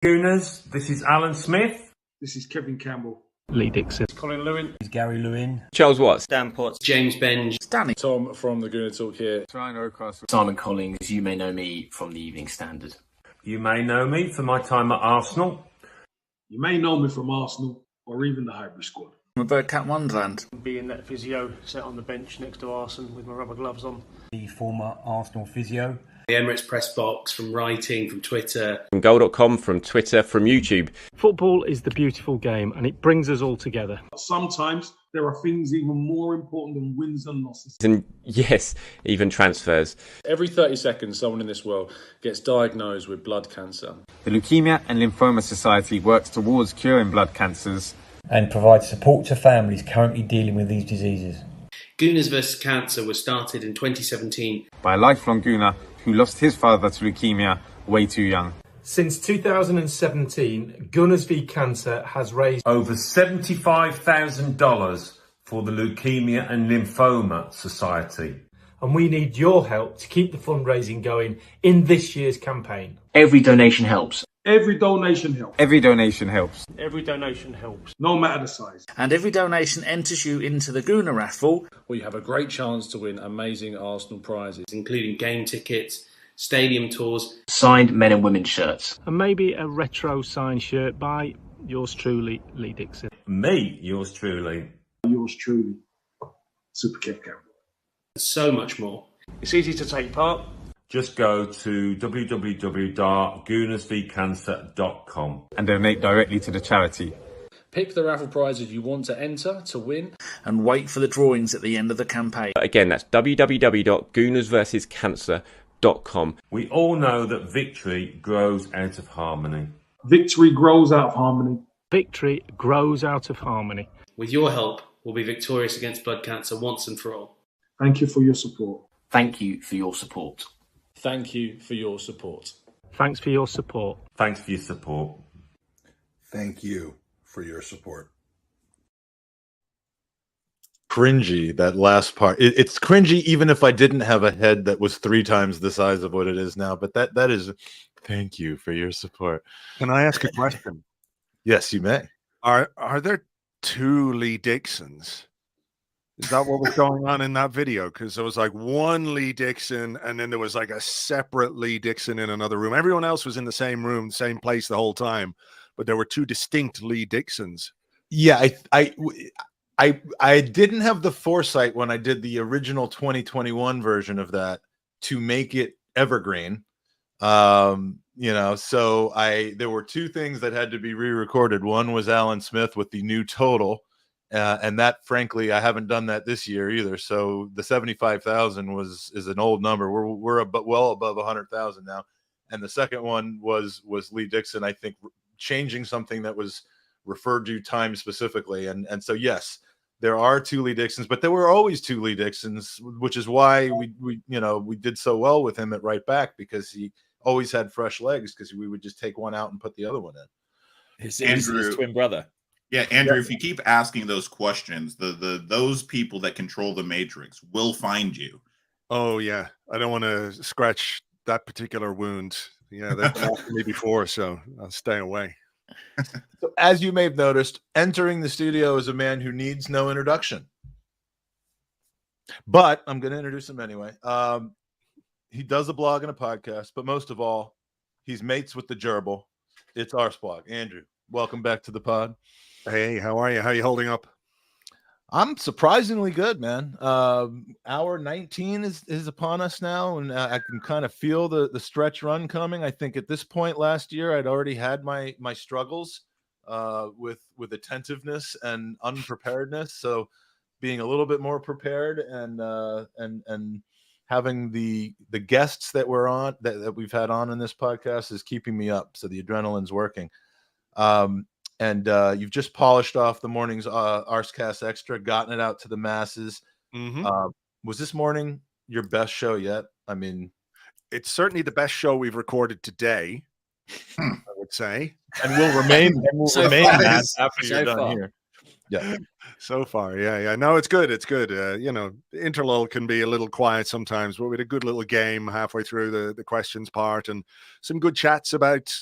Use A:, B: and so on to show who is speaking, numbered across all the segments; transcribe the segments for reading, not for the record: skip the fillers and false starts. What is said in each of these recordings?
A: Gooners, this is Alan Smith.
B: This is Kevin Campbell.
C: Lee Dixon.
A: Colin Lewin.
D: This is Gary Llewelyn.
E: Charles Watts.
F: Dan Potts.
G: James Benge.
H: Danny.
I: Tom from the Gooner Talk here.
J: Ryan Oakcross.
K: Simon Collins. You may know me from the Evening Standard.
A: You may know me for my time at Arsenal.
B: You may know me from Arsenal or even the Highbury squad.
H: I'm a Birdcat Wonderland.
C: Being that physio sat on the bench next to Arsenal with my rubber gloves on.
D: The former Arsenal physio.
G: The Emirates press box, from writing, from Twitter.
E: From goal.com, from Twitter, from YouTube.
C: Football is the beautiful game and it brings us all together.
B: Sometimes there are things even more important than wins and losses.
E: And yes, even transfers.
I: Every 30 seconds, someone in this world gets diagnosed with blood cancer.
J: The Leukemia and Lymphoma Society works towards curing blood cancers
D: and provides support to families currently dealing with these diseases.
G: Gooners vs Cancer was started in 2017
J: by a lifelong Gooner who lost his father to leukemia way too young.
L: Since 2017, Gunners v Cancer has raised
A: over $75,000 for the Leukemia and Lymphoma Society.
L: And we need your help to keep the fundraising going in this year's campaign.
K: Every donation helps.
B: Every donation helps.
J: Every donation helps.
C: Every donation helps.
B: No matter the size.
H: And every donation enters you into the Gooner raffle,
I: where you have a great chance to win amazing Arsenal prizes,
G: including game tickets, stadium tours,
K: signed men and women's shirts,
C: and maybe a retro signed shirt by yours truly, Lee Dixon.
A: Me, yours truly.
B: Yours truly, Super Kev Campbell.
G: So much more.
C: It's easy to take part.
A: Just go to www.goonersvcancer.com
J: and donate directly to the charity.
I: Pick the raffle prizes you want to enter to win,
H: and wait for the drawings at the end of the campaign.
E: Again, that's www.goonersversuscancer.com.
A: We all know that victory grows out of harmony.
B: Victory grows out of harmony.
C: Victory grows out of harmony.
G: With your help, we'll be victorious against blood cancer once and for all.
B: Thank you for your support.
K: Thank you for your support.
I: Thank you for your support.
C: Thanks for your support.
A: Thanks for your support.
M: Thank you for your support.
N: Cringy, that last part. It's cringy even if I didn't have a head that was 3 times the size of what it is now. But that is, thank you for your support.
O: Can I ask a question?
N: Yes, you may.
O: Are there 2 Lee Dixons? Is that what was going on in that video? Because there was like one Lee Dixon, and then there was like a separate Lee Dixon in another room. Everyone else was in the same room, same place the whole time, but there were 2 distinct Lee Dixons.
N: Yeah, I didn't have the foresight when I did the original 2021 version of that to make it evergreen. So there were 2 things that had to be re-recorded. One was Alan Smith with the new total. And that, frankly, I haven't done that this year either. So the 75,000 is an old number. We're well above 100,000 now. And the second one was Lee Dixon, I think, changing something that was referred to time specifically. And so yes, there are 2 Lee Dixons, but there were always 2 Lee Dixons, which is why we did so well with him at right back, because he always had fresh legs, because we would just take one out and put the other one in.
F: His twin brother.
M: Yeah, Andrew, if you keep asking those questions, those people that control the Matrix will find you.
O: Oh, yeah. I don't want to scratch that particular wound. Yeah, they've been after me before, so I'll stay away.
N: So, as you may have noticed, entering the studio is a man who needs no introduction. But I'm going to introduce him anyway. He does a blog and a podcast, but most of all, he's mates with the gerbil. It's Arseblog. Andrew, welcome back to the pod.
O: Hey, how are you? How are you holding up?
N: I'm surprisingly good, man. Hour 19 is upon us now, and I can kind of feel the stretch run coming. I think at this point last year, I'd already had my struggles with attentiveness and unpreparedness. So being a little bit more prepared and having the guests that we're on that we've had on in this podcast is keeping me up. So the adrenaline's working. And you've just polished off the morning's Arsecast Extra, gotten it out to the masses.
O: Mm-hmm.
N: Was this morning your best show yet? I mean,
O: it's certainly the best show we've recorded today, I would say.
N: And will remain that after
F: so
N: you're done
F: far.
N: here. Yeah.
O: So far, yeah. No, it's good. It's good. The interlull can be a little quiet sometimes, but we had a good little game halfway through the questions part and some good chats about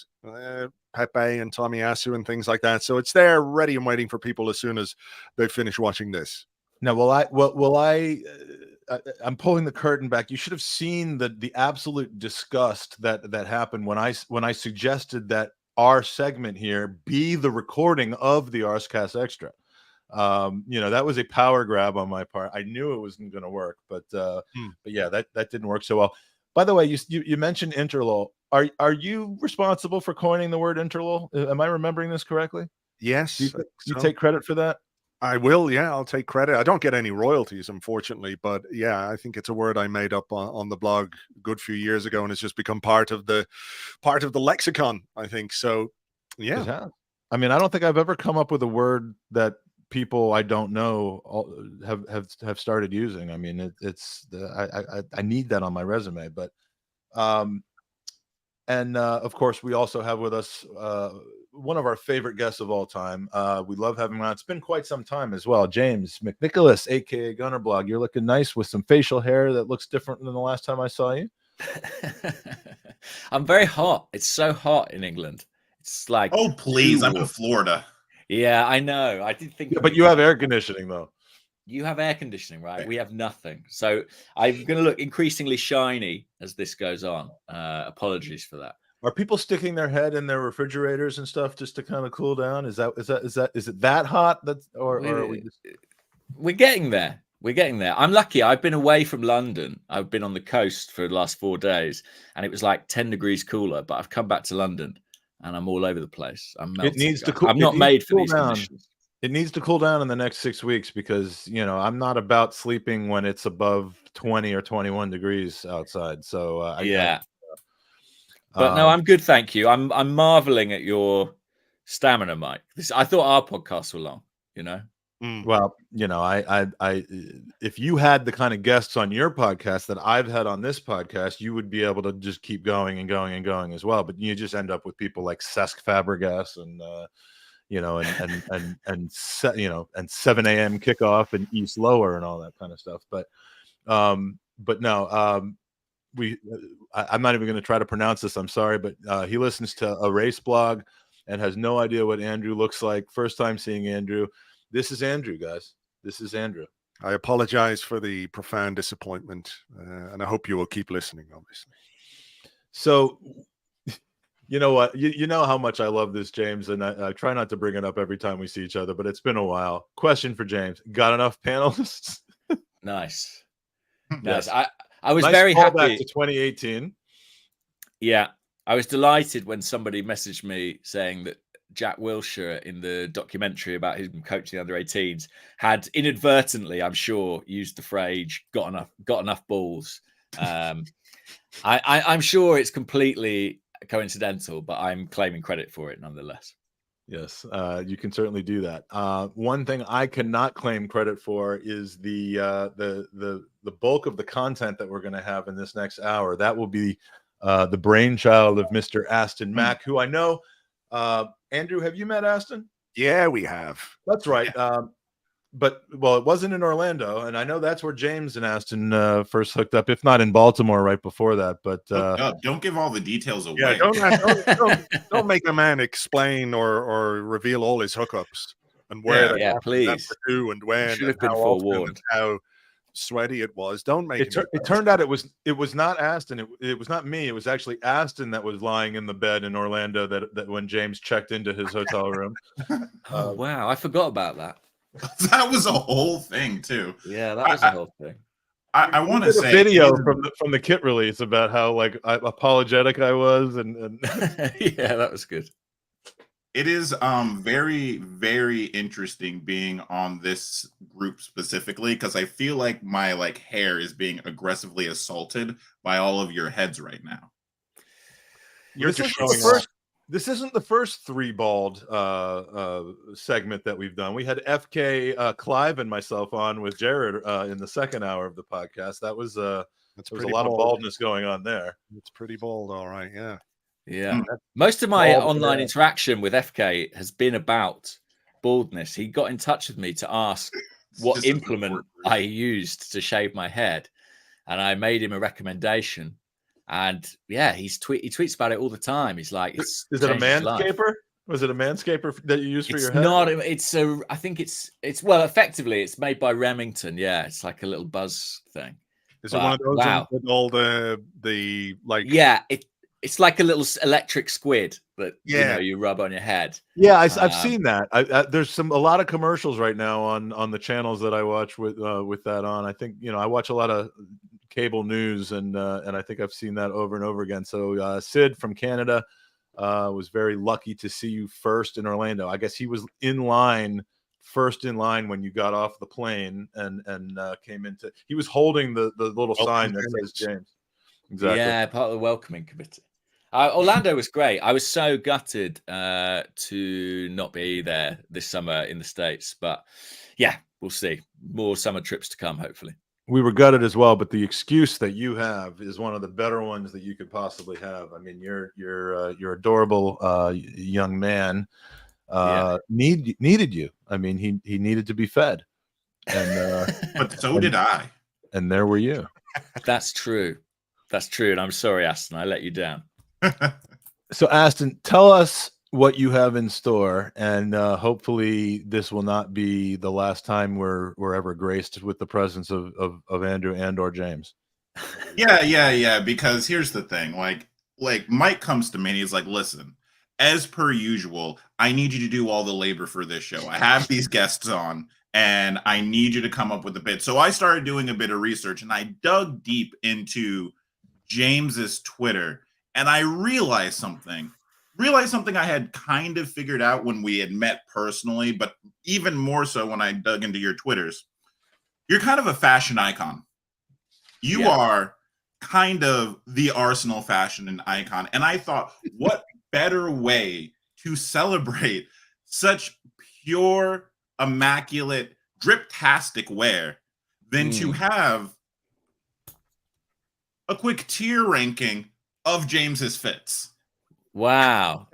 O: Pepe and Tomiyasu and things like that. So it's there, ready and waiting for people as soon as they finish watching this.
N: Now, I'm pulling the curtain back. You should have seen the absolute disgust that happened when I suggested that our segment here be the recording of the Arsecast Extra. That was a power grab on my part. I knew it wasn't going to work, but yeah, that didn't work so well. By the way, you mentioned interlull. Are you responsible for coining the word interlull? Am I remembering this correctly?
O: Yes.
N: You take credit for that?
O: I will. Yeah, I'll take credit. I don't get any royalties, unfortunately, but yeah, I think it's a word I made up on the blog a good few years ago, and it's just become part of the lexicon, I think. So, yeah.
N: I mean, I don't think I've ever come up with a word that people I don't know have started using. I mean, I need that on my resume, but of course we also have with us one of our favorite guests of all time. We love having him on. It's been quite some time as well. James McNicholas, aka Gunnerblog. You're looking nice with some facial hair that looks different than the last time I saw you.
F: I'm very hot. It's so hot in England. It's like,
M: oh please, I'm in Florida.
F: Yeah, I know. I did think,
N: but you have air conditioning though.
F: You have air conditioning, right? We have nothing. So I'm going to look increasingly shiny as this goes on. Apologies for that.
N: Are people sticking their head in their refrigerators and stuff just to kind of cool down? Is it that hot? Or are we just...
F: We're getting there. We're getting there. I'm lucky. I've been away from London. I've been on the coast for the last 4 days, and it was like 10 degrees cooler. But I've come back to London, and I'm all over the place. I'm melting.
N: It needs to cool.
F: I'm not made for these conditions.
N: It needs to cool down in the next 6 weeks because I'm not about sleeping when it's above 20 or 21 degrees outside. So
F: but no, I'm good, thank you. I'm marveling at your stamina, Mike. I thought our podcasts were long.
N: Well, I if you had the kind of guests on your podcast that I've had on this podcast, you would be able to just keep going and going and going as well. But you just end up with people like Cesc Fabregas and and 7 a.m. kickoff and East Lower and all that kind of stuff. But no, I'm not even going to try to pronounce this. I'm sorry, but he listens to a race blog and has no idea what Andrew looks like. First time seeing Andrew. This is Andrew, guys. This is Andrew.
O: I apologize for the profound disappointment, and I hope you will keep listening, obviously.
N: So, you know what? You know how much I love this, James, and I try not to bring it up every time we see each other, but it's been a while. Question for James. Got enough panelists?
F: Nice.
N: Yes.
F: I was
N: nice
F: very happy.
N: Back to 2018.
F: Yeah. I was delighted when somebody messaged me saying that Jack Wilshere in the documentary about him coaching the under-18s had inadvertently, I'm sure, used the phrase got enough balls. I'm sure it's completely coincidental, but I'm claiming credit for it nonetheless.
N: Yes, you can certainly do that. One thing I cannot claim credit for is the bulk of the content that we're going to have in this next hour. That will be the brainchild of Mr. Aston Mack, who I know. Andrew, have you met Aston?
O: Yeah, we have.
N: That's right. But it wasn't in Orlando, and I know that's where James and Aston first hooked up, if not in Baltimore right before that. But
M: don't give all the details away.
O: Yeah, don't make a man explain or reveal all his hookups and where.
F: Yeah, please.
O: Who and when.
F: Should have been forewarned.
O: And how sweaty it was. Don't make
N: it turned out it was not Aston. It was not me. It was actually Aston that was lying in the bed in Orlando that when James checked into his hotel room.
F: Oh wow, I forgot about that.
M: That was a whole thing too.
F: Yeah, that was a whole thing.
M: I want to say
N: a video from the kit release about how apologetic I was and
F: yeah, that was good.
M: It is very, very interesting being on this group specifically because I feel like my hair is being aggressively assaulted by all of your heads right now.
N: You're just showing off. This isn't the first three bald segment that we've done. We had FK Clive and myself on with Jared in the second hour of the podcast. That was there was a lot of baldness going on there.
O: It's pretty bald, all right. Yeah.
F: Yeah. Most of my online interaction with FK has been about baldness. He got in touch with me to ask what implement I used to shave my head, and I made him a recommendation. And yeah, he tweets about it all the time. He's like,
N: is it a manscaper? Was it a manscaper that you use for your head?
F: It's not. I think it's well, effectively, it's made by Remington. Yeah, it's like a little buzz thing.
O: Is it one of those with all the like?
F: Yeah, it's like a little electric squid that you rub on your head.
N: Yeah, I've seen that. There's a lot of commercials right now on the channels that I watch with that on. I think I watch a lot of cable news, and I think I've seen that over and over again. So Sid from Canada was very lucky to see you first in Orlando. I guess he was first in line when you got off the plane and came into. He was holding the little sign that says James. Exactly.
F: Yeah, part of the welcoming committee. Orlando was great. I was so gutted to not be there this summer in the States, but yeah, we'll see. More summer trips to come, hopefully.
N: We were gutted as well, but the excuse that you have is one of the better ones that you could possibly have. I mean, you're adorable young man. Needed you. I mean, he needed to be fed, and
M: but so did I.
N: And there were you.
F: That's true. That's true. And I'm sorry, Aston, I let you down.
N: So, Aston, tell us what you have in store, and hopefully this will not be the last time we're ever graced with the presence of Andrew and/or James.
M: Yeah. Because here's the thing: like Mike comes to me and he's like, "Listen, as per usual, I need you to do all the labor for this show. I have these guests on, and I need you to come up with a bit." So I started doing a bit of research, and I dug deep into James's Twitter, and I realized something I had kind of figured out when we had met personally, but even more so when I dug into your Twitters. You're kind of a fashion icon. You are kind of the Arsenal fashion icon. And I thought, what better way to celebrate such pure, immaculate, drip-tastic wear than to have a quick tier ranking of James's fits.
F: Wow.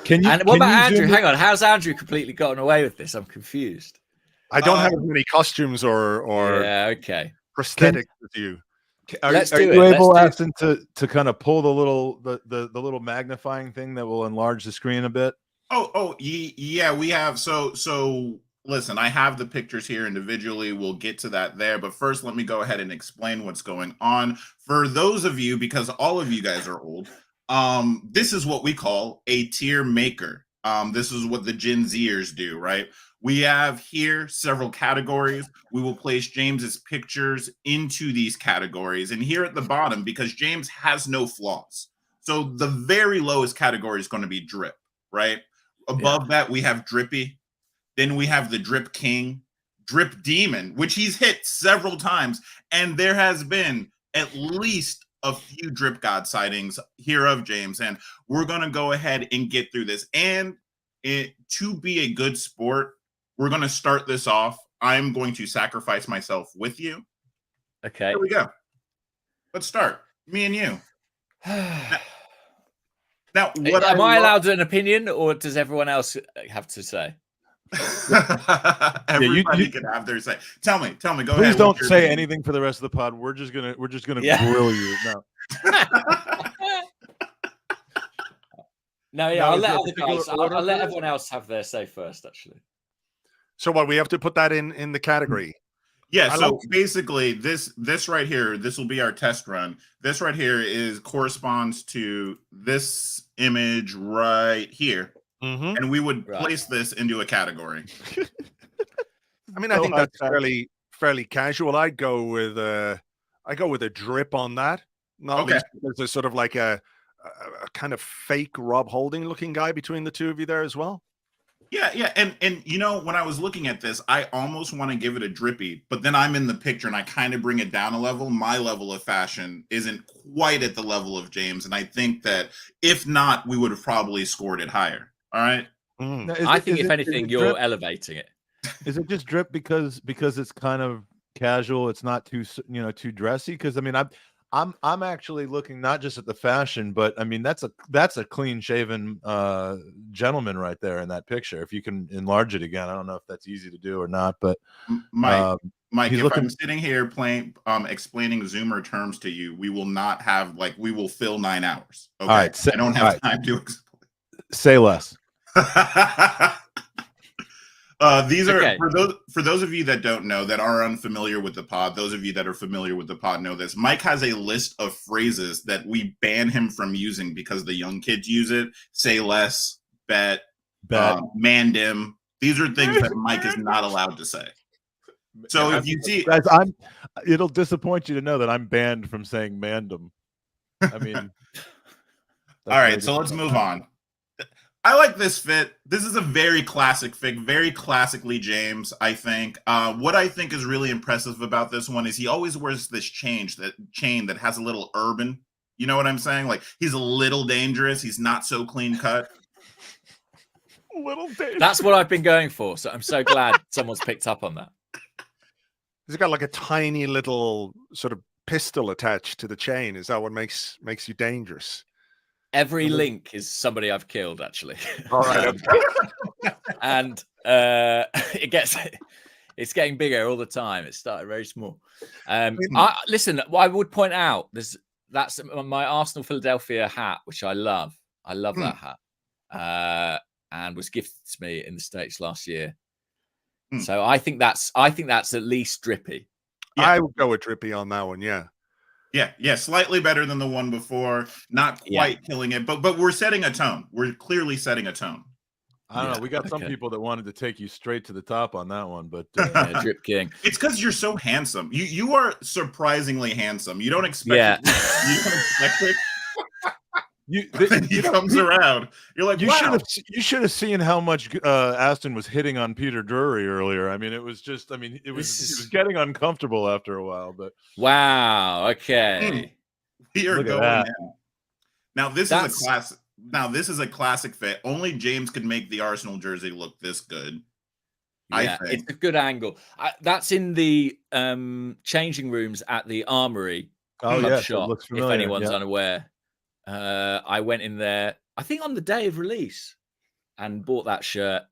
N: Can you?
F: And what about Andrew? Hang on, how's Andrew completely gotten away with this? I'm confused.
O: I don't have as many costumes or prosthetics as you.
N: Are you able, Aston, to kind of pull the little magnifying thing that will enlarge the screen a bit?
M: Yeah, we have. So listen, I have the pictures here individually. We'll get to that there. But first, let me go ahead and explain what's going on. For those of you, because all of you guys are old, this is what we call a tier maker. This is what the Gen Zers do, right? We have here several categories. We will place James's pictures into these categories. And here at the bottom, because James has no flaws. So the very lowest category is going to be drip, right? Above that, we have drippy. Then we have the drip king, drip demon, which he's hit several times. And there has been at least a few drip god sightings here of James. And we're going to go ahead and get through this. And to be a good sport, we're going to start this off. I'm going to sacrifice myself with you.
F: Okay.
M: Here we go. Let's start. Me and you. Now, what
F: am I allowed an opinion, or does everyone else have to say?
M: Everybody can have their say. Tell me. Go ahead.
N: Please don't say anything for the rest of the pod. We're just gonna grill you.
F: I'll let other guys. I'll let everyone else have their say first. Actually.
O: So what, we have to put that in the category?
M: Yeah. So basically, this right here, this will be our test run. This right here corresponds to this image right here.
O: Mm-hmm.
M: And we would place this into a category.
O: I mean, I think that's fairly casual. I'd go with a drip on that. Not least because there's sort of like a kind of fake Rob Holding looking guy between the two of you there as well.
M: Yeah. And when I was looking at this, I almost want to give it a drippy, but then I'm in the picture and I kind of bring it down a level. My level of fashion isn't quite at the level of James. And I think that if not, we would have probably scored it higher. All right.
F: I think if anything, you're elevating it.
N: Is it just drip because it's kind of casual? It's not too dressy. Because I mean, I'm actually looking not just at the fashion, but I mean that's a clean shaven gentleman right there in that picture. If you can enlarge it again, I don't know if that's easy to do or not, but
M: Mike,
N: He's
M: if
N: looking-
M: I'm sitting here explaining Zoomer terms to you, we will not have we will fill 9 hours. Okay,
N: All right,
M: I don't have time to explain.
N: Say less.
M: These are for those of you that don't know, that are unfamiliar with the pod. Those of you that are familiar with the pod know this. Mike has a list of phrases that we ban him from using because the young kids use it. Say less, bet, mandim. These are things that Mike is not allowed to say. So if you see,
N: guys, it'll disappoint you to know that I'm banned from saying mandem. I mean,
M: all right. So let's move on. I like this fit. This is a very classic fit, very classically James, I think. What I think is really impressive about this one is he always wears this chain that has a little urban. You know what I'm saying? Like, he's a little dangerous. He's not so clean cut.
N: Little dangerous.
F: That's what I've been going for. So I'm so glad someone's picked up on that.
O: He's got like a tiny little sort of pistol attached to the chain. Is that what makes you dangerous?
F: Every link is somebody I've killed, actually.
O: All right.
F: And it's getting bigger all the time. It started very small. Listen, I would point out that's my Arsenal Philadelphia hat, which I love. I love that hat, and was gifted to me in the States last year. So I think that's at least drippy.
O: Yeah. I would go with drippy on that one. Yeah.
M: Yeah, slightly better than the one before. Not quite killing it, but we're setting a tone. We're clearly setting a tone.
N: I don't know. We got some people that wanted to take you straight to the top on that one, but
F: Drip King.
M: It's because you're so handsome. You are surprisingly handsome. You don't expect it. You don't expect it. He comes around. You're like, wow.
N: You should have seen how much Aston was hitting on Peter Drury earlier. I mean, it was getting uncomfortable after a while. But
F: wow, okay,
M: we are going in. Now this is a classic. Now this is a classic fit. Only James could make the Arsenal jersey look this good.
F: Yeah, it's a good angle. That's in the changing rooms at the Armory club shop. If anyone's unaware. I went in there, I think on the day of release, and bought that shirt.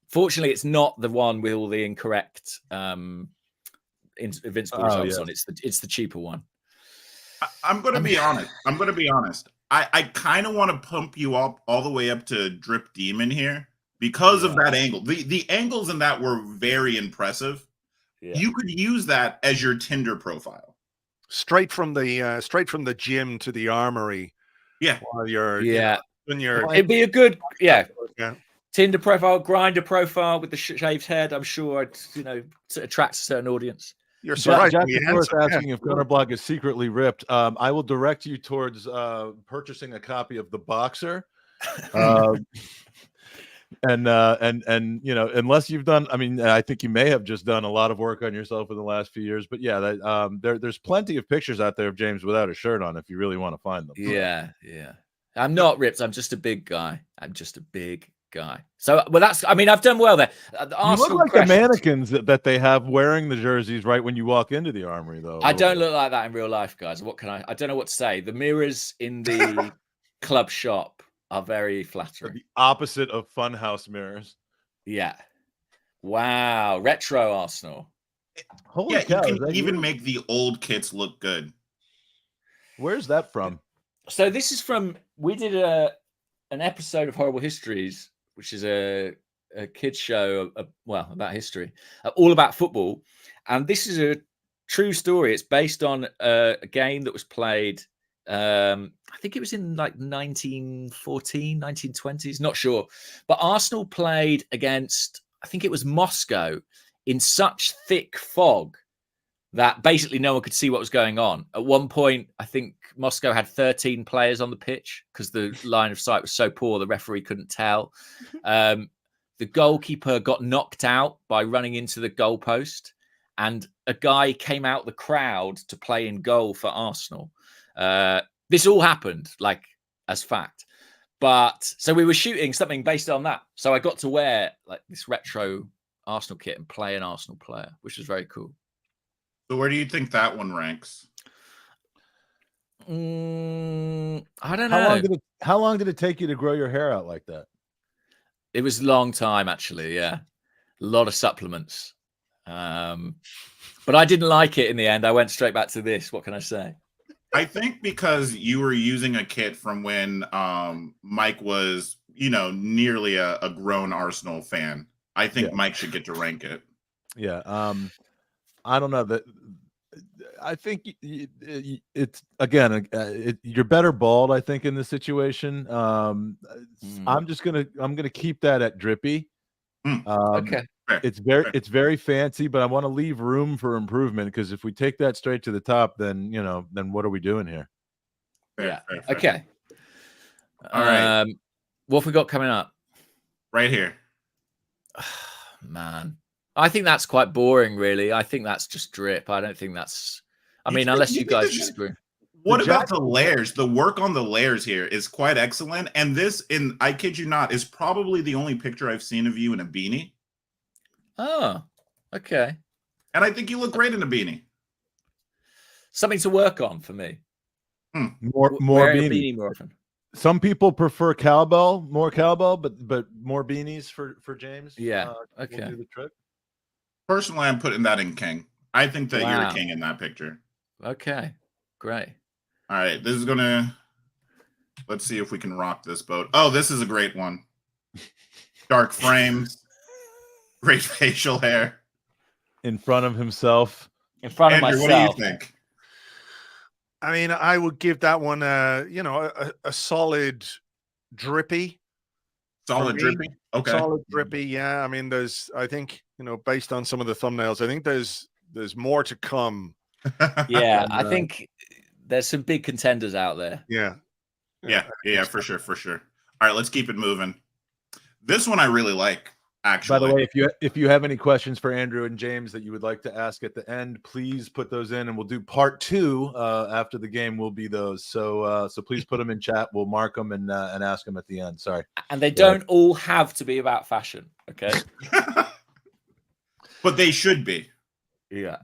F: Fortunately, it's not the one with all the incorrect Invincible results on. It's the cheaper one.
M: I'm going to be honest. I kind of want to pump you up all the way up to Drip Demon here because of that angle. The angles in that were very impressive. Yeah. You could use that as your Tinder profile.
O: Straight from the gym to the Armory.
M: Yeah.
O: While you're
F: it'd be a good Tinder profile, Grinder profile with the shaved head. I'm sure it attracts a certain audience.
O: You're surprised.
N: Jack is asking if Gunnerblog is secretly ripped. I will direct you towards purchasing a copy of The Boxer. And unless you've done, I think you may have just done a lot of work on yourself in the last few years, but there's plenty of pictures out there of James without a shirt on if you really want to find them.
F: Yeah. I'm not ripped. I'm just a big guy. So, I've done well there.
N: You look like the mannequins that they have wearing the jerseys right when you walk into the Armory, though.
F: I don't look like that in real life, guys. What can I don't know what to say. The mirrors in the club shop are very flattering.
N: The opposite of funhouse mirrors.
F: Yeah. Wow. Retro Arsenal.
N: Holy cow,
M: you can even make the old kits look good.
N: Where's that from?
F: So this is from, we did an episode of Horrible Histories, which is a kids show about history, all about football. And this is a true story. It's based on a game that was played I think it was in like 1914, 1920s, not sure. But Arsenal played against, I think it was Moscow, in such thick fog that basically no one could see what was going on. At one point, I think Moscow had 13 players on the pitch because the line of sight was so poor, the referee couldn't tell. The goalkeeper got knocked out by running into the goalpost, and a guy came out the crowd to play in goal for Arsenal. This all happened as fact, but so we were shooting something based on that. So I got to wear this retro Arsenal kit and play an Arsenal player, which was very cool.
M: So where do you think that one ranks?
F: I don't know.
N: How long did it take you to grow your hair out like that?
F: It was a long time, actually. Yeah, a lot of supplements. But I didn't like it in the end. I went straight back to this. What can I say?
M: I think because you were using a kit from when Mike was, nearly a grown Arsenal fan. I think Mike should get to rank it.
N: Yeah. I don't know that. I think it's again. You're better bald. I think in this situation. I'm gonna keep that at drippy.
F: Okay.
N: It's very fancy, but I want to leave room for improvement because if we take that straight to the top, then what are we doing here?
F: Fair. Okay.
M: All right.
F: What have we got coming up?
M: Right here.
F: Man, I think that's quite boring, really. I think that's just drip. I don't think that's. I mean, unless you guys disagree.
M: What about the layers? The work on the layers here is quite excellent. And I kid you not, is probably the only picture I've seen of you in a beanie.
F: Oh, okay.
M: And I think you look great in a beanie.
F: Something to work on for me.
N: More
F: beanie more often.
N: Some people prefer more cowbell, but more beanies for James.
F: Yeah. Okay.
N: Will do the trick.
M: Personally, I'm putting that in king. I think that you're a king in that picture.
F: Okay. Great.
M: All right. This is gonna. Let's see if we can rock this boat. Oh, this is a great one. Dark frames. Great facial hair.
N: In front of himself.
F: In front of
M: Andrew,
F: myself.
M: what do you think?
O: I mean, I would give that one a solid drippy.
M: Solid drippy? Okay.
O: Solid drippy, yeah. I mean, I think, based on some of the thumbnails, I think there's more to come.
F: Yeah, I think there's some big contenders out there.
O: Yeah,
M: for sure. All right, let's keep it moving. This one I really like. Actually,
N: by the way, if you have any questions for Andrew and James that you would like to ask at the end, please put those in, and we'll do part 2 after the game. Will be those. So please put them in chat. We'll mark them and ask them at the end. Sorry,
F: and they don't all have to be about fashion, okay?
M: But they should be.
F: Yeah.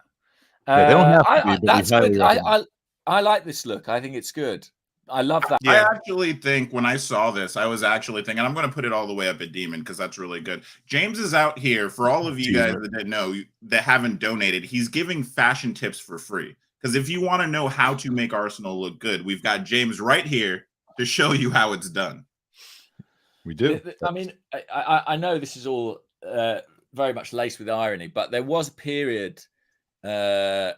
N: They don't have to be.
F: That's good. I like this look. I think it's good. I love that.
M: I actually think when I saw this, I was actually thinking, I'm going to put it all the way up at Demon because that's really good. James is out here for all of you guys that didn't know, that haven't donated. He's giving fashion tips for free. Because if you want to know how to make Arsenal look good, we've got James right here to show you how it's done.
N: We do.
F: I mean, I know this is all very much laced with irony, but there was a period a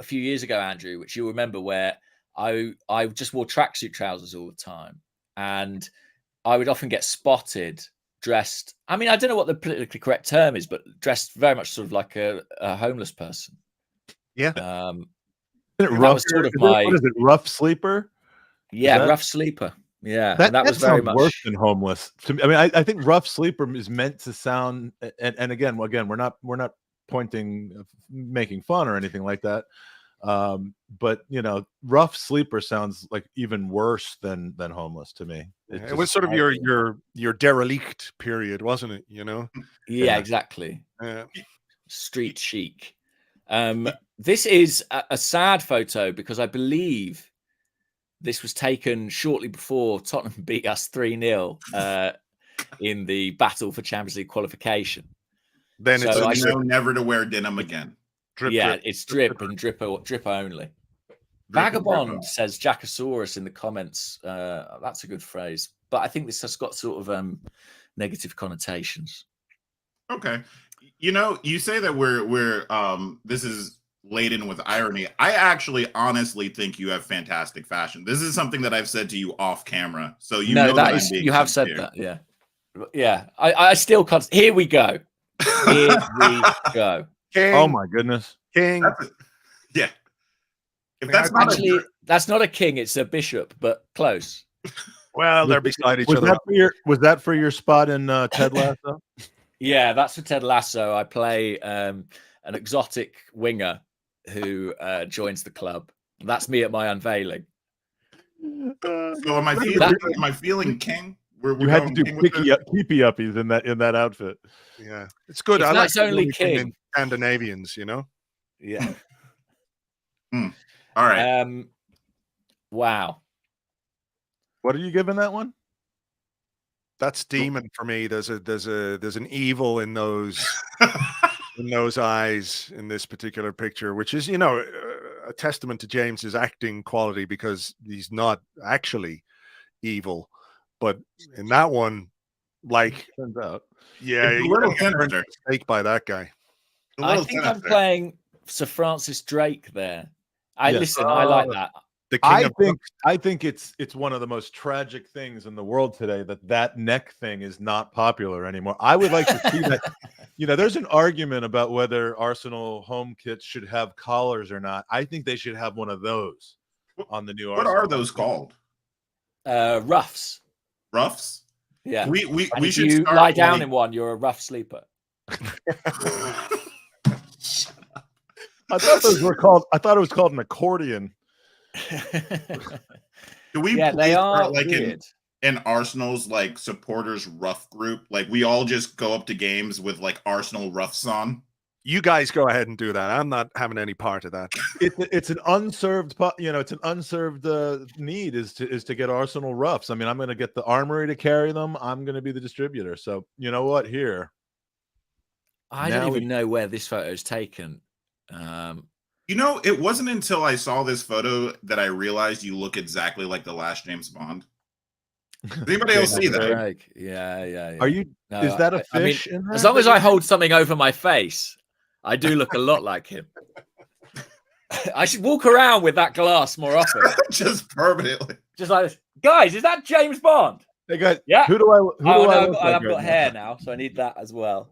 F: few years ago, Andrew, which you'll remember, where I just wore tracksuit trousers all the time, and I would often get spotted dressed. I mean, I don't know what the politically correct term is, but dressed very much sort of like a homeless person.
O: Yeah.
N: That was sort of my. What is it? Rough sleeper.
F: Yeah, rough sleeper. Yeah,
N: that
F: was very much
N: worse than homeless. To me, I mean, I think rough sleeper is meant to sound, and again, we're not making fun or anything like that. But rough sleeper sounds like even worse than homeless to me.
O: It was sort of your derelict period, wasn't it?
F: Yeah, exactly. Street chic. This is a sad photo because I believe this was taken shortly before Tottenham beat us 3-0 in the battle for Champions League qualification.
M: Then it's never to wear denim again.
F: Drip. It's drip and drip only. Vagabond says Jackosaurus in the comments. That's a good phrase, but I think this has got sort of negative connotations.
M: Okay, you say that we're this is laden with irony. I actually honestly think you have fantastic fashion. This is something that I've said to you off camera, so you know that is,
F: you have said that. Yeah. I still can't. Here we go. Here we go.
O: King.
N: Oh my goodness,
O: King.
M: Yeah. If that's not
F: actually, that's not a king; it's a bishop, but close.
O: Well, they're beside each other.
N: Was that for your spot in Ted Lasso?
F: Yeah, that's for Ted Lasso. I play an exotic winger who joins the club. That's me at my unveiling.
M: So am I feeling king?
N: You had to do keepy uppies in that outfit.
O: Yeah, it's good.
F: It's
O: I like
F: only king.
O: Scandinavians,
F: Yeah.
M: All right.
F: Wow.
N: What are you giving that one?
O: That's demon for me. There's an evil in those in those eyes in this particular picture, which is, you know, a testament to James's acting quality because he's not actually evil. But in that one, like,
N: turns out,
O: yeah,
M: It's a
O: you
M: little
O: get a
M: sinister.
O: mistake by that guy.
F: I think I'm playing Sir Francis Drake there. I
N: Yes.
F: like that.
O: The king of
N: I think it's one of the most tragic things in the world today that neck thing is not popular anymore. I would like to see that. You know, there's an argument about whether Arsenal home kits should have collars or not. I think they should have one of those on the new
M: What
N: Arsenal.
M: are those called?
F: Ruffs.
M: Ruffs?
F: Yeah.
M: We
F: And if
M: should
F: you
M: start,
F: lie down
M: like-
F: in one, you're a rough sleeper.
N: I thought those were called. I thought it was called an accordion.
M: Do we
F: Yeah, they
M: please
F: are
M: start, like
F: weird.
M: in Arsenal's like supporters rough group? Like we all just go up to games with like Arsenal ruffs on.
O: You guys go ahead and do that. I'm not having any part of that.
N: It's an unserved, it's an unserved need is to get Arsenal ruffs. I mean, I'm going to get the Armory to carry them. I'm going to be the distributor. So you know what? Here,
F: I don't even know where this photo is taken.
M: You know, it wasn't until I saw this photo that I realized you look exactly like the last James Bond. Does anybody else see that?
F: Drake. Yeah.
N: Are you?
F: No,
N: is that a
F: I mean,
N: fish? in there?
F: as long as I hold something over my face, I do look a lot like him. I should walk around with that glass more often.
M: Just permanently.
F: Just like this. Guys, is that James Bond?
N: Hey guys,
F: Yeah.
N: Who do I? Who do I look like
F: I've got
N: right
F: hair
N: now?
F: now, so I need that as well.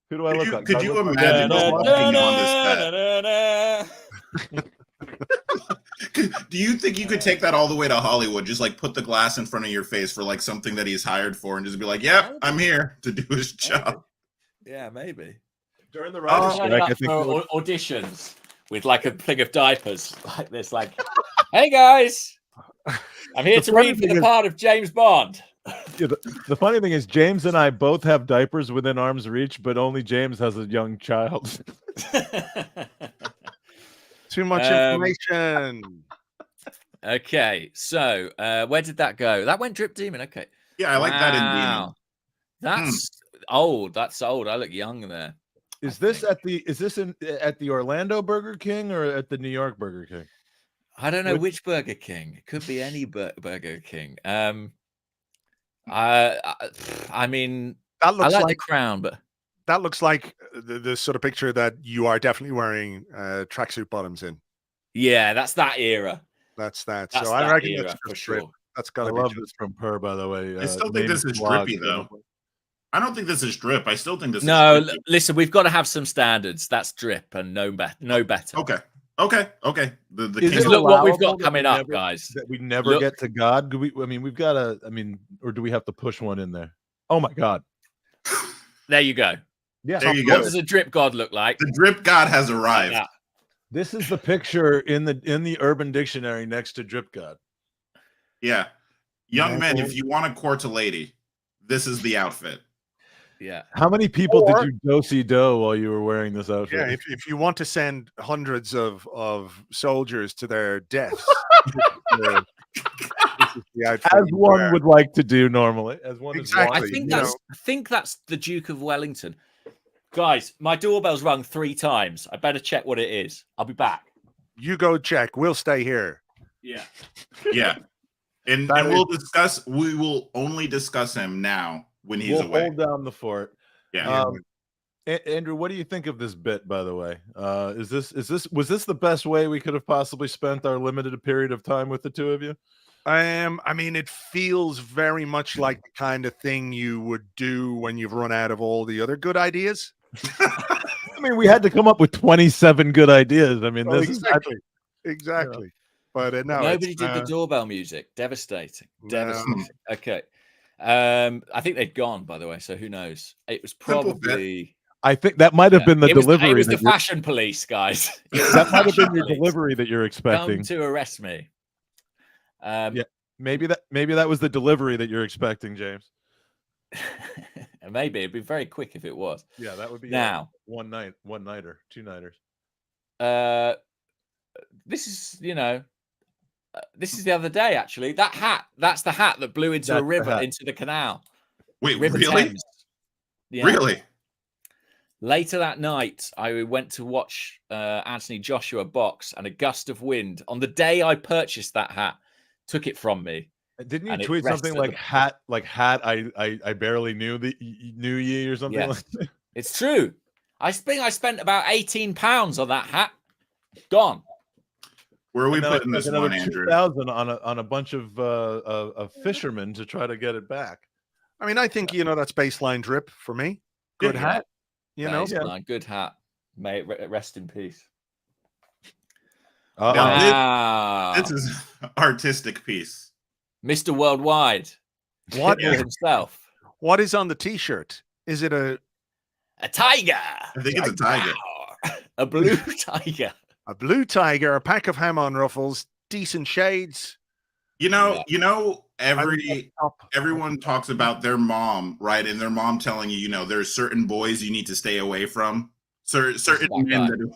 N: Who do I look like?
M: Could
N: I
M: you
N: look like-
M: imagine walking on this set? Do you think you could take that all the way to Hollywood? Just like put the glass in front of your face for like something that he's hired for, and just be like, "Yep, I'm here to do his job."
F: Yeah, maybe.
N: During the
F: I'll
N: writer's
F: sign
N: strike,
F: up
N: I think
F: for auditions with like a thing of diapers like this, like, "Hey guys, I'm here
N: The
F: to
N: funny
F: read for
N: thing
F: the
N: is-
F: part of James Bond."
N: Yeah, the funny thing is, James and I both have diapers within arm's reach, but only James has a young child.
O: Too much information.
F: Okay, so where did that go? That went Drip Demon. Okay.
M: Yeah, I like that in Demon.
F: That's old. That's old. I look young there.
N: Is this at the Orlando Burger King or at the New York Burger King?
F: I don't know which Burger King. It could be any Burger King. I mean,
O: That looks
F: I like
O: like
F: the crown, but
O: that looks like the sort of picture that you are definitely wearing tracksuit bottoms in.
F: yeah, that's that era.
O: That's that.
F: That's
O: so I
F: that
O: reckon
F: era
O: that's
F: for
O: just drip.
F: sure.
O: That's
N: I
O: got to be
N: love
O: drip.
N: this from Per, by the way.
M: I still think this is
N: blog,
M: drippy though. I don't think this is drip. I still think this
F: No,
M: is drippy.
F: listen, we've got to have some standards. That's drip and no better.
M: Okay. The
N: Is
M: king
F: Just
N: it
F: look what we've
N: allowable
F: got
N: that
F: coming
N: we
F: up,
N: never-
F: guys.
N: That we never
F: Look.
N: get to God. I mean, we've got to. I mean, or do we have to push one in there? Oh my God!
F: There you go.
N: Yeah,
M: There you
F: What
M: go.
F: does a drip god look like?
M: The drip god has arrived.
F: Yeah.
N: This is the picture in the Urban Dictionary next to Drip God.
M: Yeah. Young
N: Yeah.
M: men, if you want to court a lady, this is the outfit.
F: Yeah.
N: How many people
O: Or-
N: did you do while you were wearing this outfit?
O: Yeah, if you want to send hundreds of soldiers to their deaths, this is the outfit
N: As
O: you
N: one
O: wear.
N: would like to do normally, as one is
O: Exactly.
F: I
N: wont to
F: think
N: do.
F: that's the Duke of Wellington. Guys, my doorbell's rung 3 times. I better check what it is. I'll be back.
O: You go check. We'll stay here.
F: Yeah.
M: Yeah. And
N: That
M: we will only discuss him now when he's
N: We'll
M: away.
N: hold down the fort.
M: Yeah.
N: Andrew, what do you think of this bit? By the way, was this the best way we could have possibly spent our limited period of time with the two of you?
O: I mean, it feels very much like the kind of thing you would do when you've run out of all the other good ideas.
N: I mean, we had to come up with 27 good ideas. I mean,
O: Well,
N: this
O: exactly. But no,
F: Nobody
O: it's,
F: did the doorbell music. Devastating.
O: No.
F: Devastating. Okay. I think they'd gone, by the way, so who knows? It was probably
N: I think that might have been the
F: it was
N: delivery.
F: the
N: that you're-
F: fashion police, guys.
N: that might have been your
F: Police.
N: delivery that you're expecting.
F: Come to arrest me.
N: Yeah, maybe that was the delivery that you're expecting, James.
F: Maybe it'd be very quick if it was.
N: Yeah, that would be
F: now
N: one nighter, 2 nighters.
F: This is this is the other day actually. That's the hat that blew into a
N: That's the
F: river
N: hat.
F: into the canal.
M: Wait,
F: River
M: really?
F: Thames. Yeah.
M: Really?
F: Later that night, I went to watch Anthony Joshua box, and a gust of wind on the day I purchased that hat took it from me.
N: Didn't you tweet something like hat? I barely knew ye or something like that.
F: It's true. I think I spent about £18 on that hat. Gone.
M: Where are we putting this one, Andrew?
N: 2,000 on a bunch of fishermen to try to get it back.
O: I mean, I think that's baseline drip for me. Good hat.
F: Good hat. May it rest in peace.
M: Wow. This is artistic piece.
F: Mr. Worldwide.
O: What
F: himself?
O: What is on the t-shirt? Is it a
F: tiger?
M: I think it's a tiger.
F: A blue tiger.
O: A blue tiger, a pack of ham-on ruffles, decent shades.
M: Everyone talks about their mom, right? And their mom telling you, there's certain boys you need to stay away from. Certain men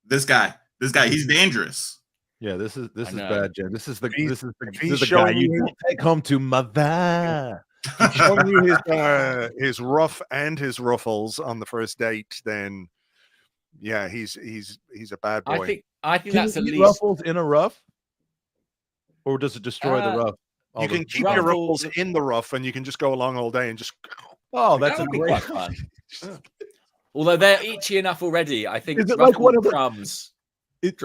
M: this guy, he's dangerous.
N: Yeah, this is bad, Jen. This is the guy you take home to mother.
O: He's showing you his ruff and his ruffles on the first date, then yeah, he's a bad boy.
F: I think that's at least
N: ruffles in a ruff, or does it destroy the ruff?
O: You can keep your ruffles in the ruff, and you can just go along all day and just.
N: Oh, that's a great
F: fun. Although they're itchy enough already, I think.
N: Is it like one of the
F: crumbs?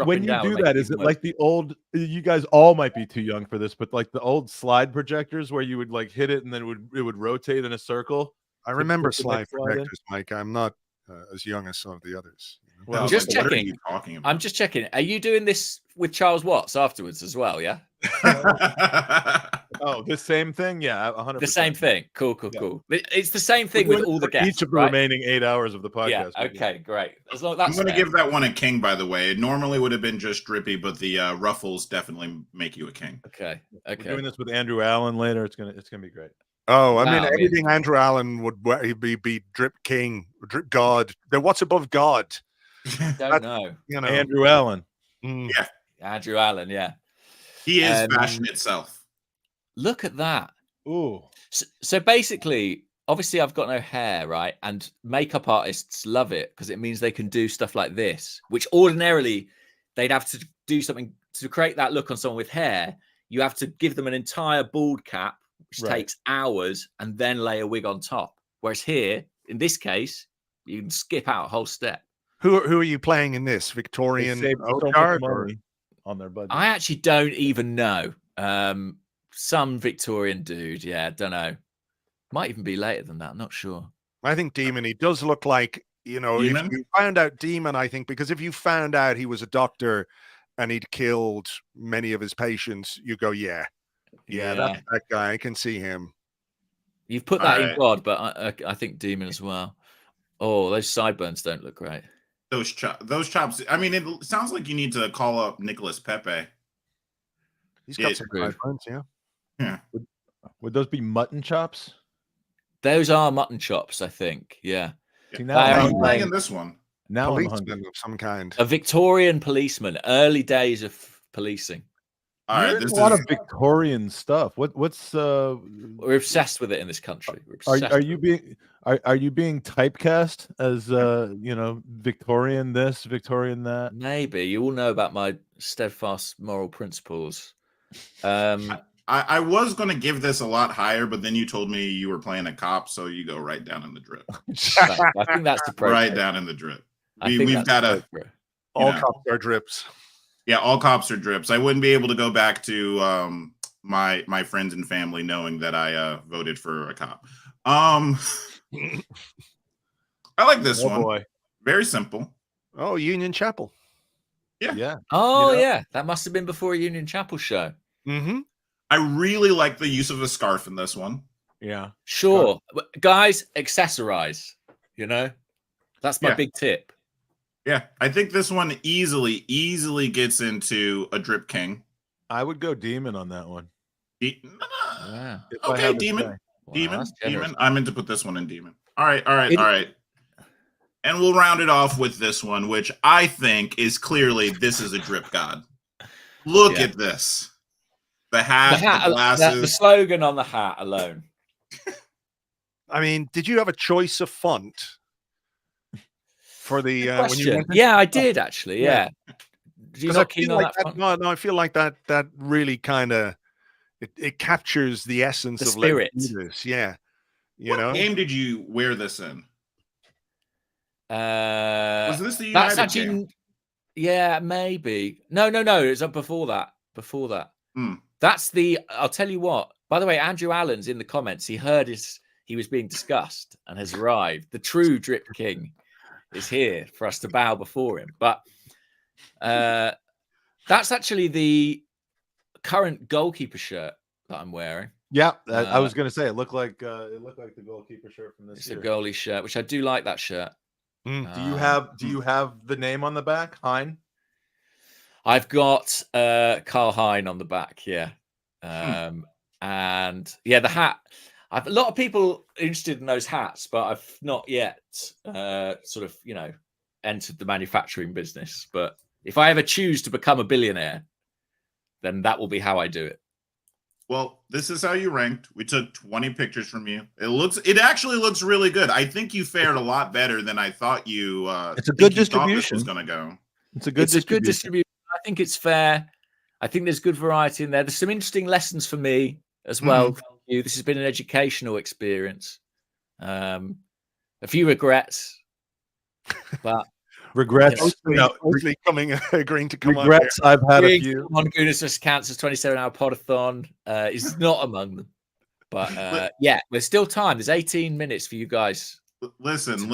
N: When you do that, is it like the old? You guys all might be too young for this, but like the old slide projectors where you would like hit it and then it would rotate in a circle.
O: I remember slide projectors, Mike. I'm not as young as some of the others.
F: Well, just checking. What are you talking about? I'm just checking. Are you doing this with Charles Watts afterwards as well? Yeah.
N: Oh, the same thing? Yeah, 100%.
F: The same thing. Cool. It's the same thing with all the guests.
N: Each of the remaining 8 hours of the podcast.
F: Yeah. Okay. Great. As long as that's
M: I'm going to give that one a king. By the way, it normally would have been just drippy, but the ruffles definitely make you a king.
F: Okay.
N: We're doing this with Andrew Allen later. It's gonna be great.
O: Oh, I mean, everything Andrew Allen would be drip king, drip god. Then what's above God?
F: Don't know.
N: Andrew Allen.
M: Yeah.
F: Andrew Allen. Yeah.
M: He is fashion itself.
F: Look at that.
N: Ooh.
F: So basically, obviously, I've got no hair, right? And makeup artists love it because it means they can do stuff like this, which ordinarily they'd have to do something to create that look on someone with hair. You have to give them an entire bald cap, which takes hours, and then lay a wig on top. Whereas here, in this case, you can skip out a whole step.
O: Who are you playing in this? Victorian
N: on their budget.
F: I actually don't even know. Some Victorian dude, don't know. Might even be later than that. I'm not sure.
O: I think Demon. He does look like
M: Demon?
O: If you found out Demon. I think because if you found out he was a doctor and he'd killed many of his patients, you go, that's that guy. I can see him.
F: You've put that in God, but I think Demon as well. Oh, those sideburns don't look great.
M: Those chops. I mean, it sounds like you need to call up Nicholas Pepe.
O: He's got some sideburns,
M: yeah.
N: Would those be mutton chops?
F: Those are mutton chops, I think. Yeah.
M: See, now I'm playing in this one.
N: Now
O: policeman of some kind.
F: A Victorian policeman. Early days of policing.
M: All right,
N: there's a lot of Victorian stuff. What's
F: we're obsessed with it in this country.
N: Are you being typecast as Victorian this, Victorian that?
F: Maybe. You all know about my steadfast moral principles.
M: I was going to give this a lot higher, but then you told me you were playing a cop, so you go right down in the drip.
F: I think that's appropriate.
M: Right down in the drip.
F: We've got
O: all cops are drips.
M: Yeah, all cops are drips. I wouldn't be able to go back to my friends and family knowing that I voted for a cop. I like this one.
N: Boy.
M: Very simple.
O: Oh, Union Chapel.
M: Yeah.
F: Oh, yeah. That must have been before a Union Chapel show.
O: Mm-hmm.
M: I really like the use of a scarf in this one.
N: Yeah.
F: Sure. Guys, accessorize. That's my big tip.
M: Yeah, I think this one easily gets into a drip king.
N: I would go Demon on that one.
F: Yeah.
M: Okay, Demon. Demon. I meant to put this one in Demon. All right. And we'll round it off with this one, which I think is clearly this is a drip god. Look at this. The hat, the glasses.
F: The slogan on the hat alone.
O: I mean, did you have a choice of font? for the
F: Good
O: when you
F: question.
O: went
F: Yeah, I did actually. Yeah. Do you
O: 'Cause
F: not
O: I feel
F: keen on
O: like
F: that
O: that
F: front?
O: no, I feel like that really kinda it captures the essence
F: The
O: of let's
F: spirit.
O: do this. Yeah. You
M: What
O: know?
M: game did you wear this in? Was this the
F: That's
M: United
F: actually
M: game?
F: yeah, maybe. No. It's up before that. Before that.
M: Hmm.
F: That's the. I'll tell you what. By the way, Andrew Allen's in the comments. He heard he was being discussed and has arrived. The true Drip King is here for us to bow before him. But that's actually the current goalkeeper shirt that I'm wearing.
N: Yeah, I was going to say it looked like the goalkeeper shirt from this
F: It's
N: year.
F: a goalie shirt, which I do like that shirt.
N: Do you have the name on the back, Hein?
F: I've got Carl Hein on the back, yeah. And yeah, the hat. I've a lot of people interested in those hats, but I've not yet sort of, entered the manufacturing business. But if I ever choose to become a billionaire, then that will be how I do it.
M: Well, this is how you ranked. We took 20 pictures from you. It actually looks really good. I think you fared a lot better than I thought you.
N: It's a good
M: this
N: distribution.
M: Was going to go.
N: It's a good distribution.
F: I think it's fair. I think there's good variety in there. There's some interesting lessons for me as well. Thank you. This has been an educational experience. A few regrets, but
N: regrets.
O: Mostly agreeing to come
N: regrets.
O: on.
N: I've had a few.
F: On Gooners vs. Cancer's 27-hour Pod-A-Thon is not among them, but yeah, there's still time. There's 18 minutes for you guys.
M: Listen.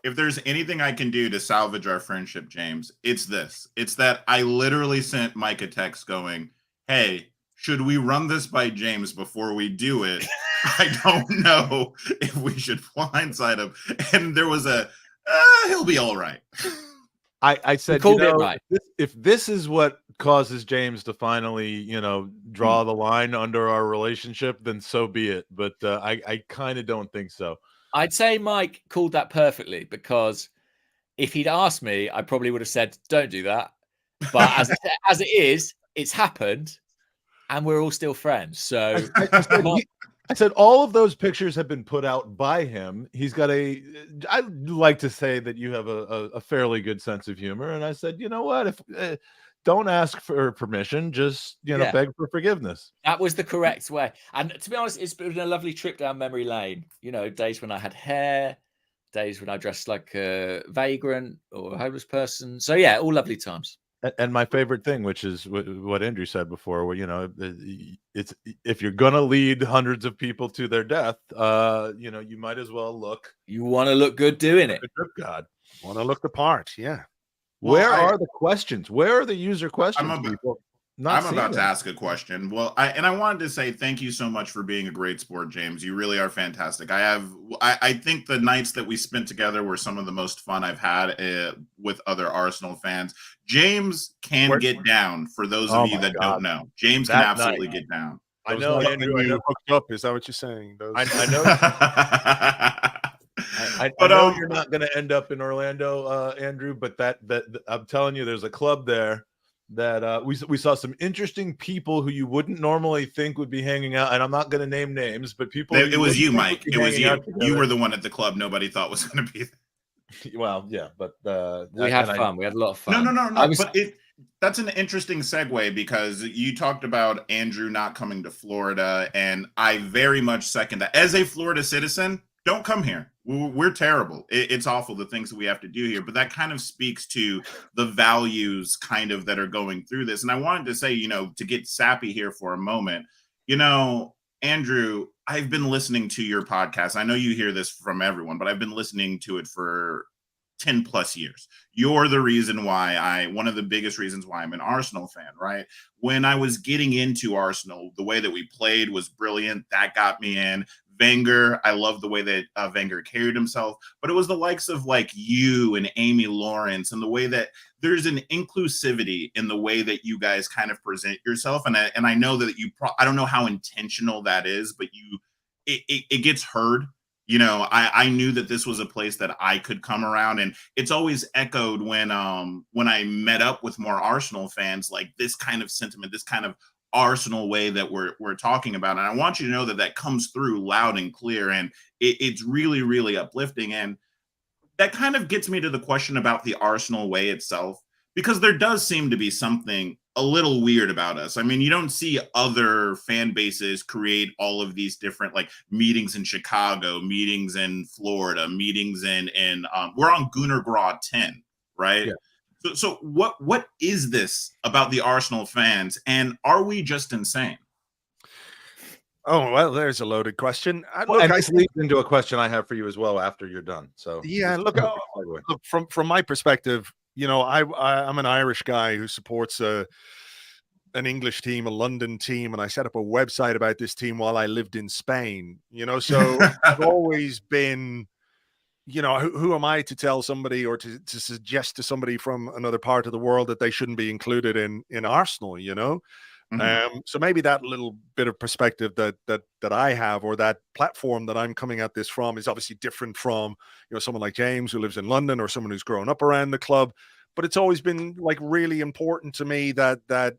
M: If there's anything I can do to salvage our friendship, James, it's this. It's that I literally sent Mike a text going, "Hey, should we run this by James before we do it? I don't know if we should blindside him." And there was he'll be all right.
N: I said, if this is what causes James to finally, draw the line under our relationship, then so be it. But I kind of don't think so.
F: I'd say Mike called that perfectly, because if he'd asked me, I probably would have said, "Don't do that." But as it is, it's happened, and we're all still friends. So
N: I said all of those pictures have been put out by him. He's got I'd like to say that you have a fairly good sense of humor. And I said, you know what? If don't ask for permission, just beg for forgiveness.
F: That was the correct way. And to be honest, it's been a lovely trip down memory lane. Days when I had hair, days when I dressed like a vagrant or a homeless person. So yeah, all lovely times.
N: And my favorite thing, which is what Andrew said before, where it's if you're gonna lead hundreds of people to their death, you might as well look.
F: You want to look good doing it.
N: God,
O: want to look the part, yeah.
N: Where are the questions? Where are the user questions?
M: I'm about to ask a question. Well, I wanted to say thank you so much for being a great sport, James. You really are fantastic. I think the nights that we spent together were some of the most fun I've had with other Arsenal fans. James can get down, for those of you that don't know. James can absolutely get down.
O: I know, Andrew. You hooked up. Is that what you're saying?
N: I know. I know you're not going to end up in Orlando, Andrew, but that I'm telling you, there's a club there that we saw some interesting people who you wouldn't normally think would be hanging out. And I'm not going to name names, but people.
M: It was you, Mike. It was you. You were the one at the club nobody thought was going to be there.
N: Well, yeah, but
F: we had fun. We had a lot of fun.
M: No. That's an interesting segue, because you talked about Andrew not coming to Florida, and I very much second that. As a Florida citizen, don't come here. We're terrible. It's awful, the things that we have to do here. But that kind of speaks to the values kind of that are going through this. And I wanted to say, to get sappy here for a moment, Andrew, I've been listening to your podcast. I know you hear this from everyone, but I've been listening to it for 10 plus years. You're the reason why one of the biggest reasons why I'm an Arsenal fan, right? When I was getting into Arsenal, the way that we played was brilliant. That got me in. Wenger, I love the way that Wenger carried himself, but it was the likes of like you and Amy Lawrence, and the way that there's an inclusivity in the way that you guys kind of present yourself. And I know that I don't know how intentional that is, but it gets heard. I knew that this was a place that I could come around, and it's always echoed when I met up with more Arsenal fans, like this kind of sentiment, this kind of Arsenal way that we're talking about. And I want you to know that comes through loud and clear, and it's really, really uplifting. And that kind of gets me to the question about the Arsenal way itself, because there does seem to be something a little weird about us. I mean, you don't see other fan bases create all of these different like meetings in Chicago, meetings in Florida, meetings in we're on Gunnerblog 10, right?
N: Yeah.
M: So what is this about the Arsenal fans, and are we just insane?
O: Oh, well, there's a loaded question.
N: Well, and this leads into a question I have for you as well after you're done. So
O: yeah, look, from my perspective, you know, I'm an Irish guy who supports an English team, a London team, and I set up a website about this team while I lived in Spain. You know, so I've always been, you know, who am I to tell somebody or to suggest to somebody from another part of the world that they shouldn't be included in Arsenal? You know. So maybe that little bit of perspective that I have, or that platform that I'm coming at this from, is obviously different from, you know, someone like James who lives in London, or someone who's grown up around the club. But it's always been like really important to me that the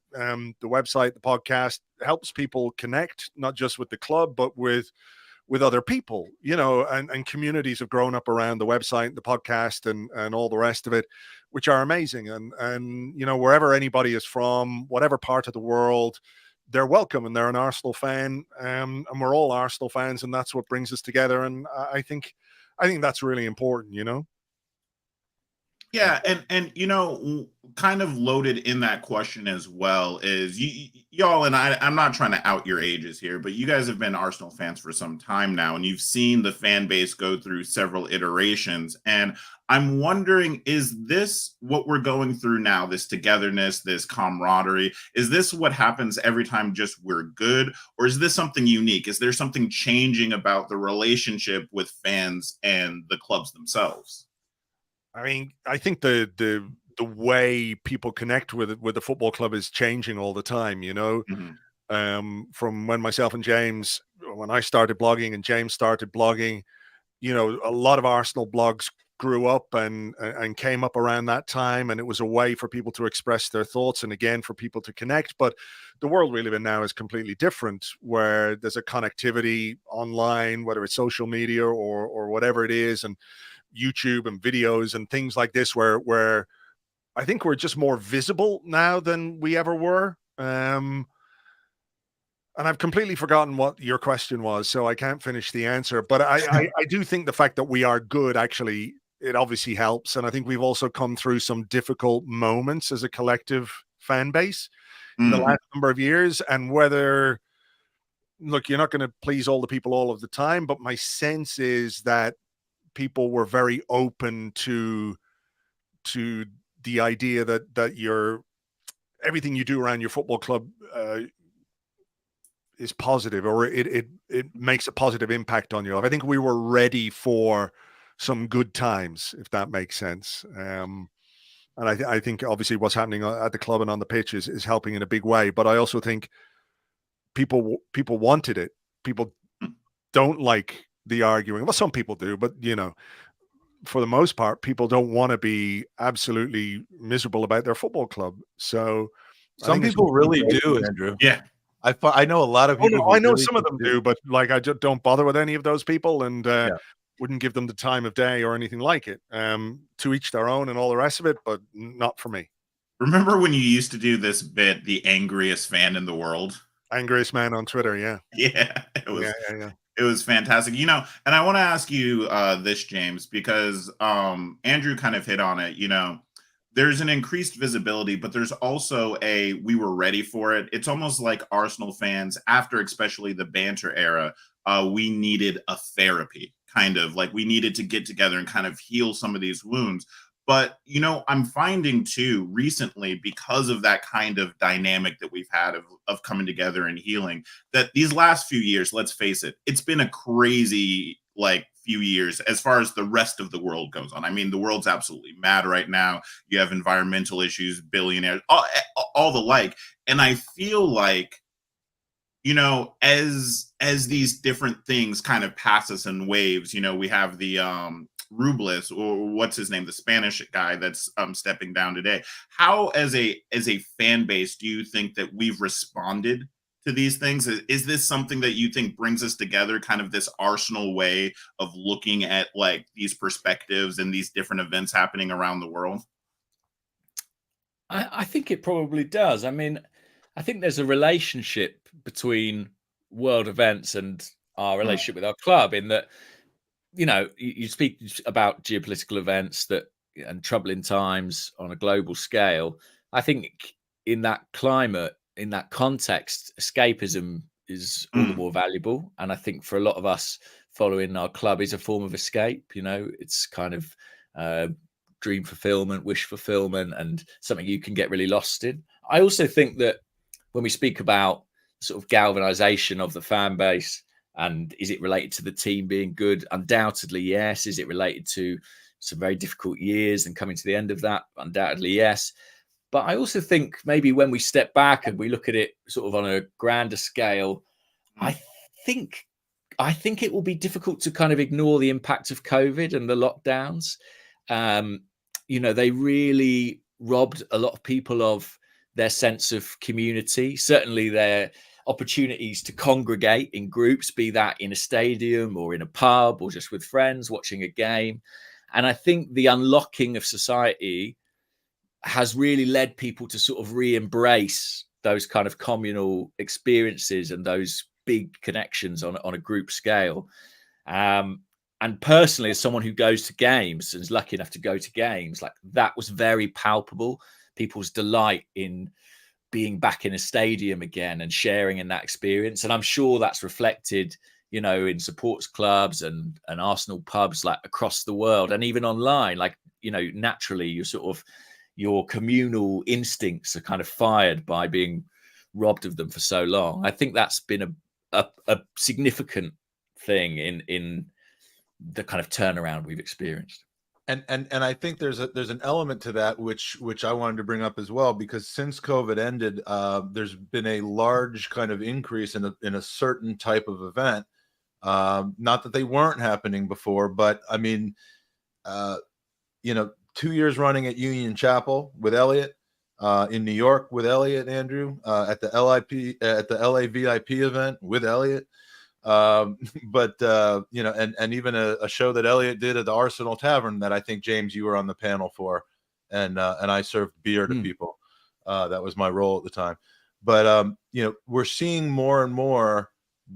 O: website, the podcast, helps people connect, not just with the club, but with other people, you know, and communities have grown up around the website, the podcast, and all the rest of it, which are amazing. And you know, wherever anybody is from, whatever part of the world, they're welcome, and they're an Arsenal fan, and we're all Arsenal fans, and that's what brings us together. And I think that's really important, you know.
M: Yeah, and you know, kind of loaded in that question as well is y'all, and I'm not trying to out your ages here, but you guys have been Arsenal fans for some time now, and you've seen the fan base go through several iterations. And I'm wondering, is this what we're going through now? This togetherness, this camaraderie, is this what happens every time just we're good? Or is this something unique? Is there something changing about the relationship with fans and the clubs themselves?
O: I mean, I think the way people connect with the football club is changing all the time, you know. From when myself and James, when I started blogging and James started blogging, you know, a lot of Arsenal blogs grew up and came up around that time, and it was a way for people to express their thoughts, and again for people to connect. But the world we live in now is completely different, where there's a connectivity online, whether it's social media or whatever it is, and YouTube and videos and things like this, where I think we're just more visible now than we ever were. And I've completely forgotten what your question was, so I can't finish the answer. But I do think the fact that we are good, actually, it obviously helps. And I think we've also come through some difficult moments as a collective fan base in the last number of years. And whether, look, you're not going to please all the people all of the time, but my sense is that people were very open to the idea that your everything you do around your football club is positive, or it makes a positive impact on your life. I think we were ready for some good times, if that makes sense. And I think obviously what's happening at the club and on the pitch is helping in a big way. But I also think people wanted it. People don't like the arguing. Well, some people do, but you know, for the most part, people don't want to be absolutely miserable about their football club. So
N: some people really do, Andrew.
M: Yeah,
N: I know a lot of people.
O: I know some of them do, but like I just don't bother with any of those people, and wouldn't give them the time of day or anything like it. To each their own and all the rest of it, but not for me.
M: Remember when you used to do this bit, the angriest fan in the world?
O: Angriest man on Twitter, yeah.
M: Yeah, it was.
O: Yeah.
M: It was fantastic, you know. And I want to ask you this, James, because Andrew kind of hit on it. You know, there's an increased visibility, but there's also we were ready for it. It's almost like Arsenal fans, after especially the banter era, we needed a therapy, kind of like we needed to get together and kind of heal some of these wounds. But, you know, I'm finding too recently, because of that kind of dynamic that we've had of coming together and healing, that these last few years, let's face it, it's been a crazy few years as far as the rest of the world goes on. I mean, the world's absolutely mad right now. You have environmental issues, billionaires, all the like. And I feel like, you know, as these different things kind of pass us in waves, you know, we have the Rubles, or what's his name, the Spanish guy that's stepping down today. How, as a fan base, do you think that we've responded to these things? Is this something that you think brings us together, kind of this Arsenal way of looking at like these perspectives and these different events happening around the world?
F: I think it probably does. I mean, I think there's a relationship between world events and our relationship with our club, in that, you know, you speak about geopolitical events and troubling times on a global scale. I think in that climate, in that context, escapism is all the more valuable. And I think for a lot of us, following our club is a form of escape. You know, it's kind of dream fulfillment, wish fulfillment, and something you can get really lost in. I also think that when we speak about sort of galvanization of the fan base, and is it related to the team being good? Undoubtedly, yes. Is it related to some very difficult years and coming to the end of that? Undoubtedly, yes. But I also think maybe when we step back and we look at it sort of on a grander scale, I think it will be difficult to kind of ignore the impact of COVID and the lockdowns. You know, they really robbed a lot of people of their sense of community, certainly their opportunities to congregate in groups, be that in a stadium or in a pub or just with friends watching a game. And I think the unlocking of society has really led people to sort of re-embrace those kind of communal experiences and those big connections on a group scale. And personally, as someone who goes to games and is lucky enough to go to games, like that was very palpable. People's delight in being back in a stadium again and sharing in that experience. And I'm sure that's reflected, you know, in supporters clubs and Arsenal pubs like across the world, and even online. Like, you know, naturally your communal instincts are kind of fired by being robbed of them for so long. I think that's been a significant thing in the kind of turnaround we've experienced.
N: And I think there's an element to that which I wanted to bring up as well, because since COVID ended, there's been a large kind of increase in a certain type of event. Not that they weren't happening before, but I mean, you know, 2 years running at Union Chapel with Elliot, in New York with Elliot, Andrew, at the LA VIP event with Elliot. But you know, and even a show that Elliot did at the Arsenal Tavern that I think, James, you were on the panel for, and I served beer to people. That was my role at the time. But you know, we're seeing more and more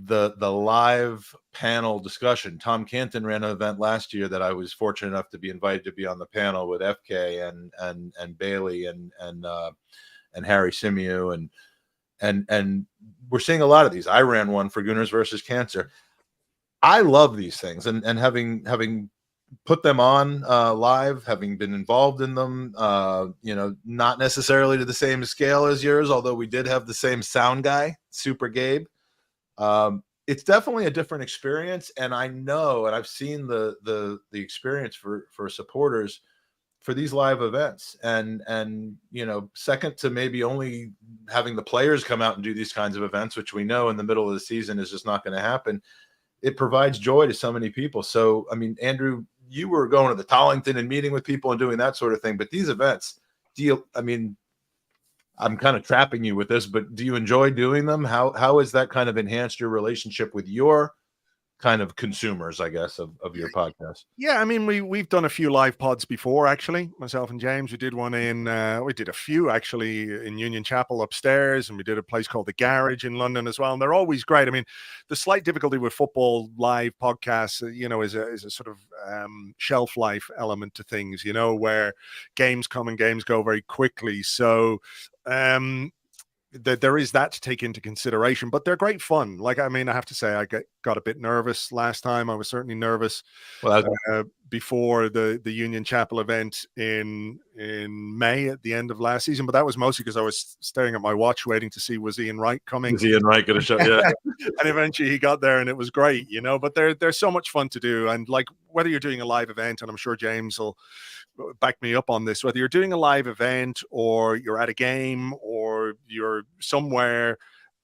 N: the live panel discussion. Tom Canton ran an event last year that I was fortunate enough to be invited to be on the panel with FK and Bailey and Harry Symeou and we're seeing a lot of these. I ran one for Gooners versus Cancer. I love these things, and having put them on live, having been involved in them, you know, not necessarily to the same scale as yours, although we did have the same sound guy, Super Gabe. It's definitely a different experience, and I know, and I've seen the experience for supporters for these live events, and you know, second to maybe only having the players come out and do these kinds of events, which we know in the middle of the season is just not going to happen. It provides joy to so many people. So, I mean, Andrew, you were going to the Tollington and meeting with people and doing that sort of thing, but these events, I mean, I'm kind of trapping you with this, but do you enjoy doing them? How has that kind of enhanced your relationship with your kind of consumers, I guess, of your podcast?
O: Yeah, I mean, we've done a few live pods before, actually. Myself and James, we did one we did a few actually in Union Chapel upstairs, and we did a place called the Garage in London as well. And they're always great. I mean, the slight difficulty with football live podcasts, you know, is a sort of shelf life element to things, you know, where games come and games go very quickly. So there is that to take into consideration, but they're great fun. Like, I mean, I have to say, I got a bit nervous last time. I was certainly nervous before the Union Chapel event in May at the end of last season, but that was mostly because I was staring at my watch waiting to see, was Ian Wright coming?
N: Is Ian Wright going to show? Yeah.
O: And eventually he got there and it was great, you know, but they're so much fun to do. And like, whether you're doing a live event, and I'm sure James will back me up on this, whether you're doing a live event or you're at a game or you're somewhere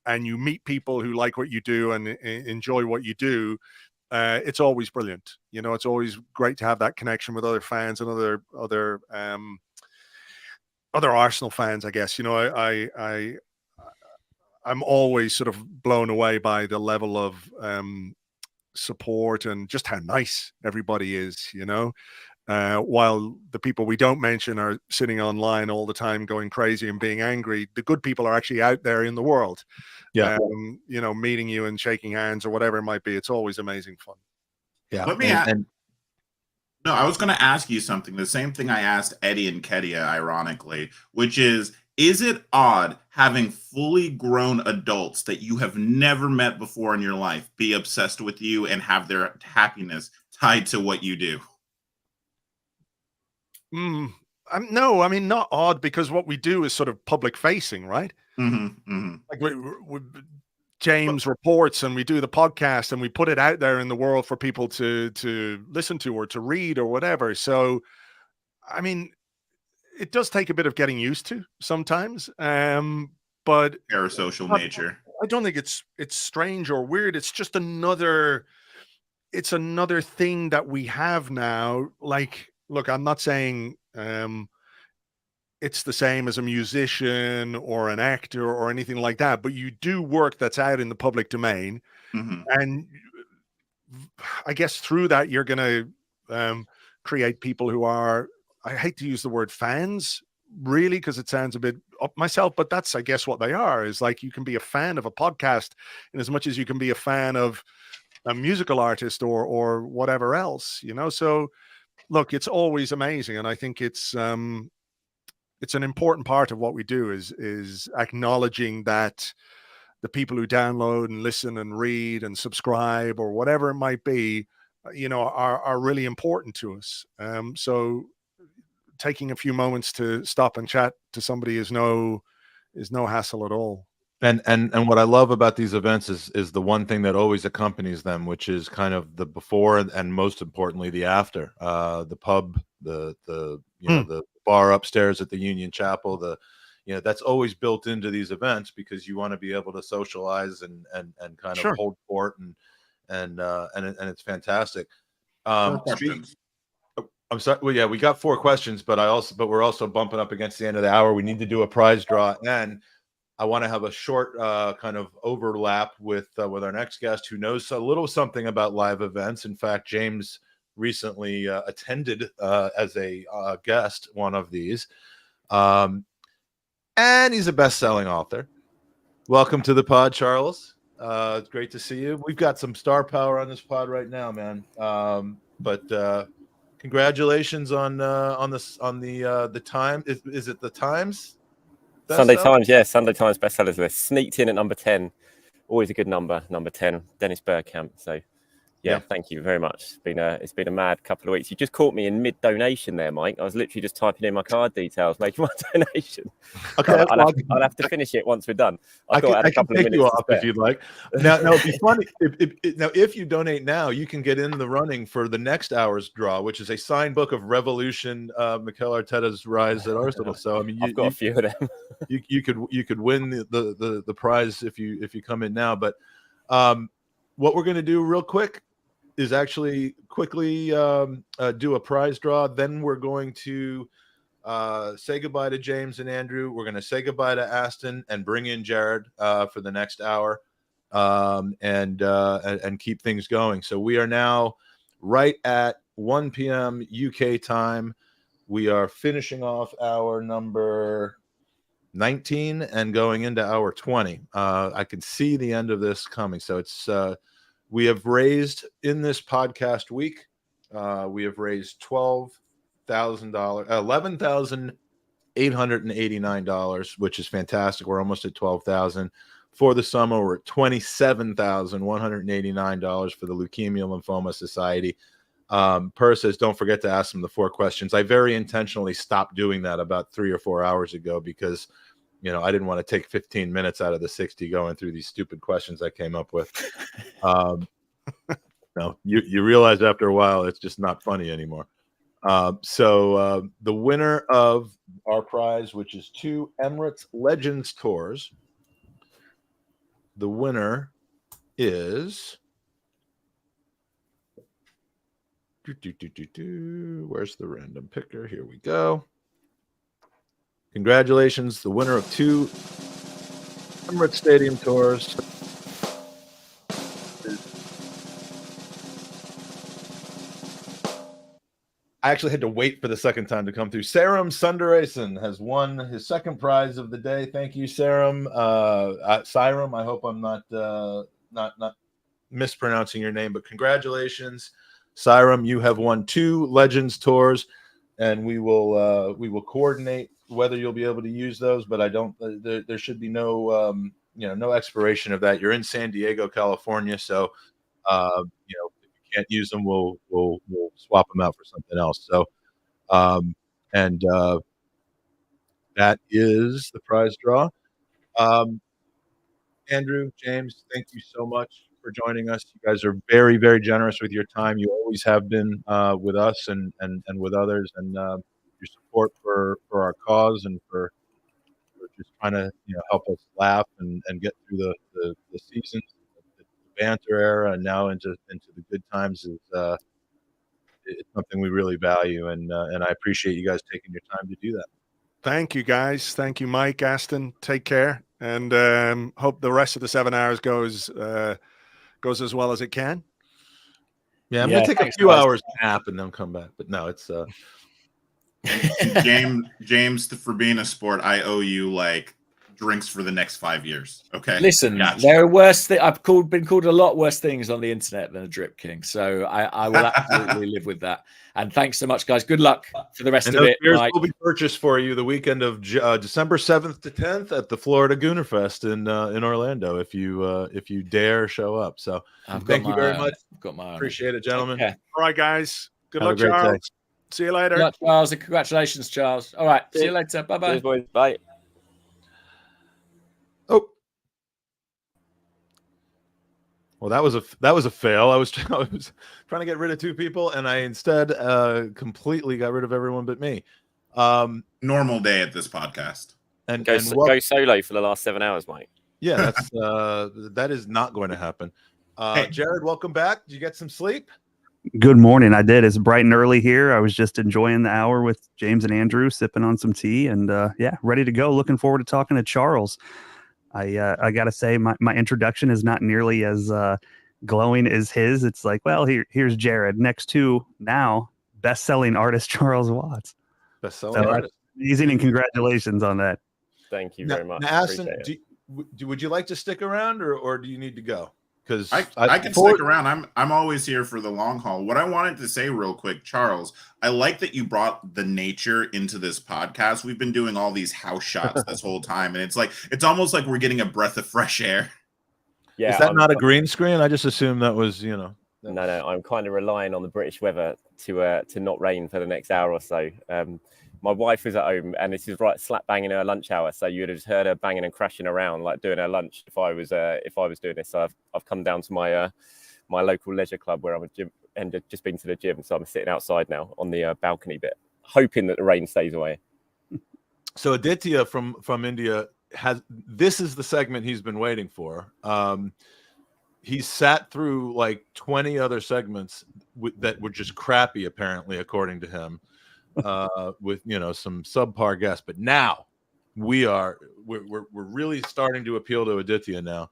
O: and you meet people who like what you do and enjoy what you do, it's always brilliant. You know, it's always great to have that connection with other fans and other Arsenal fans, I guess. You know, I'm always sort of blown away by the level of support and just how nice everybody is, you know. While the people we don't mention are sitting online all the time going crazy and being angry, the good people are actually out there in the world.
N: Yeah.
O: You know, meeting you and shaking hands or whatever it might be. It's always amazing fun.
N: Yeah.
M: Let me No, I was going to ask you something. The same thing I asked Eddie and Kedia, ironically, which is it odd having fully grown adults that you have never met before in your life be obsessed with you and have their happiness tied to what you do?
O: No, I mean, not odd, because what we do is sort of public facing, right? Like James reports and we do the podcast and we put it out there in the world for people to listen to or to read or whatever. So, I mean, it does take a bit of getting used to sometimes, but
M: parasocial nature.
O: I don't think it's strange or weird. It's just another thing that we have now. Like, look, I'm not saying it's the same as a musician or an actor or anything like that, but you do work that's out in the public domain. And I guess through that, you're going to create people who are, I hate to use the word fans, really, because it sounds a bit up myself, but that's, I guess, what they are. Is like, you can be a fan of a podcast in as much as you can be a fan of a musical artist or whatever else, you know? So look, it's always amazing. And I think it's an important part of what we do is acknowledging that the people who download and listen and read and subscribe or whatever it might be, you know, are really important to us. So taking a few moments to stop and chat to somebody is no hassle at all.
N: And what I love about these events is the one thing that always accompanies them, which is kind of the before and most importantly the after. The pub, the the bar upstairs at the Union Chapel, that's always built into these events because you want to be able to socialize and kind of hold court and it's fantastic. I'm sorry. Well, yeah, we got 4 questions, but we're also bumping up against the end of the hour. We need to do a prize draw, and I want to have a short kind of overlap with our next guest who knows a little something about live events. In fact, James recently attended as a guest one of these, and he's a best-selling author. Welcome to the pod, Charles. It's great to see you. We've got some star power on this pod right now, man. But congratulations on the time. Is it the Times?
E: Sunday Times, yeah, Sunday Times bestsellers list. Sneaked in at number 10. Always a good number 10. Dennis Bergkamp. So, yeah, thank you very much. It's been a mad couple of weeks. You just caught me in mid-donation there, Mike. I was literally just typing in my card details, making my donation. Okay, I'll have to finish it once we're done. I can
N: take you off if you'd like. Now, it'd be funny. If you donate now, you can get in the running for the next hour's draw, which is a signed book of Revolution, MIkel Arteta's Rise at Arsenal. So, I mean,
E: I've got a few of them.
N: you could win the prize if you come in now. But what we're going to do real quick is actually quickly do a prize draw. Then we're going to say goodbye to James and Andrew. We're going to say goodbye to Aston and bring in Jared for the next hour and keep things going. So we are now right at 1 p.m. UK time. We are finishing off hour number 19 and going into hour 20. I can see the end of this coming. So it's we have raised in this podcast week, we have raised $11,889, which is fantastic. We're almost at $12,000. For the summer, we're at $27,189 for the Leukemia Lymphoma Society. Per says, don't forget to ask them the 4 questions. I very intentionally stopped doing that about 3 or 4 hours ago because, I didn't want to take 15 minutes out of the 60 going through these stupid questions I came up with. No, you realize after a while it's just not funny anymore. So the winner of our prize, which is 2 Emirates Legends tours, the winner is where's the random picker? Here we go. Congratulations, the winner of 2 Emirates Stadium tours. I actually had to wait for the second time to come through. Sarum Sundaresan has won his second prize of the day. Thank you, Sarum. Siram, I hope I'm not mispronouncing your name, but congratulations, Siram. You have won 2 Legends tours, and we will coordinate whether you'll be able to use those. But I don't. There should be no no expiration of that. You're in San Diego, California, so can't use them, we'll swap them out for something else. So that is the prize draw. Andrew, James, thank you so much for joining us. You guys are very, very generous with your time. You always have been with us and with others, and your support for our cause and for just trying to help us laugh and get through the seasons. Banter era and now into the good times is it's something we really value, and I appreciate you guys taking your time to do that.
O: Thank you, guys. Thank you, Mike, Aston. Take care, and hope the rest of the 7 hours goes as well as it can.
N: Yeah, I'm gonna take a few hours nap and then come back, but no, it's
M: James, for being a sport, I owe you like drinks for the next 5 years. Okay.
F: Listen, there are worse things. I've been called a lot worse things on the internet than a drip king. So I will absolutely live with that. And thanks so much, guys. Good luck for the rest of it.
N: Beers will be purchased for you the weekend of December 7th to 10th at the Florida Gooner Fest in Orlando. If you dare show up. So thank you very much.
F: I've got my
N: appreciate it, gentlemen.
O: All right, guys. Good luck,
N: Have a great
O: Charles.
N: day.
O: See you later.
F: Good luck, Charles, and congratulations, Charles. All right. See you later. Bye-bye.
E: Cheers, boys. Bye.
N: Oh, well, that was a fail. I was trying to get rid of 2 people, and I instead completely got rid of everyone but me.
M: Normal day at this podcast.
E: And go solo for the last 7 hours, Mike.
N: Yeah, that's that is not going to happen. Jared, welcome back. Did you get some sleep?
P: Good morning. I did. It's bright and early here. I was just enjoying the hour with James and Andrew, sipping on some tea, and ready to go. Looking forward to talking to Charles. I got to say, my introduction is not nearly as glowing as his. It's like, well, here's Jared next to now best-selling artist Charles Watts.
N: Best-selling artist.
P: Amazing, and congratulations on that.
E: Thank you very much.
N: Now, Aston, would you like to stick around, or do you need to go? Because
M: I can stick around. I'm always here for the long haul. What I wanted to say real quick, Charles, I like that you brought the nature into this podcast. We've been doing all these house shots this whole time, and it's almost like we're getting a breath of fresh air.
N: Yeah, is that not a green screen? I just assumed that was
E: No, I'm kind of relying on the British weather to not rain for the next hour or so. My wife is at home, and this is right slap bang in her lunch hour, so you'd have heard her banging and crashing around like doing her lunch if I was doing this. So I've come down to my local leisure club where I'm a gym, and just been to the gym, so I'm sitting outside now on the balcony bit, hoping that the rain stays away.
N: So Aditya from India this is the segment he's been waiting for. He's sat through like 20 other segments that were just crappy, apparently, according to him. With some subpar guests, but now we're really starting to appeal to Aditya now.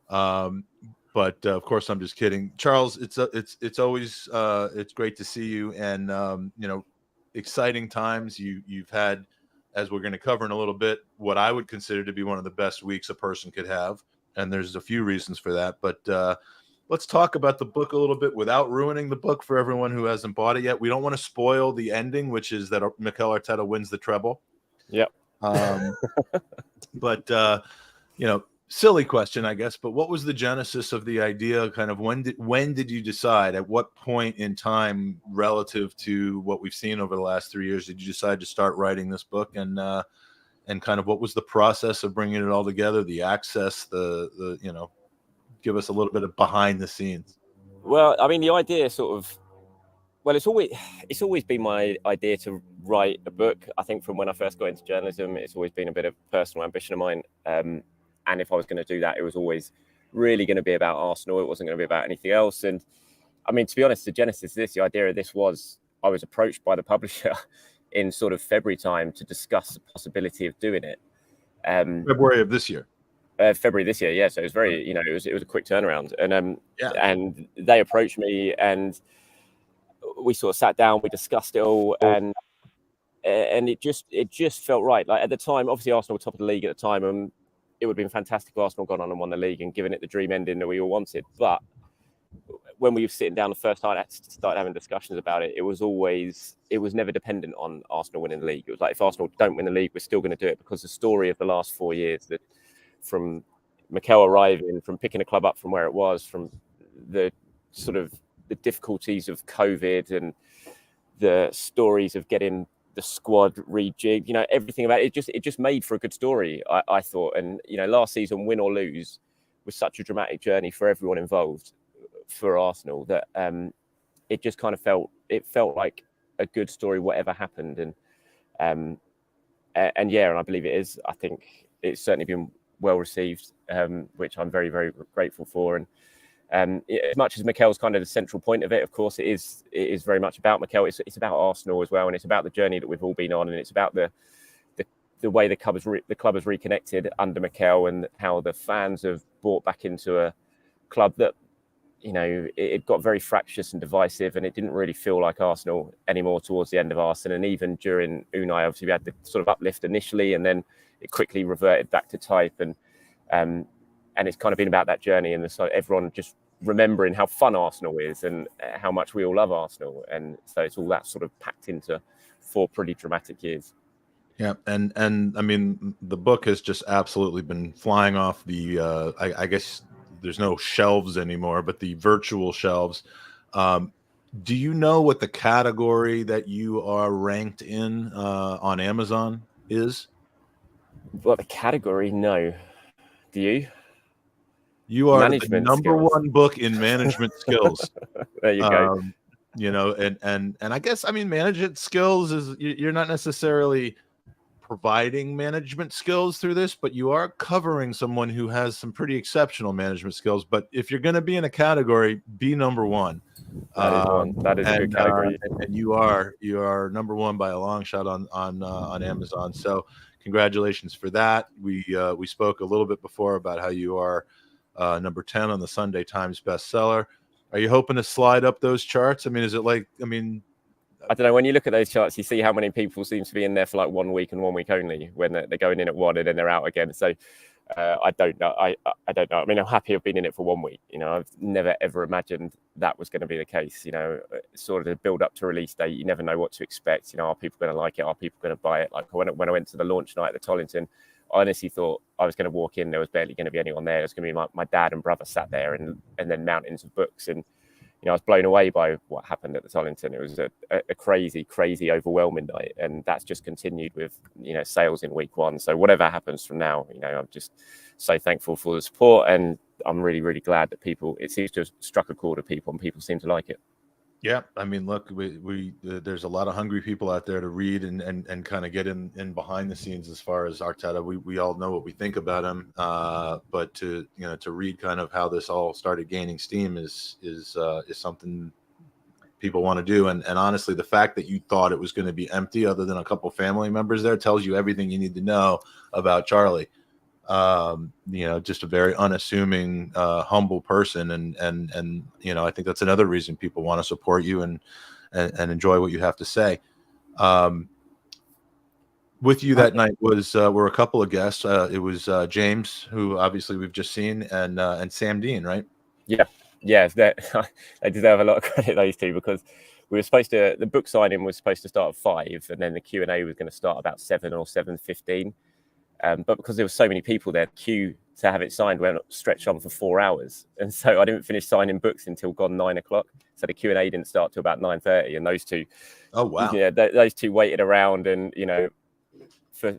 N: But of course, I'm just kidding, Charles. It's always it's great to see you, and exciting times you've had, as we're going to cover in a little bit, what I would consider to be one of the best weeks a person could have, and there's a few reasons for that, but. Let's talk about the book a little bit without ruining the book for everyone who hasn't bought it yet. We don't want to spoil the ending, which is that MIkel Arteta wins the treble.
E: Yep.
N: But silly question, I guess. But what was the genesis of the idea? Kind of when did you decide? At what point in time, relative to what we've seen over the last 3 years, did you decide to start writing this book? And kind of what was the process of bringing it all together? The access, give us a little bit of behind the scenes.
E: Well, I mean, the idea it's always been my idea to write a book. I think from when I first got into journalism, it's always been a bit of personal ambition of mine. And if I was going to do that, it was always really going to be about Arsenal. It wasn't going to be about anything else. And I mean, to be honest, the genesis of this, the idea of this was I was approached by the publisher in sort of February time to discuss the possibility of doing it.
N: February of this year.
E: February this year, yeah. So it was very, you know, it was a quick turnaround, and
N: Yeah.
E: and they approached me, and we sort of sat down, we discussed it all, and it just felt right. Like at the time, obviously Arsenal were top of the league at the time, and it would have been fantastic if Arsenal gone on and won the league and given it the dream ending that we all wanted. But when we were sitting down the first time, I started having discussions about it. It was never dependent on Arsenal winning the league. It was like, if Arsenal don't win the league, we're still going to do it, because the story of the last 4 years, that from MIkel arriving, from picking a club up from where it was, from the sort of the difficulties of COVID and the stories of getting the squad rejigged, you know, everything about it, it just made for a good story, I thought. And, you know, last season, win or lose, was such a dramatic journey for everyone involved, for Arsenal, that it just kind of felt like a good story, whatever happened. And yeah, and I believe it is. I think it's certainly been well received, which I'm very, very grateful for. And as much as MIkel's kind of the central point of it, of course, it is very much about MIkel. It's about Arsenal as well, and it's about the journey that we've all been on, and it's about the way the club has reconnected under MIkel, and how the fans have bought back into a club that, you know, it got very fractious and divisive, and it didn't really feel like Arsenal anymore towards the end of Arsenal. And even during Unai, obviously we had the sort of uplift initially, and then it quickly reverted back to type. And it's kind of been about that journey, and so everyone just remembering how fun Arsenal is and how much we all love Arsenal. And so it's all that sort of packed into 4 pretty dramatic years.
N: Yeah, and I mean, the book has just absolutely been flying off the I guess there's no shelves anymore, but the virtual shelves. Do you know what the category that you are ranked in on Amazon is?
E: What the category? No. Do you?
N: You are
E: management
N: the number
E: skills.
N: 1 book in management skills.
E: There you go.
N: You know, and I guess, I mean, management skills is, you're not necessarily providing management skills through this, but you are covering someone who has some pretty exceptional management skills. But if you're going to be in a category, be number 1.
E: That is a good category.
N: And you are number 1 by a long shot on Amazon. So congratulations for that. We spoke a little bit before about how you are number 10 on the Sunday Times bestseller. Are you hoping to slide up those charts? I mean, is it like, I don't
E: know. When you look at those charts, you see how many people seem to be in there for like 1 week and 1 week only, when they're going in at 1 and then they're out again. So I don't know. I don't know. I mean, I'm happy I've been in it for 1 week. You know, I've never ever imagined that was going to be the case. You know, sort of build up to release date, you never know what to expect. You know, are people going to like it? Are people going to buy it? Like when I went to the launch night at the Tollington, I honestly thought I was going to walk in, there was barely going to be anyone there. It was going to be my dad and brother sat there, and then mountains of books. And, you know, I was blown away by what happened at the Tollington. It was a crazy, crazy, overwhelming night. And that's just continued with, you know, sales in week 1. So whatever happens from now, you know, I'm just so thankful for the support. And I'm really, really glad that it seems to have struck a chord with people, and people seem to like it.
N: Yeah, I mean, look, we there's a lot of hungry people out there to read and kind of get in behind the scenes as far as Arteta. We all know what we think about him, but to read kind of how this all started gaining steam is something people want to do. And honestly, the fact that you thought it was going to be empty, other than a couple family members there, tells you everything you need to know about Charlie. You know, just a very unassuming, humble person, and you know, I think that's another reason people want to support you and enjoy what you have to say. With you that night were a couple of guests. It was James, who obviously we've just seen, and Sam Dean, right?
E: Yeah, they deserve a lot of credit, those two, because we were supposed to. The book signing was supposed to start at 5, and then the Q&A was going to start about 7 or 7:15. But because there were so many people there, the queue to have it signed went stretched on for 4 hours. And so I didn't finish signing books until gone 9 o'clock. So the Q&A didn't start till about 9:30. And those two,
N: oh wow,
E: yeah, those two waited around, and, you know,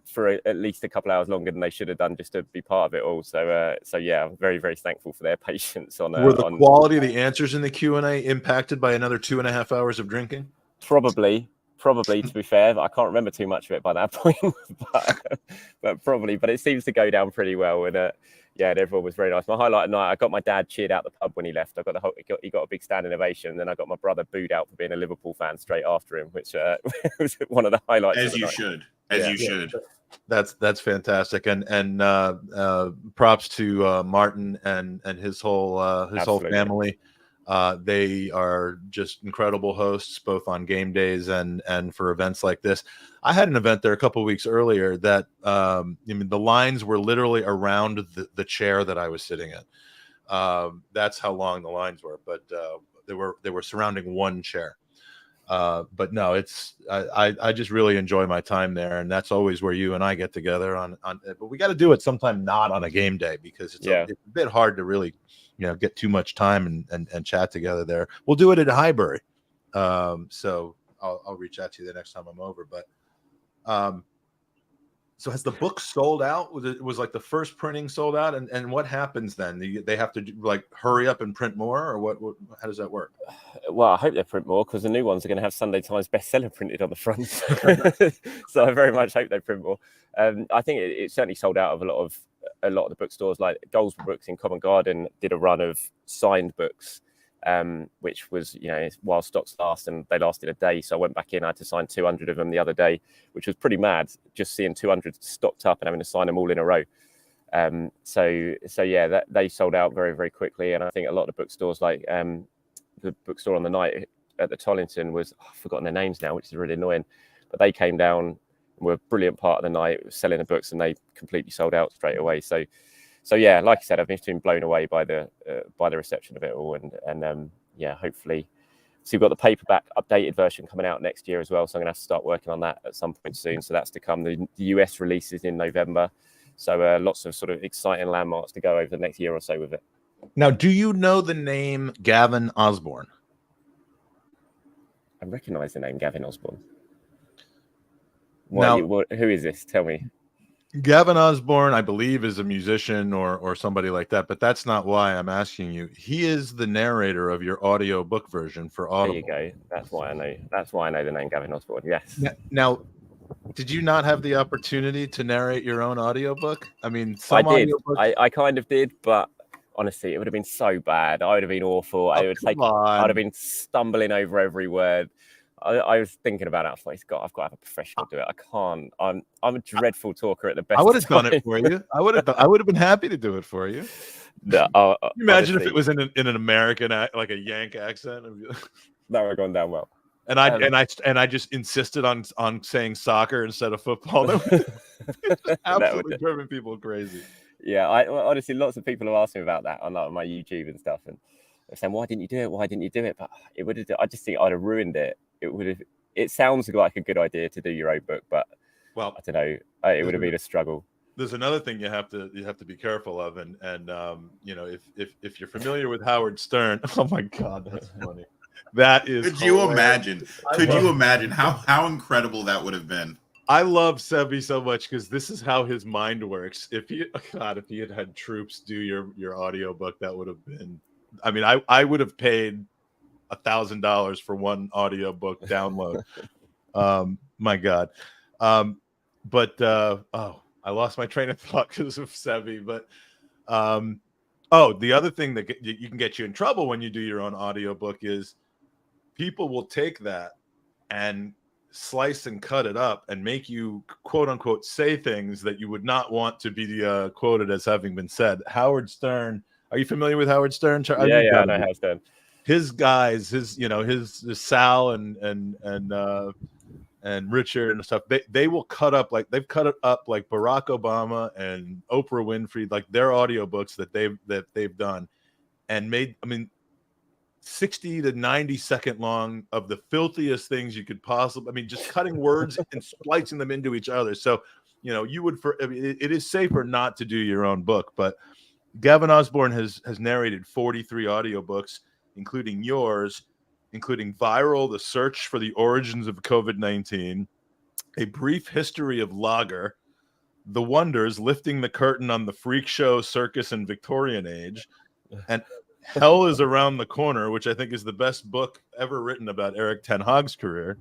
E: for at least a couple hours longer than they should have done, just to be part of it all. So yeah, I'm very, very thankful for their patience.
N: Were the quality of the answers in the Q&A impacted by another 2.5 hours of drinking?
E: Probably, to be fair. I can't remember too much of it by that point, but probably. But it seems to go down pretty well. And yeah, everyone was very nice. My highlight of the night, I got my dad cheered out the pub when he left. He got a big standing ovation. And then I got my brother booed out for being a Liverpool fan straight after him, which was one of the highlights.
M: As you should.
N: That's fantastic, and props to Martin and his whole family. They are just incredible hosts, both on game days and for events like this. I had an event there a couple of weeks earlier that the lines were literally around the chair that I was sitting in. That's how long the lines were, but they were surrounding one chair. But no, it's I just really enjoy my time there, and that's always where you and I get together on. But we got to do it sometime not on a game day, because it's a bit hard to really get too much time and chat together there. We'll do it at Highbury, so I'll reach out to you the next time I'm over. But so has the book sold out? Was like the first printing sold out, and what happens then? They have to like hurry up and print more, or what? How does that work?
E: Well, I hope they print more, because the new ones are going to have Sunday Times bestseller printed on the front. So I very much hope they print more. I think it certainly sold out of a lot of the bookstores. Like Goldsborough Books in Covent Garden did a run of signed books, which was, while stocks last, and they lasted a day. So I went back in, I had to sign 200 of them the other day, which was pretty mad, just seeing 200 stocked up and having to sign them all in a row. So yeah, they sold out very, very quickly. And I think a lot of the bookstores, like the bookstore on the night at the Tollington I've forgotten their names now, which is really annoying, but they came down and were a brilliant part of the night selling the books, and they completely sold out straight away. So yeah, like I said, I've been blown away by the reception of it all, and yeah, hopefully. So we've got the paperback updated version coming out next year as well. So I'm going to have to start working on that at some point soon. So that's to come. The US releases in November. So lots of sort of exciting landmarks to go over the next year or so with it.
N: Now, do you know the name Gavin Osborne?
E: I recognise the name Gavin Osborne. Who is this? Tell me.
N: Gavin Osborne, I believe, is a musician or somebody like that, but that's not why I'm asking you. He is the narrator of your audio book version for Audible.
E: There you go. That's why I know. That's why I know the name Gavin Osborne. Yes.
N: Now, did you not have the opportunity to narrate your own audiobook? I mean,
E: I did. I kind of did, but honestly, it would have been so bad. I would have been awful. I would have been stumbling over every word. I was thinking about it. I was like, I've got to have a professional do it. I can't. I'm a dreadful talker at the best.
N: I would have done it for you. I would have been happy to do it for you.
E: No,
N: imagine honestly, if it was in an American, like a Yank accent.
E: That would have gone down well.
N: And I just insisted on saying soccer instead of football. That was absolutely driving people crazy.
E: Yeah, honestly, lots of people have asked me about that on my YouTube and stuff, and they're saying, "Why didn't you do it? Why didn't you do it?" But it would have. I just think I'd have ruined it. It sounds like a good idea to do your own book, but I don't know. It would have been a struggle.
N: There's another thing you have to be careful of, and if you're familiar with Howard Stern, oh my God, that's funny. That is.
M: Could you imagine? Could you imagine how incredible that would have been?
N: I love Sebi so much because this is how his mind works. If he had troops do your audiobook, that would have been. I mean, I would have paid $1,000 for one audiobook download. My God. But I lost my train of thought because of Sebi. But the other thing that you can get you in trouble when you do your own audiobook is people will take that and slice and cut it up and make you quote unquote say things that you would not want to be quoted as having been said. Howard Stern. Are you familiar with Howard Stern?
E: Yeah, I know Howard Stern.
N: His guys, his Sal and Richard and stuff. They will cut up they've cut it up like Barack Obama and Oprah Winfrey, like their audiobooks that they've done, and made. I mean, 60 to 90 second long of the filthiest things you could possibly. I mean, just cutting words and splicing them into each other. So you would. It is safer not to do your own book, but Gavin Osborne has narrated 43 audiobooks, including yours, including Viral, The Search for the Origins of COVID-19, A Brief History of Lager, The Wonders, Lifting the Curtain on the Freak Show, Circus, and Victorian Age, and Hell is Around the Corner, which I think is the best book ever written about Eric Ten Hag's career,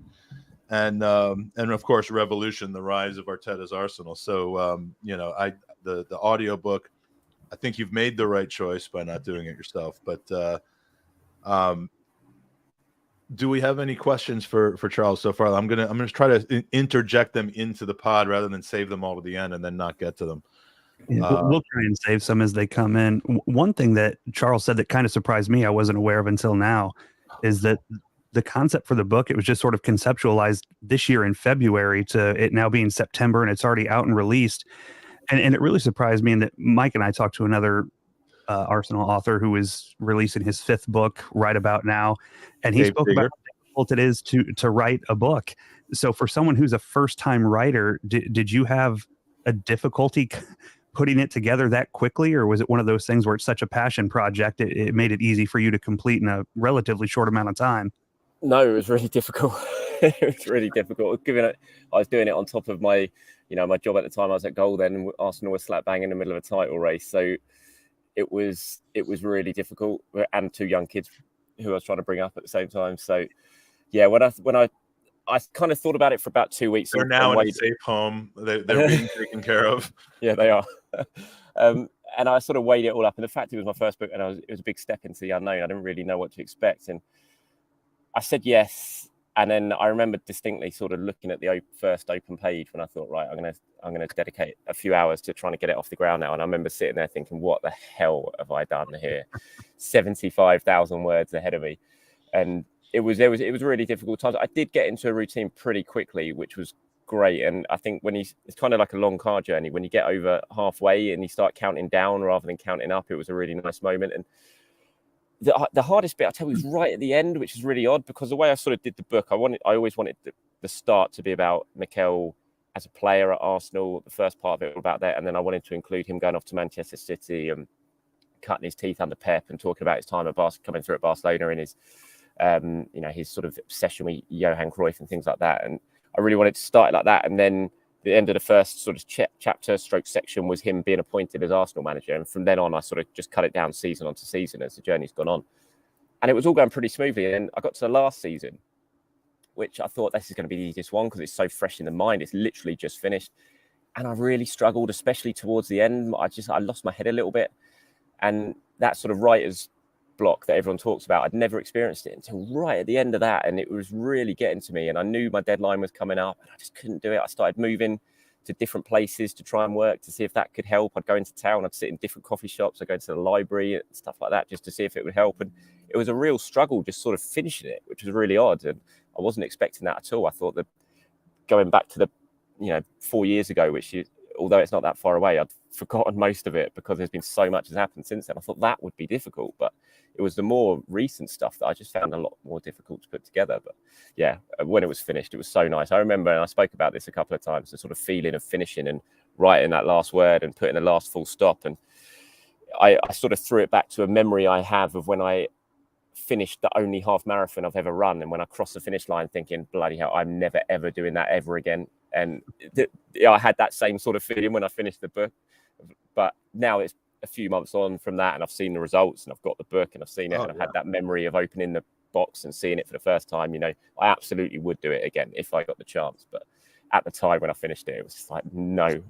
N: and of course Revolution, The Rise of Arteta's Arsenal. So the audiobook, I think you've made the right choice by not doing it yourself. But Do we have any questions for Charles so far? I'm gonna try to interject them into the pod rather than save them all to the end and then not get to them.
P: Yeah, we'll try and save some as they come in. One thing that Charles said that kind of surprised me, I wasn't aware of until now, is that the concept for the book, it was just sort of conceptualized this year in February to it now being September, and it's already out and released. And it really surprised me. And that Mike and I talked to another Arsenal author who is releasing his 5th book right about now, and he spoke about how difficult it is to write a book. So for someone who's a first-time writer, did you have a difficulty putting it together that quickly, or was it one of those things where it's such a passion project it made it easy for you to complete in a relatively short amount of time?
E: No, it was really difficult. It was really difficult. Given it, I was doing it on top of my, my job at the time. I was at Goal then. Arsenal was slap bang in the middle of a title race, so it was really difficult, and 2 young kids who I was trying to bring up at the same time. So yeah, when I kind of thought about it for about 2 weeks.
N: They're now in a safe home. They're being taken care of.
E: Yeah, they are. And I sort of weighed it all up. And the fact it was my first book, and it was a big step into the unknown. I didn't really know what to expect. And I said yes. And then I remember distinctly sort of looking at the first open page when I thought, right, I'm gonna dedicate a few hours to trying to get it off the ground now. And I remember sitting there thinking, what the hell have I done here? 75,000 words ahead of me. And it was really difficult times. I did get into a routine pretty quickly, which was great. And I think it's kind of like a long car journey. When you get over halfway and you start counting down rather than counting up, it was a really nice moment. And the hardest bit, I tell you, was right at the end, which is really odd because the way I sort of did the book, I always wanted the start to be about MIkel as a player at Arsenal, the first part of it about that, and then I wanted to include him going off to Manchester City and cutting his teeth under Pep and talking about his time at coming through at Barcelona and his his sort of obsession with Johan Cruyff and things like that. And I really wanted to start it like that, and then the end of the first sort of chapter stroke section was him being appointed as Arsenal manager. And from then on, I sort of just cut it down season onto season as the journey's gone on. And it was all going pretty smoothly. And I got to the last season, which I thought this is going to be the easiest one because it's so fresh in the mind. It's literally just finished. And I really struggled, especially towards the end. I lost my head a little bit. And that sort of writer's block that everyone talks about, I'd never experienced it until right at the end of that, and it was really getting to me, and I knew my deadline was coming up and I just couldn't do it. I started moving to different places to try and work to see if that could help. I'd go into town, I'd sit in different coffee shops, I'd go into the library and stuff like that just to see if it would help. And it was a real struggle just sort of finishing it, which was really odd, and I wasn't expecting that at all. I thought that going back to the 4 years ago, which is, although it's not that far away, I'd forgotten most of it because there's been so much has happened since then. I thought that would be difficult, but it was the more recent stuff that I just found a lot more difficult to put together. But yeah, when it was finished, it was so nice. I remember, and I spoke about this a couple of times, the sort of feeling of finishing and writing that last word and putting the last full stop. And I sort of threw it back to a memory I have of when I finished the only half marathon I've ever run. And when I crossed the finish line thinking, bloody hell, I'm never, ever doing that ever again. And I had that same sort of feeling when I finished the book. But now it's a few months on from that, and I've seen the results, and I've got the book, and I've seen it, and I've had that memory of opening the box and seeing it for the first time. I absolutely would do it again if I got the chance. But at the time when I finished it, it was just like, no,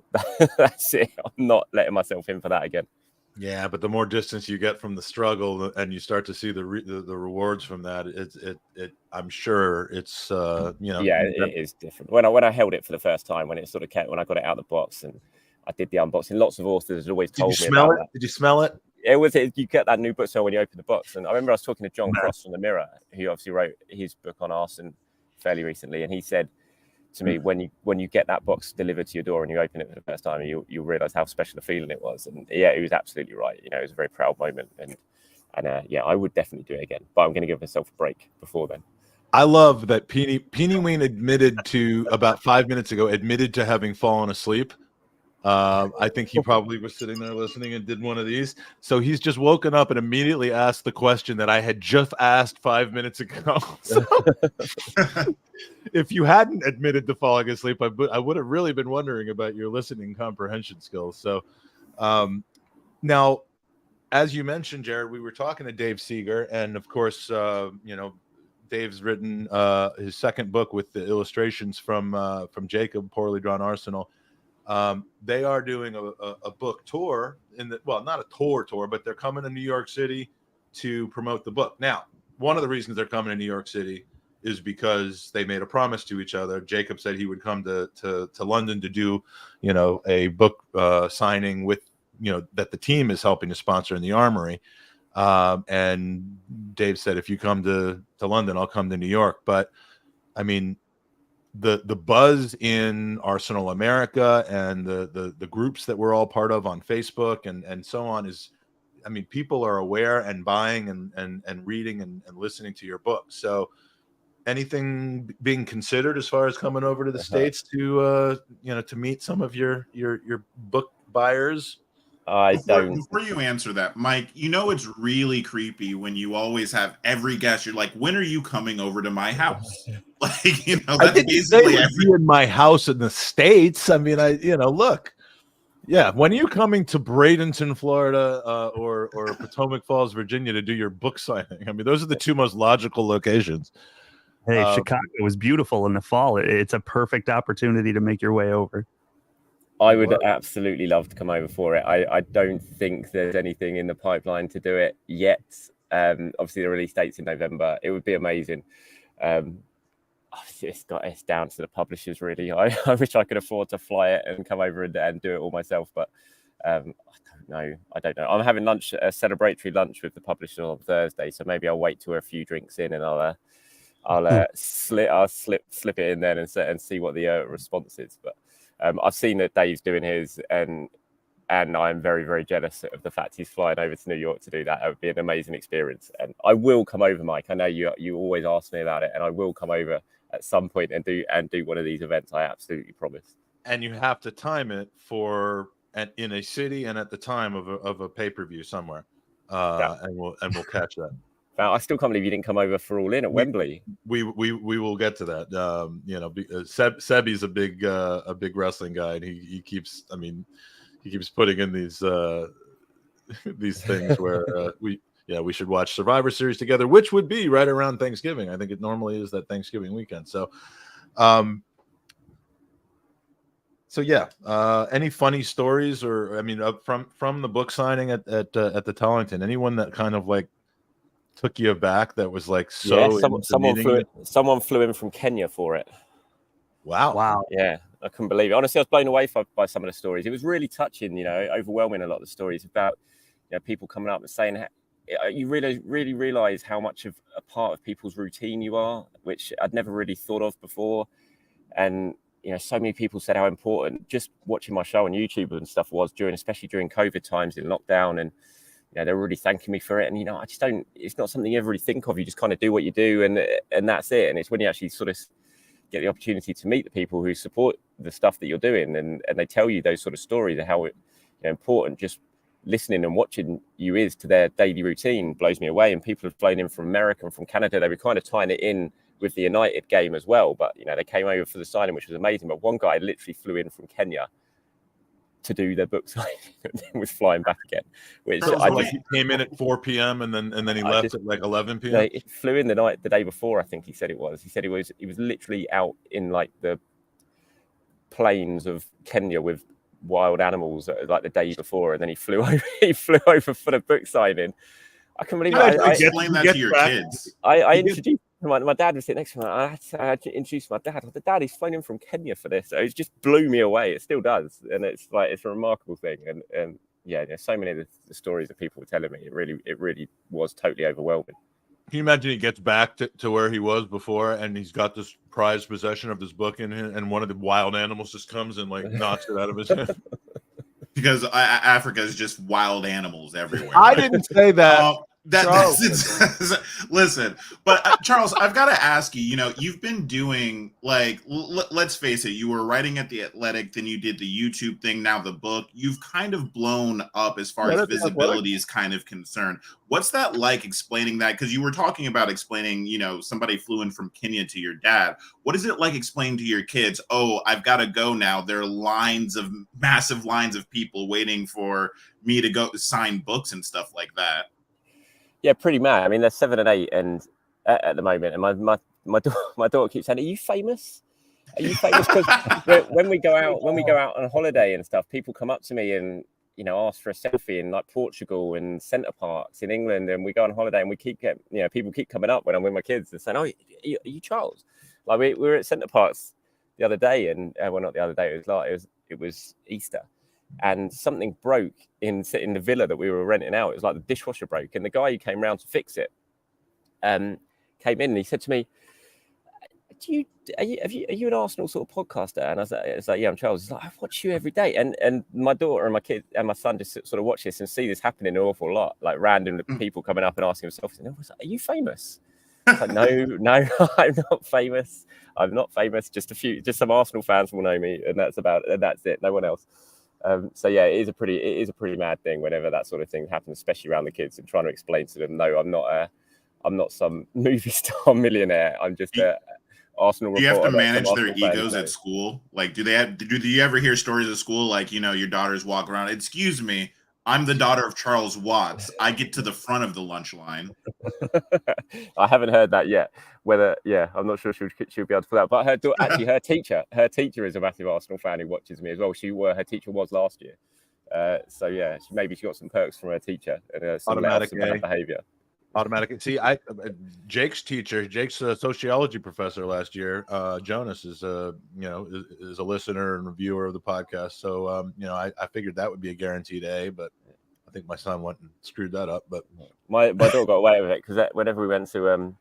E: that's it. I'm not letting myself in for that again.
N: Yeah, but the more distance you get from the struggle, and you start to see the rewards from that, I'm sure it's
E: it is different. When I held it for the first time, when I got it out of the box and I did the unboxing, lots of authors had always told me about that.
N: Did you smell it?
E: You get that new book smell when you open the box. And I remember I was talking to John Cross from The Mirror, who obviously wrote his book on Arsenal fairly recently, and he said to me, when you get that box delivered to your door and you open it for the first time, you'll realize how special a feeling it was. And yeah, he was absolutely right. It was a very proud moment, and I would definitely do it again. But I'm going to give myself a break before then.
N: I love that Peony Ween admitted to about 5 minutes ago to having fallen asleep. I think he probably was sitting there listening and did one of these. So he's just woken up and immediately asked the question that I had just asked 5 minutes ago. So, if you hadn't admitted to falling asleep, I would have really been wondering about your listening comprehension skills. So now, as you mentioned, Jared, we were talking to Dave Seeger, and of course, Dave's written his second book with the illustrations from Jacob, Poorly Drawn Arsenal. They are doing a book tour not a tour, but they're coming to New York City to promote the book. Now, one of the reasons they're coming to New York City is because they made a promise to each other. Jacob said he would come to London to do, a book signing with, that the team is helping to sponsor in the Armory. And Dave said, if you come to London, I'll come to New York. But I mean, the buzz in Arsenal America and the groups that we're all part of on Facebook and so on is, I mean, people are aware and buying and reading and listening to your book. So anything being considered as far as coming over to the States to meet some of your book buyers?
E: I don't.
M: Before you answer that, Mike, it's really creepy when you always have every guest. You're like, when are you coming over to my house? Like, that's basically
N: in my house in the States. I mean, look. Yeah, when are you coming to Bradenton, Florida, or Potomac Falls, Virginia, to do your book signing? I mean, those are the two most logical locations.
P: Hey, Chicago was beautiful in the fall. It's a perfect opportunity to make your way over.
E: I would absolutely love to come over for it. I don't think there's anything in the pipeline to do it yet. Obviously, the release date's in November. It would be amazing. It's down to the publishers, really. I wish I could afford to fly it and come over and do it all myself, but I don't know. I'm having a celebratory lunch with the publisher on Thursday, so maybe I'll wait till we're a few drinks in and I'll slip it in then and see what the response is. But I've seen that Dave's doing his, and I'm very, very jealous of the fact he's flying over to New York to do that. It would be an amazing experience, and I will come over, Mike. I know you always ask me about it, and I will come over at some point and do one of these events. I absolutely promise.
N: And you have to time it in a city and at the time of a pay-per-view somewhere, and we'll catch that.
E: I still can't believe you didn't come over for All In at Wembley.
N: We will get to that. Sebi's a big wrestling guy, and he keeps putting in these things where we should watch Survivor Series together, which would be right around Thanksgiving. I think it normally is that Thanksgiving weekend. So, any funny stories from the book signing at the Tollington? Anyone that kind of like took you aback that was like so?
E: Yeah, someone flew in from Kenya for it.
N: Wow.
E: Yeah, I couldn't believe it. Honestly, I was blown away by some of the stories. It was really touching, overwhelming. A lot of the stories about people coming up and saying, you really realize how much of a part of people's routine you are, which I'd never really thought of before. And so many people said how important just watching my show on YouTube and stuff was especially during COVID times in lockdown, and they were really thanking me for it. And I just don't. It's not something you ever really think of. You just kind of do what you do, and that's it. And it's when you actually sort of get the opportunity to meet the people who support the stuff that you're doing, and they tell you those sort of stories of how important just listening and watching you is to their daily routine blows me away. And people have flown in from America and from Canada. They were kind of tying it in with the United game as well, but they came over for the signing, which was amazing. But one guy literally flew in from Kenya to do their book signing and then was flying back again, which
N: he came in at 4 p.m. and then he left at like 11 p.m.
E: He flew in the day before, I think he said it was. He said he was literally out in like the plains of Kenya with wild animals like the day before, and then he flew over for the book signing. I can believe it.
M: Explain that to your kids.
E: I introduced my dad was sitting next to me. I had to introduce my dad. The dad, he's flown in from Kenya for this. So it just blew me away. It still does, and it's a remarkable thing. And there's so many of the stories that people were telling me. It really was totally overwhelming.
N: Can you imagine he gets back to where he was before, and he's got this prized possession of this book in him, and one of the wild animals just comes and like knocks it out of his hand?
M: Because Africa is just wild animals everywhere.
N: I didn't say that.
M: Listen, but Charles, I've got to ask you, you've been doing let's face it, you were writing at The Athletic, then you did the YouTube thing, now the book. You've kind of blown up as far as visibility is kind of concerned. What's that like explaining that? Because you were talking about explaining, somebody flew in from Kenya to your dad. What is it like explaining to your kids, oh, I've got to go now. There are massive lines of people waiting for me to go sign books and stuff like that?
E: Yeah, pretty mad. I mean, they're 7 and 8, and at the moment, and my daughter keeps saying, "Are you famous? Are you famous?" Because when we go out on holiday and stuff, people come up to me and ask for a selfie in like Portugal and Centre Parks in England, and we go on holiday and we keep getting, people keep coming up when I'm with my kids and saying, "Oh, are you Charles?" Like we were at Centre Parks the other day, and well, not the other day. It was Easter, and something broke in the villa that we were renting out. It was like the dishwasher broke, and the guy who came round to fix it came in and he said to me, Are you an Arsenal sort of podcaster? And I was like, yeah, I'm Charles. He's like, I watch you every day. And my daughter and my kid and my son just sort of watch this and see this happening an awful lot, like random people coming up and asking themselves, and I was like, are you famous? I was like, no, I'm not famous. I'm not famous. Just some Arsenal fans will know me, and that's it. No one else. So yeah, it is a pretty mad thing whenever that sort of thing happens, especially around the kids, and trying to explain to them, no, I'm not some movie star millionaire. I'm just Arsenal.
M: Do you have to manage their egos at school? Like, do you ever hear stories at school like, your daughters walk around, excuse me, I'm the daughter of Charles Watts, I get to the front of the lunch line?
E: I haven't heard that yet. I'm not sure she'll be able to pull that. But her teacher is a massive Arsenal fan who watches me as well. Her teacher was last year. So yeah, maybe she got some perks from her teacher and some bad behavior.
N: Automatic. See, Jake's a sociology professor last year. Jonas is a listener and reviewer of the podcast. So, I figured that would be a guaranteed A, but I think my son went and screwed that up. But
E: my daughter got away with it because whenever we went to,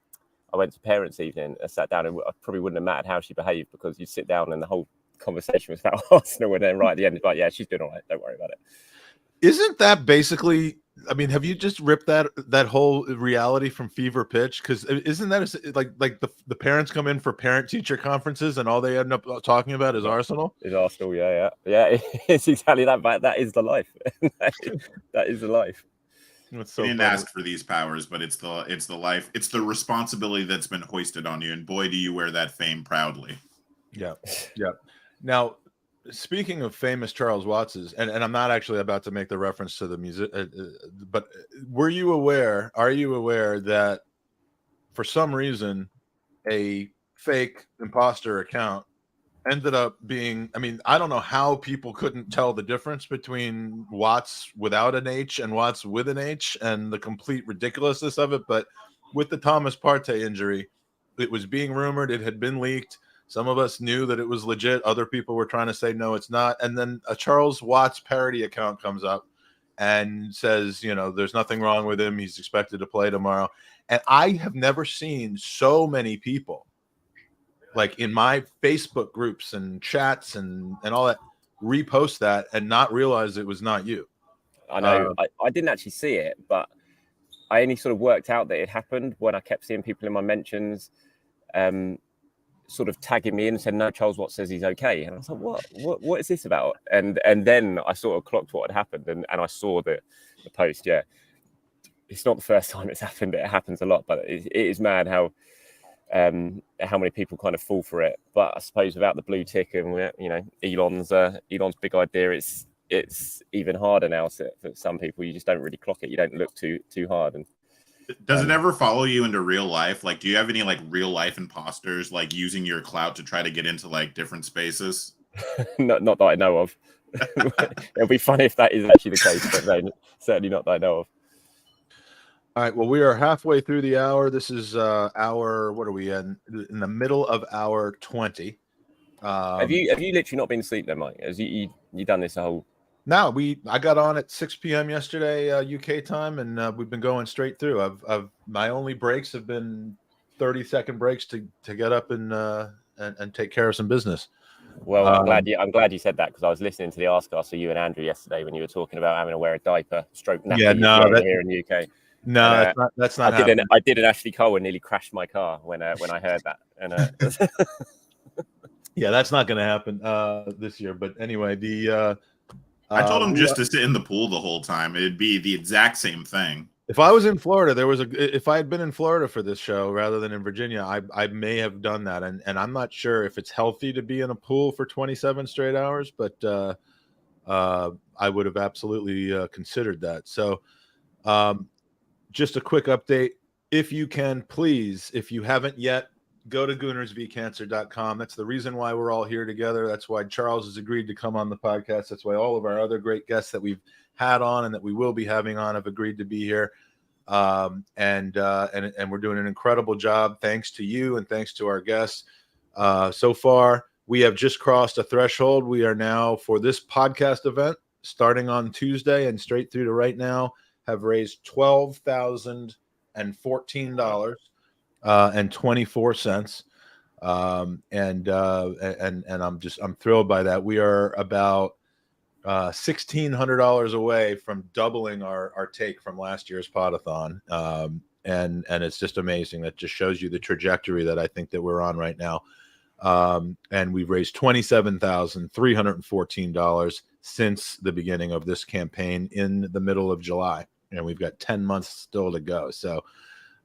E: I went to parents' evening, I sat down, and I probably wouldn't have mattered how she behaved because you sit down and the whole conversation was about Arsenal, and then right at the end, it's like, yeah, she's doing all right. Don't worry about it.
N: Isn't that basically? I mean, have you just ripped that whole reality from Fever Pitch? Because isn't that like the parents come in for parent-teacher conferences and all they end up talking about is Arsenal?
E: Is Arsenal, yeah. It's exactly that. But that is the life. that is the life.
M: So you didn't ask for these powers, but it's the life. It's the responsibility that's been hoisted on you, and boy, do you wear that fame proudly.
N: Yeah. Now, speaking of famous Charles Wattses, and I'm not actually about to make the reference to the music, but are you aware that for some reason a fake imposter account ended up being, I don't know how people couldn't tell the difference between Watts without an H and Watts with an H and the complete ridiculousness of it, but with the Thomas Partey injury, it was being rumored, it had been leaked. Some of us knew that it was legit. Other people were trying to say, no, it's not. And then a Charles Watts parody account comes up and says, there's nothing wrong with him. He's expected to play tomorrow. And I have never seen so many people, like in my Facebook groups and chats and all that, repost that and not realize it was not you.
E: I know. I didn't actually see it, but I only sort of worked out that it happened when I kept seeing people in my mentions sort of tagging me in and said, no, Charles Watts says he's okay. And I was like, what is this about? And then I sort of clocked what had happened and I saw the post. Yeah, it's not the first time it's happened. It happens a lot, but it is mad how many people kind of fall for it. But I suppose without the blue tick and Elon's big idea, it's even harder now. So for some people, you just don't really clock it. You don't look too hard. And
M: does it ever follow you into real life? Like, do you have any like real life imposters like using your clout to try to get into like different spaces?
E: Not that I know of. It'll be funny if that is actually the case, but no, certainly not that I know of.
N: All right. Well, we are halfway through the hour. This is what are we in the middle of hour 20?
E: Have you literally not been asleep then, Mike? Has you done this a whole?
N: No, I got on at 6 p.m. yesterday UK time, and we've been going straight through. My only breaks have been 30-second breaks to get up and take care of some business.
E: Well, I'm glad you said that because I was listening to the Arsecast for you and Andrew yesterday when you were talking about having to wear a diaper, stroke nappy here in the UK.
N: No, that's not.
E: I did an Ashley Cole and nearly crashed my car when I heard that. And
N: yeah, that's not going to happen this year. But anyway,
M: I told him just to sit in the pool the whole time. It'd be the exact same thing.
N: If I was in Florida, if I had been in Florida for this show rather than in Virginia, I may have done that. And I'm not sure if it's healthy to be in a pool for 27 straight hours, but I would have absolutely considered that. So just a quick update. If you can, please, if you haven't yet, go to goonersvcancer.com. That's the reason why we're all here together. That's why Charles has agreed to come on the podcast. That's why all of our other great guests that we've had on and that we will be having on have agreed to be here. And we're doing an incredible job. Thanks to you and thanks to our guests. So far, we have just crossed a threshold. We are now, for this podcast event, starting on Tuesday and straight through to right now, have raised $12,014 and 24 cents. And I'm thrilled by that. We are about $1,600 away from doubling our take from last year's Pod-A-Thon. And it's just amazing. That just shows you the trajectory that I think that we're on right now. And we've raised $27,314 since the beginning of this campaign in the middle of July. And we've got 10 months still to go. So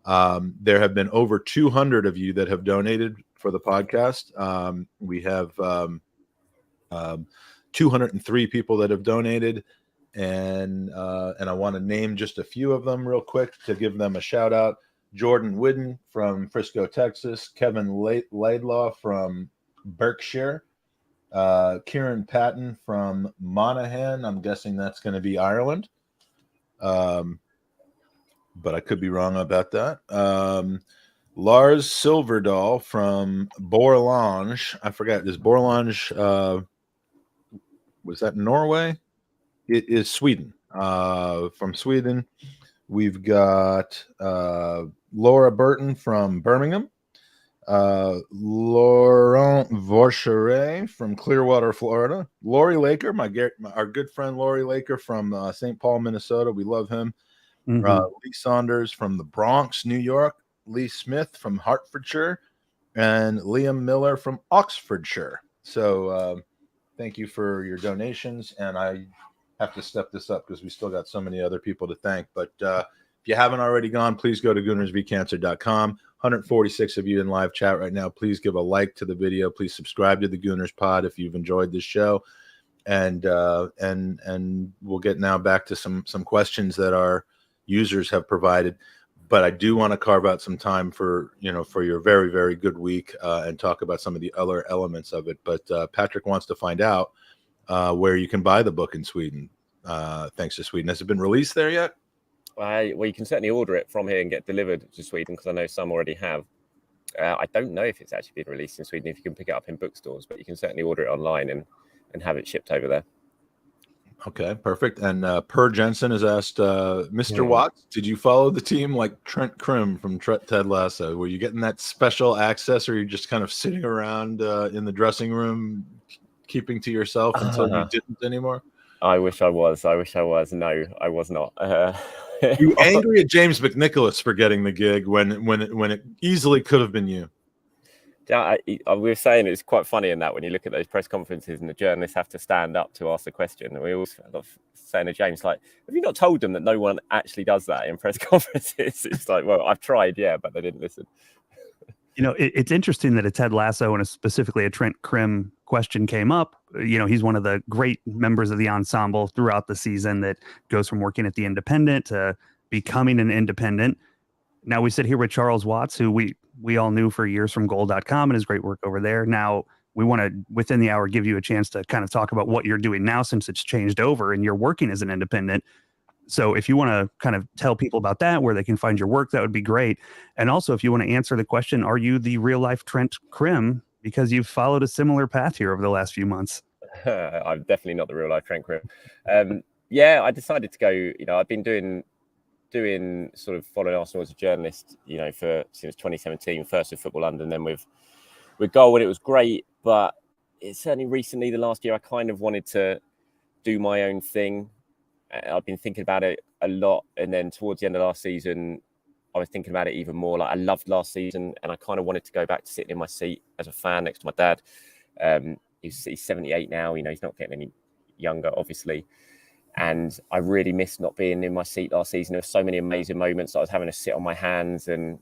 N: there have been over 200 of you that have donated for the podcast. We have 203 people that have donated. And I want to name just a few of them real quick to give them a shout out. Jordan Whidden from Frisco, Texas. Kevin Laidlaw from Berkshire. Kieran Patton from Monaghan. I'm guessing that's going to be Ireland. But I could be wrong about that. Lars Silverdahl from Borlange. I forgot. Is Borlange, was that Norway? It is Sweden. From Sweden. We've got Laura Burton from Birmingham. Laurent Vorchere from Clearwater, Florida. Lori Laker, our good friend Lori Laker from St. Paul, Minnesota. We love him. Lee Saunders from the Bronx, New York. Lee Smith from Hertfordshire. And Liam Miller from Oxfordshire. So thank you for your donations. And I have to step this up because we still got so many other people to thank. But if you haven't already gone, please go to goonersvcancer.com. 146 of you in live chat right now. Please give a like to the video. Please subscribe to the Gooners Pod if you've enjoyed this show. And we'll get now back to some questions that our users have provided. But I do want to carve out some time for your very, very good week and talk about some of the other elements of it. But Patrick wants to find out where you can buy the book in Sweden, thanks to Sweden. Has it been released there yet?
E: Well, you can certainly order it from here and get delivered to Sweden because I know some already have. I don't know if it's actually been released in Sweden, if you can pick it up in bookstores, but you can certainly order it online and have it shipped over there.
N: Okay, perfect. And Per Jensen has asked, Mr. Watts, did you follow the team like Trent Krim from Ted Lasso? Were you getting that special access, or are you just kind of sitting around in the dressing room keeping to yourself until you didn't anymore?
E: I wish I was. No, I was not.
N: You angry at James McNicholas for getting the gig when it easily could have been you?
E: Yeah, we were saying it's quite funny in that when you look at those press conferences and the journalists have to stand up to ask a question. And we always saying to James, like, have you not told them that no one actually does that in press conferences? It's like, well, I've tried, yeah, but they didn't listen.
P: It's interesting that a Ted Lasso and specifically a Trent Krim question came up. He's one of the great members of the ensemble throughout the season that goes from working at the Independent to becoming an independent. Now we sit here with Charles Watts, who we all knew for years from goal.com and his great work over there. Now we want to, within the hour, give you a chance to kind of talk about what you're doing now since it's changed over and you're working as an independent. So if you want to kind of tell people about that, where they can find your work, that would be great. And also, if you want to answer the question, are you the real life Trent Krim? Because you've followed a similar path here over the last few months.
E: I'm definitely not the real life Trent Krim. Yeah, I decided to go, I've been doing sort of following Arsenal as a journalist, since 2017, first with Football London, then with Goal, and it was great. But it's certainly recently, the last year, I kind of wanted to do my own thing. I've been thinking about it a lot, and then towards the end of last season, I was thinking about it even more. Like, I loved last season, and I kind of wanted to go back to sitting in my seat as a fan next to my dad. He's 78 now. He's not getting any younger, obviously. And I really missed not being in my seat last season. There were so many amazing moments that I was having to sit on my hands and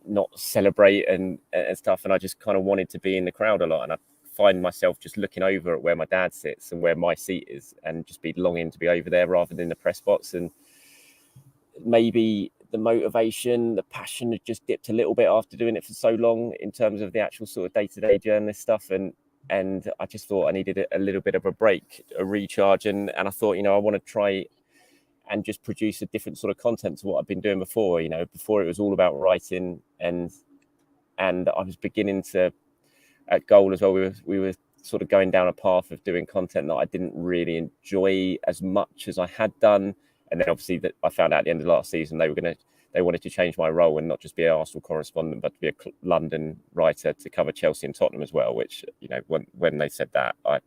E: not celebrate and stuff. And I just kind of wanted to be in the crowd a lot. And I find myself just looking over at where my dad sits and where my seat is and just be longing to be over there rather than the press box. And maybe the motivation, the passion had just dipped a little bit after doing it for so long in terms of the actual sort of day-to-day journalist stuff. And I just thought I needed a little bit of a break, a recharge. And I thought, I want to try and just produce a different sort of content to what I've been doing before. Before it was all about writing, and I was beginning to, at Goal as well, we were sort of going down a path of doing content that I didn't really enjoy as much as I had done. And then obviously that I found out at the end of last season they wanted to change my role and not just be an Arsenal correspondent, but to be a London writer to cover Chelsea and Tottenham as well. Which when they said that, I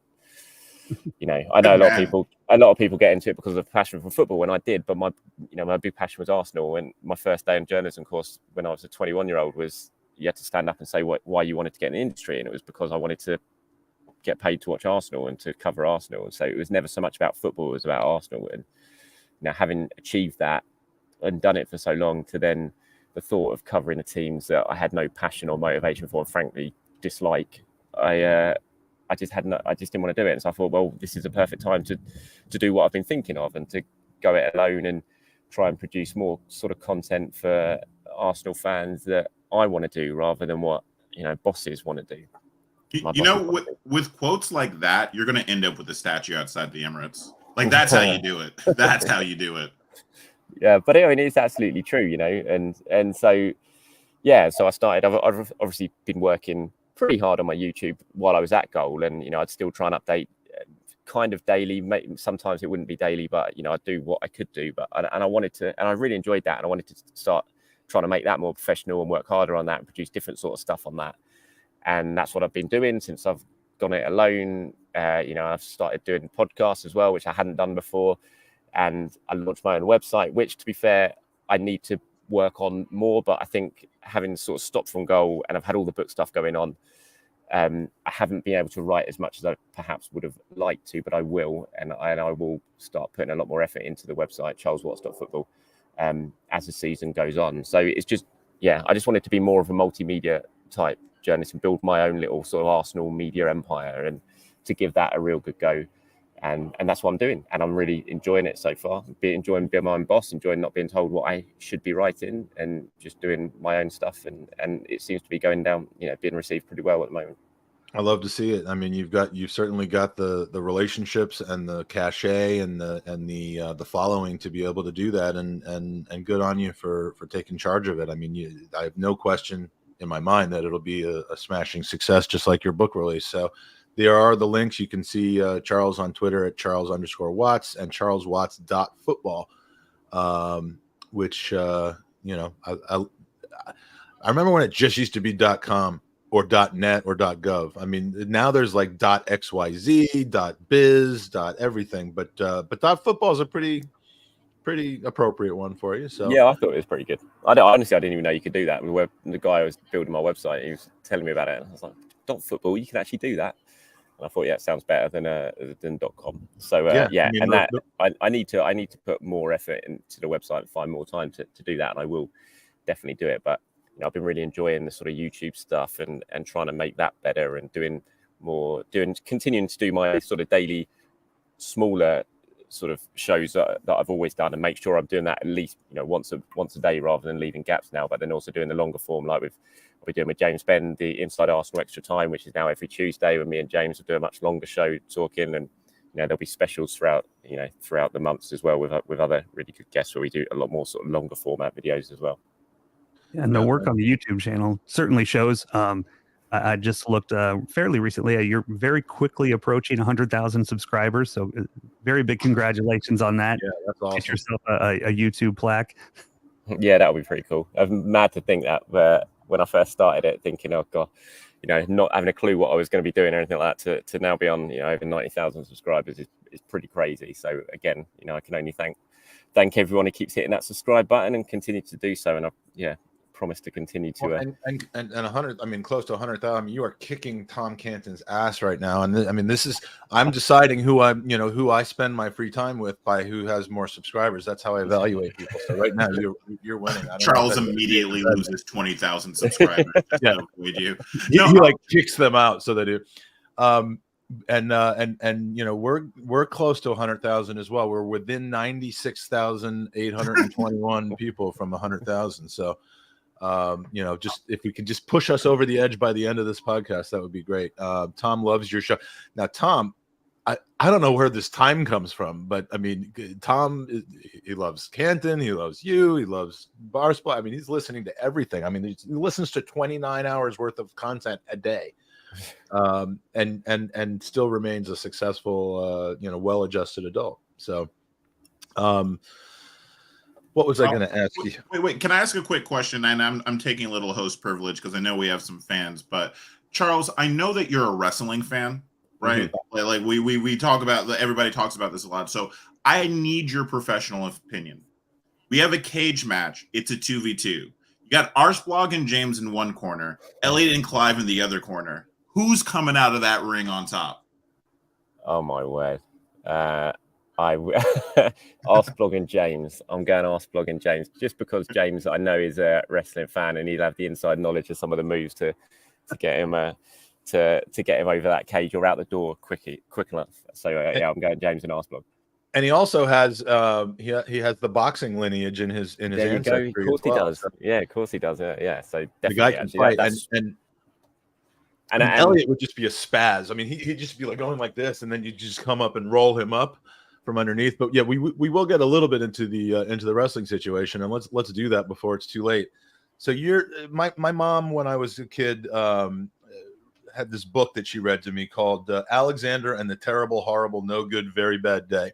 E: know a lot of people get into it because of passion for football. When I did, but my big passion was Arsenal. And my first day in journalism course when I was a 21-year-old was you had to stand up and say why you wanted to get in the industry, and it was because I wanted to get paid to watch Arsenal and to cover Arsenal. And so it was never so much about football, it was about Arsenal. And having achieved that and done it for so long, to then the thought of covering the teams that I had no passion or motivation for and frankly dislike, I just didn't want to do it. And so I thought, well, this is a perfect time to do what I've been thinking of and to go it alone and try and produce more sort of content for Arsenal fans that I want to do rather than what bosses want to do.
M: With quotes like that, you're going to end up with a statue outside the Emirates. Like, that's how you do it. That's how you do it.
E: Yeah, but it's absolutely true, and so, so I started. I've obviously been working pretty hard on my YouTube while I was at Goal, and I'd still try and update kind of daily. Sometimes it wouldn't be daily, but I'd do what I could do. But I wanted to, and I really enjoyed that, and I wanted to start trying to make that more professional and work harder on that and produce different sort of stuff on that. And that's what I've been doing since I've gone it alone. I've started doing podcasts as well, which I hadn't done before. And I launched my own website, which, to be fair, I need to work on more. But I think having sort of stopped from Goal and I've had all the book stuff going on, I haven't been able to write as much as I perhaps would have liked to, but I will. And I will start putting a lot more effort into the website, charleswatts.football, as the season goes on. So it's just, I just wanted to be more of a multimedia type journalist and build my own little sort of Arsenal media empire and to give that a real good go. And that's what I'm doing. And I'm really enjoying it so far. Enjoying being my own boss, enjoying not being told what I should be writing and just doing my own stuff. And it seems to be going down, being received pretty well at the moment.
N: I love to see it. I mean, you've certainly got the relationships and the cachet and the following to be able to do that. And good on you for taking charge of it. I mean, I have no question in my mind that it'll be a smashing success, just like your book release. So there are the links. You can see Charles on Twitter at Charles_Watts and charleswatts.football, which, I remember when it just used to be .com or .net or .gov. I mean, now there's like .xyz, .biz, .everything, but .football is a pretty appropriate one for you. So
E: yeah, I thought it was pretty good. Honestly, I didn't even know you could do that. I mean, the guy who was building my website, he was telling me about it, and I was like, .football, you can actually do that. And I thought, it sounds better than .com. So I need to put more effort into the website and find more time to do that, and I will definitely do it. But I've been really enjoying the sort of YouTube stuff and trying to make that better and continuing to do my sort of daily smaller sort of shows that I've always done, and make sure I'm doing that at least once a day rather than leaving gaps now. But then also doing the longer form, like we're doing with James Ben, the Inside Arsenal Extra Time, which is now every Tuesday, when me and James will do a much longer show talking, and there'll be specials throughout the months as well with other really good guests where we do a lot more sort of longer format videos as well.
P: Yeah, and the work on the YouTube channel certainly shows. I just looked fairly recently. You're very quickly approaching 100,000 subscribers. So very big congratulations on that. Yeah, that's awesome. Get yourself a YouTube plaque.
E: Yeah, that would be pretty cool. I'm mad to think that when I first started it, thinking, oh God, not having a clue what I was going to be doing or anything like that, to now be on, over 90,000 subscribers is pretty crazy. So again, I can only thank everyone who keeps hitting that subscribe button and continue to do so. And promise to continue to
N: and 100. I mean, close to 100,000. I mean, you are kicking Tom Canton's ass right now, and I mean, I'm deciding who I spend my free time with by who has more subscribers. That's how I evaluate people. So right now, you're winning.
M: Charles immediately loses 20,000 subscribers.
N: Yeah, he like kicks them out, so they do. and we're close to 100,000 as well. We're within 96,821 people from 100,000. So, just if we could just push us over the edge by the end of this podcast, that would be great. Tom loves your show. Now, Tom, I don't know where this time comes from, but I mean, Tom, he loves Canton, he loves you, he loves Arseblog. I mean, he's listening to everything. I mean, he listens to 29 hours worth of content a day, and still remains a successful, well-adjusted adult. So, what was I going to ask you?
M: Wait. Can I ask a quick question? And I'm taking a little host privilege because I know we have some fans. But Charles, I know that you're a wrestling fan, right? Mm-hmm. Like we talk about. Everybody talks about this a lot. So I need your professional opinion. We have a cage match. It's a 2v2. You got Arseblog and James in one corner, Elliot and Clive in the other corner. Who's coming out of that ring on top?
E: Oh my word! Arseblog and James. I'm going Arseblog and James just because James I know is a wrestling fan and he'll have the inside knowledge of some of the moves to get him to get him over that cage or out the door quick enough. So I'm going James and Arseblog. And
N: he also has he has the boxing lineage in his ancestry.
E: Of course he does. Yeah, of course he does. Yeah. So definitely,
N: the guy can fight, and Elliot would just be a spaz. I mean, he'd just be like going like this, and then you just come up and roll him up from underneath. But yeah, we will get a little bit into the wrestling situation, and let's do that before it's too late. So my mom, when I was a kid, had this book that she read to me called Alexander and the Terrible, Horrible, No Good, Very Bad Day,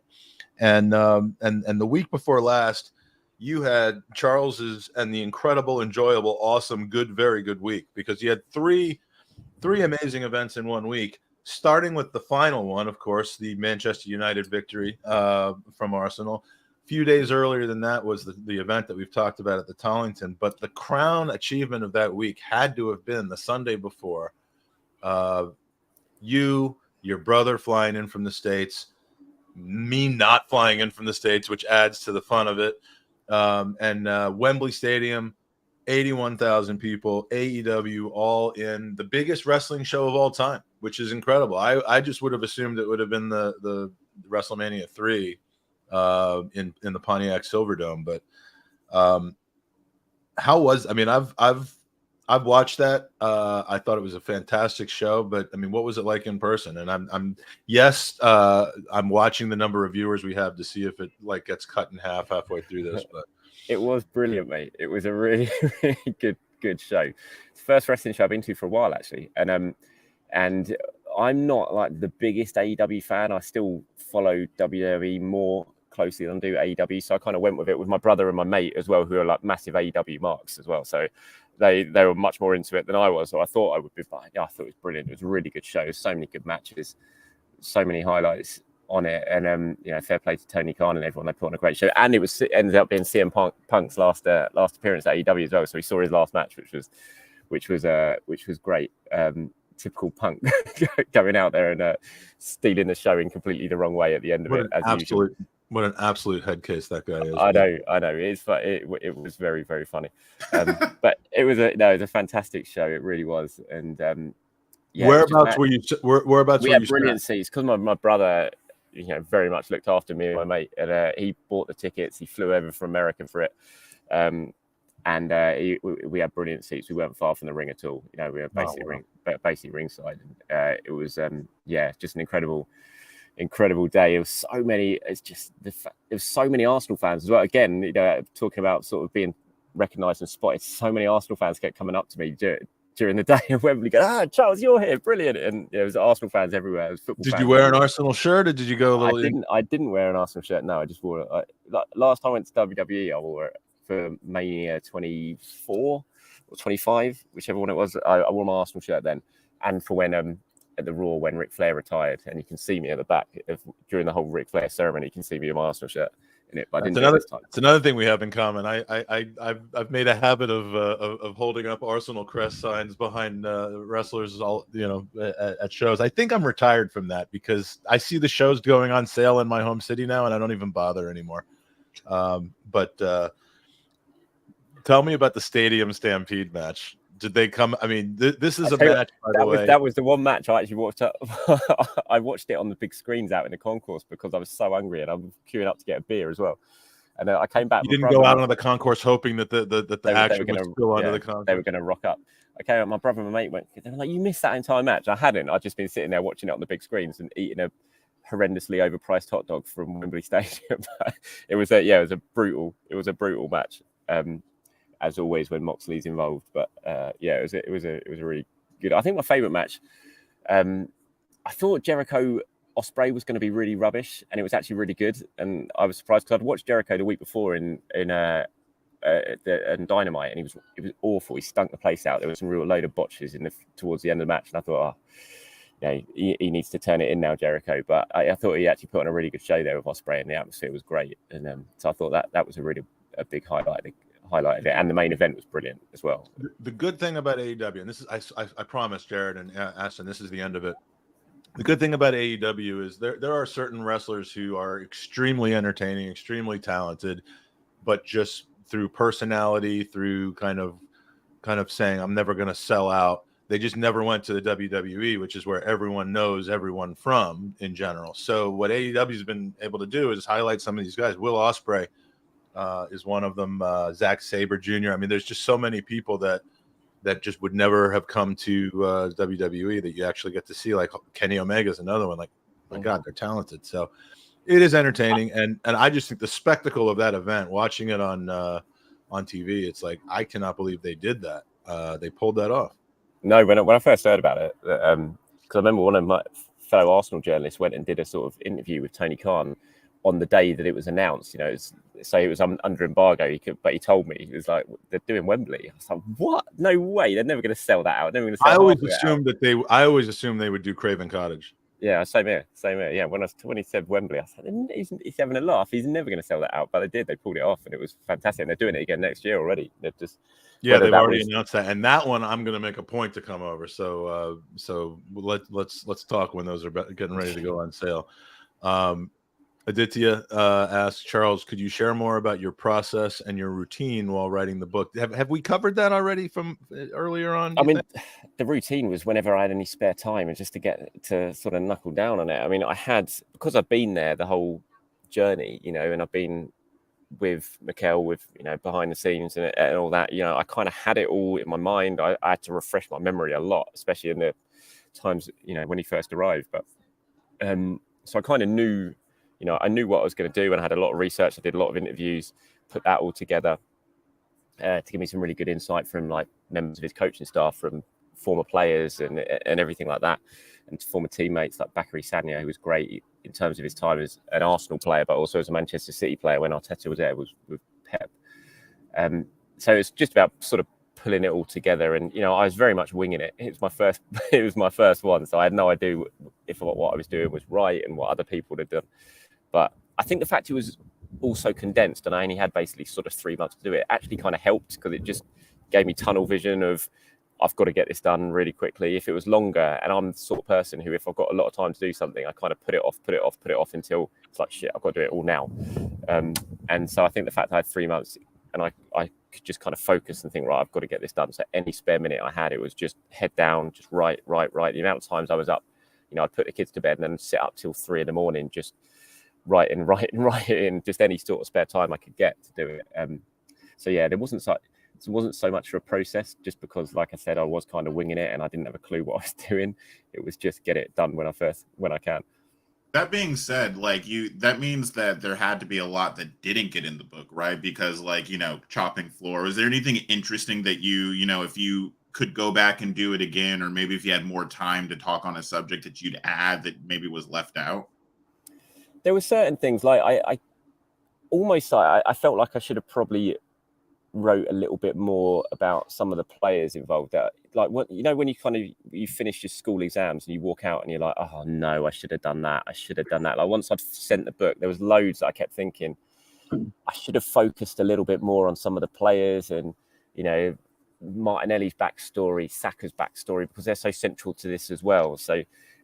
N: and the week before last, you had Charles's and the incredible, enjoyable, awesome, good, very good week, because you had three amazing events in 1 week. Starting with the final one, of course, the Manchester United victory from Arsenal. A few days earlier than that was the event that we've talked about at the Tollington. But the crown achievement of that week had to have been the Sunday before. Your brother flying in from the States, me not flying in from the States, which adds to the fun of it. And Wembley Stadium, 81,000 people, AEW, all in, the biggest wrestling show of all time, which is incredible. I just would have assumed it would have been the WrestleMania 3 in the Pontiac Silverdome. But I've watched that. I thought it was a fantastic show, but I mean, what was it like in person? And I'm watching the number of viewers we have to see if it gets cut in half halfway through this, but
E: it was brilliant, mate. It was a really, really good show. It's the first wrestling show I've been to for a while, actually. And I'm not like the biggest AEW fan. I still follow WWE more closely than I do AEW. So I kind of went with it with my brother and my mate as well, who are like massive AEW marks as well. So they were much more into it than I was. So I thought I would be fine. Yeah, I thought it was brilliant. It was a really good show. So many good matches, so many highlights on it, and fair play to Tony Khan and everyone. They put on a great show, and it ended up being CM Punk's last appearance at AEW as well. So we saw his last match, which was great. Typical Punk going out there and stealing the show in completely the wrong way at the end of it.
N: What an absolute head case that guy is.
E: I know. It was very, very funny. But it was a fantastic show. It really was. And
N: whereabouts were you?
E: We had brilliant seats because my brother, very much looked after me and my mate, and he bought the tickets. He flew over from America for it, and we had brilliant seats. We weren't far from the ring at all. We were basically ringside. And, it was just an incredible day. It was so many. There was so many Arsenal fans as well. Again, talking about sort of being recognised and spotted. So many Arsenal fans kept coming up to me during the day in Wembley, going, Charles, you're here, brilliant. And there was Arsenal fans everywhere. It was football.
N: Did you wear an Arsenal shirt, or did you go?
E: I didn't wear an Arsenal shirt. No, I just wore it. Last time I went to WWE, I wore it for Mania 24 or 25, whichever one it was. I wore my Arsenal shirt then, and for when at the Raw when Ric Flair retired, and you can see me at the back during the whole Ric Flair ceremony. You can see me in my Arsenal shirt.
N: It's another thing we have in common. I've made a habit of holding up Arsenal crest signs behind wrestlers at shows. I think I'm retired from that because I see the shows going on sale in my home city now, and I don't even bother anymore. But tell me about the Stadium Stampede match. did they come? I mean, this is a
E: tell you
N: match, by
E: what,
N: the way.
E: that was the one match I actually watched. I watched it on the big screens out in the concourse because I was so hungry and I'm queuing up to get a beer as well. And I came back.
N: You didn't go out onto the concourse hoping that the action was still under the concourse.
E: They were going to rock up. I came out. My brother and my mate went. They were like, "You missed that entire match." I hadn't. I'd just been sitting there watching it on the big screens and eating a horrendously overpriced hot dog from Wembley Stadium. It was a brutal match. As always when Moxley's involved, but it was a really good. I think my favourite match. I thought Jericho Ospreay was going to be really rubbish, and it was actually really good. And I was surprised because I'd watched Jericho the week before in Dynamite, and it was awful. He stunk the place out. There was some real load of botches towards the end of the match, and I thought, he needs to turn it in now, Jericho. But I thought he actually put on a really good show there with Ospreay, and the atmosphere was great. And so I thought that was a big highlight of it, and the main event was brilliant as well.
N: The good thing about AEW, and this is I promise Jared and Aston, this is the end of it. The good thing about AEW is there are certain wrestlers who are extremely entertaining, extremely talented, but just through personality, through kind of saying I'm never going to sell out, they just never went to the WWE, which is where everyone knows everyone from in general. So what AEW has been able to do is highlight some of these guys. Will Ospreay is one of them. Zack Sabre Jr. I mean, there's just so many people that just would never have come to WWE that you actually get to see. Like Kenny Omega is another one. Like, my God, they're talented. So it is entertaining, and I just think the spectacle of that event, watching it on TV, it's like I cannot believe they did that. They pulled that off.
E: No, when I first heard about it, because I remember one of my fellow Arsenal journalists went and did a sort of interview with Tony Khan on the day that it was announced. It was under embargo. But he told me, he was like, they're doing Wembley. I was like, what? No way! They're never going to sell that out.
N: I always assumed they would do Craven Cottage.
E: Yeah, same here. Yeah, when he said Wembley, I said he's having a laugh. He's never going to sell that out, but they did. They pulled it off, and it was fantastic. And they're doing it again next year already. They've
N: already announced that. And that one, I'm going to make a point to come over. So let's talk when those are getting ready to go on sale. Aditya asks, Charles, could you share more about your process and your routine while writing the book? Have we covered that already from earlier on?
E: I mean, the routine was whenever I had any spare time and just to get to sort of knuckle down on it. I mean, because I've been there the whole journey, and I've been with MIkel, with, behind the scenes and all that, I kind of had it all in my mind. I had to refresh my memory a lot, especially in the times, when he first arrived. But so I kind of knew, I knew what I was going to do, and I had a lot of research. I did a lot of interviews, put that all together to give me some really good insight from like members of his coaching staff, from former players and everything like that, and former teammates like Bakary Sagna, who was great in terms of his time as an Arsenal player, but also as a Manchester City player when Arteta was there with Pep. So it's just about sort of pulling it all together, and I was very much winging it. It was my first one, so I had no idea if what I was doing was right and what other people had done. But I think the fact it was also condensed and I only had basically sort of 3 months to do it actually kind of helped, because it just gave me tunnel vision of I've got to get this done really quickly. If it was longer, and I'm the sort of person who, if I've got a lot of time to do something, I kind of put it off until it's like, shit, I've got to do it all now. And so I think the fact I had 3 months and I could just kind of focus and think, right, I've got to get this done. So any spare minute I had, it was just head down, just write. The amount of times I was up, I'd put the kids to bed and then sit up till 3 a.m, just writing, just any sort of spare time I could get to do it. So yeah, it wasn't so much of a process, just because, like I said, I was kind of winging it and I didn't have a clue what I was doing. It was just get it done when I can.
M: That being said, that means that there had to be a lot that didn't get in the book, right? Because chopping floor, was there anything interesting that if you could go back and do it again, or maybe if you had more time to talk on a subject that you'd add that maybe was left out?
E: There were certain things, like I felt like I should have probably wrote a little bit more about some of the players involved. Like, when you finish your school exams and you walk out and you're like, oh no, I should have done that. Like, once I'd sent the book, there was loads that I kept thinking I should have focused a little bit more on some of the players, and Martinelli's backstory, Saka's backstory, because they're so central to this as well. So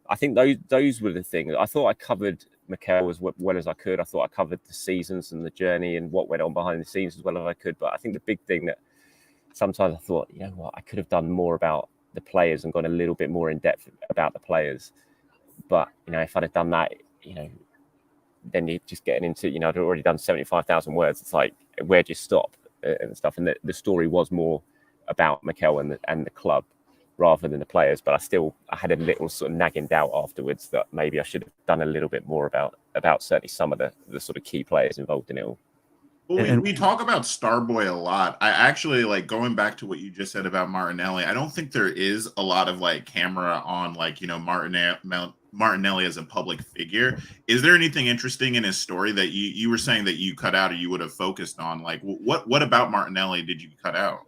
E: I think those were the things. I thought I covered MIkel as well as I could. I thought I covered the seasons and the journey and what went on behind the scenes as well as I could. But I think the big thing that sometimes I thought, you know what, I could have done more about the players and gone a little bit more in depth about the players. But, you know, if I'd have done that, you know, then you're just getting into, you know, I'd already done 75,000 words. It's like, where do you stop and stuff? And the story was more about MIkel and the club rather than the players. But I had a little sort of nagging doubt afterwards that maybe I should have done a little bit more about certainly some of the sort of key players involved in it all.
M: Well, we talk about Starboy a lot. I actually, like, going back to what you just said about Martinelli, I don't think there is a lot of like camera on, like, you know, Martinelli as a public figure. Is there anything interesting in his story that you were saying that you cut out or you would have focused on? Like, what about Martinelli did you cut out?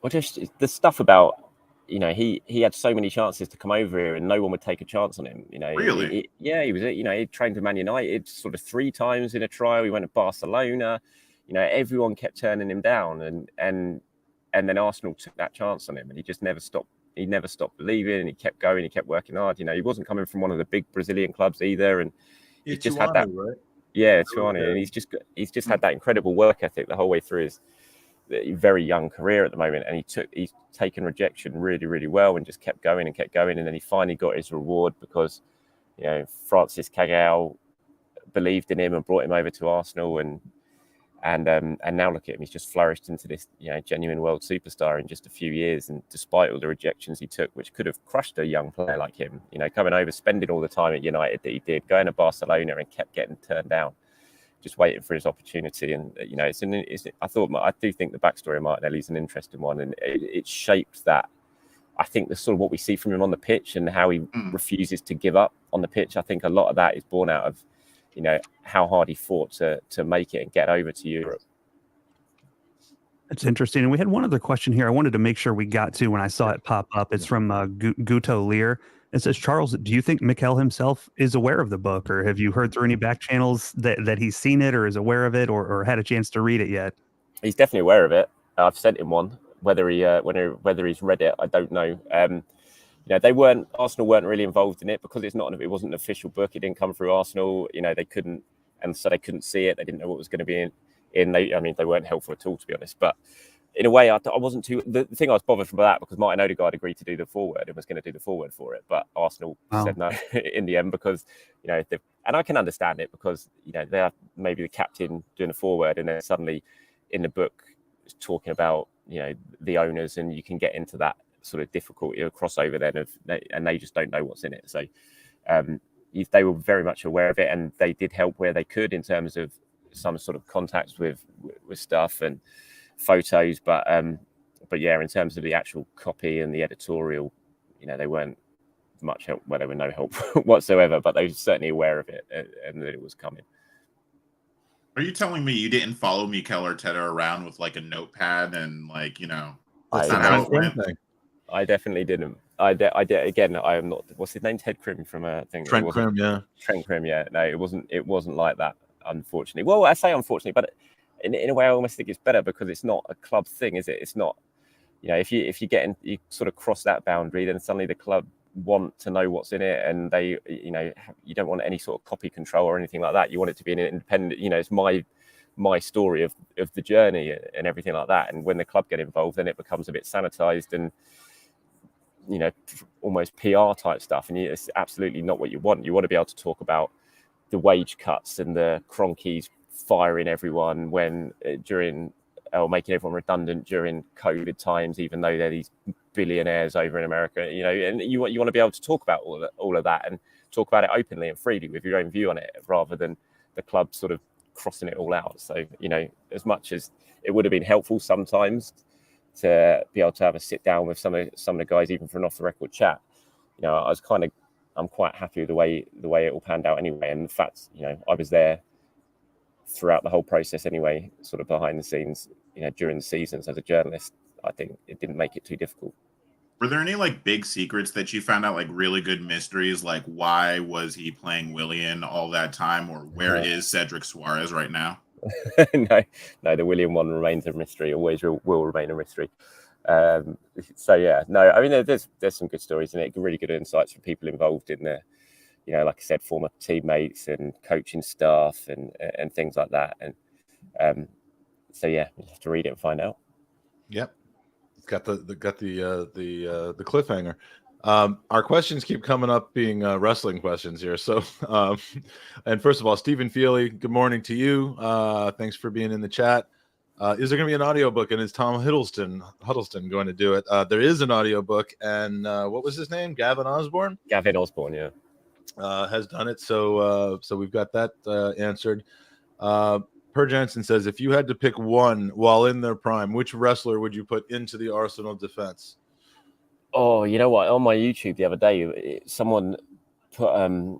E: Well, just the stuff about, you know, he had so many chances to come over here and no one would take a chance on him. You know,
M: really?
E: He was, you know, he trained with Man United sort of 3 times in a trial. He went to Barcelona. You know, everyone kept turning him down, and then Arsenal took that chance on him, and he just never stopped. He never stopped believing, and he kept going. He kept working hard. You know, he wasn't coming from one of the big Brazilian clubs either, and he just had that. Right? Yeah, Tuani, and he's just had that incredible work ethic the whole way through his very young career at the moment, and he's taken rejection really, really well, and just kept going, and then he finally got his reward because, you know, Francis Cagao believed in him and brought him over to Arsenal, and now look at him. He's just flourished into this, you know, genuine world superstar in just a few years. And despite all the rejections he took, which could have crushed a young player like him, you know, coming over, spending all the time at United that he did, going to Barcelona and kept getting turned down, just waiting for his opportunity. And, you know, I do think the backstory of Martinelli is an interesting one, and it shaped that. I think the sort of what we see from him on the pitch and how he refuses to give up on the pitch. I think a lot of that is born out of, you know, how hard he fought to make it and get over to Europe.
P: It's interesting. And we had one other question here I wanted to make sure we got to when I saw it pop up. It's from Guto Lear. It says, Charles, do you think MIkel himself is aware of the book, or have you heard through any back channels that he's seen it or is aware of it or had a chance to read it yet?
E: He's definitely aware of it. I've sent him one. Whether he's read it, I don't know. You know, Arsenal weren't really involved in it because it wasn't an official book. It didn't come through Arsenal. You know, they couldn't see it. They didn't know what was going to be in. They weren't helpful at all, to be honest. But in a way, I wasn't too. The thing I was bothered from that because Martin Odegaard agreed to do the forward and was going to do the forward for it, but Arsenal said no in the end because, you know, and I can understand it because, you know, they are maybe the captain doing the forward and then suddenly in the book talking about, you know, the owners, and you can get into that sort of difficult crossover then and they just don't know what's in it. So they were very much aware of it, and they did help where they could in terms of some sort of contacts with stuff and photos. But yeah, in terms of the actual copy and the editorial, you know, they weren't much help. Well, there were no help whatsoever, but they were certainly aware of it and that it was coming.
M: Are you telling me you didn't follow MIkel Arteta around with like a notepad and like, you know, that's not how it went?
E: I definitely didn't. I did. Again, I am not. What's his name? Ted Krim from a thing.
N: Trent Krim, yeah.
E: Trent Krim, yeah. No, it wasn't like that, unfortunately. Well, I say unfortunately, but in a way, I almost think it's better because it's not a club thing, is it? It's not. You know, if you sort of cross that boundary, then suddenly the club want to know what's in it, and they, you know, you don't want any sort of copy control or anything like that. You want it to be an independent. You know, it's my story of the journey and everything like that. And when the club get involved, then it becomes a bit sanitized and, you know, almost PR type stuff, and it's absolutely not what you want. You want to be able to talk about the wage cuts and the Cronkies firing everyone making everyone redundant during COVID times, even though they're these billionaires over in America, you know, and you want to be able to talk about all of that and talk about it openly and freely with your own view on it, rather than the club sort of crossing it all out. So, you know, as much as it would have been helpful sometimes to be able to have a sit down with some of the guys, even for an off the record chat, you know, I'm quite happy with the way it all panned out anyway. And the fact, you know, I was there throughout the whole process anyway, sort of behind the scenes, you know, during the seasons as a journalist, I think it didn't make it too difficult.
M: Were there any like big secrets that you found out, like really good mysteries, like why was he playing Willian all that time, or where is Cedric Suarez right now?
E: No, the Willian one remains a mystery, always will remain a mystery. So yeah, no, I mean, there's some good stories in it, really good insights from people involved in the, you know, like I said, former teammates and coaching staff and things like that. And so yeah, you have to read it and find out.
N: Yep. got the cliffhanger. Our questions keep coming up being wrestling questions here. So, and first of all, Stephen Feely, good morning to you. Thanks for being in the chat. Is there going to be an audiobook, and is Tom Huddleston going to do it? There is an audiobook, and what was his name? Gavin Osborne?
E: Gavin Osborne, yeah.
N: Has done it. So we've got that answered. Per Jensen says, if you had to pick one while in their prime, which wrestler would you put into the Arsenal defense?
E: Oh, you know what? On my YouTube the other day, someone put a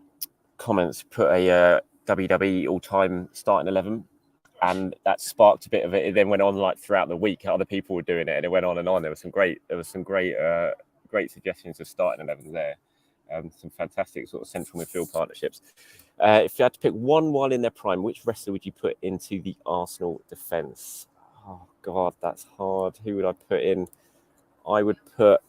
E: WWE all-time starting 11, and that sparked a bit of it. It then went on like throughout the week. Other people were doing it, and it went on and on. There was some great suggestions of starting 11 there. Some fantastic sort of central midfield partnerships. If you had to pick one while in their prime, which wrestler would you put into the Arsenal defence? Oh, God, that's hard. Who would I put in? I would put,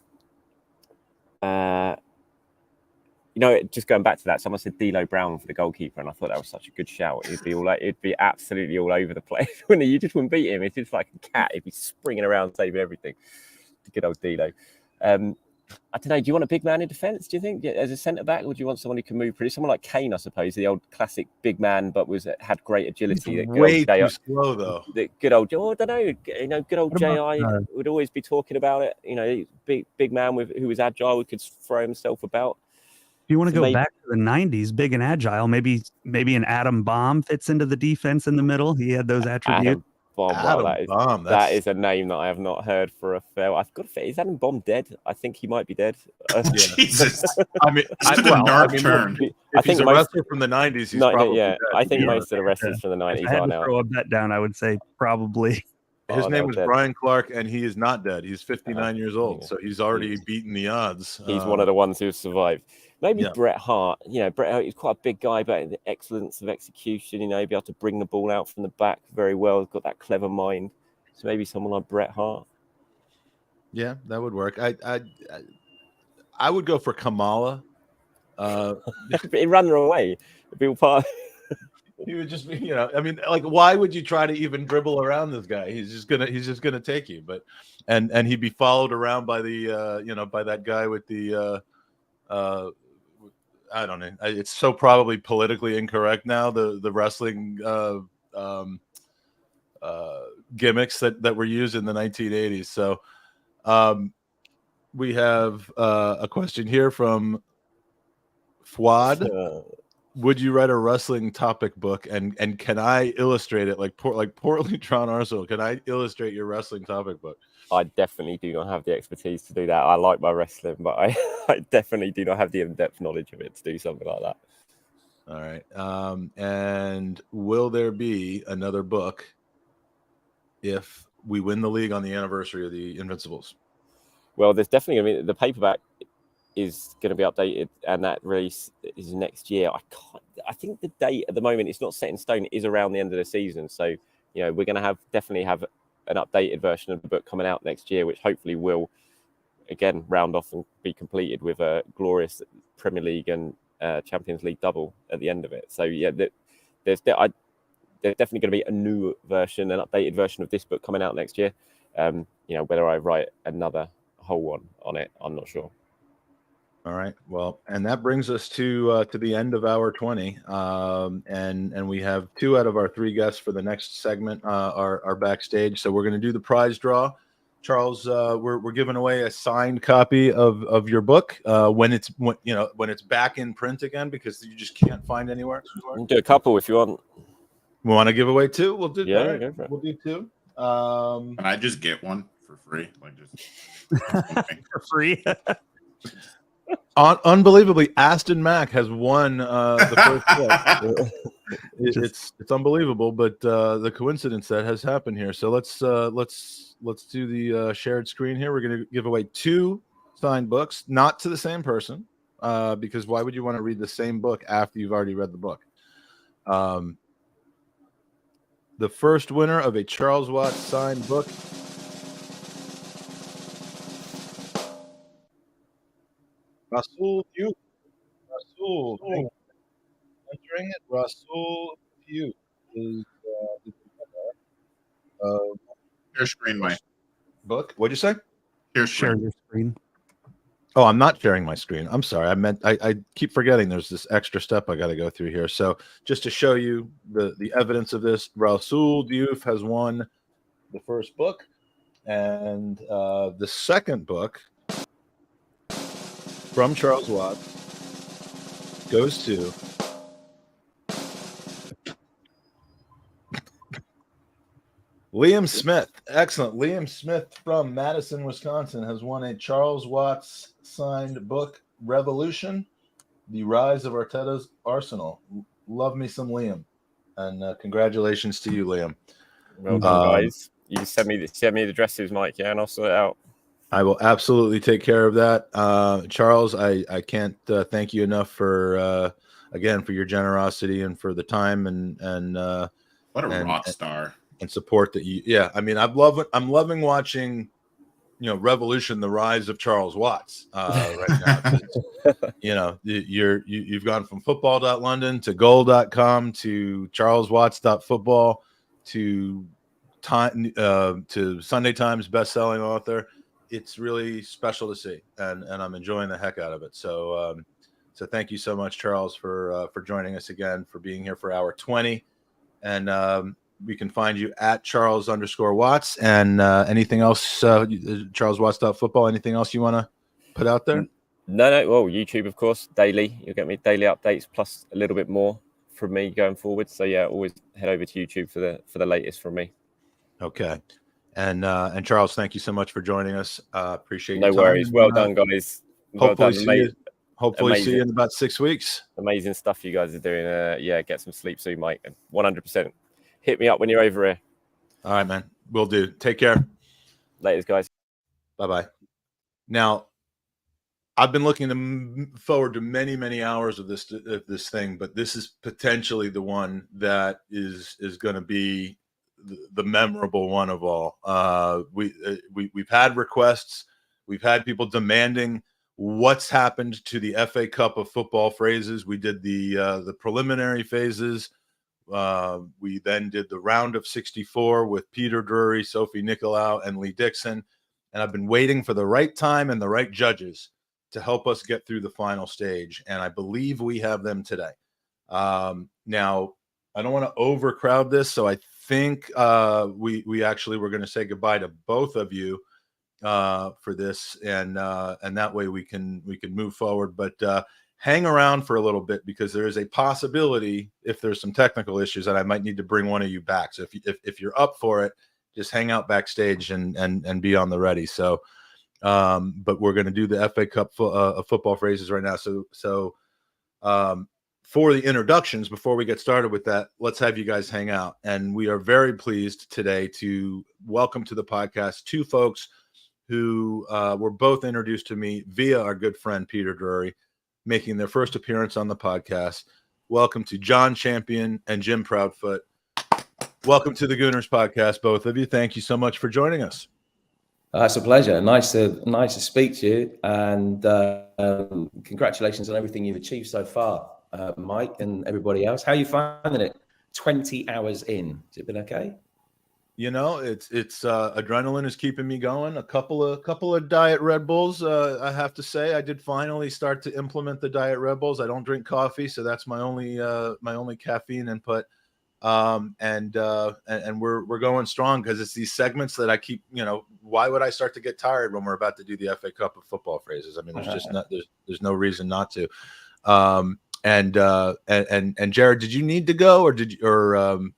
E: just going back to that, someone said D'Lo Brown for the goalkeeper, and I thought that was such a good shout. It'd be absolutely all over the place. You just wouldn't beat him. It's just like a cat. He'd be springing around, saving everything. Good old D'Lo. I don't know. Do you want a big man in defence? Do you think as a centre back, or do you want someone who can move pretty? Someone like Kane, I suppose, the old classic big man, but had great agility.
N: Way too slow, though.
E: The good old, I don't know. Good old JI would always be talking about it. Big man who was agile, who could throw himself about.
P: If you want to go back to the 90s, big and agile, maybe an Adam Bomb fits into the defense in the middle. He had those attributes.
E: That is a name that I have not heard for a fair. I've got to say, is Adam Bomb dead? I think he might be dead.
M: Jesus,
N: I mean,
M: turn.
N: If he's a wrestler from the 90s, he's probably dead.
E: I think most of the wrestlers from the 90s are now.
P: Throw a bet down, I would say probably.
N: His name was Brian Clark, and he is not dead. He's 59 years old, so he's already beaten the odds.
E: He's one of the ones who survived. Maybe Bret Hart. Bret Hart is quite a big guy, but the excellence of execution, be able to bring the ball out from the back very well. He's got that clever mind. So maybe someone like Bret Hart.
N: Yeah, that would work. I would go for Kamala.
E: He'd run her away. It'd be all part.
N: He would just be, why would you try to even dribble around this guy? He's just gonna take you. But and he'd be followed around by the by that guy with the I don't know. It's so probably politically incorrect now. The wrestling gimmicks that were used in the 1980s. So we have a question here from Fuad. Would you write a wrestling topic book, and can I illustrate it like Portly Tron Arsenal? Can I illustrate your wrestling topic book?
E: I definitely do not have the expertise to do that. I like my wrestling, but I definitely do not have the in-depth knowledge of it to do something like that.
N: All right. And will there be another book if we win the league on the anniversary of the Invincibles?
E: Well, there's definitely going to be the paperback is going to be updated, and that release is next year. I think the date at the moment, it's not set in stone. It is around the end of the season, so we're going to definitely have an updated version of the book coming out next year, which hopefully will again round off and be completed with a glorious Premier League and Champions League double at the end of it. So there's definitely going to be a new version, an updated version of this book coming out next year. Whether I write another whole one on it, I'm not sure.
N: All right. Well, and that brings us to the end of hour 20. And we have 2 out of our 3 guests for the next segment are backstage. So we're going to do the prize draw. Charles, we're giving away a signed copy of your book when it's back in print again, because you just can't find anywhere.
E: You can do a couple if you want.
N: We want to give away 2? We'll do.
E: Yeah, go for it.
N: We'll do 2.
M: Can I just get one for free?
P: For free.
N: Unbelievably, Aston Mac has won the first book. It's unbelievable, but the coincidence that has happened here. So let's do the shared screen here. We're going to give away 2 signed books, not to the same person, because why would you want to read the same book after you've already read the book? The first winner of a Charles Watts signed book Rasul Yu. Rasul. Entering it, Rasul Yu is
M: your screen, my
N: book. What'd you say?
P: share your screen.
N: Oh, I'm not sharing my screen. I'm sorry. I keep forgetting there's this extra step I got to go through here. So just to show you the evidence of this, Rasul Diouf has won the first book, and the second book from Charles Watts goes to Liam Smith. Excellent. Liam Smith from Madison, Wisconsin has won a Charles Watts signed book, Revolution, The Rise of Arteta's Arsenal. Love me some Liam. And congratulations to you, Liam.
E: Well done, guys. You send me the addresses, Mike, yeah, and I'll sort it out.
N: I will absolutely take care of that. Charles, I can't thank you enough for again for your generosity and for the time and
M: what a rock star.
N: And support that you, I mean, I'm loving watching, Revolution, the rise of Charles Watts right now. You've gone from football.london to goal.com to charleswatts.football to Sunday Times best-selling author. It's really special to see, and I'm enjoying the heck out of it. So thank you so much, Charles, for joining us again, for being here for hour 20, and we can find you at Charles_Watts. And anything else, charleswatts.football, anything else you want to put out there?
E: No. Well, YouTube, of course, daily. You'll get me daily updates plus a little bit more from me going forward. So yeah, always head over to YouTube for the latest from me.
N: Okay. And Charles, thank you so much for joining us. Appreciate
E: your time. No worries. Well done, guys.
N: Hopefully see you in about 6 weeks.
E: Amazing stuff you guys are doing. Get some sleep soon, Mike. 100%. Hit me up when you're over here.
N: All right, man. Will do. Take care.
E: Laters, guys.
N: Bye-bye. Now, I've been looking forward to many, many hours of this thing, but this is potentially the one that is going to be the memorable one of all. We've had requests. We've had people demanding what's happened to the FA Cup of football phrases. We did the preliminary phases. We then did the round of 64 with Peter Drury, Sophie, Nicolaou, and Lee Dixon. And I've been waiting for the right time and the right judges to help us get through the final stage. And I believe we have them today. Now, I don't want to overcrowd this, so I think we actually were going to say goodbye to both of you for this, and that way we can move forward. But hang around for a little bit, because there is a possibility, if there's some technical issues, that I might need to bring one of you back. So if you're up for it, just hang out backstage and be on the ready. So, but we're going to do the FA Cup football phrases right now. So for the introductions, before we get started with that, let's have you guys hang out. And we are very pleased today to welcome to the podcast two folks who were both introduced to me via our good friend Peter Drury, making their first appearance on the podcast. Welcome to John Champion and Jim Proudfoot. Welcome to the Gooners podcast, both of you. Thank you so much for joining us.
Q: It's a pleasure. Nice to speak to you, and congratulations on everything you've achieved so far, Mike and everybody else. How are you finding it? 20 hours in. Has it been okay?
N: You know, it's adrenaline is keeping me going. A couple of Diet Red Bulls. I have to say, I did finally start to implement the Diet Red Bulls. I don't drink coffee, so that's my only caffeine input. And we're going strong, because it's these segments that I keep. Why would I start to get tired when we're about to do the FA Cup of football phrases? I mean, there's just there's no reason not to. And Jared, did you need to go, or did you,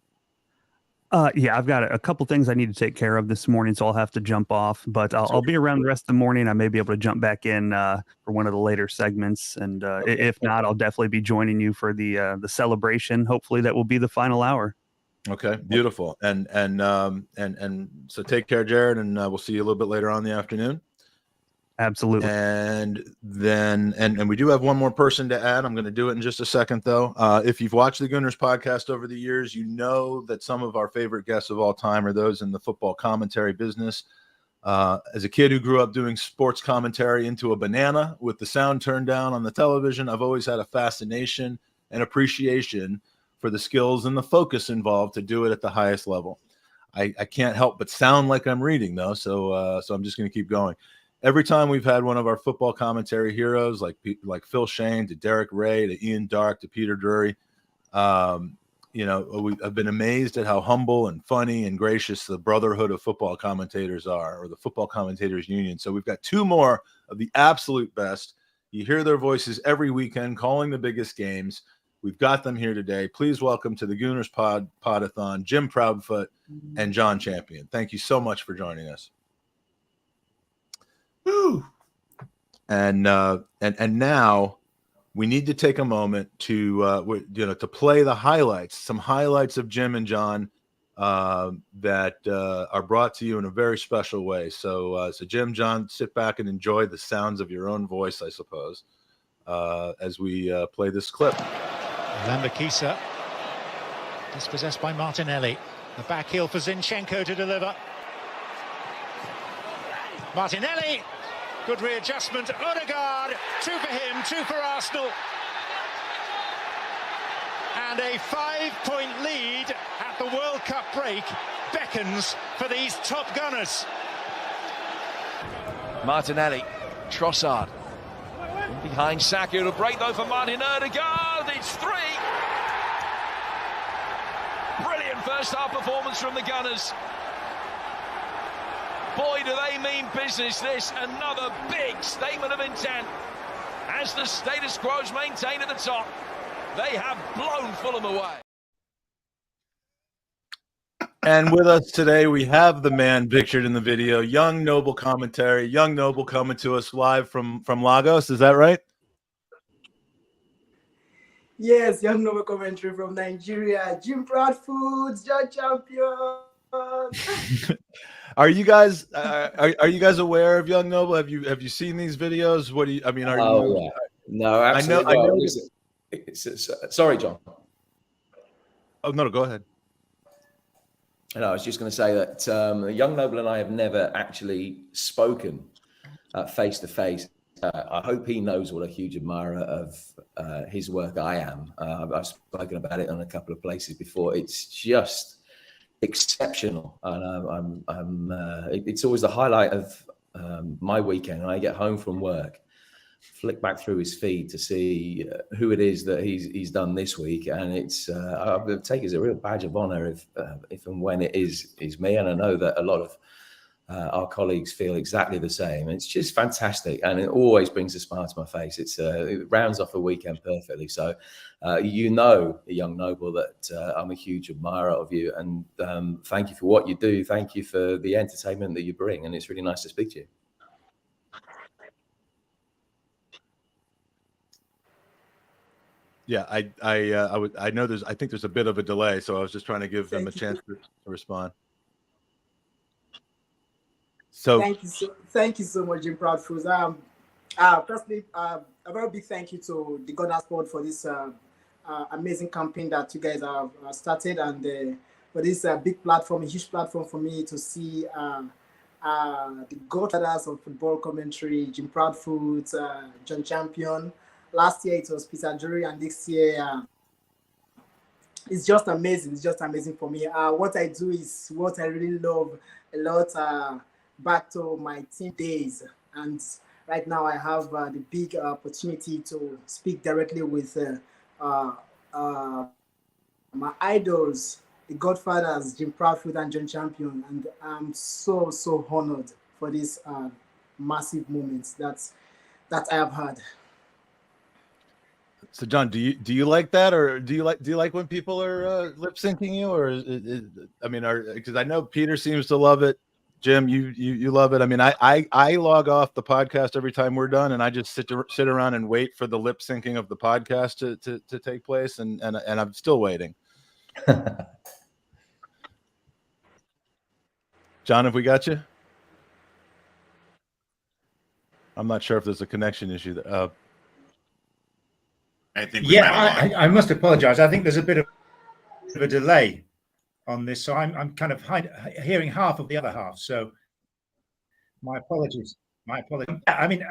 P: Yeah, I've got a couple things I need to take care of this morning, so I'll have to jump off. But I'll be around the rest of the morning. I may be able to jump back in for one of the later segments, and if not, I'll definitely be joining you for the celebration. Hopefully, that will be the final hour.
N: Okay, beautiful. And so take care, Jared, and we'll see you a little bit later on in the afternoon.
P: Absolutely.
N: And then, and we do have one more person to add. I'm going to do it in just a second, though. If you've watched the Gooners podcast over the years, you know that some of our favorite guests of all time are those in the football commentary business. As a kid who grew up doing sports commentary into a banana with the sound turned down on the television, I've always had a fascination and appreciation for the skills and the focus involved to do it at the highest level. I can't help but sound like I'm reading, though, so I'm just going to keep going. every time we've had one of our football commentary heroes like Phil Shane, to Derek Ray, to Ian Dark, to Peter Drury, I've been amazed at how humble and funny and gracious the brotherhood of football commentators are, or the Football Commentators Union. So we've got two more of the absolute best. You hear their voices every weekend calling the biggest games. We've got them here today. Please welcome to the Gooners Pod-A-Thon, Jim Proudfoot and John Champion. Thank you so much for joining us.
M: Woo.
N: And now we need to take a moment to play the highlights, some highlights of Jim and John that are brought to you in a very special way. So Jim, John, sit back and enjoy the sounds of your own voice, I suppose, as we play this clip.
R: Lambakisa, dispossessed by Martinelli. The back heel for Zinchenko to deliver. Martinelli, good readjustment. Odegaard, 2 for him, 2 for Arsenal. And a 5-point lead at the World Cup break beckons for these top Gunners.
S: Martinelli, Trossard. Behind Saka, it'll break though for Martin Odegaard. It's 3. Brilliant first half performance from the Gunners. Boy, do they mean business, this. Another big statement of intent. As the status quo is maintained at the top, they have blown Fulham away.
N: And with us today, we have the man pictured in the video, Young Noble commentary. Young Noble coming to us live from Lagos. Is that right?
T: Yes, Young Noble commentary from Nigeria. Jim Proudfoot, John Champion.
N: Are you guys aware of Young Noble? Have you seen these videos? What do you? I mean, are you?
Q: Yeah. No, absolutely.
N: I know.
Q: Sorry, John.
N: Oh no, go ahead.
Q: No, I was just going to say that Young Noble and I have never actually spoken face to face. I hope he knows what a huge admirer of his work I am. I've spoken about it on a couple of places before. It's just exceptional, and it's always the highlight of my weekend. When I get home from work, flick back through his feed to see who it is that he's done this week, and it's I would take it as a real badge of honor if and when it is me, and I know that a lot of our colleagues feel exactly the same. It's just fantastic, and it always brings a smile to my face. It rounds off a weekend perfectly. So Young Noble, that I'm a huge admirer of you, and thank you for what you do. Thank you for the entertainment that you bring, and it's really nice to speak to you.
N: Yeah, I know I think there's a bit of a delay, so I was just trying to give them a chance to respond. So
T: thank you so much, Jim Proudfoot. Firstly, a very big thank you to the Gunnerblog for this amazing campaign that you guys have started, and for this big platform, a huge platform for me to see the godfathers of football commentary, Jim Proudfoot, John Champion. Last year it was Peter Drury, and this year it's just amazing. It's just amazing for me. What I do is what I really love a lot. Back to my teen days, and right now I have the big opportunity to speak directly with my idols, the godfathers, Jim Proudfoot and John Champion, and I'm so honored for this massive moments that I have had.
N: So, John, do you like that, or do you like when people are lip syncing you, or because I know Peter seems to love it. Jim, you love it. I mean, I log off the podcast every time we're done, and I just sit around and wait for the lip syncing of the podcast to take place, and I'm still waiting. John, have we got you? I'm not sure if there's a connection issue there.
M: I think.
U: I must apologize. I think there's a bit of a delay on this, so I'm kind of hearing half of the other half. So my apologies. I mean,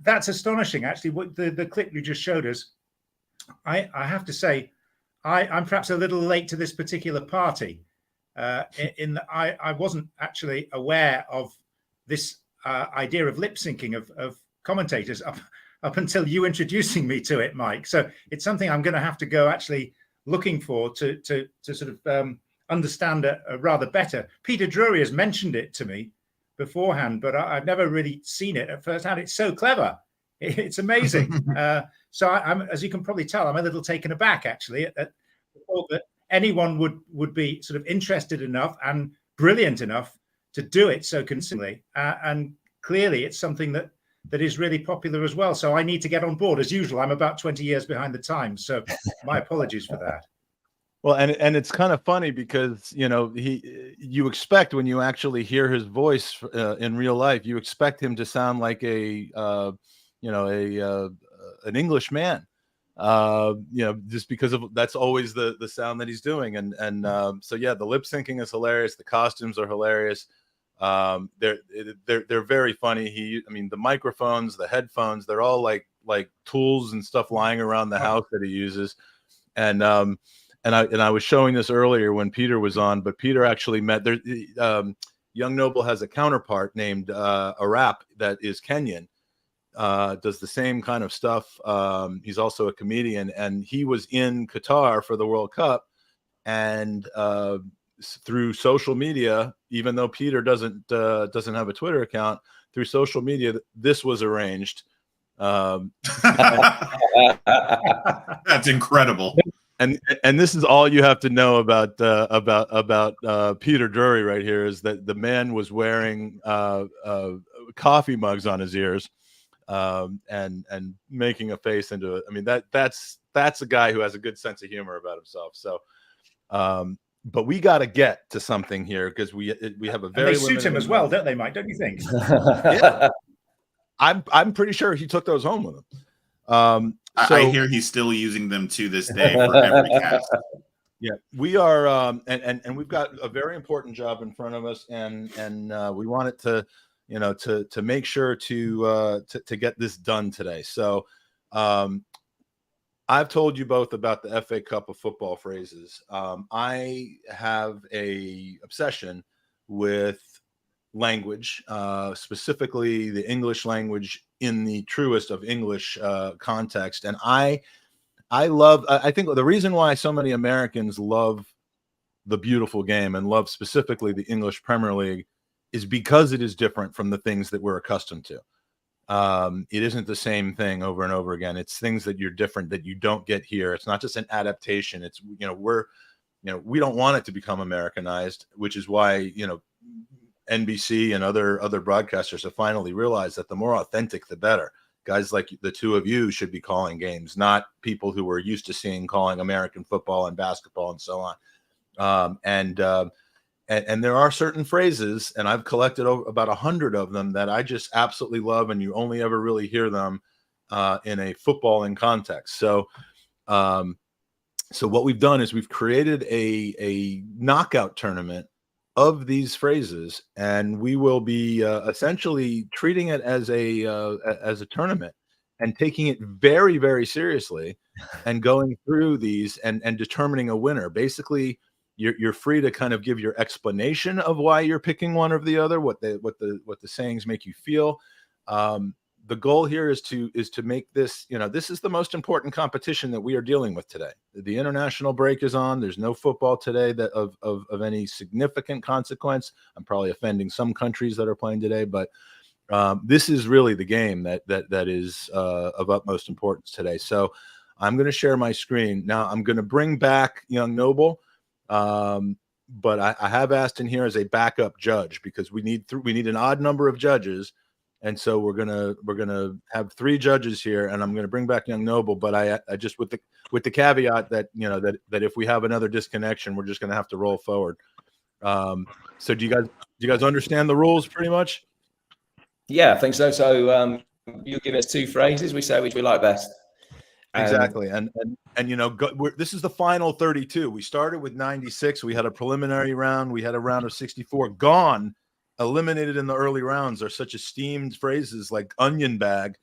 U: that's astonishing. Actually, what the clip you just showed us, I have to say, I'm perhaps a little late to this particular party. In that I wasn't actually aware of this idea of lip syncing of commentators up until you introducing me to it, Mike. So it's something I'm going to have to go actually looking for to sort of understand rather better. Peter Drury has mentioned it to me beforehand, but I've never really seen it at first hand. It's so clever. It's amazing. So I'm, as you can probably tell, I'm a little taken aback actually at the thought that anyone would be sort of interested enough and brilliant enough to do it so consistently. And clearly it's something that is really popular as well. So I need to get on board. As usual, I'm about 20 years behind the times. So my apologies for that.
N: Well, and it's kind of funny because, you know, you expect when you actually hear his voice in real life, you expect him to sound like an English man, you know, just because of that's always the sound that he's doing. And so, yeah, the lip syncing is hilarious. The costumes are hilarious. They're very funny. I mean, the microphones, the headphones, they're all like tools and stuff lying around the house that he uses. And I was showing this earlier when Peter was on, but Peter actually met there. Young Noble has a counterpart named Arap that is Kenyan, does the same kind of stuff. He's also a comedian, and he was in Qatar for the World Cup, and through social media, even though Peter doesn't have a Twitter account, through social media, this was arranged.
M: That's incredible.
N: And this is all you have to know about Peter Drury right here is that the man was wearing coffee mugs on his ears and making a face into it. I mean, that's a guy who has a good sense of humor about himself. So, but we got to get to something here because we have a very.
U: And they suit him as well, don't they, Mike? Don't you think?
N: Yeah, I'm pretty sure he took those home with him.
M: I hear he's still using them to this day for every cast.
N: Yeah, we are, and we've got a very important job in front of us, and we want it to, you know, to make sure to get this done today. So, I've told you both about the FA Cup of football phrases. I have a obsession with language, specifically the English language in the truest of English context. And I think the reason why so many Americans love the beautiful game and love specifically the English Premier League is because it is different from the things that we're accustomed to. It isn't the same thing over and over again. It's things that you're different that you don't get here. It's not just an adaptation. It's, you know, we don't want it to become Americanized, which is why, you know, NBC and other broadcasters have finally realized that the more authentic, the better. Guys like the two of you should be calling games, not people who were used to seeing calling American football and basketball and so on. And there are certain phrases, and I've collected about 100 of them that I just absolutely love, and you only ever really hear them in a footballing context. So what we've done is we've created a knockout tournament of these phrases, and we will be essentially treating it as a tournament and taking it very, very seriously and going through these and determining a winner. Basically, you're free to kind of give your explanation of why you're picking one or the other, what the sayings make you feel. The goal here is to make this, you know, this is the most important competition that we are dealing with today. The international break is on. There's no football today that of any significant consequence. I'm probably offending some countries that are playing today, but this is really the game that is of utmost importance today. So I'm going to share my screen now. I'm going to bring back Young Noble, but I have asked in here as a backup judge because we need an odd number of judges. And so we're gonna have 3 judges here, and I'm gonna bring back Young Noble. But I just with the caveat that, you know, that if we have another disconnection, we're just gonna have to roll forward. So do you guys understand the rules pretty much?
Q: Yeah, I think so. So you give us 2 phrases. We say which we like best.
N: Exactly, and you know, this is the final 32. We started with 96. We had a preliminary round. We had a round of 64. Gone. Eliminated in the early rounds are such esteemed phrases like onion bag,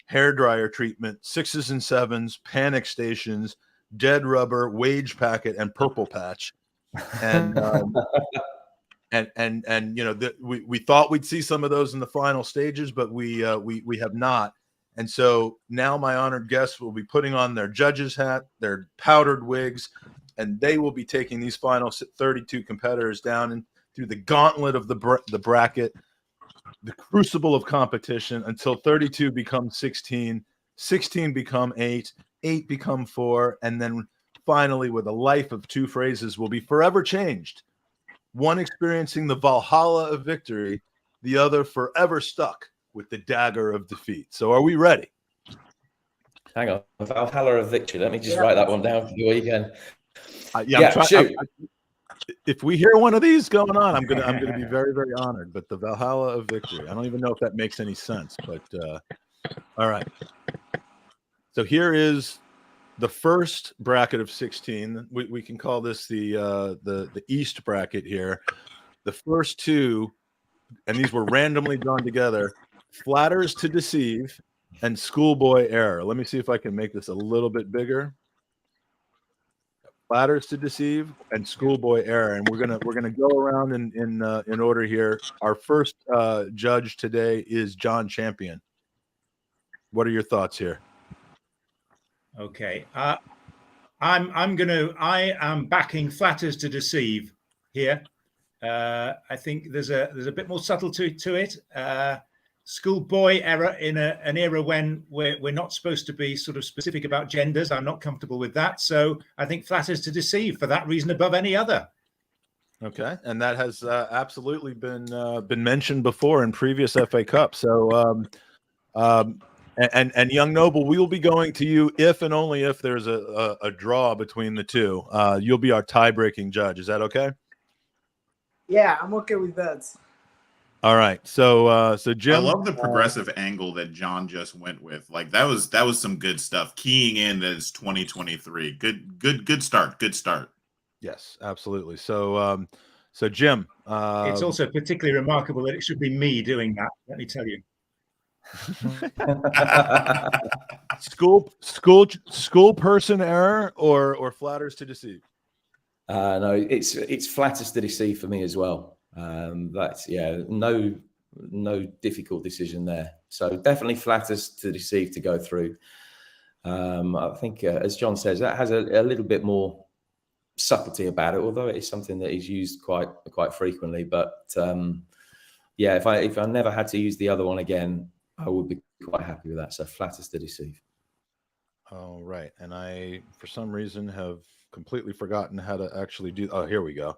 N: hairdryer treatment, 6s and 7s, panic stations, dead rubber, wage packet, and purple patch. And And you know, we thought we'd see some of those in the final stages, but we have not. And so now my honored guests will be putting on their judges hat, their powdered wigs, and they will be taking these final 32 competitors down and through the gauntlet of the bracket, the crucible of competition, until 32 becomes 16, 16 become 8, 8 become 4, and then finally, with a life of two phrases, will be forever changed. One experiencing the Valhalla of victory, the other forever stuck with the dagger of defeat. So are we ready?
Q: Hang on. Valhalla of victory. Let me just write that one down for you again.
N: Shoot. If we hear one of these going on, I'm gonna be very, very honored. But the Valhalla of victory. I don't even know if that makes any sense. But all right. So here is the first bracket of 16. We can call this the East bracket here. The first two, and these were randomly drawn together: Flatters to Deceive and Schoolboy Error. Let me see if I can make this a little bit bigger. Flatters to Deceive and Schoolboy Error, and we're gonna go around in order here. Our first judge today is John Champion. What are your thoughts here?
U: Okay, I am backing Flatters to Deceive here. I think there's a bit more subtlety to it. Schoolboy Error in an era when we're not supposed to be sort of specific about genders. I'm not comfortable with that. So I think Flatters to Deceive for that reason above any other.
N: Okay, and that has absolutely been mentioned before in previous FA Cup. So and Young Noble, we will be going to you if and only if there's a draw between the two. You'll be our tie-breaking judge. Is that okay?
T: Yeah, I'm okay with that.
N: All right, so Jim,
M: I love the progressive angle that John just went with. Like that was some good stuff. Keying in that it's 2023. Good start. Good start.
N: Yes, absolutely. So Jim,
U: it's also particularly remarkable that it should be me doing that. Let me tell you.
N: school person error or Flatters to Deceive?
Q: No, it's Flatters to Deceive for me as well. That's no difficult decision there. So definitely Flatters to Deceive to go through. I think, as John says, that has a little bit more subtlety about it, although it is something that is used quite frequently. But if I never had to use the other one again, I would be quite happy with that. So Flatters to Deceive.
N: All right, and I for some reason have completely forgotten how to actually do. Oh, here we go.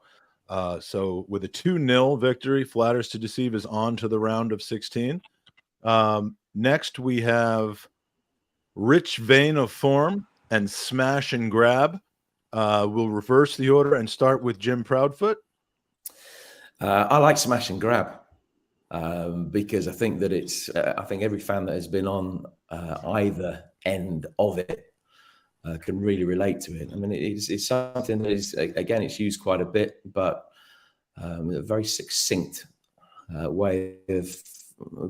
N: So with a 2-0 victory, Flatters to Deceive is on to the round of 16. Next, we have Rich Vein of Form and Smash and Grab. We'll reverse the order and start with Jim Proudfoot.
Q: I like Smash and Grab because I think that I think every fan that has been on either end of it can really relate to it. I mean, it's something that is, again, it's used quite a bit, but a very succinct way of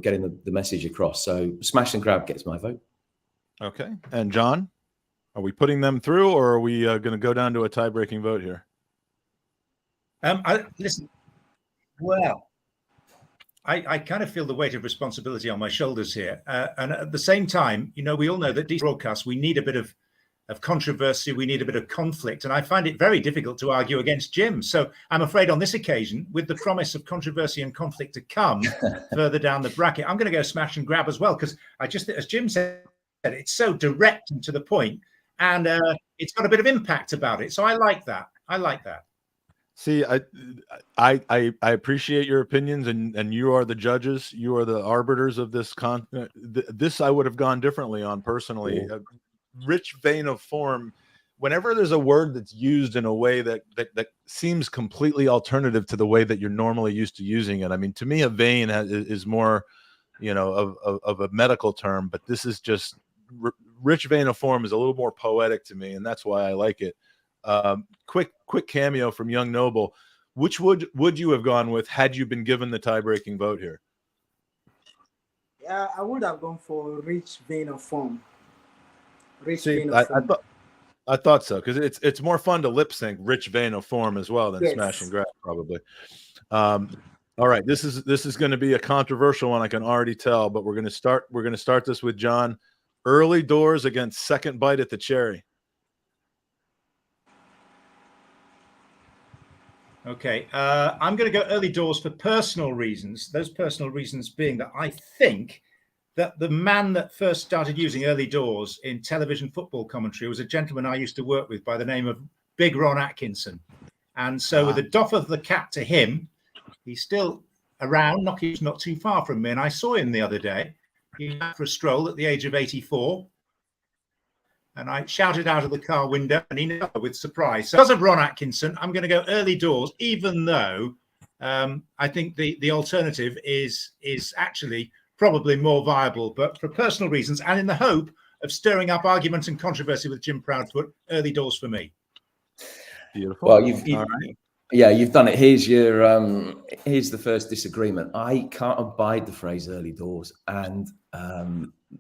Q: getting the message across. So Smash and Grab gets my vote.
N: Okay. And John, are we putting them through, or are we going to go down to a tie-breaking vote here?
U: Listen, well, I kind of feel the weight of responsibility on my shoulders here. And at the same time, we all know that these broadcasts, we need a bit of controversy, we need a bit of conflict, and I find it very difficult to argue against Jim. So I'm afraid on this occasion, with the promise of controversy and conflict to come further down the bracket, I'm going to go Smash and Grab as well, because I just, as Jim said, it's so direct and to the point, and it's got a bit of impact about it. So I like that.
N: See, I appreciate your opinions, and you are the judges. You are the arbiters of this. This I would have gone differently on personally. Rich Vein of Form. Whenever there's a word that's used in a way that seems completely alternative to the way that you're normally used to using it. I mean, to me, a vein is more, of a medical term, but this is just Rich Vein of Form is a little more poetic to me, and that's why I like it. Quick cameo from Young Noble. Which would you have gone with had you been given the tie-breaking vote here?
T: Yeah, I would have gone for Rich Vein of Form.
N: I I thought so, because it's more fun to lip sync Rich Vano form as well than
T: Yes.
N: Smash and Grab, probably. All right, this is going to be a controversial one, I can already tell, but we're going to start this with John. Early doors against second bite at the cherry.
U: Okay, I'm going to go early doors for personal reasons. Those personal reasons being that I think that the man that first started using early doors in television football commentary was a gentleman I used to work with by the name of Big Ron Atkinson. And so with a doff of the cap to him, he's still around, he's not too far from me. And I saw him the other day. He went for a stroll at the age of 84. And I shouted out of the car window, and he knew with surprise. So because of Ron Atkinson, I'm going to go early doors, even though I think the alternative is actually probably more viable. But for personal reasons and in the hope of stirring up argument and controversy with Jim Proudfoot, early doors for me.
N: Beautiful.
Q: Well, you've done it. Here's the first disagreement. I can't abide the phrase early doors, and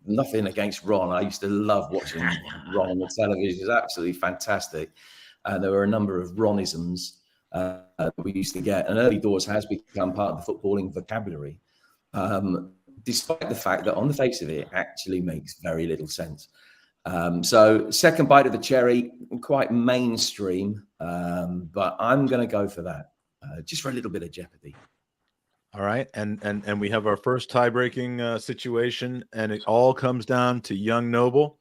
Q: nothing against Ron. I used to love watching Ron on the television. It was absolutely fantastic. There were a number of Ronisms we used to get, and early doors has become part of the footballing vocabulary, despite the fact that on the face of it, it actually makes very little sense. So second bite of the cherry, quite mainstream, but I'm going to go for that, just for a little bit of jeopardy.
N: All right, and we have our first tie-breaking situation, and it all comes down to Young Noble.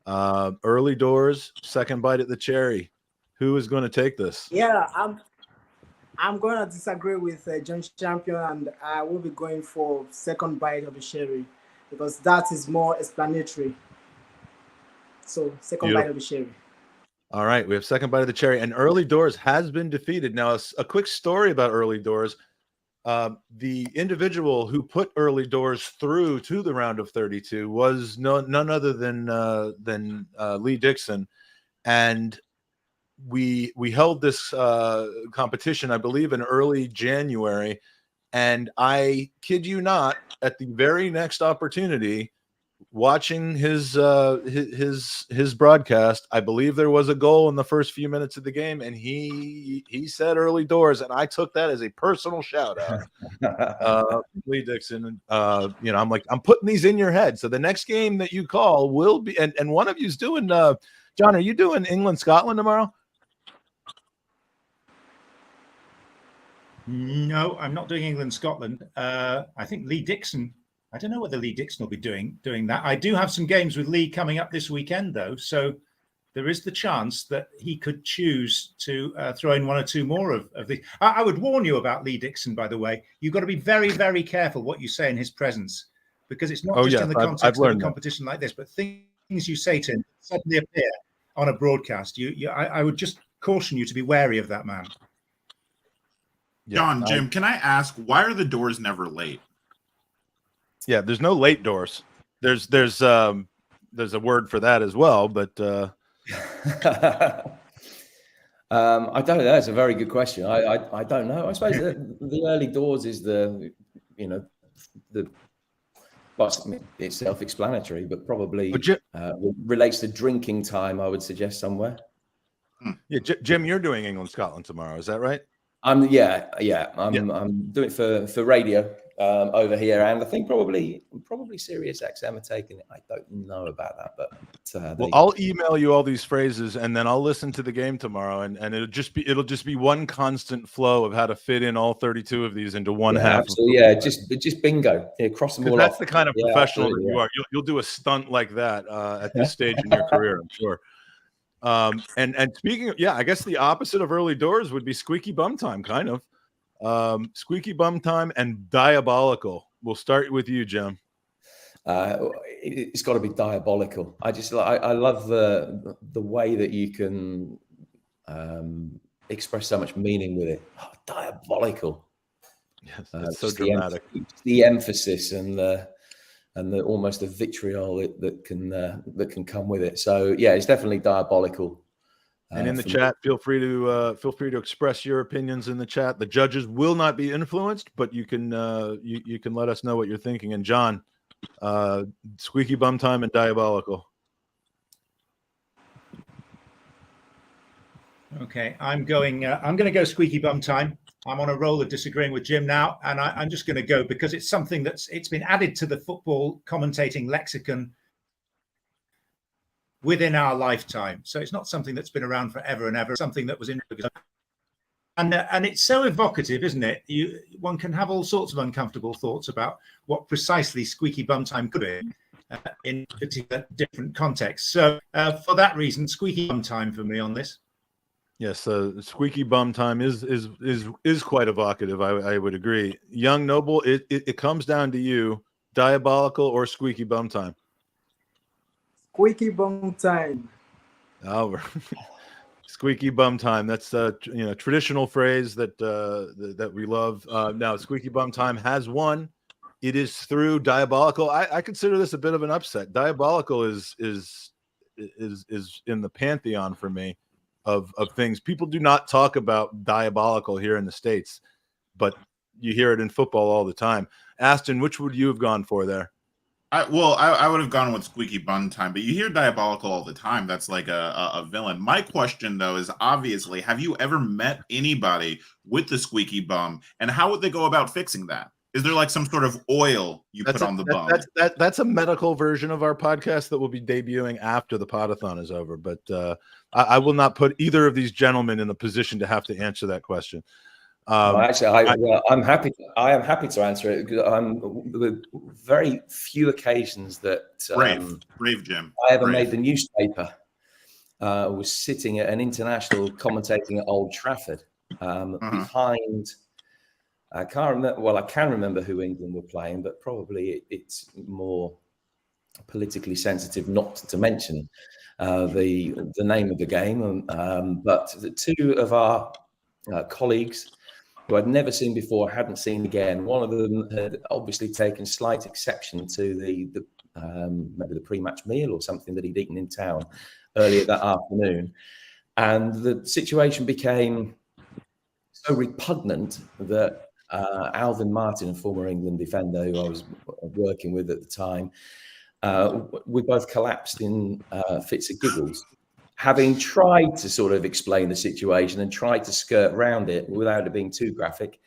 N: Early doors, second bite at the cherry. Who is going to take this?
T: Yeah, I'm going to disagree with John Champion, and I will be going for second bite of the cherry because that is more explanatory. So second bite of the cherry.
N: All right, we have second bite of the cherry, and early doors has been defeated. Now, a quick story about early doors. The individual who put early doors through to the round of 32 was none other than Lee Dixon, and we held this competition, I believe, in early January, and I kid you not, at the very next opportunity, watching his broadcast, I believe there was a goal in the first few minutes of the game, and he said early doors, and I took that as a personal shout out. Lee Dixon, I'm like, I'm putting these in your head. So the next game that you call will be, and one of you's doing, John, are you doing England, Scotland tomorrow?
U: No, I'm not doing England, Scotland. I think Lee Dixon. I don't know whether Lee Dixon will be doing that. I do have some games with Lee coming up this weekend, though. So there is the chance that he could choose to throw in one or two more of the. I would warn you about Lee Dixon, by the way. You've got to be very, very careful what you say in his presence, because it's not just in the context of a competition like this, but things you say to him suddenly appear on a broadcast. I would just caution you to be wary of that man.
M: John, Jim, can I ask, why are the doors never late?
N: Yeah, there's no late doors. There's a word for that as well, but
Q: I don't know. That's a very good question. I don't know. I suppose the early doors is it's self-explanatory, but probably relates to drinking time. I would suggest somewhere.
N: Yeah, Jim, you're doing England, Scotland tomorrow. Is that right?
Q: I'm doing it for radio over here, and I think probably Sirius XM are taking it. I don't know about that, but
N: I'll email you all these phrases, and then I'll listen to the game tomorrow, and it'll just be one constant flow of how to fit in all 32 of these into one half.
Q: Absolutely, just bingo. Yeah, cross them all
N: that's
Q: off.
N: The kind of professional that you are. You'll do a stunt like that at this stage in your career, I'm sure. And speaking of, I guess the opposite of early doors would be squeaky bum time, kind of. Squeaky bum time and diabolical. We'll start with you, Jim.
Q: It's got to be diabolical. I love the way that you can express so much meaning with it. Oh, diabolical.
N: Yes, it's so dramatic.
Q: The emphasis and the almost the vitriol that can come with it. So yeah, it's definitely diabolical.
N: And in the chat, feel free to express your opinions in the chat. The judges will not be influenced, but you can you can let us know what you're thinking. And John, squeaky bum time and diabolical.
U: Okay, I'm going to go squeaky bum time. I'm on a roll of disagreeing with Jim now, and I'm just going to go because it's something it's been added to the football commentating lexicon within our lifetime. So it's not something that's been around forever and ever. Something that was in, and it's so evocative, isn't it? One can have all sorts of uncomfortable thoughts about what precisely squeaky bum time could be in particular different contexts. So for that reason, squeaky bum time for me on this.
N: Yes, squeaky bum time is quite evocative. I would agree. Young Noble, it comes down to you: diabolical or squeaky bum time.
T: Squeaky bum time.
N: Albert. Squeaky bum time. That's traditional phrase that we love. Now, squeaky bum time has won. It is through diabolical. I consider this a bit of an upset. Diabolical is in the pantheon for me of things. People do not talk about diabolical here in the States, but you hear it in football all the time. Aston, which would you have gone for there?
M: I would have gone with squeaky bum time, but you hear diabolical all the time. That's like a villain. My question, though, is obviously, have you ever met anybody with the squeaky bum, and how would they go about fixing that? Is there like some sort of oil you put on the bum?
N: That's a medical version of our podcast that will be debuting after the Pod-A-Thon is over. But I will not put either of these gentlemen in a position to have to answer that question.
Q: Actually, I am happy to answer it. There were very few occasions that
M: brave Jim.
Q: I ever made the newspaper. Was sitting at an international commentating at Old Trafford behind. I can't remember. Well, I can remember who England were playing, but probably it's more politically sensitive not to mention the name of the game. But the two of our colleagues who I'd never seen before, hadn't seen again. One of them had obviously taken slight exception to maybe the pre-match meal or something that he'd eaten in town earlier that afternoon, and the situation became so repugnant that Alvin Martin, a former England defender who I was working with at the time, we both collapsed in fits of giggles, having tried to sort of explain the situation and tried to skirt around it without it being too graphic.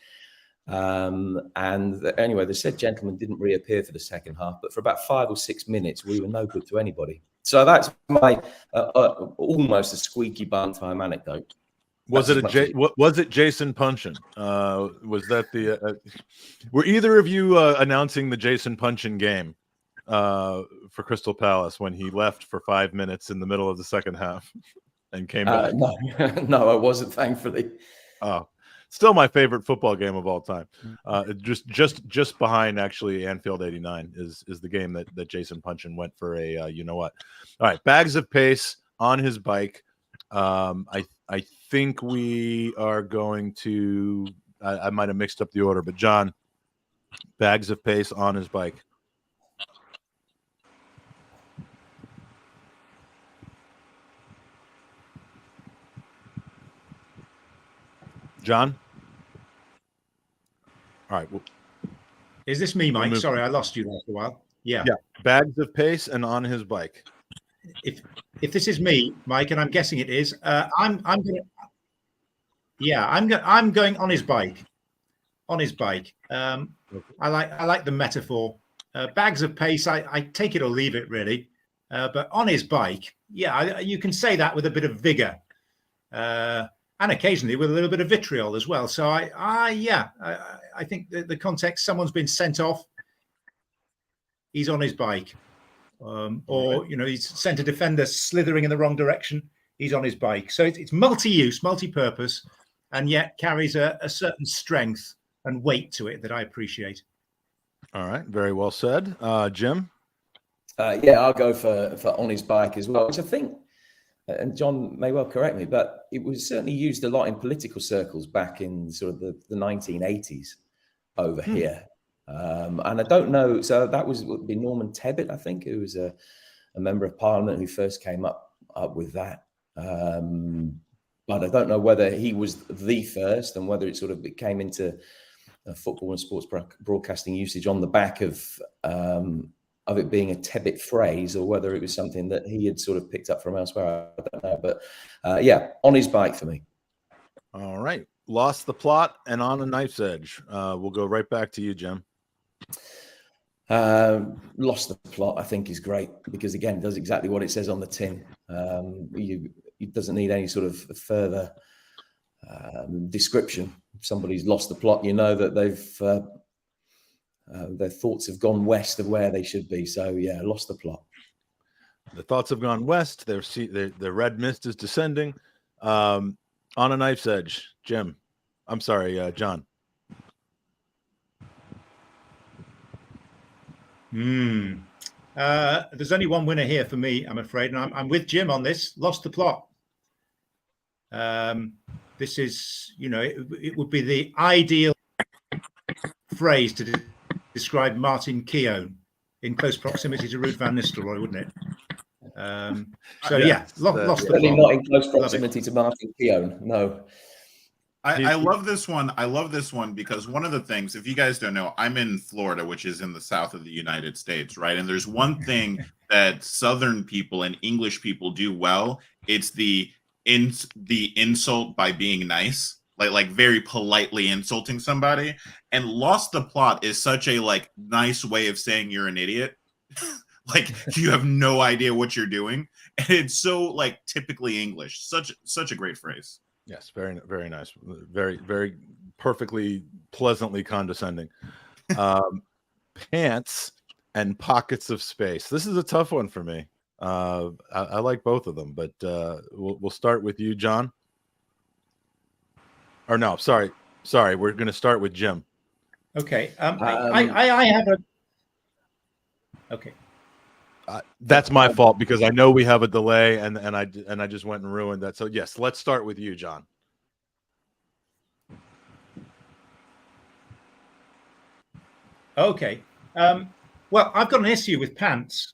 Q: Anyway, the said gentleman didn't reappear for the second half, but for about 5 or 6 minutes, we were no good to anybody. So that's my almost a squeaky bum time anecdote.
N: Was it Jason Punchin? Was that the? Were either of you announcing the Jason Punchin game for Crystal Palace when he left for 5 minutes in the middle of the second half and came back?
Q: No, I wasn't, thankfully.
N: Oh, still my favorite football game of all time. Just behind actually Anfield '89 is the game that Jason Punchin went for a you know what. All right, bags of pace on his bike. I think we are going to. I might have mixed up the order, but John, bags of pace on his bike. John? All right.
U: Is this me, Mike? Sorry, I lost you there for a while. Yeah.
N: Bags of pace and on his bike.
U: If this is me, Mike, and I'm guessing it is, I'm going on his bike. On his bike. I like the metaphor. Bags of pace, I take it or leave it, really. But on his bike, you can say that with a bit of vigor. And occasionally with a little bit of vitriol as well. So I think the context, someone's been sent off. He's on his bike. Or he's sent a defender slithering in the wrong direction. He's on his bike. So it's multi-use, multi-purpose, and yet carries a certain strength and weight to it that I appreciate.
N: All right. Very well said. Jim?
Q: I'll go for on his bike as well, which I think, and John may well correct me, but it was certainly used a lot in political circles back in sort of the 1980s over here. And I don't know, so that would be Norman Tebbit, I think, who was a member of Parliament who first came up with that. But I don't know whether he was the first and whether it came into football and sports broadcasting usage on the back of it being a Tebbit phrase, or whether it was something that he had sort of picked up from elsewhere. I don't know. But on his bike for me.
N: All right. Lost the plot and on a knife's edge. We'll go right back to you, Jim.
Q: Lost the plot, I think, is great because, again, it does exactly what it says on the tin. It doesn't need any sort of further description. If somebody's lost the plot, you know that their thoughts have gone west of where they should be. So, yeah, lost the plot.
N: The thoughts have gone west. The red mist is descending. On a knife's edge, Jim. I'm sorry, John.
U: There's only one winner here for me, I'm afraid, and I'm with Jim on this. Lost the plot. This is, it would be the ideal phrase to describe Martin Keown in close proximity to Ruth van Nistelrooy, wouldn't it? Lost the plot.
Q: Not in close proximity to Martin Keown, no.
M: I love this one. I love this one because one of the things, if you guys don't know, I'm in Florida, which is in the south of the United States, right? And there's one thing that Southern people and English people do well. It's the insult by being nice, like very politely insulting somebody. And lost the plot is such a nice way of saying you're an idiot. Like you have no idea what you're doing, and it's so typically English. Such a great phrase.
N: Yes, very, very nice. Very, very perfectly, pleasantly condescending. Pants and pockets of space. This is a tough one for me. I like both of them, but we'll start with you, John. Or no, sorry. We're going to start with Jim.
U: Okay. I have a. Okay.
N: That's my fault because I know we have a delay and I just went and ruined that. So yes, let's start with you, John.
U: Okay. Well, I've got an issue with pants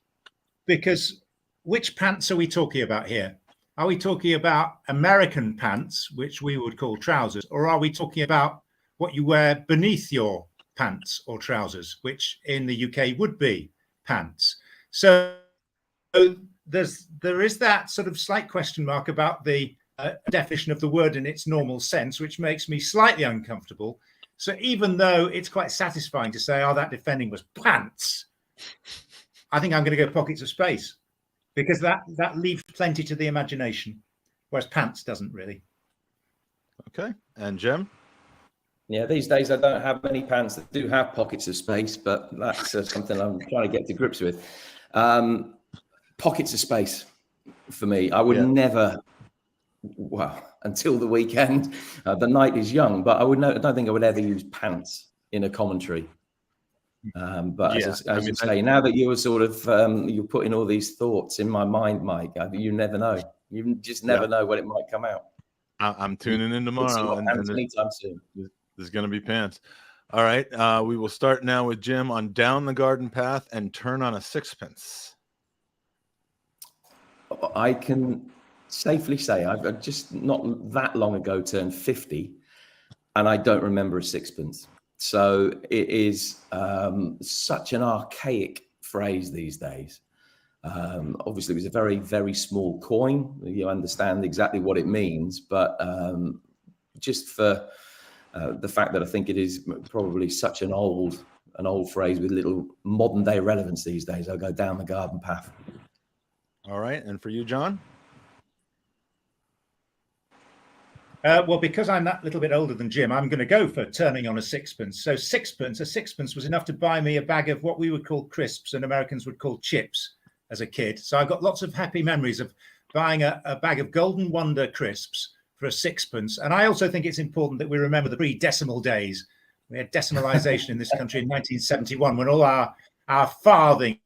U: because which pants are we talking about here? Are we talking about American pants, which we would call trousers, or are we talking about what you wear beneath your pants or trousers, which in the UK would be pants? So there is that sort of slight question mark about the definition of the word in its normal sense, which makes me slightly uncomfortable. So even though it's quite satisfying to say, that defending was pants, I think I'm going to go pockets of space because that leaves plenty to the imagination, whereas pants doesn't really.
N: Okay. And Jim?
Q: Yeah, these days I don't have many pants that do have pockets of space, but that's something I'm trying to get to grips with. Pockets of space for me. I would never, until the weekend. The night is young, but I don't think I would ever use pants in a commentary. But as you say, now that you were sort of you're putting all these thoughts in my mind, Mike, you never know. You just never know when it might come out.
N: I'm tuning in tomorrow, and
Q: anytime soon.
N: There's going to be pants. All right, we will start now with Jim on Down the Garden Path and Turn on a Sixpence.
Q: I can safely say I've just not that long ago turned 50, and I don't remember a sixpence. So it is such an archaic phrase these days. Obviously, it was a very, very small coin. You understand exactly what it means, but just for the fact that I think it is probably such an old phrase with little modern day relevance these days, I'll go Down the Garden Path.
N: All right, and for you, John?
U: Well, because I'm that little bit older than Jim, I'm going to go for turning on a sixpence. So a sixpence was enough to buy me a bag of what we would call crisps and Americans would call chips as a kid. So I've got lots of happy memories of buying a bag of Golden Wonder crisps for a sixpence. And I also think it's important that we remember the pre-decimal days. We had decimalisation in this country in 1971 when all our farthings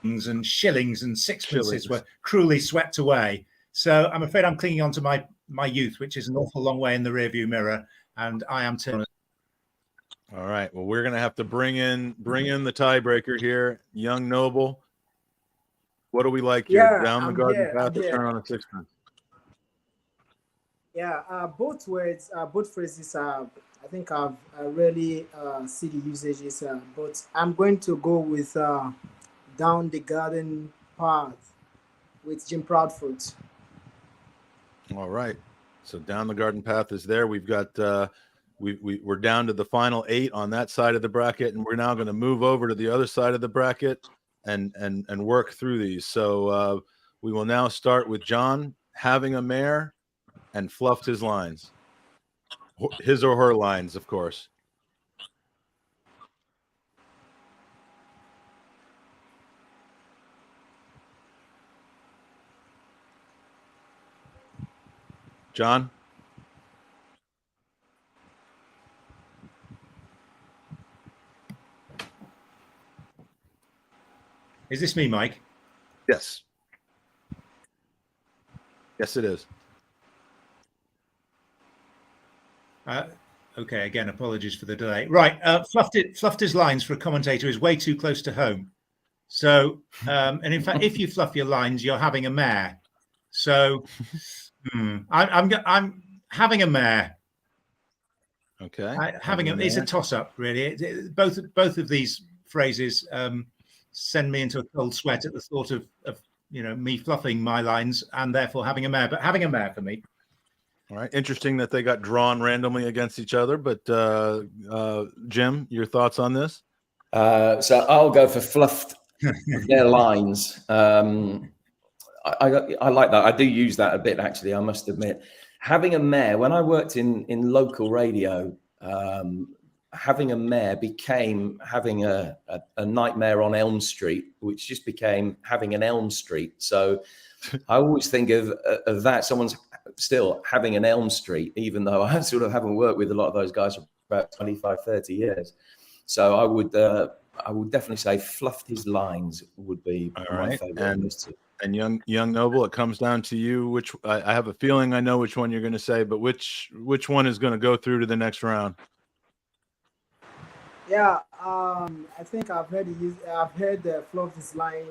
U: and shillings and sixpences were cruelly swept away. So I'm afraid I'm clinging on to my youth, which is an awful long way in the rearview mirror, and I am turning.
N: All right. Well, we're going to have to bring in the tiebreaker here. Young Noble, what do we like here? Down the Garden Path or Turn on a Sixpence?
T: Yeah, both words, both phrases I think I've really see the usages, but I'm going to go with Down the Garden Path with Jim Proudfoot.
N: All right. So down the garden path is there. We've got we're down to the final 8 on that side of the bracket, and we're now going to move over to the other side of the bracket and work through these. So we will now start with John having a mare and fluffed his lines, his or her lines, of course. John?
U: Is this me, Mike?
N: Yes. Yes, it is.
U: Okay, again, apologies for the delay. Right, fluffed his lines for a commentator is way too close to home. So, and in fact, if you fluff your lines, you're having a mare. So, I'm having a mare.
N: Okay.
U: It's a toss-up, really. Both of these phrases send me into a cold sweat at the thought of me fluffing my lines and therefore having a mare. But having a mare for me.
N: All right. Interesting that they got drawn randomly against each other. But Jim, your thoughts on this?
Q: So I'll go for fluffed their lines. I like that. I do use that a bit, actually, I must admit. Having a mare, when I worked in local radio, having a mare became having a nightmare on Elm Street, which just became having an Elm Street. So I always think of that. Someone's still having an Elm Street, even though I sort of haven't worked with a lot of those guys for about 25, 30 years. So I would definitely say fluffed his lines would be my favorite.
N: And young Noble, it comes down to you. Which I have a feeling I know which one you're going to say, but which one is going to go through to the next round?
T: Yeah, I think I've heard fluffed his line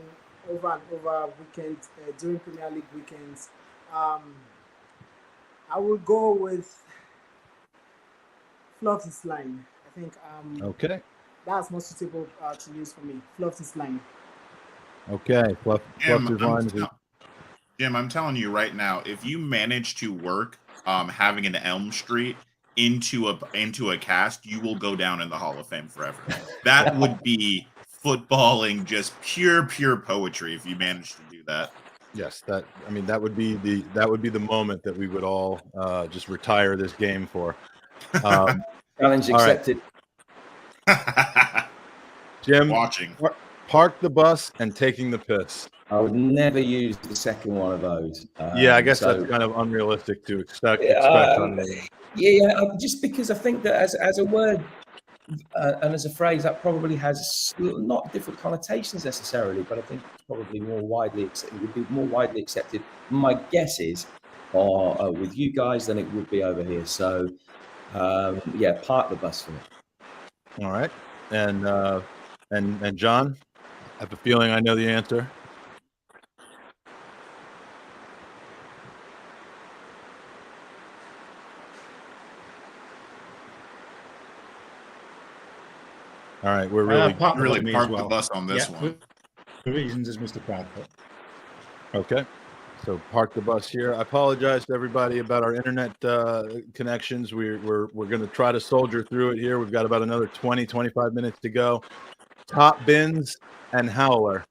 T: over and over weekends during Premier League weekends. I will go with fluffed his line. I think
N: okay,
T: that's more suitable to use for me. Fluffed his line.
N: Okay, fluffed his line.
M: Jim, I'm telling you right now, if you manage to work having an Elm Street into a cast, you will go down in the Hall of Fame forever. That would be footballing, just pure poetry if you manage to do that.
N: Yes, that would be the moment that we would all just retire this game for.
Q: Challenge accepted.
M: Right.
N: Jim,
M: watching.
N: Park the bus and taking the piss.
Q: I would never use the second one of those.
N: Yeah, I guess that's kind of unrealistic to expect on me.
Q: Yeah, just because I think that as a word and as a phrase, that probably has not different connotations necessarily, but I think it's probably more widely accepted. It would be more widely accepted. My guess is, with you guys, than it would be over here. So, park the bus for me.
N: All right, and John, I have a feeling I know the answer. All right, we're really
M: parked the bus on this one.
U: For reasons as Mr. Proudfoot.
N: Okay, so park the bus here. I apologize to everybody about our internet connections. We're going to try to soldier through it here. We've got about another 20-25 minutes to go. Top bins and howler.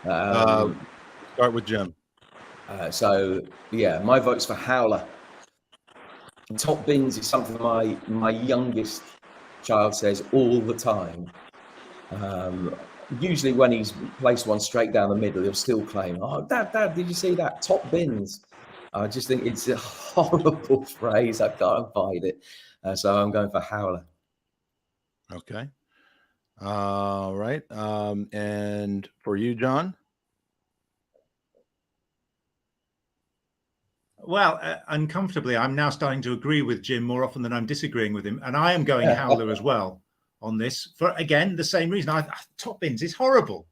N: Start with Jim.
Q: My vote's for howler. Top bins is something my youngest child says all the time. Usually when he's placed one straight down the middle, he'll still claim, "Oh, Dad, did you see that? Top bins." I just think it's a horrible phrase. I can't find it. So I'm going for howler.
N: Okay. All right. And for you, John?
U: Well, uncomfortably, I'm now starting to agree with Jim more often than I'm disagreeing with him. And I am going howler as well on this for, again, the same reason. Top bins is horrible.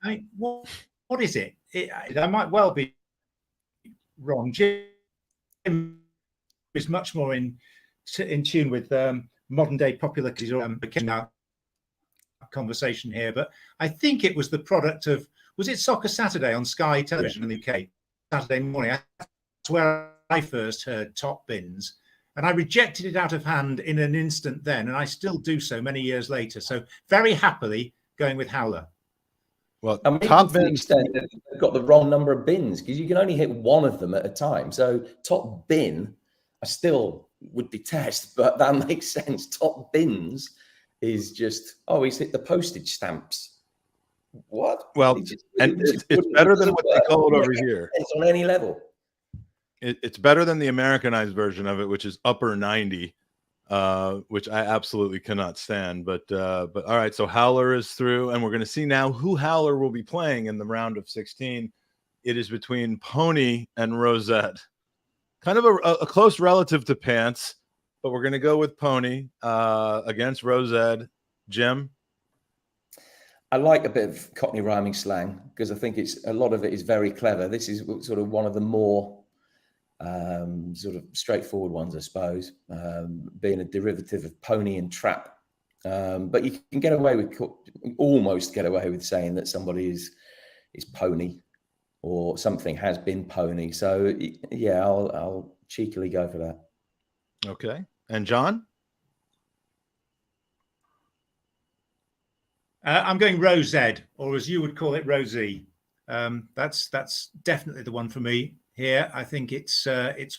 U: I mean, what is it? I might well be wrong. Jim is much more in tune with modern day popular conversation here. But I think it was the product of was it Soccer Saturday on Sky Television in the UK? Saturday morning. That's where I first heard top bins. And I rejected it out of hand in an instant then, and I still do so many years later. So very happily going with Howler.
N: Well,
Q: I mean,
N: top
Q: to the
N: bins
Q: extent that they've got the wrong number of bins because you can only hit one of them at a time. So top bin, I still would detest, but that makes sense. Top bins is just, oh, he's hit the postage stamps. What?
N: Well, and it's better than what they call it over here.
Q: It's on any level.
N: It's better than the Americanized version of it, which is upper 90, which I absolutely cannot stand. But all right, so Howler is through, and we're going to see now who Howler will be playing in the round of 16. It is between Pony and Rosette. Kind of a close relative to Pants, but we're going to go with Pony against Rosette. Jim?
Q: I like a bit of Cockney rhyming slang because I think a lot of it is very clever. This is sort of one of the more sort of straightforward ones, I suppose, being a derivative of pony and trap. But you can get away with, almost get away with saying that somebody is pony or something has been pony. So yeah, I'll cheekily go for that.
N: Okay. And John?
U: I'm going Rosette, or as you would call it, Rosie. That's definitely the one for me here. I think it's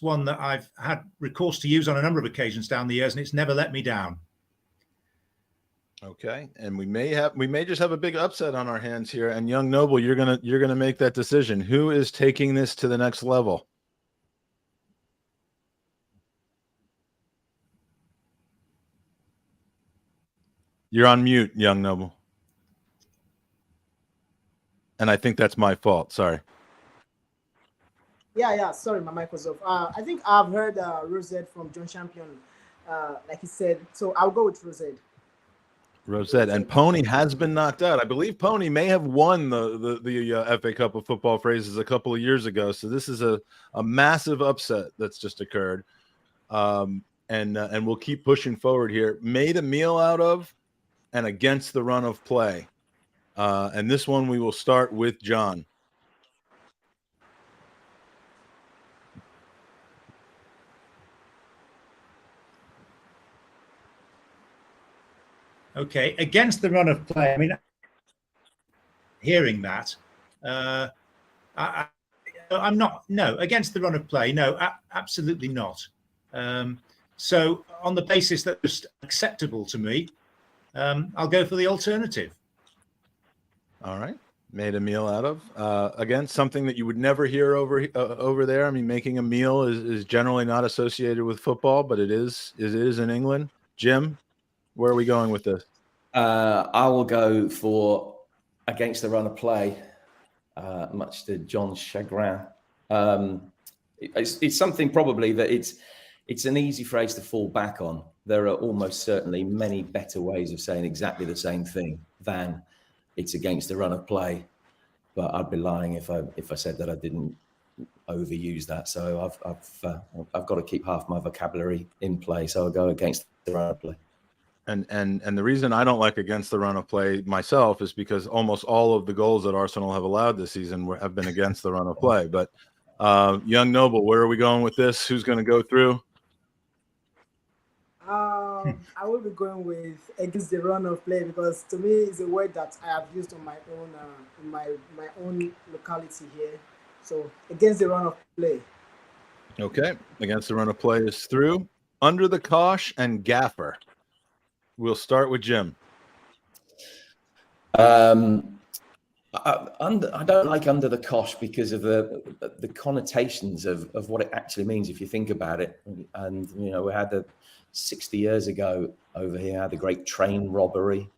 U: one that I've had recourse to use on a number of occasions down the years, and it's never let me down.
N: Okay, and we may just have a big upset on our hands here. And Young Noble, you're gonna make that decision. Who is taking this to the next level? You're on mute, Young Noble. And I think that's my fault. Sorry.
T: Yeah. Sorry, my mic was off. I think I've heard Rosette from John Champion, like he said. So I'll go with Rosette.
N: Rosette, and Pony has been knocked out. I believe Pony may have won the FA Cup of Football Phrases a couple of years ago. So this is a massive upset that's just occurred, and we'll keep pushing forward here. Made a meal out of, and against the run of play, and this one we will start with John.
U: Okay, against the run of play. I mean, hearing that, I'm not. No, against the run of play. No, absolutely not. So, on the basis that was acceptable to me, I'll go for the alternative.
N: All right, made a meal out of. Again, something that you would never hear over there. I mean, making a meal is generally not associated with football, but it is in England. Jim, where are we going with this?
Q: I will go for against the run of play, much to John's chagrin. It's something probably that it's an easy phrase to fall back on. There are almost certainly many better ways of saying exactly the same thing than it's against the run of play. But I'd be lying if I said that I didn't overuse that. So I've got to keep half my vocabulary in play. So I'll go against the run of play.
N: And the reason I don't like against the run of play myself is because almost all of the goals that Arsenal have allowed this season have been against the run of play. But Young Noble, where are we going with this? Who's going to go through?
T: I will be going with against the run of play because to me it's a word that I have used on my own in my own locality here. So against the run of play.
N: Okay, against the run of play is through. Under the Cosh and Gaffer. We'll start with Jim.
Q: I don't like under the cosh because of the connotations of what it actually means if you think about it. And we had 60 years ago over here had the great train robbery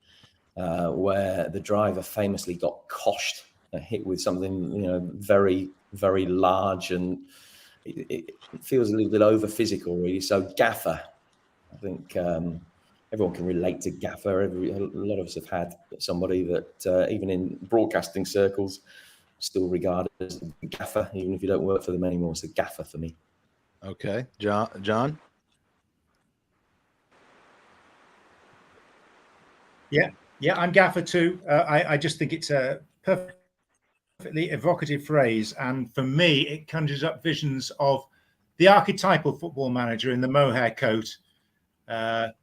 Q: where the driver famously got coshed, hit with something very, very large, and it feels a little bit over physical really. So Gaffer, I think. Everyone can relate to Gaffer. A lot of us have had somebody that, even in broadcasting circles, still regarded as a Gaffer, even if you don't work for them anymore. It's a Gaffer for me.
N: Okay, John.
U: Yeah, I'm Gaffer too. I just think it's a perfect evocative phrase, and for me, it conjures up visions of the archetypal football manager in the mohair coat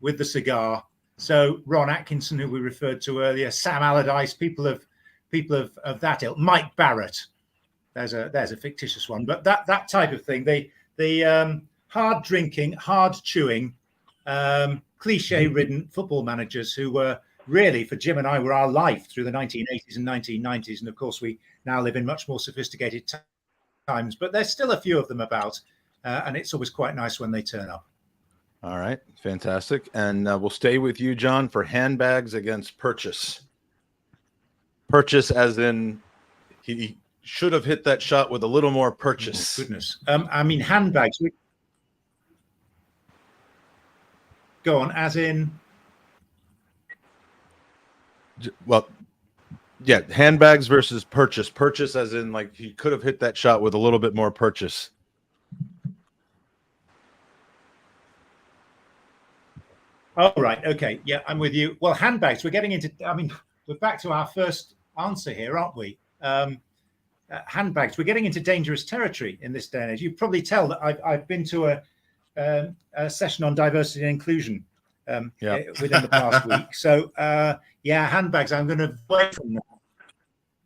U: with the cigar. So Ron Atkinson, who we referred to earlier, Sam Allardyce, people of that ilk, Mike Barrett. There's a fictitious one, but that type of thing. The hard drinking, hard chewing, cliche-ridden football managers who were really, for Jim and I, were our life through the 1980s and 1990s. And of course, we now live in much more sophisticated times, but there's still a few of them about. And it's always quite nice when they turn up.
N: All right, fantastic. And we'll stay with you, John, for handbags against Purchase. Purchase as in he should have hit that shot with a little more purchase.
U: Oh, goodness. I mean, handbags. Go on, as in...
N: Well, yeah, handbags versus Purchase. Purchase as in, like, he could have hit that shot with a little bit more purchase.
U: Oh, right. Okay. Yeah, I'm with you. Well, handbags, we're getting into, I mean, we're back to our first answer here, aren't we? Handbags, we're getting into dangerous territory in this day and age. You probably tell that I've been to a session on diversity and inclusion within the past week. So, yeah, handbags, I'm going to avoid from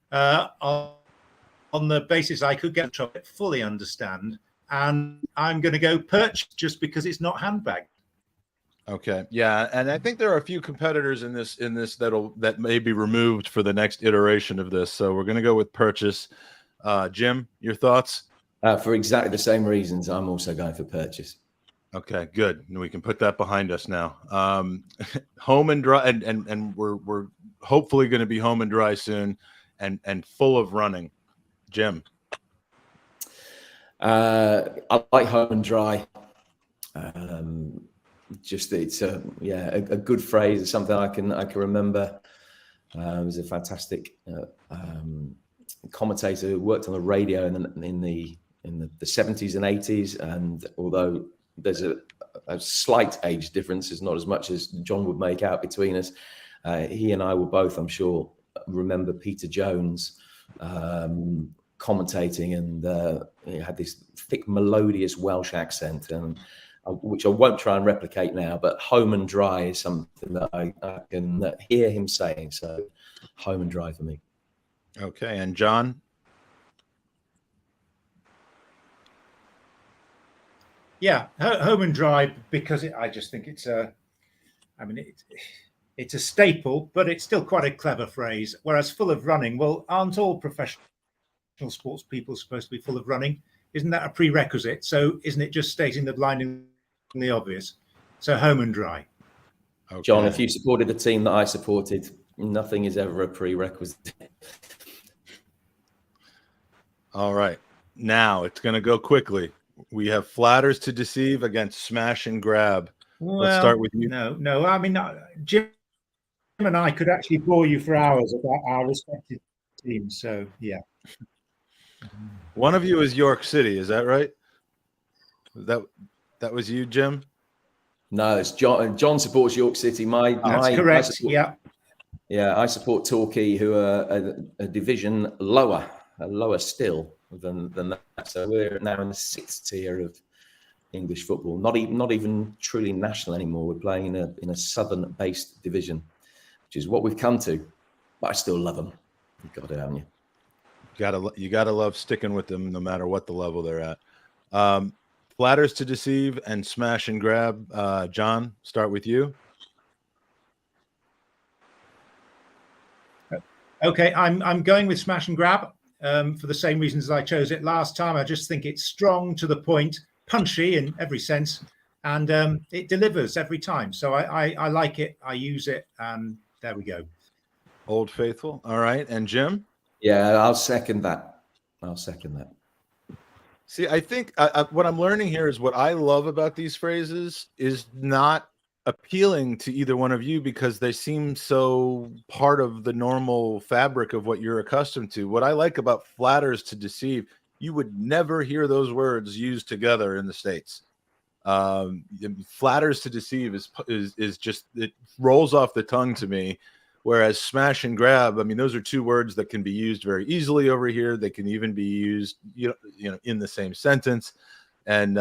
U: that on the basis I could get trouble, fully understand. And I'm going to go Perch just because it's not handbag.
N: Okay, yeah, and I think there are a few competitors in this that may be removed for the next iteration of this. So we're going to go with Purchase. Jim, your thoughts?
Q: For exactly the same reasons, I'm also going for Purchase.
N: Okay, good. And we can put that behind us now. Home and dry, and we're hopefully going to be home and dry soon, and full of running. Jim,
Q: I like home and dry. Just it's a good phrase. It's something I can remember. He was a fantastic commentator who worked on the radio in the 70s and 80s. And although there's a slight age difference, it's not as much as John would make out between us. He and I will both, I'm sure, remember Peter Jones commentating, and he had this thick, melodious Welsh accent, and which I won't try and replicate now, but home and dry is something that I can hear him saying. So home and dry for me.
N: Okay, and John?
U: Yeah, home and dry, because I just think it's it's a staple, but it's still quite a clever phrase. Whereas full of running, well, aren't all professional sports people supposed to be full of running? Isn't that a prerequisite? So isn't it just stating the blindingly obvious? So home and dry.
N: Okay.
Q: John, if you supported the team that I supported, nothing is ever a prerequisite.
N: All right. Now it's going to go quickly. We have flatters to deceive against smash and grab.
U: Well,
N: let's start with you.
U: No. I mean, Jim and I could actually bore you for hours about our respective teams. So, yeah.
N: One of you is York City. Is that right? That was you, Jim?
Q: No, it's John. John supports York City.
U: That's correct.
Q: Yeah, I support Torquay, who are a division lower still than that. So we're now in the 6th tier of English football. Not even truly national anymore. We're playing in a southern-based division, which is what we've come to. But I still love them. You've got it, haven't you?
N: You gotta love sticking with them no matter what the level they're at. Flatters to deceive and smash and grab. John, start with you.
U: Okay, I'm going with smash and grab for the same reasons I chose it last time. I just think it's strong, to the point, punchy in every sense, and it delivers every time. So I like it. I use it, and there we go.
N: Old Faithful. All right, and Jim?
Q: Yeah, I'll second that.
N: See, I think what I'm learning here is what I love about these phrases is not appealing to either one of you because they seem so part of the normal fabric of what you're accustomed to. What I like about flatters to deceive, you would never hear those words used together in the States. Flatters to deceive is just, it rolls off the tongue to me Whereas smash and grab, I mean, those are two words that can be used very easily over here. They can even be used, you know, in the same sentence. And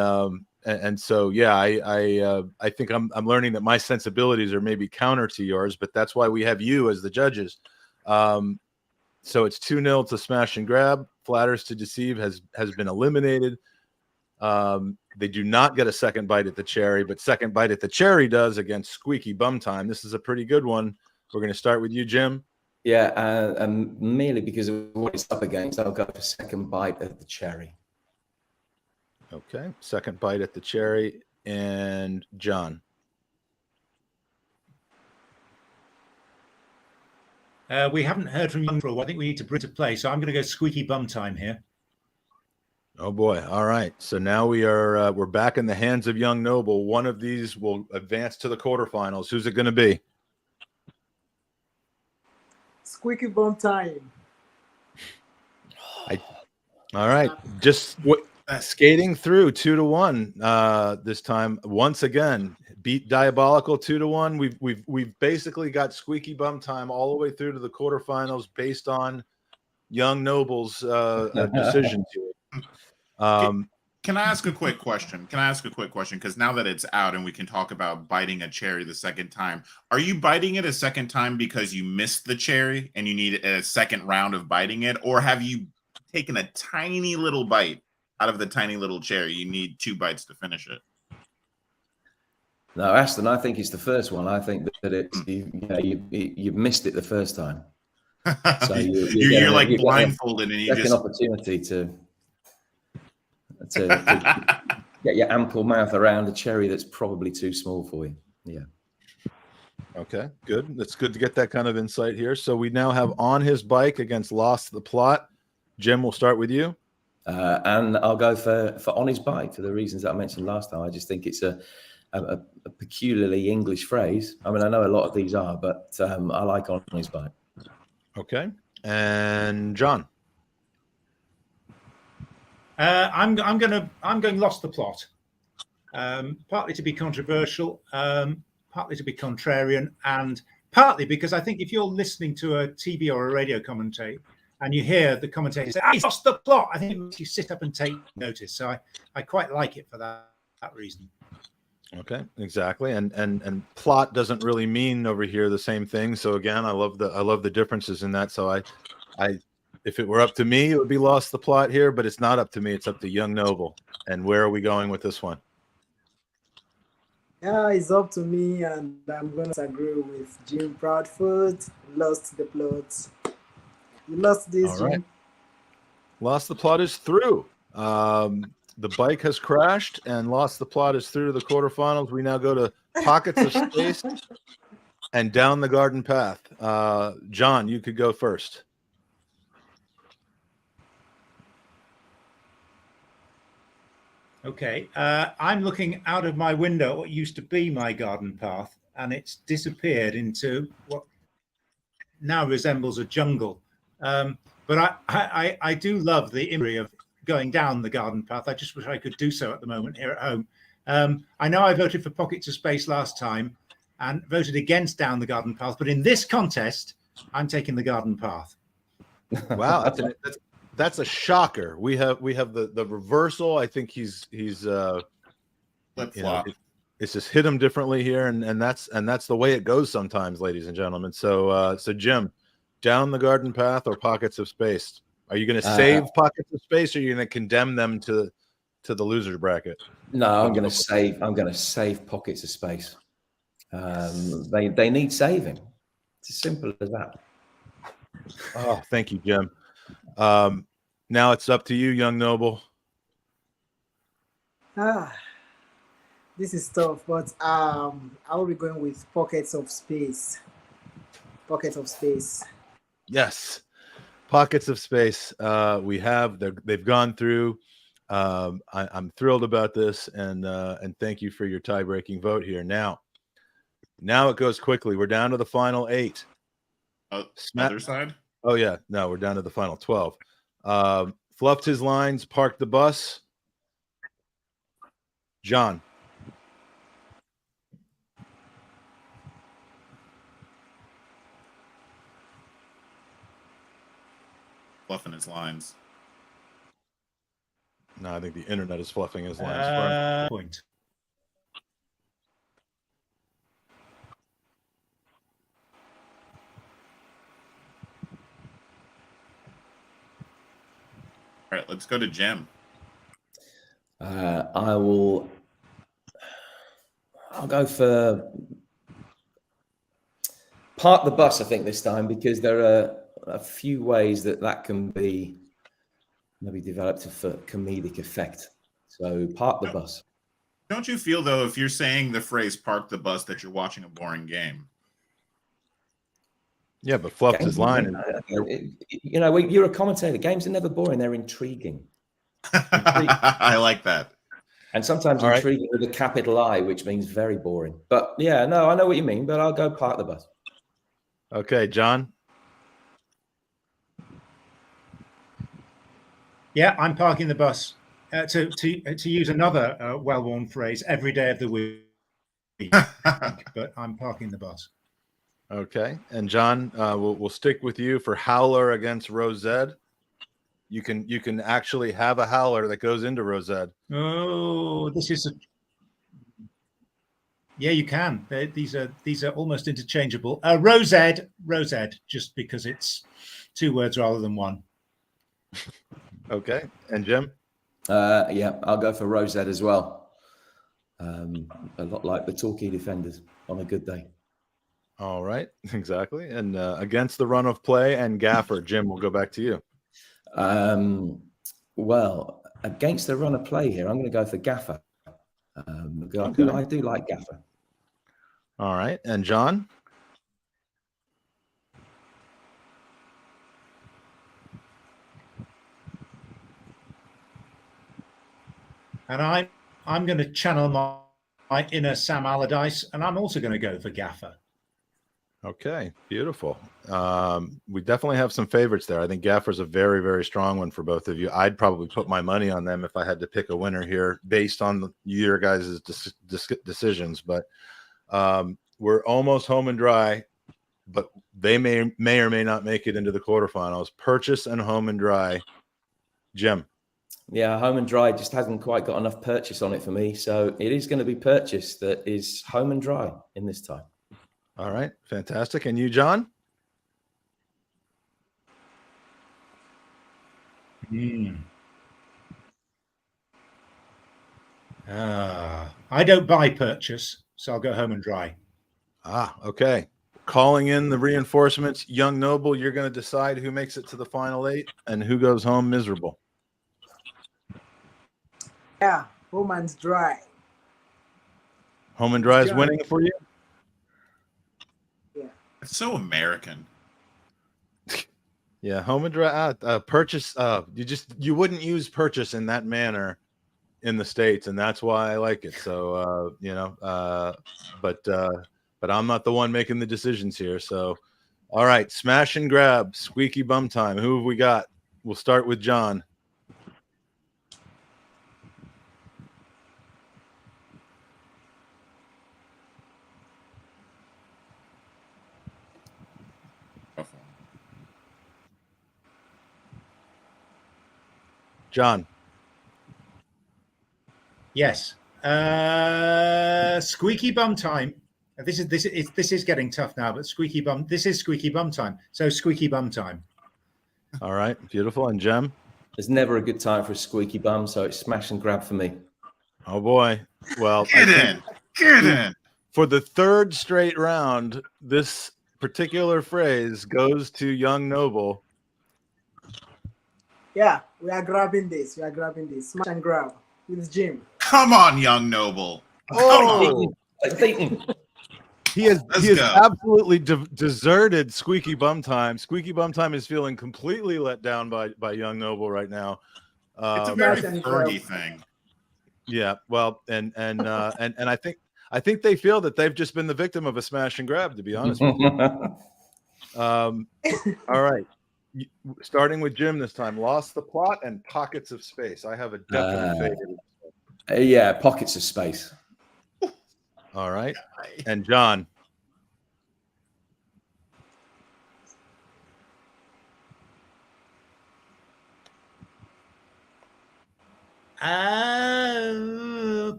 N: so, yeah, I think I'm learning that my sensibilities are maybe counter to yours, but that's why we have you as the judges. So it's 2-0 to smash and grab. Flatters to deceive has been eliminated. They do not get a second bite at the cherry, but second bite at the cherry does against Squeaky Bum Time. This is a pretty good one. We're going to start with you, Jim.
Q: Yeah, and merely because of what it's up against, I'll go for second bite at the cherry.
N: Okay, second bite at the cherry. And John.
U: We haven't heard from Young for a while. I think we need to bring to play. So I'm going to go Squeaky Bum Time here.
N: Oh boy! All right. So now we're back in the hands of Young Noble. One of these will advance to the quarterfinals. Who's it going to be?
T: Squeaky Bum Time.
N: All right. Just skating through 2-1 this time. Once again, beat Diabolical 2-1. We've basically got Squeaky Bum Time all the way through to the quarterfinals based on Young Noble's decision to it.
M: Can I ask a quick question? Because now that it's out and we can talk about biting a cherry the second time, are you biting it a second time because you missed the cherry and you need a second round of biting it? Or have you taken a tiny little bite out of the tiny little cherry? You need 2 bites to finish it.
Q: No, Aston, I think it's the first one. I think that it's you missed it the first time. So
M: you're like blindfolded and you
Q: just an opportunity to get your ample mouth around a cherry that's probably too small for you. Yeah.
N: Okay, good. That's good to get that kind of insight here. So we now have On His Bike against Lost the Plot. Jim, we'll start with you.
Q: And I'll go for On His Bike for the reasons that I mentioned last time. I just think it's a peculiarly English phrase. I mean, I know a lot of these are, but I like On His Bike.
N: Okay. And John.
U: I'm going Lost the Plot. Partly to be controversial, partly to be contrarian, and partly because I think if you're listening to a TV or a radio commentary and you hear the commentator say, "I lost the plot," I think it makes you sit up and take notice. So I quite like it for that reason.
N: Okay, exactly. And plot doesn't really mean over here the same thing. So again, I love the differences in that. So I if it were up to me, it would be Lost the Plot here, but it's not up to me. It's up to Young Noble. And where are we going with this one?
T: Yeah, it's up to me, and I'm going to agree with Jim Proudfoot. Lost the Plot. You lost this,
N: All right.
T: Jim.
N: Lost the Plot is through. The bike has crashed, and Lost the Plot is through to the quarterfinals. We now go to Pockets of Space and Down the Garden Path. John, you could go first.
U: Okay, I'm looking out of my window at what used to be my garden path, and it's disappeared into what now resembles a jungle. But I do love the imagery of going down the garden path. I just wish I could do so at the moment here at home. I know I voted for Pockets of Space last time and voted against Down the Garden Path, but in this contest, I'm taking the garden path.
N: Wow, that's a shocker. We have the reversal. I think he's
M: flip-flop.
N: It's just hit him differently here, and that's the way it goes sometimes, ladies and gentlemen. So Jim, Down the Garden Path or Pockets of Space? Are you going to save Pockets of Space, or are you going to condemn them to the loser bracket?
Q: No, I'm going to save Pockets of Space. They need saving. It's as simple as that.
N: Oh, thank you, Jim. Now it's up to you, Young Noble.
T: This is tough, but I will be going with Pockets of Space. Pockets of Space.
N: Yes, Pockets of Space. They've gone through. I'm thrilled about this, and thank you for your tie-breaking vote here. Now it goes quickly. We're down to the final 8.
M: Other side?
N: Oh yeah, no, we're down to the final 12. Fluffed his lines, parked the bus. John.
M: fluffing his lines.
N: No, I think the internet is fluffing his lines.
U: Point.
M: All right, let's go to Jim.
Q: I'll go for park the bus, I think, this time, because there are a few ways that can be maybe developed for comedic effect. So park the bus.
M: Don't you feel, though, if you're saying the phrase park the bus, that you're watching a boring game?
N: Yeah, but fluffed his line.
Q: You know, you're a commentator. Games are never boring. They're intriguing.
M: I like that.
Q: And sometimes intriguing with a capital I, which means very boring. But yeah, no, I know what you mean, but I'll go park the bus.
N: Okay, John.
U: Yeah, I'm parking the bus. To use another well-worn phrase, every day of the week. But I'm parking the bus.
N: Okay, and John, we'll stick with you for Howler against Rosed. You can actually have a Howler that goes into Rosed.
U: Oh, this is yeah, you can. These are almost interchangeable. Rosed, just because it's two words rather than one.
N: Okay, and Jim?
Q: Yeah, I'll go for Rosed as well. A lot like the Torquay defenders on a good day.
N: All right, exactly. And against the run of play and Gaffer, Jim, we'll go back to you.
Q: Well, against the run of play here, I'm going to go for Gaffer. I do like Gaffer.
N: All right, and John?
U: And I'm going to channel my inner Sam Allardyce, and I'm also going to go for Gaffer.
N: Okay, beautiful. We definitely have some favorites there. I think Gaffer's a very, very strong one for both of you. I'd probably put my money on them if I had to pick a winner here based on your guys' decisions. But we're almost home and dry, but they may or may not make it into the quarterfinals. Purchase and home and dry. Jim.
Q: Yeah, home and dry just hasn't quite got enough purchase on it for me. So it is going to be purchase that is home and dry in this time.
N: All right, fantastic. And you, John?
U: I don't buy purchase, so I'll go home and dry.
N: Okay. Calling in the reinforcements. Young Noble, you're going to decide who makes it to the final 8 and who goes home miserable.
T: Yeah, home and dry.
N: Home and dry is winning for you?
T: Yeah.
M: It's so American.
N: Yeah, home and dry. Purchase. You wouldn't use purchase in that manner in the States, and that's why I like it. So but I'm not the one making the decisions here. So, all right, smash and grab, squeaky bum time. Who have we got? We'll start with John. John.
U: Yes. Squeaky bum time. This is getting tough now, but squeaky bum. This is squeaky bum time. So squeaky bum time.
N: All right, beautiful. And Jem?
Q: There's never a good time for a squeaky bum, so it's smash and grab for me.
N: Oh boy. Well,
M: get in.
N: For the third straight round, this particular phrase goes to Young Noble.
T: Yeah, we are grabbing this. Smash and grab with Jim.
M: Come on, Young Noble.
N: Oh, he has absolutely deserted Squeaky Bum Time. Squeaky Bum Time is feeling completely let down by Young Noble right now.
M: It's a very Fergie thing.
N: Yeah, well, and I think they feel that they've just been the victim of a smash and grab, to be honest with you. All right. Starting with Jim this time. Lost the plot and pockets of space. I have a definite favorite.
Q: Yeah, pockets of space.
N: All right. And John.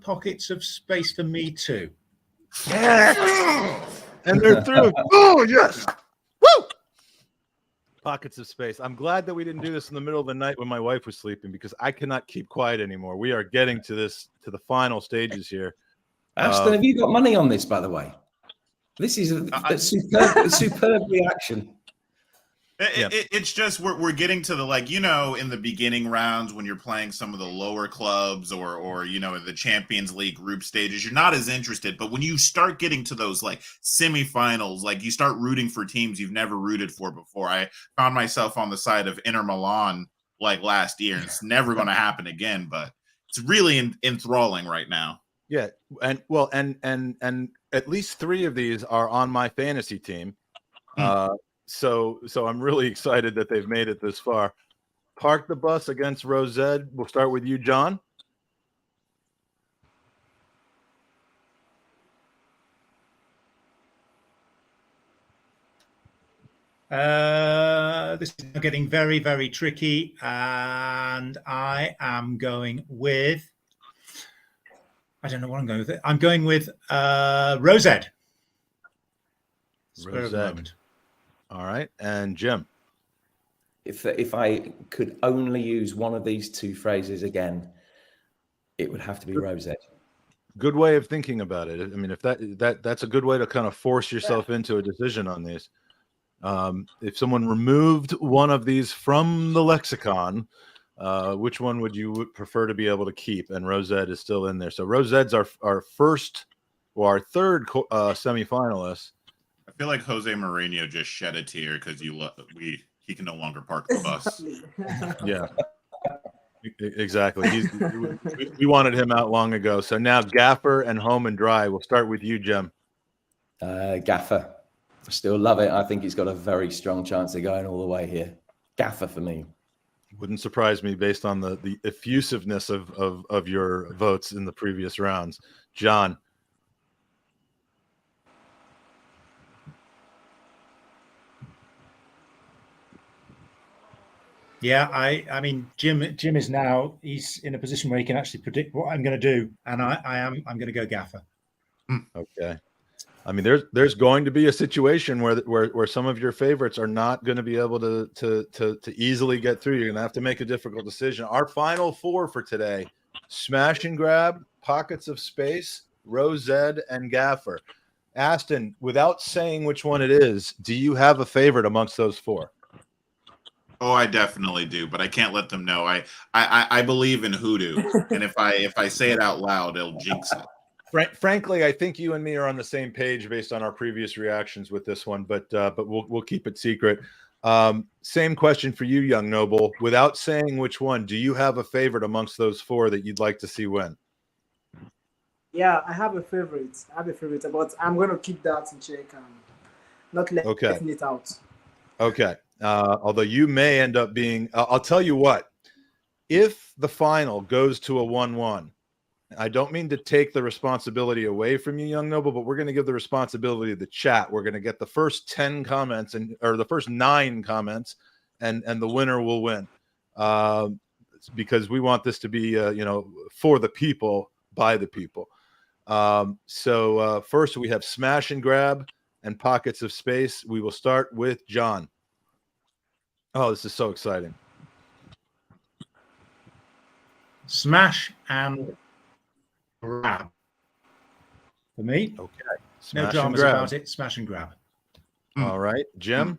U: Pockets of space for me too.
N: Yeah. And they're through. Oh, yes. Woo! Pockets of space. I'm glad that we didn't do this in the middle of the night when my wife was sleeping, because I cannot keep quiet anymore. We are getting to the final stages here.
Q: Aston, have you got money on this, by the way? This is a superb reaction.
M: It's just we're getting to the, like, you know, in the beginning rounds when you're playing some of the lower clubs or you know, in the Champions League group stages, you're not as interested. But when you start getting to those like semifinals, like you start rooting for teams you've never rooted for before. I found myself on the side of Inter Milan like last year, and it's never going to happen again. But it's really enthralling right now.
N: Yeah, and at least 3 of these are on my fantasy team. So I'm really excited that they've made it this far. Park the Bus against Rosed. We'll start with you, John.
U: This is getting very, very tricky, and I am going with. I don't know what I'm going with. I'm going with Rosed.
N: Rosed. All right, and Jim.
Q: If I could only use one of these 2 phrases again, it would have to be Rosed.
N: Good way of thinking about it. I mean, if that's a good way to kind of force yourself into a decision on these. If someone removed one of these from the lexicon, which one would you prefer to be able to keep? And Rosed is still in there. So Rosed's our first or our third semifinalist.
M: I feel like Jose Mourinho just shed a tear because he can no longer park the bus.
N: Yeah, exactly. We wanted him out long ago. So now Gaffer and Home and Dry. We'll start with you, Jim.
Q: Gaffer. I still love it. I think he's got a very strong chance of going all the way here. Gaffer for me.
N: Wouldn't surprise me based on the effusiveness of your votes in the previous rounds. John.
U: Yeah, I mean, Jim is now, he's in a position where he can actually predict what I'm going to do, and I'm going to go Gaffer.
N: Okay. I mean, there's going to be a situation where some of your favorites are not going to be able to easily get through. You're going to have to make a difficult decision. Our final 4 for today: Smash and Grab, Pockets of Space, Rosed, and Gaffer. Aston, without saying which one it is, do you have a favorite amongst those 4?
M: Oh, I definitely do, but I can't let them know. I believe in hoodoo, and if I say it out loud, it'll jinx it.
N: Frankly, I think you and me are on the same page based on our previous reactions with this one, but we'll keep it secret. Same question for you, Young Noble. Without saying which one, do you have a favorite amongst those 4 that you'd like to see win?
T: Yeah, I have a favorite. But I'm going to keep that in check and not letting it out.
N: Okay. Although you may end up being, I'll tell you what, if the final goes to a 1-1, I don't mean to take the responsibility away from you, Young Noble, but we're going to give the responsibility to the chat. We're going to get the first 10 comments or the first 9 comments, and the winner will win. Because we want this to be, for the people, by the people. So first we have Smash and Grab and Pockets of Space. We will start with John. Oh, this is so exciting.
U: Smash and Grab. For me.
N: Okay.
U: No dramas about it. Smash and Grab.
N: All right. Jim?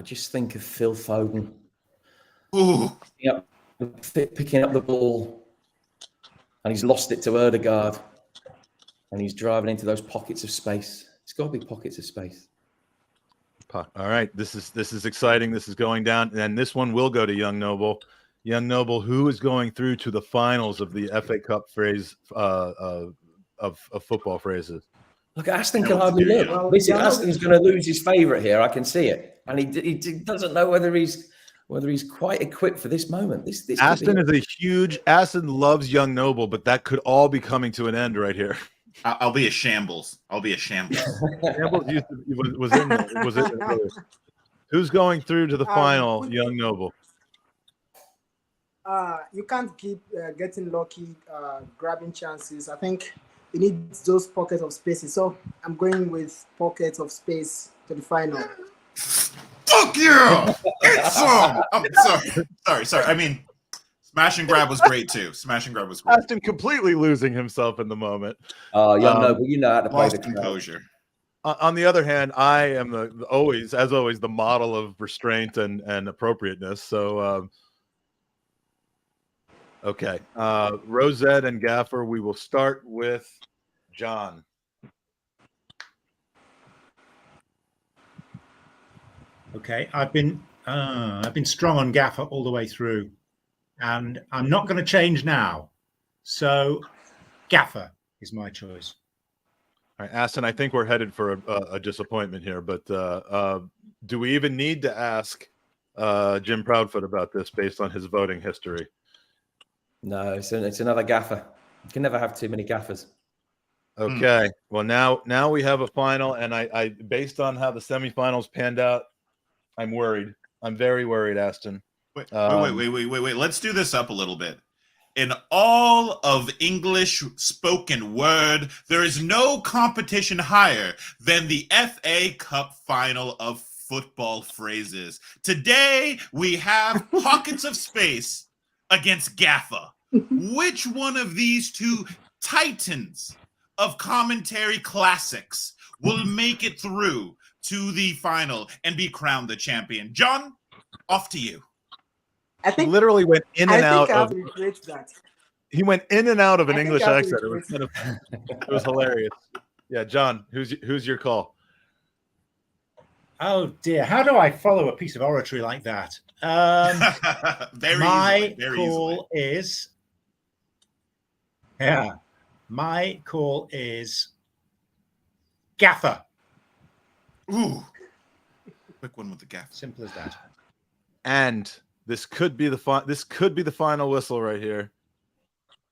Q: Just think of Phil Foden.
M: Ooh.
Q: Picking up the ball. And he's lost it to Odegaard. And he's driving into those pockets of space. It's got to be pockets of space.
N: All right, this is exciting. This is going down, and this one will go to Young Noble. Young Noble, who is going through to the finals of the FA Cup phrase of football phrases?
Q: Look, Aston can hardly live. Aston's going to lose his favourite here. I can see it, and he doesn't know whether he's quite equipped for this moment. This
N: Aston is a huge. Aston loves Young Noble, but that could all be coming to an end right here.
M: I'll be a shambles. Shambles
N: was it? Who's going through to the final, Young Noble?
T: you can't keep getting lucky, grabbing chances. I think you need those pockets of spaces. So I'm going with pockets of space to the final.
M: Fuck yeah! Get some! I'm sorry. I mean, smash and grab was great too. Smash and grab was great.
N: Aston completely losing himself in the moment.
Q: Oh, no, but you know how to play
M: Lost
Q: the
M: composure.
N: On the other hand, I am always the model of restraint and appropriateness. So, okay, Rosette and Gaffer. We will start with John.
U: Okay, I've been strong on Gaffer all the way through, and I'm not going to change now. So, Gaffer is my choice.
N: All right, Aston, I think we're headed for a disappointment here, but do we even need to ask Jim Proudfoot about this based on his voting history?
Q: No, it's another Gaffer. You can never have too many Gaffers.
N: Okay, well now we have a final, and I based on how the semifinals panned out, I'm worried. I'm very worried, Aston.
M: Wait. Let's do this up a little bit. In all of English spoken word, there is no competition higher than the FA Cup final of football phrases. Today, we have pockets of space against Gaffer. Which one of these two titans of commentary classics will make it through to the final and be crowned the champion? John, off to you.
T: I think
N: literally went in and out of.
T: That.
N: He went in and out of an English accent. It was it was hilarious. Yeah, John, who's your call?
U: Oh dear, how do I follow a piece of oratory like that? My call is Gaffer.
M: Ooh, quick one with the Gaffer.
U: Simple as that.
N: And this could be the final whistle right here.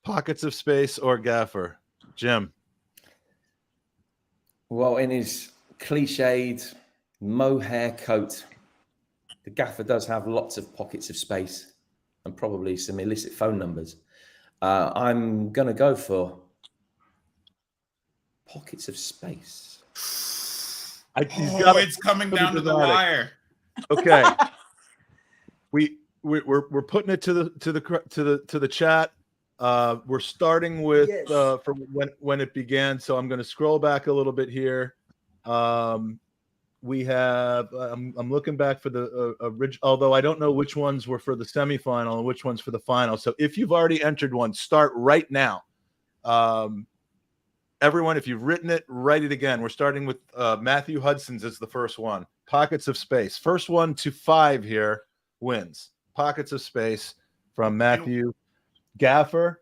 N: Pockets of space or Gaffer. Jim.
Q: Well, in his cliched mohair coat, the Gaffer does have lots of pockets of space and probably some illicit phone numbers. I'm going to go for pockets of space.
M: It's coming down to the wire.
N: Okay. We're putting it to the chat. We're starting with from when it began. So I'm going to scroll back a little bit here. We have I'm looking back for the original, although I don't know which ones were for the semifinal and which ones for the final. So if you've already entered one, start right now. Everyone, if you've written it, write it again. We're starting with Matthew Hudson's as the first one. Pockets of space. First one to 5 here wins. Pockets of space from Matthew. Gaffer,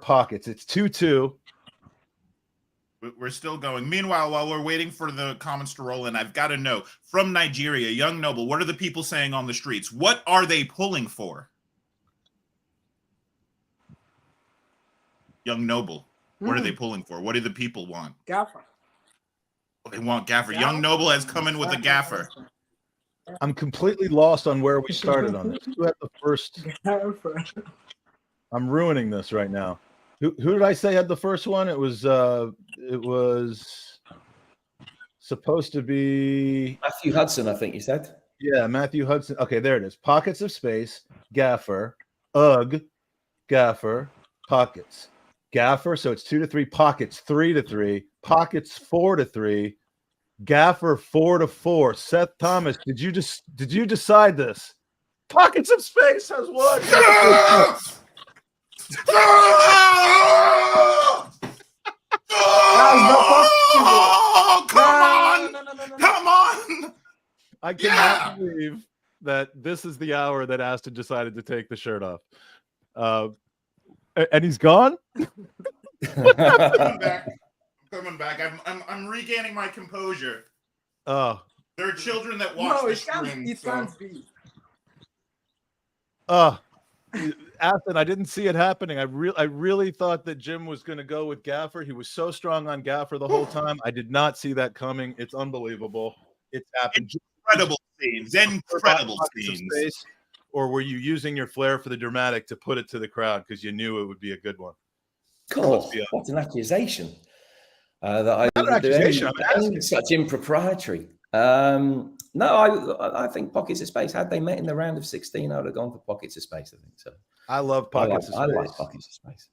N: pockets. It's 2-2.
M: We're still going. Meanwhile, while we're waiting for the comments to roll in, I've got to know, from Nigeria, Young Noble, what are the people saying on the streets? What are they pulling for? Young Noble, what are they pulling for? What do the people want?
T: Gaffer.
M: Oh, they want Gaffer. Young Noble has come in with a Gaffer.
N: I'm completely lost on where we started on this. Who had the first? I'm ruining this right now. Who did I say had the first one? It was supposed to be
Q: Matthew Hudson, I think you said.
N: Yeah, Matthew Hudson. Okay, there it is. Pockets of space, Gaffer, Ugh, Gaffer, pockets. Gaffer, so it's 2-3, pockets 3-3, pockets 4-3, Gaffer 4-4. Seth Thomas, did you decide this? Pockets of space has won.
M: Come on!
N: I cannot believe that this is the hour that Aston decided to take the shirt off. And he's gone?
M: I'm coming back. I'm regaining my composure.
N: Oh.
M: There are children that watch the stream.
T: It can't be.
N: Aston, I didn't see it happening. I really thought that Jim was going to go with Gaffer. He was so strong on Gaffer the whole time. I did not see that coming. It's unbelievable. It's happened.
M: Incredible scenes.
N: or were you using your flair for the dramatic to put it to the crowd because you knew it would be a good one?
Q: God, what an accusation! That I
N: Not an accusation. I'm asking.
Q: Such impropriety. No, I think Pockets of Space. Had they met in the round of 16, I would have gone for Pockets of Space. I think so.
N: I love Pockets of Space.
Q: I like Pockets of Space.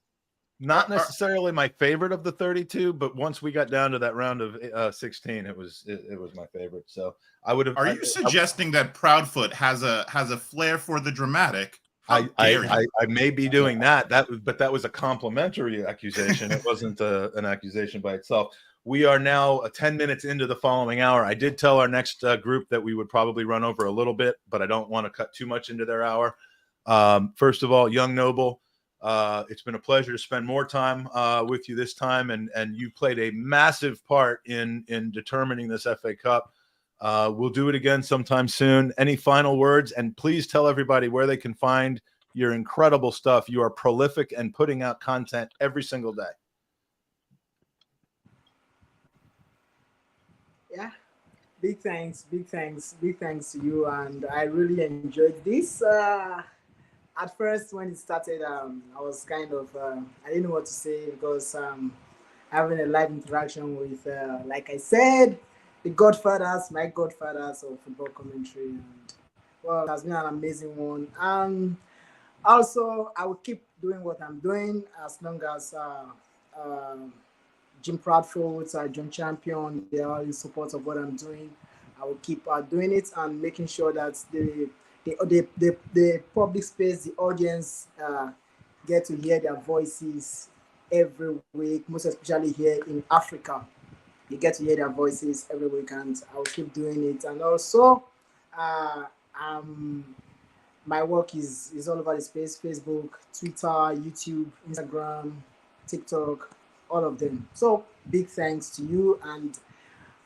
N: Not necessarily my favorite of the 32, but once we got down to that round of 16, it was my favorite. So I would have.
M: Are you suggesting that Proudfoot has a flair for the dramatic?
N: I may be doing that. But that was a complimentary accusation. It wasn't an accusation by itself. We are now 10 minutes into the following hour. I did tell our next group that we would probably run over a little bit, but I don't want to cut too much into their hour. First of all, Young Noble, it's been a pleasure to spend more time with you this time, and you played a massive part in determining this FA Cup. We'll do it again sometime soon. Any final words? And please tell everybody where they can find your incredible stuff. You are prolific and putting out content every single day.
T: Yeah, big thanks to you, and I really enjoyed this. At first, when it started, I was kind of I didn't know what to say because having a live interaction with, like I said, my godfathers of football commentary, and well, it has been an amazing one. Also, I will keep doing what I'm doing as long as Jim Proudfoot, John Champion, they are in support of what I'm doing. I will keep doing it and making sure that the public space, the audience get to hear their voices every week, most especially here in Africa. You get to hear their voices every week, and I will keep doing it. And also, my work is all over the space: Facebook, Twitter, YouTube, Instagram, TikTok, all of them. So big thanks to you, and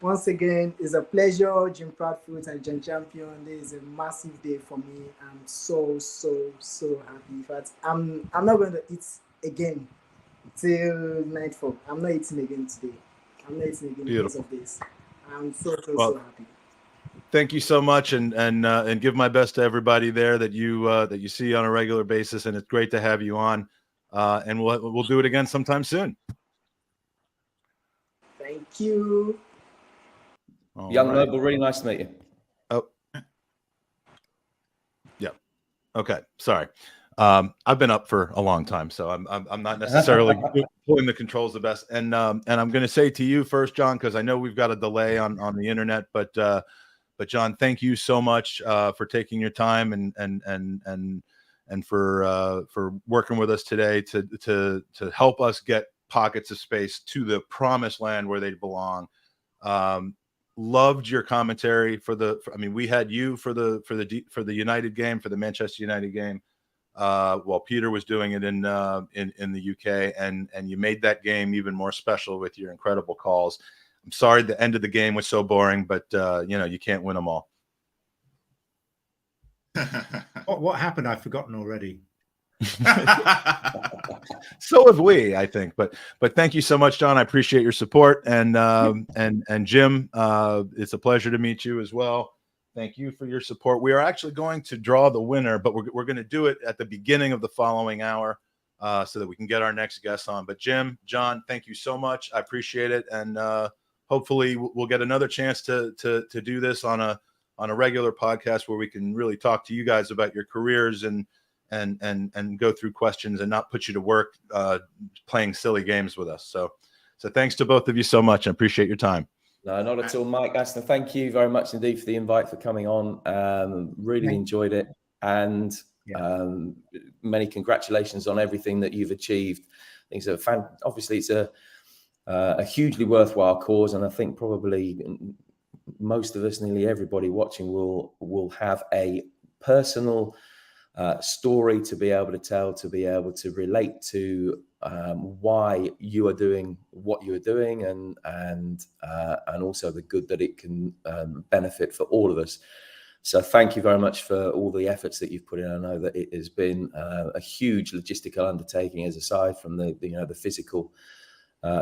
T: once again, it's a pleasure. Jim Proudfoot and John Champion. This is a massive day for me. I'm so happy. In fact, I'm not going to eat again till nightfall. I'm not eating again today. I'm not eating again because of this. I'm so happy.
N: Thank you so much, and give my best to everybody there that you see on a regular basis, and it's great to have you on. And we'll do it again sometime soon.
T: Thank you.
Q: Young Noble, really nice to meet you.
N: Oh, yeah. Okay. Sorry. I've been up for a long time, so I'm not necessarily pulling the controls the best. And I'm going to say to you first, John, because I know we've got a delay on the internet, but John, thank you so much for taking your time and for working with us today to help us get Pockets of Space to the promised land where they belong. Loved your commentary we had you for the United game, for the Manchester United game, while Peter was doing it in the UK, and you made that game even more special with your incredible calls. I'm sorry the end of the game was so boring, but you can't win them all.
U: What happened? I've forgotten already.
N: So have we, I think, but thank you so much, John. I appreciate your support, and Jim, it's a pleasure to meet you as well. Thank you for your support. We are actually going to draw the winner, but we're going to do it at the beginning of the following hour, so that we can get our next guest on. But Jim, John, thank you so much. I appreciate it, and hopefully we'll get another chance to do this on a regular podcast where we can really talk to you guys about your careers and go through questions and not put you to work playing silly games with us. So thanks to both of you so much. I appreciate your time.
Q: No, not at all, Mike Aston. Thank you very much indeed for the invite, for coming on. Really enjoyed it, and many congratulations on everything that you've achieved. I think obviously it's a hugely worthwhile cause, and I think probably most of us, nearly everybody watching, will have a personal story to be able to tell, to be able to relate to why you are doing what you are doing, and also the good that it can benefit for all of us. So thank you very much for all the efforts that you've put in. I know that it has been a huge logistical undertaking, as aside from the physical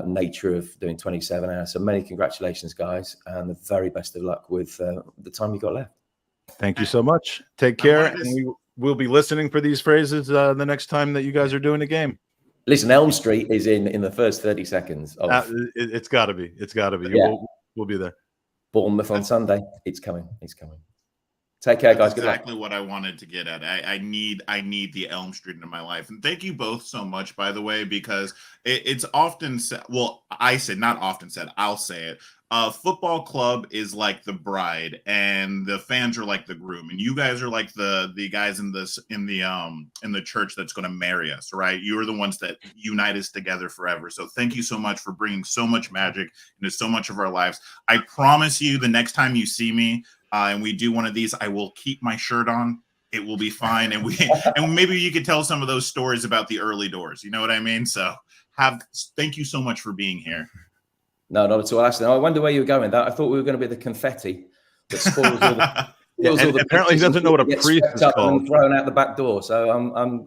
Q: nature of doing 27 hours. So many congratulations, guys, and the very best of luck with the time you got left.
N: Thank you so much. Take care. we'll be listening for these phrases the next time that you guys are doing a game.
Q: Listen, Elm Street is in the first 30 seconds. Of,
N: it's got to be. It's got to be.
Q: Yeah.
N: We'll be there.
Q: Bournemouth on Sunday. It's coming. It's coming. Take care, guys. Good luck.
M: Exactly what I wanted to get at. I need the Elm Street in my life, and thank you both so much, by the way, because it's often said. Well, I said not often said. I'll say it. Football club is like the bride, and the fans are like the groom, and you guys are like the guys in the church that's going to marry us, right? You are the ones that unite us together forever. So thank you so much for bringing so much magic into so much of our lives. I promise you, the next time you see me and we do one of these, I will keep my shirt on. It will be fine, and maybe you could tell some of those stories about the early doors. You know what I mean? So thank you so much for being here.
Q: No, not at all, Ashley. I wonder where you were going with that. I thought we were going to be the confetti that spoils all the.
N: And apparently, he doesn't know what a priest is called.
Q: And thrown out the back door. So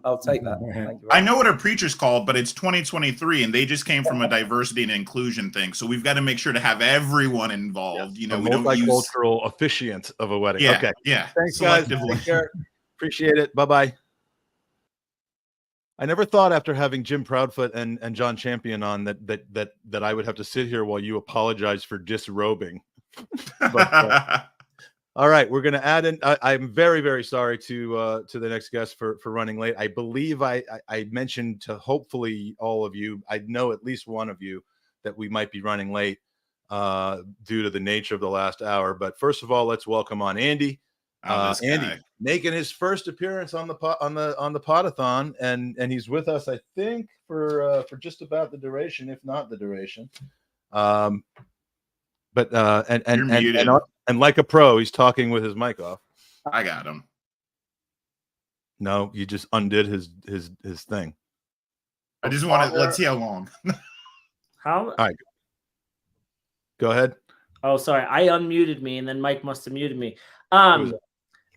Q: I'll take that. Thank you.
M: I know what a preacher's called, but it's 2023, and they just came from a diversity and inclusion thing. So we've got to make sure to have everyone involved. You know,
N: a
M: we don't use
N: multicultural officiant of a wedding.
M: Yeah,
N: okay.
M: Yeah.
N: Thanks, guys. Take care. Appreciate it. Bye-bye. I never thought after having Jim Proudfoot and John Champion on that I would have to sit here while you apologize for disrobing. But, all right, we're going to add in. I'm very, very sorry to the next guest for running late. I believe I mentioned to hopefully all of you, I know at least one of you, that we might be running late due to the nature of the last hour. But first of all, let's welcome on Andy. Andy making his first appearance on the Pod-A-Thon, and he's with us, I think, for just about the duration, if not the duration. And like a pro, he's talking with his mic off.
M: I got him.
N: No, you just undid his thing.
M: I just want to let's see how long.
D: How?
N: All right. Go ahead.
D: Oh, sorry. I unmuted me, and then Mike must have muted me.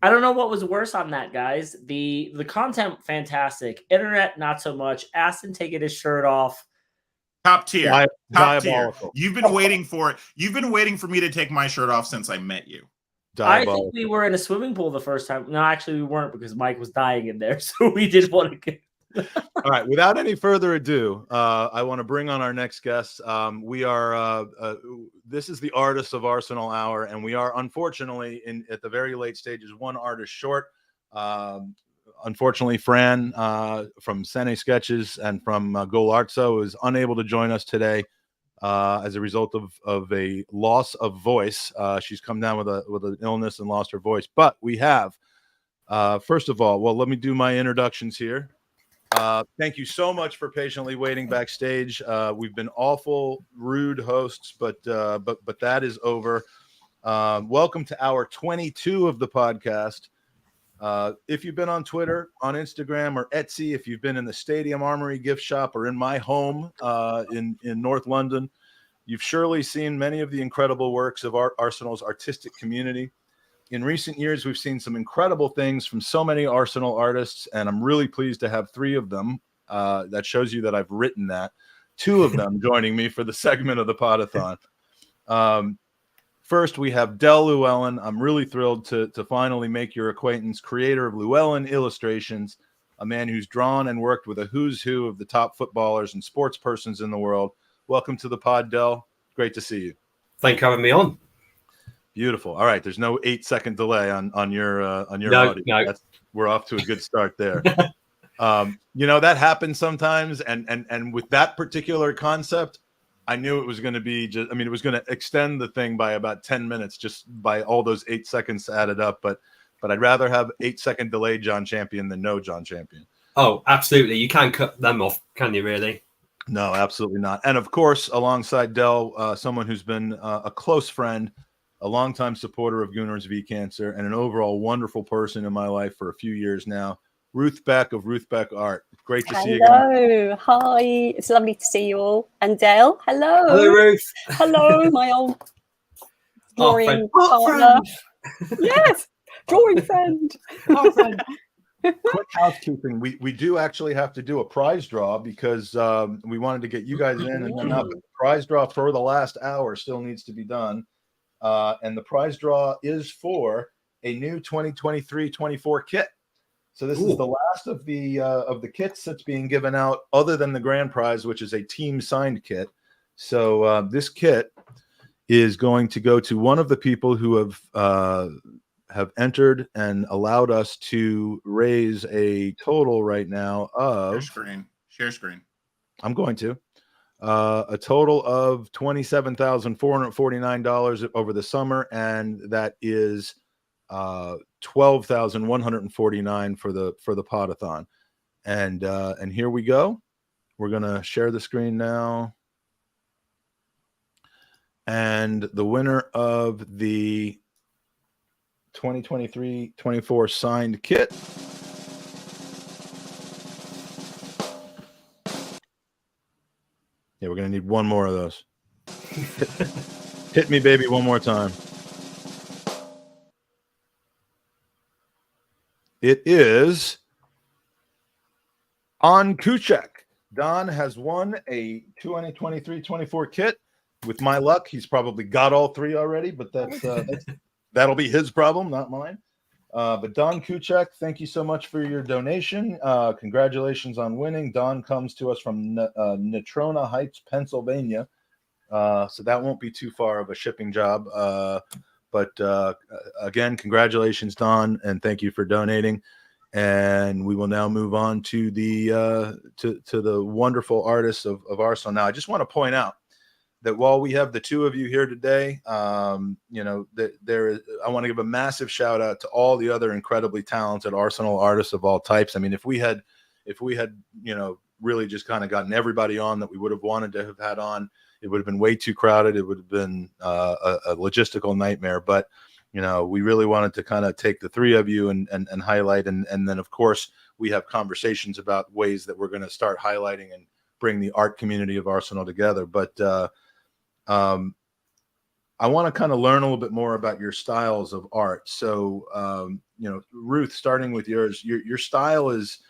D: I don't know what was worse on that, guys. The content, fantastic. Internet, not so much. Aston taking his shirt off.
M: Top tier. Top tier.
N: Diabolical.
M: You've been waiting for it. You've been waiting for me to take my shirt off since I met you.
D: I think we were in a swimming pool the first time. No, actually, we weren't because Mike was dying in there. So we did want to get.
N: All right. Without any further ado, I want to bring on our next guest. We are. This is the Artists of Arsenal Hour, and we are unfortunately at the very late stages, one artist short. Unfortunately, Fran from Sene Sketches and from Goal Artso is unable to join us today as a result of a loss of voice. She's come down with an illness and lost her voice. But we have, first of all, well, let me do my introductions here. Thank you so much for patiently waiting backstage. We've been awful, rude hosts, but that is over. Welcome to hour 22 of the podcast. If you've been on Twitter, on Instagram, or Etsy, if you've been in the Stadium Armory gift shop or in my home in North London, you've surely seen many of the incredible works of Arsenal's artistic community. In recent years, we've seen some incredible things from so many Arsenal artists, and I'm really pleased to have three of them. That shows you that I've written that. Two of them joining me for the segment of the Pod-A-Thon. First, we have Del Llewelyn. I'm really thrilled to finally make your acquaintance, creator of Llewelyn Illustrations, a man who's drawn and worked with a who's who of the top footballers and sports persons in the world. Welcome to the pod, Del. Great to see you.
V: Thank you for having me on.
N: Beautiful. All right. There's no 8-second delay on your audio. No. We're off to a good start there. That happens sometimes. And with that particular concept, I knew it was going to be it was going to extend the thing by about 10 minutes just by all those 8 seconds added up. But I'd rather have 8-second delay John Champion than no John Champion.
V: Oh, absolutely. You can't cut them off, can you really?
N: No, absolutely not. And of course, alongside Del, someone who's been a close friend, a longtime supporter of Gooners v Cancer, and an overall wonderful person in my life for a few years now, Ruth Beck of Ruth Beck Art. Great to see you again.
W: Hello. Hi. It's lovely to see you all. And Dale, hello.
V: Hello, Ruth.
W: Hello, my old drawing partner. Yes, drawing friend.
N: Quick housekeeping. We do actually have to do a prize draw because we wanted to get you guys in and then up. The prize draw for the last hour still needs to be done. And the prize draw is for a new 2023-24 kit. So this is the last of the kits that's being given out, other than the grand prize, which is a team signed kit. So this kit is going to go to one of the people who have entered and allowed us to raise a total right now of
M: share screen.
N: I'm going to a total of $27,449 over the summer, and that is $12,149 for the Pod-A-Thon. And here we go. We're gonna share the screen now. And the winner of the 2023-24 signed kit we're gonna need one more of those. Hit me, baby, one more time. It is Don Kuchek. Don has won a 2023-24 kit. With my luck, he's probably got all three already, but that'll be his problem, not mine. But Don Kuchek, thank you so much for your donation. Congratulations on winning. Don comes to us from Natrona Heights, Pennsylvania. So that won't be too far of a shipping job. But again, congratulations, Don, and thank you for donating. And we will now move on to the wonderful artists of Arsenal. Now, I just want to point out that while we have the two of you here today, you know, that I want to give a massive shout out to all the other incredibly talented Arsenal artists of all types. I mean, if we had, you know, really just kind of gotten everybody on that we would have wanted to have had on, it would have been way too crowded. It would have been a logistical nightmare. But, you know, we really wanted to kind of take the three of you and highlight. And then, of course, we have conversations about ways that we're going to start highlighting and bring the art community of Arsenal together. But I want to kind of learn a little bit more about your styles of art. So, you know, Ruth, starting with yours, your style is,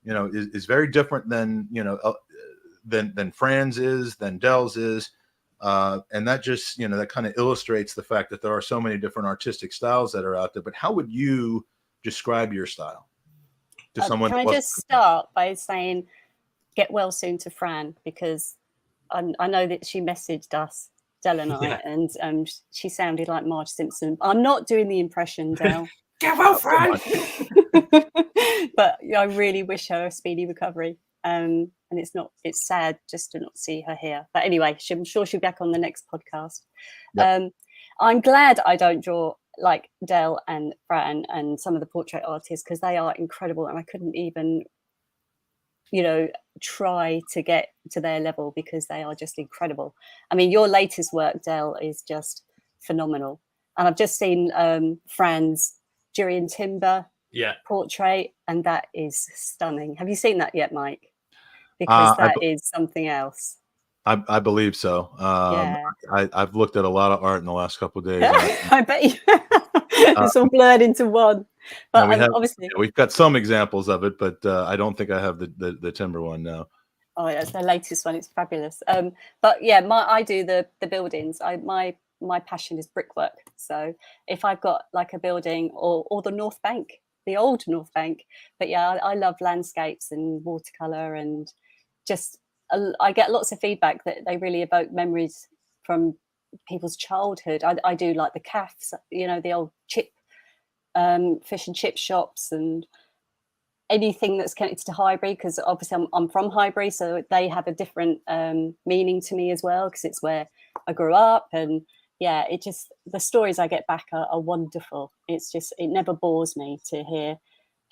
N: you know, is very different than, you know, than Fran's is, than Dell's is. And that just, you know, that kind of illustrates the fact that there are so many different artistic styles that are out there. But how would you describe your style to someone?
W: Can I just start by saying, get well soon to Fran, because I know that she messaged us, Del and I, and she sounded like Marge Simpson. I'm not doing the impression, Del.
V: Get well, Fran.
W: But I really wish her a speedy recovery. And it's sad just to not see her here. But anyway, I'm sure she'll be back on the next podcast. Yep. I'm glad I don't draw like Del and Fran and some of the portrait artists, because they are incredible, and I couldn't even, you know, try to get to their level, because they are just incredible. I mean, your latest work, Del, is just phenomenal. And I've just seen Fran's Jurian Timber portrait, and that is stunning. Have you seen that yet, Mike? Because that is something else.
N: I believe so. I've looked at a lot of art in the last couple of days.
W: I bet you. It's all blurred into one. But obviously,
N: we've got some examples of it, but I don't think I have the timber one now.
W: Oh, that's the latest one. It's fabulous. But yeah, I do the buildings. My passion is brickwork. So if I've got like a building or the North Bank, the old North Bank, but yeah, I love landscapes and watercolor, and just I get lots of feedback that they really evoke memories from people's childhood. I do like the cafes, you know, the old fish and chip shops, and anything that's connected to Highbury, because obviously I'm from Highbury, so they have a different meaning to me as well, because it's where I grew up. And yeah, it just, the stories I get back are wonderful. It's just, it never bores me to hear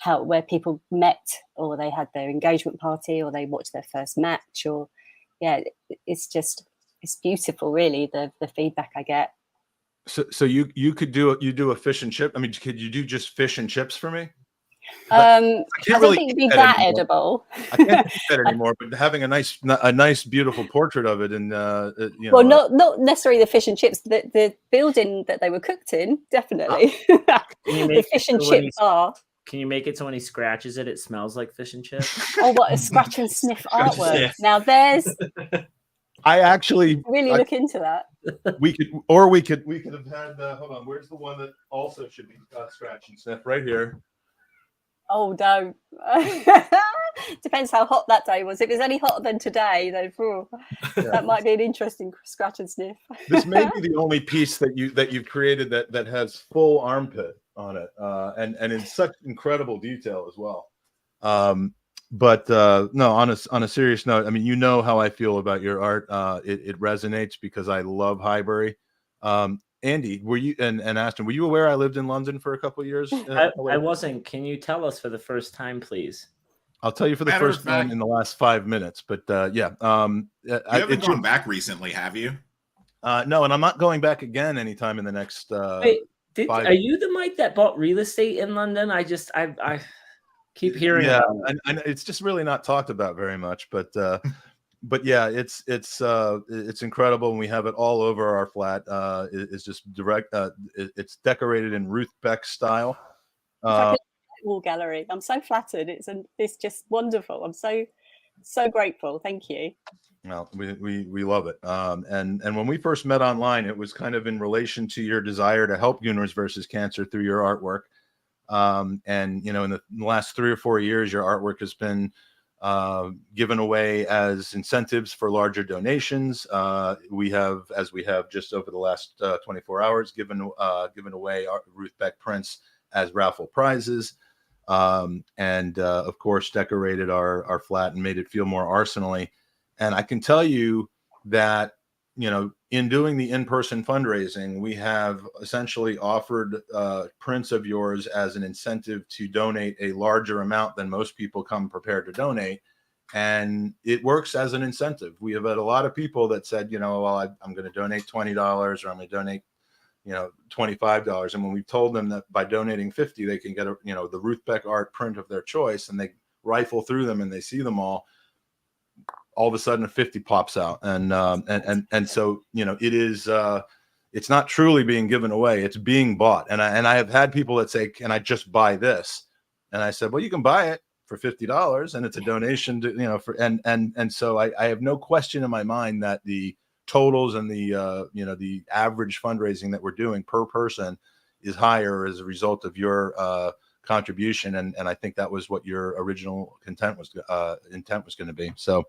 W: where people met, or they had their engagement party, or they watched their first match, or yeah, it's beautiful, really, the feedback I get.
N: So you could do a fish and chip. I mean, could you do just fish and chips for me?
W: I don't think it'd be that edible.
N: I can't eat that anymore, but having a nice, beautiful portrait of it, and you know,
W: well, not necessarily the fish and chips. The building that they were cooked in, definitely. The fish and chip bar.
D: Can you make it so when he scratches it, it smells like fish and chips?
W: Oh, what a scratch and sniff artwork! Yeah. Now there's.
N: I actually
W: really look into that.
N: We could have had. Hold on, where's the one that also should be scratch and sniff? Right here.
W: Oh, don't. Depends how hot that day was. If it's any hotter than today, then that might be an interesting scratch and sniff.
N: This may be the only piece that you've created that has full armpit on it, and in such incredible detail as well. But no, on a serious note, I mean, you know how I feel about your art. It resonates because I love Highbury. Andy, were you and Aston, were you aware I lived in London for a couple of years?
D: I wasn't. Can you tell us for the first time, please?
N: I'll tell you for the first time in the last 5 minutes. But yeah,
M: you haven't gone back recently, have you?
N: No, and I'm not going back again anytime in the next.
D: Wait, are you the Mike that bought real estate in London? I keep hearing.
N: Yeah,
D: about it.
N: and it's just really not talked about very much, but yeah, it's incredible, and we have it all over our flat. It's just direct. It's decorated in Ruth Beck style.
W: Wall gallery. I'm so flattered. It's just wonderful. I'm so grateful. Thank you.
N: Well, we love it. And when we first met online, it was kind of in relation to your desire to help Gooners versus Cancer through your artwork. And you know, in the last 3 or 4 years, your artwork has been given away as incentives for larger donations. We have just over the last 24 hours given away our Ruth Beck prints as raffle prizes, and of course decorated our flat and made it feel more arsenally. And I can tell you that, you know, in doing the in-person fundraising, we have essentially offered prints of yours as an incentive to donate a larger amount than most people come prepared to donate. And it works as an incentive. We have had a lot of people that said, you know, well, I'm going to donate $20 or I'm going to donate, you know, $25. And when we told them that by donating $50, they can get the Ruth Beck art print of their choice, and they rifle through them and they see them all of a sudden a 50 pops out. And so, you know, it is, it's not truly being given away, it's being bought. And I have had people that say, can I just buy this? And I said, well, you can buy it for $50 and it's a donation to, you know, and so I have no question in my mind that the totals and the, you know, the average fundraising that we're doing per person is higher as a result of your, contribution. And I think that was what your original intent was going to be. So,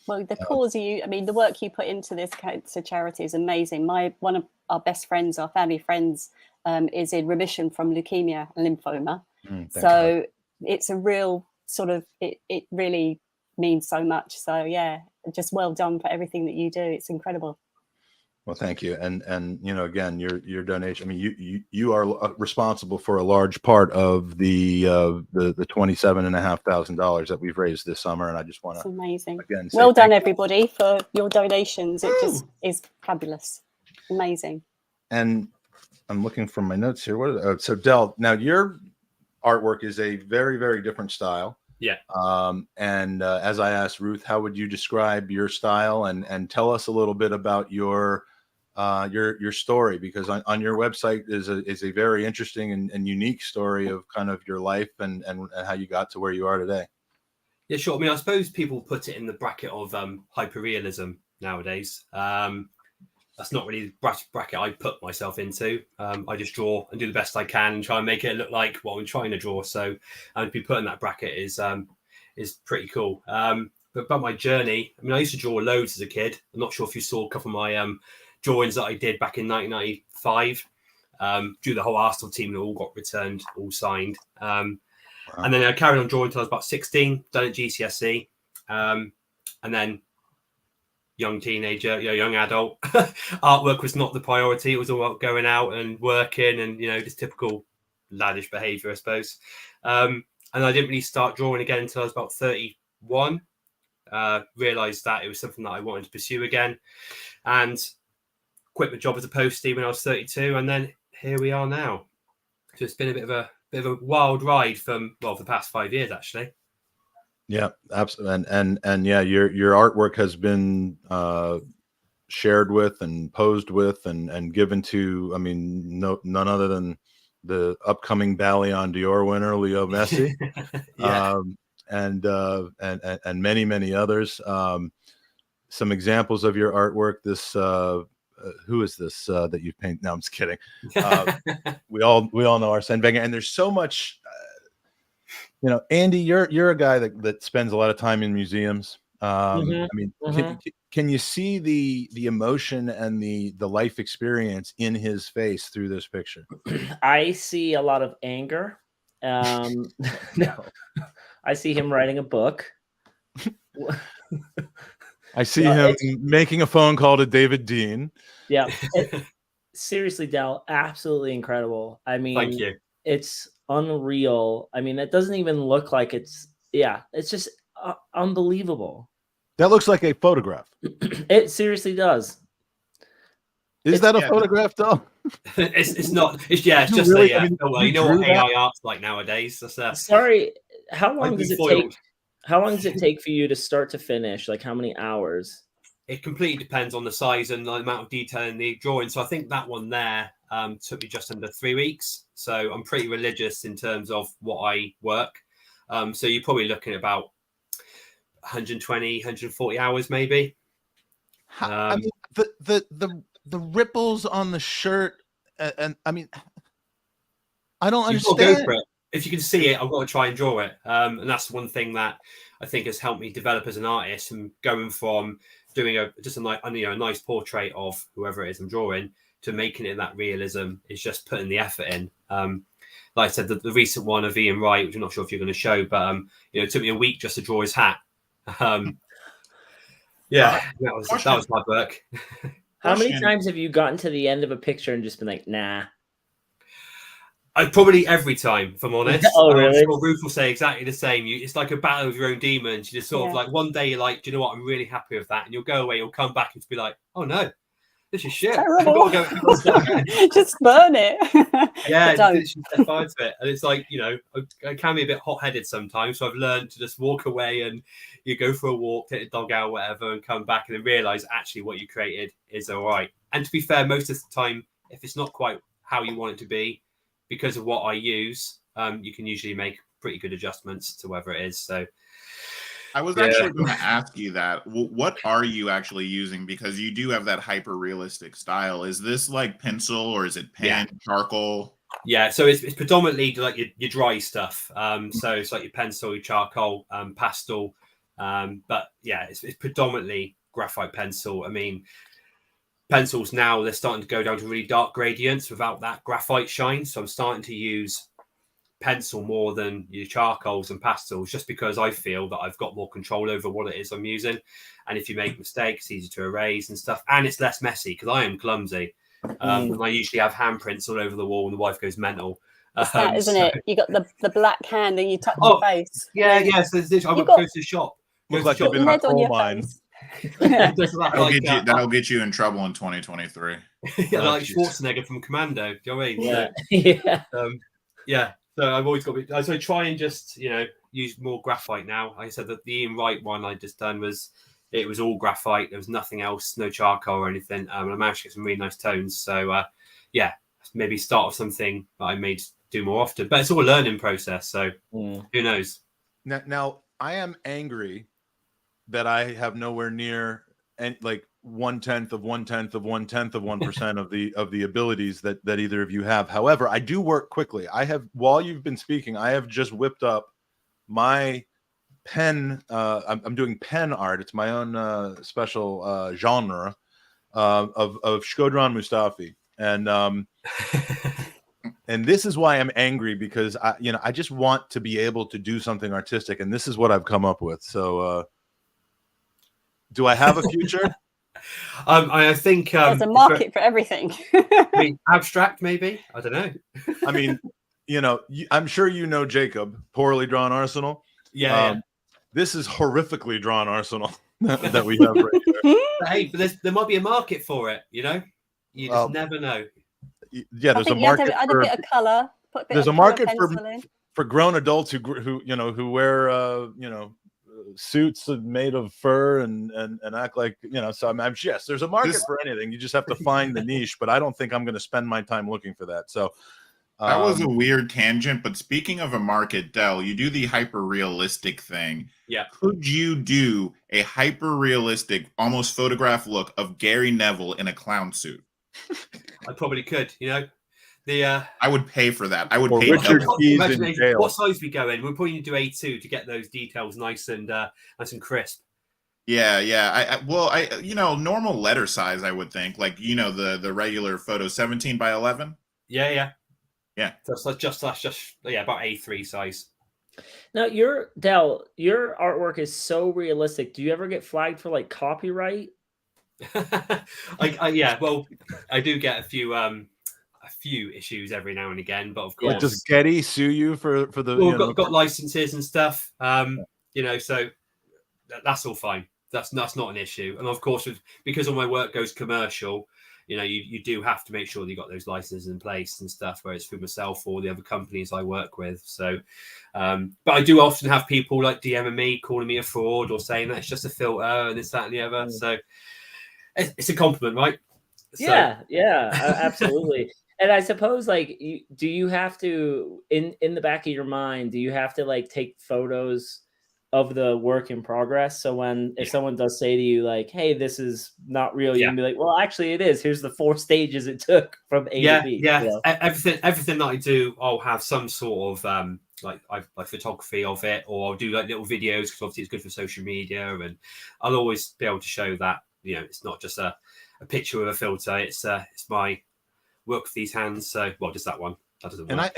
W: well, the cause the work you put into this to charity is amazing. One of our best friends, our family friends, is in remission from leukemia and lymphoma. So it's a real sort of, it really means so much. So yeah, just well done for everything that you do. It's incredible.
N: Well, thank you. And you know, again, your donation, I mean, you are responsible for a large part of the $27,500 that we've raised this summer. And I just want to,
W: amazing.
N: Again,
W: well done, everybody, for your donations. It just is fabulous. Amazing.
N: And I'm looking for my notes here. So Del, now your artwork is a very, very different style.
V: Yeah.
N: And as I asked Ruth, how would you describe your style, and tell us a little bit about your story, because on your website is a very interesting and unique story of kind of your life and how you got to where you are today.
V: Yeah, sure. I mean, I suppose people put it in the bracket of hyperrealism nowadays. That's not really the bracket I put myself into. I just draw and do the best I can and try and make it look like what I'm trying to draw. So to be put in that bracket is pretty cool. But about my journey, I mean, I used to draw loads as a kid. I'm not sure if you saw a couple of my drawings that I did back in 1995. Drew the whole Arsenal team and all got returned, all signed. And then I carried on drawing until I was about 16, done at GCSE. And then young teenager, young adult, artwork was not the priority. It was all about going out and working and, you know, just typical laddish behavior, I suppose. And I didn't really start drawing again until I was about 31. Realized that it was something that I wanted to pursue again, and quit my job as a postie when I was 32. And then here we are now. So it's been a bit of a wild ride for the past 5 years, actually.
N: Yeah, absolutely. And yeah, your artwork has been shared with and posed with and given to, I mean, none other than the upcoming Ballon d'Or winner, Leo Messi, and many others. Some examples of your artwork. This who is this that you've painted? No, I'm just kidding. We all know Arsene Wenger, and there's so much. You know, Andy, you're a guy that spends a lot of time in museums. I mean, can you see the emotion and the life experience in his face through this picture?
D: I see a lot of anger. No, I see him writing a book.
N: I see him making a phone call to David Dean.
D: Yeah. Seriously, Del, absolutely incredible. I mean,
V: thank you.
D: It's unreal. I mean, it doesn't even look like it's just unbelievable.
N: That looks like a photograph.
D: It seriously does.
N: Is that a photograph, though?
V: It's not. It's just
N: really,
V: a.
N: I mean,
V: You know what AI art's like nowadays. That's
D: Sorry, how long does it
V: foiled.
D: take? How long does it take for you to start to finish? Like how many hours?
V: It completely depends on the size and the amount of detail in the drawing. So I think that one there took me just under 3 weeks. So I'm pretty religious in terms of what I work. So you're probably looking at about 120, 140 hours maybe.
N: I mean, the ripples on the shirt, and I mean, I don't understand.
V: Go for it. If you can see it, I've got to try and draw it. And that's one thing that I think has helped me develop as an artist, and going from doing a nice portrait of whoever it is I'm drawing to making it that realism is just putting the effort in. Like I said, the recent one of Ian Wright, which I'm not sure if you're going to show, but it took me a week just to draw his hat. That was my work.
D: How many times have you gotten to the end of a picture and just been like, nah?
V: Probably every time, if I'm honest.
D: Oh, really?
V: I'm sure Ruth will say exactly the same. It's like a battle with your own demons. You just sort of like, one day you're like, do you know what? I'm really happy with that. And you'll go away, you'll come back and be like, oh no, this is shit.
W: Terrible. Just burn it.
V: Yeah,
W: Don't.
V: it's just step out of it. And it's like, I can be a bit hot-headed sometimes. So I've learned to just walk away and you go for a walk, take the dog out, whatever, and come back and then realize actually what you created is all right. And to be fair, most of the time, if it's not quite how you want it to be, because of what I use, you can usually make pretty good adjustments to whatever it is. So
M: I was actually going to ask you that. What are you actually using? Because you do have that hyper realistic style. Is this like pencil or is it pen, charcoal?
V: Yeah, so it's predominantly like your dry stuff. So it's like your pencil, your charcoal, pastel. But yeah, it's predominantly graphite pencil. I mean, pencils now, they're starting to go down to really dark gradients without that graphite shine. So I'm starting to use pencil more than your charcoals and pastels, just because I feel that I've got more control over what it is I'm using. And if you make mistakes, it's easier to erase and stuff. And it's less messy because I am clumsy. And I usually have handprints all over the wall and the wife goes mental.
W: It's that, isn't it? You got the black hand and you touch your face.
V: Yeah. So I would go to the shop.
N: Looks like you've been in a coal mine.
M: That'll get you in trouble in 2023.
V: Yeah, like Schwarzenegger from Commando. Do you know what I mean?
D: Yeah.
V: So I've always got to. So I try and just use more graphite now. Like I said that the Ian Wright one I just done was all graphite. There was nothing else, no charcoal or anything. And I managed to get some really nice tones. So maybe start with something that I may do more often. But it's all a learning process. So who knows?
N: Now I am angry that I have nowhere near and like 1/10 of 1/10 of 1/10 of 1% of the abilities that either of you have. However, I do work quickly. I have, while you've been speaking, I have just whipped up my pen. I'm doing pen art. It's my own special genre of Shkodran Mustafi, and and this is why I'm angry, because I just want to be able to do something artistic, and this is what I've come up with. So do I have a future?
V: I think
W: there's a market for everything.
V: I mean, abstract, maybe. I don't know.
N: I mean, I'm sure Jacob, poorly drawn Arsenal.
V: Yeah.
N: This is horrifically drawn Arsenal that we have right here.
V: But hey, but there might be a market for it. You just never know.
N: Yeah, there's a market.
W: Add a bit of color.
N: There's a market for grown adults who wear suits made of fur and act like so yes, there's a market for anything. You just have to find the niche, but I don't think I'm going to spend my time looking for that. So
M: that was a weird tangent, but speaking of a market, Del, you do the hyper realistic thing.
V: Yeah,
M: could you do a hyper realistic, almost photograph look of Gary Neville in a clown suit?
V: I probably could.
M: I would pay for that. I would
N: Or
M: pay
N: Richard
M: double.
N: Keys
V: Imagine
N: in jail.
V: what size we go in. We'll probably need to do A2 to get those details nice and crisp.
M: Yeah. Normal letter size, I would think. Like, the regular photo, 17 by 11.
V: Yeah.
M: Yeah.
V: That's just about A3 size.
D: Now, your artwork is so realistic. Do you ever get flagged for like copyright?
V: Well, I do get a few issues every now and again, but of course,
N: Yeah, does Getty sue you for the?
V: Well, got licenses and stuff. So that's all fine. That's not an issue. And of course, because all my work goes commercial, you do have to make sure that you got those licenses in place and stuff, whether it's through myself or the other companies I work with. So, but I do often have people like DMing me, calling me a fraud or saying that it's just a filter and this, that, and the other. So it's a compliment, right?
D: Yeah, absolutely. And I suppose, like, do you have to, in the back of your mind, do you have to like take photos of the work in progress? So if someone does say to you like, hey, this is not real, you can be like, well, actually it is. Here's the 4 stages it took from A to B.
V: Yeah. Everything that I do, I'll have some sort of like photography of it, or I'll do like little videos because obviously it's good for social media, and I'll always be able to show that it's not just a picture with a filter. It's my work with these hands. So just that one. That doesn't work.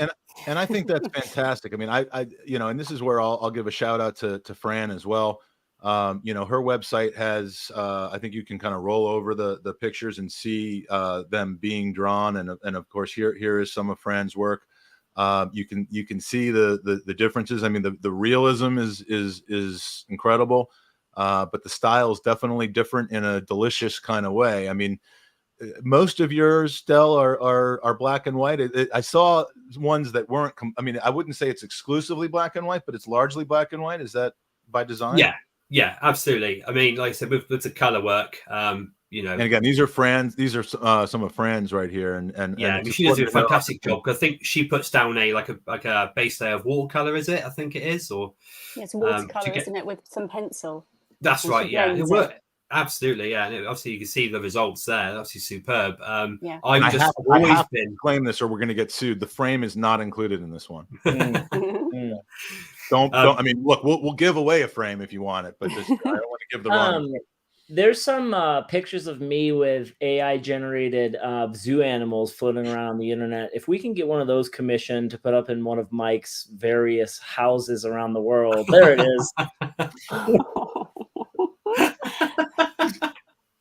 N: And I think that's fantastic. I mean, I and this is where I'll give a shout out to Fran as well. Her website has I think you can kind of roll over the pictures and see them being drawn, and of course here is some of Fran's work. You can see the differences. I mean, the realism is incredible, but the style is definitely different in a delicious kind of way. I mean, most of yours, Del, are black and white. I saw ones that weren't. I wouldn't say it's exclusively black and white, but it's largely black and white. Is that by design?
V: Yeah, absolutely. I mean, like I said, with the color work, And
N: again, these are Fran's. These are some of Fran's right here, and
V: she does a fantastic job. I think she puts down a base layer of watercolor. Is it? I think it is, or
W: it's watercolor, isn't it, with some pencil?
V: That's right. Yeah, it worked. Absolutely, yeah. And obviously, you can see the results there. That's superb.
N: I have to claim this, or we're going to get sued. The frame is not included in this one. Don't. I mean, look, we'll give away a frame if you want it, but I don't want to give the wrong.
D: There's some pictures of me with AI generated zoo animals floating around the internet. If we can get one of those commissioned to put up in one of Mike's various houses around the world, there it is.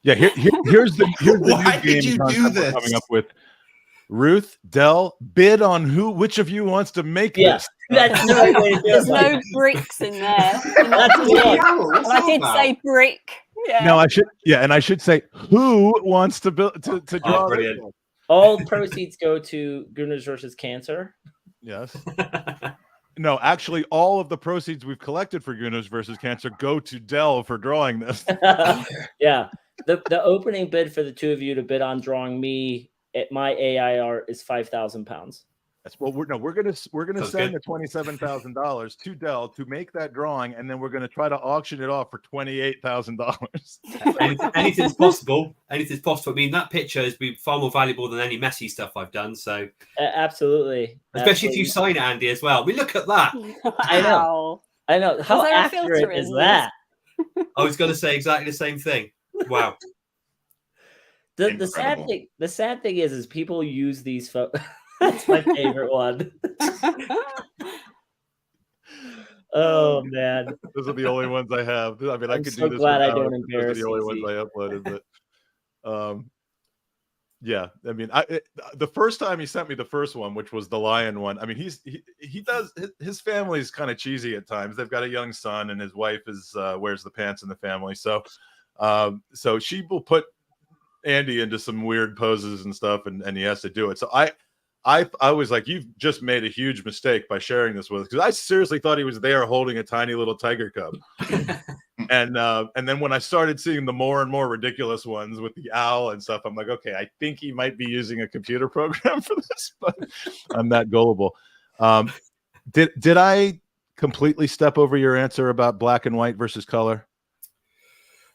N: Yeah, here's the
M: Why
N: new
M: did
N: game
M: you
N: concept
M: do
N: we're
M: this?
N: coming up with. Ruth, Del, bid on which of you wants to make this.
D: That's the right way to do it.
W: There's no bricks in there. And I did say brick. Yeah.
N: No, I should say who wants to build to draw.
D: Brilliant. All proceeds go to Gooners versus Cancer.
N: Yes. No, actually, all of the proceeds we've collected for Gooners versus Cancer go to Del for drawing this.
D: Yeah. The opening bid for the two of you to bid on drawing me at my AI art is £5,000.
N: That's we're gonna send the $27,000 to Del to make that drawing, and then we're gonna try to auction it off for $28,000.
V: Anything's possible. Anything's possible. I mean, that picture has been far more valuable than any messy stuff I've done. So
D: absolutely,
V: especially if you sign it, Andy, as well. I mean, look at that.
D: I know. How accurate is that?
V: I was going to say exactly the same thing. Wow.
D: The sad thing is people use these photos. That's my favorite one. Oh man,
N: those are the only ones I have. I mean, I could
D: so
N: do this.
D: Glad I don't
N: Those are
D: embarrass
N: the only ones I uploaded, but yeah. I mean, the first time he sent me the first one, which was the lion one. I mean, he does his family's kind of cheesy at times. They've got a young son, and his wife wears the pants in the family. So she will put Andy into some weird poses and stuff, and he has to do it. So I was like, you've just made a huge mistake by sharing this with us, because I seriously thought he was there holding a tiny little tiger cub. and then when I started seeing the more and more ridiculous ones with the owl and stuff, I'm like, okay, I think he might be using a computer program for this, but I'm that gullible. Did I completely step over your answer about black and white versus color?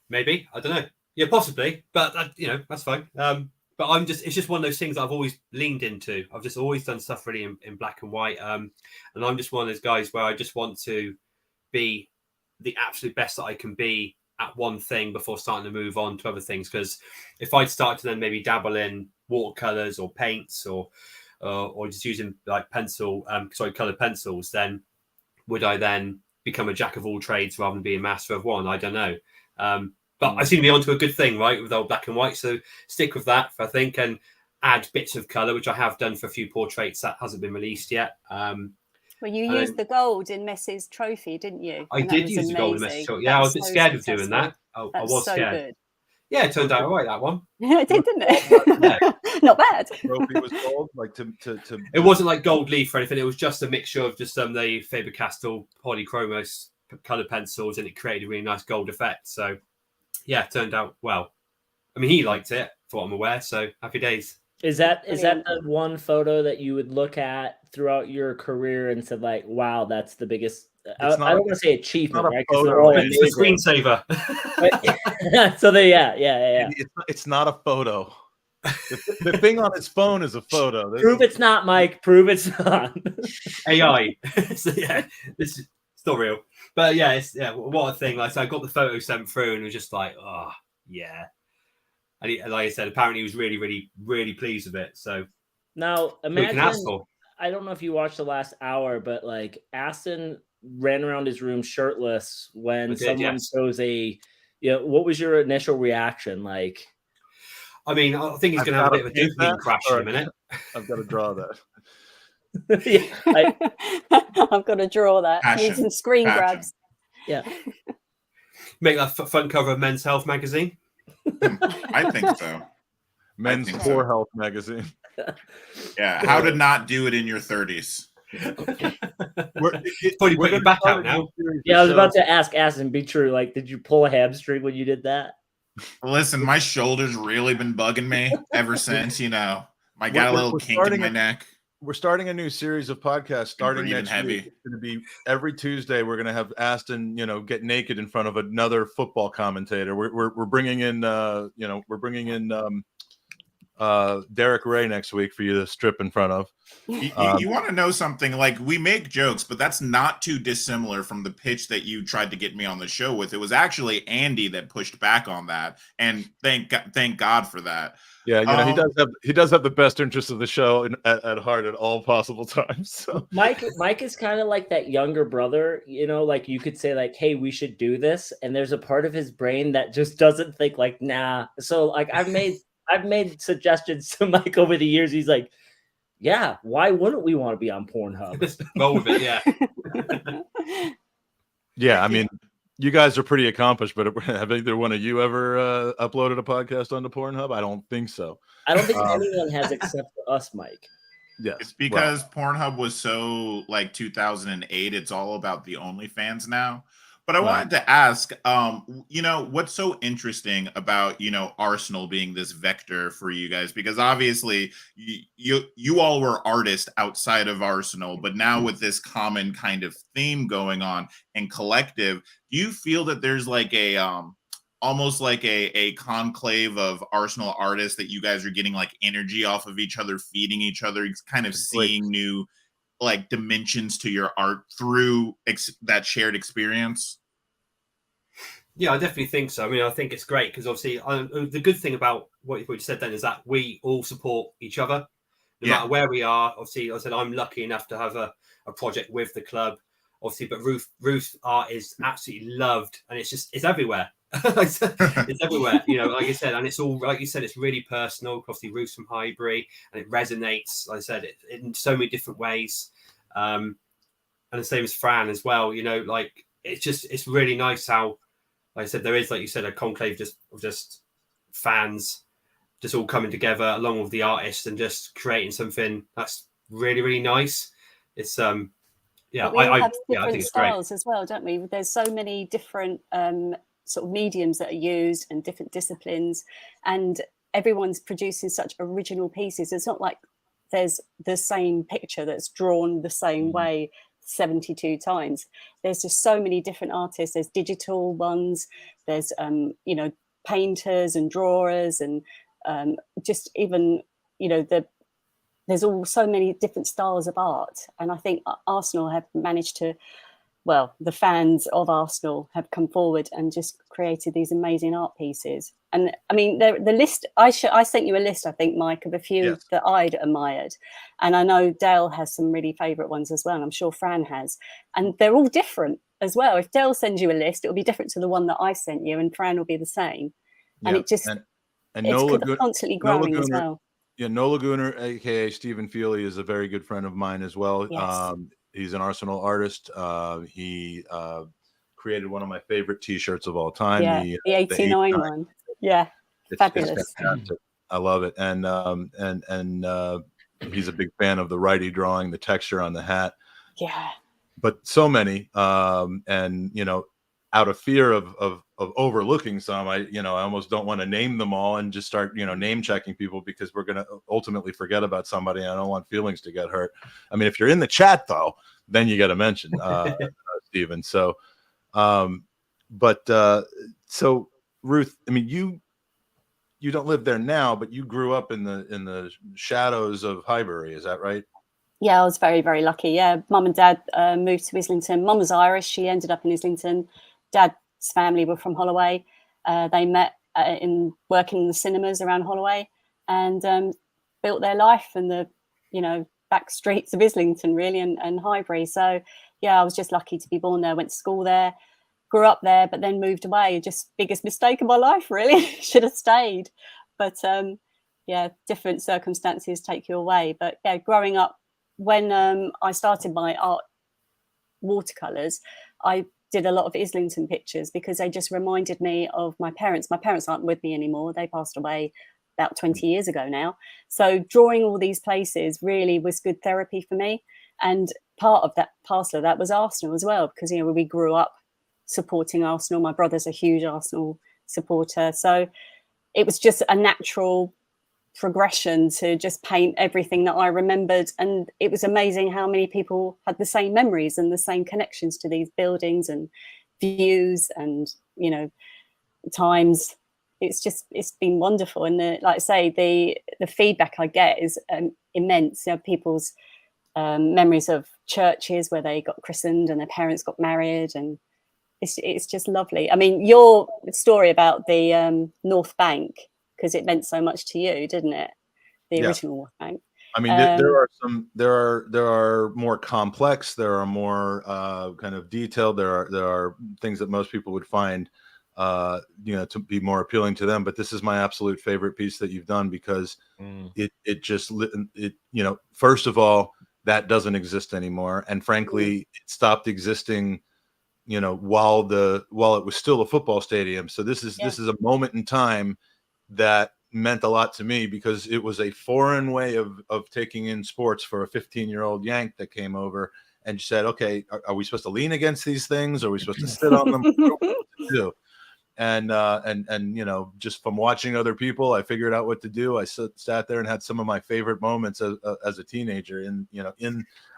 V: Maybe, I don't know. Yeah, possibly, but that's fine. But but it's just one of those things I've always leaned into. I've just always done stuff really in black and white. And I'm just one of those guys where I just want to be the absolute best that I can be at one thing before starting to move on to other things. Because if I'd start to then maybe dabble in watercolors or paints or just using like colored pencils, then would I then become a jack of all trades rather than be a master of one? I don't know. But I seem to be onto a good thing, right, with old black and white. So stick with that, I think, and add bits of colour, which I have done for a few portraits that hasn't been released yet.
W: Well, you used the gold in Messi's trophy, didn't you?
V: I did use the gold in Messi's trophy. Yeah, I was a bit scared of doing that. I was scared.
W: Good.
V: Yeah, it turned out all right, that one.
W: Yeah, it did, didn't it? Not bad.
N: Trophy was gold, like to.
V: It wasn't like gold leaf or anything. It was just a mixture of just the Faber-Castell polychromos coloured pencils, and it created a really nice gold effect. So, yeah, it turned out well. I mean, he liked it, for what I'm aware. So happy days.
D: Is that the one photo that you would look at throughout your career and said like, "Wow, that's the biggest"? I don't want to say achievement, right? Because they're all
V: it's a screensaver.
D: So yeah.
N: It's not a photo. The thing on his phone is a photo.
D: Prove it's not, Mike. Prove it's not.
V: AI. So, yeah, this is not real. But yeah, what a thing. Like, so I got the photo sent through and it was just like, oh yeah. And like I said, apparently he was really, really, really pleased with it. So
D: now imagine, I don't know if you watched the last hour, but like Aston ran around his room shirtless when someone shows what was your initial reaction? Like,
V: I mean, I think he's going to have a bit of a dopamine crash in a minute.
N: I've got to draw that.
W: I've got to draw that. Using screen grabs.
D: Yeah.
V: Make that front cover of Men's Health magazine.
M: I think so.
N: Men's Poor Health magazine.
M: Yeah. How to not do it in your 30s.
V: Probably put your back out now.
D: Yeah, I was about to ask Aston, be true. Like, did you pull a hamstring when you did that?
M: Listen, my shoulder's really been bugging me ever since, I got a little kink in my neck.
N: We're starting a new series of podcasts starting next week. It's going to be every Tuesday. We're going to have Aston, get naked in front of another football commentator. We're bringing in, Derek Ray next week for you to strip in front of.
M: You want to know something? Like, we make jokes, but that's not too dissimilar from the pitch that you tried to get me on the show with. It was actually Andy that pushed back on that, and thank God for that.
N: Yeah, he does have the best interest of the show at heart at all possible times. So.
D: Mike is kind of like that younger brother, like you could say like, hey, we should do this, and there's a part of his brain that just doesn't think like, nah. So like I've made suggestions to Mike over the years. He's like, yeah, why wouldn't we want to be on Pornhub?
V: Go with it, yeah.
N: Yeah, I mean, you guys are pretty accomplished, but have either one of you ever uploaded a podcast onto Pornhub? I don't think so.
D: I don't think anyone has except for us, Mike.
N: Yes.
M: It's because Pornhub was so like 2008. It's all about the OnlyFans now. But I wanted to ask, what's so interesting about, Arsenal being this vector for you guys? Because obviously you all were artists outside of Arsenal, but now with this common kind of theme going on and collective, do you feel that there's like a almost like a conclave of Arsenal artists that you guys are getting like energy off of each other, feeding each other, kind of seeing new like dimensions to your art through that shared experience?
V: Yeah, I definitely think so. I mean, I think it's great because obviously the good thing about what you said then is that we all support each other no matter where we are. Obviously, I said I'm lucky enough to have a project with the club, obviously, but Ruth's art is absolutely loved, and it's everywhere. It's everywhere, like I said, and it's all, like you said, it's really personal. Obviously, Ruth's from Highbury, and it resonates, like I said, in so many different ways. And the same as Fran as well, like it's really nice how, like I said, there is, like you said, a conclave of just fans just all coming together along with the artists and just creating something that's really, really nice. It's
W: I think it's styles great as well, don't we? There's so many different sort of mediums that are used and different disciplines, and everyone's producing such original pieces. It's not like there's the same picture that's drawn the same way 72 times. There's just so many different artists. There's digital ones, there's painters and drawers and just even, you know, there's all so many different styles of art. And I think Arsenal have managed to, well, the fans of Arsenal have come forward and just created these amazing art pieces. And I mean, the list, I sent you a list, I think, Mike, of a few that I'd admired. And I know Dale has some really favourite ones as well. And I'm sure Fran has. And they're all different as well. If Dale sends you a list, it'll be different to the one that I sent you, and Fran will be the same. And it just, it's constantly growing as well.
N: Yeah, Nola Gooner, aka Stephen Feely, is a very good friend of mine as well.
W: Yes.
N: He's an Arsenal artist. He created one of my favorite T-shirts of all time.
W: Yeah, the 89 one. Yeah, fabulous.
N: It's fantastic. I love it, and he's a big fan of the righty drawing, the texture on the hat.
W: Yeah.
N: But so many, and you know, out of fear of overlooking some, I almost don't want to name them all and just start, you know, name checking people, because we're going to ultimately forget about somebody. And I don't want feelings to get hurt. I mean, if you're in the chat though, then you got to mention Stephen. So, so Ruth, I mean, you don't live there now, but you grew up in the shadows of Highbury. Is that right?
W: Yeah, I was very, very lucky. Yeah, Mum and Dad moved to Islington. Mum was Irish. She ended up in Islington. Dad's family were from Holloway. They met in working in the cinemas around Holloway, and built their life in the, you know, back streets of Islington, really, and Highbury. So, yeah, I was just lucky to be born there. Went to school there, grew up there, but then moved away. Just biggest mistake of my life, really. Should have stayed, but yeah, different circumstances take you away. But yeah, growing up, when I started my art watercolors, I did a lot of Islington pictures because they just reminded me of my parents. My parents aren't with me anymore. They passed away about 20 years ago now. So drawing all these places really was good therapy for me. And part of that, parcel of that was Arsenal as well, because, you know, we grew up supporting Arsenal. My brother's a huge Arsenal supporter. So it was just a natural progression to just paint everything that I remembered. And it was amazing how many people had the same memories and the same connections to these buildings and views and, you know, times. It's been wonderful. And like I say, the feedback I get is immense. You know, people's memories of churches where they got christened and their parents got married, and it's just lovely. I mean, your story about the North Bank, because it meant so much to you, didn't it? The original North Bank.
N: I mean, there are more complex. There are more kind of detailed. There are things that most people would find, you know, to be more appealing to them. But this is my absolute favorite piece that you've done, because it you know, first of all, that doesn't exist anymore, and frankly, it stopped existing, you know, while it was still a football stadium. So this is a moment in time that meant a lot to me, because it was a foreign way of taking in sports for a 15-year-old Yank that came over and said, okay, are we supposed to lean against these things? Are we supposed to sit on them? What do we do? And you know, just from watching other people, I figured out what to do. I sat there and had some of my favorite moments as a teenager. And you know,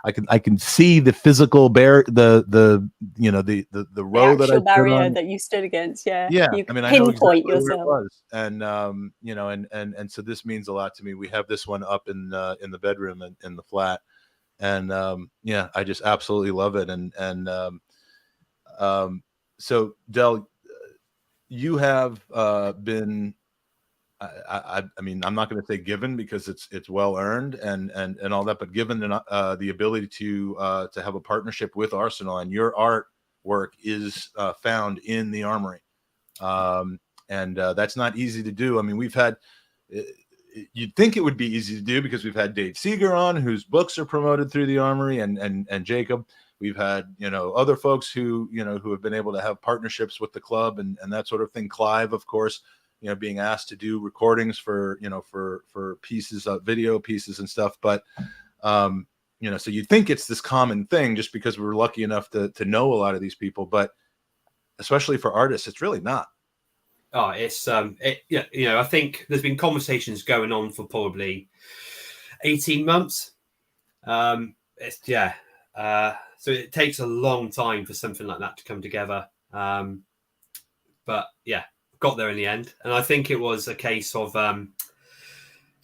N: I can see the physical the you know, the row that I
W: barrier that you stood against. Yeah.
N: I mean, I know exactly where it was. And you know, and so this means a lot to me. We have this one up in the bedroom in the flat, and yeah, I just absolutely love it. And so Del, you have been, I mean, I'm not going to say given, because it's well earned and all that, but given the ability to have a partnership with Arsenal, and your artwork is found in the Armory, and that's not easy to do. I mean, we've had, you'd think it would be easy to do, because we've had Dave Seeger on, whose books are promoted through the Armory, and Jacob. We've had, you know, other folks who have been able to have partnerships with the club and that sort of thing. Clive, of course, you know, being asked to do recordings for, you know, for pieces of video pieces and stuff. But, you know, so you'd think it's this common thing just because we're lucky enough to know a lot of these people, but especially for artists, it's really not.
V: Oh, it's, yeah, you know, I think there's been conversations going on for probably 18 months. So it takes a long time for something like that to come together. But yeah, got there in the end. And I think it was a case of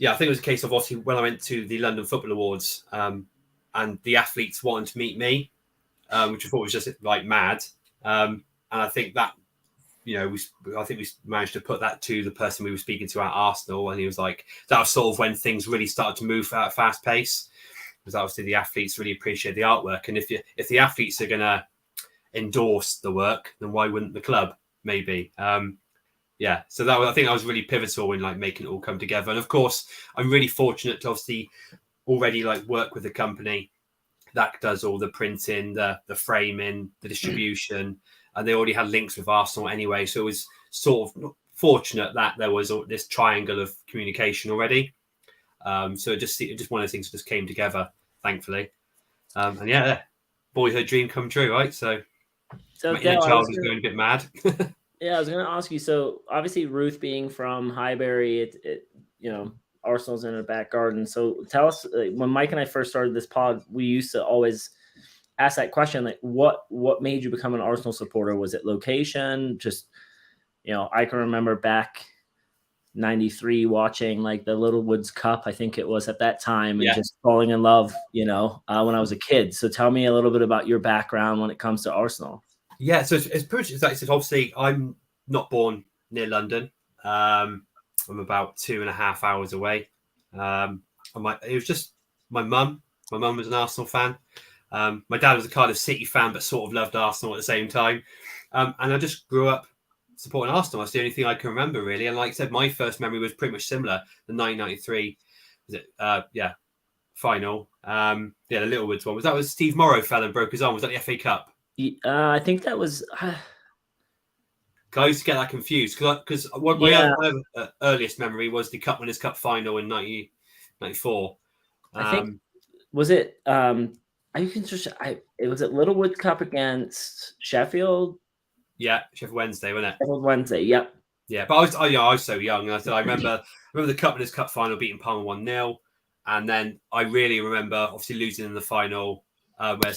V: yeah, I think it was a case of obviously when I went to the London Football Awards, and the athletes wanted to meet me, which I thought was just like mad. And I think that, I think we managed to put that to the person we were speaking to at Arsenal, and he was like, that was sort of when things really started to move at a fast pace, because obviously the athletes really appreciate the artwork, and if the athletes are going to endorse the work, then why wouldn't the club? Maybe. Yeah, so I think that was really pivotal in like making it all come together. And of course, I'm really fortunate to obviously already like work with a company that does all the printing, the framing, the distribution, and they already had links with Arsenal anyway. So it was sort of fortunate that there was this triangle of communication already. So just one of the things that just came together, thankfully. And yeah, boyhood dream come true, right? So my inner child was going a bit mad.
D: Yeah, I was going to ask you. So obviously, Ruth being from Highbury, Arsenal's in a back garden. So tell us, when Mike and I first started this pod, we used to always ask that question, like, what made you become an Arsenal supporter? Was it location? Just, I can remember back 93 watching like the Littlewoods Cup, I think it was at that time, and just falling in love, when I was a kid. So tell me a little bit about your background when it comes to Arsenal. Yeah,
V: so it's pretty much like I said, obviously I'm not born near London. I'm about 2.5 hours away. It was just my mum. My mum was an Arsenal fan. My dad was a Cardiff City fan, but sort of loved Arsenal at the same time. And I just grew up supporting Arsenal. That's the only thing I can remember, really. And like I said, my first memory was pretty much similar. The 1993, final. The Littlewoods one. Was Steve Morrow fell and broke his arm? Was that the FA Cup?
D: I think that was.
V: I used to get that confused because my earliest memory was the Cup Winners' Cup final in 1994.
D: I think was it. It was at Littlewood Cup against Sheffield.
V: Yeah, Sheffield Wednesday, wasn't it?
D: Sheffield Wednesday. Yep.
V: Yeah, but I was so young. I remember the Cup Winners' Cup final beating Palmer 1-0, and then I really remember obviously losing in the final. Where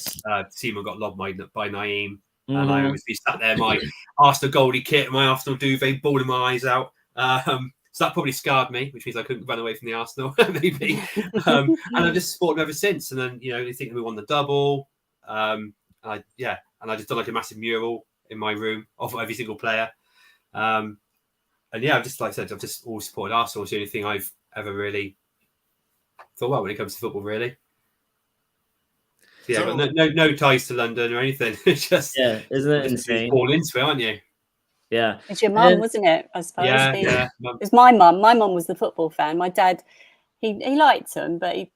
V: Seaman got lobbed by Naeem, and I always be sat there, my Arsenal goalie kit, my Arsenal duvet, bawling my eyes out. So that probably scarred me, which means I couldn't run away from the Arsenal, maybe. And I've just supported them ever since. And then they think we won the double, and I just done like a massive mural in my room of every single player. And yeah, just like I said, I've just always supported Arsenal. It's the only thing I've ever really thought about when it comes to football, really. Yeah, but no ties to London or anything. It's just
D: isn't it insane?
V: Fall into it, aren't you?
D: Yeah,
W: it's your mum, wasn't it? I suppose.
V: Yeah.
W: It was my mum. My mum was the football fan. My dad, he liked them, but he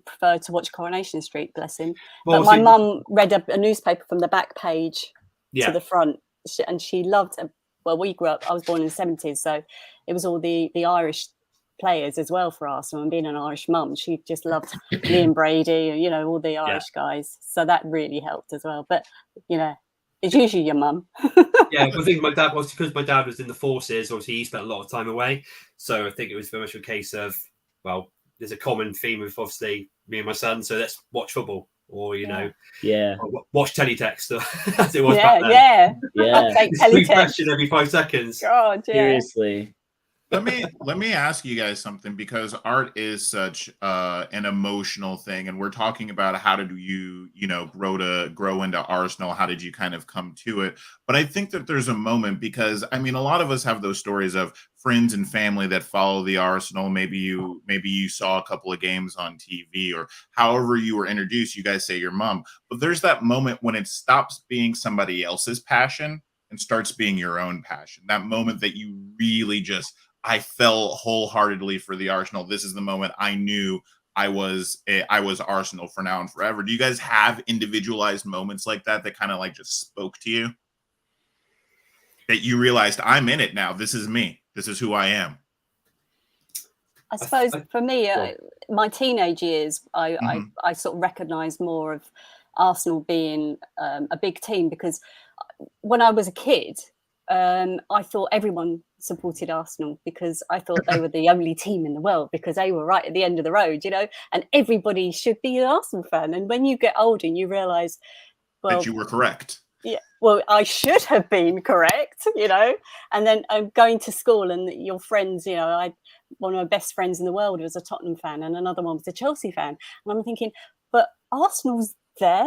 W: preferred to watch Coronation Street. Bless him. But my mum read a newspaper from the back page to the front, and she loved. Well, we grew up. I was born in the 70s, so it was all the Irish players as well for Arsenal, and being an Irish mum, she just loved Liam Brady, all the Irish guys. So that really helped as well. But it's usually your mum.
V: Yeah, I think my dad was, because my dad was in the forces. Obviously, he spent a lot of time away, so I think it was very much a case of, well, there's a common theme with obviously me and my son. So let's watch football, or watch teletext, as it was back then. Refreshing every 5 seconds.
W: God, yeah.
D: Seriously.
M: Let me ask you guys something, because art is such an emotional thing, and we're talking about how did you grow into Arsenal, how did you kind of come to it? But I think that there's a moment, because I mean, a lot of us have those stories of friends and family that follow the Arsenal. Maybe you saw a couple of games on TV, or however you were introduced. You guys say your mom, but there's that moment when it stops being somebody else's passion and starts being your own passion. That moment that you really just, I fell wholeheartedly for the Arsenal. This is the moment I knew I was Arsenal for now and forever. Do you guys have individualized moments like that kind of like just spoke to you? That you realized, I'm in it now. This is me. This is who I am.
W: I suppose for me, my teenage years, I sort of recognised more of Arsenal being a big team, because when I was a kid, I thought everyone supported Arsenal, because I thought they were the only team in the world, because they were right at the end of the road, and everybody should be an Arsenal fan. And when you get older and you realise, well,
M: that you were correct.
W: Yeah, well, I should have been correct, you know. And then I'm going to school, and your friends, you know, one of my best friends in the world was a Tottenham fan, and another one was a Chelsea fan. And I'm thinking, but Arsenal's there.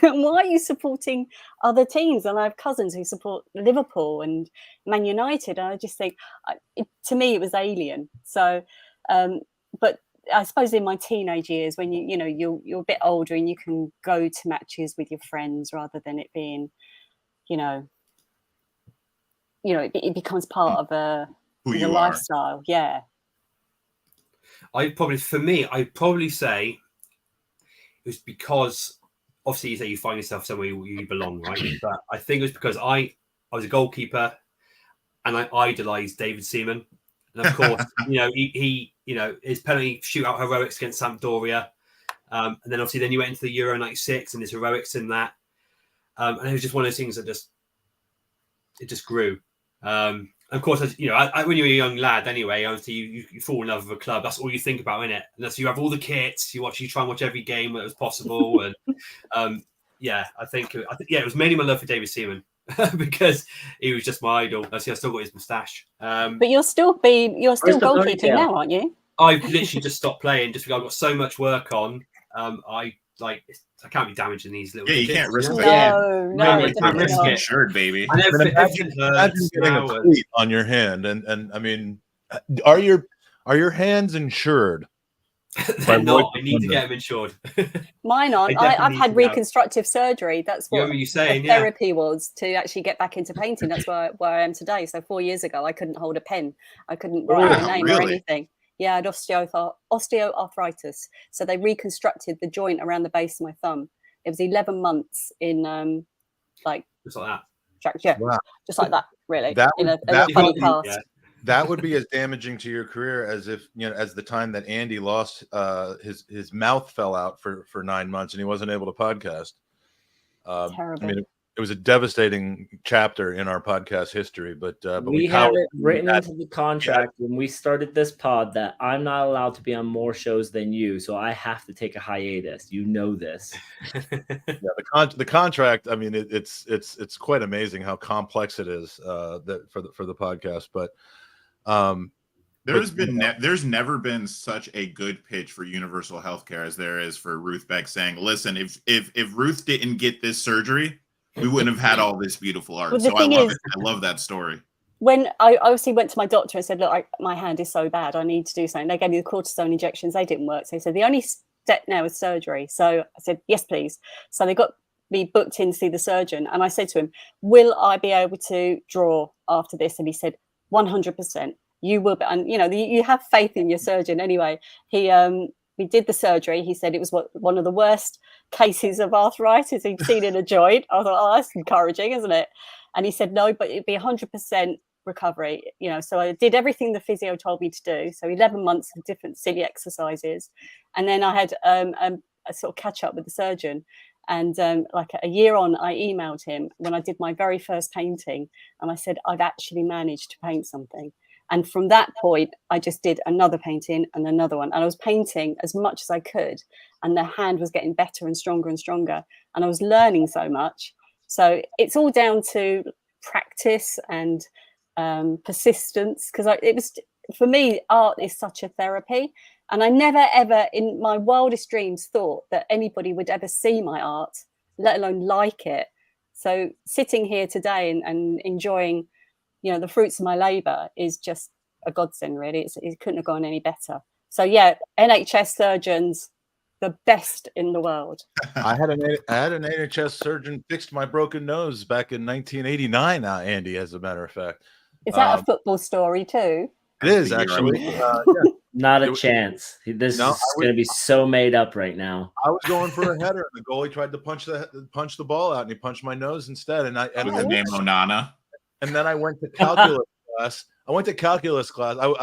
W: Why are you supporting other teams? And I have cousins who support Liverpool and Man United. And I just think, to me, it was alien. So, but I suppose in my teenage years, when you're a bit older and you can go to matches with your friends rather than it being, it becomes part of a lifestyle. Yeah.
V: I'd probably say it was because obviously you say you find yourself somewhere you belong, right? But I think it was because I was a goalkeeper and I idolized David Seaman. And of course, he his penalty shootout heroics against Sampdoria. And then obviously then you went into the Euro 96 and his heroics in that. And it was just one of those things that just grew. Of course, when you're a young lad anyway, obviously you fall in love with a club. That's all you think about, innit? And so you have all the kits. You try and watch every game that was possible. And I think it was mainly my love for David Seaman because he was just my idol. I still got his moustache.
W: But you're still goalkeeping now, aren't you?
V: I've literally just stopped playing just because I've got so much work on. I can't be damaging these little.
M: Yeah, you can't risk
W: it.
M: No, you can't risk it. Insured, baby.
N: Imagine getting a cleat on your hand, and I mean, are your hands insured?
V: They're not. I need to get them insured.
W: Mine aren't. I've had reconstructive surgery. That's what therapy was, to actually get back into painting. That's where I am today. So 4 years ago, I couldn't hold a pen. I couldn't write my name or anything. Yeah, I had osteoarthritis. So they reconstructed the joint around the base of my thumb. It was 11 months in
V: just like that.
W: Just like that, really.
N: That
W: That
N: would be as damaging to your career as if as the time that Andy lost his mouth fell out for 9 months and he wasn't able to podcast.
W: Terrible.
N: I mean, it was a devastating chapter in our podcast history, but
D: we have it written into the contract when we started this pod that I'm not allowed to be on more shows than you, so I have to take a hiatus. You know this.
N: The contract. I mean, it's quite amazing how complex it is that for the podcast, but.
M: There's never been such a good pitch for universal healthcare as there is for Ruth Beck saying, "Listen, if Ruth didn't get this surgery, we wouldn't have had all this beautiful art." So I love that story.
W: When I obviously went to my doctor and said, "Look, my hand is so bad, I need to do something." They gave me the cortisone injections. They didn't work. So they said the only step now is surgery. So I said, "Yes, please." So they got me booked in to see the surgeon, and I said to him, "Will I be able to draw after this?" And he said, 100%. You will be, and you have faith in your surgeon anyway. We did the surgery. He said it was one of the worst cases of arthritis he'd seen in a joint. I thought, oh, that's encouraging, isn't it? And he said, no, but it'd be 100% recovery. So I did everything the physio told me to do. So 11 months of different silly exercises. And then I had a sort of catch up with the surgeon. And like a year on, I emailed him when I did my very first painting. And I said, I've actually managed to paint something. And from that point, I just did another painting and another one. And I was painting as much as I could. And the hand was getting better and stronger and stronger. And I was learning so much. So it's all down to practice and persistence. Because for me, art is such a therapy. And I never, ever in my wildest dreams thought that anybody would ever see my art, let alone like it. So sitting here today and enjoying the fruits of my labor is just a godsend, really. It couldn't have gone any better. So yeah, NHS surgeons, the best in the world.
N: I had an NHS surgeon fixed my broken nose back in 1989. Andy, as a matter of fact,
W: is that a football story too?
N: It is actually.
D: Not a chance. This is going to be so made up right now.
N: I was going for a header, and the goalie tried to punch the ball out, and he punched my nose instead. And
M: the name Onana.
N: And then I went to calculus class. I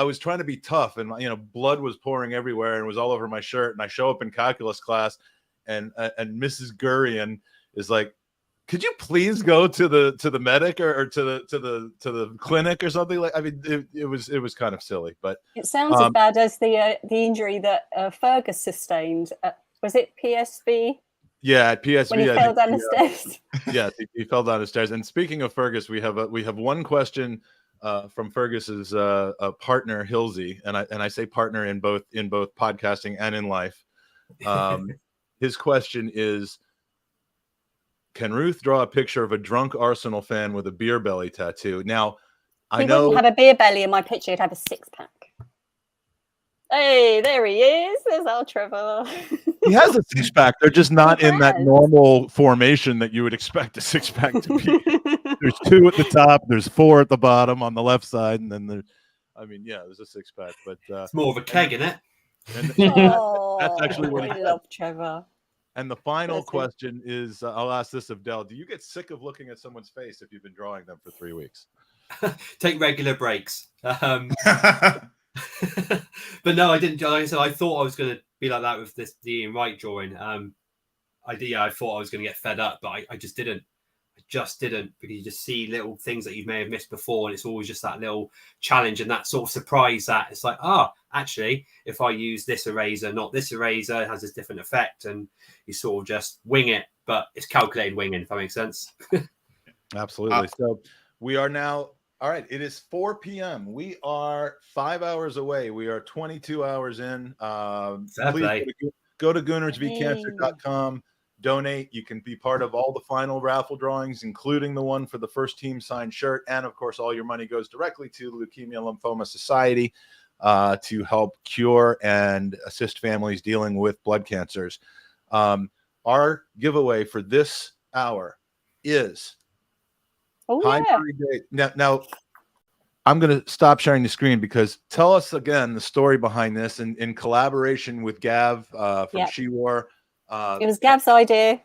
N: was trying to be tough, and blood was pouring everywhere and was all over my shirt. And I show up in calculus class, and Mrs. Gurian is like, "Could you please go to the medic or to the clinic or something?" Like, I mean, it was kind of silly, but
W: it sounds as bad as the injury that Fergus sustained. Was it PSV?
N: Yeah, at PSV.
W: When he fell down the stairs.
N: Yes, he fell down the stairs. And speaking of Fergus, we have one question from Fergus's partner Hilsey, and I say partner in both podcasting and in life. His question is: can Ruth draw a picture of a drunk Arsenal fan with a beer belly tattoo? Now, I know
W: wouldn't have a beer belly in my picture; he'd have a six-pack. Hey, there he is. There's our Trevor.
N: he has a six-pack. They're just not in that normal formation that you would expect a six-pack to be. There's 2 at the top. There's 4 at the bottom on the left side, and then there's a six-pack. But
V: it's more of a keg, isn't it?
N: That's actually what
W: I love Trevor.
N: And the final question is, I'll ask this of Del. Do you get sick of looking at someone's face if you've been drawing them for 3 weeks?
V: Take regular breaks. But no, I didn't. Like I said, I thought I was going to be like that with the Ian Wright drawing. I thought I was going to get fed up, but I just didn't. Because you just see little things that you may have missed before, and it's always just that little challenge and that sort of surprise that it's like, actually, if I use this eraser, not this eraser, it has this different effect, and you sort of just wing it, but it's calculated winging, if that makes sense.
N: Absolutely. So we are now. All right, it is 4 p.m. We are 5 hours away. We are 22 hours in. Please go to goonersvcancer.com. Donate. You can be part of all the final raffle drawings, including the one for the first team signed shirt. And, of course, all your money goes directly to Leukemia Lymphoma Society to help cure and assist families dealing with blood cancers. Our giveaway for this hour is... Now, I'm going to stop sharing the screen because tell us again the story behind this in collaboration with Gav from She War.
W: It was Gav's idea.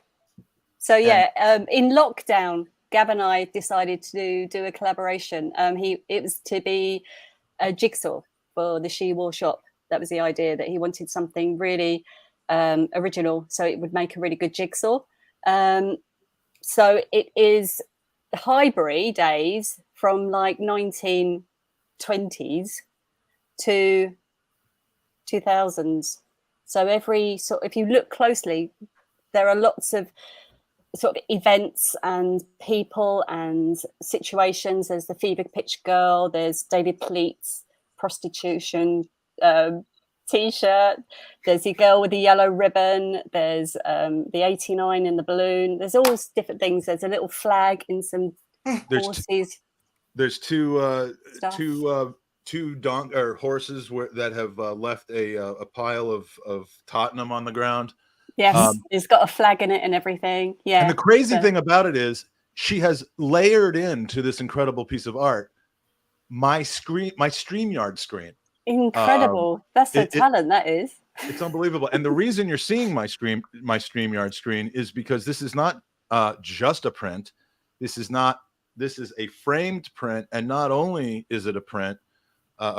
W: So in lockdown, Gav and I decided to do a collaboration. It was to be a jigsaw for the She War shop. That was the idea, that he wanted something really original, so it would make a really good jigsaw. So it is Highbury days from like 1920s to 2000s. So if you look closely, there are lots of sort of events and people and situations. There's the Fever Pitch Girl, there's David Pleat's prostitution T-shirt, there's the girl with the yellow ribbon, there's the 89 in the balloon, there's all different things. There's a little flag in some horses.
N: There's two horses that have left a pile of Tottenham on the ground.
W: Yes, it's got a flag in it and everything. Yeah.
N: And the crazy thing about it is she has layered into this incredible piece of art my StreamYard screen.
W: Incredible. That's a talent, that is.
N: It's unbelievable. And the reason you're seeing my StreamYard screen is because this is not just a print. This is a framed print, and not only is it a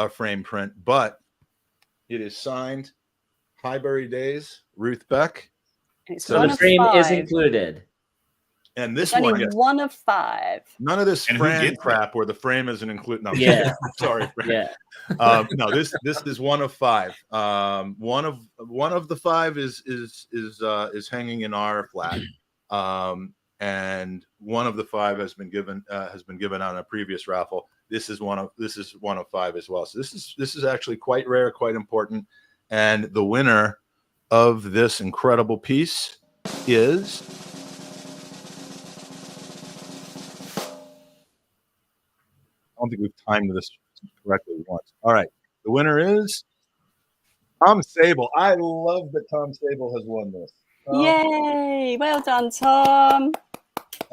N: frame print, but it is signed Highbury Days, Ruth Beck.
D: So the frame is included.
N: And this
W: it's
N: one,
W: only one of 5.
N: None of this Fran crap where the frame isn't included. No, sorry, Fran.
D: Yeah.
N: No, this is one of 5. One of the 5 is hanging in our flat, and one of the 5 has been given on a previous raffle. This is one of 5 as well. So this is actually quite rare, quite important, and the winner of this incredible piece is. I don't think we've timed this correctly once. All right. The winner is Tom Sable. I love that Tom Sable has won this.
W: Yay! Well done, Tom.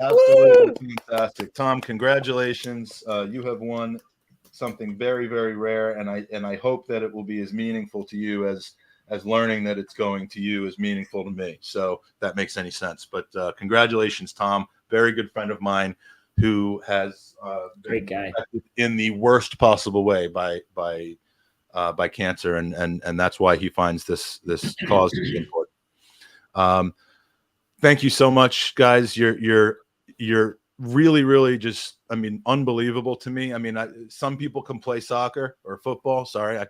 N: Absolutely fantastic. Tom, congratulations. You have won something very, very rare, and I hope that it will be as meaningful to you as learning that it's going to you is meaningful to me. So if that makes any sense. But congratulations, Tom. Very good friend of mine who has
D: great guy
N: in the worst possible way by cancer, and that's why he finds this cause to be important. Thank you so much, guys. You're really, really just, unbelievable to me. Some people can play soccer or football. Sorry, I'm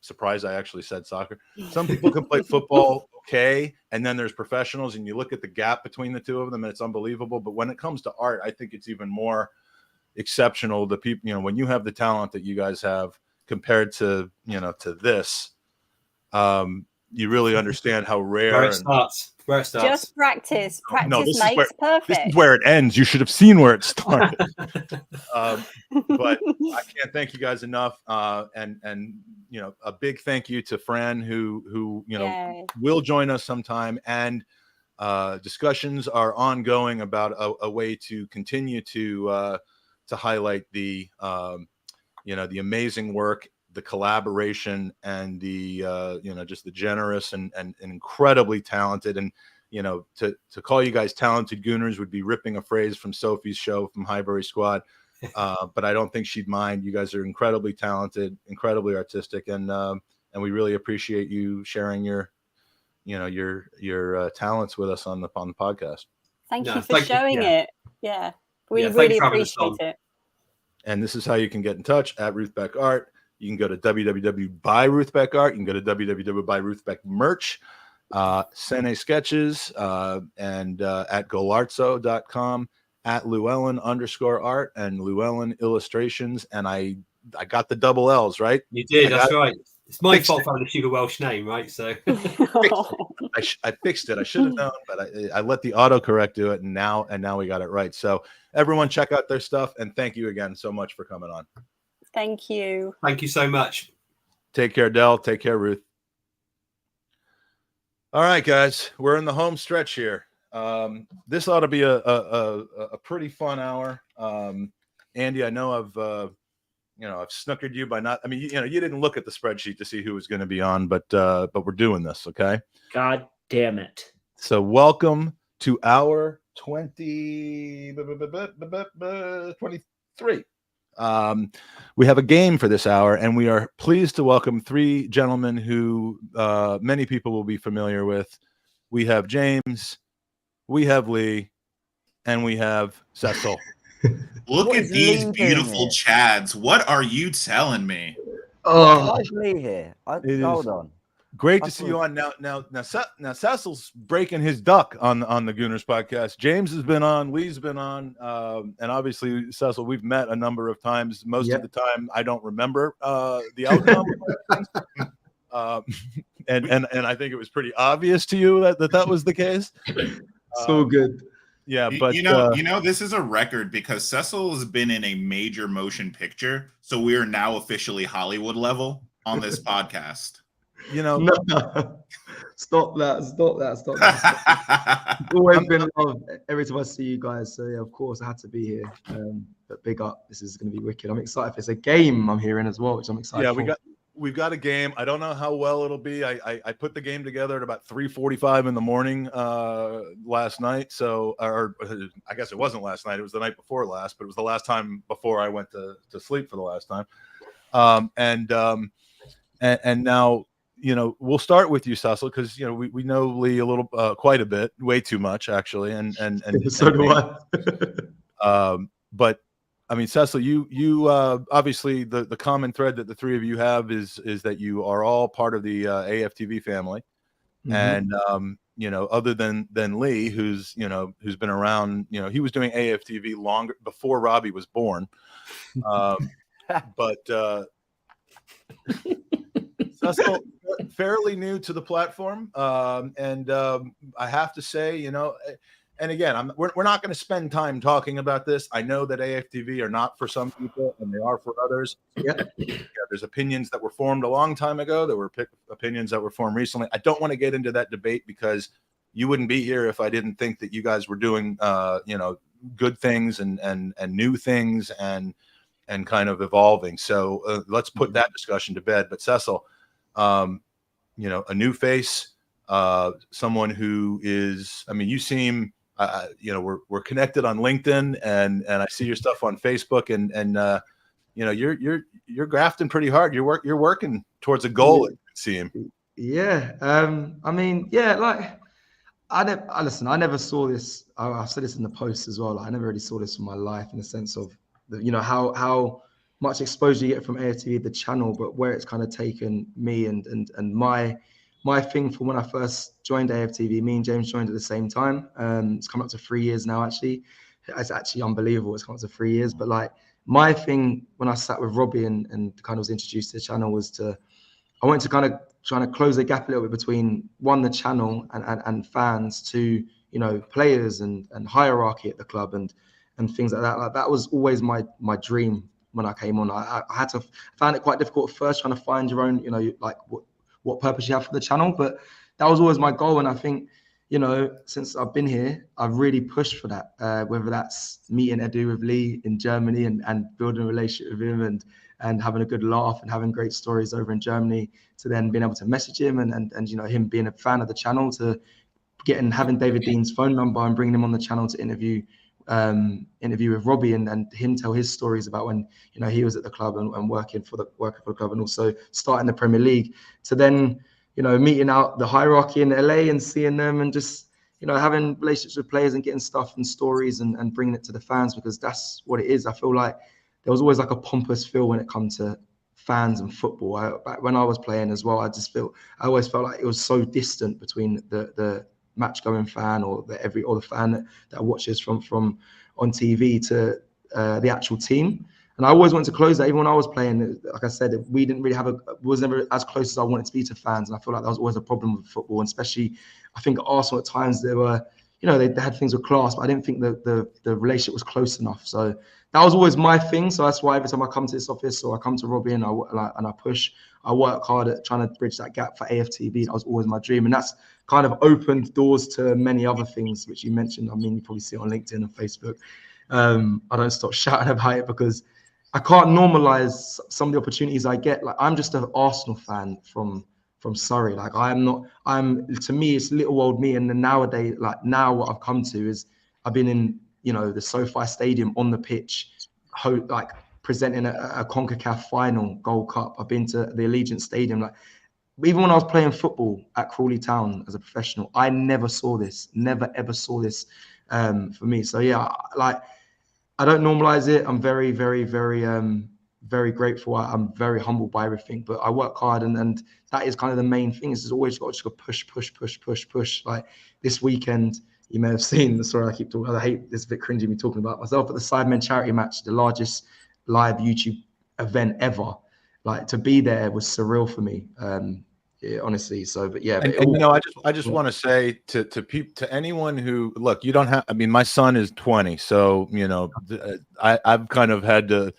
N: surprised I actually said soccer. Some people can play football okay, and then there's professionals, and you look at the gap between the two of them, and it's unbelievable. But when it comes to art, I think it's even more exceptional. The people, when you have the talent that you guys have compared to to this, you really understand how rare
V: Where it starts.
W: Just practice. Practice
N: this
W: makes perfect.
N: This is where it ends. You should have seen where it started. But I can't thank you guys enough. And a big thank you to Fran, who will join us sometime. And discussions are ongoing about a way to continue to highlight the the amazing work, the collaboration, and the just the generous and incredibly talented. And to call you guys talented Gooners would be ripping a phrase from Sophie's show from Highbury Squad, but I don't think she'd mind. You guys are incredibly talented, incredibly artistic, and we really appreciate you sharing your talents with us on the podcast.
W: Thank you for showing it. Yeah, we really appreciate it.
N: And this is how you can get in touch at Ruth Beck Art. You can go to www.buyruthbeckart. You can go to www.buyruthbeckmerch, Sene Sketches, and at golartso.com, at Llewelyn_art and Llewelyn Illustrations. And I got the double L's, right?
V: You did, that's right. It's my fault for having a super Welsh name, right? So
N: I fixed it. I should have known, but I let the autocorrect do it, and now we got it right. So everyone, check out their stuff, and thank you again so much for coming on.
W: Thank you.
V: Thank you so much.
N: Take care, Del. Take care, Ruth. All right, guys, we're in the home stretch here. This ought to be a pretty fun hour. Andy, I know I've snookered you by not. I mean, you didn't look at the spreadsheet to see who was going to be on, but we're doing this, okay?
D: God damn it!
N: So welcome to our 23. We have a game for this hour, and we are pleased to welcome three gentlemen who many people will be familiar with. We have James, we have Lee, and we have Cecil.
M: Look at these beautiful chads. What are you telling me?
H: Why is Lee here? Hold on.
N: Great to see you on. Now, Cecil's breaking his duck on the Gooners podcast. James has been on, Lee's been on, and obviously Cecil, we've met a number of times. Most of the time, I don't remember the outcome. And I think it was pretty obvious to you that was the case.
H: So good.
N: Yeah, but
M: this is a record because Cecil has been in a major motion picture, so we are now officially Hollywood level on this podcast.
H: No. Stop that. Always been love every time I see you guys. So yeah, of course I had to be here. But big up, this is going to be wicked. I'm excited. It's a game I'm hearing as well, which I'm excited for.
N: We've got a game. I don't know how well it'll be. I put the game together at about 3:45 in the morning last night. So, or I guess it wasn't last night. It was the night before last, but it was the last time before I went to sleep for the last time. And now, we'll start with you, Cecil, because we know Lee a little, quite a bit, way too much actually, and
H: so do
N: I. But I mean, Cecil, you obviously the common thread that the three of you have is that you are all part of the AFTV family, and other than Lee, who's been around, he was doing AFTV longer before Robbie was born, but Cecil, fairly new to the platform, and I have to say, and again, we're not going to spend time talking about this. I know that AFTV are not for some people, and they are for others. Yeah, there's opinions that were formed a long time ago. There were opinions that were formed recently. I don't want to get into that debate because you wouldn't be here if I didn't think that you guys were doing, good things and new things and kind of evolving. So let's put that discussion to bed. But Cecil, a new face, someone who is, I mean, you seem. We're connected on LinkedIn, and I see your stuff on Facebook, and you're grafting pretty hard. You're working towards a goal. It seems.
H: Yeah. I mean, yeah. Like, I never saw this. I've said this in the post as well. Like, I never really saw this in my life in the sense of how much exposure you get from AFTV, the channel, but where it's kind of taken me and my thing from when I first joined AFTV. Me and James joined at the same time. It's come up to 3 years now, actually. It's actually unbelievable. It's come up to 3 years. But like my thing when I sat with Robbie and kind of was introduced to the channel was I wanted to kind of trying to close the gap a little bit between the channel and fans to, you know, players and hierarchy at the club and things like that. Like that was always my dream when I came on. I found it quite difficult at first trying to find your own, you know, like what purpose you have for the channel, but that was always my goal. And I think, you know, since I've been here, I've really pushed for that, whether that's meeting Edu with Lee in Germany and building a relationship with him and having a good laugh and having great stories over in Germany, to then being able to message him and you know, him being a fan of the channel, to having David Dean's phone number and bringing him on the channel to interview with Robbie and him tell his stories about when, you know, he was at the club and working for the club and also starting the Premier League, to then, you know, meeting out the hierarchy in LA and seeing them and just, you know, having relationships with players and getting stuff and stories and bringing it to the fans, because that's what it is. I feel like there was always like a pompous feel when it comes to fans and football. When I was playing as well, I always felt like it was so distant between the match going fan or the fan that watches from on TV to the actual team. And I always wanted to close that. Even when I was playing, like I said, we didn't really was never as close as I wanted to be to fans. And I feel like that was always a problem with football. And especially, I think at Arsenal at times they were, you know, they had things with class, but I didn't think that the relationship was close enough. So that was always my thing. So that's why every time I come to this office or I come to Robbie and I push, I work hard at trying to bridge that gap for AFTV. That was always my dream. And that's kind of opened doors to many other things, which you mentioned. I mean, you probably see it on LinkedIn and Facebook. I don't stop shouting about it because I can't normalize some of the opportunities I get. Like, I'm just an Arsenal fan from Surrey. Like, to me, it's little old me. And then nowadays, like now what I've come to is I've been in, you know, the SoFi Stadium on the pitch, like presenting a CONCACAF final Gold Cup. I've been to the Allegiant Stadium. Like, even when I was playing football at Crawley Town as a professional, I never saw this, never ever saw this for me. So yeah, like, I don't normalize it. I'm very, very, very, very grateful. I'm very humbled by everything, but I work hard, and that is kind of the main thing. Is always got to just go push. Like this weekend, you may have seen. Sorry, I keep talking. I hate this, a bit cringy me talking about myself, but the Sidemen charity match, the largest live YouTube event ever. Like, to be there was surreal for me. Yeah, honestly. So, but yeah,
N: and you know, I just want to say to anyone who, look, you don't have. I mean, my son is 20, so you know, I've kind of had to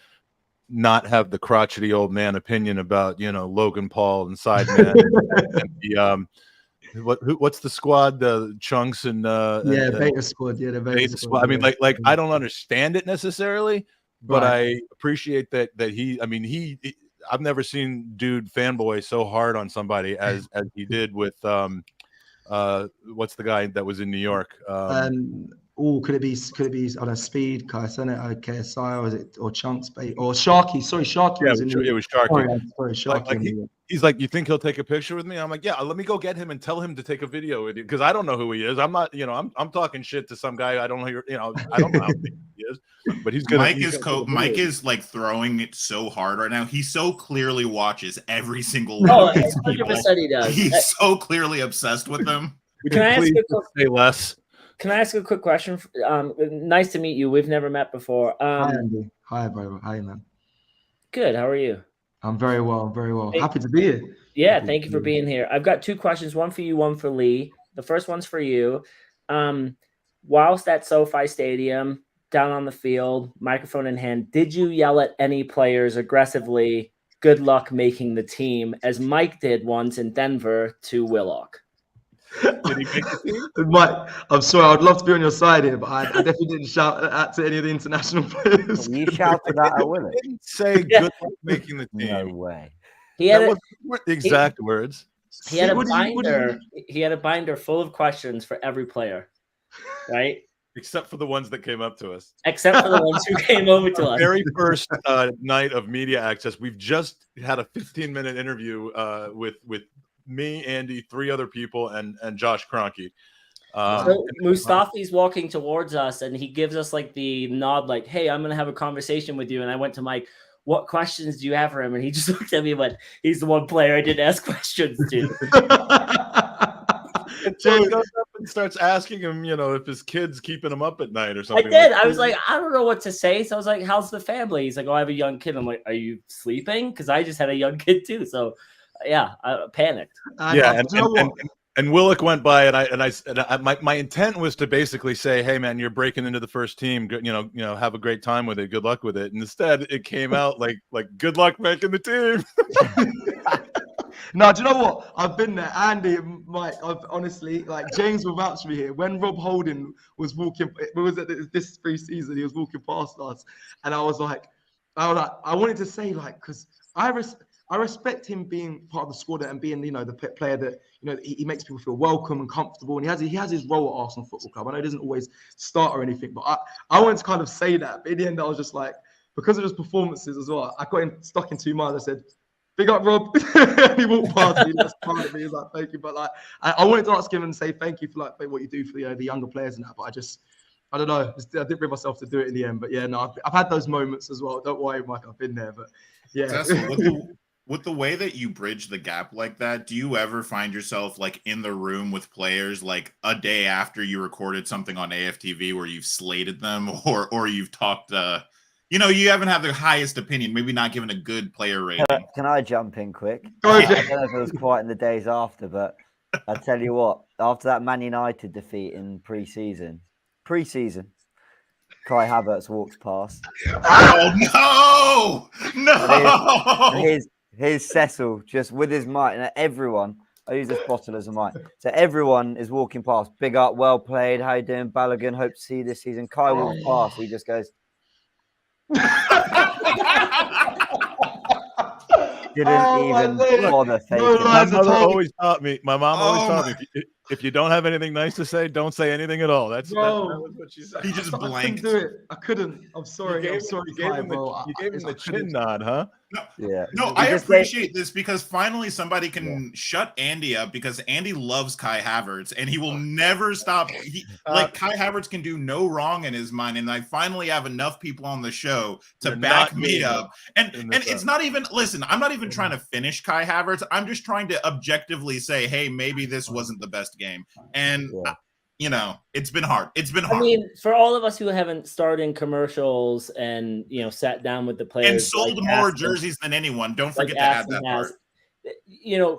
N: not have the crotchety old man opinion about, you know, Logan Paul and Sidemen and the what's the squad, the Chunks and
H: Beta Squad, the Beta Squad.
N: I mean, like I don't understand it necessarily, but I appreciate that he. I mean, I've never seen dude fanboy so hard on somebody as he did with what's the guy that was in New York?
H: Could it be on Speed, Sene, KSI, or Chunks or Sharky? Sorry, Sharky.
N: Yeah, it was Sharky.
H: Sorry, Sharky.
N: He's like, you think he'll take a picture with me? I'm like, yeah, let me go get him and tell him to take a video with you, because I don't know who he is. I'm not, you know, I'm talking shit to some guy I don't know. You know, I don't know how big he is, but he's gonna.
M: Mike is like throwing it so hard right now. He so clearly watches every single
D: one. Oh,
M: 100%
D: he does.
M: He's so clearly obsessed with them.
N: Can I say less?
D: Can I ask a quick question? Nice to meet you. We've never met before.
H: Hi, Andy. Hi, brother. Hi, man.
D: Good. How are you?
H: I'm very well. Very well. Happy to be here.
D: Yeah, thank you for being here. I've got two questions, one for you, one for Lee. The first one's for you. Whilst at SoFi Stadium, down on the field, microphone in hand, did you yell at any players aggressively, good luck making the team, as Mike did once in Denver to Willock?
N: Did he make the team?
H: Mike, I'm sorry, I'd love to be on your side here, but I definitely didn't shout at to any of the international players.
G: You shouted at a winner.
N: Didn't say good luck making the team.
G: No way.
N: Weren't the exact words.
D: He had a binder. He had a binder full of questions for every player, right?
N: Except for the ones that came up to us.
D: Except for the ones who came over to us.
N: Very first night of media access, we've just had a 15-minute interview with me, Andy, 3 other people, and Josh Kroenke.
D: So Mustafi's walking towards us, and he gives us like the nod, like, "Hey, I'm going to have a conversation with you." And I went to Mike, "What questions do you have for him?" And he just looked at me and went, "He's the one player I didn't ask questions to."
N: Until he goes up and starts asking him, if his kid's keeping him up at night or
D: I
N: something.
D: did.
N: Like
D: I was like, I don't know what to say. So I was like, how's the family? He's like, oh, I have a young kid. I'm like, are you sleeping? Because I just had a young kid too. So yeah, I panicked.
N: Yeah, and Willock went by, and my intent was to basically say, "Hey, man, you're breaking into the first team. Have a great time with it. Good luck with it." And instead, it came out like "Good luck making the team."
H: No, do you know what? I've been there, Andy and Mike. I've honestly, James will vouch for me here. When Rob Holding was walking, it was at this pre-season, he was walking past us, and I wanted to say, because I respect him being part of the squad and being, the player that, he makes people feel welcome and comfortable. And he has his role at Arsenal Football Club. I know he doesn't always start or anything, but I wanted to kind of say that. But in the end, I was just like, because of his performances as well, I got him stuck in 2 minds. I said, big up, Rob. And he walked past me. He just smiled at me. He was like, thank you. But I wanted to ask him and say thank you for what you do for the younger players and that. But I don't know. I didn't bring myself to do it in the end. But yeah, no, I've had those moments as well. Don't worry, Mike. I've been there. But yeah.
M: With the way that you bridge the gap like that, do you ever find yourself in the room with players a day after you recorded something on AFTV where you've slated them or you've talked, you haven't had the highest opinion, maybe not given a good player rating?
G: Can I jump in quick? I don't know if it was quite in the days after, but I tell you what, after that Man United defeat in pre-season, Kai Havertz walks past.
M: Oh, no!
G: Here's Cecil just with his mic, and everyone, I use this bottle as a mic. So everyone is walking past. Big up, well played. How you doing, Balogun? Hope to see you this season. Kai walks past. He just goes. Didn't even bother thinking.
N: My mom always taught me. If you don't have anything nice to say, don't say anything at all. That was what she said.
M: He just blanked.
H: I couldn't do it. I couldn't. I'm sorry.
N: You gave him the chin nod, huh?
M: No, I appreciate this because finally somebody can shut Andy up because Andy loves Kai Havertz and he will never stop. Kai Havertz can do no wrong in his mind, and I finally have enough people on the show to back me up. And it's not even. Listen, I'm not even trying to finish Kai Havertz. I'm just trying to objectively say, hey, maybe this wasn't the best game, and. It's been hard. I
D: mean, for all of us who haven't starred in commercials and, sat down with the players.
M: And sold more jerseys than anyone. Don't forget to add that part.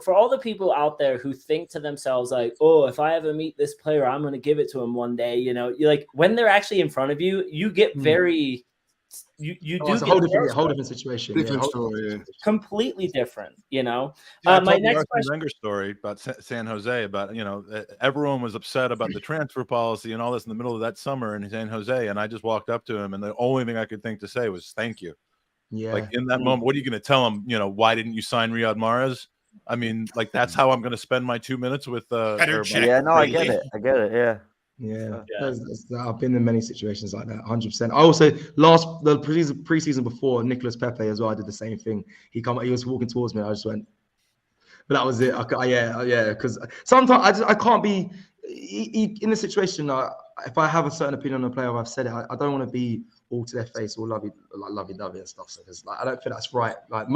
D: For all the people out there who think to themselves, if I ever meet this player, I'm going to give it to him one day. You're when they're actually in front of you, you get very... You do
H: it's a whole different situation.
O: Different story.
D: Completely different,
N: my next question. Wenger story about San Jose about everyone was upset about the transfer policy and all this in the middle of that summer in San Jose, and I just walked up to him, and the only thing I could think to say was thank you.
H: Yeah.
N: In that moment, what are you going to tell him? Why didn't you sign Riyad Mahrez? I mean, that's how I'm going to spend my 2 minutes with.
G: Yeah, no, I get it. Yeah.
H: Yeah. I've been in many situations like that, 100%. I also the preseason before Nicolas Pepe as well. I did the same thing. He was walking towards me. I just went, but that was it. Because sometimes I can't be in the situation. If I have a certain opinion on a player, I've said it. I don't want to be all to their face, all lovey-dovey and stuff. So I don't think that's right. But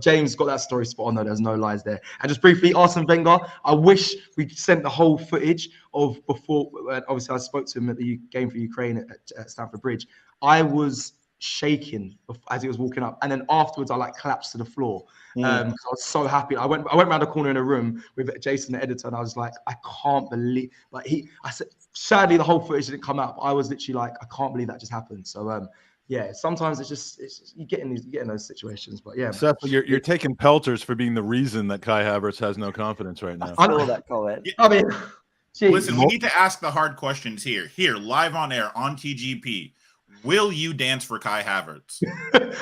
H: James got that story spot on. Though there's no lies there. And just briefly, Arsene Wenger. I wish we sent the whole footage of before. Obviously, I spoke to him at the game for Ukraine at Stamford Bridge. I was shaking as he was walking up, and then afterwards, I collapsed to the floor. I was so happy. I went around the corner in a room with Jason, the editor, and I was like, I can't believe. I said, sadly, the whole footage didn't come out. But I was literally like, I can't believe that just happened. So sometimes it's just you get in those situations. But yeah,
N: Seth, you're taking pelters for being the reason that Kai Havertz has no confidence right now.
G: I saw that comment.
H: I mean,
M: listen, we need to ask the hard questions here live on air on TGP. Will you dance for Kai Havertz?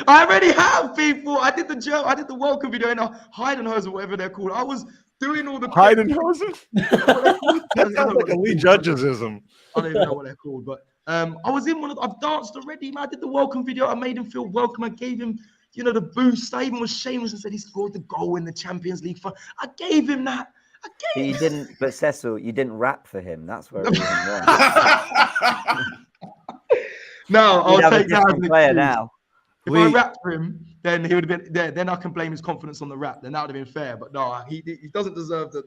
H: I already have, people. I did the welcome video in a Heidenhausen, whatever they're called. I was doing all the
N: Heidenhausen. That sounds like a Lee Judgesism.
H: I don't even know what they're called, but I was in one of. I've danced already, man. I did the welcome video. I made him feel welcome. I gave him, the boost. I even was shameless and said he scored the goal in the Champions League. I gave him that.
G: You didn't, but Cecil, you didn't rap for him. That's where it was wrong.
H: No, I'll take that as an
G: player
H: excuse.
G: now.
H: If I rapped for him, then he would have been there. Then I can blame his confidence on the rap. Then that would have been fair. But no, he doesn't deserve the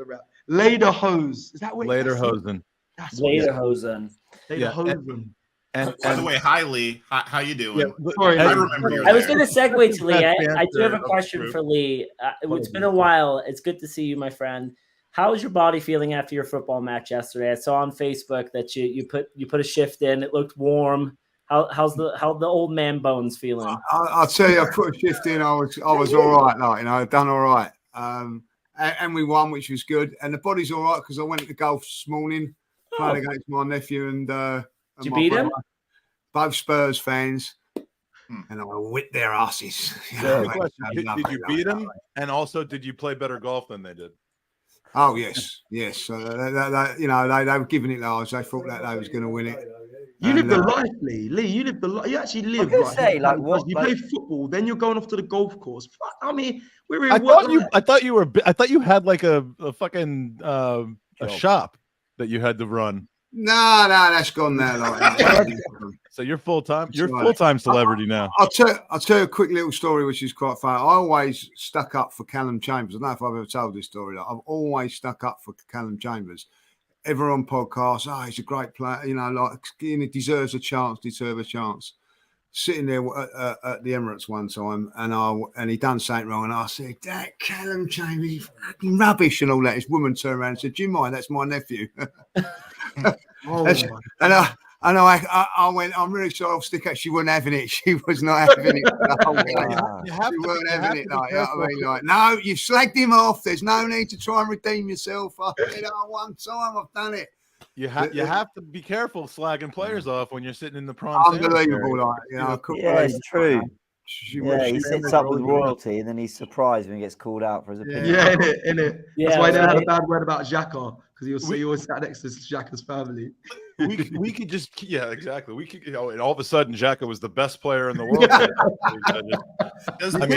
H: rap. Lederhosen. Is that what?
N: Lederhosen.
D: Lederhosen.
H: Lederhosen.
M: And by the way, hi Lee. How you doing?
H: Yeah, sorry,
M: I remember you.
D: I was going to segue to Lee.
M: That's
D: I do have a
M: answer
D: question
M: of
D: for Lee. It's been a while. It's good to see you, my friend. How is your body feeling after your football match yesterday? I saw on Facebook that you put a shift in. It looked warm. How's the old man bones feeling?
B: I'll tell you, I put a shift in. I was all right, like done all right. And we won, which was good. And the body's all right because I went to golf this morning, playing against my nephew and.
D: Did you beat him?
B: Both Spurs fans, and I whipped their asses.
N: Did you beat them? And also, did you play better golf than they did?
B: Oh yes. They were giving it lives. They thought that they was going to win it.
H: You lived the life, Lee. You lived the life. You actually lived. You play football, then you're going off to the golf course. I mean, we're in.
N: I thought you had like a fucking a shop that you had to run.
B: No, that's gone now.
N: So you're full time. You're full time celebrity now.
B: I'll tell you a quick little story, which is quite funny. I always stuck up for Callum Chambers. I don't know if I've ever told this story. I've always stuck up for Callum Chambers. Ever on podcasts, he's a great player. He deserves a chance. Sitting there at the Emirates one time, and he done something wrong, and I said, "That Callum Chambers, he's fucking rubbish," and all that. His woman turned around and said, "Do you mind? That's my nephew." I went, "I'm really sorry, I'll stick out." She wasn't having it. She was not having it. She weren't having it. No, you've slagged him off. There's no need to try and redeem yourself. I said, one time I've done it.
N: You have to be careful slagging players off when you're sitting in the prom.
B: Unbelievable,
G: it's true. He sits up with royalty and then he's surprised when he gets called out for his opinion.
H: Yeah, innit? That's why they had a bad word about Xhaka, because he always sat next to Xhaka's family.
N: We could just exactly. We could, and all of a sudden Xhaka was the best player in the world.
M: Does the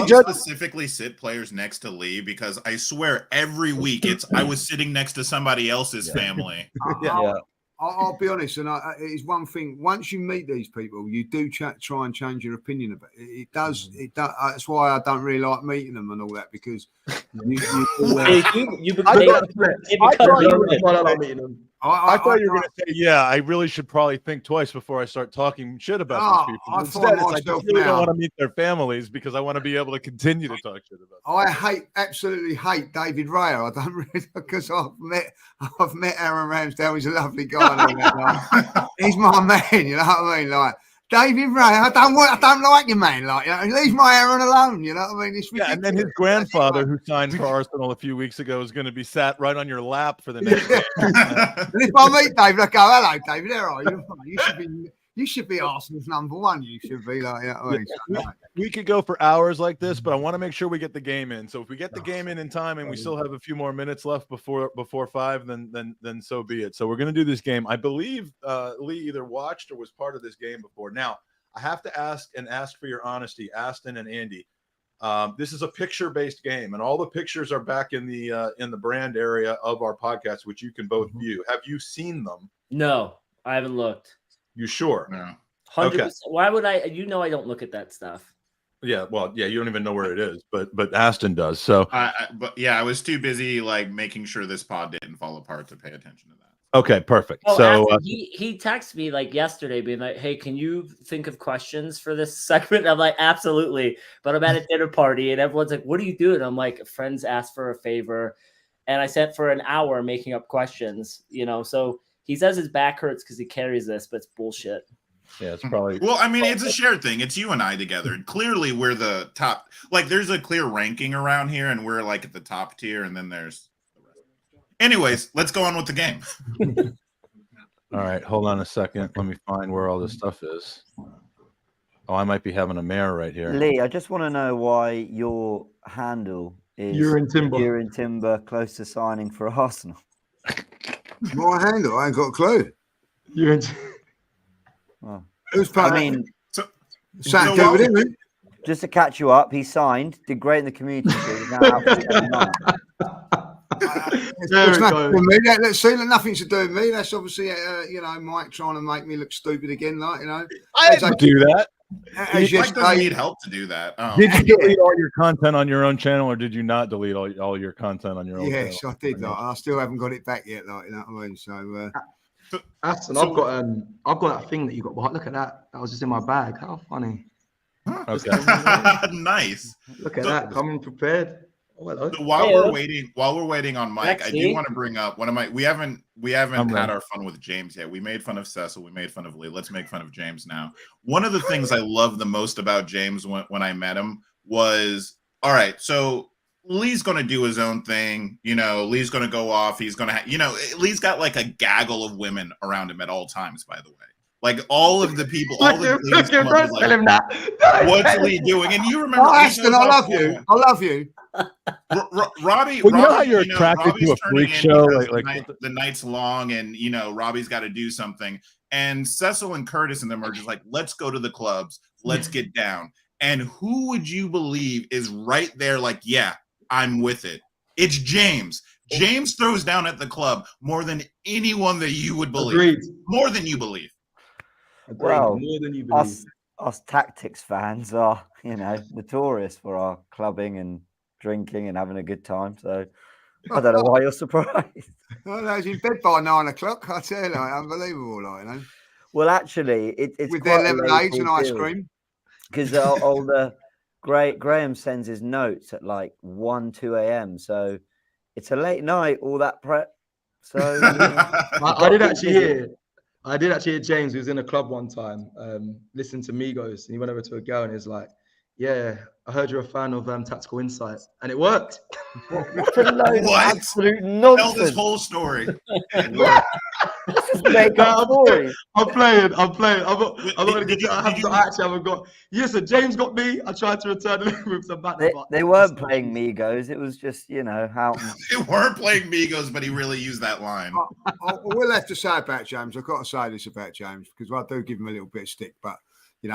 M: club specifically sit players next to Lee? Because I swear every week I was sitting next to somebody else's family.
B: I'll be honest, and it's one thing. Once you meet these people, you do try and change your opinion about it. It does. That's why I don't really like meeting them and all that, because
N: I thought you were going to say, yeah, I really should probably think twice before I start talking shit about these people. Instead, I just really don't want to meet their families because I want to be able to continue to talk shit about them.
B: I absolutely hate David Raya. I don't really, because I've met Aaron Ramsdale. He's a lovely guy. He's my man. You know what I mean? Like David Raya, I don't like you, man. Like, leave my Aaron alone. You know what I mean? It's
N: and then his grandfather, who signed for Arsenal a few weeks ago, is going to be sat right on your lap for the next game.
B: And if I meet David, I go, "Hello, David. How are you? You should be Arsenal's number one. You should be like."
N: We could go for hours like this, but I want to make sure we get the game in. So if we get the game in time, and we still have a few more minutes left before 5, then so be it. So we're going to do this game. I believe Lee either watched or was part of this game before. Now I have to ask for your honesty, Aston and Andy. This is a picture-based game, and all the pictures are back in the brand area of our podcast, which you can both view. Have you seen them?
D: No, I haven't looked.
N: You sure?
M: No.
D: 100%. Okay. Why would I? I don't look at that stuff.
N: Yeah, well, yeah, you don't even know where it is, but Aston does. So,
M: I was too busy making sure this pod didn't fall apart to pay attention to that.
N: Okay, perfect.
D: Oh,
N: so
D: he texted me yesterday, being like, "Hey, can you think of questions for this segment?" I'm like, "Absolutely," but I'm at a dinner party and everyone's like, "What are you doing?" I'm like, "Friends asked for a favor," and I sat for an hour making up questions. So he says his back hurts because he carries this, but it's bullshit.
N: Yeah, it's probably.
M: Well, I mean, it's a shared thing. It's you and I together. Clearly, we're the top. There's a clear ranking around here, and we're at the top tier, and then there's the rest. Anyways, let's go on with the game.
N: All right, hold on a second. Let me find where all this stuff is. Oh, I might be having a mare right here.
G: Lee, I just want to know why your handle is
H: Urine Timber
G: close to signing for Arsenal.
B: My handle? I ain't got a clue.
H: Urine.
G: Well,
B: who's playing?
G: Just to catch you up, he signed, did great in the community. He's now out for 7 months.
B: Let's see, nothing to do with me. That's obviously, Mike trying to make me look stupid again.
N: I didn't do that.
B: As
M: Mike doesn't
B: yesterday,
M: need help to do that.
N: Did you delete all your content on your own channel, or did you not delete all your content on your own
B: yes,
N: channel?
B: I did. Like, I still haven't got it back yet. Like, you know what I mean? So,
H: Aston,
M: So-
H: I've got that thing that you got. Look at that. That was just in my bag. How funny.
N: Okay.
M: Nice.
H: Look at
M: So-
H: that. Coming prepared. Oh, hello.
M: So while we're waiting on Mike, I do
D: Lexi.
M: want to bring up one of my. We haven't
N: I'm
M: had
N: ready.
M: our fun with James yet. We made fun of Cecil. We made fun of Lee. Let's make fun of James now. One of the things I love the most about James when I met him was, all right, so Lee's going to do his own thing. You know, Lee's going to go off. He's going to, Lee's got like a gaggle of women around him at all times, by the way. Like all of the people, all the things come up with, like, what's Lee doing? And you remember,
B: Aston, I love you. I love you.
M: Robbie,
N: Well, you know how
M: Robbie,
N: you're attracted
M: Robbie's
N: to a
M: turning
N: freak
M: in
N: show,
M: because the night's long, and Robbie's got to do something. And Cecil and Curtis and them are just like, let's go to the clubs, let's get down. And who would you believe is right there? Like, yeah, I'm with it. It's James. James throws down at the club more than anyone that you would believe.
H: Agreed.
M: More than you believe.
G: Well,
H: more than you believe.
G: us tactics fans are, notorious for our clubbing and drinking and having a good time. So I don't know why you're surprised.
B: Oh, no, he's in bed by 9 o'clock. I tell you, like, unbelievable, like, you know.
G: Well, actually, it's
B: With
G: quite
B: their
G: a
B: lemonades and
G: local
B: ice
G: deal.
B: cream.
G: Because Graham sends his notes at like 1, 2 a.m. So it's a late night, all that prep. So
H: I did actually hear James, who was in a club one time, listening to Migos, and he went over to a girl and he was like, yeah, I heard you're a fan of Tactical Insight, and it worked.
G: It's a load of
M: What?
G: absolute
M: Tell
G: nonsense.
M: this whole story.
G: Make up stories.
H: I'm playing. I'm not going to get to I haven't got. Yes, sir, James got me. I tried to return it with some back.
G: They weren't playing Migos. It was just, how.
M: They weren't playing Migos, but he really used that line.
B: I will have to say about James. I've got to say this about James because I do give him a little bit of stick, but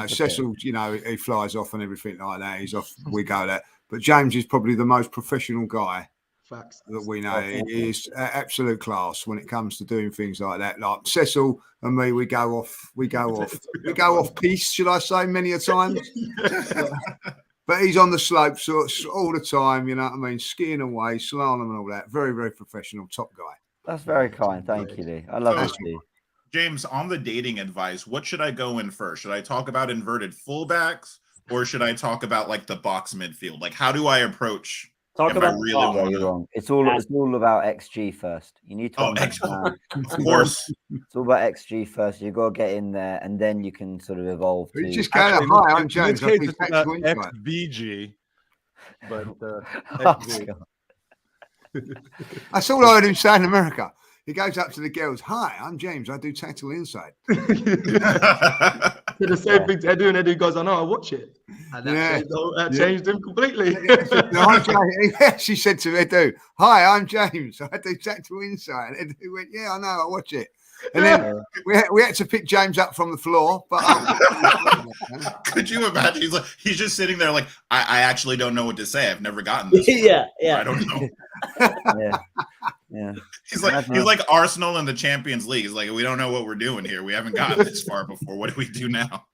B: Cecil, he flies off and everything like that. He's off. We go there, but James is probably the most professional guy.
H: Facts.
B: That we know. He is absolute class when it comes to doing things like that. Like Cecil and me, we go off piece, should I say, many a time. But he's on the slopes all the time, you know what I mean? Skiing away, slalom and all that. Very, very professional, top guy.
G: That's very kind. Thank you, Lee. I love
M: So,
G: this, Lee.
M: James, on the dating advice, what should I go in first? Should I talk about inverted fullbacks, or should I talk about like the box midfield? Like, how do I approach?
G: Talk
M: about
G: you're wrong. It's all about XG first. You need to understand.
M: Of course.
G: It's all about XG first. You've got to get in there, and then you can sort of evolve to.
B: Just go, hi, I'm
N: In
B: James.
N: this case, it's about XVG, but XG.
B: That's all I heard him say in America. He goes up to the girls, hi, I'm James. I do Tactical Insight.
H: The same thing they're doing. Eddie goes, I know, I watch it. And that changed him completely.
B: She said to Edu, hi, I'm James. I do Tactical Insight. And Edu went, yeah, I know, I watch it. And then we had to pick James up from the floor. But
M: could you imagine? He's just sitting there like, I actually don't know what to say. I've never gotten this.
D: Yeah.
M: I don't know.
G: Yeah.
M: He's like Arsenal in the Champions League. He's like, we don't know what we're doing here. We haven't gotten this far before. What do we do now?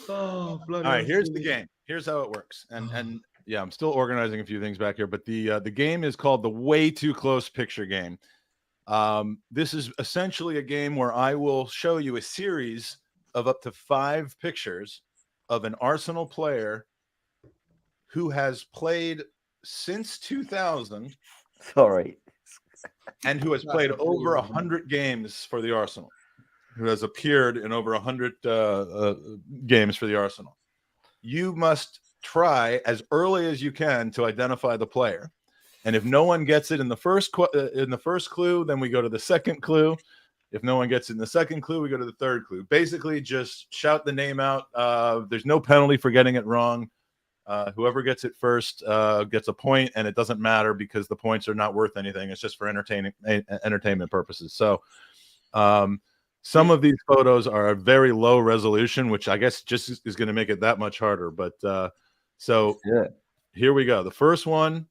H: Oh,
N: all right, here's the game. Here's how it works. And yeah, I'm still organizing a few things back here, but the game is called the Way Too Close Picture Game. This is essentially a game where I will show you a series of up to 5 pictures of an Arsenal player who has played since 2000.
G: Sorry.
N: And who has played over 100 games for the Arsenal, who has appeared in over 100 games for the Arsenal. You must try as early as you can to identify the player. And if no one gets it in the first clue, then we go to the second clue. If no one gets it in the second clue, we go to the third clue. Basically, just shout the name out. There's no penalty for getting it wrong. Whoever gets it first gets a point, and it doesn't matter because the points are not worth anything. It's just for entertainment purposes. So some of these photos are a very low resolution, which I guess just is going to make it that much harder. But so here we go. The first one.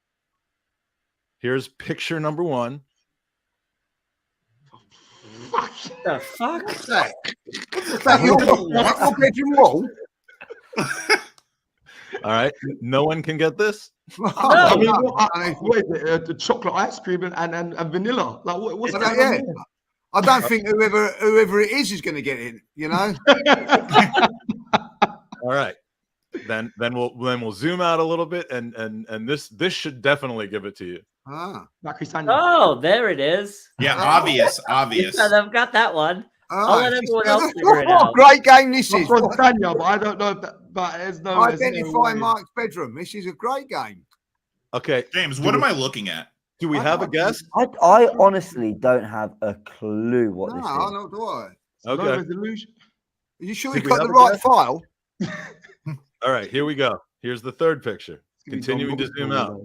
N: Here's picture number 1.
D: The fuck?
B: Your bedroom wall?
N: All right, no one can get this.
H: I mean, what is it? The chocolate ice cream and vanilla. Like, what's going on here?
B: I don't think whoever it is going to get in. You know.
N: All right, then we'll zoom out a little bit, and this should definitely give it to you.
D: Oh, there it is.
M: Yeah, obvious.
D: I've got that one. I'll let everyone else figure it
B: What
D: out.
B: great game this is.
H: But I don't know if that. But there's no.
B: Identify Mark's bedroom. This is a great game.
N: Okay,
M: James, what am I looking at?
N: Do we have a guess?
G: I honestly don't have a clue what this is.
B: No, not do I.
N: Okay.
B: Are you sure
N: Did
B: you
N: we
B: got the
N: have a
B: right
N: guess?
B: file?
N: All right, here we go. Here's the third picture. Continuing to zoom out.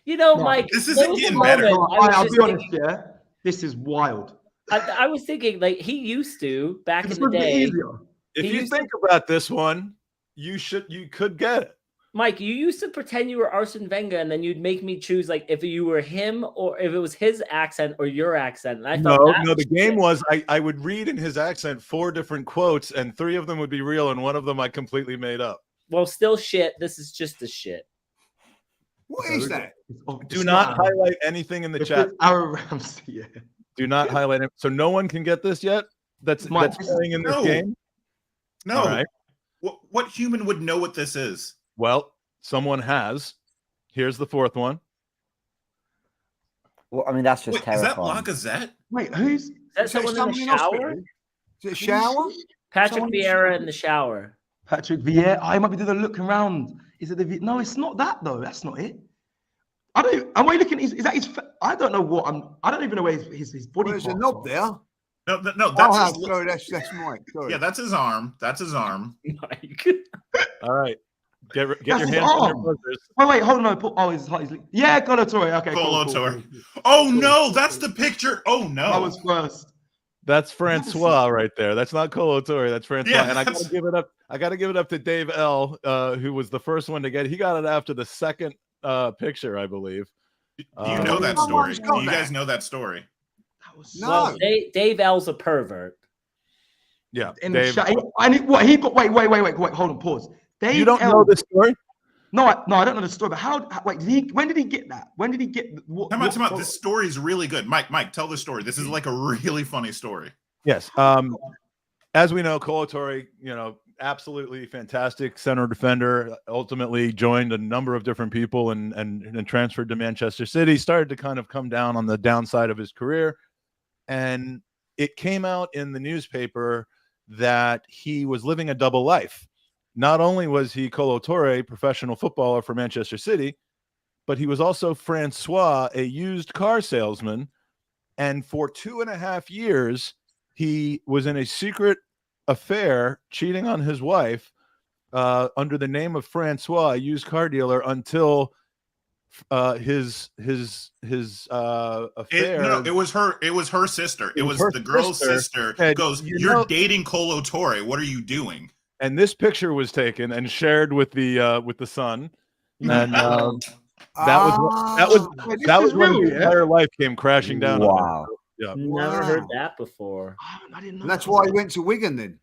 D: You know, Mike,
M: this
D: there
M: isn't
D: was a
M: getting better.
D: moment I was
H: I'll
D: just
H: be honest,
D: thinking-
H: yeah. This is wild.
D: I was thinking, like, he used to back in
H: It's
D: the
H: a bit
D: day.
H: easier.
N: If
D: He
N: you
D: used to-
N: think about this one, you could get it.
D: Mike, you used to pretend you were Arsene Wenger, and then you'd make me choose, like, if you were him or if it was his accent or your accent. And I thought
N: No. The game was I would read in his accent 4 different quotes, and 3 of them would be real, and one of them I completely made up.
D: Well, still shit. This is just the shit.
B: What is that?
N: Do not highlight anything in the chat.
H: Aaron Ramsey, yeah.
N: Do not highlight it. So no one can get this yet. That's playing in this game.
M: No.
N: All right.
M: What human would know what this is?
N: Well, someone has. Here's the 4th one.
G: Well, I mean, that's just
M: Wait, is that
G: terrifying.
M: Lacazette?
H: Wait, who's?
D: Is that someone in the shower?
B: Is it a shower?
D: Patrick Vieira in the shower.
H: Patrick Vieira. I might be doing a looking around. Is it the? No, it's not that though. That's not it. I don't. Am I looking? Is that his? I don't know what. I don't even know where his body.
B: There's a
H: parts
B: knob
H: are.
B: there.
M: No, that's his,
B: sorry, that's Mike. Sorry.
M: yeah, that's his arm. That's his arm.
D: Mike.
N: All right. Get
H: That's
N: your
H: his
N: hands on your
H: arm.
N: buzzers.
H: Wait, hold on. Oh, his yeah, Colatori. Okay,
M: Colatori. Oh no, that's the picture. Oh no,
H: I was first.
N: That's Francois right there. That's not Colatori. That's Francois.
M: Yeah,
N: and I gotta give it up. I gotta give it up to Dave L, who was the first one to get it. He got it after the second picture, I believe.
M: Do you know that story? Do you guys know that story?
B: No.
D: Well, Dave L's a pervert.
N: Yeah.
H: In
N: Dave,
H: the and what he got? Wait. Hold on. Pause. Dave
N: you don't
H: L,
N: know the story?
H: No, I don't know the story. But how? Wait, when did he get that? When did he get?
M: Come on. This story is really good. Mike, tell the story. This is like a really funny story.
N: Yes. As we know, Colatori, absolutely fantastic center defender. Ultimately joined a number of different people and transferred to Manchester City. Started to kind of come down on the downside of his career. And it came out in the newspaper that he was living a double life. Not only was he Colatori, professional footballer for Manchester City, but he was also Francois, a used car salesman. And for 2.5 years, he was in a secret affair, cheating on his wife under the name of Francois, a used car dealer, until his affair.
M: It was her sister. It was the girl's sister. Goes, you're dating Colatori. What are you doing?
N: And this picture was taken and shared with the son, and that was when his entire life came crashing down.
G: Wow.
N: Yeah.
D: Never heard that before.
H: I didn't know.
B: That's why he went to Wigan then.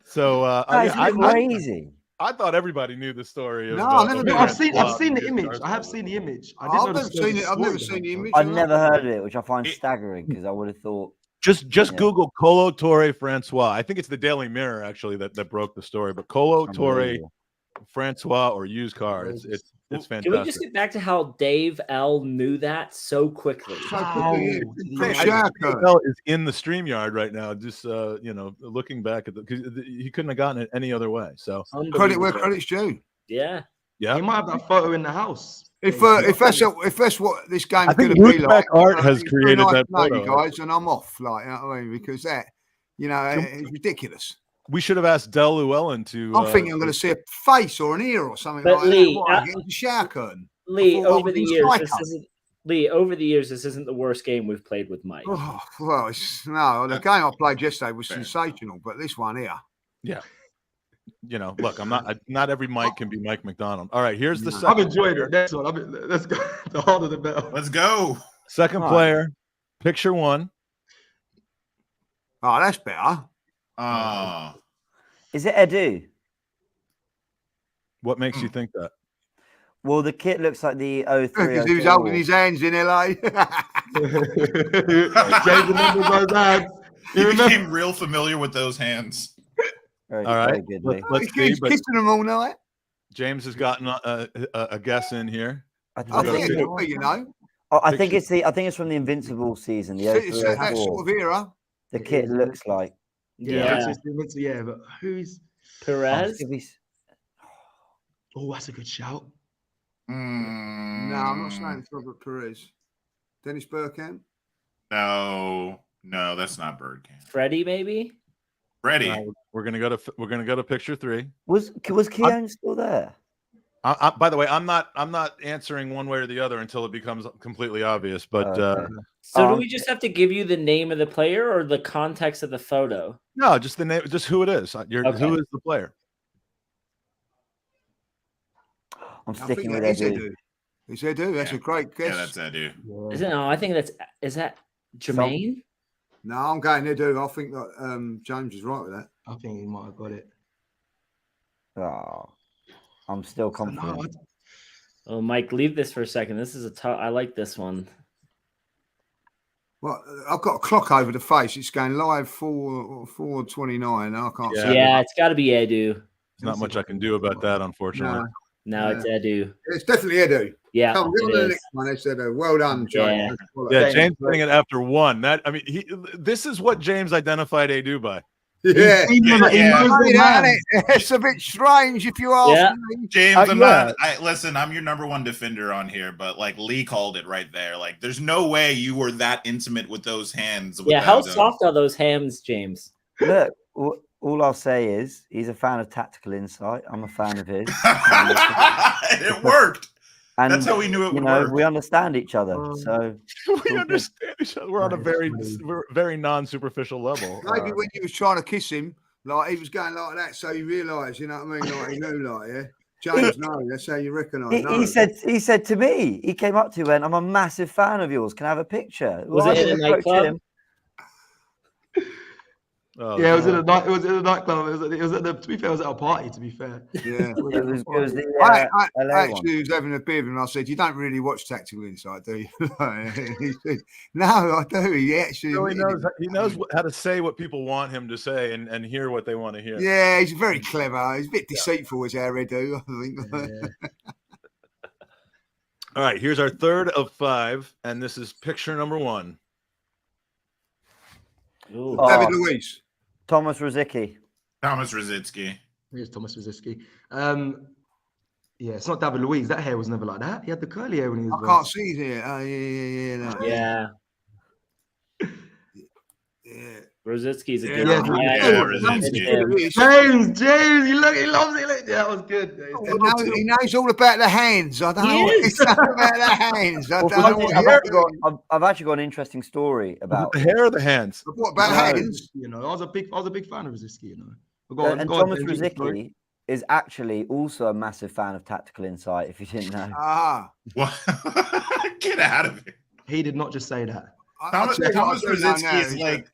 N: So
G: crazy.
N: I thought everybody knew the story.
B: No, I never.
H: I've seen the image. I have seen the image.
B: I've never seen it. I've never seen the image.
G: I've never heard of it, which I find staggering because I would have thought.
N: Just Google Colatori Francois. I think it's the Daily Mirror actually that broke the story. But Colatori Francois or used car. It's fantastic.
D: Can we just get back to how Dave L knew that so quickly?
N: Dave L is in the StreamYard right now, just looking back at because he couldn't have gotten it any other way. So
B: credit where credit's due.
D: Yeah.
H: He might have that photo in the house.
B: If that's what this game's going to be like,
N: Art has created that photo,
B: guys, and I'm off. Like, you know what I mean? Because it's ridiculous.
N: We should have asked Del Llewelyn to.
B: I'm thinking I'm going to see a face or an ear or something
D: But
B: like
D: Lee,
B: that. Get the shower curtain.
D: Lee, over the
B: years,
D: this isn't the worst game we've played with Mike.
B: Oh, well, the game I played yesterday was sensational, but this one here.
N: Yeah. Look, not every Mike can be Mike McDonald. All right, here's the second.
H: I've enjoyed it. That's what let's go. The harder the better.
M: Let's go.
N: Second player, picture one.
B: Oh, that's better.
G: Is it Edu?
N: What makes you think that?
G: Well, the kit looks like the 03.
B: Because he was holding his hands in LA.
H: James remembers those hands.
M: He became real familiar with those hands.
G: All
N: right, let's see.
B: He's kissing them all night.
N: James has gotten a guess in here.
G: I
B: I think it could be, you know.
G: I think it's from the Invincible season. The
B: It's that sort of era.
G: The kit looks like.
H: Yeah, but who's
D: Perez?
H: Oh, that's a good shout.
B: No, I'm not saying it's Robert Perez. Dennis Bergkamp?
M: No, that's not Bergkamp.
D: Freddie, maybe.
M: Freddie.
N: We're gonna go to picture 3.
G: Was Keown still there?
N: By the way, I'm not answering one way or the other until it becomes completely obvious. But
D: So do we just have to give you the name of the player or the context of the photo?
N: no, just the name, just who it is. Who is the player?
G: I'm
B: I
G: sticking
B: think
G: with
B: that is
G: Edu.
B: Edu. It's Edu. That's a great guess.
M: Yeah, that's Edu.
D: Is it? No, I think is that Jermaine?
B: No, I'm going Edu. I think that James is right with that.
H: I think he might have got it.
G: Oh, I'm still confident.
D: Oh, Mike, leave this for a second. This is a tough. I like this one.
B: Well, I've got a clock over the face. It's going live 4:29. I can't see.
D: Yeah, it's got to be Edu.
N: There's not much I can do about that, unfortunately.
D: No, it's Edu.
B: It's definitely Edu.
D: Yeah,
B: Come on,
D: it
B: the
D: is.
B: next one. It's Edu. Well done, James.
N: Yeah, James doing it after 1. This is what James identified Edu by.
B: Yeah,
M: Yeah.
B: It's a bit strange if you ask me.
M: James, I'm your number one defender on here, but like Lee called it right there. Like, there's no way you were that intimate with those hands.
D: Yeah, how soft are those hands, James?
G: Look, all I'll say is he's a fan of Tactical Insight. I'm a fan of his.
M: It worked.
G: And
M: that's how we knew it would work.
G: We understand each other. So
N: we understand each other. We're on a very non-superficial level.
B: Maybe when you was trying to kiss him, like he was going like that, so you realised, you know what I mean? Like he knew, like, yeah. James, no, that's how you recognise.
G: he said to me, he came up to me and I'm a massive fan of yours. Can I have a picture?
D: Was it in a nightclub?
H: Yeah, it was in a night. It was in a nightclub. It was at the. To be fair, it was at a party. To be fair,
B: yeah.
G: it was the
B: I
G: LA
B: actually
G: one.
B: was having a beer with him and I said, "You don't really watch Tactical Insight, do you?" He said, "No, I do." He actually
N: he knows how to say what people want him to say and hear what they want to hear.
B: Yeah, he's very clever. He's a bit deceitful as how they do, I think.
N: All right, here's our third of 5, and this is picture number 1.
B: David Luiz.
G: Thomas Rosicky.
M: Thomas Rosicky.
H: Here's Thomas Rosicky. Yeah, it's not David Luiz. That hair was never like that. He had the curly hair when he was.
B: I can't see his hair. Oh, yeah. Yeah.
D: Rosicki's a good
H: James, he loves it. That was good.
B: He knows all about the hands. I don't know what he's saying about the hands. I don't know
G: I've actually got an interesting story about
N: the hair or the hands.
B: What about hands?
H: You know, I was a big fan of Rosicky. You know,
G: Thomas Rosicky is actually also a massive fan of Tactical Insight. If you didn't know,
M: what? Get out of here.
H: He did not just say that.
M: Thomas Rosicky is like,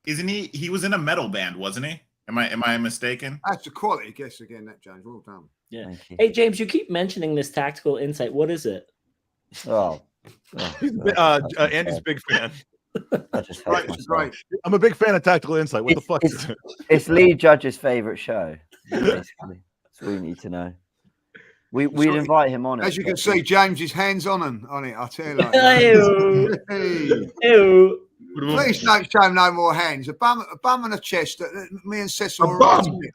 M: isn't he? He was in a metal band, wasn't he? Am I mistaken?
B: That's a quality guess again, that James. Well done.
D: Yeah. Hey, James, you keep mentioning this Tactical Insight. What is it?
N: Andy's a big fan.
B: Right.
N: I'm a big fan of Tactical Insight. What the fuck is it?
G: It's Lee Judge's favorite show. Basically, that's all you need to know. We'd invite him on it.
B: As you can see, James's hands on it. I tell you.
D: Ew.
B: Please don't show no more hands. A bum and a chest. Me and Cecil were
M: bum?
B: Wait.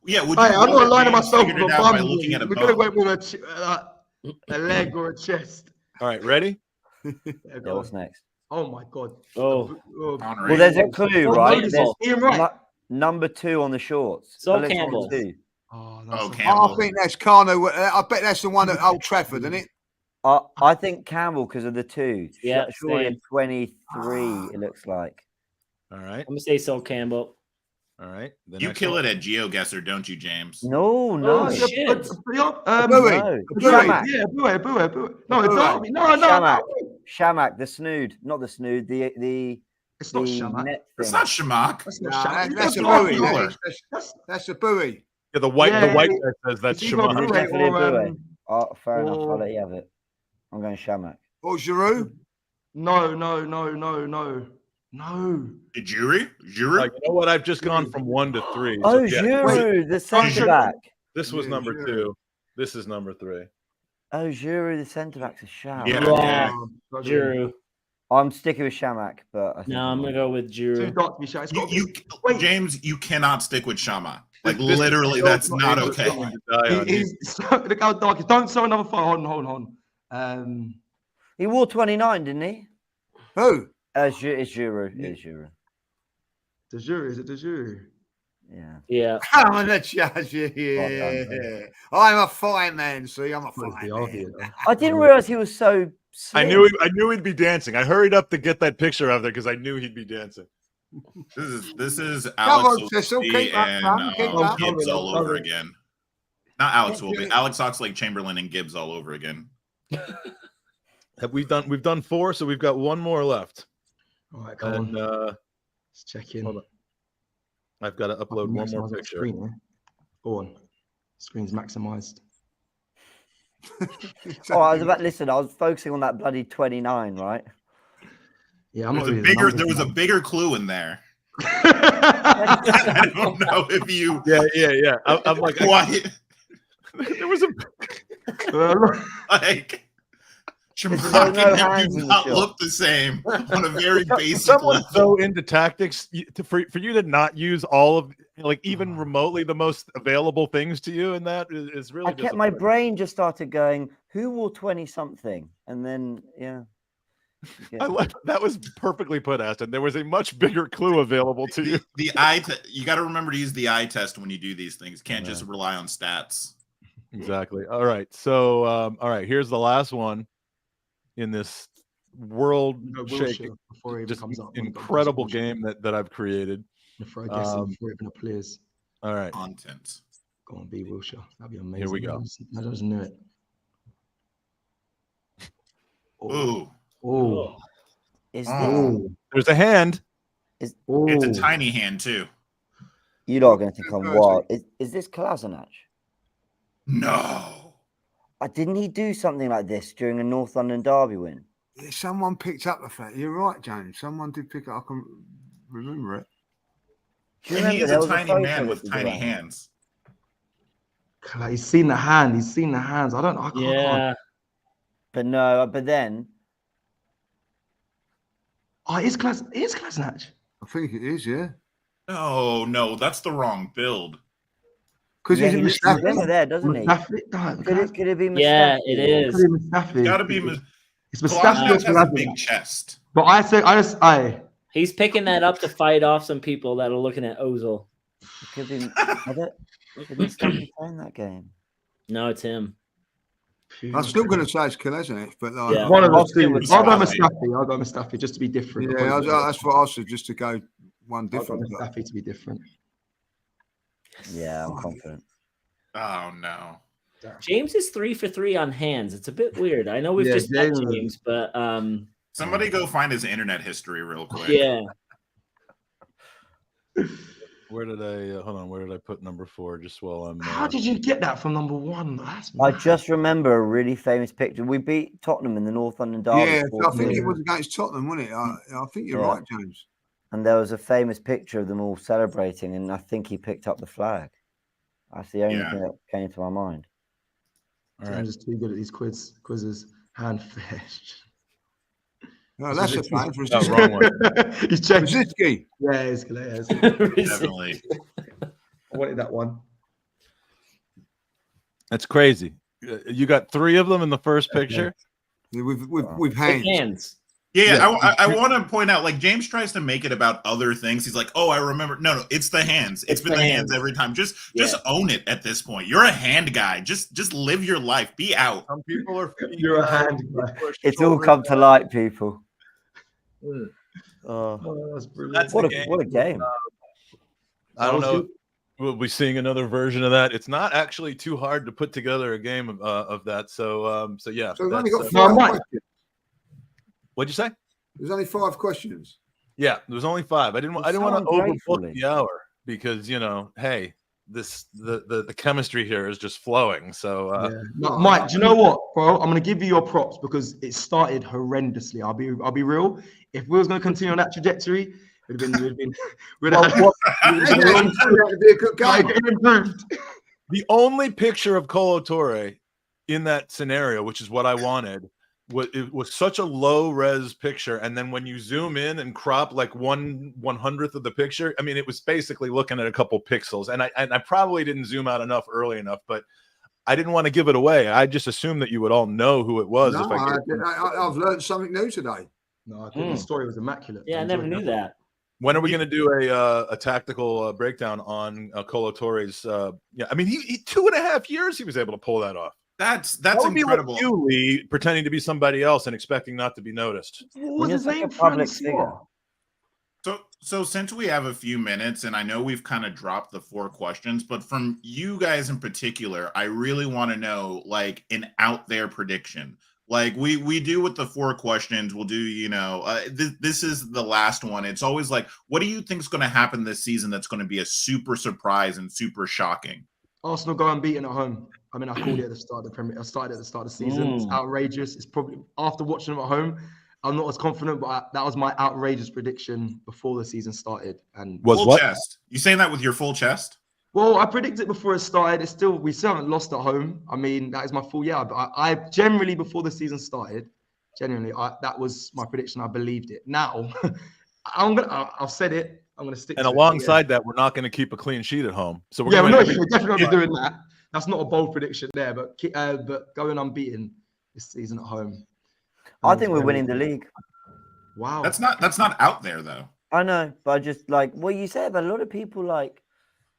M: Yeah, would
H: I'm not lying to myself.
M: Figured it out by looking at a
H: We're gonna
M: bum.
H: went with a leg or a chest.
N: All right, ready?
G: Yeah, what's next?
H: Oh my god.
D: Oh.
G: Well, there's a clue, right?
H: Ian Wright.
G: Number 2 on the shorts.
D: Sol Campbell.
B: I think that's Carno. I bet that's the one at Old Trafford, isn't it?
G: I think Campbell because of the 2.
D: Yeah,
G: surely
D: same.
G: in 23. It looks like.
N: All right.
D: I'm gonna say Sol Campbell.
N: All right.
M: You kill it at GeoGuessr, don't you, James?
G: No.
D: Oh, shit.
H: Yeah, Boo. No,
G: Shamak, the snood, not the snood. The
H: It's not Shamak.
M: It's not Shamak.
H: That's
B: Nah,
H: not Shamak.
B: that's a
M: not
B: buoy.
M: color.
B: That's a buoy.
N: Yeah, the white guy says that's
G: Is it
N: Shamak.
G: definitely a buoy? Oh, fair enough. I'll let you have it. I'm going Shamak.
B: Or Giroud?
J: No.
M: Giroud?
N: You know what? I've just gone from 1 to 3.
G: Oh, Giroud, the centre back.
N: This was number 2. This is number 3.
G: Oh, Giroud, the centre back's a shout.
D: Yeah, Giroud.
G: I'm sticking with Shamak, but I think
D: I'm gonna go with Giroud.
M: James, you cannot stick with Shamak. Like literally, that's not okay.
J: Look how dark it is. Don't show another photo. Hold on.
G: He wore 29, didn't he?
B: Who?
G: It's Giroud. It's Giroud.
J: De Jure, is it De Jure?
G: Yeah.
D: Yeah.
B: I'm on the judge. Yeah. I'm a fine man. See, I'm a fine man.
G: I didn't realize he was so.
N: I knew he'd be dancing. I hurried up to get that picture of there because I knew he'd be dancing.
M: This is
B: Come on,
M: Alex
B: Cecil,
M: Oxley
B: keep up,
M: and
B: man, keep up.
M: Gibbs all over again. Not Alex will be Alex Oxlade-Chamberlain and Gibbs all over again.
N: We've done 4, so we've got 1 more left.
J: All right, come on. Let's check in.
N: Hold on. I've got to upload 1 more picture.
J: Screen, Go on. Screen's maximized.
G: I was focusing on that bloody 29, right?
J: Yeah,
M: there was a bigger clue in there. I don't know if you.
N: Yeah. I'm like,
M: what?
N: There was a
M: like. Shamak and him do not look the same on a very basic
N: Someone
M: level.
N: so into tactics for you to not use all of even remotely the most available things to you, and that is really.
G: I kept my brain just started going. Who wore 20 something? And then
N: that was perfectly put, Aston. There was a much bigger clue available to you.
M: You got to remember to use the eye test when you do these things. Can't just rely on stats.
N: Exactly. All right. So, all right. Here's the last one in this world-shaking, just incredible game that I've created.
J: Before I guess before even players.
N: All right.
M: Content.
J: Go on, B. Wilshire. That'd be amazing.
N: Here we go.
J: I just knew it.
M: Ooh.
N: There's a hand.
M: It's a tiny hand too.
G: You're not going to think I'm wild. Is this Kolasinac?
M: No.
G: Didn't he do something like this during a North London derby win?
B: Yeah, someone picked up the fact. You're right, James. Someone did pick it up. I can remember it.
M: And he is a tiny man with tiny hands.
J: He's seen the hand. He's seen the hands. I can't.
D: Yeah.
G: But then.
J: Oh, it is Kolasinac.
B: I think it is, yeah.
M: No, that's the wrong build.
B: Because he's in
G: Mustafi there, doesn't he? Could it be Mustafi?
D: Yeah, it is.
J: It's
M: got to be
J: It's Mustafi.
M: has a big chest.
J: But I
D: He's picking that up to fight off some people that are looking at Ozil.
G: It could be. Could Mustafi playing that game?
D: No, it's him.
B: I'm still going to say it's Kolasinac, but
J: one of those two. I'll go Mustafi just to be different.
B: Yeah, that's what I said, just to go one different.
J: Mustafi to be different.
G: Yeah, I'm confident.
M: Oh no.
D: James is 3 for 3 on hands. It's a bit weird. I know we've just met James, but
M: somebody go find his internet history real quick.
D: Yeah.
N: Where did I hold on? Where did I put number 4? Just while I'm.
J: How did you get that from number 1?
G: I just remember a really famous picture. We beat Tottenham in the North London derby.
B: Yeah, I think it was against Tottenham, wasn't it? I think you're right, James.
G: And there was a famous picture of them all celebrating, and I think he picked up the flag. That's the only thing that came to my mind.
J: I'm just too good at these quizzes. Handfish.
B: No, that's a flag.
N: Wrong one.
J: He's checking.
B: Rosicky.
J: Yeah, it's
M: Definitely.
J: I wanted that one.
N: That's crazy. You got 3 of them in the first picture.
B: Yeah, with hands.
M: Yeah, I want to point out, like, James tries to make it about other things. He's like, "Oh, I remember." No, it's the hands. It's been the hands every time. Just own it at this point. You're a hand guy. Just live your life. Be out.
N: Some people are.
J: You're a hand guy.
G: It's all come to light, people.
J: That's brilliant.
G: What a game.
N: I don't know. We'll be seeing another version of that. It's not actually too hard to put together a game of that. So yeah.
B: So we've only got 5 questions.
N: What'd you say?
B: There's only 5 questions.
N: Yeah, there was only 5. I didn't want to
G: ungrateful,
N: overbook the hour because hey, the chemistry here is just flowing. So
J: Mike, do you know what, bro? I'm gonna give you your props because it started horrendously. I'll be real. If we was gonna continue on that trajectory, we'd have been improved.
N: The only picture of Kolo Touré in that scenario, which is what I wanted, it was such a low res picture, and then when you zoom in and crop like 1/100th of the picture, I mean, it was basically looking at a couple pixels. And I probably didn't zoom out enough early enough, but I didn't want to give it away. I just assumed that you would all know who it was.
B: No, I've learned something new today.
J: No, I think the story was immaculate.
D: Yeah, I never knew that.
N: When are we going to do a tactical breakdown on Kolo Touré's? Yeah, I mean, he 2.5 years he was able to pull that off.
M: That's
N: incredible. Like you, Lee, pretending to be somebody else and expecting not to be noticed.
J: What was his name? Public figure.
M: So since we have a few minutes, and I know we've kind of dropped the 4 questions, but from you guys in particular, I really want to know like an out there prediction. Like we do with the 4 questions, we'll do, this is the last one. It's always like, what do you think is going to happen this season that's going to be a super surprise and super shocking?
J: Arsenal go unbeaten at home. I mean, I called it at the start of the Premier. I started at the start of the season. It's outrageous. It's probably after watching them at home, I'm not as confident, but that was my outrageous prediction before the season started. And
M: full chest. You saying that with your full chest?
J: Well, I predicted before it started. We still haven't lost at home. I mean, that is my full year. But I generally, before the season started, that was my prediction. I believed it. Now, I've said it. I'm going to stick.
N: And
J: to
N: alongside that, we're not going to keep a clean sheet at home. So we're
J: definitely not doing that. That's not a bold prediction there. But going unbeaten this season at home.
G: I think we're winning the league.
J: Wow,
M: that's not out there though.
G: I know, but I just like what you said. But a lot of people like.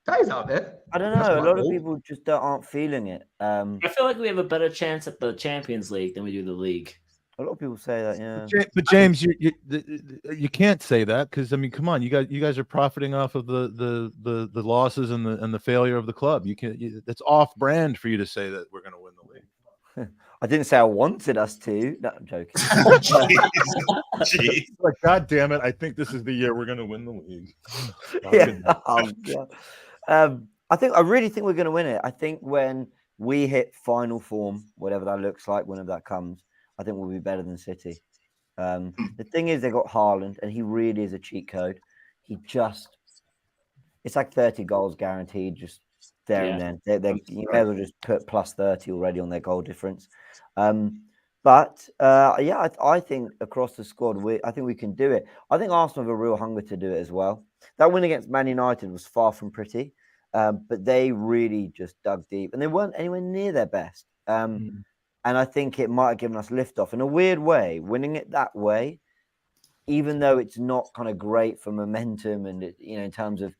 J: That is out there.
G: I don't know. A lot of people just aren't feeling it.
D: I feel like we have a better chance at the Champions League than we do the league.
G: A lot of people say that, yeah.
N: But James, you can't say that because I mean, come on, you guys are profiting off of the losses and the failure of the club. That's off brand for you to say that we're going to win the league.
G: I didn't say I wanted us to. No, I'm joking.
N: Jeez. Like, God damn it! I think this is the year we're going to win the league.
G: I really think we're going to win it. I think when we hit final form, whatever that looks like, whenever that comes, I think we'll be better than City. The thing is, they got Haaland, and he really is a cheat code. It's like 30 goals guaranteed, just there and then. You may as well just put plus 30 already on their goal difference. I think across the squad, I think we can do it. I think Arsenal have a real hunger to do it as well. That win against Man United was far from pretty, but they really just dug deep, and they weren't anywhere near their best. And I think it might have given us liftoff in a weird way. Winning it that way, even though it's not kind of great for momentum and in terms of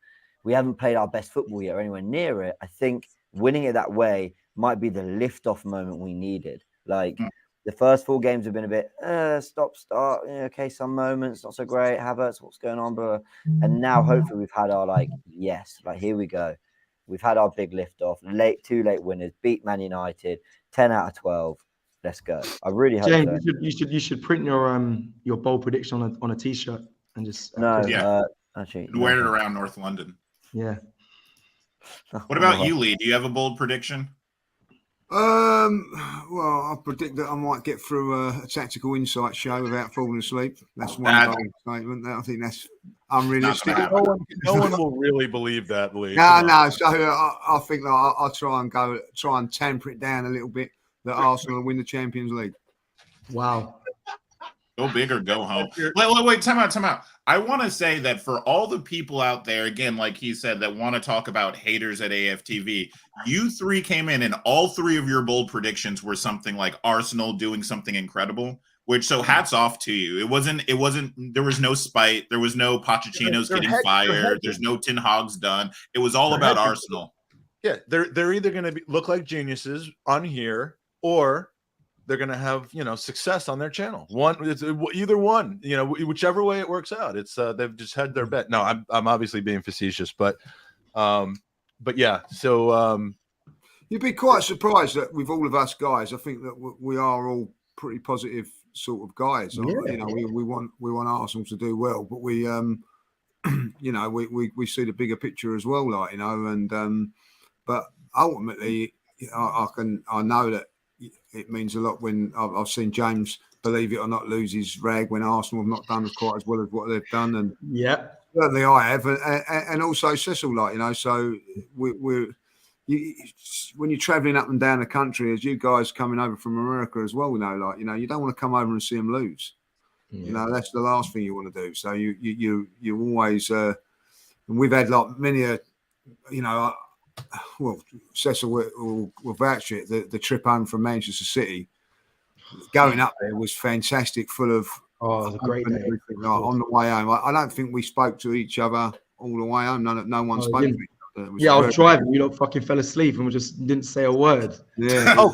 G: we haven't played our best football yet or anywhere near it, I think winning it that way might be the liftoff moment we needed. Like the first 4 games have been a bit stop, start. Okay, some moments not so great. Havertz, what's going on, bro? And now hopefully we've had our here we go. We've had our big liftoff. 2 late winners, beat Man United, 10 out of 12. Let's go. I really hope
J: James,
G: so.
J: you should print your bold prediction on a t-shirt and just
G: actually
M: wear it around North London.
J: Yeah.
M: What about you, Lee? Do you have a bold prediction?
B: Well, I predict that I might get through a tactical insight show without falling asleep. That's one bold statement. I think that's unrealistic.
N: No one will really believe that, Lee.
B: No. So I think that I'll try and temper it down a little bit. That Arsenal will win the Champions League.
J: Wow.
M: Go big or go home. Wait, time out. I want to say that for all the people out there, again, like he said, that want to talk about haters at AFTV, you 3 came in and all 3 of your bold predictions were something like Arsenal doing something incredible, so hats off to you. It wasn't, there was no spite. There was no Pochettino's getting fired. There's no Ten Hag's done. It was all about Arsenal.
N: Yeah, they're either going to look like geniuses on here or they're going to have, success on their channel. Either one, whichever way it works out. It's they've just had their bet. No, I'm obviously being facetious, but yeah. So
B: you'd be quite surprised that with all of us guys, I think that we are all pretty positive sort of guys. You know, we want Arsenal to do well, but we you know, we see the bigger picture as well, like, you know, and but ultimately I know that it means a lot when I've seen James, believe it or not, lose his rag when Arsenal have not done quite as well as what they've done, and certainly I have, and also Cecil, like, you know, so when you're travelling up and down the country, as you guys coming over from America as well, you know, like, you know, you don't want to come over and see them lose. You know, that's the last thing you want to do. So you always, and we've had like many a, you know, well, Cecil will vouch for it. The trip home from Manchester City, going up there was fantastic, full of
J: it was a great day.
B: Like, on the way home. I don't think we spoke to each other all the way home. No one spoke to each other.
J: I was driving. You lot fucking fell asleep and we just didn't say a word.
B: Yeah.
N: Oh,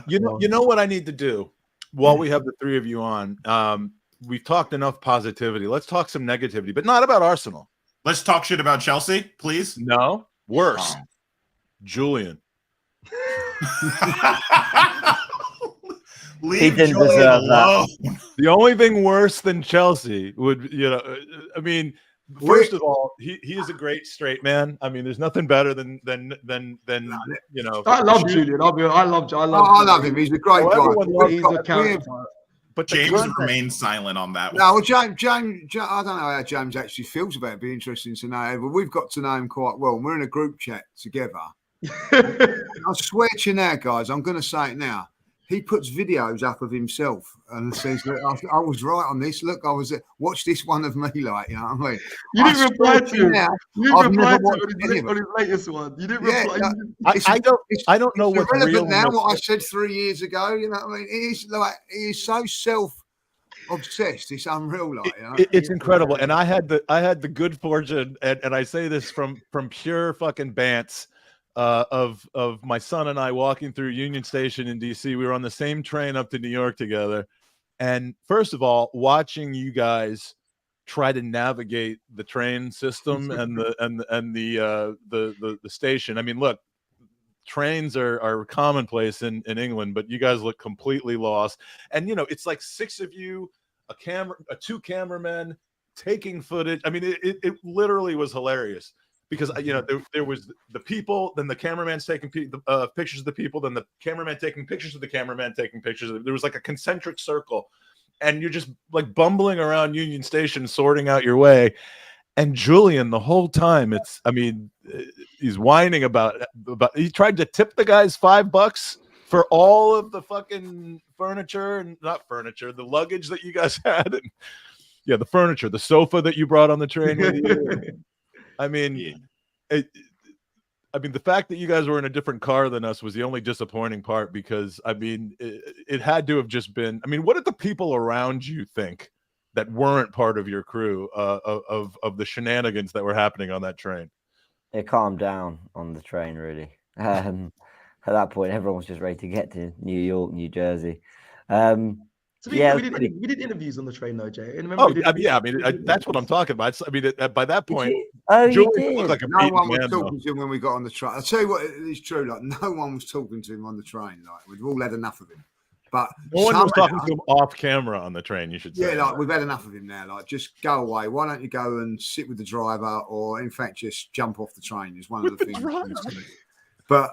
N: you know what I need to do while we have the three of you on. We've talked enough positivity. Let's talk some negativity, but not about Arsenal.
M: Let's talk shit about Chelsea, please.
N: No, worse. Julian.
G: He didn't deserve that.
N: The only thing worse than Chelsea would, you know, I mean, first of all, he is a great straight man. I mean, there's nothing better than you know.
J: I love Julian. I love him.
B: He's a great guy.
J: He's a character.
N: But
M: James remains silent on that one.
B: No, well, James, I don't know how James actually feels about it. It'd be interesting to know. But we've got to know him quite well. We're in a group chat together. I swear to you now, guys, I'm going to say it now. He puts videos up of himself and says, "Look, I was right on this. Look, watch this one of me." Like, you know what I mean?
J: You didn't reply to him. You didn't reply
B: to
J: on his latest one. You didn't reply.
N: I don't know what's
B: relevant now. What I said 3 years ago. You know what I mean? He is so self-obsessed. It's unreal. Like, you know?
N: It's incredible. And I had the good fortune, and I say this from pure fucking bants. Of my son and I walking through Union Station in DC. We were on the same train up to New York together. And first of all, watching you guys try to navigate the train system and the station. I mean, look, trains are commonplace in England, but you guys look completely lost. And you know, it's like six of you, two cameramen taking footage. I mean, it literally was hilarious. Because, you know, there was the people, then the cameraman's taking pictures of the people, then the cameraman taking pictures of the cameraman taking pictures. There was like a concentric circle. And you're just like bumbling around Union Station, sorting out your way. And Julian, the whole time, he's whining about he tried to tip the guys $5 for all of the fucking furniture, and not furniture, the luggage that you guys had. And, yeah, the furniture, the sofa that you brought on the train with you. I mean, the fact that you guys were in a different car than us was the only disappointing part, because, I mean, it had to have just been. I mean, what did the people around you think that weren't part of your crew of the shenanigans that were happening on that train?
G: It calmed down on the train, really. At that point, everyone was just ready to get to New York, New Jersey.
J: We did interviews on the train, though, Jay.
N: That's what I'm talking about. By that point,
B: Julian looked like no one was talking to him when we got on the train. I'll tell you what, it's true. Like, no one was talking to him on the train. Like, we've all had enough of him. But
N: no one was talking to him off camera on the train, you should say.
B: Yeah, like, we've had enough of him now. Like, just go away. Why don't you go and sit with the driver, or in fact, just jump off the train? Is one of the things. But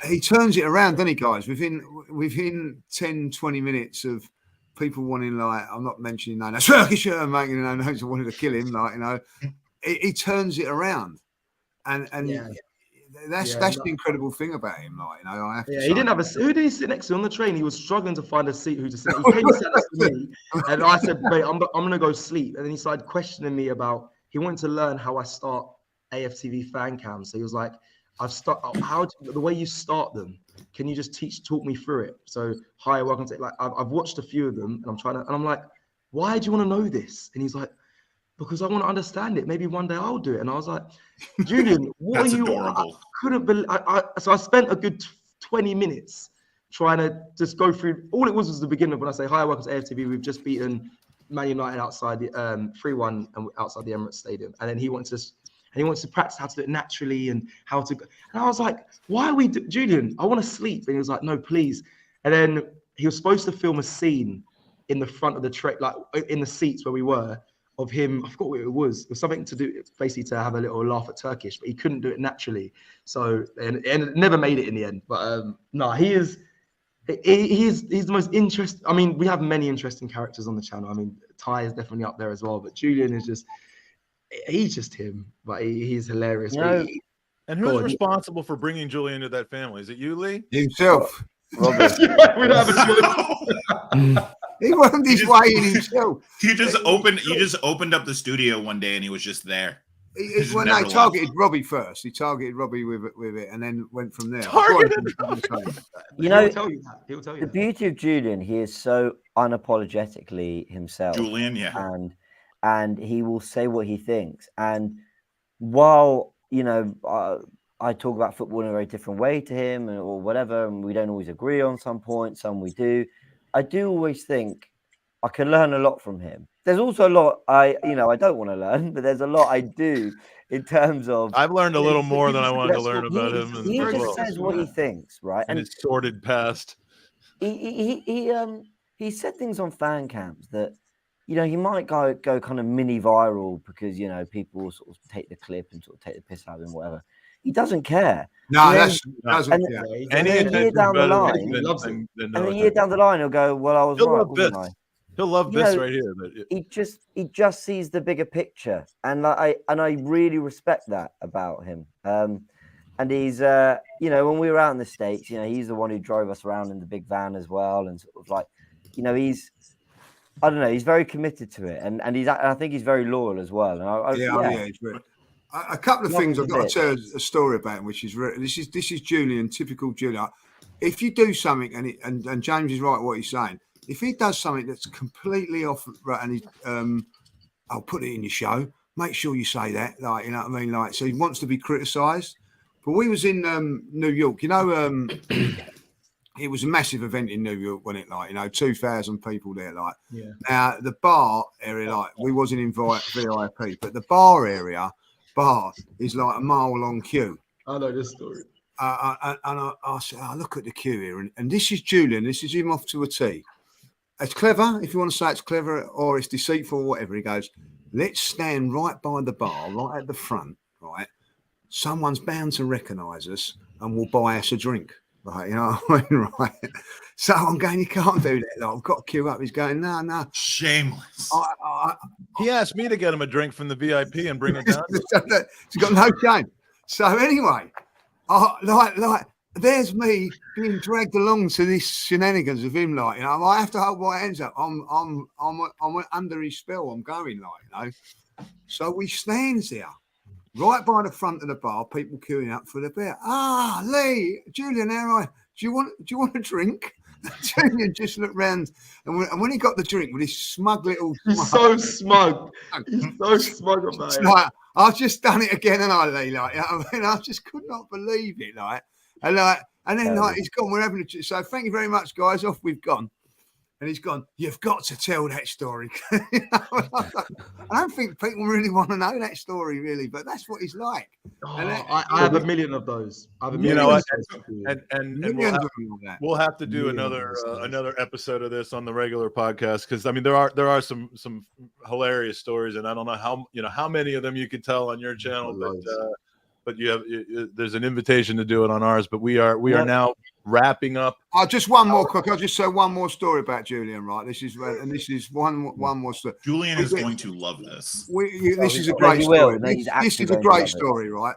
B: he turns it around, doesn't he, guys? Within 10, 20 minutes of people wanting, like, I'm not mentioning no, Turkish making no, wanted to kill him, like, you know, he turns it around, and that's the incredible thing about him, like, you know. I have to say.
J: He didn't have a. Who did he sit next to on the train? He was struggling to find a seat. Who to sit? He came and sat next to me, and I said, "Mate, I'm gonna go sleep." And then he started questioning me about. He wanted to learn how I start AFTV fan cams. So he was like, the way you start them. Can you just talk me through it? So, hi, welcome to, like, I've watched a few of them, and I'm like, why do you want to know this? And he's like, because I want to understand it. Maybe one day I'll do it. And I was like, Julian, what are you? Adorable. I couldn't believe. So I spent a good 20 minutes trying to just go through. All it was the beginning of when I say, hi, welcome to AFTV. We've just beaten Man United outside the 3-1 and outside the Emirates Stadium. And then he wants to practice how to do it naturally and how to. And I was like, why are we, Julian? I want to sleep. And he was like, no, please. And then he was supposed to film a scene in the front of the train, like in the seats where we were, of him. I forgot what it was. It was something to do, basically to have a little laugh at Turkish, but he couldn't do it naturally. So, and it never made it in the end. But no, he's the most interesting. I mean, we have many interesting characters on the channel. I mean, Ty is definitely up there as well, but Julian is just, he's just him, but he's hilarious.
N: And who's responsible for bringing Julian into that family? Is it you, Lee?
B: Himself.
N: Robert.
B: We don't have a He wasn't his way in himself.
M: You just opened up the studio one day and he was just there.
B: When they targeted Robbie first, he targeted Robbie with it, and then went from there.
G: You know,
J: He'll tell you
G: the
J: that.
G: beauty of Julian, he is so unapologetically himself.
M: Julian, yeah.
G: And he will say what he thinks. And while, you know, I talk about football in a very different way to him or whatever, and we don't always agree on some points, some we do. I do always think I can learn a lot from him. There's also a lot I don't want to learn, but there's a lot I do in terms of.
N: I've learned a little more than I wanted to learn about him.
G: He just says what he thinks, right?
N: And his sordid past.
G: He said things on fan camps that, you know, he might go kind of mini viral because, you know, people will sort of take the clip and sort of take the piss out of him, whatever. He doesn't care.
B: No,
G: and
B: doesn't care.
G: And a year down the line, a year down the line, he'll go, "Well, I was right, wasn't I?"
N: He'll love this right here. But
G: He just sees the bigger picture, and I really respect that about him. And he's you know, when we were out in the States, you know, he's the one who drove us around in the big van as well, and sort of like, you know, he's very committed to it, and I think he's very loyal as well. And
B: he's really. A couple of things I've got to tell a story about him, which is this is Julian, typical Julian. If you do something, and James is right what he's saying, if he does something that's completely off, and I'll put it in your show. Make sure you say that, like, you know what I mean, like, so he wants to be criticised. But we was in New York, you know, it was a massive event in New York, wasn't it? Like, you know, 2,000 people there. Like, now the bar area, like, we wasn't in VIP, but the bar is like a mile-long queue.
J: I know this story.
B: And I said, look at the queue here. And this is Julian. This is him off to a tee. It's clever, if you want to say it's clever, or it's deceitful, or whatever. He goes, let's stand right by the bar, right at the front, right? Someone's bound to recognise us and will buy us a drink. Right, you know what I mean? Right. So I'm going, you can't do that. Like, I've got to queue up. He's going, no.
M: Shameless.
N: He asked me to get him a drink from the VIP and bring it down.
B: He's got no shame. So anyway, like there's me being dragged along to this shenanigans of him. Like, you know, I have to hold my hands up. I'm under his spell. I'm going, like, you know. So we stands there. Right by the front of the bar, people queuing up for the beer. Lee, Julian, do you want a drink? Julian just looked round, and when he got the drink with his smug little,
J: he's so smug. He's so smug about it.
B: Like, I've just done it again, and Lee, like, you know what I mean, I just could not believe it, like, and then like he's gone. We're having a so thank you very much, guys. Off we've gone. And he's gone, you've got to tell that story. You know, I don't think people really want to know that story, really, but that's what he's like.
J: I have a million of those.
N: You know what? And we'll have to do another episode of this on the regular podcast, because I mean there are some hilarious stories, and I don't know how many of them you could tell on your channel, but there's an invitation to do it on ours. But we are now wrapping up.
B: Just one more quick. I'll just say one more story about Julian. Right, this is one more story.
M: Julian is going to love this.
B: This is a great story. This is a great story, right?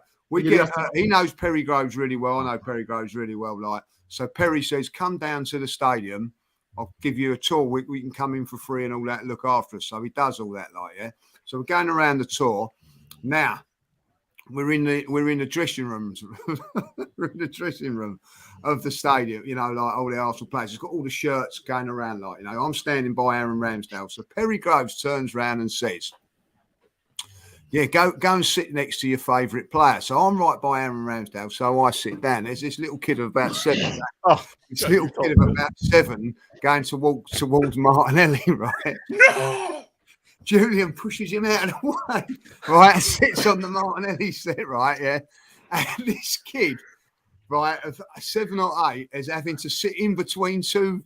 B: He knows Perry Groves really well. I know Perry Groves really well. Like, so Perry says, come down to the stadium. I'll give you a tour. We can come in for free and all that. Look after us. So he does all that, like, yeah. So we're going around the tour now. We're in the dressing rooms. We're in the dressing room of the stadium, you know, like all the Arsenal players. It's got all the shirts going around, like, you know. I'm standing by Aaron Ramsdale. So Perry Groves turns around and says, yeah, go and sit next to your favourite player. So I'm right by Aaron Ramsdale. So I sit down. There's this little kid of about 7. This little kid of about 7 going to walk towards Martinelli, right? No! Julian pushes him out of the way, right, and sits on the Martinelli set, right, yeah. And this kid, right, of 7 or 8, is having to sit in between two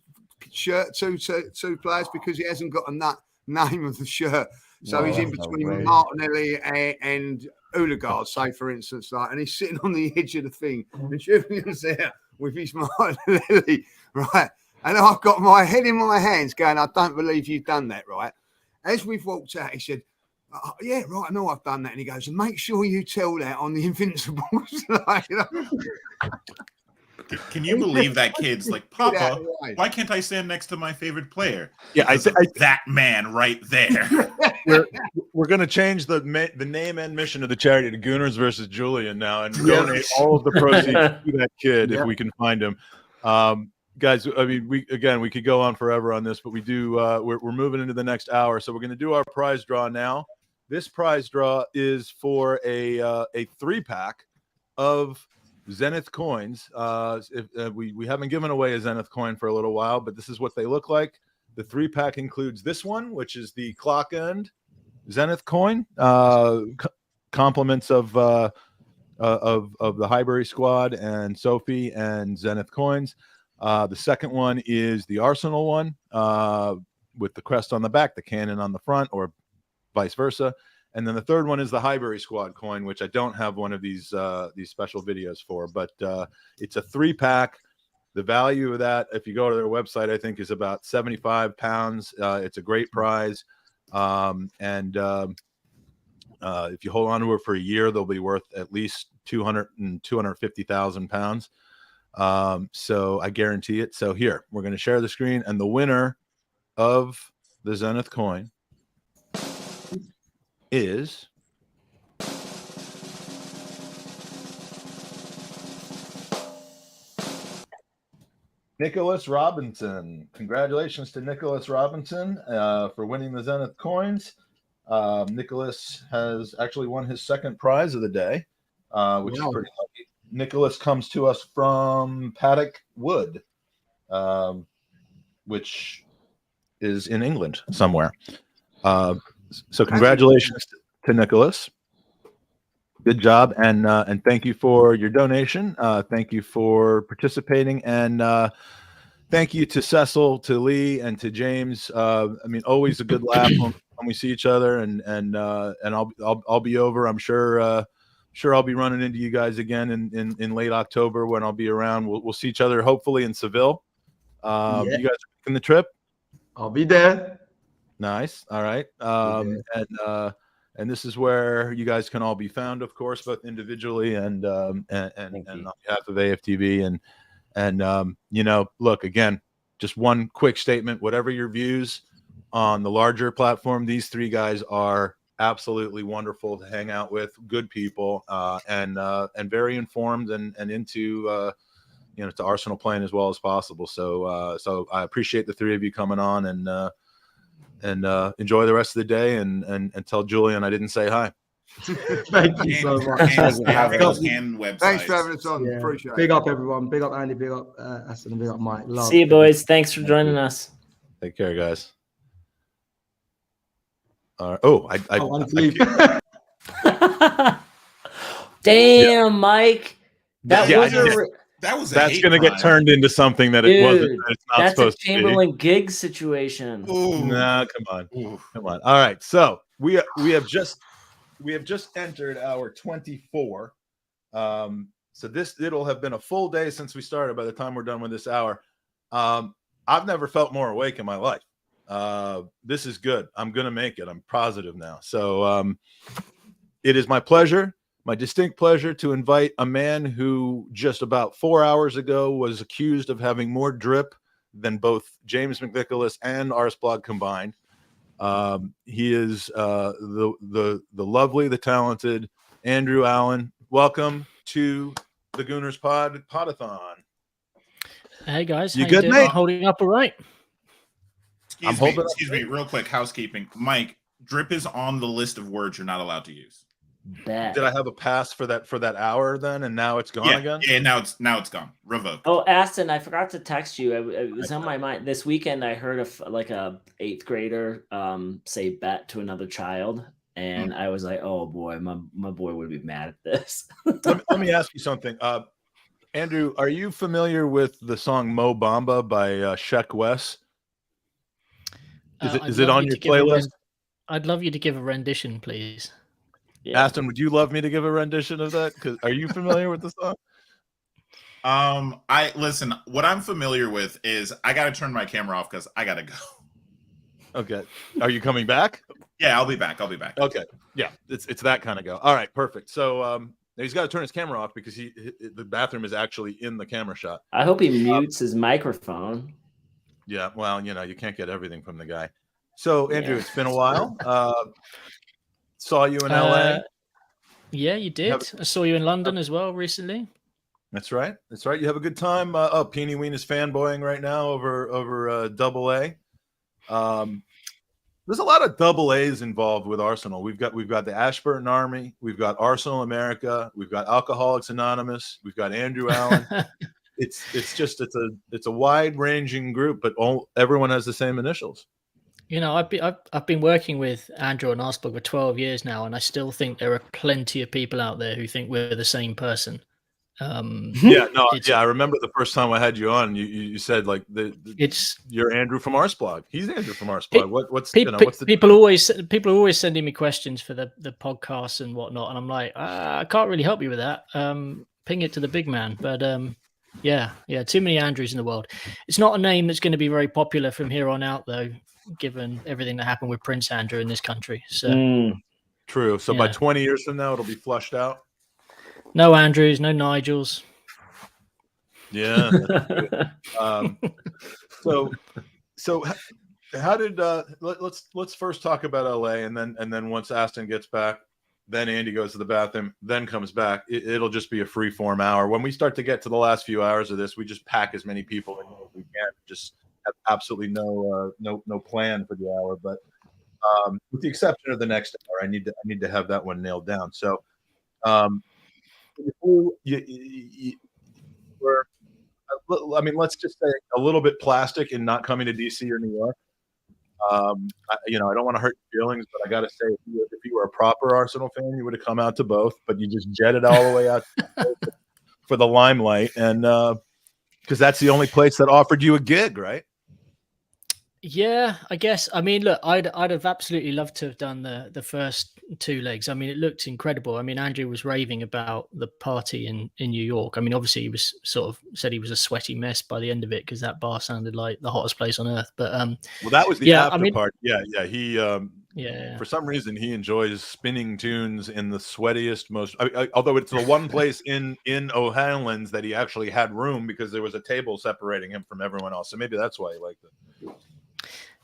B: shirt, two players, because he hasn't got a name of the shirt. So
G: No,
B: he's in
G: that's
B: between
G: outrageous.
B: Martinelli and Odegaard, say for instance, like, and he's sitting on the edge of the thing, and Julian's there with his Martinelli, right? And I've got my head in my hands going, I don't believe you've done that, right? As we've walked out, he said, oh, yeah, right, I know I've done that. And he goes, make sure you tell that on the Invincibles. Like, you know?
M: Can you believe that kid's like, Papa, why can't I stand next to my favorite player?
N: Yeah, I
M: that man right there.
N: we're going to change the name and mission of the charity to Gooners versus Julian now, and donate all of the proceeds to that kid if we can find him. Guys, I mean, we could go on forever on this, but we do. We're moving into the next hour, so we're going to do our prize draw now. This prize draw is for a 3-pack of Zenith coins. We haven't given away a Zenith coin for a little while, but this is what they look like. The 3-pack includes this one, which is the clock end Zenith coin. Compliments of the Highbury squad and Sophie and Zenith coins. The second one is the Arsenal one with the crest on the back, the cannon on the front, or vice versa. And then the third one is the Highbury squad coin, which I don't have one of these special videos for, but it's a 3-pack. The value of that, if you go to their website, I think is about £75. It's a great prize. And if you hold on to it for a year, they'll be worth at least 250,000 pounds. So I guarantee it. So here, we're going to share the screen, and the winner of the Zenith coin is Nicholas Robinson. Congratulations to Nicholas Robinson for winning the Zenith coins. Nicholas has actually won his second prize of the day, which is pretty lucky. Nicholas comes to us from Paddock Wood, which is in England somewhere. So congratulations to Nicholas. Good job, and thank you for your donation. Thank you for participating, and thank you to Cecil, to Lee, and to James. I mean, always a good laugh when we see each other, and I'll be over. I'm sure I'll be running into you guys again in late October when I'll be around. We'll see each other hopefully in Seville. You guys are making the trip?
J: I'll be there.
N: Nice. All right. And this is where you guys can all be found, of course, both individually and on behalf of AFTV. And you know, look, again, just one quick statement. Whatever your views on the larger platform, these three guys are absolutely wonderful to hang out with. Good people, and very informed and into to Arsenal playing as well as possible. So I appreciate the three of you coming on, and enjoy the rest of the day, and tell Julian I didn't say hi.
J: Thank you so much.
B: Thanks for having us on.
J: Yeah.
B: Appreciate
J: Big
B: it.
J: up everyone. Big up Andy. Big up Aston. Big up Mike. Love.
D: See you, boys. Thanks for joining us.
N: Take care, guys.
D: Damn, Mike. That's
N: going to get turned into something that it wasn't. It's not
D: that's
N: supposed
D: a Chamberlain gig situation.
N: No, come on. All right, so we have just entered our 24. So it'll have been a full day since we started. By the time we're done with this hour, I've never felt more awake in my life. This is good. I'm gonna make it. I'm positive now. So it is my pleasure. My distinct pleasure to invite a man who just about 4 hours ago was accused of having more drip than both James McNicholas and Arseblog combined. He is the lovely, the talented Andrew Allen. Welcome to the Gooners Pod-A-Thon.
I: Hey guys,
N: You
I: how
N: good,
I: doing?
N: mate?
I: Holding up all right.
M: Excuse me, real quick, housekeeping. Mike, drip is on the list of words you're not allowed to use.
D: Beck.
N: Did I have a pass for that hour then, and now it's gone again?
M: Yeah, now it's gone. Revoked.
D: Oh, Aston, I forgot to text you. It was on my mind this weekend. I heard of like a 8th grader say "bet" to another child, and I was like, "Oh boy, my boy would be mad at this."
N: let me ask you something. Andrew, are you familiar with the song Mo Bamba by Sheck Wes? Is it on your playlist?
I: I'd love you to give a rendition, please.
D: Yeah.
N: Aston, would you love me to give a rendition of that? Because are you familiar with the song?
M: I listen. What I'm familiar with is I got to turn my camera off because I got to go.
N: Okay. Are you coming back?
M: Yeah, I'll be back.
N: Okay. Yeah, it's that kind of go. All right, perfect. So he's got to turn his camera off because the bathroom is actually in the camera shot.
D: I hope he mutes his microphone.
N: Yeah, well, you can't get everything from the guy. So Andrew, It's been a while. Saw you in LA.
I: Yeah, you did. I saw you in London as well recently.
N: That's right. You have a good time. Peony Ween is fanboying right now over Double A. There's a lot of double A's involved with Arsenal. We've got the Ashburton Army, we've got Arsenal America, we've got Alcoholics Anonymous, we've got Andrew Allen. It's a wide ranging group, but everyone has the same initials.
I: I've been working with Andrew and Arseblog for 12 years now, and I still think there are plenty of people out there who think we're the same person.
N: I remember the first time I had you on, you said like you're Andrew from Arseblog. He's Andrew from Arseblog.
I: People are always sending me questions for the podcast and whatnot, and I'm like, I can't really help you with that. Ping it to the big man. But yeah, too many Andrews in the world. It's not a name that's going to be very popular from here on out, though, given everything that happened with Prince Andrew in this country. So
N: true. So by 20 years from now, it'll be flushed out.
I: No Andrews, no Nigels.
N: Yeah. So how did let's first talk about LA, and then once Aston gets back, then Andy goes to the bathroom, then comes back. It'll just be a free form hour. When we start to get to the last few hours of this, we just pack as many people in as we can. Just have absolutely no plan for the hour, but with the exception of the next hour, I need to have that one nailed down. So. Let's just say a little bit plastic in not coming to DC or New York. I don't want to hurt your feelings, but I got to say, if you were a proper Arsenal fan, you would have come out to both, but you just jetted all the way out for the limelight, and because that's the only place that offered you a gig, right?
I: Yeah, I guess. I mean, look, I'd have absolutely loved to have done the first two legs. I mean, it looked incredible. I mean, Andrew was raving about the party in New York. I mean, obviously, he was sort of said he was a sweaty mess by the end of it because that bar sounded like the hottest place on earth. But
N: well, that was the after part. Yeah. He for some reason he enjoys spinning tunes in the sweatiest, most. Although it's the one place in O'Hanlon's that he actually had room because there was a table separating him from everyone else. So maybe that's why he liked it.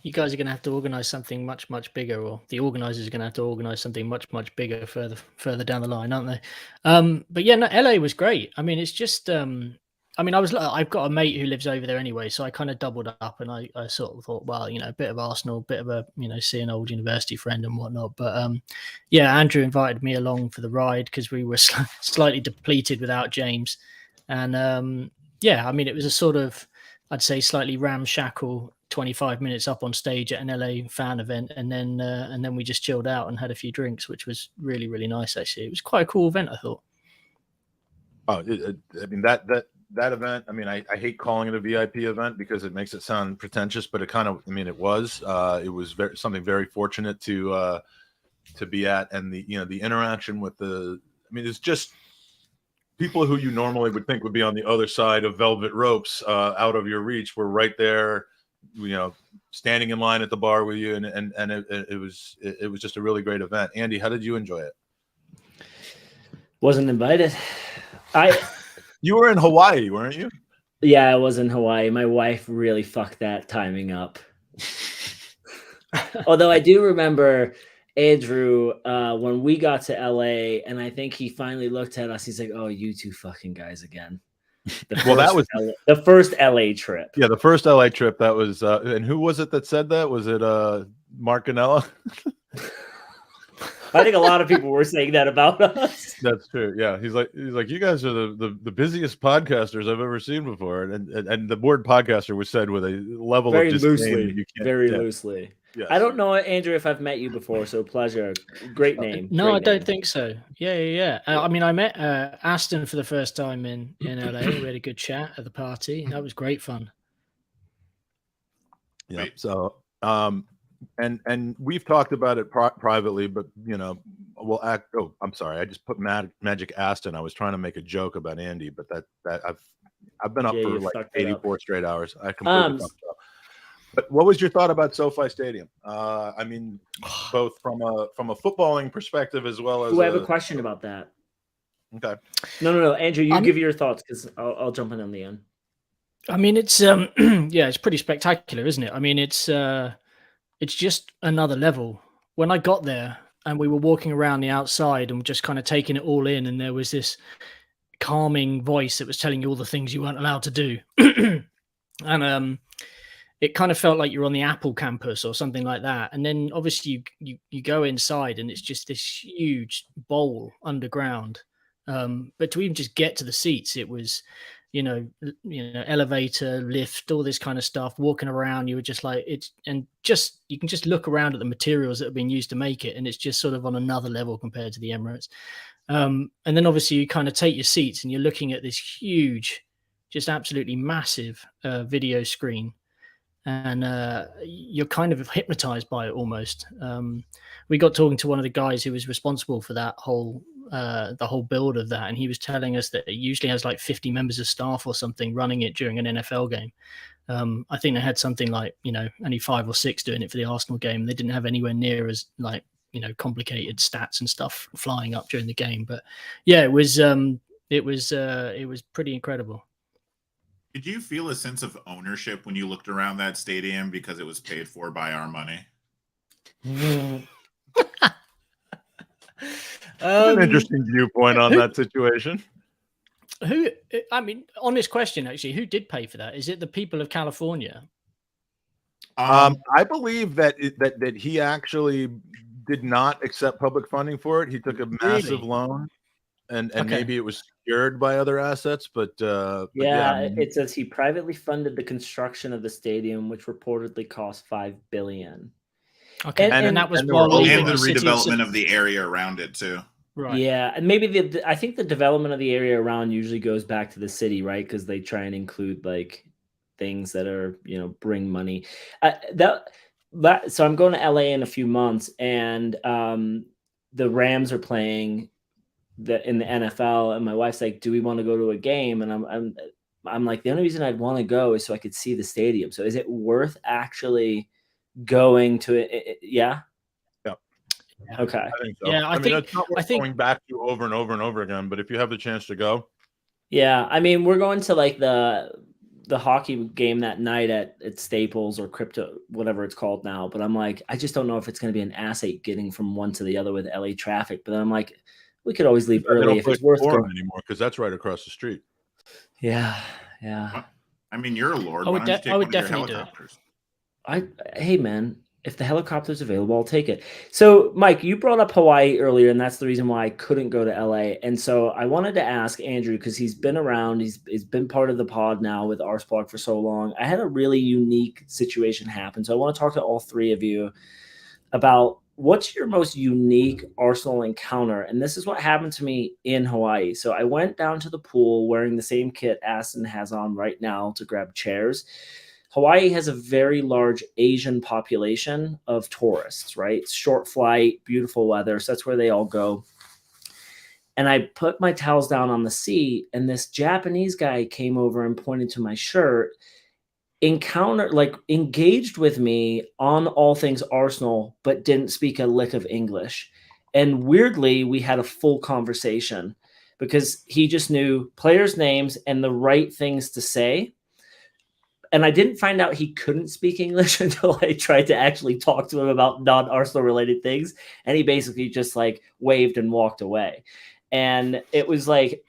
I: You guys are going to have to organize something much, much bigger, or the organizers are going to have to organize something much, much bigger further down the line, aren't they? But yeah, no, LA was great. I mean, it's just, I've got a mate who lives over there anyway, so I kind of doubled up, and I sort of thought, well, a bit of Arsenal, bit of a, see an old university friend and whatnot. But yeah, Andrew invited me along for the ride because we were slightly depleted without James, and yeah, I mean, it was a sort of, I'd say, slightly ramshackle 25 minutes up on stage at an LA fan event, and then we just chilled out and had a few drinks, which was really, really nice. Actually, it was quite a cool event, I thought.
N: Oh, I mean that event. I mean, I hate calling it a VIP event because it makes it sound pretentious, but it kind of. I mean, it was something very fortunate to be at, and the interaction with the. I mean, it's just people who you normally would think would be on the other side of velvet ropes, out of your reach, were right there. Standing in line at the bar with you, and it was just a really great event. Andy, how did you enjoy it?
D: Wasn't invited.
N: You were in Hawaii, weren't you?
D: Yeah, I was in Hawaii. My wife really fucked that timing up. Although I do remember Andrew when we got to LA, and I think he finally looked at us. He's like, "Oh, you two fucking guys again." That was the first LA trip.
N: Yeah, the first LA trip. That was, and who was it that said that? Was it Mark Ganella?
D: I think a lot of people were saying that about us.
N: That's true. Yeah, he's like, you guys are the busiest podcasters I've ever seen before, and the word podcaster was said with a level
D: very
N: of disdain
D: loosely, very loosely.
N: Yes.
D: I don't know, Andrew, if I've met you before, so pleasure. Great name.
I: No,
D: Great
I: I don't
D: name.
I: think so. Yeah. I mean, I met Aston for the first time in LA. We had a good chat at the party. That was great fun.
N: Yeah. So, and we've talked about it privately, but we'll act. Oh, I'm sorry. I just put Magic Aston. I was trying to make a joke about Andy, but that I've been up
D: Yeah,
N: for
D: you
N: like
D: fucked that
N: 84 straight hours. I completely fucked up. But what was your thought about SoFi Stadium? I mean, both from a footballing perspective as well as.
D: I have a question about that.
N: Okay.
D: No, Andrew, you give your thoughts because I'll jump in on the end.
I: I mean, it's it's pretty spectacular, isn't it? I mean, it's just another level. When I got there and we were walking around the outside and just kind of taking it all in, and there was this calming voice that was telling you all the things you weren't allowed to do, and it kind of felt like you're on the Apple campus or something like that. And then obviously you go inside and it's just this huge bowl underground. But to even just get to the seats, it was, elevator, lift, all this kind of stuff, walking around. You were just like, you can just look around at the materials that have been used to make it. And it's just sort of on another level compared to the Emirates. And then obviously you kind of take your seats and you're looking at this huge, just absolutely massive video screen. And you're kind of hypnotized by it almost. We got talking to one of the guys who was responsible for that whole the whole build of that, and he was telling us that it usually has like 50 members of staff or something running it during an NFL game. I think they had something like only 5 or 6 doing it for the Arsenal game. They didn't have anywhere near as complicated stats and stuff flying up during the game. But yeah, it was pretty incredible.
M: Did you feel a sense of ownership when you looked around that stadium because it was paid for by our money?
N: An interesting viewpoint on that situation.
I: Honest question, actually, who did pay for that? Is it the people of California?
N: I believe that he actually did not accept public funding for it. He took a massive loan. And
D: Okay.
N: maybe it was secured by other assets, but
D: it says he privately funded the construction of the stadium, which reportedly cost $5 billion.
I: Okay, and that was
M: and
I: while
M: the
I: leaving the city of
M: redevelopment of the area around it too.
I: Right.
D: Yeah, and maybe I think the development of the area around usually goes back to the city, right? Because they try and include like things that are bring money. So I'm going to LA in a few months, and the Rams are playing in the NFL, and my wife's like, "Do we want to go to a game?" And I'm like, the only reason I'd want to go is so I could see the stadium. So is it worth actually going to it? Yeah. Okay.
N: I think so.
I: Yeah,
N: I mean, it's not worth going back to over and over and over again, but if you have the chance to go.
D: Yeah, I mean, we're going to like the hockey game that night at Staples or Crypto, whatever it's called now. But I'm like, I just don't know if it's going to be an ass-8 getting from one to the other with LA traffic. But then I'm like, we could always leave early if it's worth going
N: anymore, because that's right across the street.
D: Yeah.
M: I mean, you're a lord.
I: I would,
M: Why don't you take
I: I would
M: one of your
I: definitely do it.
M: helicopters?
D: Hey man, if the helicopter's available, I'll take it. So Mike, you brought up Hawaii earlier, and that's the reason why I couldn't go to LA. And so I wanted to ask Andrew, because he's been around, he's been part of the pod now with Arseblog for so long. I had a really unique situation happen. So I want to talk to all three of you about what's your most unique Arsenal encounter. And this is what happened to me in Hawaii. So I went down to the pool wearing the same kit Aston has on right now to grab chairs. Hawaii has a very large Asian population of tourists, right? It's short flight, beautiful weather. So that's where they all go. And I put my towels down on the seat, and this Japanese guy came over and pointed to my shirt, engaged with me on all things Arsenal, but didn't speak a lick of English. And weirdly, we had a full conversation because he just knew players' names and the right things to say. And I didn't find out he couldn't speak English until I tried to actually talk to him about non-Arsenal related things. And he basically just like waved and walked away. And it was like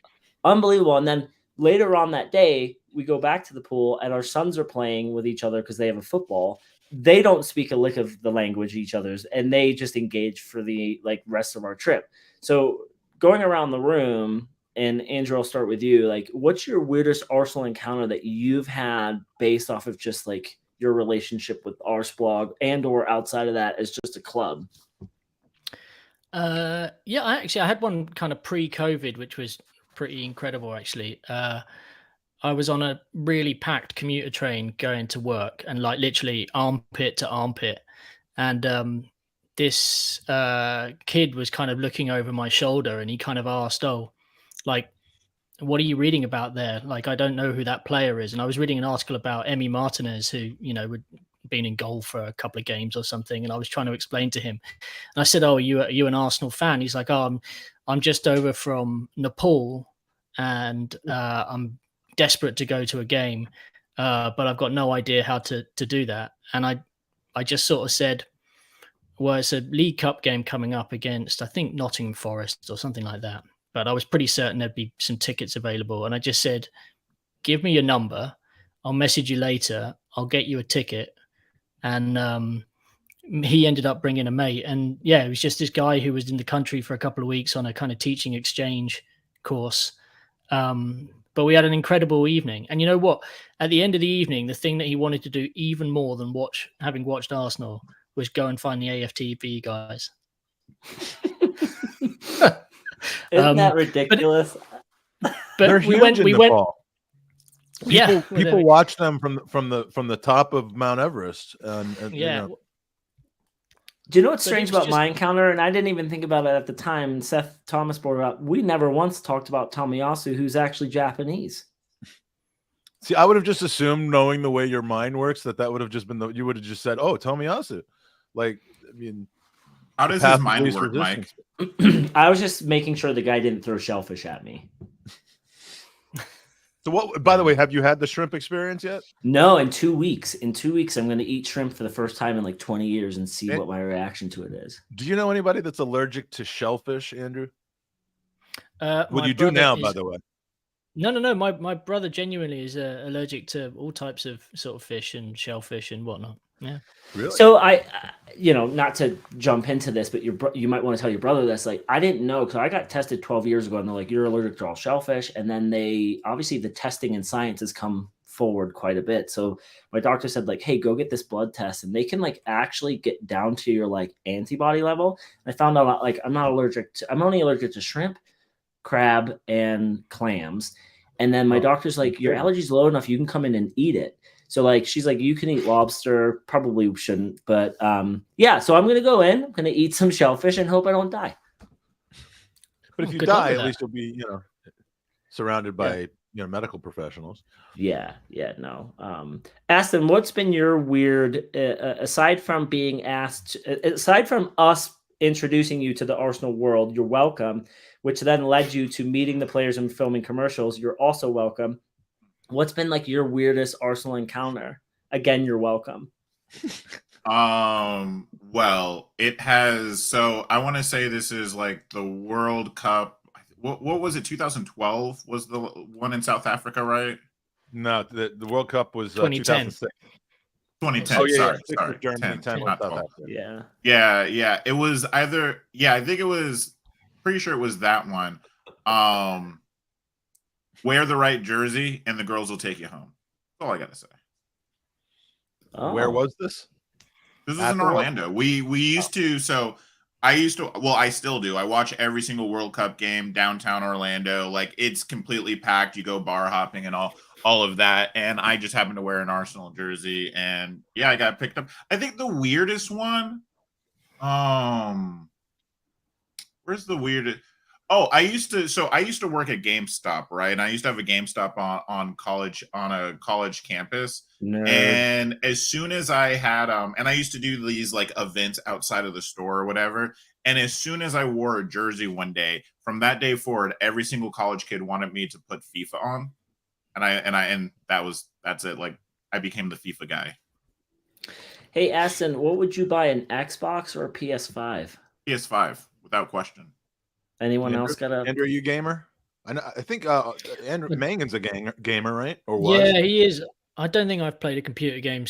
D: unbelievable. And then later on that day, we go back to the pool and our sons are playing with each other because they have a football. They don't speak a lick of the language each other's, and they just engage for the rest of our trip. So going around the room, and Andrew, I'll start with you. Like, what's your weirdest Arsenal encounter that you've had based off of just like your relationship with Arseblog and or outside of that as just a club?
I: Yeah, I had one kind of pre-COVID, which was pretty incredible, actually. I was on a really packed commuter train going to work, and like literally armpit to armpit. And this kid was kind of looking over my shoulder, and he kind of asked, "Oh, like, what are you reading about there? Like, I don't know who that player is." And I was reading an article about Emi Martinez, who, you know, would been in goal for a couple of games or something. And I was trying to explain to him. And I said, "Oh, are you an Arsenal fan?" He's like, "Oh, I'm just over from Nepal, and I'm desperate to go to a game, but I've got no idea how to do that." And I just sort of said, "Well, it's a League Cup game coming up against, I think, Nottingham Forest or something like that." But I was pretty certain there'd be some tickets available. And I just said, "Give me your number. I'll message you later. I'll get you a ticket." And he ended up bringing a mate. And yeah, it was just this guy who was in the country for a couple of weeks on a kind of teaching exchange course. But we had an incredible evening. And you know what? At the end of the evening, the thing that he wanted to do even more than having watched Arsenal was go and find the AFTV guys.
D: Isn't that ridiculous?
N: They're huge in Nepal.
I: Yeah,
N: people watch them from the top of Mount Everest. And
I: yeah.
N: You know.
D: Do you know what's strange about my encounter? And I didn't even think about it at the time. And Seth Thomas brought it up. We never once talked about Tomiyasu, who's actually Japanese.
N: See, I would have just assumed, knowing the way your mind works, that would have just been you would have just said, "Oh, Tomiyasu." Like, I mean,
M: how does his mind work, Mike?
D: I was just making sure the guy didn't throw shellfish at me.
N: So what, by the way, have you had the shrimp experience yet?
D: No, in 2 weeks. In 2 weeks, I'm going to eat shrimp for the first time in like 20 years and see what my reaction to it is.
N: Do you know anybody that's allergic to shellfish, Andrew?
I: Well,
N: you do now, by the way.
I: No. My brother genuinely is allergic to all types of sort of fish and shellfish and whatnot. Yeah.
N: Really?
D: So I, not to jump into this, but you might want to tell your brother this. Like, I didn't know, because I got tested 12 years ago, and they're like, "You're allergic to all shellfish." And then obviously the testing in science has come forward quite a bit. So my doctor said, like, "Hey, go get this blood test," and they can like actually get down to your like antibody level. And I found out like I'm only allergic to shrimp, crab, and clams. And then my doctor's like, "Your allergy's low enough, you can come in and eat it." So like, she's like, "You can eat lobster," probably shouldn't, but yeah. So I'm going to go in, I'm going to eat some shellfish and hope I don't die.
N: But if you die, at least you'll be, surrounded by, medical professionals.
D: Yeah. No. Aston, what's been your weird, aside from being asked, aside from us introducing you to the Arsenal world, you're welcome, which then led you to meeting the players and filming commercials. You're also welcome. What's been like your weirdest Arsenal encounter? Again, you're welcome.
M: Well, it has. So I want to say this is like the World Cup. What was it? 2012 was the one in South Africa, right?
N: No, the World Cup was
I: 2010.
N: 2006.
M: 2010.
N: Oh, yeah,
M: sorry.
N: Germany, 10
M: not
N: South
M: 12.
N: Africa.
M: Yeah. It was either. Yeah, I think it was. Pretty sure it was that one. Wear the right jersey, and the girls will take you home. That's all I gotta say.
D: Oh.
N: Where was this?
M: This was in Orlando. We used to. So I used to. Well, I still do. I watch every single World Cup game downtown Orlando. Like, it's completely packed. You go bar hopping and all of that. And I just happened to wear an Arsenal jersey, and yeah, I got picked up. I think the weirdest one. Where's the weirdest? Oh, I used to work at GameStop, right? And I used to have a GameStop on a college campus.
D: Nerd.
M: And as soon as I had and I used to do these like events outside of the store or whatever. And as soon as I wore a jersey one day, from that day forward, every single college kid wanted me to put FIFA on. And that's it. Like, I became the FIFA guy.
D: Hey, Aston, what would you buy, an Xbox or a PS5?
M: PS5, without question.
D: Anyone else got a?
N: Andrew, are you gamer? I think Andrew Mangan's a gamer, right? Or was?
I: Yeah, he is. I don't think I've played a computer game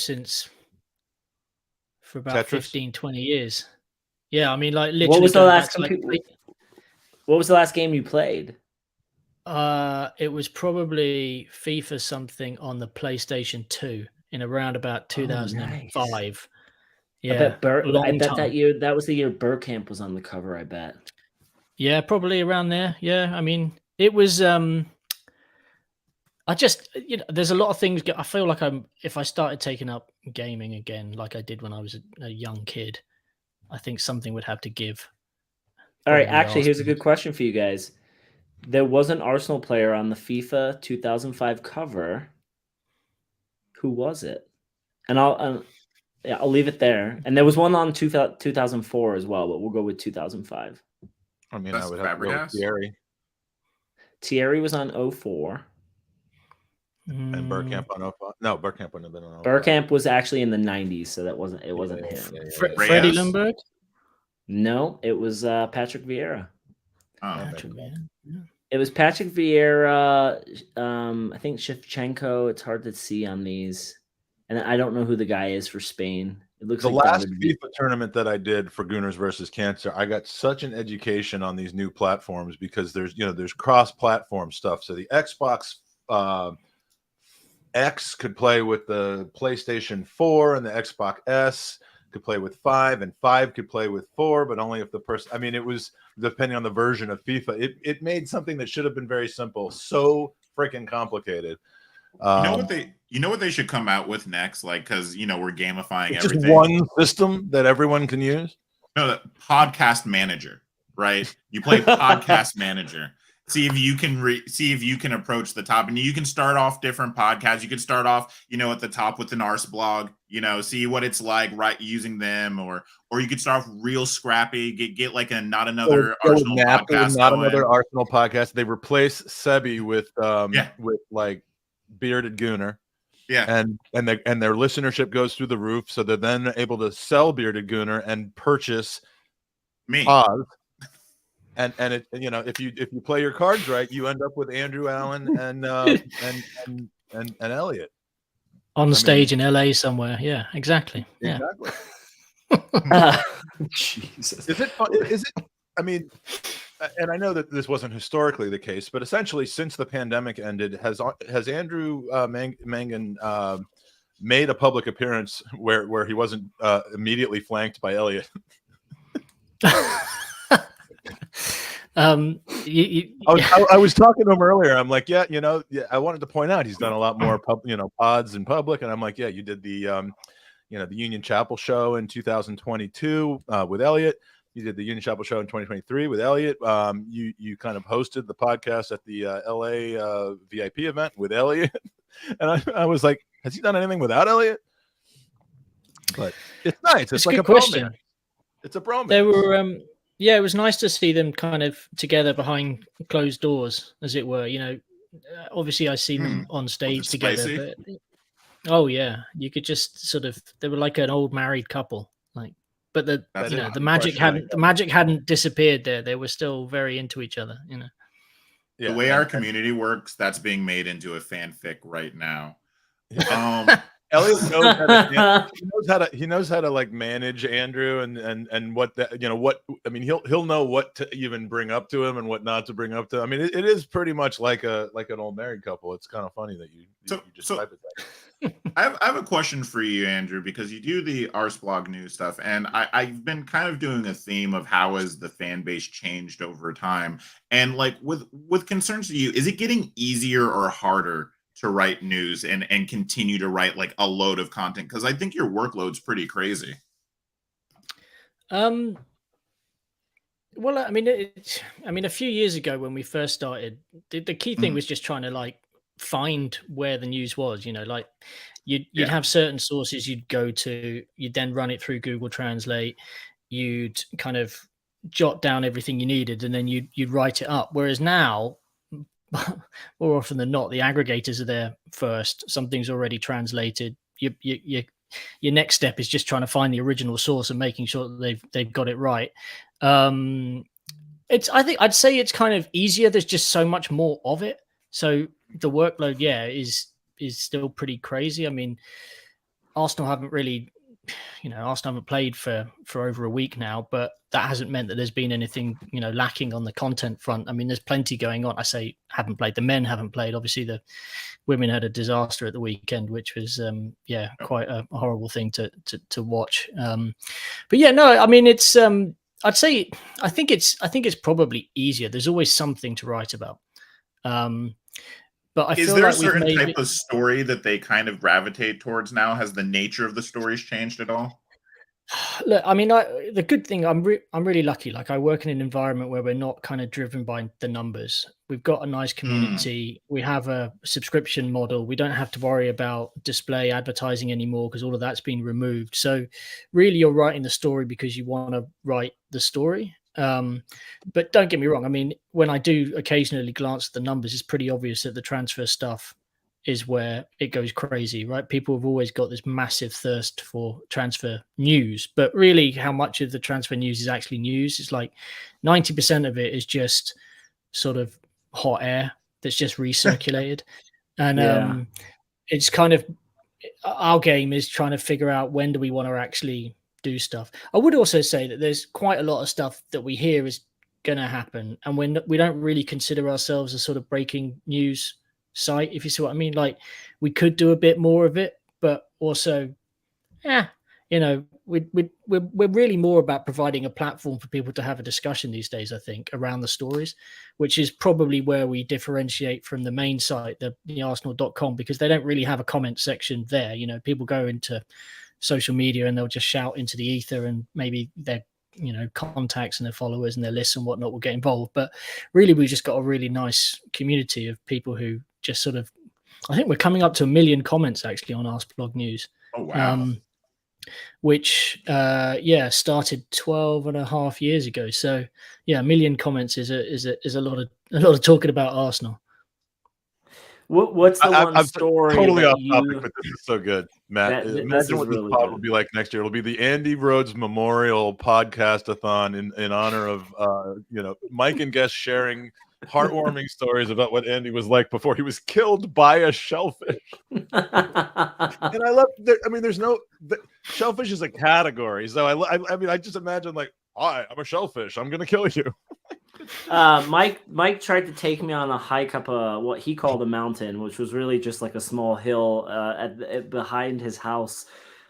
I: for about
N: Tetris?
I: 15, 20 years. Yeah, I mean, like literally.
D: What was the last What was the last game you played?
I: It was probably FIFA something on the PlayStation 2. in around about 2005.
D: Nice.
I: Yeah,
D: I bet
I: long
D: that
I: time.
D: year that was the year Bergkamp was on the cover. I bet.
I: Yeah, probably around there. Yeah, I mean, it was. I just, there's a lot of things. I feel like if I started taking up gaming again, like I did when I was a young kid, I think something would have to give.
D: All right,
I: Probably
D: actually, here's a
I: Arsenal.
D: good question for you guys. There was an Arsenal player on the FIFA 2005 cover. Who was it? And I'll leave it there. And there was one on 2004 as well, but we'll go with 2005.
N: I mean,
M: That's
N: I would have to go with
M: Fabregas?
N: Thierry.
D: Thierry was on 04.
N: And Bergkamp on 05. No, Bergkamp wouldn't have been on 05.
D: Bergkamp was actually in the 90s, so that wasn't him.
I: Freddie Ljungberg?
D: No, it was Patrick Vieira.
I: Patrick Vieira. Yeah.
D: It was Patrick Vieira. I think Shevchenko. It's hard to see on these, and I don't know who the guy is for Spain. It looks
N: The
D: like
N: last FIFA tournament that I did for Gooners versus Cancer, I got such an education on these new platforms because there's cross-platform stuff. So the Xbox X could play with the PlayStation 4, and the Xbox S could play with 5, and 5 could play with 4, but only if the person. I mean, it was depending on the version of FIFA. It made something that should have been very simple so freaking complicated.
M: You know what they should come out with next, like, because we're gamifying
N: It's
M: everything.
N: just one system that everyone can use.
M: No, the podcast manager, right? You play podcast manager. See if you can approach the top, and you can start off different podcasts. You can start off, at the top with an Arseblog. See what it's like, right, using them, or you could start off real scrappy. Get like not another Arsenal podcast.
N: Not
M: going.
N: another Arsenal podcast. They replace Sebi with like Bearded Gooner.
M: Yeah,
N: and their listenership goes through the roof, so they're then able to sell Bearded Gooner and purchase
M: me.
N: Pods. And it, if you play your cards right, you end up with Andrew Allen and Elliot
I: on stage in LA somewhere. Yeah, exactly. Yeah.
N: Exactly. Jesus. Is it? I mean, and I know that this wasn't historically the case, but essentially, since the pandemic ended, has Andrew Mangan made a public appearance where he wasn't immediately flanked by Elliot? I was talking to him earlier. I'm like, I wanted to point out he's done a lot more pods in public, and I'm like, you did the the Union Chapel show in 2022 with Elliot. You did the Union Chapel show in 2023 with Elliot. You kind of hosted the podcast at the LA VIP event with Elliot, and I was like, has he done anything without Elliot? But it's nice. It's like a
I: question.
N: bromance. It's a bromance.
I: They were. Yeah, it was nice to see them kind of together behind closed doors, as it were. Obviously I seen them on stage together. But, oh yeah, you could just sort of. They were like an old married couple, like. But the magic hadn't disappeared there. They were still very into each other.
M: The way our community works, that's being made into a fanfic right now.
N: Elliot knows how to like manage Andrew and what that what I mean he'll know what to even bring up to him and what not to bring up to him. I mean it is pretty much like an old married couple. It's kind of funny that you just type it that.
M: I have a question for you, Andrew, because you do the Arseblog news stuff, and I've been kind of doing a theme of how has the fan base changed over time, and like with concerns to you, is it getting easier or harder to write news and continue to write like a load of content? Because I think your workload's pretty crazy.
I: Well, I mean, a few years ago when we first started, the key thing was just trying to like find where the news was. Like you'd have certain sources you'd go to, you'd then run it through Google Translate, you'd kind of jot down everything you needed, and then you'd write it up. Whereas now, more often than not, the aggregators are there first. Something's already translated. Your next step is just trying to find the original source and making sure that they've got it right. I think I'd say it's kind of easier. There's just so much more of it. So the workload, is still pretty crazy. I mean, Arsenal haven't really Arsenal haven't played for over a week now, but that hasn't meant that there's been anything, lacking on the content front. I mean, there's plenty going on. I say haven't played. The men haven't played. Obviously, the women had a disaster at the weekend, which was, quite a horrible thing to watch. But yeah, no, I mean, it's, I think it's probably easier. There's always something to write about. But I
M: Is
I: feel
M: there
I: like
M: a certain
I: we've
M: type of story that they kind of gravitate towards now? Has the nature of the stories changed at all?
I: Look, I mean, the good thing, I'm really lucky. Like, I work in an environment where we're not kind of driven by the numbers. We've got a nice community. We have a subscription model. We don't have to worry about display advertising anymore because all of that's been removed. So really, you're writing the story because you want to write the story. But don't get me wrong. I mean, when I do occasionally glance at the numbers, it's pretty obvious that the transfer stuff is where it goes crazy, right? People have always got this massive thirst for transfer news, but really how much of the transfer news is actually news? It's like 90% of it is just sort of hot air that's just recirculated. And it's kind of, our game is trying to figure out when do we want to actually do stuff. I would also say that there's quite a lot of stuff that we hear is going to happen, and we don't really consider ourselves a sort of breaking news site, if you see what I mean. Like, we could do a bit more of it, but also, we're really more about providing a platform for people to have a discussion these days, I think, around the stories, which is probably where we differentiate from the main site, the Arsenal.com, because they don't really have a comment section there. People go into social media and they'll just shout into the ether, and maybe their contacts and their followers and their lists and whatnot will get involved. But really, we just got a really nice community of people who just sort of, I think we're coming up to 1 million comments actually on Arseblog News.
M: Oh wow.
I: Which started 12 and a half years ago. So 1 million comments is a lot of talking about Arsenal.
D: What's the one story?
N: Totally
D: that
N: off topic, but this is so good, Matt. Imagine what this pod will be like next year. It'll be the Andy Rhodes Memorial Podcast-A-Thon in honor of Mike and guests sharing heartwarming stories about what Andy was like before he was killed by a shellfish. And I love. There's no shellfish is a category, so I just imagine like, hi, I'm a shellfish. I'm gonna kill you.
D: Mike tried to take me on a hike up what he called a mountain, which was really just like a small hill behind his house,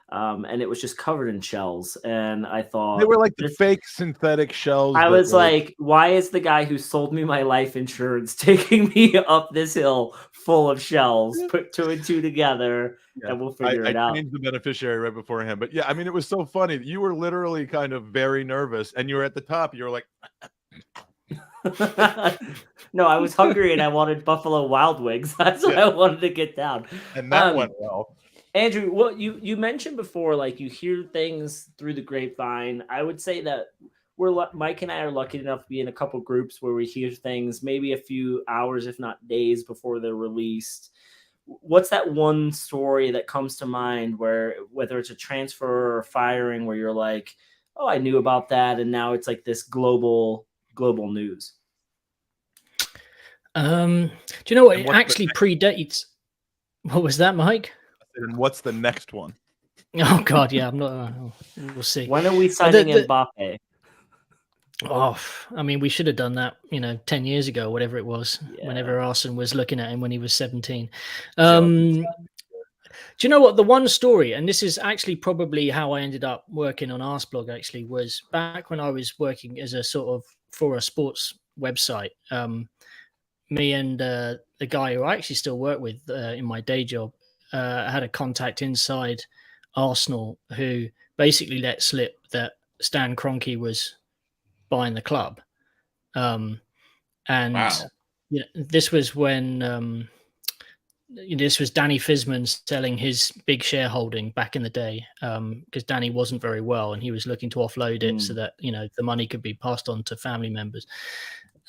D: and it was just covered in shells. And I thought
N: they were like the fake synthetic shells.
D: I was like, why is the guy who sold me my life insurance taking me up this hill full of shells? Put 2 and 2 together, and we'll figure it out.
N: I changed the beneficiary right beforehand, but it was so funny. You were literally kind of very nervous, and you were at the top. You were like.
D: No, I was hungry and I wanted Buffalo Wild Wings. That's what I wanted to get down.
N: And that went well.
D: Andrew, what you mentioned before, like you hear things through the grapevine. I would say that Mike and I are lucky enough to be in a couple groups where we hear things maybe a few hours, if not days, before they're released. What's that one story that comes to mind where, whether it's a transfer or firing, where you're like, oh, I knew about that, and now it's like this global news?
I: Do you know what? It actually predates. What was that, Mike?
N: And what's the next one?
I: Oh God, yeah, I'm not. We'll see.
D: When are we signing Mbappe?
I: Oh, I mean, we should have done that, 10 years ago, whatever it was. Whenever Arsene was looking at him when he was 17. Do you know what? The one story, and this is actually probably how I ended up working on Arseblog, actually, was back when I was working as a sort of for a sports website. Me and the guy who I actually still work with in my day job had a contact inside Arsenal who basically let slip that Stan Kroenke was buying the club. And this was when this was Danny Fisman selling his big shareholding back in the day, because Danny wasn't very well and he was looking to offload it so that the money could be passed on to family members.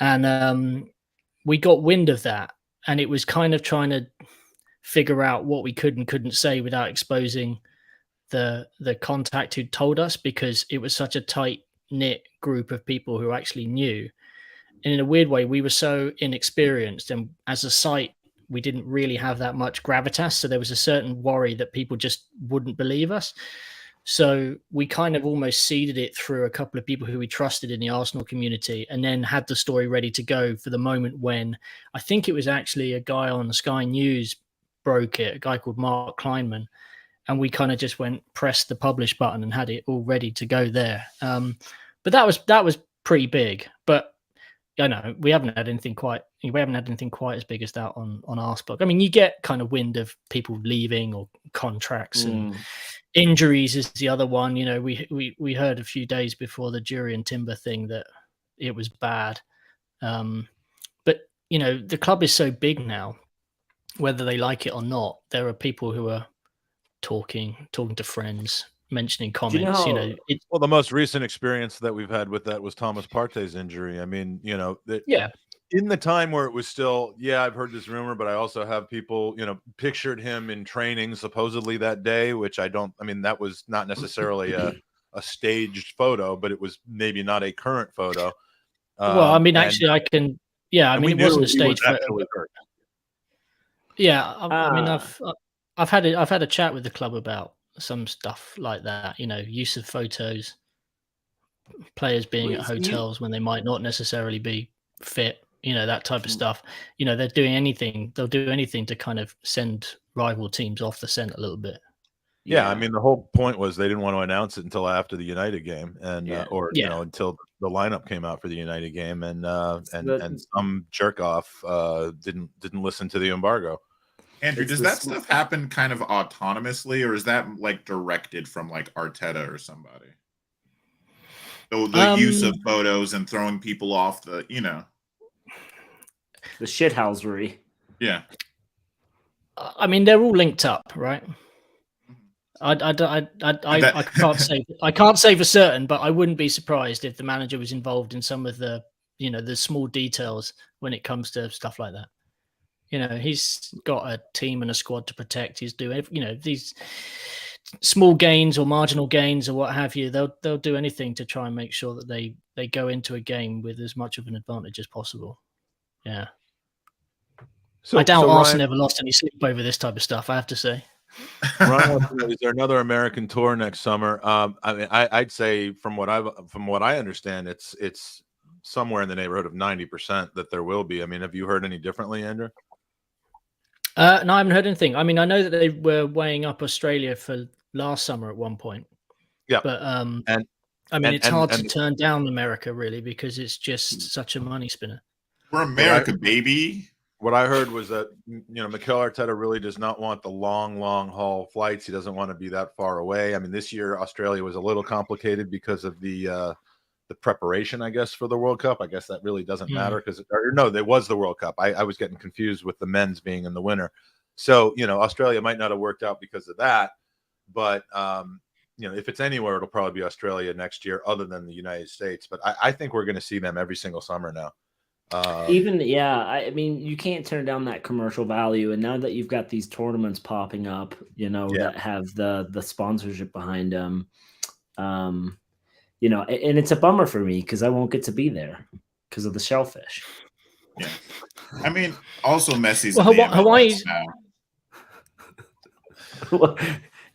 I: And we got wind of that, and it was kind of trying to figure out what we could and couldn't say without exposing the contact who told us, because it was such a tight knit group of people who actually knew. And in a weird way, we were so inexperienced, and as a site, we didn't really have that much gravitas. So there was a certain worry that people just wouldn't believe us. So we kind of almost seeded it through a couple of people who we trusted in the Arsenal community, and then had the story ready to go for the moment when I think it was actually a guy on Sky News broke it, a guy called Mark Kleinman. And we kind of just pressed the publish button and had it all ready to go there. But that was pretty big. But we haven't had anything quite as big as that on Arseblog. I mean, you get kind of wind of people leaving or contracts and injuries is the other one. You know, we heard a few days before the Jury and Timber thing that it was bad. But you know, the club is so big now, whether they like it or not, there are people who are talking to friends, mentioning comments.
N: Well, the most recent experience that we've had with that was Thomas Partey's injury. I mean, you know, in the time where it was still, I've heard this rumor, but I also have people, you know, pictured him in training supposedly that day, which that was not necessarily a staged photo, but it was maybe not a current photo.
I: Well, I mean, actually, I can, I mean, it wasn't a staged photo. Yeah, I mean, I've had a chat with the club about some stuff like that. You know, use of photos, players being at hotels when they might not necessarily be fit. You know, that type of stuff. You know, they'll do anything to kind of send rival teams off the scent a little bit.
N: Yeah, I mean, the whole point was they didn't want to announce it until after the United game, and you know, until the lineup came out for the United game, and some jerk off didn't listen to the embargo.
M: Andrew, does that stuff happen kind of autonomously, or is that like directed from like Arteta or somebody? So the use of photos and throwing people off the, you know,
D: the shithousery.
M: Yeah.
I: I mean, they're all linked up, right? I can't say for certain, but I wouldn't be surprised if the manager was involved in some of the, you know, the small details when it comes to stuff like that. You know, he's got a team and a squad to protect. He's doing, you know, these small gains or marginal gains or what have you. They'll do anything to try and make sure that they go into a game with as much of an advantage as possible. Yeah. I doubt Arsenal ever lost any sleep over this type of stuff, I have to say.
N: Ryan, is there another American tour next summer? I mean, I'd say from what I understand, it's somewhere in the neighborhood of 90% that there will be. I mean, have you heard any differently, Andrew?
I: No, I haven't heard anything. I mean, I know that they were weighing up Australia for last summer at one point.
N: Yeah,
I: but I mean, it's hard to turn down America really because it's just such a money spinner.
M: We're America, baby.
N: What I heard was that, you know, MIkel Arteta really does not want the long haul flights. He doesn't want to be that far away. I mean, this year Australia was a little complicated because of the preparation, I guess, for the World Cup. I guess that really doesn't matter because no, there was the World Cup. I was getting confused with the men's being in the winter. So, you know, Australia might not have worked out because of that. But, you know, if it's anywhere, it'll probably be Australia next year other than the United States. But I think we're going to see them every single summer now.
D: I mean, you can't turn down that commercial value. And now that you've got these tournaments popping up, you know, that have the sponsorship behind them, you know, and it's a bummer for me because I won't get to be there because of the shellfish.
M: Yeah. I mean, also Messi's
I: Hawaii's
M: now.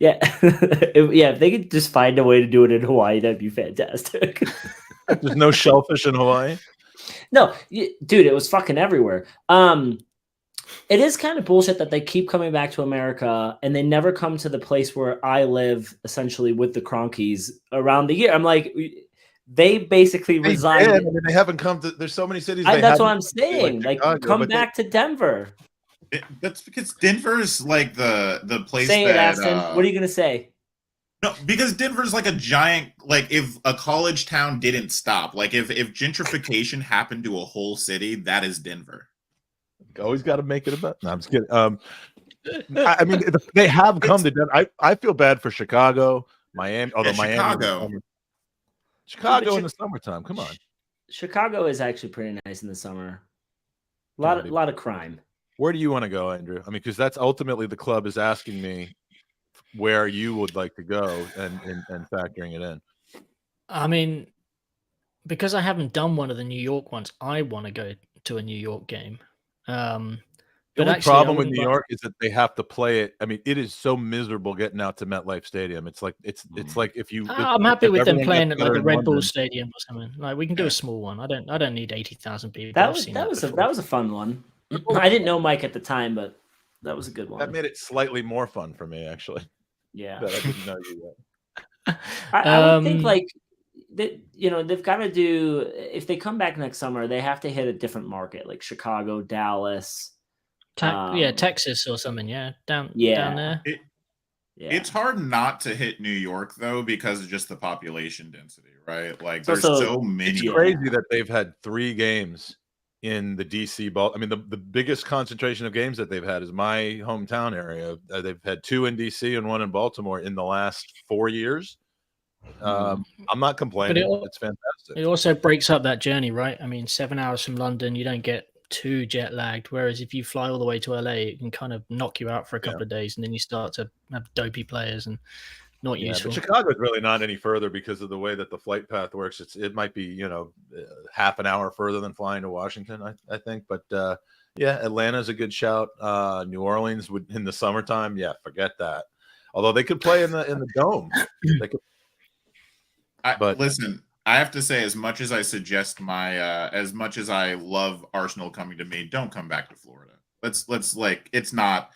D: Yeah. If they could just find a way to do it in Hawaii, that'd be fantastic.
N: There's no shellfish in Hawaii?
D: No, dude, it was fucking everywhere. It is kind of bullshit that they keep coming back to America and they never come to the place where I live, essentially with the Cronkies around the year. I'm like, they basically resigned.
N: I mean, they haven't come to. There's so many cities.
D: That's what I'm saying. Like, come back to Denver.
M: That's because Denver is like the place.
D: Say it, Aston. What are you gonna say?
M: No, because Denver's like a giant, like if a college town didn't stop, like if gentrification happened to a whole city, that is Denver.
N: Always got to make it about. No, I'm just kidding. I mean, they have come to Denver. I feel bad for Chicago, Miami. Although Miami, Chicago in the summertime. Come on,
D: Chicago is actually pretty nice in the summer. A lot of crime.
N: Where do you want to go, Andrew? I mean, because that's ultimately the club is asking me where you would like to go and factoring it in.
I: I mean, because I haven't done one of the New York ones, I want to go to a New York game.
N: The
I: But
N: only
I: actually, I
N: problem with
I: wouldn't
N: New
I: buy-
N: York is that they have to play it. I mean, it is so miserable getting out to MetLife Stadium. It's like it's like if you.
I: I'm happy with them
N: everyone
I: playing
N: gets
I: at like
N: better
I: the
N: in
I: Red Bull
N: London.
I: Stadium or something. Like we can do a small one. I don't need 80,000 people.
D: That
I: I've
D: was
I: seen
D: that was
I: before.
D: that was a fun one. I didn't know Mike at the time, but that was a good one.
N: That made it slightly more fun for me, actually.
D: Yeah.
N: That I didn't know you yet.
D: I would think like that. They've got to do, if they come back next summer, they have to hit a different market like Chicago, Dallas.
I: Texas or something. Down there.
M: It's hard not to hit New York though because of just the population density, right? Like
N: So-
M: there's
N: so
M: so many.
N: It's crazy that they've had 3 games in the DC ball. I mean, the biggest concentration of games that they've had is my hometown area. They've had 2 in DC and 1 in Baltimore in the last 4 years. I'm not complaining. It's fantastic.
I: It also breaks up that journey, right? I mean, 7 hours from London, you don't get too jet lagged. Whereas if you fly all the way to LA, it can kind of knock you out for a couple of days, and then you start to have dopey players and not useful.
N: But Chicago's really not any further because of the way that the flight path works. It might be half an hour further than flying to Washington, I think. But Atlanta's a good shout. New Orleans would in the summertime. Yeah, forget that. Although they could play in the dome. They could.
M: But listen, I have to say, as much as I suggest as much as I love Arsenal coming to me, don't come back to Florida. Let's like it's not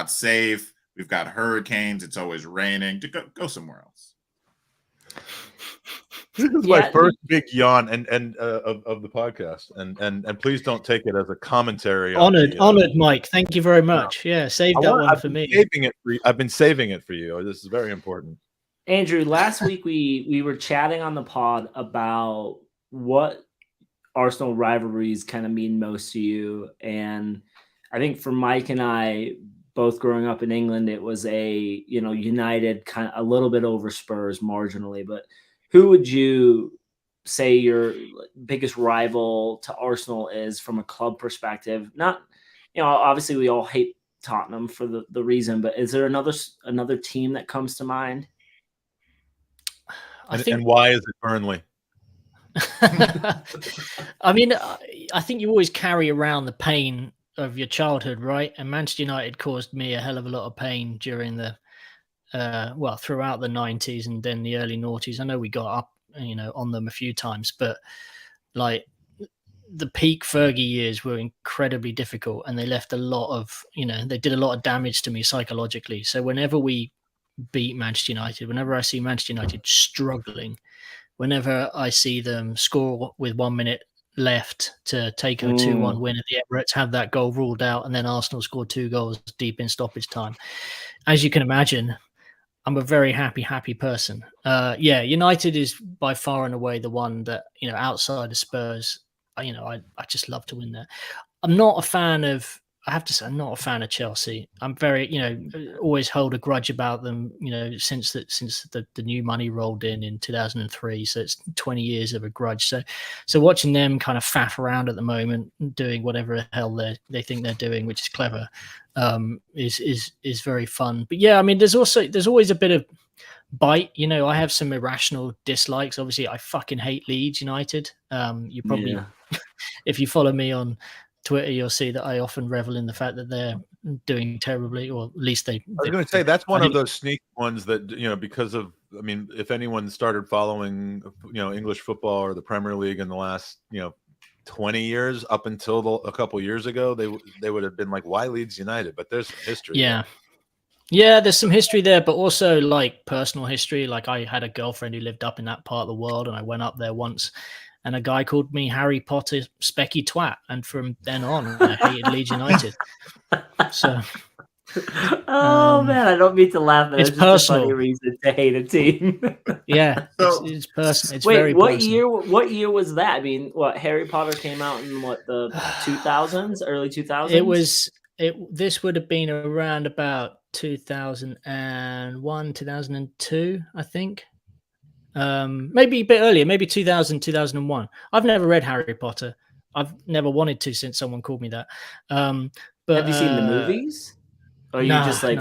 M: safe. We've got hurricanes. It's always raining. Go somewhere else.
N: This is my first big yawn and of the podcast, and please don't take it as a commentary.
I: Honored, Mike. Thank you very much. Yeah, save that one for me.
N: I've been saving it for you. This is very important.
D: Andrew, last week we were chatting on the pod about what Arsenal rivalries kind of mean most to you. And I think for Mike and I, both growing up in England, it was a, United kind of a little bit over Spurs marginally. But who would you say your biggest rival to Arsenal is from a club perspective? Not, obviously we all hate Tottenham for the reason, but is there another team that comes to mind?
N: And why is it Burnley?
I: I mean, I think you always carry around the pain of your childhood, right? And Manchester United caused me a hell of a lot of pain during throughout the 90s and then the early noughties. I know we got up, on them a few times, but like the peak Fergie years were incredibly difficult, and they left a lot of, they did a lot of damage to me psychologically. So whenever we beat Manchester United, whenever I see Manchester United struggling, whenever I see them score with 1 minute left to take a 2-1 win at the Emirates, have that goal ruled out, and then Arsenal scored 2 goals deep in stoppage time, as you can imagine, I'm a very happy person. United is by far and away the one that, outside of Spurs, I just love to win there. I'm not a fan of, I have to say, I'm not a fan of Chelsea. I'm very, always hold a grudge about them, since the new money rolled in 2003. So it's 20 years of a grudge. So watching them kind of faff around at the moment, doing whatever the hell they think they're doing, which is clever, is very fun. But yeah, I mean, there's always a bit of bite. I have some irrational dislikes. Obviously, I fucking hate Leeds United. You probably, if you follow me on Twitter, you'll see that I often revel in the fact that they're doing terribly, or at least I
N: was going to say that's one of those sneaky ones that, because of, I mean, if anyone started following, English football or the Premier League in the last, 20 years up until a couple years ago, they would have been like, why Leeds United? But there's some history.
I: Yeah, there's some history there, but also like personal history. Like I had a girlfriend who lived up in that part of the world, and I went up there once, and a guy called me Harry Potter specky twat, and from then on I hated Leeds United. So
D: man, I don't mean to laugh, but
I: it's
D: it's just a
I: personal.
D: funny reason to hate a team.
I: Yeah, it's personal. It's very
D: what
I: personal.
D: what year was that? I mean, what, Harry Potter came out in the 2000s, early 2000s?
I: This would have been around about 2001, 2002, I think. Maybe a bit earlier, maybe 2000, 2001. I've never read Harry Potter. I've never wanted to since someone called me that. But
D: have you seen the movies? Or
I: no,
D: you just like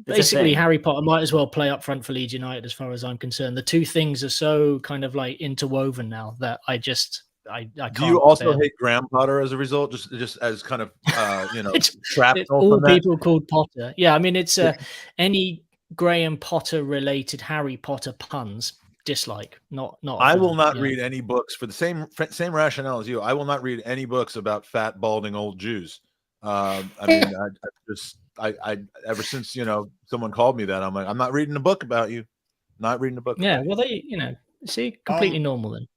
I: basically Harry Potter might as well play up front for Leeds United as far as I'm concerned. The two things are so kind of like interwoven now that I just I can't.
N: Do you also
I: bear
N: hate Graham Potter as a result? Just as kind of
I: it's
N: shrapnel
I: all
N: from that?
I: people called Potter. Yeah, I mean it's any Graham Potter related Harry Potter puns. Dislike, not.
N: I will not read any books for the same rationale as you. I will not read any books about fat, balding old Jews. I mean, I ever since someone called me that, I'm like, I'm not reading a book about you. Not reading a book.
I: Yeah, well, they see completely normal then.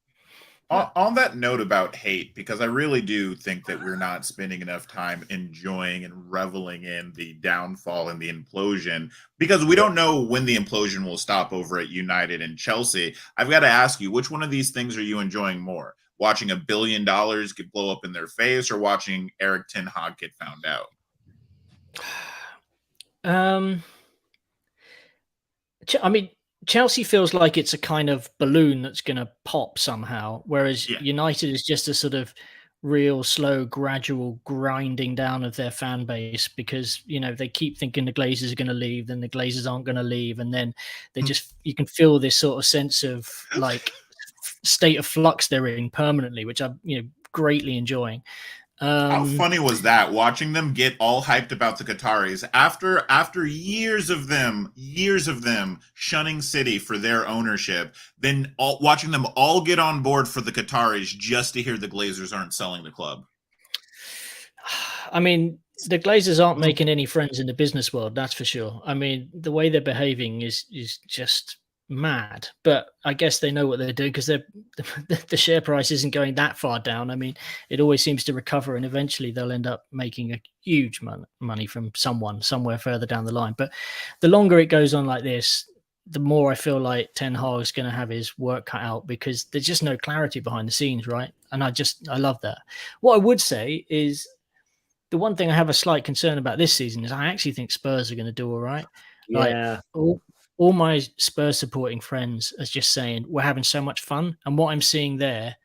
M: On that note about hate, because I really do think that we're not spending enough time enjoying and reveling in the downfall and the implosion, because we don't know when the implosion will stop over at United and Chelsea. I've got to ask you, which one of these things are you enjoying more? Watching $1 billion get blow up in their face, or watching Eric Ten Hag get found out?
I: I mean, Chelsea feels like it's a kind of balloon that's going to pop somehow, whereas United is just a sort of real slow, gradual grinding down of their fan base, because they keep thinking the Glazers are going to leave, then the Glazers aren't going to leave, and then they just you can feel this sort of sense of like state of flux they're in permanently, which I'm greatly enjoying.
M: How funny was that, watching them get all hyped about the Qataris after years of them shunning City for their ownership, then watching them all get on board for the Qataris just to hear the Glazers aren't selling the club?
I: I mean, the Glazers aren't making any friends in the business world, that's for sure. I mean, the way they're behaving is just mad, but I guess they know what they're doing, because the share price isn't going that far down. I mean, it always seems to recover, and eventually they'll end up making a huge money from someone somewhere further down the line. But the longer it goes on like this, the more I feel like Ten Hag is going to have his work cut out, because there's just no clarity behind the scenes, right? And I love that. What I would say is, the one thing I have a slight concern about this season is I actually think Spurs are going to do all right.
D: Yeah.
I: Like, all my Spurs supporting friends are just saying we're having so much fun. And what I'm seeing there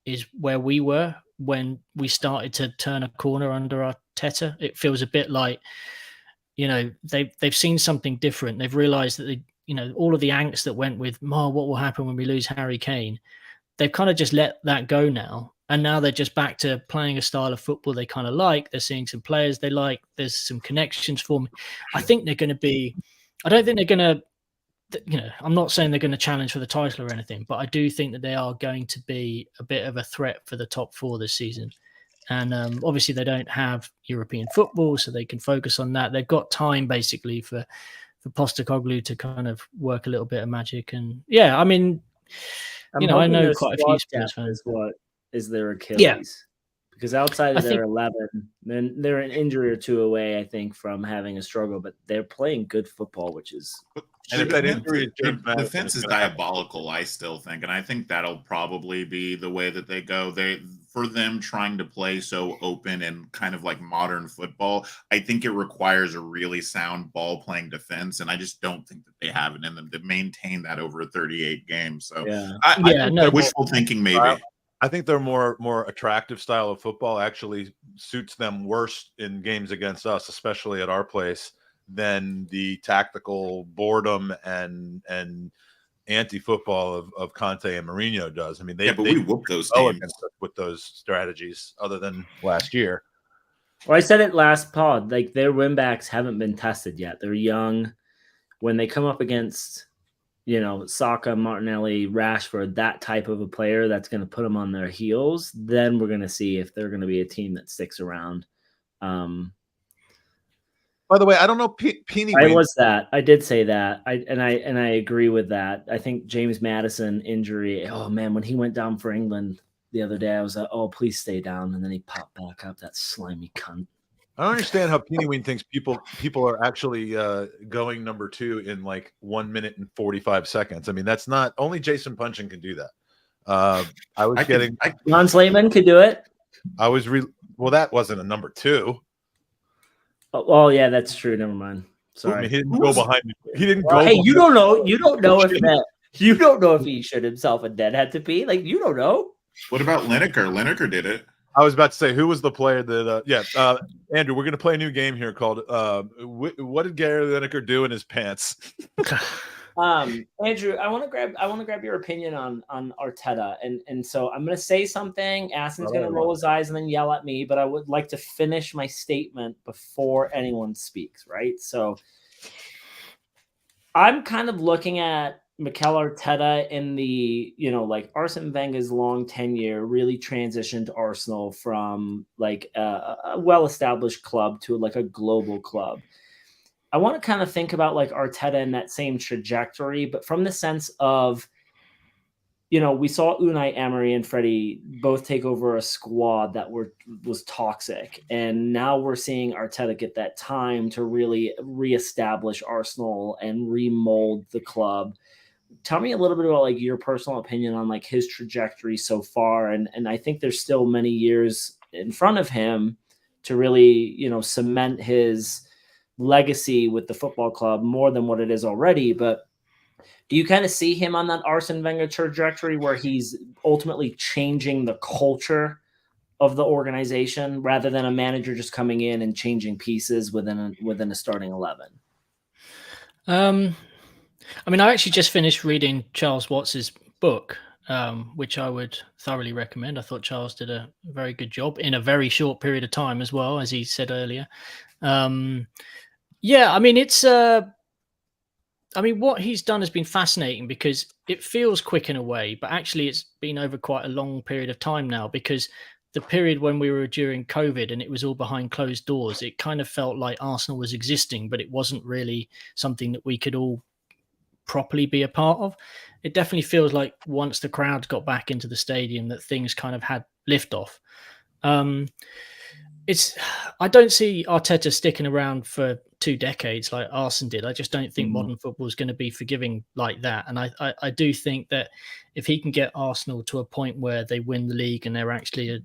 I: is where we were when we started to turn a corner under Arteta. It feels a bit like, they've seen something different. They've realized that all of the angst that went with, what will happen when we lose Harry Kane? They've kind of just let that go now. And now they're just back to playing a style of football they kind of like. They're seeing some players they like. There's some connections forming. I don't think they're going to, I'm not saying they're going to challenge for the title or anything, but I do think that they are going to be a bit of a threat for the top four this season. And obviously they don't have European football, so they can focus on that. They've got time basically for Postecoglou to kind of work a little bit of magic. And I mean, I know quite a few Spurs fans.
D: What is their Achilles?
I: Yeah.
D: Because outside of their 11, then they're an injury or two away, I think, from having a struggle. But they're playing good football, which is.
M: And if that injury defense is diabolical, I still think, and I think that'll probably be the way that they go. For them trying to play so open and kind of like modern football, I think it requires a really sound ball playing defense, and I just don't think that they have it in them to maintain that over 38 games. So I think wishful thinking, maybe.
N: I think their more attractive style of football actually suits them worse in games against us, especially at our place, than the tactical boredom and anti-football of Conte and Mourinho does. I mean, they
M: whoop those teams
N: with those strategies, other than last year.
D: Well, I said it last pod, like their win backs haven't been tested yet. They're young. When they come up against Saka, Martinelli, Rashford, that type of a player that's going to put them on their heels, then we're going to see if they're going to be a team that sticks around.
N: By the way, I don't know. Peeny.
D: I did say that. I agree with that. I think James Maddison injury. Oh man, when he went down for England the other day, I was like, oh, please stay down, and then he popped back up. That slimy cunt.
N: I don't understand how Peeny thinks people are actually going number 2 in like 1 minute and 45 seconds. I mean, that's not only Jason Punchin can do that.
D: Ron Slayman could do it.
N: Well, that wasn't a number 2.
D: Oh, yeah, that's true. Never mind. Sorry.
N: He didn't go behind me. He didn't go.
D: Hey, you don't know. You don't know if that. You don't know if he shit himself a dead had to pee. Like, you don't know.
M: What about Lineker? Lineker did it.
N: I was about to say, who was the player that? Andrew, we're going to play a new game here called "What did Gary Lineker do in his pants?"
D: Andrew, I want to grab your opinion on Arteta, and so I'm going to say something. Aston's going to roll his eyes and then yell at me, but I would like to finish my statement before anyone speaks. Right, so I'm kind of looking at MIkel Arteta in the, like Arsene Wenger's long tenure really transitioned Arsenal from like a well-established club to like a global club. I want to kind of think about like Arteta in that same trajectory, but from the sense of, we saw Unai Emery and Freddie both take over a squad that was toxic. And now we're seeing Arteta get that time to really reestablish Arsenal and remold the club. Tell me a little bit about like your personal opinion on like his trajectory so far. And I think there's still many years in front of him to really, cement his legacy with the football club more than what it is already. But do you kind of see him on that Arsene Wenger trajectory where he's ultimately changing the culture of the organization rather than a manager just coming in and changing pieces within a starting 11?
I: I mean, I actually just finished reading Charles Watts's book, which I would thoroughly recommend. I thought Charles did a very good job in a very short period of time as well, as he said earlier. Yeah, I mean, what he's done has been fascinating because it feels quick in a way, but actually it's been over quite a long period of time now, because the period when we were during COVID and it was all behind closed doors, it kind of felt like Arsenal was existing, but it wasn't really something that we could all properly be a part of. It definitely feels like once the crowd got back into the stadium that things kind of had liftoff. I don't see Arteta sticking around for 2 decades like Arsene did. I just don't think modern football is going to be forgiving like that. And I do think that if he can get Arsenal to a point where they win the league and they're actually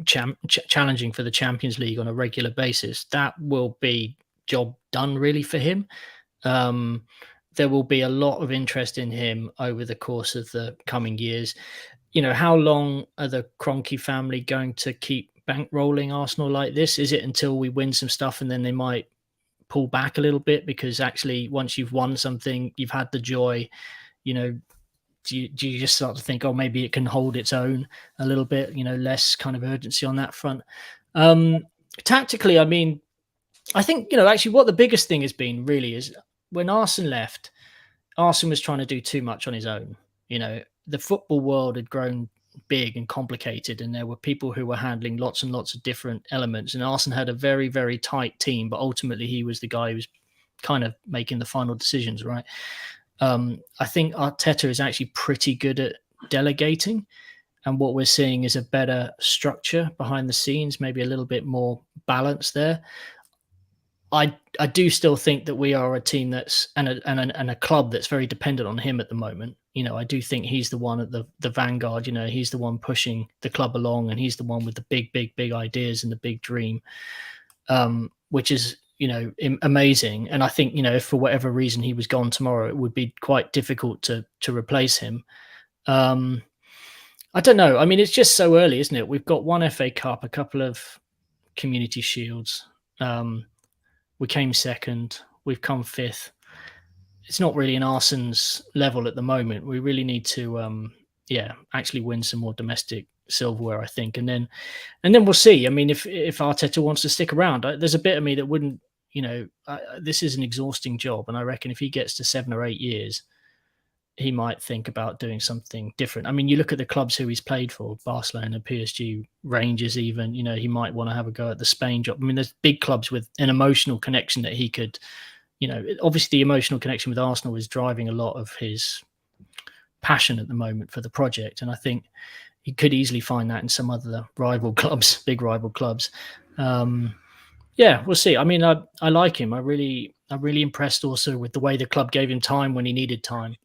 I: challenging for the Champions League on a regular basis, that will be job done really for him. There will be a lot of interest in him over the course of the coming years. How long are the Kroenke family going to keep bankrolling Arsenal like this? Is it until we win some stuff and then they might pull back a little bit? Because actually, once you've won something, you've had the joy, do you just start to think, oh, maybe it can hold its own a little bit, less kind of urgency on that front. Tactically, I mean, I think, actually what the biggest thing has been really is when Arsene left, Arsene was trying to do too much on his own. The football world had grown big and complicated, and there were people who were handling lots and lots of different elements. And Arsene had a very, very tight team, but ultimately he was the guy who was kind of making the final decisions, right? I think Arteta is actually pretty good at delegating, and what we're seeing is a better structure behind the scenes, maybe a little bit more balance there. I do still think that we are a team that's and a club that's very dependent on him at the moment. I do think he's the one at the vanguard. He's the one pushing the club along, and he's the one with the big ideas and the big dream, which is amazing. And I think if for whatever reason he was gone tomorrow, it would be quite difficult to replace him. I don't know. I mean, it's just so early, isn't it? We've got one FA Cup, a couple of Community Shields. We came second. We've come fifth. It's not really an Arsene's level at the moment. We really need to, actually win some more domestic silverware, I think, and then we'll see. I mean, if Arteta wants to stick around, there's a bit of me that wouldn't. This is an exhausting job, and I reckon if he gets to 7 or 8 years, he might think about doing something different. I mean, you look at the clubs who he's played for, Barcelona, PSG, Rangers even, he might want to have a go at the Spain job. I mean, there's big clubs with an emotional connection that he could, obviously the emotional connection with Arsenal is driving a lot of his passion at the moment for the project. And I think he could easily find that in some other rival clubs, big rival clubs. We'll see. I mean, I like him. I'm really impressed also with the way the club gave him time when he needed time.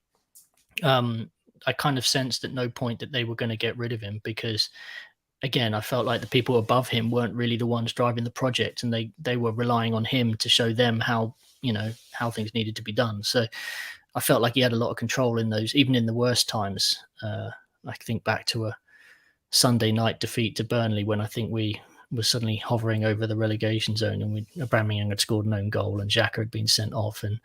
I: I kind of sensed at no point that they were going to get rid of him because, again, I felt like the people above him weren't really the ones driving the project, and they were relying on him to show them how things needed to be done. So I felt like he had a lot of control in those, even in the worst times. I think back to a Sunday night defeat to Burnley when I think we was suddenly hovering over the relegation zone, and Aubameyang had scored an own goal, and Xhaka had been sent off, and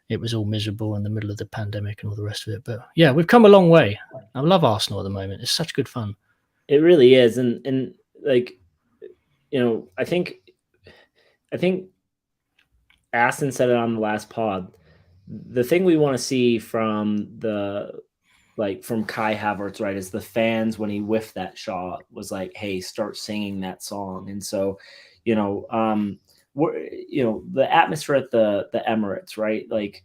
I: it was all miserable in the middle of the pandemic and all the rest of it. But yeah, we've come a long way. I love Arsenal at the moment. It's such good fun.
D: It really is, and like, you know, I think Aston said it on the last pod. The thing we want to see from Kai Havertz, right, is the fans, when he whiffed that shot, was like, hey, start singing that song. And so, you know, the atmosphere at the Emirates, right? Like,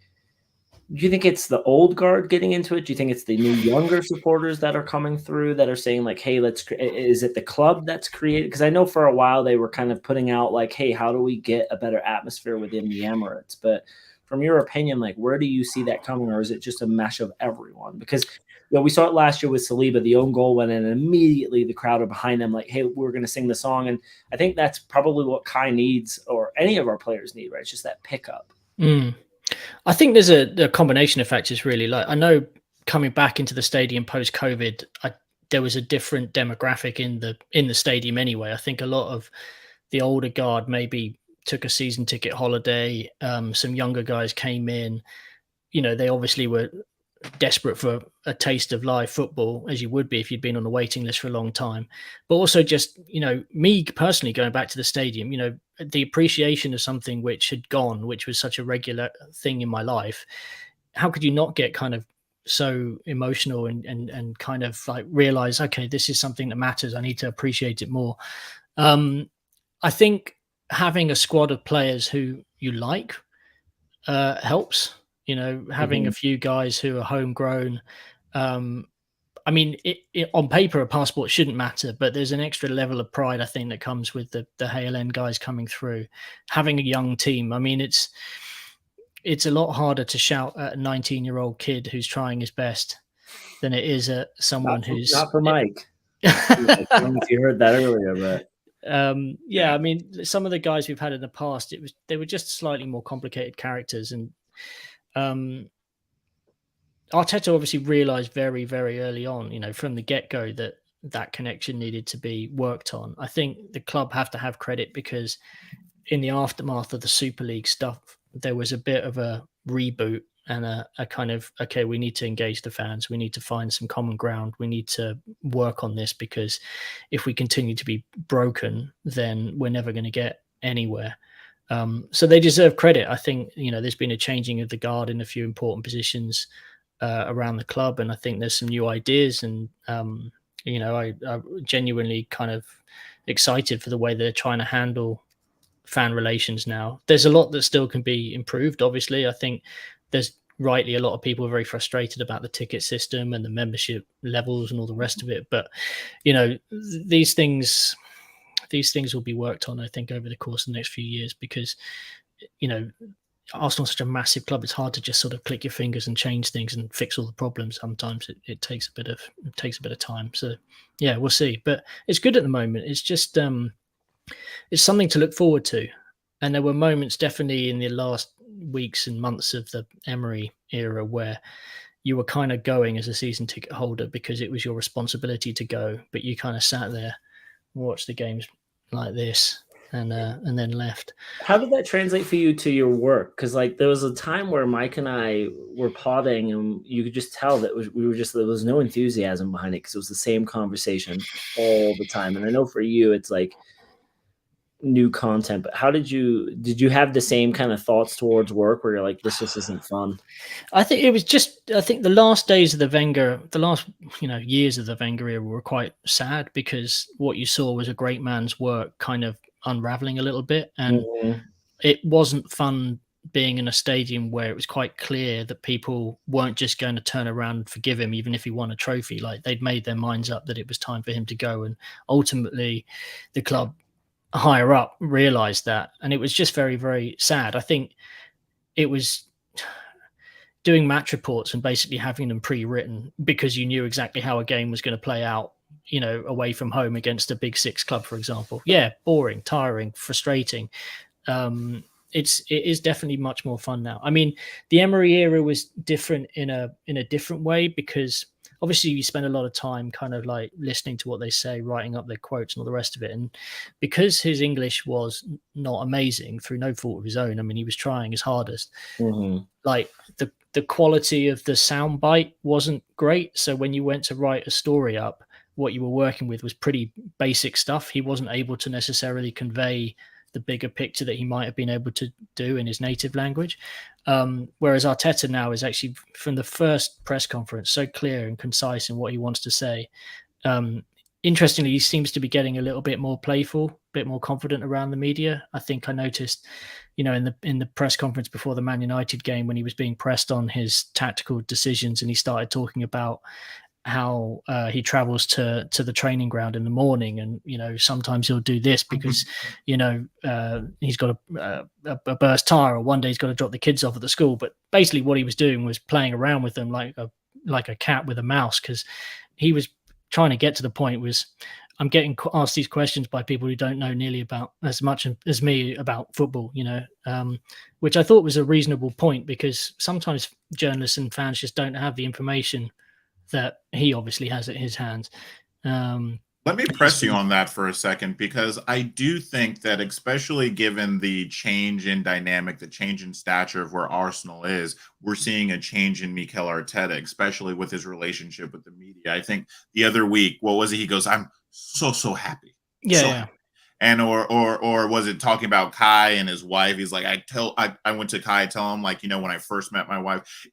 D: do you think it's the old guard getting into it? Do you think it's the new younger supporters that are coming through that are saying like, hey, is it the club that's created? Because I know for a while they were kind of putting out like, hey, how do we get a better atmosphere within the Emirates? But from your opinion, like, where do you see that coming, or is it just a mesh of everyone? Because, you know, we saw it last year with Saliba. The own goal went in, and immediately the crowd are behind them, like, hey, we're going to sing the song. And I think that's probably what Kai needs, or any of our players need, right? It's just that pickup.
I: I think there's a combination of factors, really. Like, I know coming back into the stadium post-COVID, there was a different demographic in the stadium anyway. I think a lot of the older guard maybe took a season ticket holiday. Some younger guys came in. You know, they obviously were desperate for a taste of live football, as you would be if you'd been on a waiting list for a long time. But also just, you know, me personally going back to the stadium, you know, the appreciation of something which had gone, which was such a regular thing in my life. How could you not get kind of so emotional and kind of like realize, okay, this is something that matters. I need to appreciate it more. I think having a squad of players who you like helps. You know, having a few guys who are homegrown. I mean, on paper, a passport shouldn't matter, but there's an extra level of pride, I think, that comes with the Hale End guys coming through. Having a young team, I mean, it's a lot harder to shout at a 19-year-old kid who's trying his best than it is at someone who's
D: not for Mike. I don't know if you heard that earlier, but
I: yeah, I mean, some of the guys we've had in the past, they were just slightly more complicated characters, and Arteta obviously realized very, very early on, you know, from the get-go that connection needed to be worked on. I think the club have to have credit, because in the aftermath of the Super League stuff, there was a bit of a reboot and a kind of, okay, we need to engage the fans. We need to find some common ground. We need to work on this, because if we continue to be broken, then we're never going to get anywhere. So they deserve credit. I think, you know, there's been a changing of the guard in a few important positions around the club, and I think there's some new ideas, and you know, I'm genuinely kind of excited for the way they're trying to handle fan relations now. There's a lot that still can be improved, obviously. I think there's rightly a lot of people are very frustrated about the ticket system and the membership levels and all the rest of it, but you know, these things will be worked on, I think, over the course of the next few years, because, you know, Arsenal's such a massive club. It's hard to just sort of click your fingers and change things and fix all the problems. Sometimes it takes a bit of time. So yeah, we'll see. But it's good at the moment. It's just it's something to look forward to. And there were moments definitely in the last weeks and months of the Emery era where you were kind of going as a season ticket holder because it was your responsibility to go, but you kind of sat there, watched the games like this, and then left.
D: How did that translate for you to your work? Because like there was a time where Mike and I were podding, and you could just tell that there was no enthusiasm behind it, because it was the same conversation all the time. And I know for you, it's like new content, but how did you have the same kind of thoughts towards work where you're like, this just isn't fun?
I: I think it was just, I think the last days of the Wenger, the last, you know, years of the Wenger era were quite sad, because what you saw was a great man's work kind of unraveling a little bit, and it wasn't fun being in a stadium where it was quite clear that people weren't just going to turn around and forgive him even if he won a trophy. Like, they'd made their minds up that it was time for him to go, and ultimately the club higher up realized that, and it was just very, very sad. I think it was doing match reports and basically having them pre-written because you knew exactly how a game was going to play out, you know, away from home against a big six club, for example. Yeah, boring, tiring, frustrating. It is definitely much more fun now. I mean, the Emery era was different in a different way, because obviously you spend a lot of time kind of like listening to what they say, writing up their quotes and all the rest of it. And because his English was not amazing through no fault of his own, I mean, he was trying his hardest. Like the quality of the soundbite wasn't great. So when you went to write a story up, what you were working with was pretty basic stuff. He wasn't able to necessarily convey the bigger picture that he might have been able to do in his native language. Whereas Arteta now is actually, from the first press conference, so clear and concise in what he wants to say. Interestingly, he seems to be getting a little bit more playful, a bit more confident around the media. I think I noticed, in the press conference before the Man United game, when he was being pressed on his tactical decisions, and he started talking about how he travels to the training ground in the morning, and sometimes he'll do this because he's got a burst tire, or one day he's got to drop the kids off at the school. But basically what he was doing was playing around with them like a cat with a mouse, because he was trying to get to the point was, I'm getting asked these questions by people who don't know nearly about as much as me about football, which I thought was a reasonable point, because sometimes journalists and fans just don't have the information that he obviously has at his hands.
M: Let me press you on that for a second, because I do think that, especially given the change in dynamic, the change in stature of where Arsenal is, we're seeing a change in MIkel Arteta, especially with his relationship with the media. I think the other week, what was it? He goes, "I'm so happy."
I: Yeah.
M: So happy. And or was it talking about Kai and his wife? He's like, I went to Kai, tell him, like, when I first met my wife.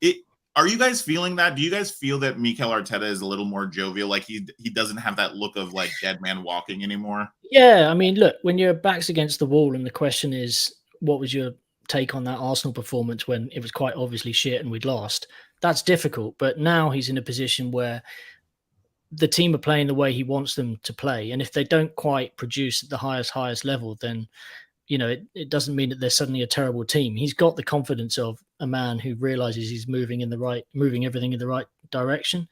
M: Are you guys feeling that? Do you guys feel that MIkel Arteta is a little more jovial? Like he doesn't have that look of like dead man walking anymore?
I: Yeah, I mean, look, when your back's against the wall and the question is, what was your take on that Arsenal performance when it was quite obviously shit and we'd lost? That's difficult. But now he's in a position where the team are playing the way he wants them to play. And if they don't quite produce at the highest level, then it doesn't mean that they're suddenly a terrible team. He's got the confidence of a man who realizes he's moving everything in the right direction.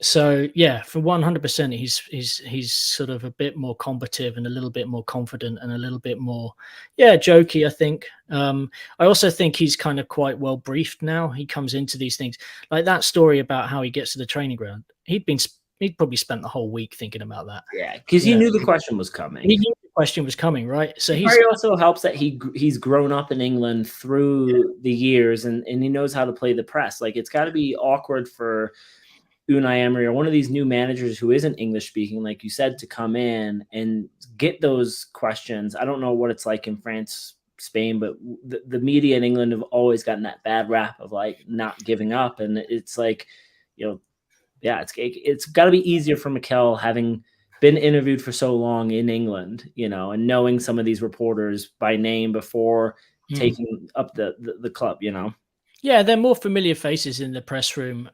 I: So yeah, for 100%, he's sort of a bit more combative and a little bit more confident and a little bit more, jokey, I think. I also think he's kind of quite well briefed now. He comes into these things like that story about how he gets to the training ground. He'd probably spent the whole week thinking about that.
D: Yeah, because he knew the question was coming.
I: He knew the question was coming, right? So
D: he also helps that he's grown up in England through the years, and he knows how to play the press. Like, it's got to be awkward for Unai Emery or one of these new managers who isn't English speaking, like you said, to come in and get those questions. I don't know what it's like in France, Spain, but the media in England have always gotten that bad rap of like not giving up, and it's like, it's got to be easier for MIkel, having been interviewed for so long in England, and knowing some of these reporters by name before taking up the club,
I: Yeah, they're more familiar faces in the press room.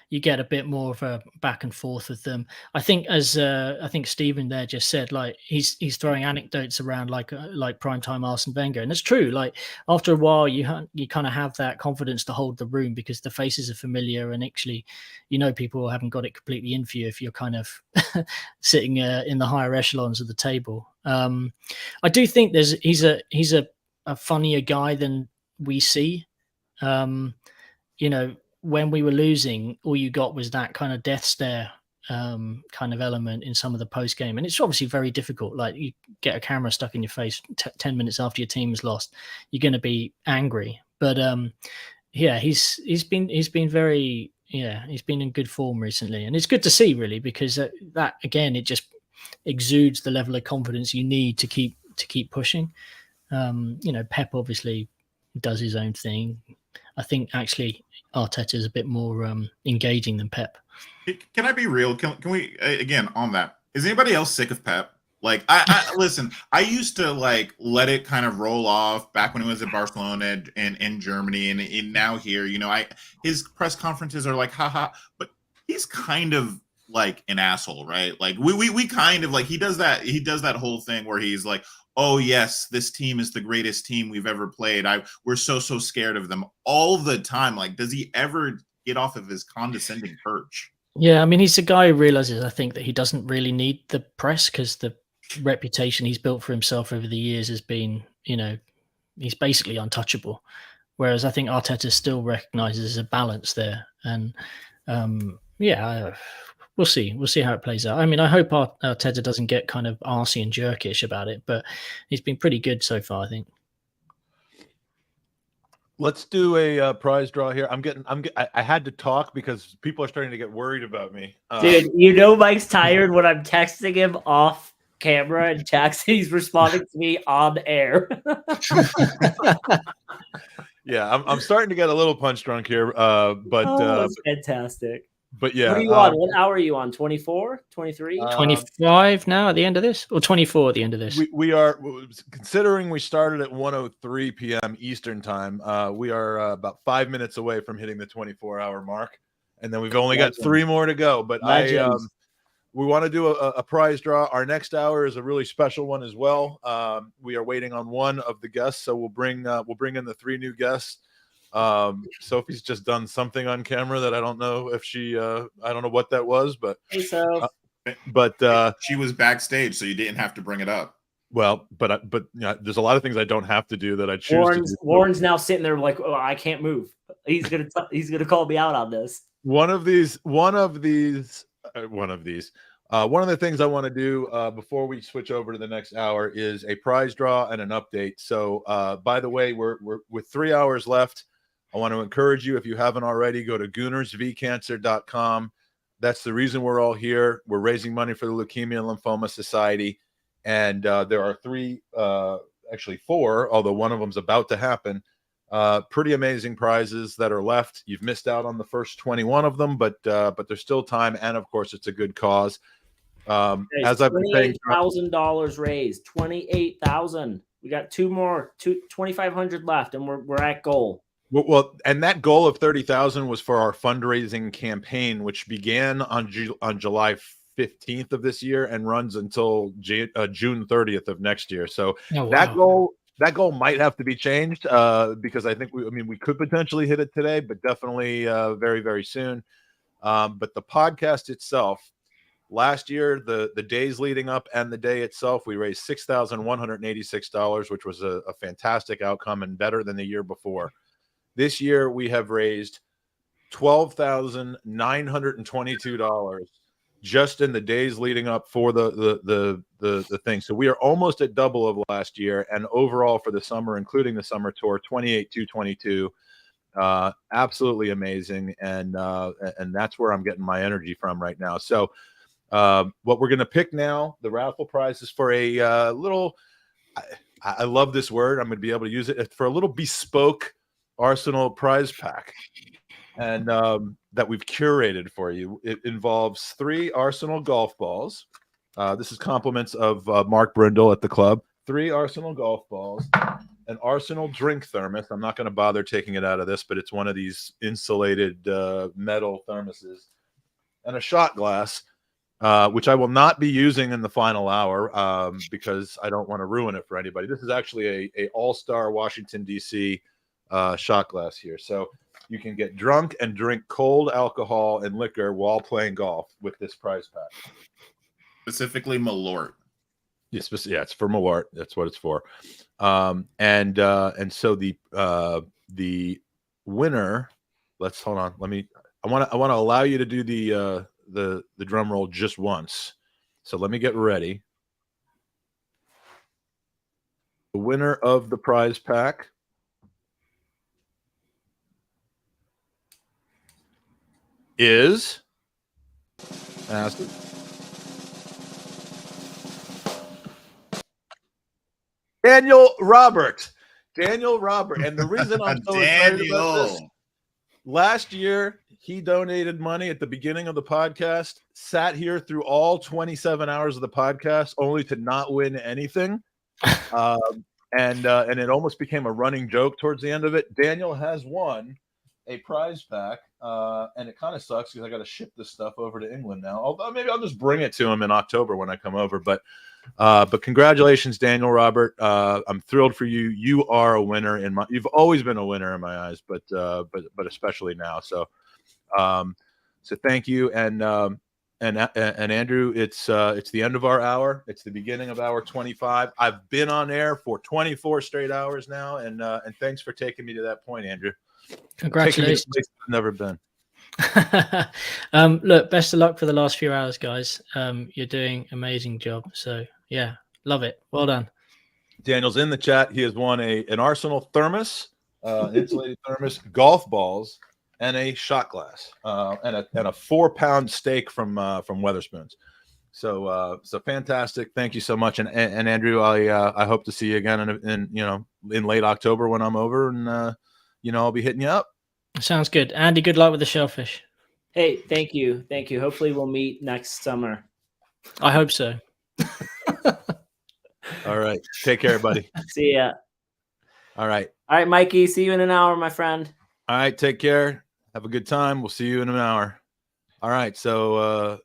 I: You get a bit more of a back and forth with them. I think, as I think Stephen there just said, like he's throwing anecdotes around like primetime Arsene Wenger, and it's true. Like after a while, you kind of have that confidence to hold the room because the faces are familiar, and actually, people haven't got it completely in for you if you're kind of sitting in the higher echelons of the table. I do think he's a funnier guy than we see. When we were losing, all you got was that kind of death stare kind of element in some of the post game, and it's obviously very difficult. Like, you get a camera stuck in your face 10 minutes after your team's lost, you're going to be angry. But he's been very he's been in good form recently, and it's good to see, really, because that again, it just exudes the level of confidence you need to keep pushing. Pep obviously does his own thing. I think actually Arteta is a bit more engaging than Pep.
M: Can I be real? Can we, again, on that, is anybody else sick of Pep? Like, I listen, I used to like let it kind of roll off back when he was at Barcelona and in Germany, and now here, his press conferences are like, haha, but he's kind of like an asshole, right? Like we kind of like, he does that whole thing where he's like, oh yes, this team is the greatest team we've ever played. We're so scared of them all the time. Like, does he ever get off of his condescending perch?
I: Yeah, I mean, he's a guy who realizes, I think, that he doesn't really need the press, because the reputation he's built for himself over the years has been, he's basically untouchable. Whereas I think Arteta still recognizes a balance there. And We'll see. We'll see how it plays out. I mean, I hope Arteta doesn't get kind of arsey and jerkish about it, but he's been pretty good so far, I think.
N: Let's do a prize draw here. I had to talk because people are starting to get worried about me.
D: Dude, you know Mike's tired when I'm texting him off camera and he's responding to me on air.
N: Yeah, I'm starting to get a little punch drunk here.
D: That's fantastic.
N: But yeah.
D: What are you on? What hour are you on? 24? 23?
I: 25 now at the end of this? Or 24 at the end of this?
N: We are, considering we started at 1:03 p.m. Eastern time, we are about 5 minutes away from hitting the 24-hour mark. And then we've only got 3 more to go. But we want to do a prize draw. Our next hour is a really special one as well. We are waiting on one of the guests, so we'll bring in the 3 new guests. Sophie's just done something on camera that I don't know if she I don't know what that was, but
D: hey, Soph.
M: She was backstage, so you didn't have to bring it up.
N: Well, but you know, there's a lot of things I don't have to do that I choose to do.
D: Warren's now sitting there like, oh, I can't move. He's gonna call me out on this.
N: One of the things I want to do before we switch over to the next hour is a prize draw and an update. So by the way, we're with 3 hours left. I want to encourage you, if you haven't already, go to goonersvcancer.com. That's the reason we're all here. We're raising money for the Leukemia and Lymphoma Society. And there are 3, actually 4, although one of them's about to happen. Pretty amazing prizes that are left. You've missed out on the first 21 of them, but there's still time. And of course, it's a good cause. As I've been saying,
D: $28,000 raised. 28,000. We got 2 more, 2,500 left, and we're at goal.
N: Well, and that goal of 30,000 was for our fundraising campaign, which began on July 15th of this year and runs until June 30th of next year. So that goal might have to be changed because I think we could potentially hit it today, but definitely very, very soon. But the podcast itself, last year, the days leading up and the day itself, we raised $6,186, which was a fantastic outcome and better than the year before. This year, we have raised $12,922 just in the days leading up for the thing. So we are almost at double of last year, and overall for the summer, including the summer tour, 28,222. Absolutely amazing, and that's where I'm getting my energy from right now. So what we're going to pick now, the raffle prize is for a little. I love this word. I'm going to be able to use it. It's for a little bespoke Arsenal prize pack, and that we've curated for you. It involves 3 Arsenal golf balls. This is compliments of Mark Brindle at the club. 3 Arsenal golf balls, an Arsenal drink thermos. I'm not going to bother taking it out of this, but it's one of these insulated metal thermoses, and a shot glass, which I will not be using in the final hour because I don't want to ruin it for anybody. This is actually a all-star Washington, D.C. Shot glass here. So you can get drunk and drink cold alcohol and liquor while playing golf with this prize pack.
M: Specifically Malort.
N: Yes, it's for Malort. That's what it's for. And so the winner, let's hold on. I want to allow you to do the drum roll just once. So let me get ready. The winner of the prize pack is Daniel Robert. And the reason I'm so excited about this, last year he donated money at the beginning of the podcast, sat here through all 27 hours of the podcast only to not win anything. And it almost became a running joke towards the end of it. Daniel has won a prize pack, and it kind of sucks because I got to ship this stuff over to England now. Although maybe I'll just bring it to him in October when I come over. But congratulations, Daniel Robert. I'm thrilled for you. You are a winner you've always been a winner in my eyes, but especially now. So thank you. And Andrew, it's the end of our hour. It's the beginning of hour 25. I've been on air for 24 straight hours now, and thanks for taking me to that point, Andrew.
I: Congratulations.
N: I've never been.
I: Look, best of luck for the last few hours, guys. You're doing amazing job. So yeah, love it. Well done.
N: Daniel's in the chat. He has won an Arsenal thermos, insulated thermos, golf balls, and a shot glass, and a 4-pound steak from Weatherspoons. So fantastic. Thank you so much. And Andrew, I hope to see you again in late October when I'm over, and I'll be hitting you up.
I: Sounds good. Andy, good luck with the shellfish.
D: Hey, thank you. Hopefully we'll meet next summer.
I: I hope so.
N: All right. Take care, buddy.
D: See ya.
N: All right,
D: Mikey. See you in an hour, my friend.
N: All right. Take care. Have a good time. We'll see you in an hour. All right. So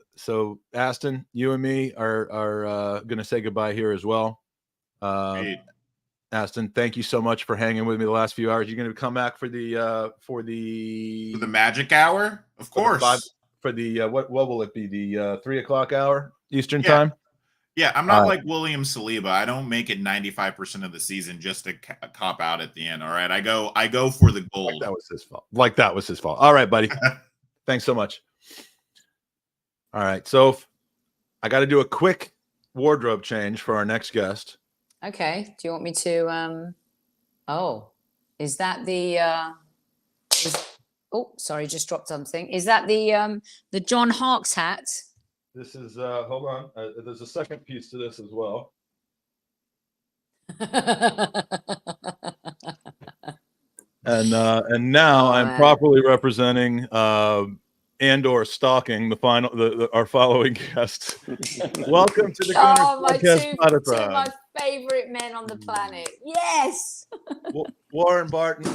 N: Aston, you and me are going to say goodbye here as well. Aston, thank you so much for hanging with me the last few hours. You're going to come back for the
M: magic hour, of course.
N: What will it be? The 3:00 hour Eastern time.
M: Yeah, I'm not like William Saliba. I don't make it 95% of the season just to cop out at the end. All right, I go for the gold.
N: That was his fault. All right, buddy. Thanks so much. All right, so I got to do a quick wardrobe change for our next guest.
C: Okay. Do you want me to? Is that the? Sorry, just dropped something. Is that the John Harkes hat?
N: This is hold on. There's a second piece to this as well. And now I'm properly representing and/or stalking our following guest. Welcome to the Gooners podcast.
C: Two of my favorite men on the planet. Yes.
N: Warren Barton,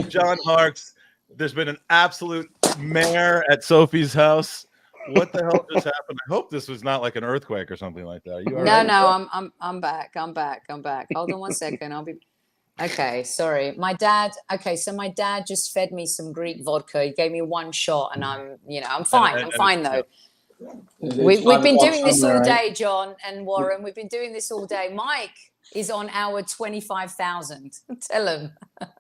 N: John Harkes. There's been an absolute mare at Sophie's house. What the hell just happened? I hope this was not like an earthquake or something like that. Are you all right?
C: No, I'm back. I'm back. Hold on one second. I'll be. Okay, sorry. My dad just fed me some Greek vodka. He gave me one shot, and I'm fine. I'm fine though. We've been doing this all day, John and Warren. We've been doing this all day. Mike is on hour 25,000. Tell him.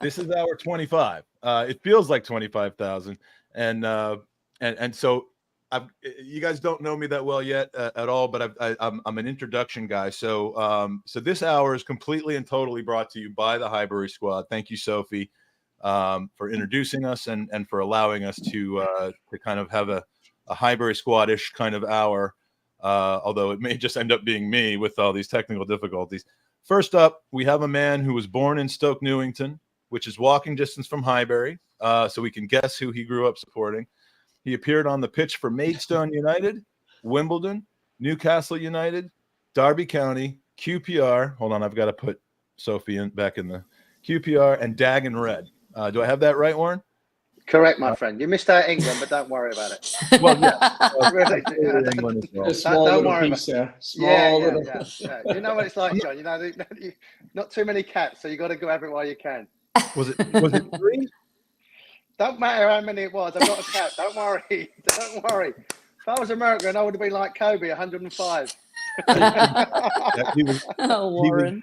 N: This is hour 25. It feels like 25,000, and so. You guys don't know me that well yet at all, but I'm an introduction guy. So this hour is completely and totally brought to you by the Highbury Squad. Thank you, Sophie, for introducing us and for allowing us to kind of have a Highbury Squad-ish kind of hour, although it may just end up being me with all these technical difficulties. First up, we have a man who was born in Stoke Newington, which is walking distance from Highbury, so we can guess who he grew up supporting. He appeared on the pitch for Maidstone United, Wimbledon, Newcastle United, Derby County, QPR. Hold on, I've got to put Sophie back in the QPR and Dagon Red. Do I have that right, Warren?
K: Correct, my friend. You missed out England, but don't worry about it.
N: Well, yeah.
K: Really,
N: England as
K: don't
N: well.
K: worry about it. Yeah. You know what it's like, John. Not too many cats, so you got to go everywhere you can.
N: Was it 3?
K: Don't matter how many it was. I've got a cat. Don't worry. Don't worry. If I was American, I would have been like Kobe, 105.
N: Warren.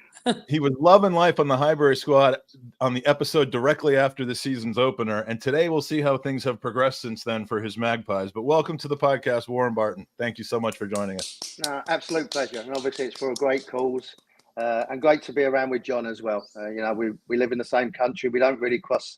N: He was loving life on the Highbury Squad on the episode directly after the season's opener. And today we'll see how things have progressed since then for his Magpies. But welcome to the podcast, Warren Barton. Thank you so much for joining us.
K: Absolute pleasure. And obviously it's for a great cause. And great to be around with John as well. We live in the same country. We don't really cross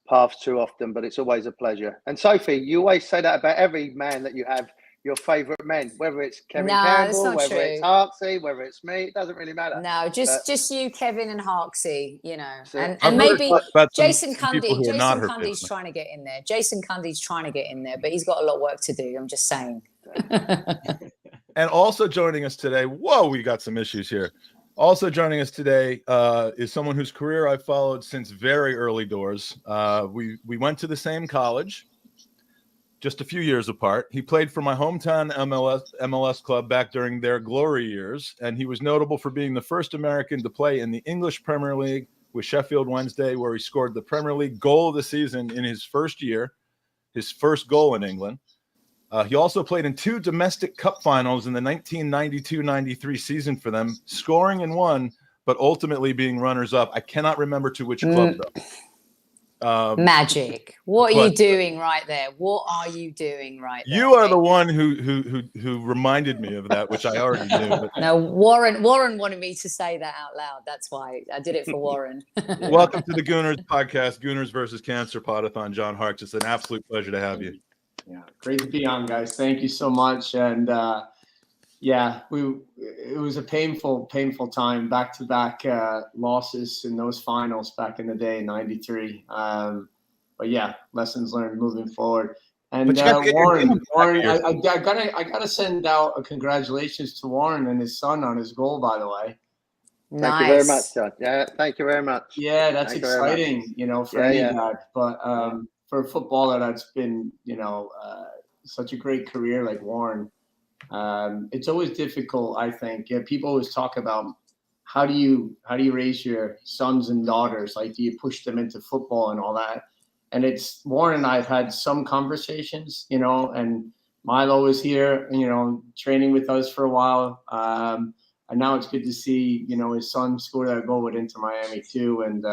K: paths too often, but it's always a pleasure. And Sophie, you always say that about every man that you have, your favourite men, whether it's Kevin Campbell, whether it's Harksey, whether it's me, it doesn't really matter.
C: No, just you, Kevin and Harksey, and maybe Jason Cundy. Jason Cundy's trying to get in there. Jason Cundy's trying to get in there, but he's got a lot of work to do. I'm just saying.
N: And also joining us today, we got some issues here. Also joining us today is someone whose career I've followed since very early doors. We went to the same college, just a few years apart. He played for my hometown MLS club back during their glory years, and he was notable for being the first American to play in the English Premier League with Sheffield Wednesday, where he scored the Premier League goal of the season in his first year, his first goal in England. He also played in 2 domestic cup finals in the 1992-93 season for them, scoring in one, but ultimately being runners-up. I cannot remember to which club, though.
C: Magic. What are you
N: but-
C: doing right there? What are you doing right there?
N: You are the one who reminded me of that, which I already knew. But...
C: No, Warren wanted me to say that out loud. That's why I did it for Warren.
N: Welcome to the Gooners podcast, Gooners versus Cancer Pod-A-Thon. John Harkes, it's an absolute pleasure to have you.
A: Yeah, great to be on, guys. Thank you so much. And it was a painful time, back-to-back losses in those finals back in the day, '93. But yeah, lessons learned moving forward. And Warren, I gotta send out a congratulations to Warren and his son on his goal, by the way.
K: Thank you very much, John. Yeah, thank you very much.
A: Yeah, that's exciting, for any dad. But for a footballer that's been, such a great career like Warren, it's always difficult, I think. Yeah, people always talk about how do you raise your sons and daughters? Like, do you push them into football and all that? And it's Warren and I have had some conversations, and Milo was here, training with us for a while. And now it's good to see, his son score that goal with Inter Miami too. And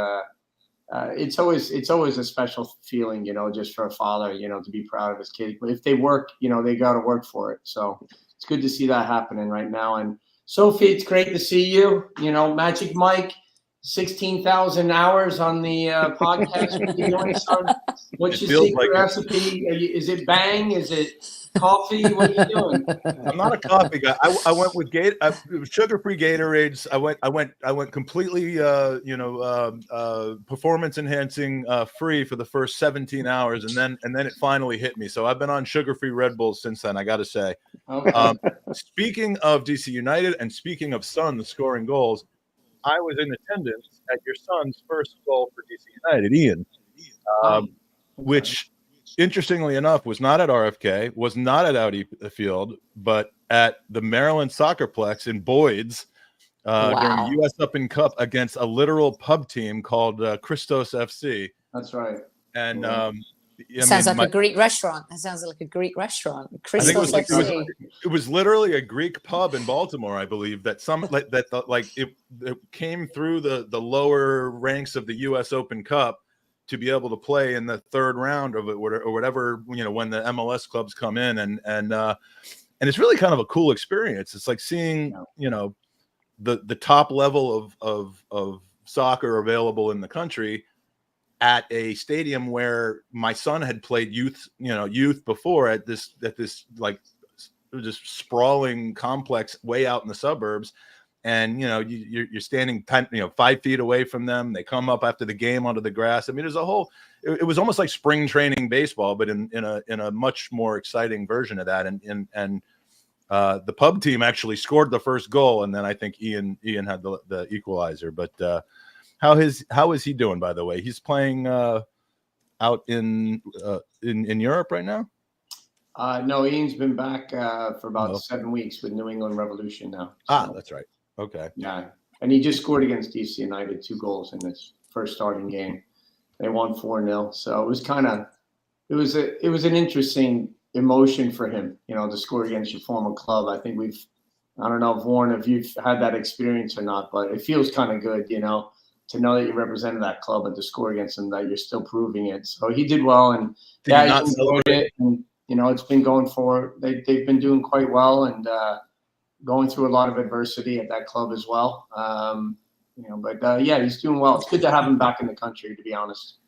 A: it's always a special feeling, just for a father, to be proud of his kid. But if they work, they got to work for it. So it's good to see that happening right now. And Sophie, it's great to see you. Magic Mike, 16,000 hours on the podcast. What you doing, son? What's your secret recipe? Is it bang? Is it coffee? What are you doing?
N: I'm not a coffee guy. I went with sugar-free Gatorades. I went completely, performance-enhancing free for the first 17 hours, and then it finally hit me. So I've been on sugar-free Red Bulls since then. I got to say. Okay. Speaking of DC United and speaking of Son scoring goals, I was in attendance at your son's first goal for DC United, Ian, which, interestingly enough, was not at RFK, was not at Audi Field, but at the Maryland Soccerplex in Boyd's during U.S. Open Cup against a literal pub team called Christos FC.
A: That's right.
N: And
C: sounds like a Greek restaurant. That sounds like a Greek restaurant. Christos FC.
N: It was literally a Greek pub in Baltimore, I believe, that it came through the lower ranks of the U.S. Open Cup to be able to play in the third round of it or whatever, when the MLS clubs come in, and it's really kind of a cool experience. It's like seeing the top level of soccer available in the country at a stadium where my son had played youth before at this like just sprawling complex way out in the suburbs. And, you're standing 5 feet away from them. They come up after the game onto the grass. I mean, there's a whole, it was almost like spring training baseball, but in a much more exciting version of that. And the pub team actually scored the first goal. And then I think Ian had the equalizer, but, how is he doing, by the way? He's playing out in Europe right now?
A: No, Ian's been back for about 7 weeks with New England Revolution now. So,
N: that's right. Okay.
A: Yeah, and he just scored against DC United 2 goals in his first starting game. They won 4-0. So it was an interesting emotion for him, to score against your former club. I think I don't know, Warren, if you've had that experience or not, but it feels kind of good, to know that you represented that club and to score against them, that you're still proving it. So he did well, and he enjoyed it. And it's been going forward. They've been doing quite well, and going through a lot of adversity at that club as well. But he's doing well. It's good to have him back in the country, to be honest.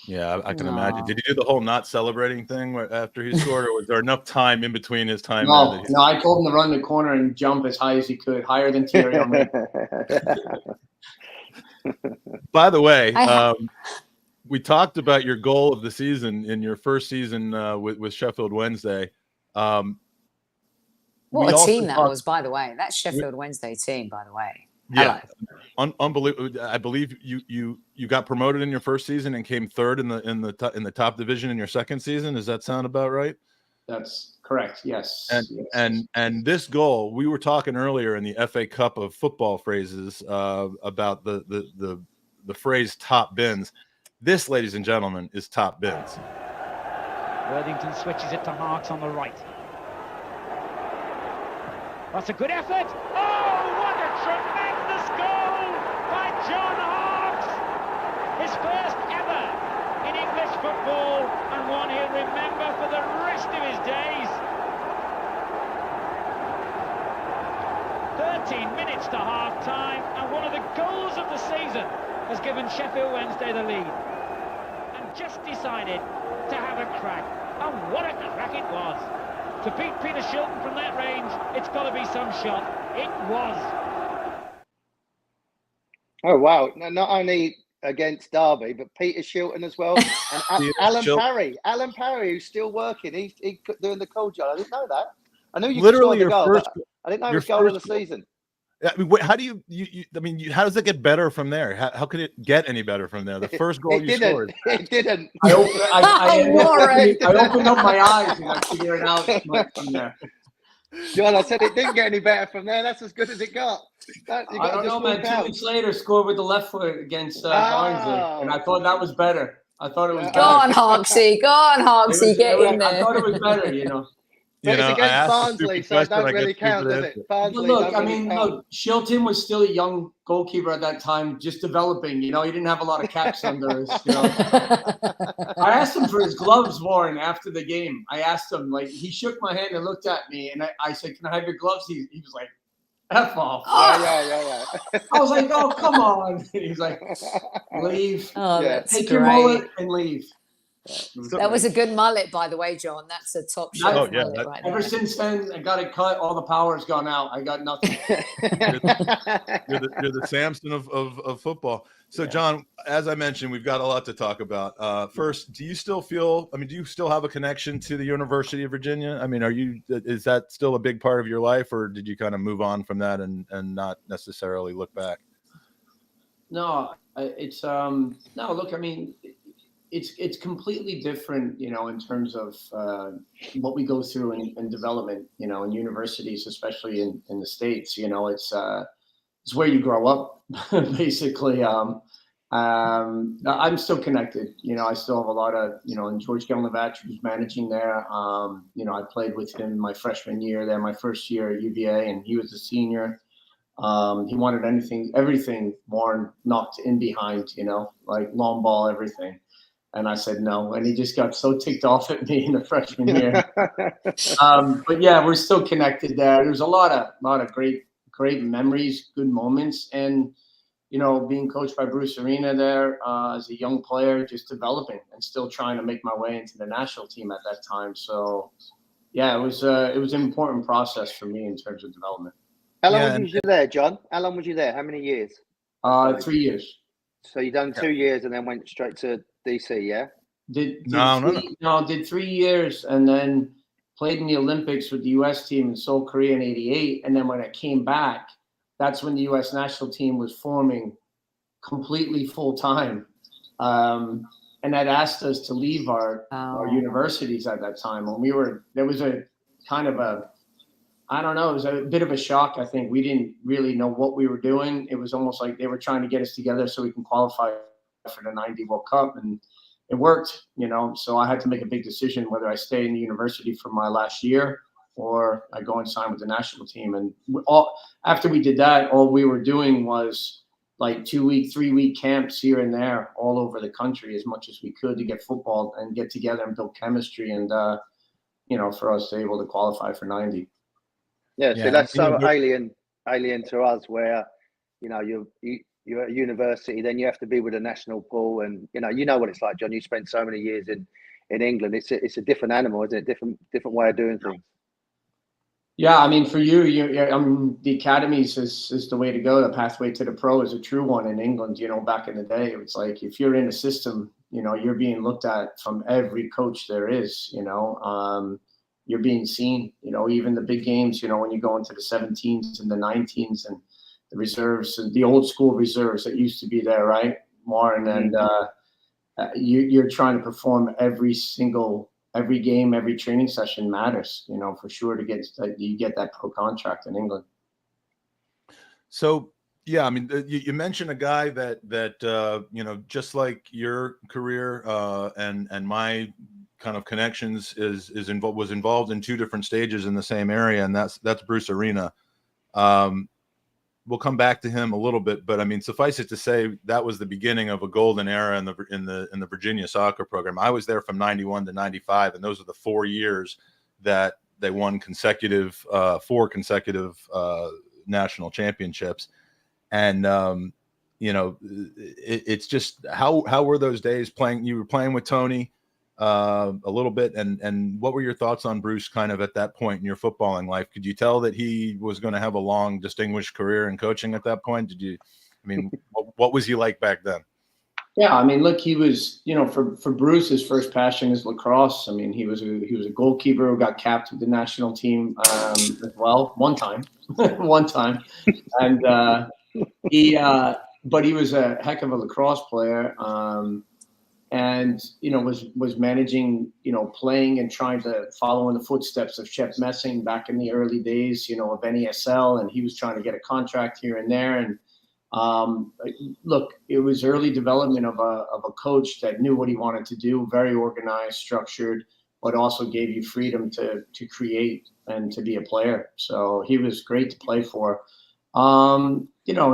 N: Yeah, I can imagine. Did he do the whole not celebrating thing after he scored, or was there enough time in between his time?
A: No, I told him to run the corner and jump as high as he could, higher than Thierry Henry.
N: By the way, we talked about your goal of the season in your first season with Sheffield Wednesday.
C: What a team that was, by the way. That Sheffield Wednesday team, by the way.
N: Yeah, unbelievable. I believe you got promoted in your first season and came third in the top division in your second season. Does that sound about right?
A: That's correct. Yes.
N: And this goal, we were talking earlier in the FA Cup of football phrases about the phrase "top bins." This, ladies and gentlemen, is top bins.
F: Worthington switches it to Harkes on the right. That's a good effort. Oh, what a tremendous goal by John Harkes! His first ever
R: football and one he'll remember for the rest of his days. 13 minutes to half-time, and one of the goals of the season has given Sheffield Wednesday the lead. And just decided to have a crack. And what a crack it was. To beat Peter Shilton from that range, it's got to be some shot. It was.
K: Oh, wow. Not only against Derby, but Peter Shilton as well. And Alan Parry, who's still working. He's doing the call job. I didn't know that. I knew you
N: Literally
K: could score the
N: your
K: goal,
N: first,
K: but I didn't know it was goal of the season.
N: I mean, how do you I mean, how does it get better from there? How could it get any better from there? The first goal you scored.
K: It didn't.
A: I opened up my eyes and I figured it out from there.
K: John, I said it didn't get any better from there. That's as good as it got.
A: I don't know, man. 2 weeks later, scored with the left foot against Barnsley, and I thought that was better. I thought it was better.
C: Go on, Hogsy. Go on, Hogsy. Get in there.
A: I thought it was better, you know.
K: But it's against Barnsley, so it don't really count, does it? Barnsley,
A: look, I mean, look, Shilton was still a young goalkeeper at that time, just developing. You know, he didn't have a lot of caps under his. You know, I asked him for his gloves, Warren, after the game. I asked him, like, he shook my hand and looked at me, and I said, "Can I have your gloves?" He was like, "F off."
K: Yeah.
A: I was like, "Oh, come on." He's like, "Leave.
C: Oh, that's
A: Take
C: great.
A: your mullet and leave."
C: That was a good mullet, by the way, John. That's a top shelf mullet right
A: Ever
C: there.
A: since then, I got it cut. All the power's gone out. I got nothing.
N: You're the Samson of football. So, John, as I mentioned, we've got a lot to talk about. First, do you still have a connection to the University of Virginia? I mean, is that still a big part of your life, or did you kind of move on from that and not necessarily look back?
A: No, it's no. Look, I mean, it's completely different, you know, in terms of what we go through in development, you know, in universities, especially in the States. You know, it's where you grow up, basically. I'm still connected. You know, I still have a lot of, you know, and George Gelnavach, who's managing there. You know, I played with him my freshman year there, my first year at UVA, and he was a senior. He wanted everything Warren knocked in behind, you know, like long ball, everything. And I said no, and he just got so ticked off at me in the freshman year. But yeah, we're still connected there. There's a lot of great memories, good moments, and you know, being coached by Bruce Arena there as a young player, just developing and still trying to make my way into the national team at that time. So yeah, it was an important process for me in terms of development.
K: How long was you there, John? How long was you there? How many years?
A: 3 years.
K: So you done 2 years and then went straight to DC, yeah?
A: Did 3 years and then played in the Olympics with the U.S. team in Seoul, Korea in '88. And then when I came back, that's when the U.S. national team was forming completely full time. And that asked us to leave our universities at that time. When there was a kind of I don't know, it was a bit of a shock. I think we didn't really know what we were doing. It was almost like they were trying to get us together so we can qualify for the '90 World Cup, and it worked, you know. So I had to make a big decision whether I stay in the university for my last year or I go and sign with the national team. And after we did that, all we were doing was like 2-week, 3-week camps here and there all over the country as much as we could to get football and get together and build chemistry and, you know, for us to be able to qualify for '90.
K: Yeah, so that's so alien to us where, you know, you're at university, then you have to be with a national pool, and you know what it's like, John. You spent so many years in England. It's a different animal, isn't it? Different way of doing things.
A: Yeah, I mean, for you, the academies is the way to go. The pathway to the pro is a true one in England. You know, back in the day, it's like if you're in a system, you know, you're being looked at from every coach there is. You know, you're being seen. You know, even the big games. You know, when you go into the 17s and the 19s and the reserves and the old school reserves that used to be there, right, Warren? And you're trying to perform every game, every training session matters, you know, for sure to get that pro contract in England.
N: So, yeah, I mean, you mentioned a guy that you know, just like your career and my kind of connections was involved in two different stages in the same area, and that's Bruce Arena. we'll come back to him a little bit, but I mean, suffice it to say that was the beginning of a golden era in the Virginia soccer program. I was there from 91 to 95, and those are the 4 years that they won four consecutive national championships. And it's just how were those days playing? You were playing with Tony a little bit, and what were your thoughts on Bruce kind of at that point in your footballing life? Could you tell that he was going to have a long, distinguished career in coaching at that point? What was he like back then?
A: Yeah, I mean, look, he was, for Bruce, his first passion is lacrosse. I mean, he was a goalkeeper who got capped with the national team as well one time, and but he was a heck of a lacrosse player. And was managing, playing and trying to follow in the footsteps of Shep Messing back in the early days, of NESL, and he was trying to get a contract here and there. And look, it was early development of a coach that knew what he wanted to do, very organized, structured, but also gave you freedom to create and to be a player. So he was great to play for. And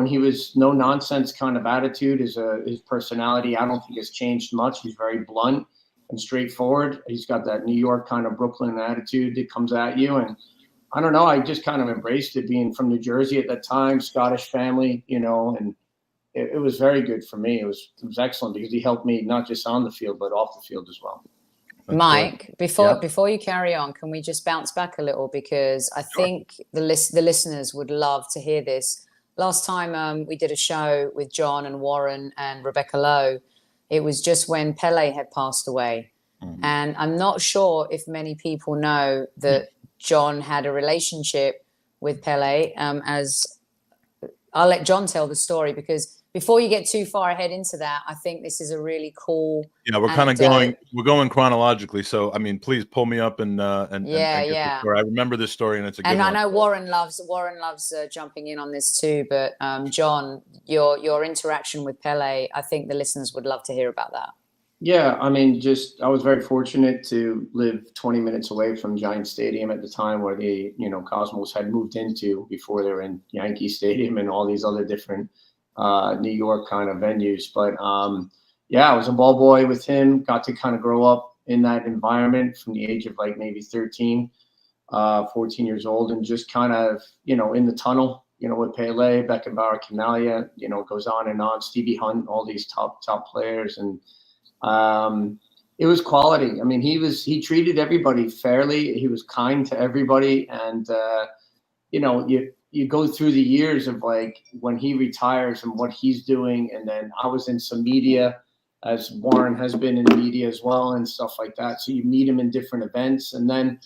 A: he was no nonsense kind of attitude. His personality, I don't think has changed much. He's very blunt and straightforward. He's got that New York kind of Brooklyn attitude that comes at you. And I don't know, I just kind of embraced it, being from New Jersey at that time, Scottish family, and it was very good for me. It was excellent because he helped me not just on the field, but off the field as well.
C: Mike, before you carry on, can we just bounce back a little, because I think the listeners would love to hear this. Last time we did a show with John and Warren and Rebecca Lowe, it was just when Pele had passed away. Mm-hmm. And I'm not sure if many people know that John had a relationship with Pele. As I'll let John tell the story, because before you get too far ahead into that, I think this is a really cool.
N: Yeah, we're kind of going chronologically. So I mean, please pull me up and get the story. I remember this story, and it's a good one.
C: And I know Warren loves jumping in on this too. But John, your interaction with Pele, I think the listeners would love to hear about that.
A: Yeah, I mean, I was very fortunate to live 20 minutes away from Giant Stadium at the time, where the Cosmos had moved into before they were in Yankee Stadium and all these other different New York kind of venues. But I was a ball boy with him, got to kind of grow up in that environment from the age of like maybe 13, 14 years old, and just kind of, in the tunnel, with Pele, Beckenbauer, Canalia, goes on and on, Stevie Hunt, all these top players. And it was quality. I mean, he treated everybody fairly. He was kind to everybody. And, you go through the years of like when he retires and what he's doing. And then I was in some media, as Warren has been in media as well, and stuff like that. So you meet him in different events. And then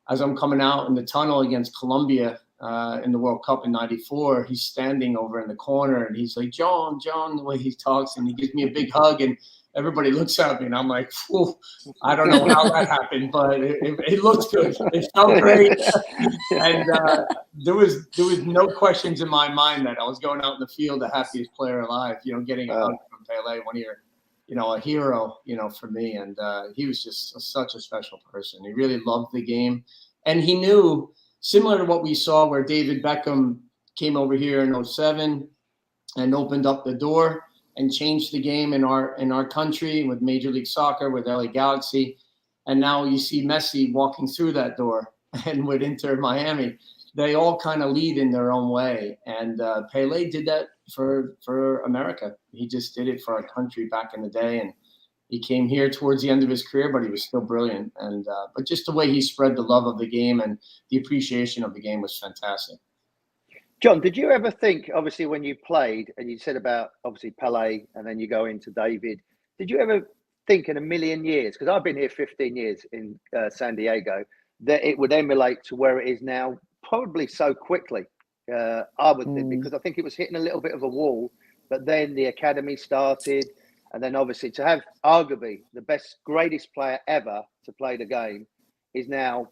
A: as I'm coming out in the tunnel against Colombia in the World Cup in '94, he's standing over in the corner and he's like, John, the way he talks, and he gives me a big hug, and everybody looks at me and I'm like, I don't know how that happened, but it looked good. It felt great. And there was no questions in my mind that I was going out in the field the happiest player alive, getting a hug from Pele, one of your, a hero, for me. And he was just such a special person. He really loved the game. And he knew, similar to what we saw where David Beckham came over here in 2007 and opened up the door and changed the game in our country with Major League Soccer, with LA Galaxy. And now you see Messi walking through that door, and with Inter Miami. They all kind of lead in their own way. And Pele did that for America. He just did it for our country back in the day. And he came here towards the end of his career, but he was still brilliant. And but just the way he spread the love of the game and the appreciation of the game was fantastic.
K: John, did you ever think, obviously, when you played, and you said about, obviously, Pele, and then you go into David, did you ever think in a million years, because I've been here 15 years in San Diego, that it would emulate to where it is now, probably so quickly? I would think, because I think it was hitting a little bit of a wall, but then the academy started, and then obviously to have arguably the greatest player ever to play the game is now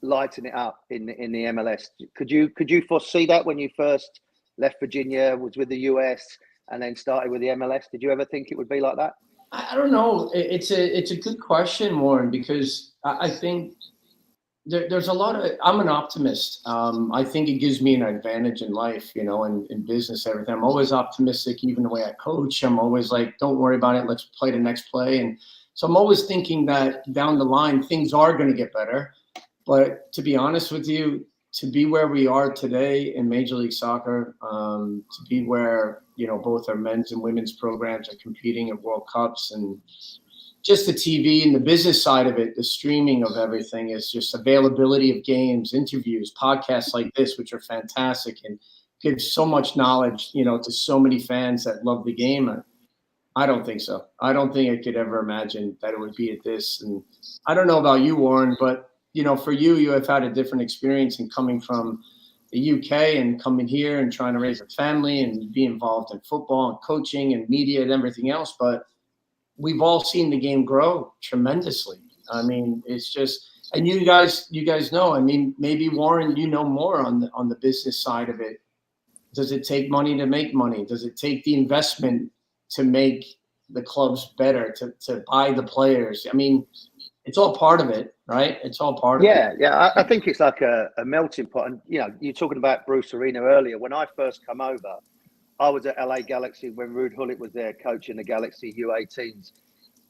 K: lighting it up in the MLS. Could you foresee that when you first left Virginia, was with the US, and then started with the MLS? Did you ever think it would be like that?
A: I don't know. It's a good question, Warren, because I think there's a lot of, I'm an optimist. I think it gives me an advantage in life, you know, and in business, everything. I'm always optimistic, even the way I coach. I'm always like, don't worry about it. Let's play the next play. And so I'm always thinking that down the line, things are going to get better. But to be honest with you, to be where we are today in Major League Soccer, to be where, you know, both our men's and women's programs are competing at World Cups, and just the TV and the business side of it, the streaming of everything is just availability of games, interviews, podcasts like this, which are fantastic and give so much knowledge, you know, to so many fans that love the game. I don't think so. I don't think I could ever imagine that it would be at this. And I don't know about you, Warren, but, you know, for you, you have had a different experience in coming from the UK and coming here and trying to raise a family and be involved in football and coaching and media and everything else. But we've all seen the game grow tremendously. I mean, it's just, and you guys know, I mean, maybe Warren, you know more on the business side of it. Does it take money to make money? Does it take the investment to make the clubs better, to buy the players? I mean, it's all part of it, right? It's all part of it.
K: Yeah. I think it's like a melting pot. And, you know, you're talking about Bruce Arena earlier. When I first come over, I was at LA Galaxy when Ruth Hullet was there coaching the Galaxy U18s.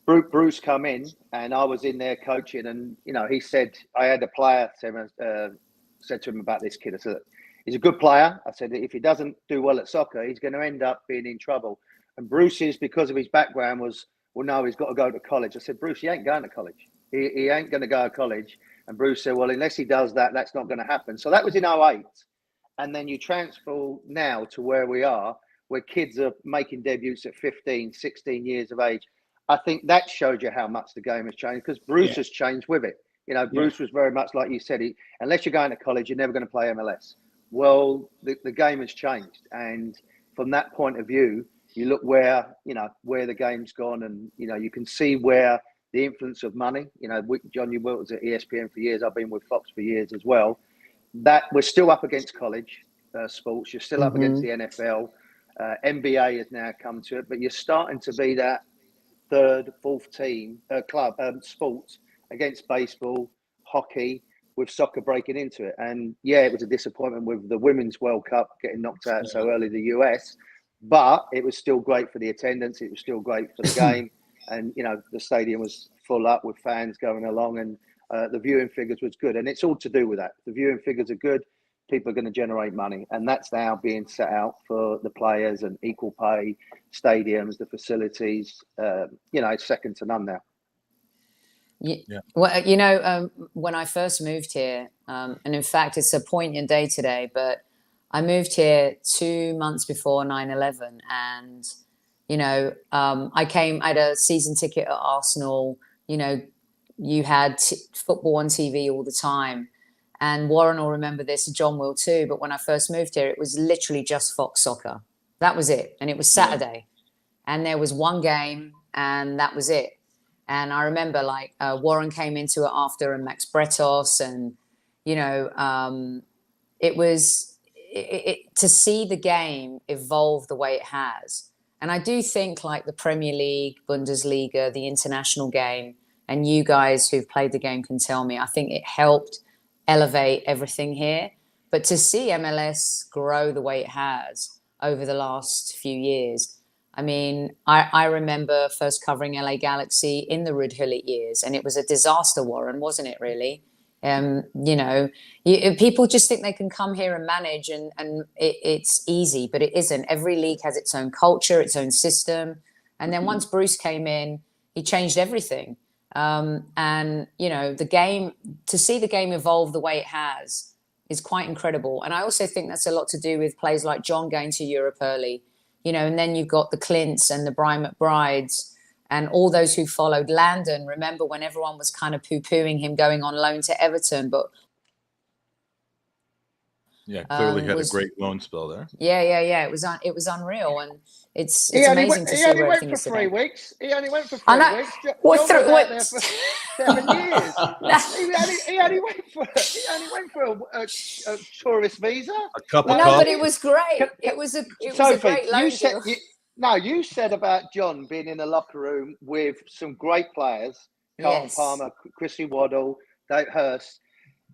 K: Bruce come in and I was in there coaching, and, you know, he said, I had a player said to him about this kid. I said, he's a good player. I said, if he doesn't do well at soccer, he's going to end up being in trouble. And Bruce's, because of his background, was, well, no, he's got to go to college. I said, Bruce, he ain't going to college. He ain't going to go to college. And Bruce said, well, unless he does that, that's not going to happen. So that was in 2008. And then you transfer now to where we are, where kids are making debuts at 15, 16 years of age. I think that showed you how much the game has changed, because Bruce has changed with it. You know, Bruce was very much like you said, unless you're going to college, you're never going to play MLS. Well, the game has changed. And from that point of view, you look where the game's gone, and, you know, you can see where the influence of money, you know, John, you worked at ESPN for years. I've been with Fox for years as well. That we're still up against college sports. You're still up against the NFL. NBA has now come to it, but you're starting to be that third, fourth team club sports against baseball, hockey, with soccer breaking into it. And yeah, it was a disappointment with the Women's World Cup getting knocked out so early, the US, but it was still great for the attendance. It was still great for the game. And, you know, the stadium was full up with fans going along, and the viewing figures was good. And it's all to do with that. The viewing figures are good. People are going to generate money. And that's now being set out for the players, and equal pay, stadiums, the facilities. You know, it's second to none now.
C: Yeah. Well, you know, when I first moved here, and in fact, it's a poignant day today, but I moved here 2 months before 9/11, and, you know, I had a season ticket at Arsenal. You know, you had football on TV all the time. And Warren will remember this, John will too. But when I first moved here, it was literally just Fox Soccer. That was it. And it was Saturday. And there was one game, and that was it. And I remember, like, Warren came into it after, and Max Bretos. And, you know, it was to see the game evolve the way it has. And I do think, like, the Premier League, Bundesliga, the international game, and you guys who've played the game can tell me, I think it helped elevate everything here. But to see MLS grow the way it has over the last few years, I mean, I remember first covering LA Galaxy in the Ruth Hullet years, and it was a disaster, Warren, wasn't it, really? You know, people just think they can come here and manage, and it's easy, but it isn't. Every league has its own culture, its own system. And then once Bruce came in, he changed everything. And, you know, to see the game evolve the way it has is quite incredible. And I also think that's a lot to do with players like John going to Europe early, you know, and then you've got the Clints and the Brian McBrides and all those who followed. Landon, remember when everyone was kind of poo-pooing him going on loan to Everton, but
N: yeah, clearly had a great loan spell there.
C: Yeah. It was unreal, and it's amazing to see where everything is today.
K: He only went for 3 weeks. He only went for 3 weeks. John was out there for 7 years. He only went for a tourist visa.
N: A couple.
C: No, but it was great. It was a great loan deal.
K: You said about John being in the locker room with some great players, Carlton Palmer, Chrissy Waddle, Dave Hurst.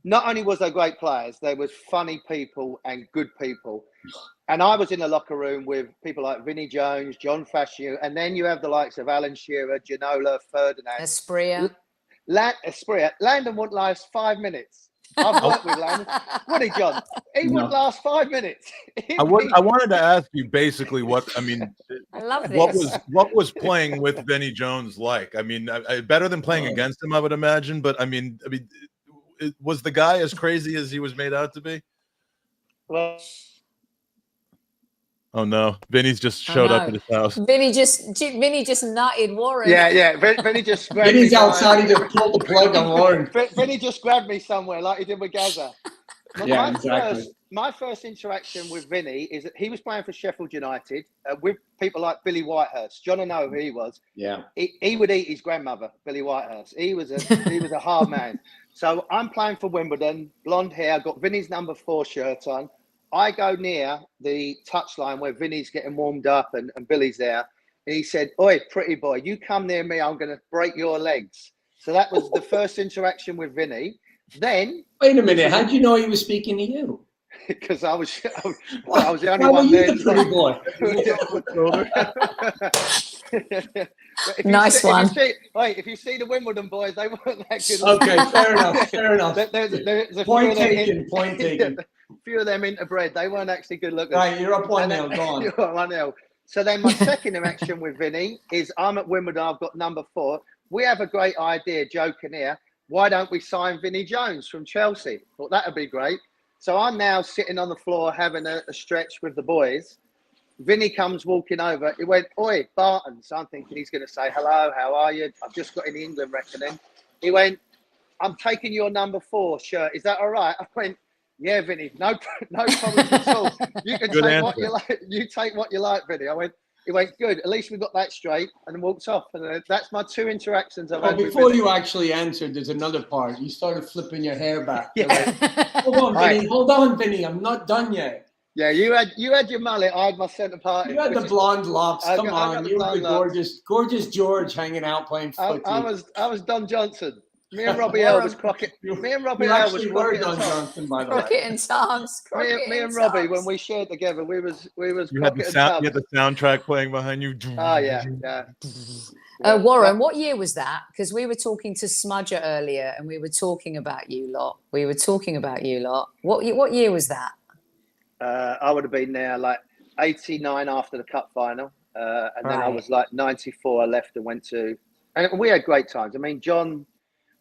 K: not only was they great players, they were funny people and good people. And I was in the locker room with people like Vinnie Jones, John Fashio, and then you have the likes of Alan Shearer, Ginola, Ferdinand.
C: Espria.
K: Espria. Landon wouldn't last 5 minutes. I've worked with Landon. Would he, John? He wouldn't last 5 minutes.
N: I wanted to ask you basically what
C: I love this.
N: What was playing with Vinnie Jones like? I mean, better than playing against him, I would imagine. But I mean, was the guy as crazy as he was made out to be?
K: Well.
N: Oh no, Vinny's just showed up at his house.
C: Vinny just nutted Warren.
K: Yeah. Vinny just grabbed
A: Vinny's
K: me
A: outside. He just pulled the plug on Warren.
K: Vinny just grabbed me somewhere like he did with Gaza.
A: Yeah, exactly.
K: My first interaction with Vinny is that he was playing for Sheffield United with people like Billy Whitehurst. John will know who he was.
A: Yeah.
K: He would eat his grandmother, Billy Whitehurst. He was a hard man. So I'm playing for Wimbledon, blonde hair, got Vinny's number 4 shirt on. I go near the touchline where Vinny's getting warmed up and Billy's there. And he said, "Oi, pretty boy, you come near me, I'm going to break your legs." So that was the first interaction with Vinny. Then...
A: Wait a minute, how did you know he was speaking to you?
K: Because I was the only
A: Why
K: one
A: were
K: there.
A: you the pretty boy? Nice one.
K: If you see the Wimbledon boys, they weren't that good.
A: Okay, fair enough.
K: There's a
A: Point taken.
K: A few of them interbred. They weren't actually good looking.
A: Right, you're up 1-0. Go on.
K: You're up 1-0. So then my second interaction with Vinny is I'm at Wimbledon. I've got number 4. We have a great idea, joking here. Why don't we sign Vinnie Jones from Chelsea? Thought that would be great. So I'm now sitting on the floor having a stretch with the boys. Vinny comes walking over. He went, "Oi, Barton." So I'm thinking he's going to say, "Hello, how are you? I've just got in the England reckoning." He went, "I'm taking your number 4 shirt. Is that all right?" I went, "Yeah, Vinny, no problem at all. You can take what you like. You take what you like, Vinny." He went, "Good. At least we got that straight," and walked off. And that's my 2 interactions I've had.
A: Before you actually answered, there's another part. You started flipping your hair back. Yeah. Hold on, Vinny. I'm not done yet.
K: Yeah, you had your mullet. I had my centre party.
A: You had the blonde locks. Come on, you were the gorgeous George hanging out playing footy.
K: I was Don Johnson. Me and Robbie L was Crockett. Me and Robbie L was
A: Crockett and Johnson, by the way.
C: Crockett and Tom's.
K: Me and Robbie, when we shared together, we was
N: you had the soundtrack playing behind you.
K: Oh yeah.
C: Warren, what year was that? Because we were talking to Smudger earlier, and we were talking about you lot. What year was that?
K: I would have been there like 89 after the cup final, and then I was like 94. I left and went to, and we had great times. I mean, John.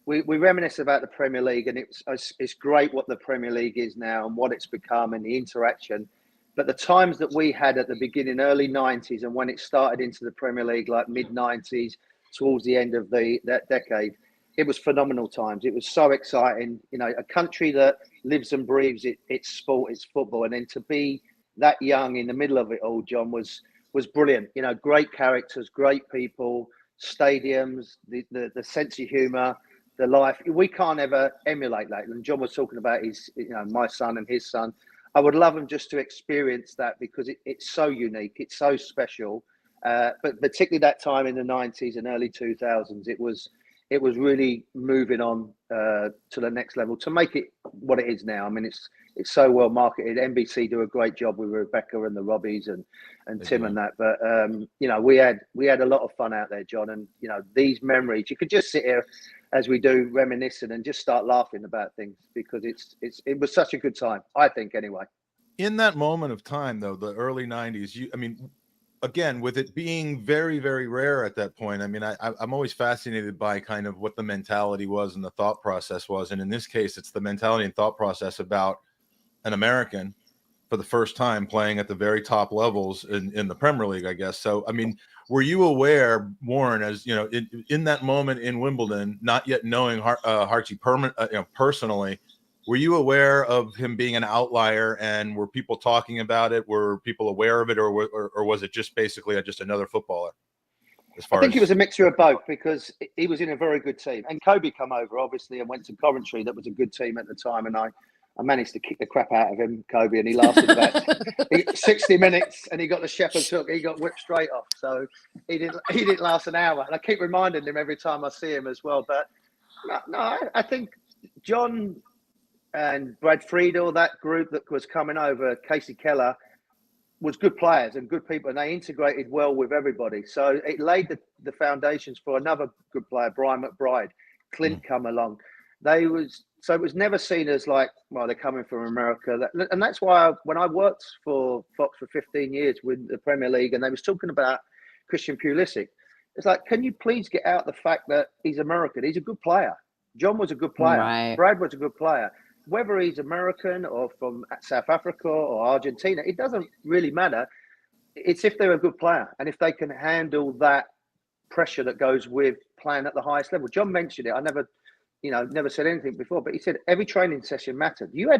K: We reminisce about the Premier League, and it's great what the Premier League is now and what it's become and the interaction. But the times that we had at the beginning, early 90s, and when it started into the Premier League, like mid-90s, towards the end of that decade, it was phenomenal times. It was so exciting. You know, a country that lives and breathes its sport, its football. And then to be that young in the middle of it all, John, was brilliant. You know, great characters, great people, stadiums, the sense of humour, the life. We can't ever emulate that. And John was talking about my son and his son. I would love them just to experience that because it's so unique, it's so special. But particularly that time in the 90s and early 2000s, it was really moving on to the next level to make it what it is now. I mean, it's so well marketed. NBC do a great job with Rebecca and the Robbies and Tim and that. But we had a lot of fun out there, John. And these memories, you could just sit here as we do, reminiscing and just start laughing about things because it was such a good time, I think, anyway.
N: In that moment of time, though, the early 90s, again, with it being very, very rare at that point, I mean, I'm always fascinated by kind of what the mentality was and the thought process was. And in this case, it's the mentality and thought process about an American for the first time playing at the very top levels in the Premier League, I guess. So, I mean, were you aware, Warren, as you know, in that moment in Wimbledon, not yet knowing Harkes personally, were you aware of him being an outlier, and were people talking about it? Were people aware of it, or was it just basically just another footballer?
K: I think it was a mixture of both because he was in a very good team, and Kobe come over obviously and went to Coventry. That was a good team at the time, and I managed to kick the crap out of him, Kobe, and he lasted about 60 minutes, and he got the shepherd's hook. He got whipped straight off, so he didn't last an hour. And I keep reminding him every time I see him as well. But no, I think John and Brad Friedel, that group that was coming over, Casey Keller, was good players and good people, and they integrated well with everybody. So it laid the foundations for another good player, Brian McBride. Clint come along. So it was never seen as like, well, they're coming from America. And that's why when I worked for Fox for 15 years with the Premier League, and they was talking about Christian Pulisic, it's like, can you please get out the fact that he's American? He's a good player. John was a good player.
C: Right.
K: Brad was a good player. Whether he's American or from South Africa or Argentina, it doesn't really matter. It's if they're a good player and if they can handle that pressure that goes with playing at the highest level. John mentioned it. I never said anything before, but he said every training session mattered. You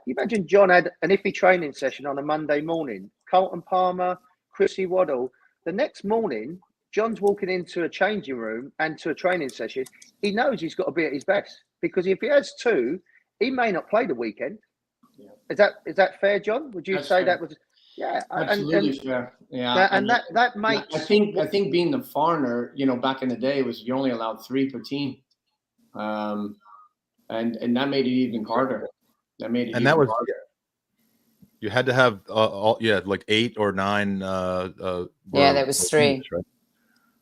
K: imagine John had an iffy training session on a Monday morning. Colton Palmer, Chrissy Waddle. The next morning, John's walking into a changing room and to a training session. He knows he's got to be at his best, because if he has two, he may not play the weekend. Yeah. Is that fair, John? Would you say that was? Yeah,
A: absolutely fair. Yeah,
K: and that makes.
A: I think being the foreigner, back in the day, was you only allowed 3 per team, and that made it even harder.
N: You had to have like 8 or 9.
C: There was 3.
N: Right?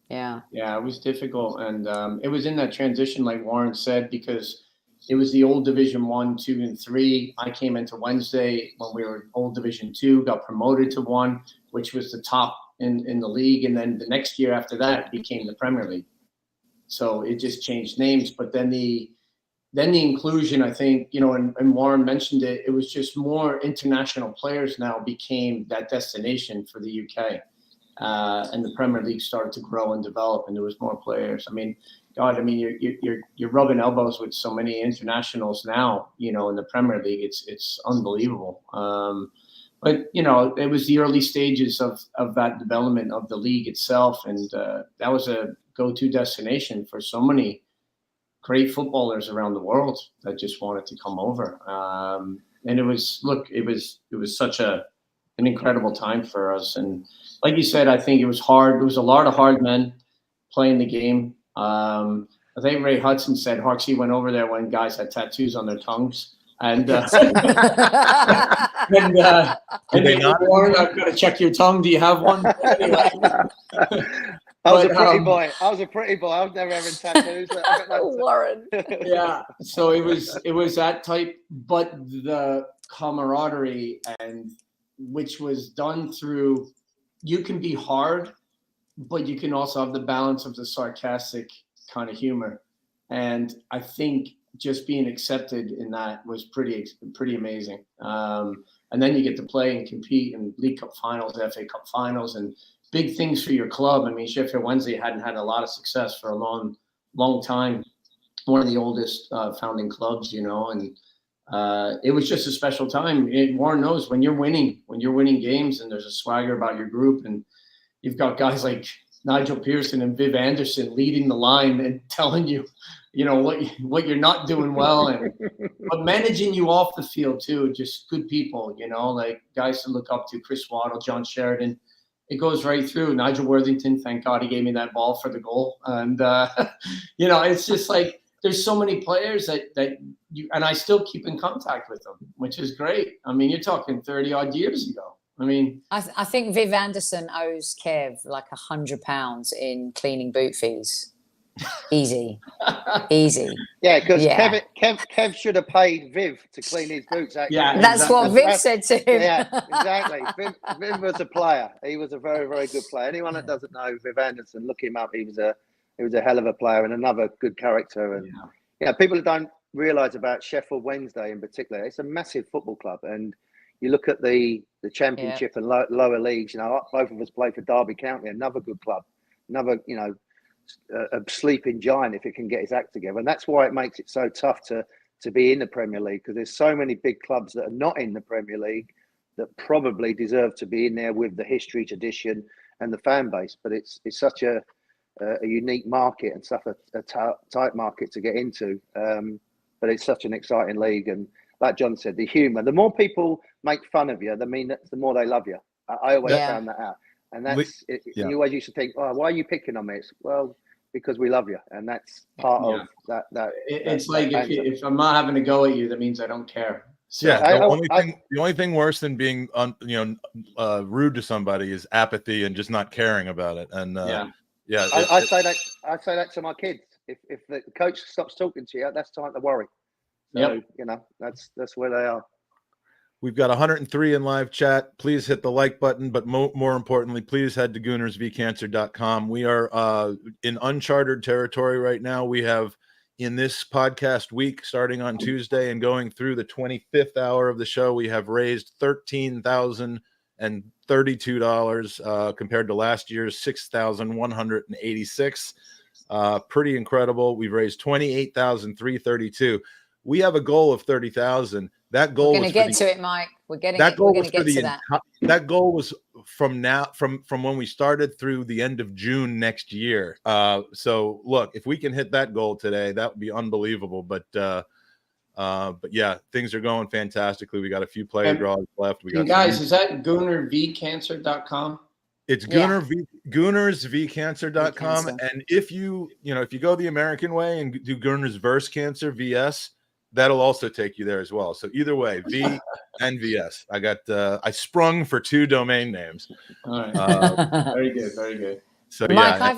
C: Yeah,
A: it was difficult, and it was in that transition, like Warren said, because it was the old Division 1, 2, and 3. I came into Wednesday when we were old Division 2, got promoted to 1, which was the top in the league, and then the next year after that it became the Premier League. So it just changed names, but then the inclusion, I think, and Warren mentioned it, it was just more international players now became that destination for the UK. And the Premier League started to grow and develop, and there was more players. You're rubbing elbows with so many internationals now, in the Premier League. It's unbelievable. But it was the early stages of that development of the league itself, and that was a go-to destination for so many great footballers around the world that just wanted to come over. And it was such an incredible time for us. And like you said, I think it was hard. There was a lot of hard men playing the game. I think Ray Hudson said Harkes went over there when guys had tattoos on their tongues. And Warren, I've got to check your tongue. Do you have one? Anyway.
K: I was a pretty boy. I was never having tattoos.
C: Warren.
A: Yeah. So it was that type, but the camaraderie, and which was done through, you can be hard, but you can also have the balance of the sarcastic kind of humor. And I think just being accepted in that was pretty amazing. And then you get to play and compete in League Cup finals, FA Cup finals, and big things for your club. Sheffield Wednesday hadn't had a lot of success for a long time. One of the oldest founding clubs, and it was just a special time. Warren knows when you're winning games and there's a swagger about your group, and you've got guys like Nigel Pearson and Viv Anderson leading the line and telling you, what you're not doing well, but managing you off the field too. Just good people, like guys to look up to. Chris Waddle, John Sheridan. It goes right through. Nigel Worthington, thank God he gave me that ball for the goal. And it's just like there's so many players that you, and I still keep in contact with them, which is great. You're talking 30 odd years ago.
C: I think Viv Anderson owes Kev like £100 in cleaning boot fees. Easy.
K: Yeah, because Kev should have paid Viv to clean his boots. Actually.
C: Yeah, that's what Viv said to him.
K: Yeah, exactly. Viv was a player. He was a very, very good player. Anyone that doesn't know Viv Anderson, look him up. He was a hell of a player and another good character. And people don't realise about Sheffield Wednesday in particular. It's a massive football club, and you look at the Championship and lower leagues. Both of us play for Derby County, another good club, another a sleeping giant if it can get its act together. And that's why it makes it so tough to be in the Premier League, because there's so many big clubs that are not in the Premier League that probably deserve to be in there with the history, tradition, and the fan base. But it's such a unique market and such a tight market to get into. But it's such an exciting league, and like John said, the humour. The more people make fun of you, the more they love you. I always found that out. And that's you always used to think, oh, why are you picking on me? Well, because we love you, and that's part of that.
A: It's like if I'm not having to go at you, that means I don't care. So,
N: yeah, the only thing worse than being rude to somebody is apathy and just not caring about it. And
K: I say that to my kids. If the coach stops talking to you, that's time to worry. So that's where they are.
N: We've got 103 in live chat. Please hit the like button, but more importantly, please head to goonersvcancer.com. We are in uncharted territory right now. We have, in this podcast week, starting on Tuesday and going through the 25th hour of the show, we have raised $13,032 compared to last year's $6,186. Pretty incredible. We've raised $28,332. We have a goal of 30,000. That goal.
C: We're going to get to it, Mike. We're going to get to that.
N: That goal was from when we started through the end of June next year. So look, if we can hit that goal today, that would be unbelievable. But yeah, things are going fantastically. We got a few player draws left. We got
A: guys. Is that goonervcancer.com?
N: It's goonersvcancer.com. And if you go the American way and do Gooners versus Cancer VS, that'll also take you there as well. So either way, V and VS. I sprung for 2 domain names.
A: All right. Very good. Very good.
C: So Mike, I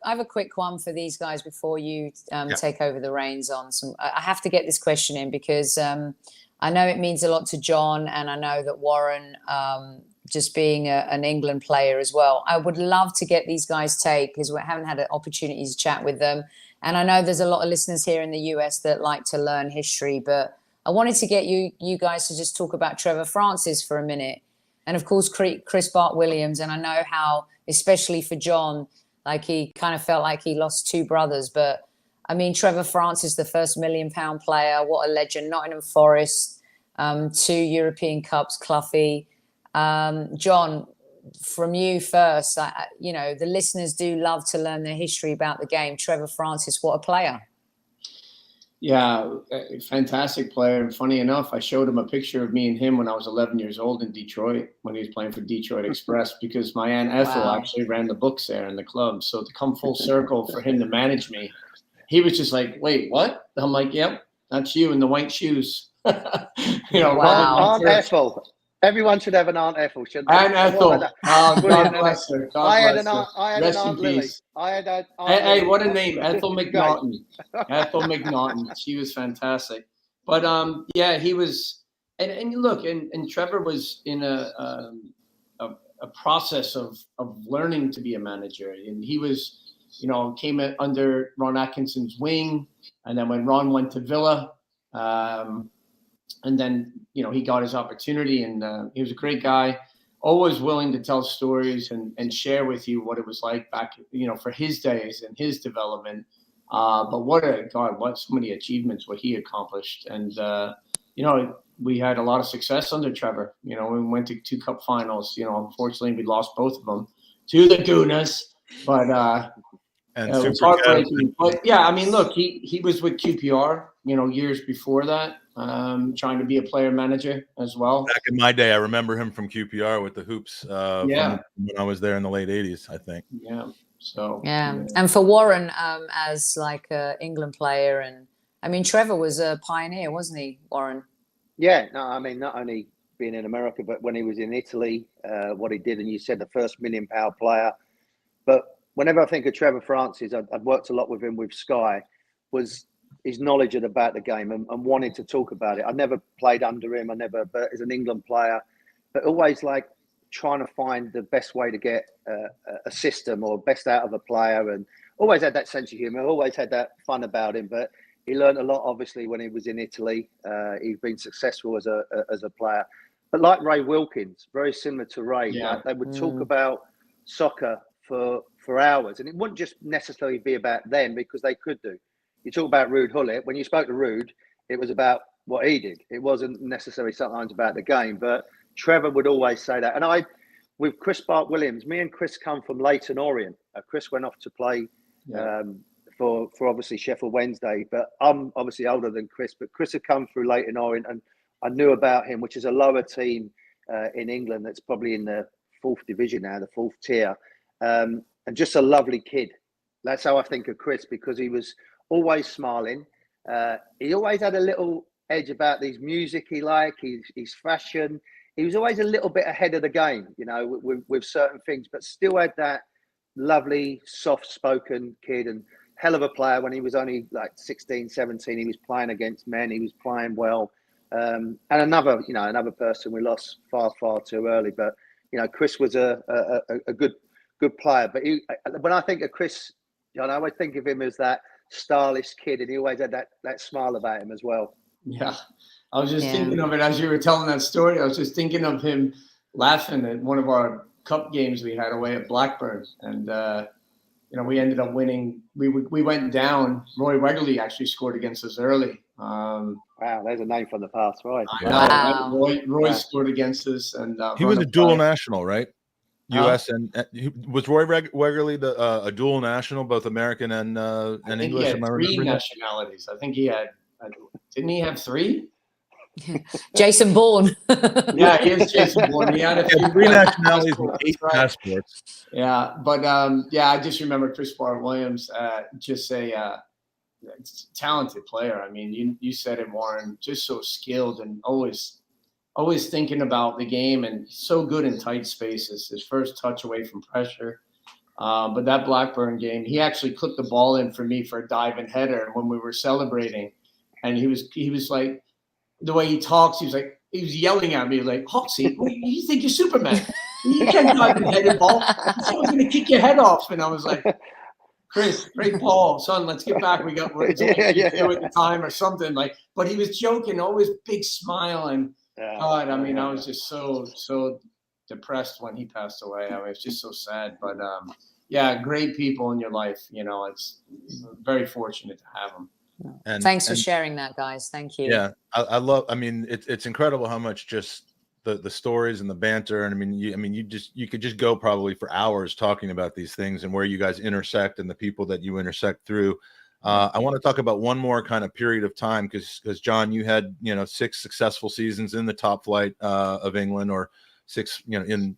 C: have a quick one for these guys before you take over the reins on some. I have to get this question in because I know it means a lot to John, and I know that Warren, just being an England player as well. I would love to get these guys' take because we haven't had an opportunity to chat with them. And I know there's a lot of listeners here in the US that like to learn history, but I wanted to get you guys to just talk about Trevor Francis for a minute. And of course, Chris Bart-Williams. And I know how, especially for John, like he kind of felt like he lost 2 brothers. But I mean, Trevor Francis, the first £1 million player, what a legend. Nottingham Forest, 2 European Cups, Cloughie. John, from you first, the listeners do love to learn the history about the game. Trevor Francis, what a player.
A: Yeah, a fantastic player. And funny enough, I showed him a picture of me and him when I was 11 years old in Detroit, when he was playing for Detroit Express, because my Aunt Ethel actually ran the books there in the club. So to come full circle for him to manage me, he was just like, wait, what? I'm like, yep, that's you in the white shoes.
K: Aunt Ethel. Everyone should have an Aunt Ethel, shouldn't they?
A: Aunt Ethel. God bless her.
K: I had an Aunt Lily.
A: Hey, what a name. Ethel McNaughton. Ethel McNaughton. She was fantastic. But he was, and look, and Trevor was in a process of learning to be a manager. And he was, came under Ron Atkinson's wing. And then when Ron went to Villa, and then, he got his opportunity, and he was a great guy, always willing to tell stories and share with you what it was like back, for his days and his development. But so many achievements, what he accomplished. And, we had a lot of success under Trevor. We went to 2 cup finals. Unfortunately, we lost both of them to the Gooners. But it was heartbreaking. But yeah, I mean, look, he was with QPR, years before that, trying to be a player manager as well.
N: Back in my day, I remember him from QPR with the hoops. From when I was there in the late '80s, I think.
A: Yeah. So.
C: Yeah, and for Warren, as like an England player, and I mean, Trevor was a pioneer, wasn't he, Warren?
K: Yeah. No, I mean, not only being in America, but when he was in Italy, what he did, and you said the first £1 million player, but whenever I think of Trevor Francis, I'd worked a lot with him with Sky, was his knowledge about the game and wanted to talk about it. I never played under him, but as an England player, but always like trying to find the best way to get a system or best out of a player, and always had that sense of humour, always had that fun about him. But he learned a lot, obviously, when he was in Italy. He's been successful as a player. But like Ray Wilkins, very similar to Ray, like they would talk about soccer for hours, and it wouldn't just necessarily be about them, because they could do. You talk about Rude Hullet. When you spoke to Rude, it was about what he did. It wasn't necessarily sometimes about the game. But Trevor would always say that. And with Chris Bart-Williams, me and Chris come from Leyton Orient. Chris went off to play for obviously Sheffield Wednesday. But I'm obviously older than Chris. But Chris had come through Leyton Orient, and I knew about him, which is a lower team in England that's probably in the 4th division now, the 4th tier. And just a lovely kid. That's how I think of Chris, because he was always smiling. He always had a little edge about his music he liked, his fashion. He was always a little bit ahead of the game, you know, with certain things, but still had that lovely, soft-spoken kid and hell of a player. When he was only like 16, 17, he was playing against men. He was playing well. And another person we lost far too early. But, you know, Chris was a good player. But when I think of Chris, John, I always think of him as that stylish kid, and he always had that smile about him as well.
A: Yeah, I was just thinking of it as you were telling that story. I was just thinking of him laughing at one of our cup games we had away at Blackburn, and you know, we ended up winning. We went down. Roy Wegerle actually scored against us early.
K: Wow, there's a name from the past, right?
A: Wow. Roy scored against us, and
N: he was a dual national, right? U.S. and was Roy Wegerle a dual national, both American and English?
A: He had 3 nationalities. I think he had. Didn't he have 3?
C: Jason Bourne.
A: Yeah, he is Jason Bourne. He had
N: 3 nationalities and 8 passports.
A: Yeah, but I just remember Chris Barton-Williams, just a talented player. I mean, you said it, Warren. Just so skilled and always thinking about the game, and so good in tight spaces. His first touch away from pressure. But that Blackburn game, he actually clipped the ball in for me for a dive and header when we were celebrating, and he was like, the way he talks, he was yelling at me like, Hoxie, you think you're Superman? You can't dive and head the ball. I was going to kick your head off, and I was like, Chris, great ball, son. Let's get back. We got at the time or something like. But he was joking, always big smile, and God, I mean, I was just so depressed when he passed away. I mean, it's just so sad. But great people in your life. You know, it's very fortunate to have them.
C: And thanks for sharing that, guys. Thank you.
N: Yeah, I love. I mean, it's incredible how much just the stories and the banter. And I mean, you could just go probably for hours talking about these things and where you guys intersect and the people that you intersect through. I want to talk about one more kind of period of time because John, you had 6 successful seasons in the top flight of England, or 6, in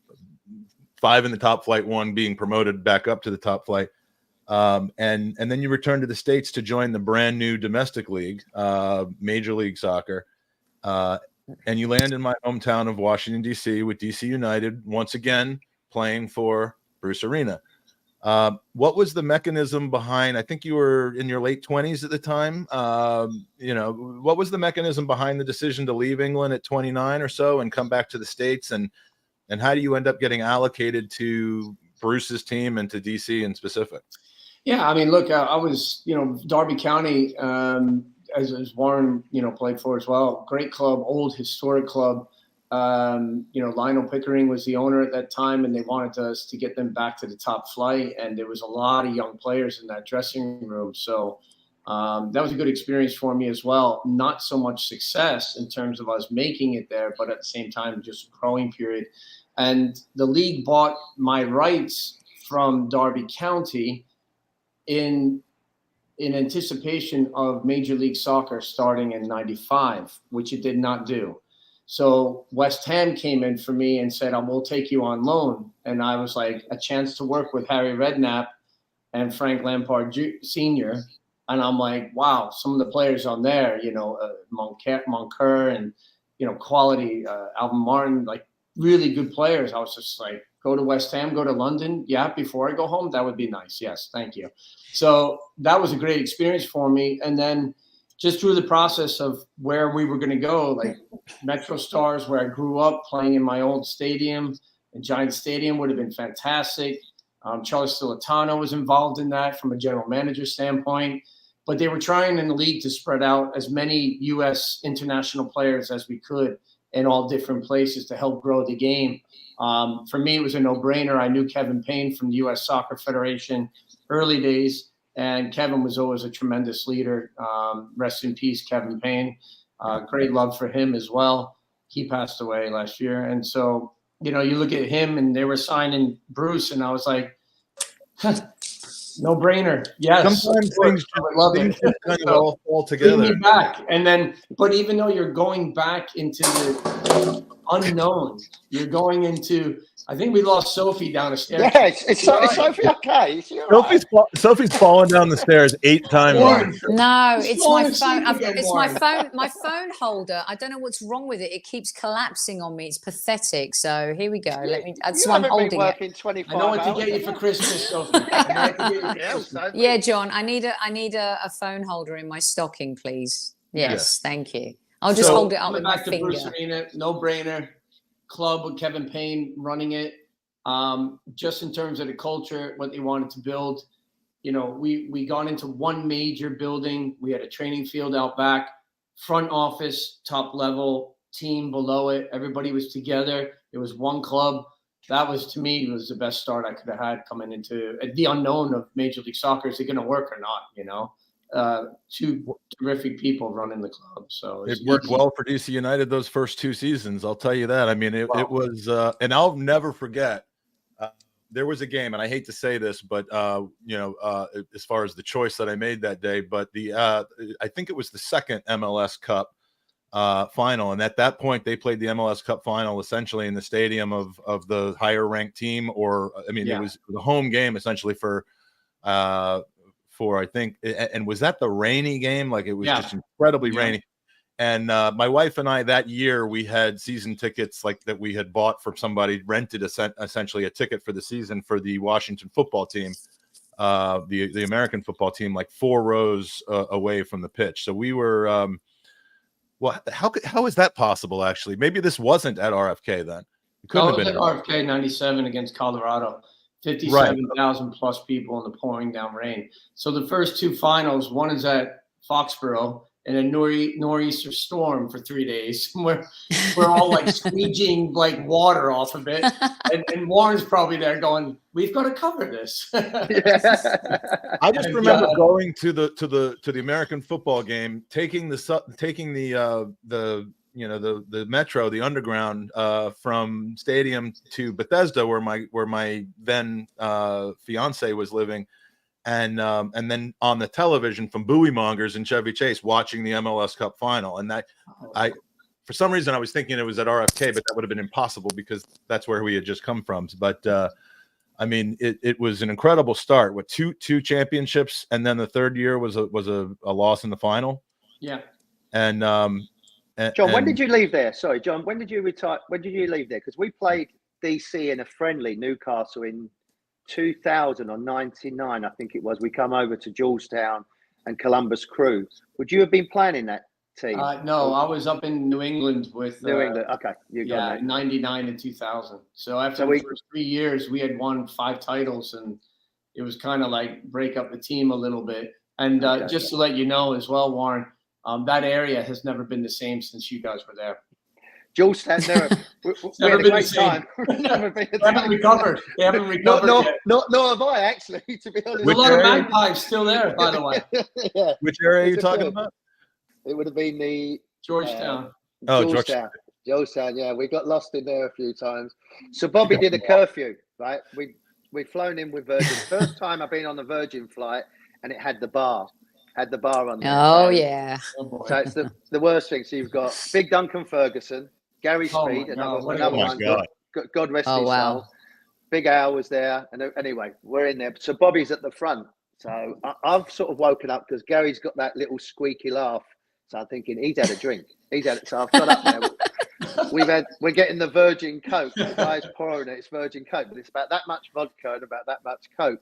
N: 5 in the top flight, 1 being promoted back up to the top flight. And then you returned to the States to join the brand new domestic league, Major League Soccer. And you land in my hometown of Washington, D.C. with D.C. United, once again playing for Bruce Arena. What was the mechanism behind, I think you were in your late 20s at the time. What was the mechanism behind the decision to leave England at 29 or so and come back to the States? And how do you end up getting allocated to Bruce's team and to DC in specific?
A: Yeah, I mean, look, I was, Derby County, as Warren, played for as well. Great club, old historic club. Lionel Pickering was the owner at that time, and they wanted us to get them back to the top flight. And there was a lot of young players in that dressing room. So that was a good experience for me as well. Not so much success in terms of us making it there, but at the same time, just a growing period. And the league bought my rights from Derby County in anticipation of Major League Soccer starting in '95, which it did not do. So West Ham came in for me and said, I will take you on loan. And I was like, a chance to work with Harry Redknapp and Frank Lampard Sr. And I'm like, wow, some of the players on there, Moncur and, quality, Alvin Martin, like really good players. I was just like, go to West Ham, go to London. Yeah, before I go home, that would be nice. Yes, thank you. So that was a great experience for me. And then just through the process of where we were going to go, like Metro Stars, where I grew up playing in my old stadium, and Giant Stadium would have been fantastic. Charlie Stilitano was involved in that from a general manager standpoint. But they were trying in the league to spread out as many U.S. international players as we could in all different places to help grow the game. For me, it was a no-brainer. I knew Kevin Payne from the U.S. Soccer Federation early days, and Kevin was always a tremendous leader. Rest in peace, Kevin Payne. Great love for him as well. He passed away last year. And so, you look at him and they were signing Bruce, and I was like, no-brainer. Yes.
N: Sometimes things kind of all fall together.
A: Bring me back. And then, but even though you're going back into the unknown. You're going into. I think we lost Sophie down the stairs.
K: Yeah, is Sophie okay? Is she all right?
N: Sophie's fallen down the stairs 8 times.
C: No, it's my
A: falling
C: phone.
A: asleep again,
C: It's my
A: Warren.
C: phone. My phone holder. I don't know what's wrong with it. It keeps collapsing on me. It's pathetic. So here we go. Let me. That's why I'm holding it.
K: 25
A: I know what to get you for Christmas, Sophie. I know what to get you for Christmas.
C: Yeah, John. I need a phone holder in my stocking, please. Yes, thank you. I'll just hold it up with my
A: back to
C: finger.
A: Bruce Arena, no brainer. Club with Kevin Payne running it. Just in terms of the culture, what they wanted to build, we got into one major building. We had a training field out back, front office, top level, team below it. Everybody was together. It was one club. That was, to me, was the best start I could have had coming into the unknown of Major League Soccer. Is it going to work or not? Two terrific people running the club. So
N: it worked well for DC United those first 2 seasons. I'll tell you that. I mean, it was, and I'll never forget. There was a game, and I hate to say this, but as far as the choice that I made that day, but I think it was the second MLS Cup final, and at that point they played the MLS Cup final essentially in the stadium of the higher ranked team, it was the home game essentially for I think, and was that the rainy game? Like it was just incredibly rainy. And my wife and I that year, we had season tickets like that we had bought from somebody, rented essentially a ticket for the season for the Washington football team, the American football team, like 4 rows away from the pitch. So we were, well, how is that possible? Actually, maybe this wasn't at RFK then. It couldn't have been
A: at RFK 97 against Colorado. 57,000 plus people in the pouring down rain. So the first 2 finals, one is at Foxborough, and a nor'easter storm for 3 days. We're all like squeegeeing like water off of it, and Warren's probably there going, "We've got to cover this."
N: I just remember going to the American football game, taking the metro, the underground, from Stadium to Bethesda, where my then fiance was living. And then on the television from Bowie Mongers and Chevy Chase watching the MLS Cup final. And that for some reason I was thinking it was at RFK, but that would have been impossible because that's where we had just come from. But I mean, it was an incredible start with two championships, and then the third year was a loss in the final.
A: Yeah.
K: And John, when did you leave there? Sorry, John, when did you retire? When did you leave there? Because we played DC in a friendly Newcastle in 2000 or 99, I think it was. We come over to Georgetown and Columbus Crew. Would you have been playing in that team?
A: No, I was up in New England with
K: New England. Okay, you got it.
A: 99 and 2000. So after the first 3 years, we had won 5 titles, and it was kind of like break up the team a little bit. And just to let you know as well, Warren, that area has never been the same since you guys were there.
K: Georgetown, we had a great time.
A: They haven't recovered. They haven't recovered yet.
K: Nor have I, actually, to be honest.
A: There's a lot of magpies still there, by the way.
K: Yeah.
N: Which area are you talking about?
K: It would have been the
A: Georgetown.
K: Georgetown, yeah. We got lost in there a few times. So Bobby did a curfew, right? We'd flown in with Virgin. First time I've been on a Virgin flight, and it had the bar. On there.
C: Oh, yeah.
K: So it's the worst thing. So you've got Big Duncan Ferguson, Gary Speed, another one. God rest his soul. Big Al was there. And anyway, we're in there. So Bobby's at the front. So I've sort of woken up because Gary's got that little squeaky laugh. So I'm thinking he's had a drink. So I've got up there. We're getting the Virgin Coke. The guy's pouring it. It's Virgin Coke, but it's about that much vodka and about that much Coke.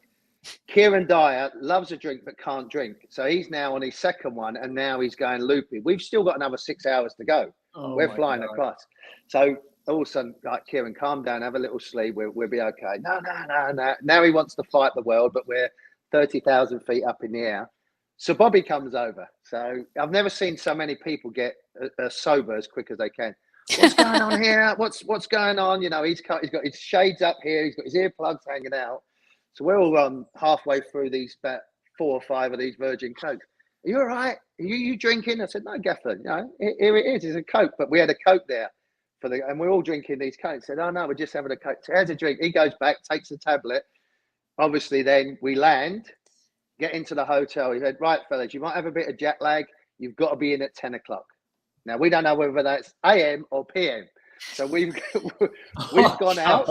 K: Kieran Dyer loves a drink but can't drink. So he's now on his second one, and now he's going loopy. We've still got another 6 hours to go. We're flying across. So all of a sudden, like, Kieran, calm down, have a little sleep. We'll be okay. No. Now he wants to fight the world, but we're 30,000 feet up in the air. So Bobby comes over. So I've never seen so many people get sober as quick as they can. What's going on here? What's going on? You know, he's got his shades up here. He's got his earplugs hanging out. So we're all halfway through these about 4 or 5 of these Virgin Cokes. Are you all right? Are you drinking? I said, no, Gaffer. You know, here it is. It's a Coke. But we had a Coke there and we're all drinking these Cokes. I said, oh no, we're just having a Coke. So here's a drink. He goes back, takes the tablet. Obviously, then we land, get into the hotel. He said, right, fellas, you might have a bit of jet lag. You've got to be in at 10 o'clock. Now, we don't know whether that's AM or PM. So we've gone out.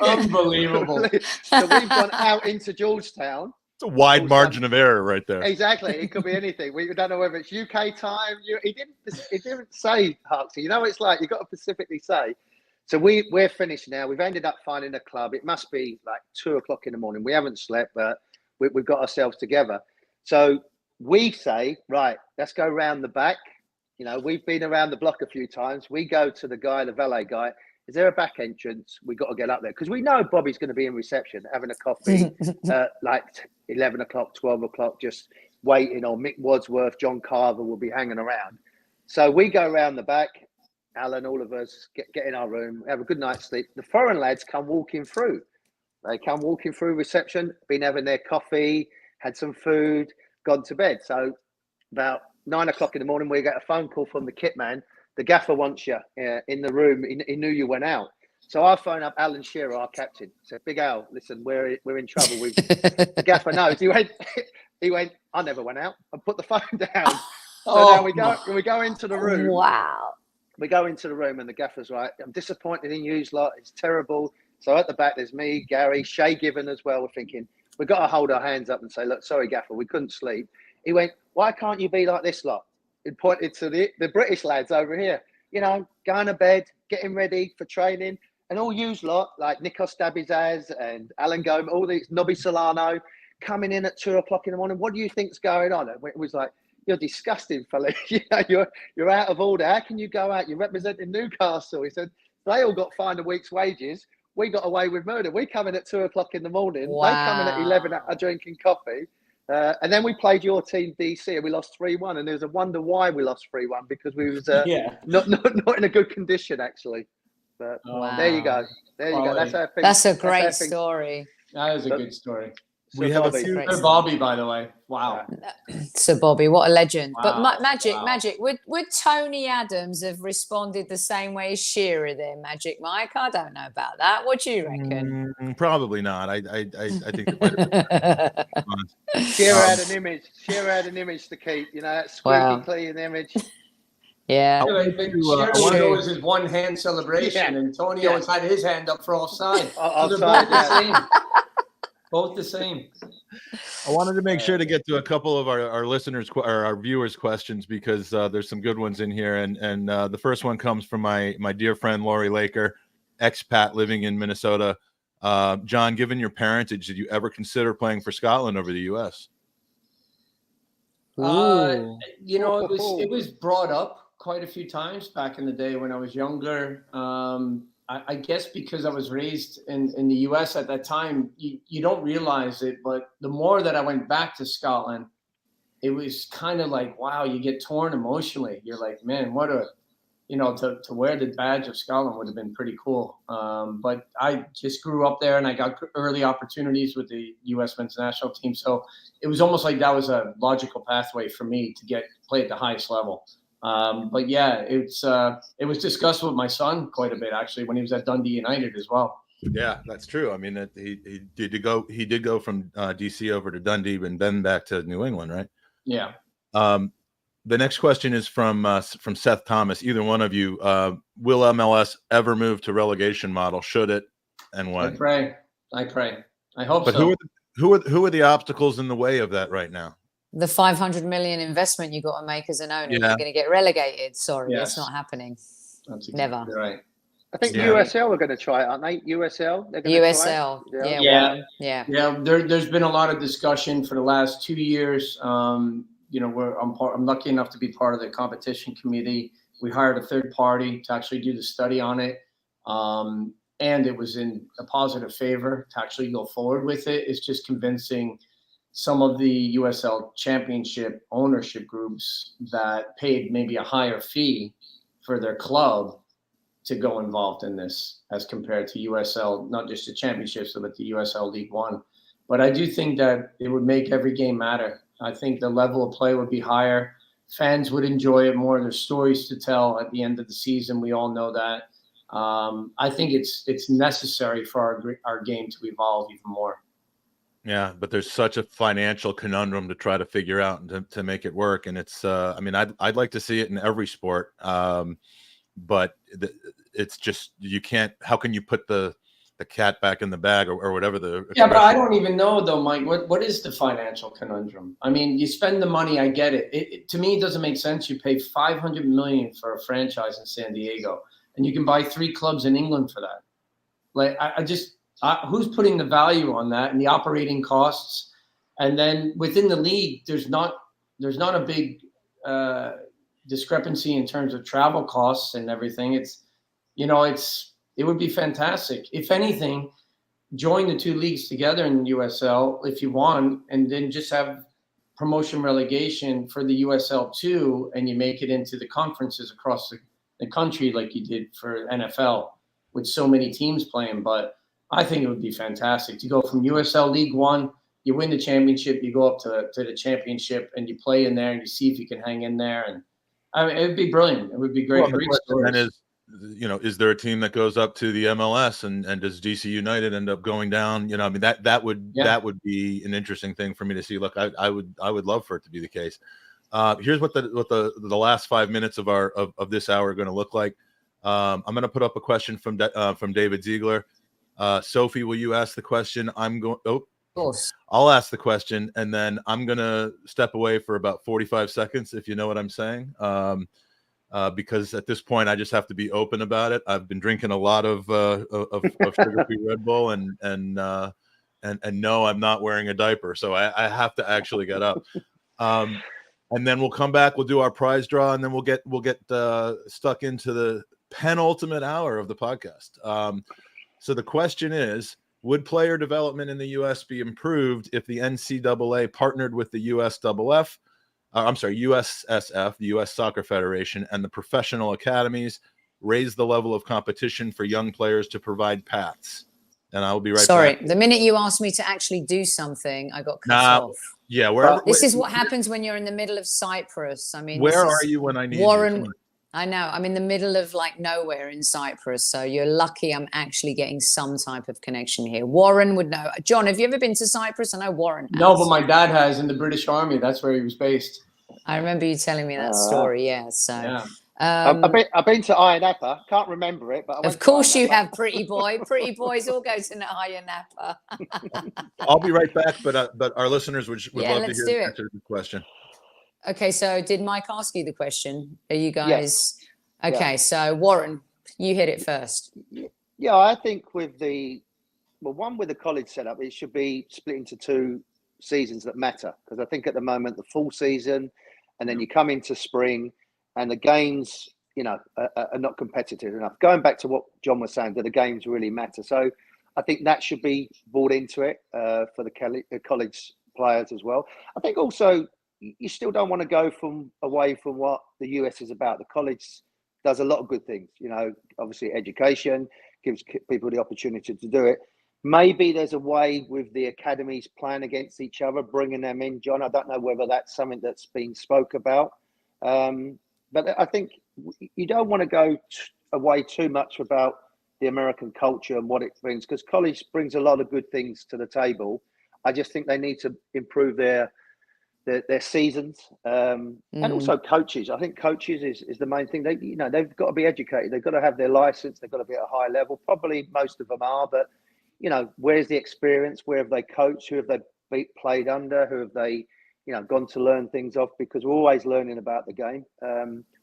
A: Unbelievable.
K: So we've gone out into Georgetown.
N: It's a wide margin of error right there.
K: Exactly. It could be anything. We don't know whether it's UK time. He didn't say, Harkes. You know what it's like? You've got to specifically say. So we're finished now. We've ended up finding a club. It must be like 2 o'clock in the morning. We haven't slept, but we've got ourselves together. So we say, right, let's go round the back. You know, we've been around the block a few times. We go to the valet guy. Is there a back entrance? We got to get up there because we know Bobby's going to be in reception having a coffee like 11 o'clock, 12 o'clock, just waiting. Or Mick Wadsworth, John Carver will be hanging around. So we go around the back. Alan, all of us get in our room, have a good night's sleep. The foreign lads come walking through. They come walking through reception, been having their coffee, had some food, gone to bed. So about 9 o'clock in the morning, we get a phone call from the kit man. The gaffer wants you in the room. He knew you went out. So I phone up Alan Shearer, our captain. Said, Big Al, listen, we're in trouble. The gaffer knows. He went, I never went out. I put the phone down. So now we go into the room.
C: Wow.
K: We go into the room and the gaffer's right. I'm disappointed in you lot. It's terrible. So at the back, there's me, Gary, Shay Given as well. We're thinking, we've got to hold our hands up and say, look, sorry, gaffer, we couldn't sleep. He went, why can't you be like this lot? He pointed to the British lads over here, you know, going to bed, getting ready for training. And all you lot, like Nikos Dabizaz and Alan Gomez, all these, Nobby Solano, coming in at 2 o'clock in the morning. What do you think's going on? And it was like, you're disgusting, fella. You know, you're out of order. How can you go out? You're representing Newcastle. He said, they all got fined a week's wages. We got away with murder. We come in at 2 o'clock in the morning.
C: Wow.
K: They come in at 11 drinking coffee. And then we played your team, DC, and we lost 3-1. And there's a wonder why we lost 3-1 because we was not in a good condition, actually. But there you go. There you go. That's our thing.
C: That's a great story.
A: That is a good story.
K: We have a few.
A: Bobby, by the way. Wow.
C: Sir Bobby, what a legend.
A: Wow.
C: But Magic. Would Tony Adams have responded the same way as Shearer there, Magic Mike? I don't know about that. What do you reckon?
N: Probably not. I think it might have been.
K: Shearer had an image. Shearer had an image to keep. You know, that squeaky clean image.
C: Yeah.
A: Shearer always his one hand celebration, and Tony always had his hand up for offside. Offside, both the same.
N: I wanted to make sure to get to a couple of our listeners or our viewers' questions because there's some good ones in here, and the first one comes from my dear friend Laurie Laker, expat living in Minnesota. John, given your parentage, did you ever consider playing for Scotland over the U.S.?
A: You know, it was brought up quite a few times back in the day when I was younger. I guess because I was raised in the U.S. at that time, you don't realize it, but the more that I went back to Scotland, it was kind of like, wow, you get torn emotionally. You're like, man, what a, you know, to wear the badge of Scotland would have been pretty cool. But I just grew up there and I got early opportunities with the U.S. men's national team. So it was almost like that was a logical pathway for me to play at the highest level. But yeah, it was discussed with my son quite a bit actually when he was at Dundee United as well.
N: Yeah, that's true. I mean, he did go from DC over to Dundee and then back to New England, right?
A: Yeah.
N: The next question is from Seth Thomas. Either one of you, will MLS ever move to relegation model? Should it, and when?
A: I pray. I hope
N: so. But who are the obstacles in the way of that right now?
C: The 500 million investment you got to make as an owner, you're going to get relegated. Sorry, it's not happening.
A: That's
C: never.
A: Right.
K: I think USL are going to try it, aren't they? USL. They're going
C: USL.
K: To try it.
C: Yeah.
A: There's been a lot of discussion for the last 2 years. You know, I'm lucky enough to be part of the competition committee. We hired a third party to actually do the study on it, and it was in a positive favor to actually go forward with it. It's just convincing some of the USL championship ownership groups that paid maybe a higher fee for their club to go involved in this as compared to USL, not just the championships, but the USL League One. But I do think that it would make every game matter. I think the level of play would be higher. Fans would enjoy it more. There's stories to tell at the end of the season. We all know that. I think it's necessary for our game to evolve even more.
N: Yeah, but there's such a financial conundrum to try to figure out and to make it work. And it's, I mean, I'd like to see it in every sport, but it's just you can't. How can you put the cat back in the bag or whatever the
A: yeah, but I don't even know though, Mike. What is the financial conundrum? I mean, you spend the money. I get it. It to me, it doesn't make sense. You pay $500 million for a franchise in San Diego, and you can buy 3 clubs in England for that. Like, who's putting the value on that and the operating costs? And then within the league, there's not a big discrepancy in terms of travel costs and everything. It would be fantastic. If anything, join the 2 leagues together in USL if you want, and then just have promotion relegation for the USL 2, and you make it into the conferences across the country like you did for NFL with so many teams playing. But I think it would be fantastic to go from USL League 1, you win the championship, you go up to the championship, and you play in there, and you see if you can hang in there. And I mean, it would be brilliant. It would be great.
N: Well, the question then is there a team that goes up to the MLS and does DC United end up going down? I mean, that would be an interesting thing for me to see. Look, I would love for it to be the case. Here's what the last 5 minutes of this hour are going to look like. I'm going to put up a question from David Ziegler. Sophie, will you ask the question? Of
C: course.
N: I'll ask the question, and then I'm going to step away for about 45 seconds, if you know what I'm saying. Because at this point, I just have to be open about it. I've been drinking a lot of sugar-free Red Bull, and no, I'm not wearing a diaper, so I have to actually get up. And then we'll come back. We'll do our prize draw, and then we'll get stuck into the penultimate hour of the podcast. So the question is: would player development in the U.S. be improved if the NCAA partnered with the USSF, the U.S. Soccer Federation, and the professional academies, raise the level of competition for young players to provide paths? And I'll be right back.
C: Sorry, the minute you asked me to actually do something, I got cut off.
N: Yeah,
C: this is what happens when you're in the middle of Cyprus. I mean,
N: where are you when I need
C: Warren,
N: you?
C: I know. I'm in the middle of like nowhere in Cyprus. So you're lucky I'm actually getting some type of connection here. Warren would know. John, have you ever been to Cyprus? I know Warren has.
A: No, but my dad has in the British Army. That's where he was based.
C: I remember you telling me that story. Yeah. So
A: yeah.
K: I've been to Ayia Napa. Can't remember it, but
C: of course you have, pretty boy. Pretty boys all go to Ayia Napa.
N: I'll be right back, but our listeners would love to hear the answer to the question.
C: Okay, so did Mike ask you the question? Are you guys okay? Yeah. So Warren, you hit it first.
K: Yeah, I think with the college setup, it should be split into 2 seasons that matter, because I think at the moment the full season, and then you come into spring, and the games, are not competitive enough. Going back to what John was saying, that the games really matter. So I think that should be brought into it for the college players as well. I think also you still don't want to go away from what the US is about. The college does a lot of good things. Obviously education gives people the opportunity to do it. Maybe there's a way with the academies playing against each other, bringing them in, John. I don't know whether that's something that's been spoke about. But I think you don't want to go away too much about the American culture and what it brings, because college brings a lot of good things to the table. I just think they need to improve their seasons, and also coaches. I think coaches is the main thing. They've got to be educated. They've got to have their license. They've got to be at a high level. Probably most of them are, but where's the experience? Where have they coached? Who have they played under? Who have they gone to learn things off? Because we're always learning about the game.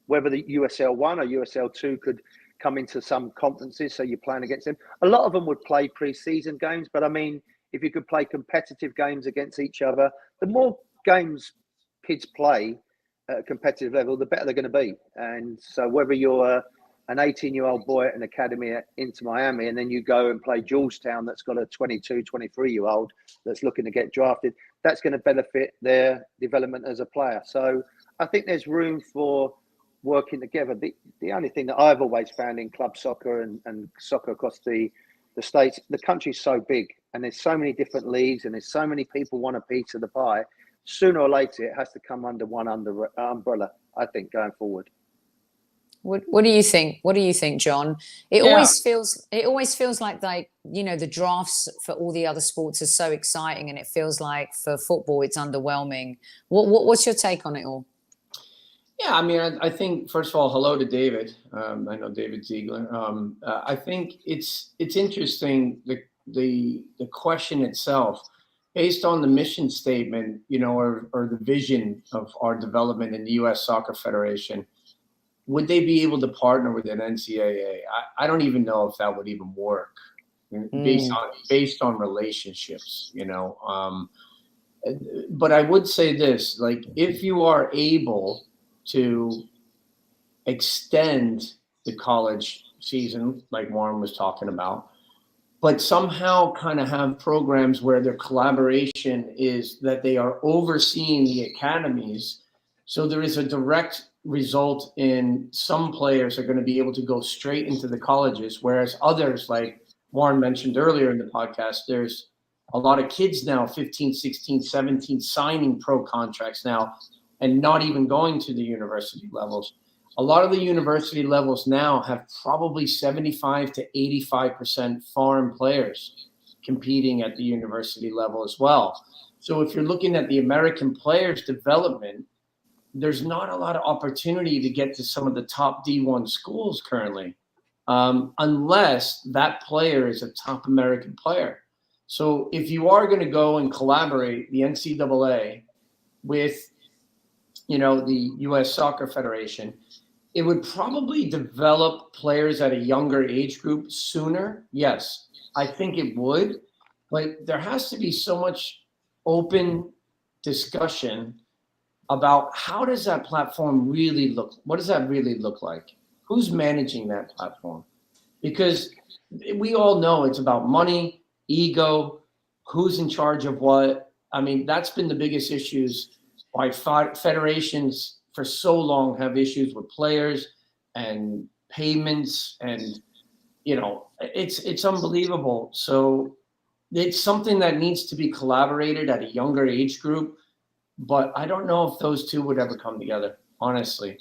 K: Whether the USL 1 or USL 2 could come into some conferences, so you're playing against them. A lot of them would play pre-season games, but I mean, if you could play competitive games against each other, the more games kids play at a competitive level, the better they're going to be. And so whether you're an 18-year-old boy at an academy at Inter Miami, and then you go and play Georgetown that's got a 22, 23-year-old that's looking to get drafted, that's going to benefit their development as a player. So I think there's room for working together. The only thing that I've always found in club soccer and soccer across the States, the country's so big, and there's so many different leagues, and there's so many people want a piece of the pie. Sooner or later, it has to come under one umbrella, I think, going forward.
C: What do you think? What do you think, John? It always feels like the drafts for all the other sports are so exciting, and it feels like for football it's underwhelming. What's your take on it all?
A: Yeah, I mean, I think first of all, hello to David. I know David Ziegler. I think it's interesting the question itself, based on the mission statement, or the vision of our development in the U.S. Soccer Federation. Would they be able to partner with an NCAA? I don't even know if that would even work, based on relationships, But I would say this: like, if you are able to extend the college season, like Warren was talking about, but somehow kind of have programs where their collaboration is that they are overseeing the academies. So there is a direct result in some players are going to be able to go straight into the colleges, whereas others, like Warren mentioned earlier in the podcast, there's a lot of kids now, 15, 16, 17, signing pro contracts now and not even going to the university levels. A lot of the university levels now have probably 75 to 85% foreign players competing at the university level as well. So if you're looking at the American players' development, there's not a lot of opportunity to get to some of the top D1 schools currently, unless that player is a top American player. So if you are going to go and collaborate the NCAA with, the U.S. Soccer Federation, it would probably develop players at a younger age group sooner. Yes, I think it would, but there has to be so much open discussion about how does that platform really look? What does that really look like? Who's managing that platform? Because we all know it's about money, ego, who's in charge of what. I mean, that's been the biggest issues why federations for so long have issues with players and payments, and it's unbelievable. So it's something that needs to be collaborated at a younger age group, but I don't know if those two would ever come together, honestly.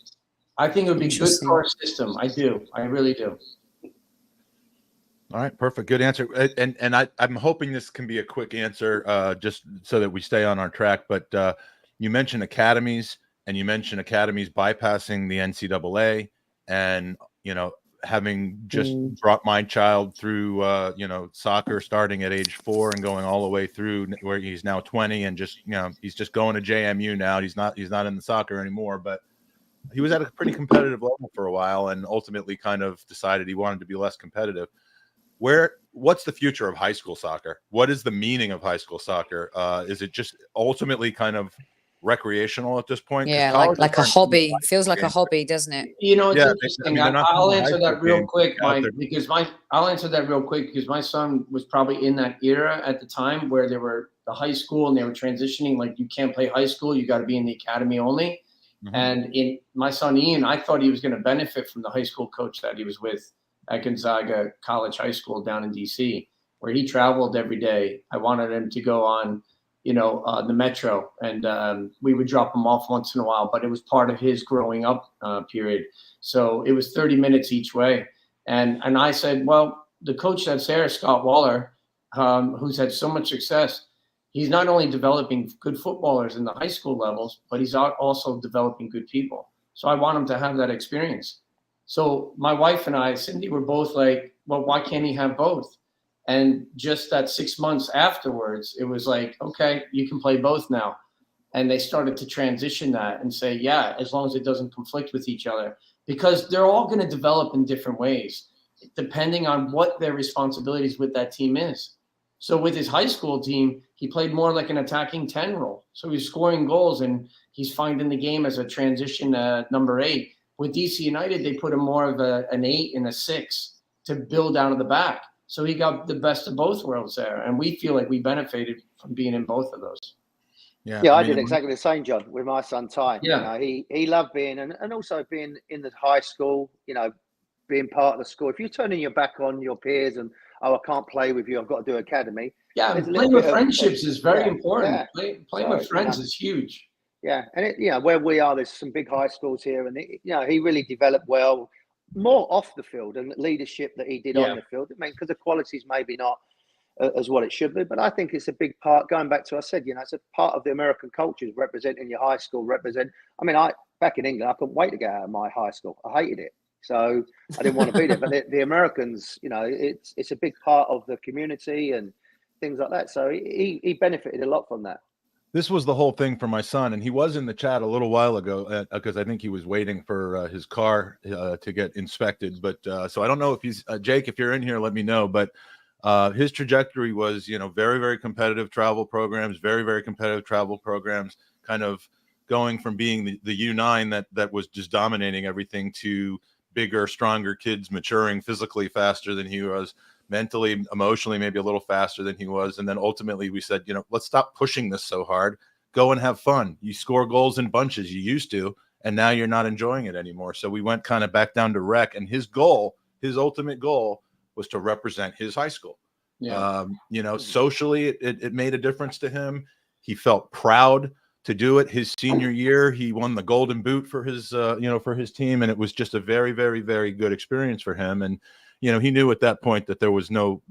A: I think it would be good for our system. I do. I really do.
N: All right, perfect. Good answer. And I'm hoping this can be a quick answer, just so that we stay on our track. But you mentioned academies, and you mentioned academies bypassing the NCAA, and having just brought my child through soccer starting at age 4 and going all the way through where he's now 20, and just he's just going to JMU now. He's not in the soccer anymore, but he was at a pretty competitive level for a while, and ultimately kind of decided he wanted to be less competitive. What's the future of high school soccer? What is the meaning of high school soccer? Is it just ultimately kind of recreational at this point?
C: Yeah, like a hobby. Feels like a hobby, doesn't it?
A: It's interesting. I'll answer that real quick, Mike, because my son was probably in that era at the time where they were the high school and they were transitioning. Like, you can't play high school, you got to be in the academy only. Mm-hmm. And in my son Ian, I thought he was going to benefit from the high school coach that he was with at Gonzaga College High School down in DC, where he traveled every day. I wanted him to go on the metro, and we would drop him off once in a while, but it was part of his growing up period. So it was 30 minutes each way. And I said, well, the coach that's there, Scott Waller, who's had so much success, he's not only developing good footballers in the high school levels, but he's also developing good people. So I want him to have that experience. So my wife and I, Cindy, were both like, well, why can't he have both? And just that 6 months afterwards, it was like, okay, you can play both now. And they started to transition that and say, yeah, as long as it doesn't conflict with each other, because they're all going to develop in different ways, depending on what their responsibilities with that team is. So with his high school team, he played more like an attacking 10 role. So he's scoring goals and he's finding the game as a transition number 8. With DC United, they put him more of an 8 and a 6 to build out of the back. So he got the best of both worlds there. And we feel like we benefited from being in both of those.
K: Yeah, I did exactly the same, John, with my son Ty.
A: Yeah.
K: He loved being, and also being in the high school, being part of the school. If you're turning your back on your peers and, I can't play with you, I've got to do academy.
A: Yeah, playing with friendships is very important. Yeah. Playing with friends is huge.
K: Yeah, and where we are, there's some big high schools here, and he really developed well, more off the field and leadership that he did on the field. I mean, because the quality's maybe not as what it should be. But I think it's a big part, going back to what I said, it's a part of the American culture, is representing your high school, back in England, I couldn't wait to get out of my high school. I hated it. So I didn't want to be there. But the Americans, it's a big part of the community and things like that. So he benefited a lot from that.
N: This was the whole thing for my son, and he was in the chat a little while ago because I think he was waiting for his car to get inspected. But so I don't know if he's Jake, if you're in here, let me know. But his trajectory was, very, very competitive travel programs, very, very competitive travel programs, kind of going from being the U9 that was just dominating everything to bigger, stronger kids maturing physically faster than he was, mentally, emotionally, maybe a little faster than he was. And then ultimately we said, let's stop pushing this so hard. Go and have fun. You score goals in bunches, you used to, and now you're not enjoying it anymore. So we went kind of back down to rec, and his ultimate goal was to represent his high school. Yeah. Socially, it made a difference to him. He felt proud to do it. His senior year, he won the Golden Boot for his, for his team, and it was just a very, very, very good experience for him. And he knew at that point that there was no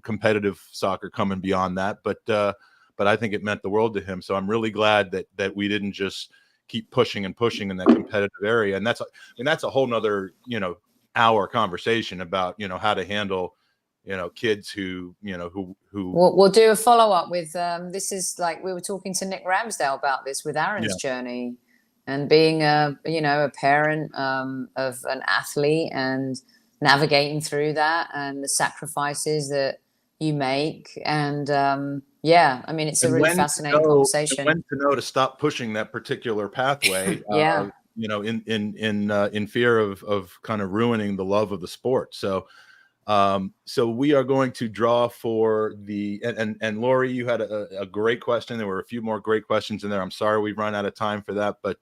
N: competitive soccer coming beyond that. But I think it meant the world to him. So I'm really glad that we didn't just keep pushing and pushing in that competitive area. And that's a whole nother hour conversation about how to handle kids who
C: We'll do a follow-up with this is like we were talking to Nick Ramsdale about this with Aaron's journey and being a parent of an athlete and navigating through that and the sacrifices that you make. And it's a really fascinating conversation.
N: When to know to stop pushing that particular pathway in fear of kind of ruining the love of the sport. So we are going to draw for and Lori, you had a great question. There were a few more great questions in there. I'm sorry we've run out of time for that, but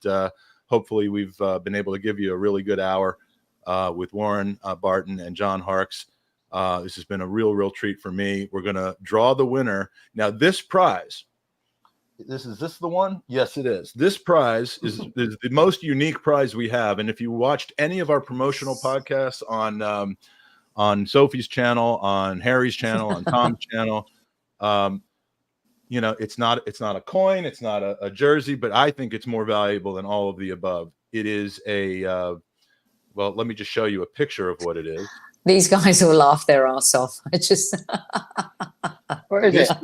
N: hopefully we've been able to give you a really good hour with Warren Barton and John Harkes. This has been a real treat for me. We're going to draw the winner. Now this prize, is this the one? Yes, it is. This prize is the most unique prize we have. And if you watched any of our promotional podcasts on Sophie's channel, on Harry's channel, on Tom's channel, it's not a coin, it's not a jersey, but I think it's more valuable than all of the above. It is well, let me just show you a picture of what it is.
C: These guys will laugh their ass off. I just
K: What is
N: this,
K: it?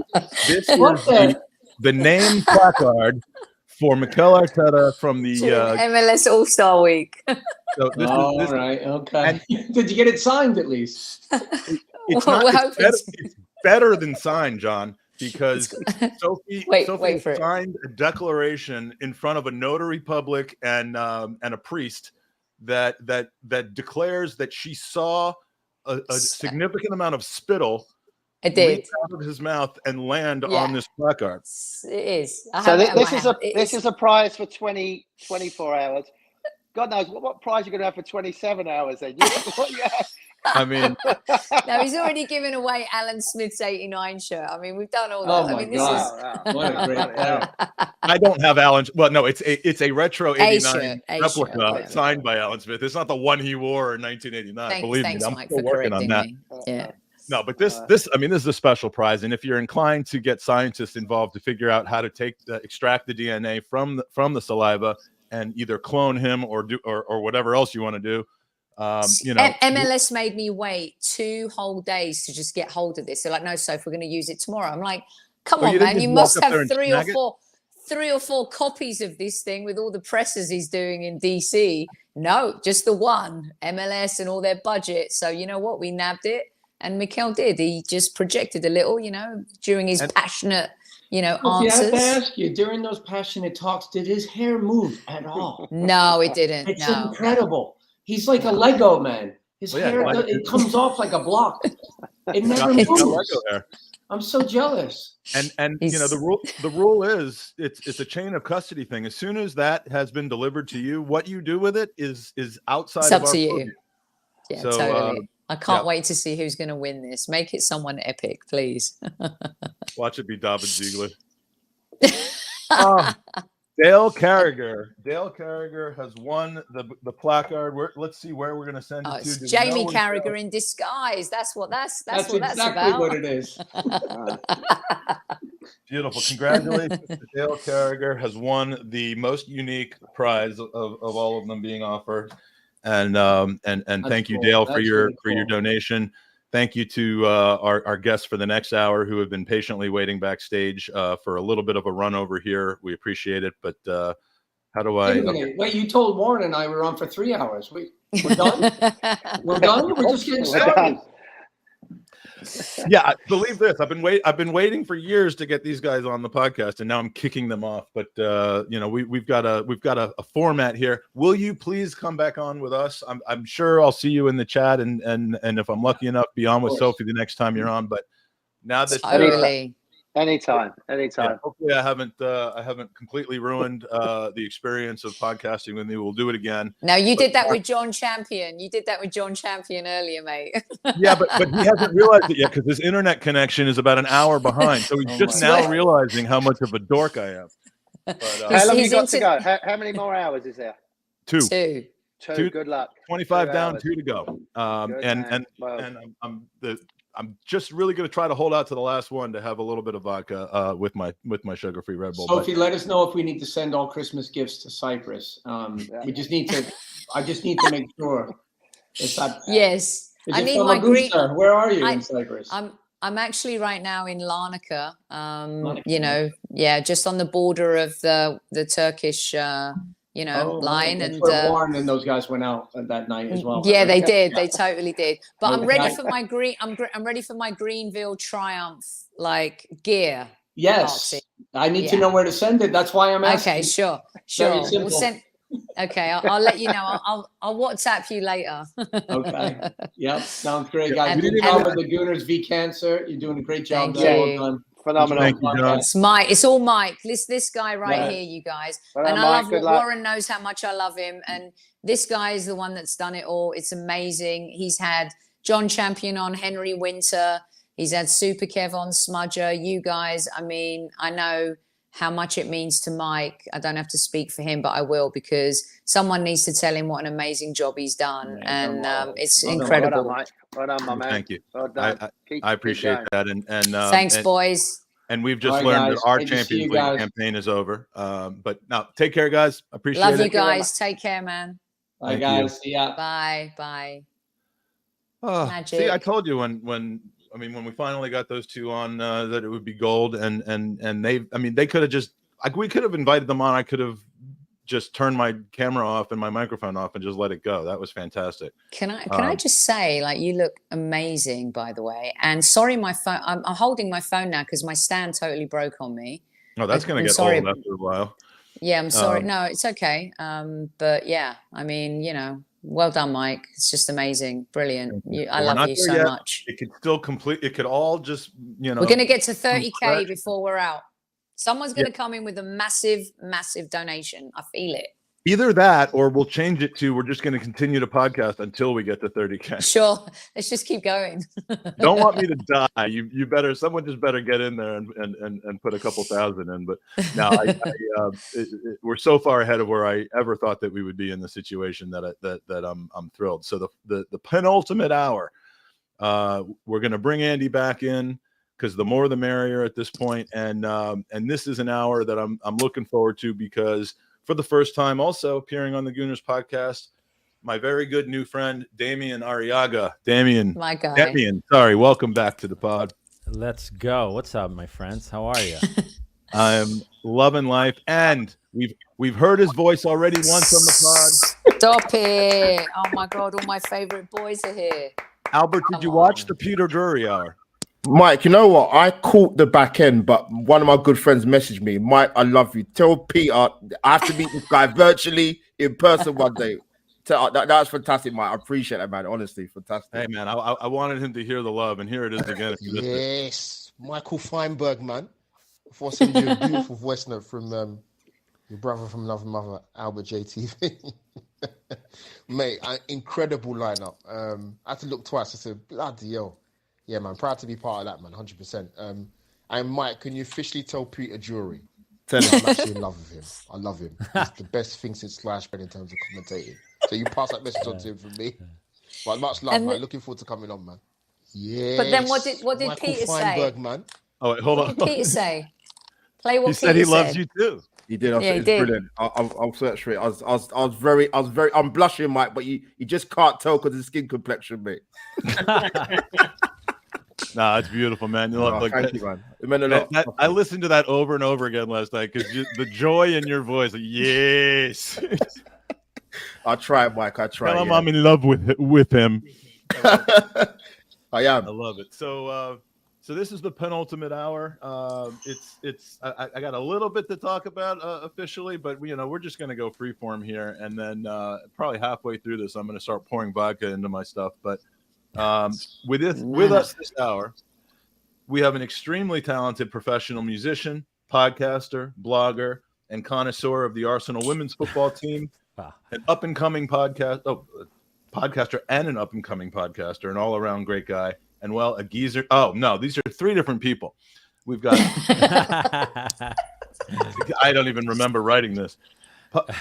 N: This is the name placard for MIkel Arteta from the
C: MLS All-Star Week.
N: So this
A: right, okay. Did you get it signed at least?
N: It's better than signed, John, because Sophie signed a declaration in front of a notary public and a priest that declares that she saw a significant amount of spittle leak out of his mouth and land on this placard.
C: It is.
K: So this is a prize for 24 hours. God knows what prize you're going to have for 27 hours then.
N: I mean,
C: no, he's already given away Alan Smith's 89 shirt. I mean, we've done all that.
A: Oh my God. What a great player.
N: I don't have Alan. Well, no, it's a retro 89 replica signed by Alan Smith. It's not the one he wore in 1989. Believe me, I'm still working on that.
C: Yeah.
N: No, but this is a special prize, and if you're inclined to get scientists involved to figure out how to extract the DNA from the saliva and either clone him or whatever else you want to do,
C: MLS made me wait 2 whole days to just get hold of this. They're like, "No, Soph, we're going to use it tomorrow." I'm like, "Come on, man! You must have 3 or 4 copies of this thing with all the presses he's doing in DC." No, just the one. MLS and all their budget. So you know what? We nabbed it. And MIkel did. He just projected a little, during his passionate, answers.
A: I have to ask you, during those passionate talks, did his hair move at all?
C: No, it didn't.
A: It's incredible. He's like a Lego man. His hair, it comes off like a block. It never moves. I'm so jealous.
N: And the rule is it's a chain of custody thing. As soon as that has been delivered to you, what you do with it is outside of our purview.
C: Yeah, so, totally. I can't wait to see who's going to win this. Make it someone epic, please.
N: Watch it be David Ziegler. Dale Carragher has won the placard. Let's see where we're going to send it to.
C: It's Jamie Carragher in disguise. That's what that's exactly
A: what it is.
N: Beautiful. Congratulations to Dale Carragher, has won the most unique prize of all of them being offered. And thank you, Dale, for your donation. Thank you to our guests for the next hour who have been patiently waiting backstage for a little bit of a run over here. We appreciate it. But how do I?
A: Wait, you told Warren and I were on for 3 hours. We're done? We're done? We're just getting started.
N: Yeah, believe this. I've been waiting for years to get these guys on the podcast, and now I'm kicking them off. But we've got a format here. Will you please come back on with us? I'm sure I'll see you in the chat, and if I'm lucky enough, be on with Sophie the next time you're on. But now that
K: anytime.
N: Yeah, hopefully I haven't completely ruined the experience of podcasting with you. We'll do it again.
C: No, you did that with John Champion. You did that with John Champion earlier, mate.
N: Yeah, but he hasn't realized it yet because his internet connection is about an hour behind. So he's just now realizing how much of a dork I am. But,
K: how long you got to go? How many more hours is there?
N: Two.
K: Good luck.
N: 25 down, 2 to go. I'm just really going to try to hold out to the last one to have a little bit of vodka with my sugar-free Red Bull.
A: Sophie, let us know if we need to send all Christmas gifts to Cyprus. We just need to. I just need to make sure.
C: Yes, I need my green.
A: Where are you in Cyprus?
C: I'm actually right now in Larnaca. Just on the border of the Turkish. line, and
A: Warren and those guys went out that night as well.
C: Yeah, they did. They totally did. But I'm ready for my green. I'm ready for my Greenville Triumph gear.
A: Yes, I need to know where to send it. That's why I'm asking.
C: Okay, sure. We'll send. Okay, I'll let you know. I'll WhatsApp you later.
A: Okay. Yep. Sounds great, guys. Good job with the Gooners v Cancer. You're doing a great job.
C: Thank you.
A: Well done.
K: Phenomenal.
N: Thank you, John.
C: It's Mike. It's all Mike. This guy right here, you guys.
K: Well,
C: and I
K: Mike,
C: love what Warren knows how much I love him. And this guy is the one that's done it all. It's amazing. He's had John Champion on, Henry Winter. He's had Super Kev on, Smudger. You guys, I mean, I know how much it means to Mike. I don't have to speak for him, but I will, because someone needs to tell him what an amazing job he's done. It's incredible.
K: Well done, my man.
N: Thank you.
K: Well done.
N: I appreciate that. And
C: thanks, boys.
N: And we've just learned that our Champions League campaign is over. But now, take care, guys. Appreciate it.
C: Love you guys. Take care, man.
A: Bye, guys. See ya.
C: Bye.
N: Magic. See, I told you when we finally got those two on that it would be gold, and they could have just we could have invited them on. I could have just turned my camera off and my microphone off and just let it go. That was fantastic.
C: Can I just say, you look amazing, by the way. And sorry, my phone. I'm holding my phone now because my stand totally broke on me.
N: Oh, that's going to get old after a while.
C: Yeah, I'm sorry. No, it's okay. But yeah, I mean, well done, Mike. It's just amazing, brilliant. I love you so much.
N: It could still complete. It could all just,
C: We're going to get to 30K before we're out. Someone's going to come in with a massive, massive donation. I feel it.
N: Either that, or we'll change it to we're just going to continue to podcast until we get to 30K.
C: Sure. Let's just keep going.
N: Don't want me to die. You better. Someone just better get in there and put a couple thousand in. But now we're so far ahead of where I ever thought that we would be in the situation that I'm thrilled. So the penultimate hour, we're going to bring Andy back in, because the more the merrier at this point. And this is an hour that I'm looking forward to, because for the first time also appearing on the Gooners podcast, my very good new friend, Demian Arriaga. Demian.
C: My guy.
N: Demian, sorry. Welcome back to the pod.
E: Let's go. What's up, my friends? How are you?
N: I'm loving life. And we've heard his voice already once on the pod.
C: Stop it. Oh, my God. All my favorite boys are here.
N: Albert, did you watch the Peter Drury hour?
L: Mike, you know what? I caught the back end, but one of my good friends messaged me, Mike, I love you. Tell Peter I have to meet this guy virtually in person one day. That's fantastic, Mike. I appreciate that, man. Honestly, fantastic.
N: Hey, man, I wanted him to hear the love, and here it is again.
P: Yes, Michael Feinberg, man. Before I send you a beautiful voice note from your brother from another mother, Albert JTV. Mate, incredible lineup. I had to look twice. I said, bloody hell. Yeah, man, proud to be part of that, man, 100%. And Mike, can you officially tell Peter Drury
L: Tell him.
P: I'm actually in love with him. I love him. He's the best thing since sliced bread in terms of commentating. So you pass that message on to him from me. But much love, man. Looking forward to coming on, man. Yeah.
C: But then what did
P: Michael
C: Peter
P: Feinberg,
C: say?
P: man.
N: Oh, wait, hold
C: What
N: on.
C: did Peter say? Play what
N: He said
C: Peter
N: he loves
C: said.
N: you too.
L: He did.
C: Yeah, he
L: It's
C: did.
L: brilliant. I'll search for it. I was very. I'm blushing, Mike, but you just can't tell because of the skin complexion, mate.
N: Nah, it's beautiful, man. You look like
L: thank you, man. It meant a lot.
N: I listened to that over and over again last night because the joy in your voice. Like, yes.
L: I try, Mike. I try.
N: Tell him I'm in love with him.
L: I am.
N: I love it. So this is the penultimate hour. I got a little bit to talk about officially, but we're just gonna go freeform here, and then probably halfway through this, I'm gonna start pouring vodka into my stuff. But with us this hour, we have an extremely talented professional musician, podcaster, blogger, and connoisseur of the Arsenal women's football team, an up-and-coming podcaster and an up-and-coming podcaster, an all-around great guy, and a geezer. Oh no, these are three different people. We've got. I don't even remember writing this.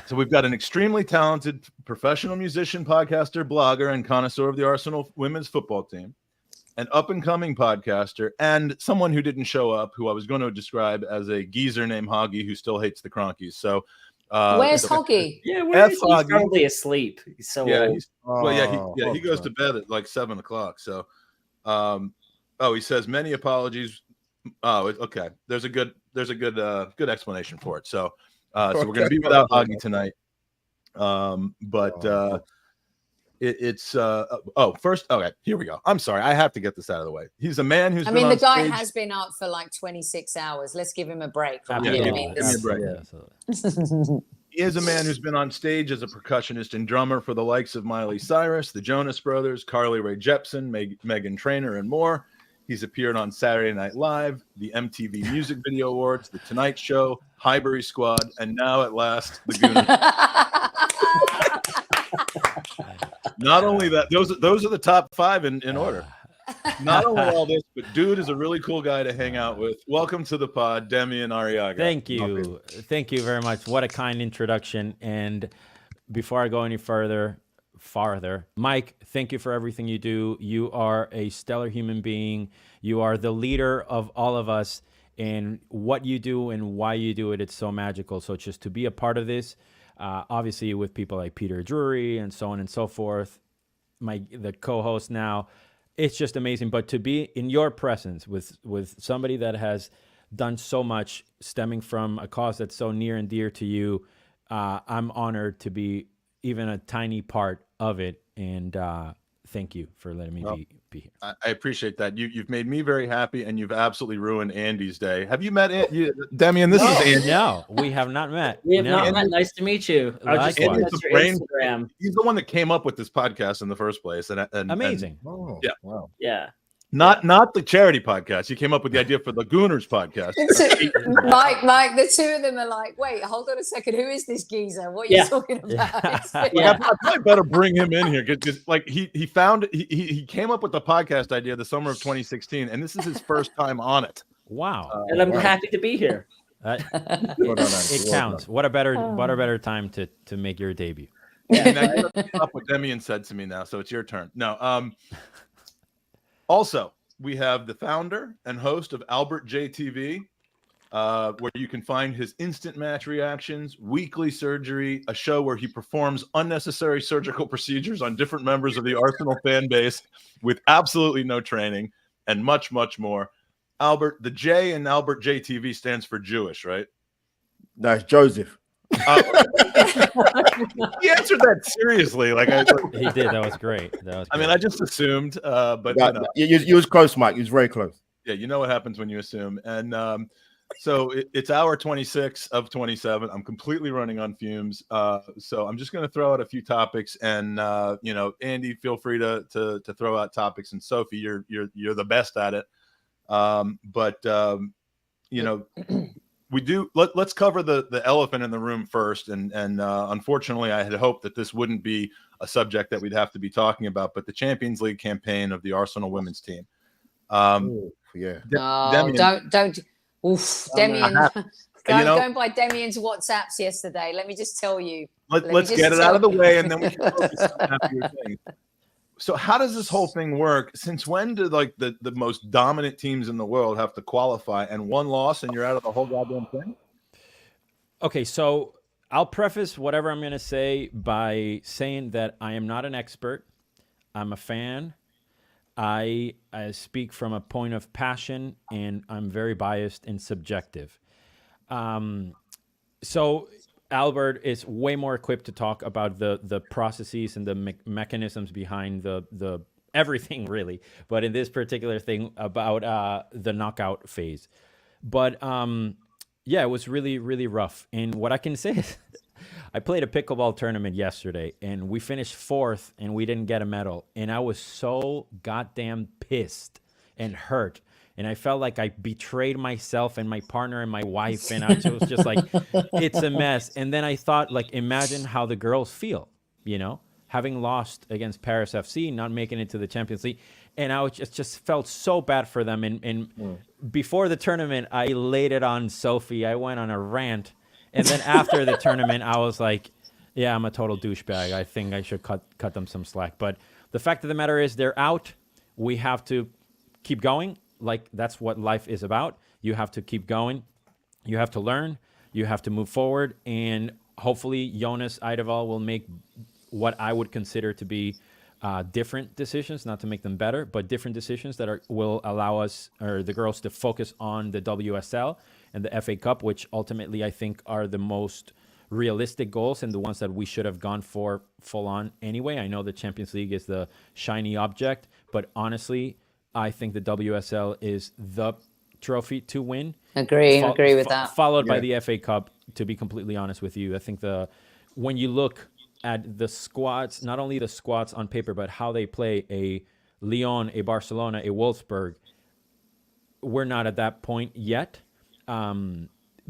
N: So we've got an extremely talented professional musician, podcaster, blogger, and connoisseur of the Arsenal women's football team, an up-and-coming podcaster, and someone who didn't show up, who I was going to describe as a geezer named Hoggy who still hates the Cronkies. So
C: where's Hoggy?
D: Yeah, where is he? He's probably asleep. He's so old.
N: He goes to bed at like 7 o'clock. So, he says many apologies. Oh, okay. There's a good explanation for it. So we're going to be without Hoggy tonight. First, okay, here we go. I'm sorry, I have to get this out of the way. He's a man who's.
C: The guy has been up for like 26 hours. Let's give him a break.
N: Give me a break. He is a man who's been on stage as a percussionist and drummer for the likes of Miley Cyrus, the Jonas Brothers, Carly Rae Jepsen, Meghan Trainor, and more. He's appeared on Saturday Night Live, the MTV Music Video Awards, The Tonight Show, Highbury Squad, and now at last, the Gooners. Not only that, those are the top 5 in order. Not only all this, but dude is a really cool guy to hang out with. Welcome to the pod, Demian Arriaga.
E: Thank you. Thank you very much. What a kind introduction. And before I go any farther, Mike, thank you for everything you do. You are a stellar human being. You are the leader of all of us, and what you do and why you do it, it's so magical. So just to be a part of this, obviously with people like Peter Drury and so on and so forth, the co-host now, it's just amazing. But to be in your presence with somebody that has done so much stemming from a cause that's so near and dear to you, I'm honored to be even a tiny part of it. And thank you for letting me be here.
N: I appreciate that. You've made me very happy, and you've absolutely ruined Andy's day. Have you met Demian? This is Andy.
E: No, we have not met.
D: We have not met. Nice to meet you. I was just looking at your Instagram.
N: He's the one that came up with this podcast in the first place. And
E: amazing.
N: Yeah.
L: Wow.
D: Yeah.
N: Not the charity podcast. He came up with the idea for the Gooners podcast.
C: Mike, the two of them are like, wait, hold on a second. Who is this geezer? What are you talking about?
N: I probably better bring him in here because he came up with the podcast idea the summer of 2016, and this is his first time on it.
E: Wow.
D: And I'm happy to be here.
E: It counts. What a better time to make your debut.
N: Yeah. And I got up what Demian said to me now, so it's your turn. No. Also, we have the founder and host of Albert JTV, where you can find his instant match reactions, weekly surgery, a show where he performs unnecessary surgical procedures on different members of the Arsenal fan base with absolutely no training, and much, much more. Albert, the J in Albert JTV stands for Jewish, right?
L: No, it's Joseph.
N: He answered that seriously.
E: He did. That was great.
N: I mean, I just assumed, but
L: you was close, Mike. You was very close.
N: Yeah, you know what happens when you assume. And so it's hour 26 of 27. I'm completely running on fumes. So I'm just going to throw out a few topics, and Andy, feel free to throw out topics, and Sophie, you're the best at it. We do. Let's cover the elephant in the room first, and unfortunately, I had hoped that this wouldn't be a subject that we'd have to be talking about. But the Champions League campaign of the Arsenal women's team.
L: Yeah.
C: Demian. Don't. Oof, Demian. Going by Demian's WhatsApps yesterday. Let me just tell you.
N: Let's get it out of the way, and then we can focus on happier things. So how does this whole thing work? Since when do like the most dominant teams in the world have to qualify, and one loss and you're out of the whole goddamn thing?
E: Okay, so I'll preface whatever I'm going to say by saying that I am not an expert. I'm a fan. I speak from a point of passion, and I'm very biased and subjective. So Albert is way more equipped to talk about the processes and the mechanisms behind the everything, really. But in this particular thing about the knockout phase. But yeah, it was really, really rough. And what I can say is I played a pickleball tournament yesterday, and we finished 4th, and we didn't get a medal. And I was so goddamn pissed and hurt. And I felt like I betrayed myself and my partner and my wife. And I was just like, it's a mess. And then I thought, like, imagine how the girls feel, you know, having lost against Paris FC, not making it to the Champions League. And I was just felt so bad for them. And before the tournament, I laid it on Sophie. I went on a rant. And then after the tournament, I was like, yeah, I'm a total douchebag. I think I should cut them some slack. But the fact of the matter is they're out. We have to keep going. Like, that's what life is about. You have to keep going. You have to learn. You have to move forward. And hopefully Jonas Eidevall will make what I would consider to be different decisions, not to make them better, but different decisions that will allow us, or the girls, to focus on the WSL and the FA Cup, which ultimately I think are the most realistic goals and the ones that we should have gone for full on anyway. I know the Champions League is the shiny object, but honestly, I think the WSL is the trophy to win.
C: Agree with that.
E: Followed by the FA Cup, to be completely honest with you. I think when you look at the squads, not only the squads on paper, but how they play, a Lyon, a Barcelona, a Wolfsburg, we're not at that point yet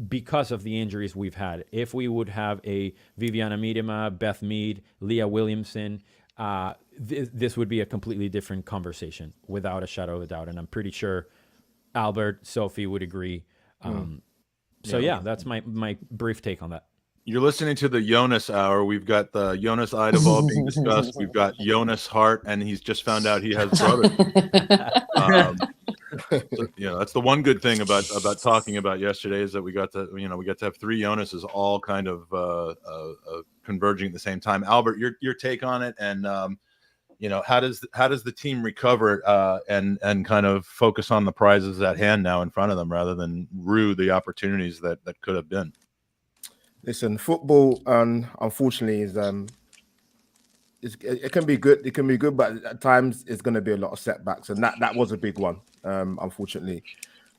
E: because of the injuries we've had. If we would have a Viviana Miedema, Beth Mead, Leah Williamson, this would be a completely different conversation, without a shadow of a doubt. And I'm pretty sure Albert, Sophie would agree. So yeah, that's my brief take on that.
N: You're listening to the Jonas Hour. We've got the Jonas Eidevall being discussed. We've got Jonas Hart, and he's just found out he has brothers. So, that's the one good thing about talking about yesterday, is that we got to have 3 Jonases all kind of converging at the same time. Albert, your take on it, and how does the team recover and kind of focus on the prizes at hand now in front of them, rather than rue the opportunities that could have been?
L: Listen, football, unfortunately, it can be good. It can be good, but at times it's going to be a lot of setbacks, and that was a big one, unfortunately.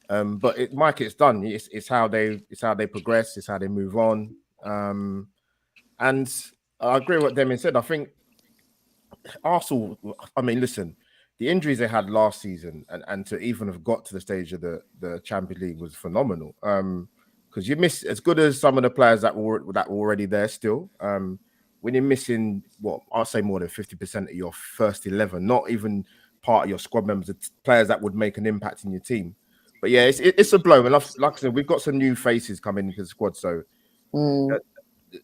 L: But Mike, it's done. It's how they progress. It's how they move on. And I agree with what Demian said. I think Arsenal. I mean, listen, the injuries they had last season, and to even have got to the stage of the Champions League was phenomenal. Because you miss, as good as some of the players that were already there still. When you're missing, I'd say more than 50% of your first 11, not even part of your squad members, players that would make an impact in your team. But yeah, it's a blow. And like I said, we've got some new faces coming into the squad, so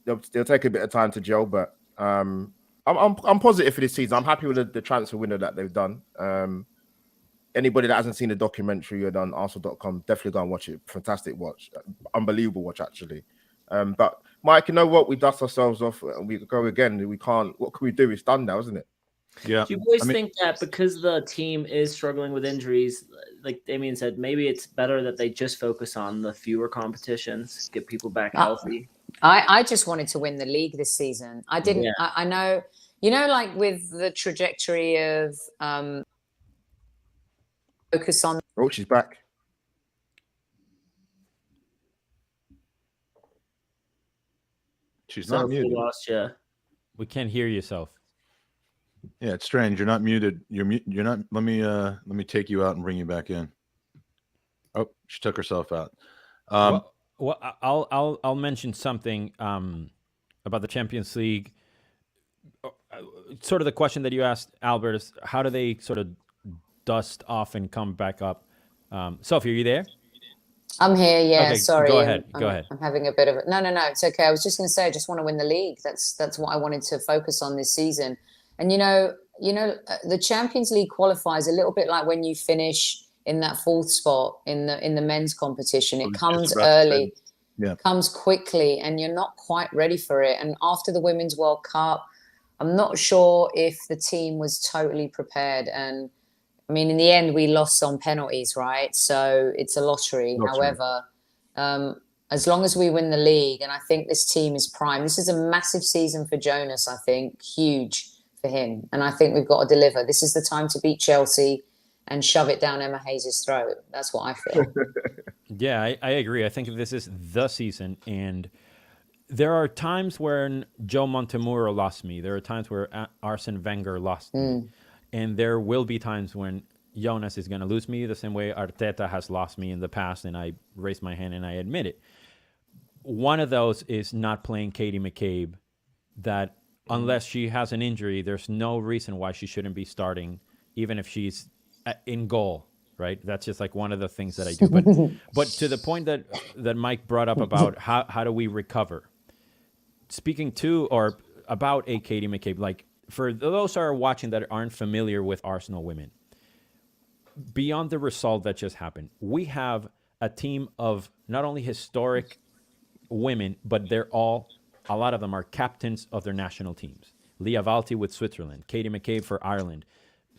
L: they'll take a bit of time to gel. But I'm positive for this season. I'm happy with the transfer window that they've done. Anybody that hasn't seen the documentary on Arsenal.com, definitely go and watch it. Fantastic watch. Unbelievable watch, actually. But Mike, you know what? We dust ourselves off and we go again. We can't. What can we do? It's done now, isn't it?
N: Yeah.
D: Do you always think that because the team is struggling with injuries, like Demian said, maybe it's better that they just focus on the fewer competitions, get people back healthy?
C: I just wanted to win the league this season. I didn't. Yeah. I know, like with the trajectory of focus on.
L: Oh, she's back.
N: She's not muted.
D: Lost, yeah.
E: We can't hear yourself.
N: Yeah, it's strange. You're not muted. You're not. Let me take you out and bring you back in. Oh, she took herself out.
E: Well, I'll mention something about the Champions League. Sort of the question that you asked, Albert, is how do they sort of dust off and come back up? Sophie, are you there?
C: I'm here. Yeah,
E: Okay,
C: sorry.
E: go ahead. Go ahead.
C: I'm having a bit of it. No, it's okay. I was just going to say, I just want to win the league. That's what I wanted to focus on this season. And the Champions League qualifies a little bit like when you finish in that fourth spot in the men's competition. It comes early, comes quickly, and you're not quite ready for it. And after the Women's World Cup, I'm not sure if the team was totally prepared. And I mean, in the end, we lost on penalties, right? So it's a lottery. However, as long as we win the league, and I think this team is prime. This is a massive season for Jonas, I think. Huge for him. And I think we've got to deliver. This is the time to beat Chelsea and shove it down Emma Hayes' throat. That's what I feel.
E: Yeah, I agree. I think this is the season. And there are times when Joe Montemurro lost me. There are times where Arsene Wenger lost me. And there will be times when Jonas is going to lose me the same way Arteta has lost me in the past, and I raise my hand and I admit it. One of those is not playing Katie McCabe, that unless she has an injury, there's no reason why she shouldn't be starting, even if she's in goal, right? That's just like one of the things that I do. But to the point that Mike brought up about how do we recover, speaking to or about a Katie McCabe, like, for those who are watching that aren't familiar with Arsenal women, beyond the result that just happened, we have a team of not only historic women, but a lot of them are captains of their national teams. Leah Valti with Switzerland, Katie McCabe for Ireland,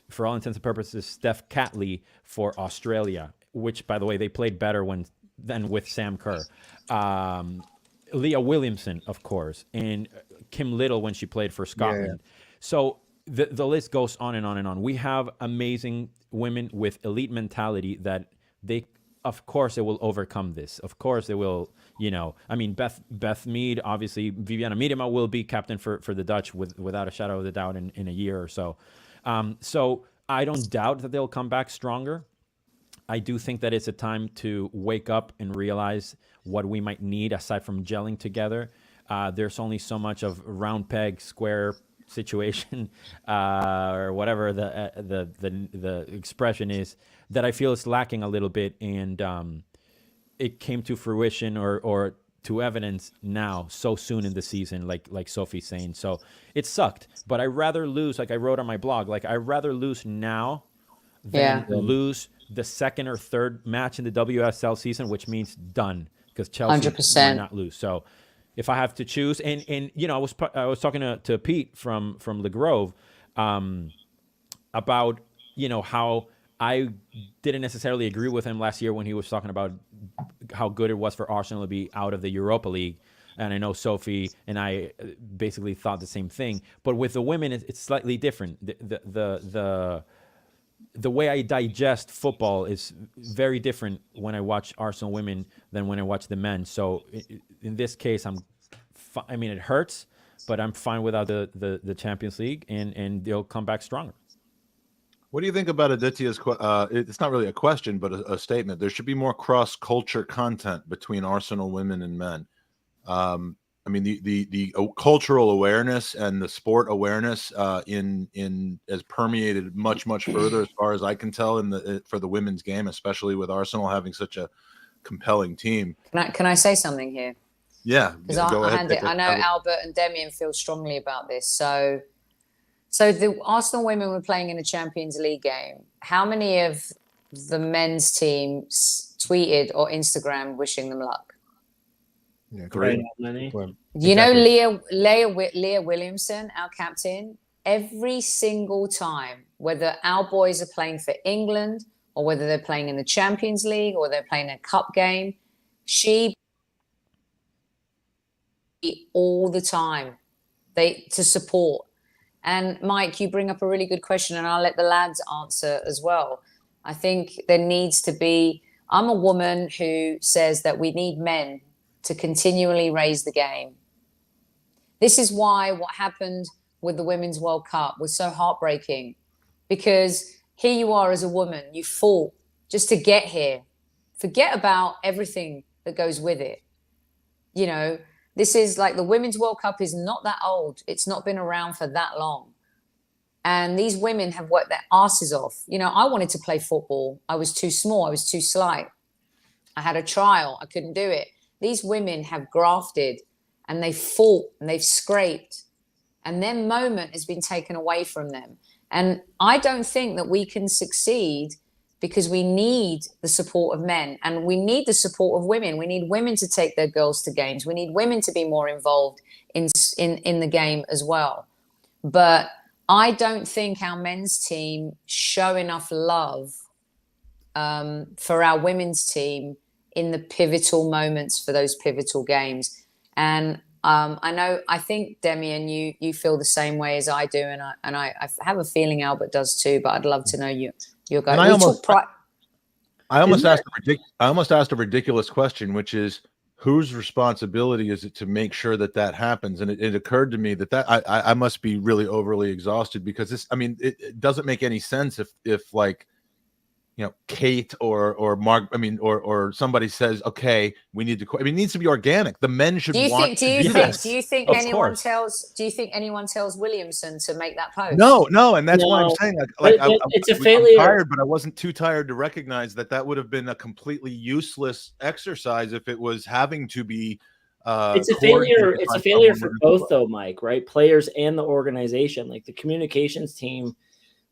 E: for all intents and purposes, Steph Catley for Australia, which, by the way, they played better than with Sam Kerr. Leah Williamson, of course, and Kim Little when she played for Scotland. Yeah. So the list goes on and on and on. We have amazing women with elite mentality that of course, it will overcome this. Of course, it will, I mean, Beth Mead, obviously, Viviana Miedema will be captain for the Dutch without a shadow of a doubt in a year or so. So I don't doubt that they'll come back stronger. I do think that it's a time to wake up and realize what we might need aside from gelling together. There's only so much of round peg, square situation, or whatever the expression is, that I feel is lacking a little bit, and it came to fruition or to evidence now so soon in the season, like Sophie's saying. So it sucked, but I'd rather lose, like I wrote on my blog, like I'd rather lose now than lose the second or third match in the WSL season, which means done, because Chelsea
C: 100%.
E: might not lose. So if I have to choose, and I was talking to Pete from Le Grove about how I didn't necessarily agree with him last year when he was talking about how good it was for Arsenal to be out of the Europa League, and I know Sophie and I basically thought the same thing. But with the women, it's slightly different. The way I digest football is very different when I watch Arsenal women than when I watch the men. So in this case, it hurts, but I'm fine without the Champions League, and they'll come back stronger.
N: What do you think about Aditya's? It's not really a question, but a statement. There should be more cross-culture content between Arsenal women and men. I mean, the cultural awareness and the sport awareness has permeated much further, as far as I can tell, for the women's game, especially with Arsenal having such a compelling team.
C: Can I say something here?
N: Yeah,
C: because I know Albert and Demian feel strongly about this. So the Arsenal women were playing in a Champions League game. How many of the men's team tweeted or Instagram wishing them luck?
N: Yeah, great.
C: Leah Williamson, our captain, every single time, whether our boys are playing for England or whether they're playing in the Champions League or they're playing a cup game, she all the time to support. And Mike, you bring up a really good question, and I'll let the lads answer as well. I think there needs to be, I'm a woman who says that we need men to continually raise the game. This is why what happened with the Women's World Cup was so heartbreaking, because here you are as a woman, you fought just to get here. Forget about everything that goes with it. This is like the Women's World Cup is not that old. It's not been around for that long. And these women have worked their asses off. I wanted to play football. I was too small. I was too slight. I had a trial. I couldn't do it. These women have grafted and they fought and they've scraped, and their moment has been taken away from them. And I don't think that we can succeed because we need the support of men and we need the support of women. We need women to take their girls to games. We need women to be more involved in the game as well. But I don't think our men's team show enough love for our women's team in the pivotal moments for those pivotal games. And I think Demian, you feel the same way as I do, and I have a feeling Albert does too. But I'd love to know your guys.
N: I almost asked a ridiculous question, which is, whose responsibility is it to make sure that happens? And it occurred to me that I must be really overly exhausted, because this, I mean, it doesn't make any sense if like, you know, Kate or Mark, I mean, or somebody says, okay, we need to, I mean, it needs to be organic. The men should want
C: do you think anyone tells Williamson to make that post?
N: No, and that's why I'm saying,
D: it's a failure.
N: I'm tired, but I wasn't too tired to recognize that would have been a completely useless exercise if it was having to be.
D: It's a failure. It's a failure for both, though, Mike. Right, players and the organization, like the communications team.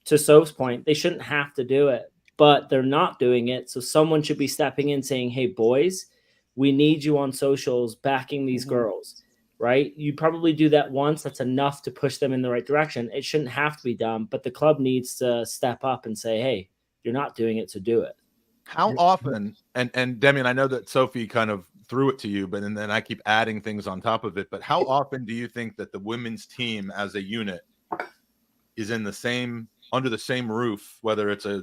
D: To Soph's point, they shouldn't have to do it, but they're not doing it. So someone should be stepping in saying, hey, boys, we need you on socials backing these girls, right? You probably do that once. That's enough to push them in the right direction. It shouldn't have to be done, but the club needs to step up and say, hey, you're not doing it, so do it.
N: How often, and Demian, I know that Sophie kind of threw it to you, but and then I keep adding things on top of it, but how often do you think that the women's team as a unit is in the same, under the same roof, whether it's a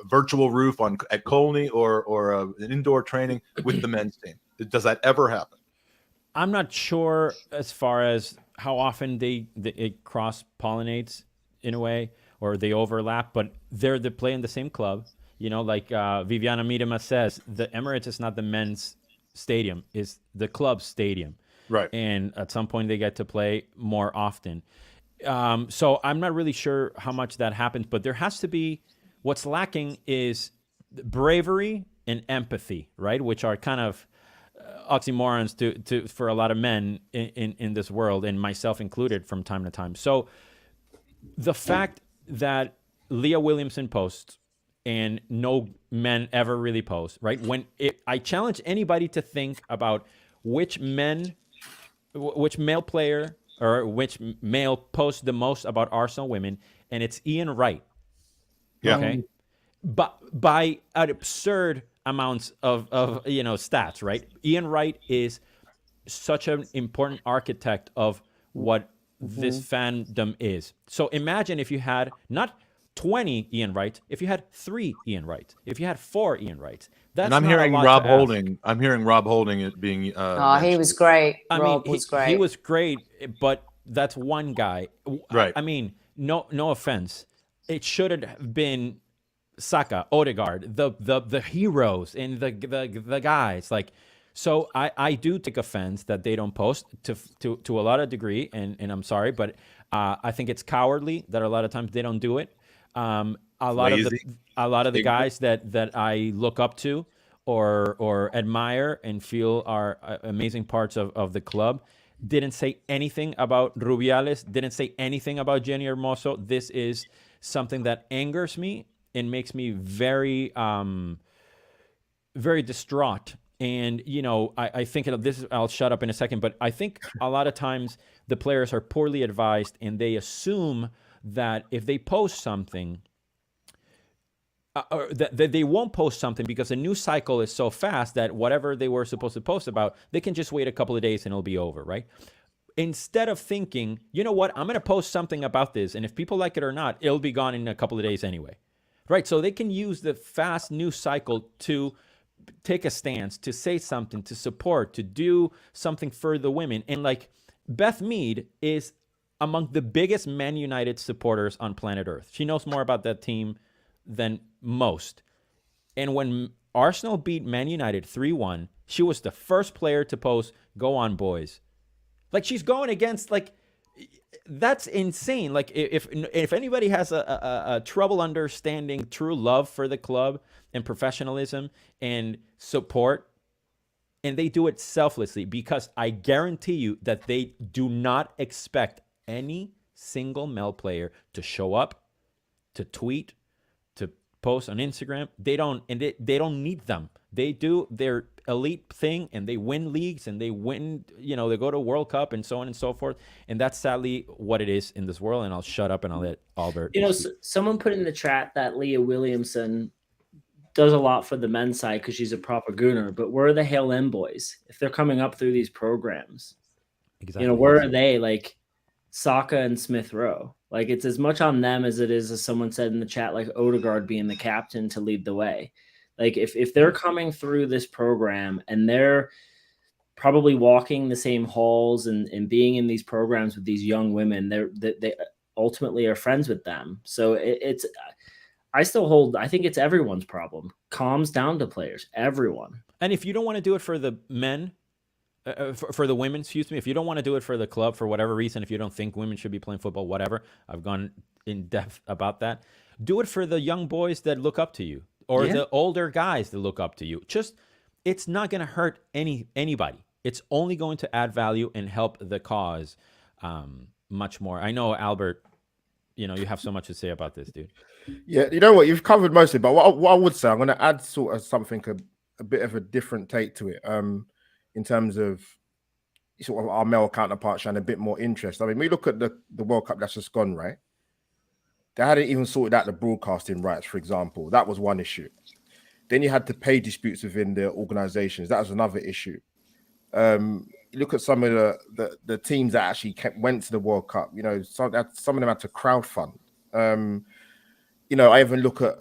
N: virtual roof at Colney or an indoor training with the men's team? Does that ever happen?
E: I'm not sure as far as how often it cross pollinates in a way, or they overlap, but they play in the same club. You know, like Viviana Miedema says, the Emirates is not the men's stadium, it's the club's stadium.
N: Right.
E: And at some point they get to play more often. So I'm not really sure how much that happens, but there has to be, what's lacking is bravery and empathy, right? Which are kind of oxymorons for a lot of men in this world, and myself included from time to time. So the fact that Leah Williamson posts and no men ever really post, right? I challenge anybody to think about which male player or which male posts the most about Arsenal women, and it's Ian Wright.
N: Yeah.
E: Okay. But by an absurd amounts of stats, right? Ian Wright is such an important architect of what this fandom is. So imagine if you had not 20 Ian Wrights, if you had 3 Ian Wrights, if you had 4 Ian Wrights.
N: And I'm hearing Rob Holding. I'm hearing Rob Holding it being.
C: He was great. Rob was great.
E: He was great, but that's one guy.
N: Right.
E: I mean, no offense. It should have been Saka, Odegaard, the heroes and the guys. Like, so I do take offense that they don't post to a lot of degree, and I'm sorry, but I think it's cowardly that a lot of times they don't do it. A lot of the guys that I look up to or admire and feel are amazing parts of the club didn't say anything about Rubiales, didn't say anything about Jenny Hermoso. This is something that angers me and makes me very very distraught. And I think I'll shut up in a second, but I think a lot of times the players are poorly advised, and they assume that if they post something, that they won't post something because the news cycle is so fast that whatever they were supposed to post about, they can just wait a couple of days and it'll be over, right? Instead of thinking, you know what, I'm going to post something about this, and if people like it or not, it'll be gone in a couple of days anyway, right? So they can use the fast news cycle to take a stance, to say something, to support, to do something for the women. And like Beth Mead is among the biggest Man United supporters on planet Earth. She knows more about that team than most. And when Arsenal beat Man United 3-1, she was the first player to post, "Go on, boys." Like, she's going against, like, that's insane. Like, if anybody has a trouble understanding true love for the club, and professionalism and support. And they do it selflessly, because I guarantee you that they do not expect any single male player to show up, to tweet, to post on Instagram. They don't, and they don't need them. They do their elite thing, and they win leagues, and they win, you know, they go to World Cup and so on and so forth. And that's sadly what it is in this world. And I'll shut up and I'll let Albert.
D: You know, someone put in the chat that Leah Williamson does a lot for the men's side because she's a proper Gooner, but where are the Hale M boys if they're coming up through these programs?
E: Exactly.
D: You know, where are they? Like Saka and Smith Rowe. Like, it's as much on them as it is, as someone said in the chat, like Odegaard being the captain to lead the way. Like, if they're coming through this program and they're probably walking the same halls and being in these programs with these young women, they ultimately are friends with them. So it's I still hold, I think it's everyone's problem. Calms down to players, everyone.
E: And if you don't want to do it for the men, for the women, excuse me, if you don't want to do it for the club for whatever reason, if you don't think women should be playing football, whatever, I've gone in depth about that. Do it for the young boys that look up to you, or the older guys that look up to you. Just, it's not going to hurt anybody. It's only going to add value and help the cause much more. I know, Albert, you know, you have so much to say about this, dude.
L: Yeah, you know what? You've covered most of it, but what I would say, I'm going to add sort of something, a bit of a different take to it, in terms of sort of our male counterparts showing a bit more interest. I mean, we look at the World Cup that's just gone, right? They hadn't even sorted out the broadcasting rights, for example. That was one issue. Then you had the pay disputes within the organizations. That was another issue. You look at some of the teams that actually went to the World Cup. You know, some of them had to crowdfund. You know, I even look at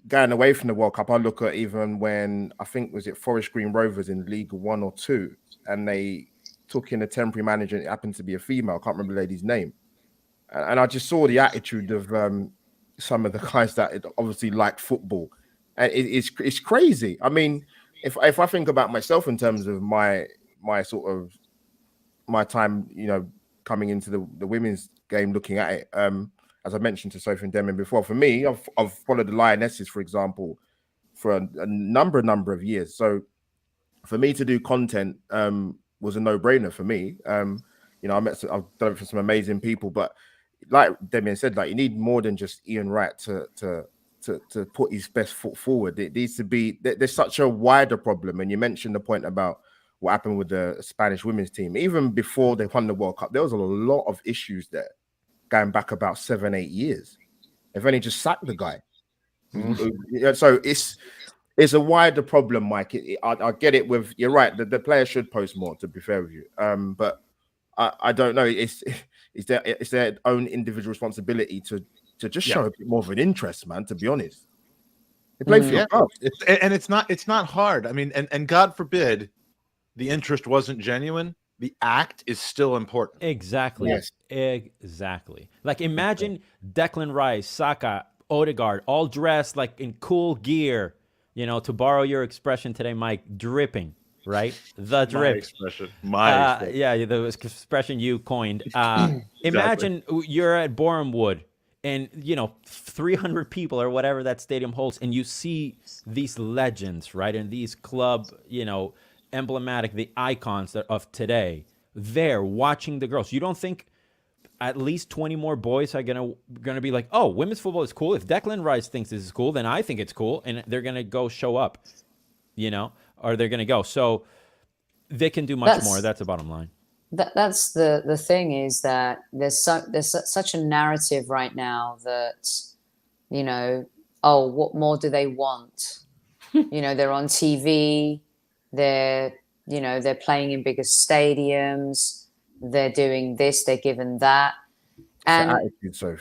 L: going away from the World Cup. I look at even when, I think, was it Forest Green Rovers in League 1 or 2, and they took in a temporary manager. It happened to be a female. I can't remember the lady's name. And I just saw the attitude of some of the guys that obviously liked football. And it's crazy. I mean, if I think about myself in terms of my sort of my time, you know, coming into the women's game, looking at it, as I mentioned to Sophie and Demian before, for me, I've followed the Lionesses, for example, for a number of years. So for me to do content was a no-brainer for me. You know, I've done it for some amazing people, but like Demian said, like, you need more than just Ian Wright to put his best foot forward. It needs to be, there's such a wider problem. And you mentioned the point about what happened with the Spanish women's team. Even before they won the World Cup, there was a lot of issues there, going back about 7-8 years. They've only just sacked the guy. So it's a wider problem, Mike. I get it with, you're right, the player should post more, to be fair with you. But I don't know. It's their own individual responsibility to just show a bit more of an interest, man, to be honest. They play for your club.
N: It's not hard. I mean, and God forbid the interest wasn't genuine. The act is still important.
E: Exactly. Yes. Exactly. Like, imagine Declan Rice, Saka, Odegaard, all dressed like in cool gear, you know, to borrow your expression today, Mike, dripping, right? The drip.
N: My expression.
E: Yeah, the expression you coined. Imagine you're at Bournemouth and, you know, 300 people or whatever that stadium holds, and you see these legends, right? And these club, you know, emblematic, the icons of today, there watching the girls. You don't think at least 20 more boys are gonna be like, oh, women's football is cool. If Declan Rice thinks this is cool, then I think it's cool, and they're gonna go show up, you know, or they're gonna go. So they can do much more. That's the bottom line.
C: That's the thing, is that there's such a narrative right now that, you know, oh, what more do they want? You know, they're on TV. They're playing in bigger stadiums. They're doing this. They're given that, and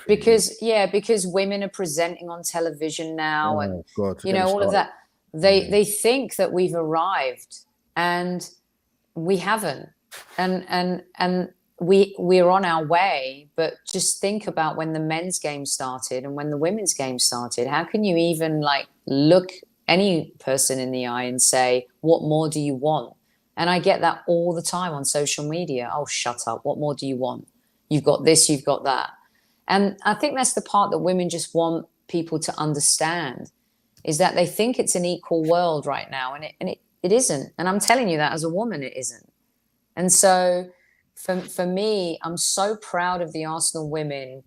C: because women are presenting on television now, and you know, all of that. They think that we've arrived, and we haven't, and we're on our way. But just think about when the men's game started and when the women's game started. How can you even like look any person in the eye and say, what more do you want? And I get that all the time on social media. Oh, shut up. What more do you want? You've got this, you've got that. And I think that's the part that women just want people to understand, is that they think it's an equal world right now, and it isn't. And I'm telling you that as a woman, it isn't. And so for me, I'm so proud of the Arsenal women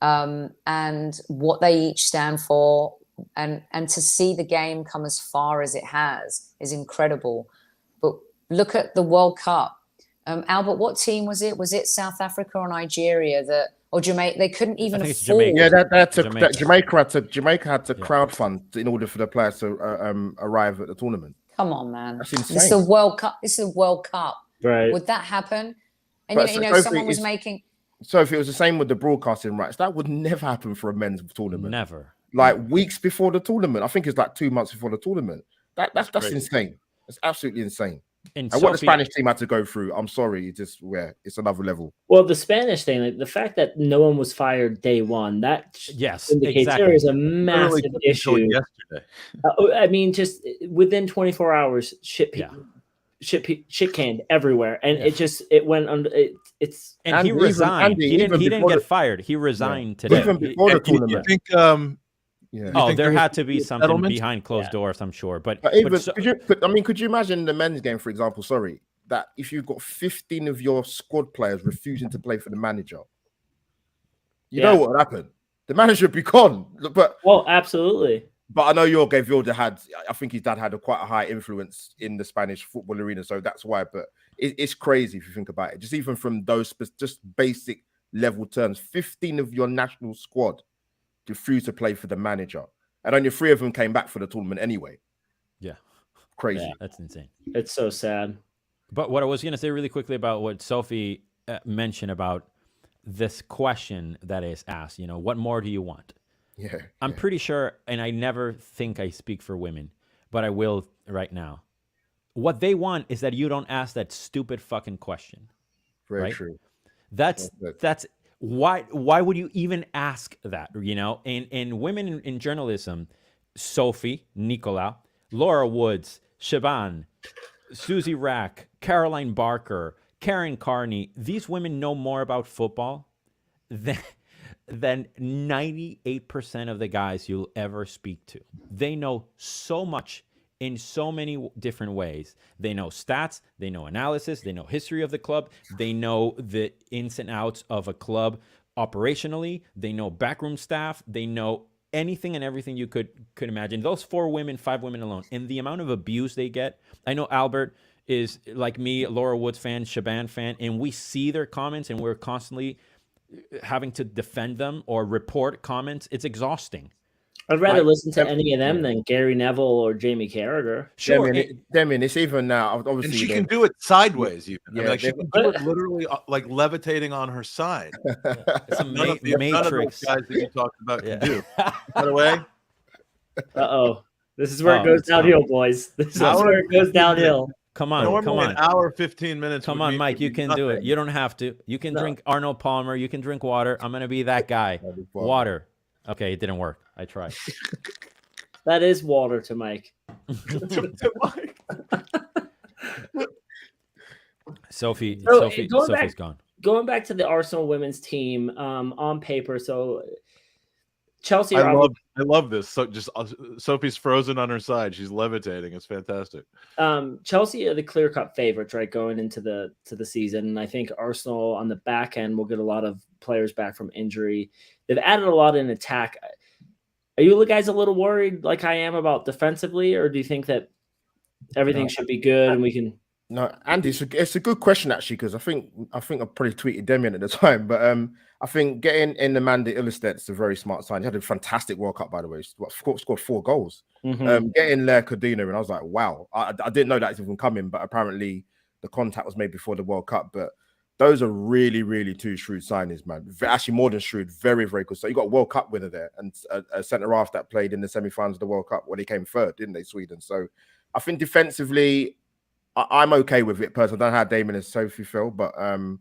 C: and what they each stand for, and to see the game come as far as it has is incredible. But look at the World Cup. Albert, what team was it? Was it South Africa or Nigeria or Jamaica? They couldn't even afford.
L: Jamaica. Yeah, Jamaica had to crowdfund in order for the players to arrive at the tournament.
C: Come on, man!
L: That's insane.
C: This is the World Cup. This is the World Cup.
D: Right?
C: Would that happen? And
L: But
C: you know,
L: Sophie,
C: someone was making.
L: So if it was the same with the broadcasting rights, that would never happen for a men's tournament.
E: Never.
L: Like weeks before the tournament. I think it's like 2 months before the tournament. That's insane. It's absolutely insane. And what the Spanish team had to go through, I'm sorry, it's another level.
D: Well, the Spanish thing, like the fact that no one was fired day one, that indicates there is a massive issue.
N: Yesterday.
D: I mean, just within 24 hours, shit canned everywhere, and it went under.
E: And he resigned. He didn't get fired. He resigned today.
L: Even before the tournament.
N: You think,
E: there had to be something behind closed doors, I'm sure. But
L: could you imagine the men's game, for example? Sorry, that if you've got 15 of your squad players refusing to play for the manager, you know what would happen? The manager would be gone.
D: Absolutely.
L: But I know I think his dad had quite a high influence in the Spanish football arena, so that's why. But it's crazy if you think about it. Just even from those just basic level terms, 15 of your national squad refused to play for the manager, and only 3 of them came back for the tournament anyway.
E: Yeah,
L: crazy.
E: Yeah, that's insane.
D: It's so sad.
E: But what I was going to say really quickly about what Sophie mentioned about this question that is asked, what more do you want?
L: Yeah,
E: I'm pretty sure, and I never think I speak for women, but I will right now. What they want is that you don't ask that stupid fucking question.
L: Very true.
E: That's why would you even ask that? And women in journalism, Sophie, Nicolaou, Laura Woods, Shaban, Susie Rack, Caroline Barker, Karen Carney, these women know more about football than 98% of the guys you'll ever speak to. They know so much in so many different ways. They know stats, they know analysis, they know history of the club, they know the ins and outs of a club operationally, they know backroom staff, they know anything and everything you could imagine. Those 5 women alone, and the amount of abuse they get. I know Albert is like me, Laura Woods fan, Shaban fan, and we see their comments and we're constantly having to defend them or report comments. It's exhausting.
D: I'd rather listen to any of them than Gary Neville or Jamie Carragher.
L: Sure. Demian, it's even now. Obviously,
N: and she can do it sideways. Even.
L: Yeah,
N: she can do it literally like levitating on her side.
E: It's a
N: none of
E: matrix.
N: those guys that you talked about can do. By the way.
D: This is where it goes downhill, boys. This is where it goes downhill.
E: Come on.
N: An hour, 15 minutes.
E: Come on, Mike. You can do it. You don't have to. You can drink Arnold Palmer. You can drink water. I'm going to be that guy. Water. Okay, it didn't work. I tried.
D: That is water to Mike.
E: Sophie's gone.
D: Going back to the Arsenal women's team on paper. So Chelsea.
N: I love this. So just Sophie's frozen on her side. She's levitating. It's fantastic.
D: Chelsea are the clear-cut favorites, right, going into the season. And I think Arsenal on the back end will get a lot of players back from injury. They've added a lot in attack. Are you guys a little worried, like I am, about defensively, or do you think that everything should be good and we can?
L: No, Andy, it's a good question actually, because I think I probably tweeted Demian at the time, but I think getting in the Amanda Ilestedt is a very smart sign. He had a fantastic World Cup, by the way. Scored 4 goals. Getting Lea Codina, and I was like, wow, I didn't know that was even coming, but apparently the contact was made before the World Cup. But those are really, really 2 shrewd signings, man. Actually, more than shrewd, very, very good. So you got a World Cup winner there, and a centre half that played in the semi-finals of the World Cup when they came third, didn't they, Sweden? So I think defensively, I'm okay with it personally. I don't know how Damon and Sophie feel, but and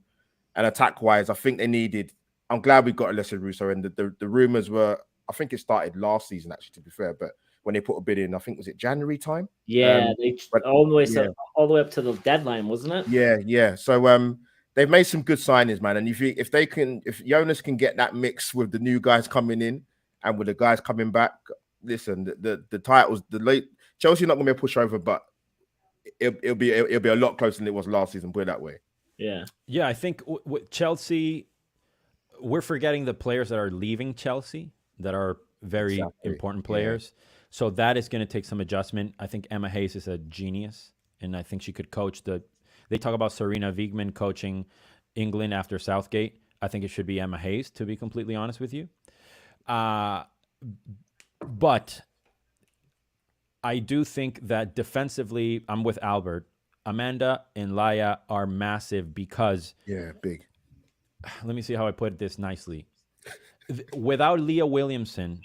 L: attack-wise, I think they needed. I'm glad we got Alessia Russo, and the rumours were. I think it started last season, actually, to be fair. But when they put a bid in, I think was it January time?
D: Yeah, all the way up to the deadline, wasn't it?
L: Yeah. So they've made some good signings, man. And if Jonas can get that mix with the new guys coming in and with the guys coming back, listen, the titles, the late Chelsea not gonna be a pushover, but it'll be a lot closer than it was last season. Put it that way.
E: Yeah. I think with Chelsea, we're forgetting the players that are leaving Chelsea that are very important players. Yeah. So that is going to take some adjustment. I think Emma Hayes is a genius, and I think she could coach They talk about Serena Wiegman coaching England after Southgate. I think it should be Emma Hayes, to be completely honest with you. But I do think that defensively, I'm with Albert. Amanda and Laya are massive because...
L: Yeah, big.
E: Let me see how I put this nicely. Without Leah Williamson,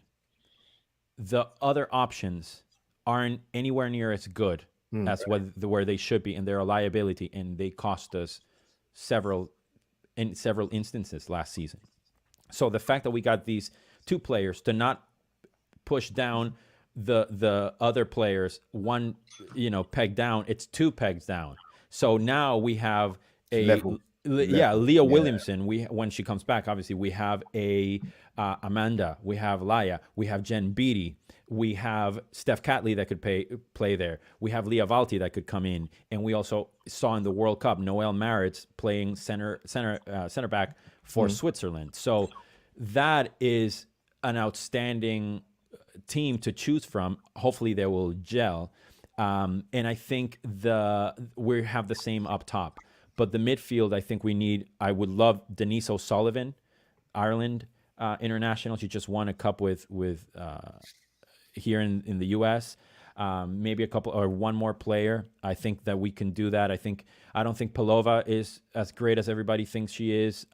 E: the other options aren't anywhere near as good as where they should be, and they're a liability, and they cost us several instances last season. So the fact that we got these two players to not push down the other players one peg down, it's 2 pegs down. So now we have Leah Williamson. When she comes back, obviously we have Amanda, we have Laya, we have Jen Beattie, we have Steph Catley that could play there. We have Leah Valti that could come in, and we also saw in the World Cup Noelle Maritz playing center back for Switzerland. So that is an outstanding team to choose from. Hopefully they will gel, and I think we have the same up top. But the midfield, I think I would love Denise O'Sullivan, Ireland international. She just won a cup with here in the U.S. Maybe a couple or one more player. I think that we can do that. I don't think Pelova is as great as everybody thinks she is.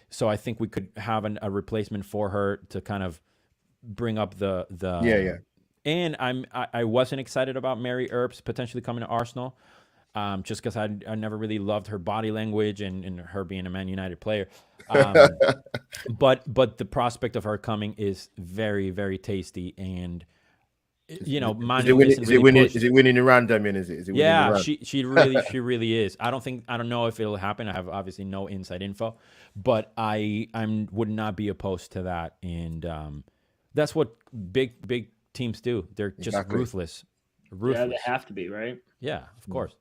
E: So I think we could have a replacement for her to kind of bring up the. And I wasn't excited about Mary Earps potentially coming to Arsenal. Just because I never really loved her body language and her being a Man United player. But the prospect of her coming is very, very tasty. And, Manu
L: is it winning around, Demian? Is it
E: yeah, she really is. I don't know if it'll happen. I have obviously no inside info, but I would not be opposed to that. And that's what big teams do. They're just ruthless.
D: Yeah, they have to be, right?
E: Yeah, of course.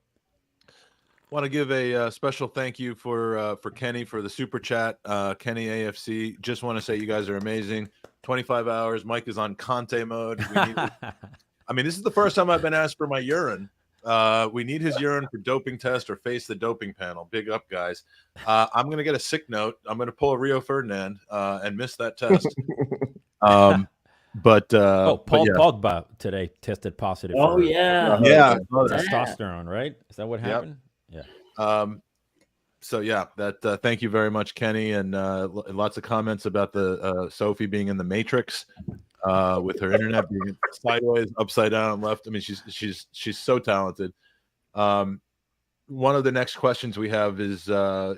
N: Want to give a special thank you for Kenny for the super chat. Kenny AFC. Just want to say you guys are amazing. 25 hours. Mike is on Conte mode. This is the first time I've been asked for my urine. We need his urine for doping test or face the doping panel. Big up, guys. I'm going to get a sick note. I'm going to pull a Rio Ferdinand and miss that test. Paul
E: Pogba today tested positive. Testosterone, right? Is that what happened? Yeah.
N: Thank you very much, Kenny, and lots of comments about the Sophie being in the Matrix with her internet being sideways, upside down, left. She's so talented. One of the next questions we have is I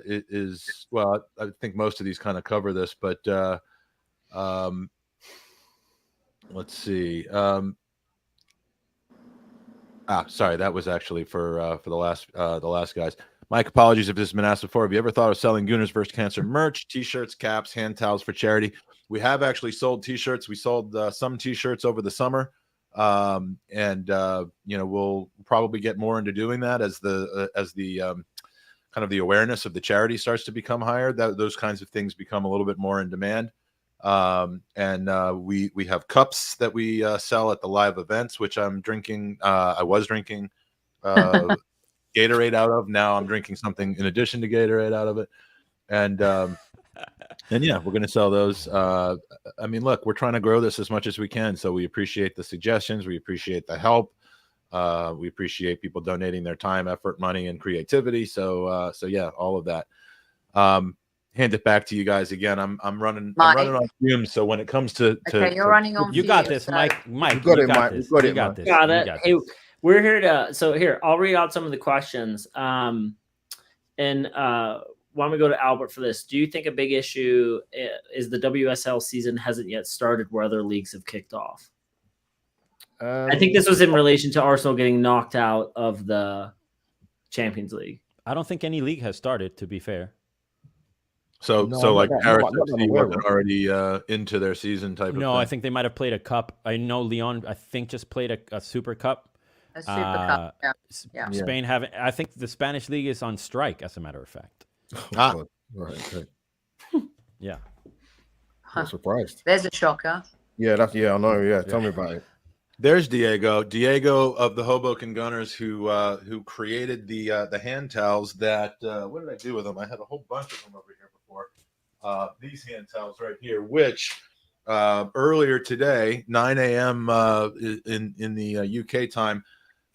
N: think most of these kind of cover this, but let's see. Sorry, that was actually for the last guys. Mike, apologies if this has been asked before. Have you ever thought of selling Gooners vs. Cancer merch, T-shirts, caps, hand towels for charity? We have actually sold T-shirts. We sold some T-shirts over the summer, we'll probably get more into doing that as the kind of the awareness of the charity starts to become higher. Those kinds of things become a little bit more in demand. We have cups that we sell at the live events, which I'm drinking. I was drinking Gatorade out of. Now I'm drinking something in addition to Gatorade out of it. And we're going to sell those. Look, we're trying to grow this as much as we can. So we appreciate the suggestions. We appreciate the help. We appreciate people donating their time, effort, money, and creativity. So all of that. Hand it back to you guys again. I'm running on fumes. So when it comes to
C: you're running on.
E: You got this, Mike. Mike,
L: you got it.
D: Got it. Hey, we're here to. I'll read out some of the questions. Why don't we go to Albert for this? Do you think a big issue is the WSL season hasn't yet started where other leagues have kicked off? I think this was in relation to Arsenal getting knocked out of the Champions League.
E: I don't think any league has started, to be fair.
N: So
B: No,
N: so like
B: not
N: Paris
B: that I'm
N: FC
B: aware
N: wasn't
B: of.
N: already into their season type of
E: No,
N: thing.
E: I think they might have played a cup. I know Lyon, I think, just played a Super Cup.
C: A Super Cup. Yeah. Yeah.
E: Spain haven't. I think the Spanish league is on strike, as a matter of fact.
L: God. Right, okay.
E: Yeah.
L: I'm surprised.
C: There's a shocker.
L: Yeah, I know. Yeah, tell me about it.
N: There's Diego of the Hoboken Gunners, who created the hand towels that what did I do with them? I had a whole bunch of them over here before. These hand towels right here, which earlier today, 9 a.m. In the UK time,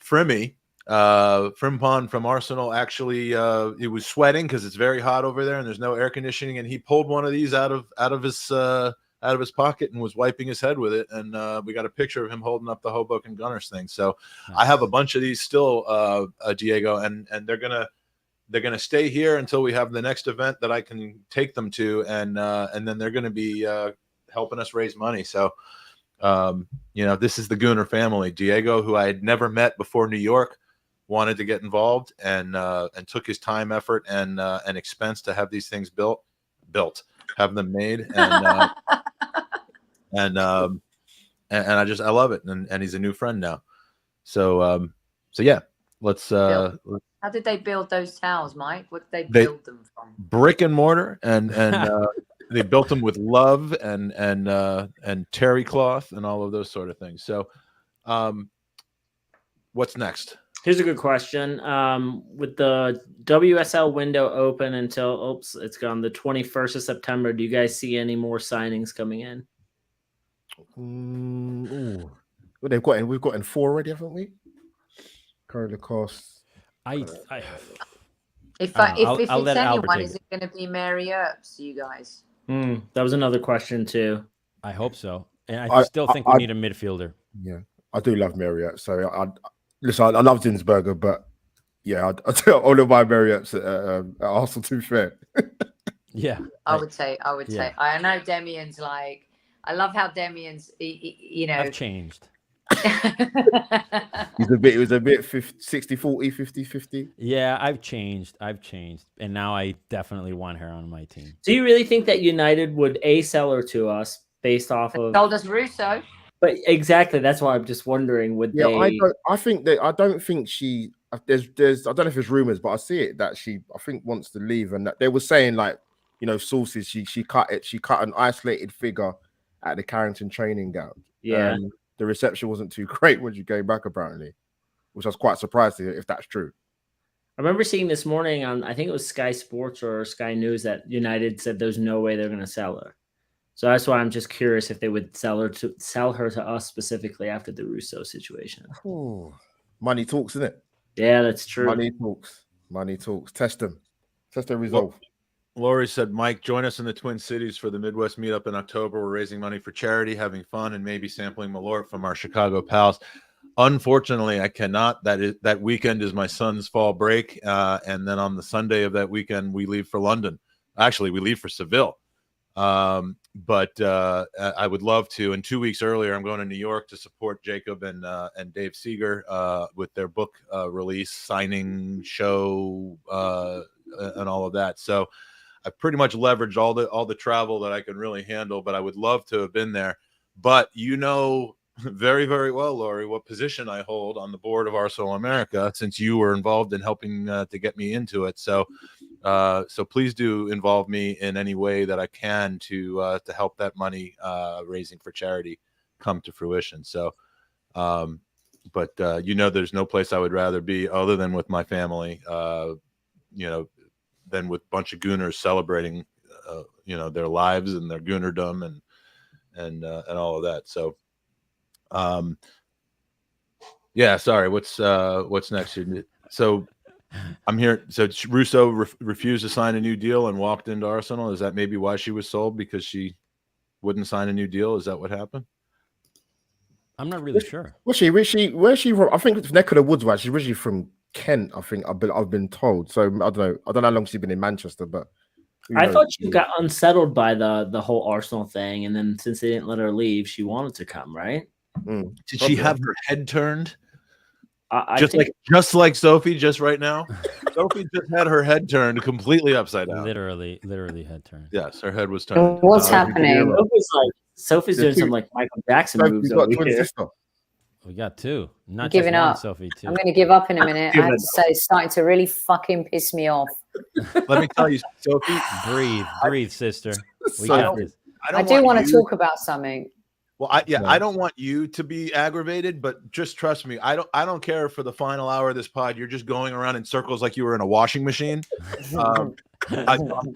N: Frimpong from Arsenal actually it was sweating because it's very hot over there and there's no air conditioning, and he pulled one of these out of his pocket and was wiping his head with it, and we got a picture of him holding up the Hoboken Gunners thing. So I have a bunch of these still, Diego, and they're gonna stay here until we have the next event that I can take them to, and then they're gonna be helping us raise money. So this is the Gooner family. Diego, who I had never met before New York, wanted to get involved and took his time, effort, and expense to have these things built, have them made, and I love it, and he's a new friend now. So yeah, let's.
C: How did they build those towels, Mike? What did they build them from?
N: Brick and mortar, and they built them with love and terry cloth and all of those sort of things. So, what's next?
D: Here's a good question. With the WSL window open until it's gone the 21st of September, do you guys see any more signings coming in?
L: Well, we've got in 4 already, haven't we? Currently cost.
C: If it's anyone, is it going to be Mary Earps, you guys?
D: That was another question too.
E: I hope so, and I still think we need a midfielder.
L: Yeah, I do love Marriott. So listen, I love Zinsberger, but yeah, I tell all of my Marriotts at Arsenal, to be fair.
E: Yeah,
C: I would say. I know Demian's like. I love how Demian's.
E: I've changed.
L: It was a bit 60-40, 50-50.
E: Yeah, I've changed, and now I definitely want her on my team.
D: Do you really think that United would sell her to us based off of?
C: Told us Russo.
D: But exactly, that's why I'm just wondering. Would they?
L: I don't think she. There's. I don't know if there's rumors, but I see it that she. I think wants to leave, and that they were saying sources. She cut it. She cut an isolated figure at the Carrington training ground.
D: Yeah.
L: The reception wasn't too great when she came back, apparently, which I was quite surprised to hear if that's true.
D: I remember seeing this morning on, I think it was Sky Sports or Sky News, that United said there's no way they're going to sell her. So that's why I'm just curious if they would sell her to us specifically after the Russo situation.
L: Ooh. Money talks, isn't it?
D: Yeah, that's true.
L: Money talks. Test them. Test their resolve.
N: Laurie said, Mike, join us in the Twin Cities for the Midwest meetup in October. We're raising money for charity, having fun, and maybe sampling Malort from our Chicago pals. Unfortunately, I cannot. That weekend is my son's fall break. And then on the Sunday of that weekend, we leave for London. Actually, we leave for Seville. But I would love to. And 2 weeks earlier, I'm going to New York to support Jacob and Dave Seeger with their book release, signing, show, and all of that. So I pretty much leveraged all the travel that I can really handle, but I would love to have been there. But very, very well, Laurie, what position I hold on the board of Arsenal America, since you were involved in helping to get me into it. So please do involve me in any way that I can to help that money raising for charity come to fruition. So, but there's no place I would rather be other than with my family. Than with a bunch of Gooners celebrating, their lives and their Goonerdom and all of that. So, sorry. What's next? So I'm here. So Russo refused to sign a new deal and walked into Arsenal. Is that maybe why she was sold? Because she wouldn't sign a new deal? Is that what happened?
E: I'm not really sure.
L: Where's she from? I think it's neck of the woods, right? She's originally from Kent, I think I've been told. So I don't know how long she's been in Manchester, but
D: I thought she got unsettled by the whole Arsenal thing, and then since they didn't let her leave, she wanted to come, right?
N: Did she have her head turned? Just like Sophie, just right now. Sophie just had her head turned completely upside down.
E: Literally head turned.
N: Yes, her head was turned.
C: What's happening?
D: Sophie's doing some like Michael Jackson moves over here.
E: We got two. Not
C: Giving
E: just one,
C: up.
E: Sophie. Two.
C: I'm going to give up in a minute. I have to say, it's starting to really fucking piss me off.
N: Let me tell you, Sophie.
E: Breathe, sister. We got this.
C: I do want to talk about something.
N: Well, I don't want you to be aggravated, but just trust me. I don't care for the final hour of this pod. You're just going around in circles like you were in a washing machine. I'm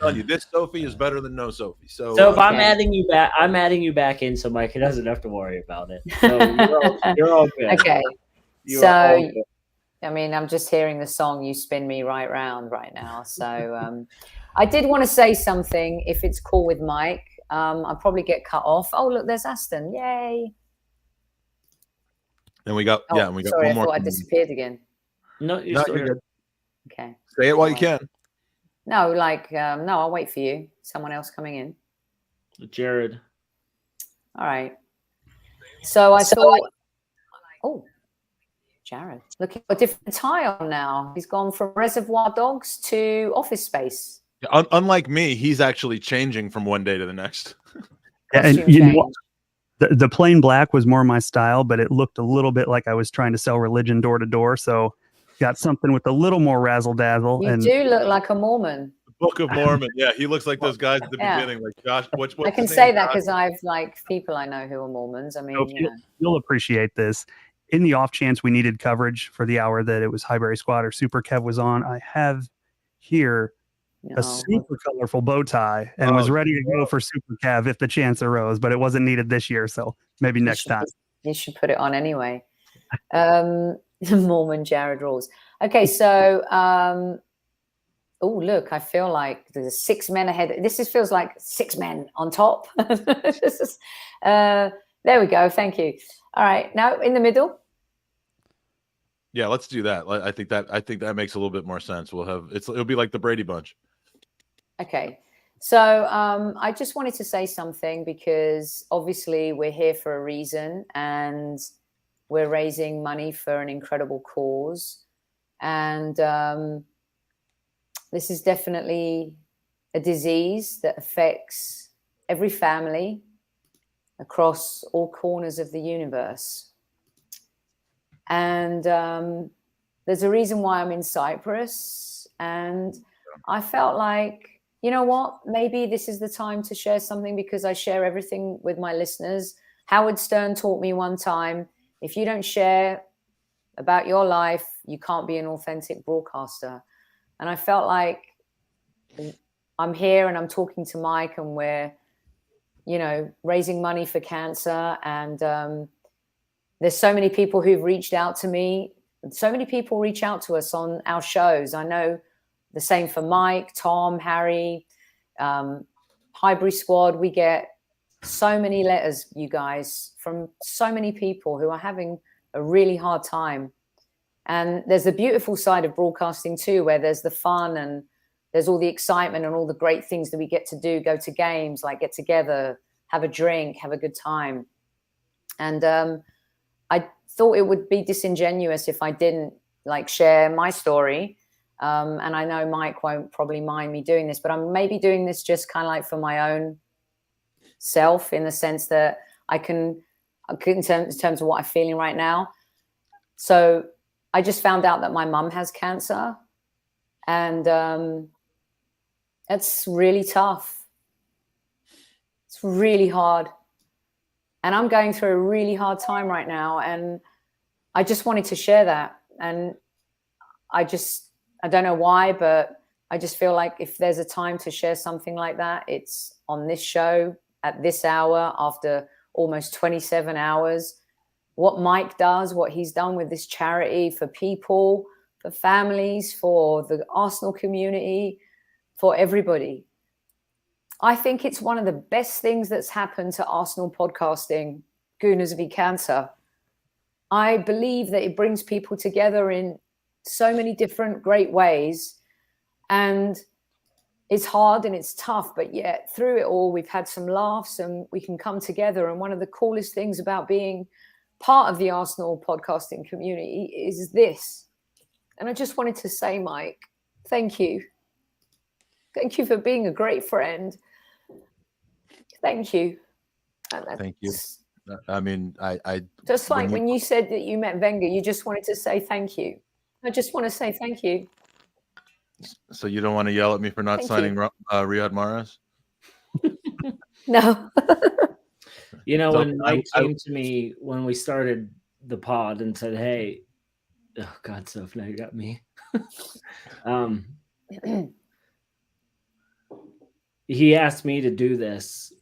N: telling you, this Sophie is better than no Sophie. So
D: if I'm adding you back in, so Mike doesn't have to worry about it. So you're all good.
C: Okay.
D: So
C: I mean, I'm just hearing the song "You Spin Me Right Round" right now. So I did want to say something. If it's cool with Mike. I'll probably get cut off. Oh, look, there's Aston. Yay.
N: And we got,
C: sorry,
N: one
C: I
N: more.
C: thought I disappeared again.
D: No, you're
N: good.
C: Okay.
N: Say it while you can.
C: No, no, I'll wait for you. Someone else coming in.
D: Jared.
C: All right. So I thought, Jared, look at a different tie on now. He's gone from Reservoir Dogs to Office Space.
N: Unlike me, he's actually changing from one day to the next.
S: And you know, the plain black was more my style, but it looked a little bit like I was trying to sell religion door to door. So got something with a little more razzle dazzle.
C: You do look like a Mormon.
N: Book of Mormon. Yeah, he looks like those guys at the beginning. Like Josh, what's
C: I can say that because I've people I know who are Mormons. I mean,
S: so you'll appreciate this. In the off chance we needed coverage for the hour that it was Highbury Squad or Super Kev was on, I have here a super colorful bow tie and was ready to go for Super Kev if the chance arose, but it wasn't needed this year, so maybe next time.
C: You should put it on anyway. Mormon Jared rules. Okay, so oh look, I feel like there's 6 men ahead. This feels like 6 men on top. There we go. Thank you. All right, now in the middle.
N: Yeah, let's do that. I think that makes a little bit more sense. It'll be like the Brady Bunch.
C: Okay, so I just wanted to say something because obviously we're here for a reason and we're raising money for an incredible cause. And this is definitely a disease that affects every family across all corners of the universe. And there's a reason why I'm in Cyprus. And I felt like, you know what, maybe this is the time to share something because I share everything with my listeners. Howard Stern taught me one time, if you don't share about your life, you can't be an authentic broadcaster. And I felt like I'm here and I'm talking to Mike and we're, raising money for cancer. And there's so many people who've reached out to me. So many people reach out to us on our shows. I know the same for Mike, Tom, Harry, Highbury Squad. We get so many letters, you guys, from so many people who are having a really hard time. And there's the beautiful side of broadcasting too, where there's the fun and there's all the excitement and all the great things that we get to do, go to games, like get together, have a drink, have a good time. And I thought it would be disingenuous if I didn't share my story. And I know Mike won't probably mind me doing this, but I'm maybe doing this just kind of like for my own self in the sense that I can in terms of what I'm feeling right now. So I just found out that my mum has cancer and it's really tough. It's really hard. And I'm going through a really hard time right now. And I just wanted to share that. And I don't know why, but I just feel like if there's a time to share something like that, it's on this show at this hour after almost 27 hours. What Mike does, what he's done with this charity for people, for families, for the Arsenal community, for everybody. I think it's one of the best things that's happened to Arsenal podcasting, Gooners v Cancer. I believe that it brings people together in so many different great ways. And it's hard and it's tough, but yet through it all, we've had some laughs and we can come together. And one of the coolest things about being part of the Arsenal podcasting community is this. And I just wanted to say, Mike, thank you. Thank you for being a great friend. Thank you.
E: Thank you. I mean, I
C: just like when you said that you met Wenger, you just wanted to say thank you. I just want to say thank you.
N: So you don't want to yell at me for not signing Riyad Mahrez?
C: No.
D: You know, when Mike came to me when we started the pod and said, "Hey, oh God, Soph, now you got me." He asked me to do this,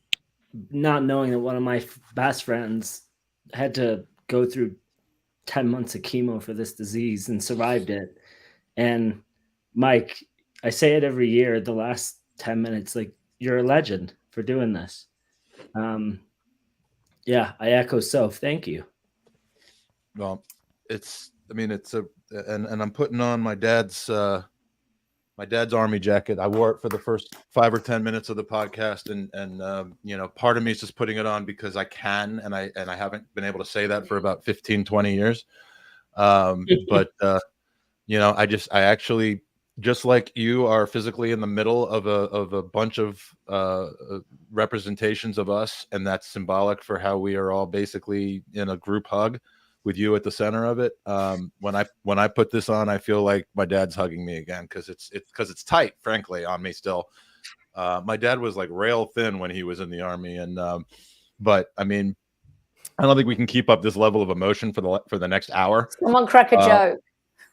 D: not knowing that one of my best friends had to go through 10 months of chemo for this disease and survived it. And Mike, I say it every year, the last 10 minutes, like, you're a legend for doing this. Yeah, I echo Soph. Thank you.
N: Well, and I'm putting on my dad's army jacket. I wore it for the first 5 or 10 minutes of the podcast, and you know, part of me is just putting it on because I can, and I haven't been able to say that for about 15, 20 years. But you know, I actually, just like you are physically in the middle of a bunch of representations of us, and that's symbolic for how we are all basically in a group hug with you at the center of it. When I put this on, I feel like my dad's hugging me again, because it's tight, frankly, on me still. My dad was like rail thin when he was in the army, and but I mean, I don't think we can keep up this level of emotion for the next hour.
C: Someone crack a joke.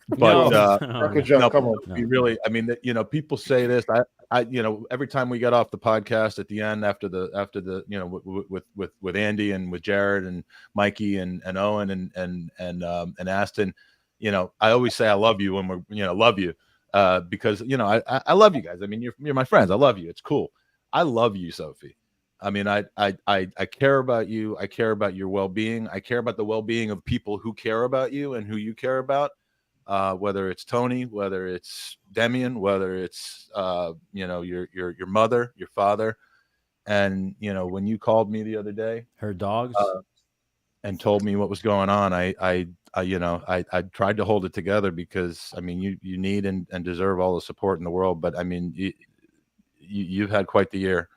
N: But
L: no, come on.
N: We really, I mean, you know, people say this. I, you know, every time we get off the podcast at the end, after the, you know, with Andy and with Jared and Mikey and Owen and Aston, you know, I always say I love you when we're, you know, love you, because, you know, I love you guys. I mean, you're my friends. I love you. It's cool. I love you, Sophie. I mean, I care about you. I care about your well-being. I care about the well-being of people who care about you and who you care about. Whether it's Tony, whether it's Demian, whether it's you know, your mother, your father, and you know, when you called me the other day,
E: her dogs,
N: and told me what was going on, I you know, I tried to hold it together, because I mean, you need and deserve all the support in the world, but I mean, you've had quite the year,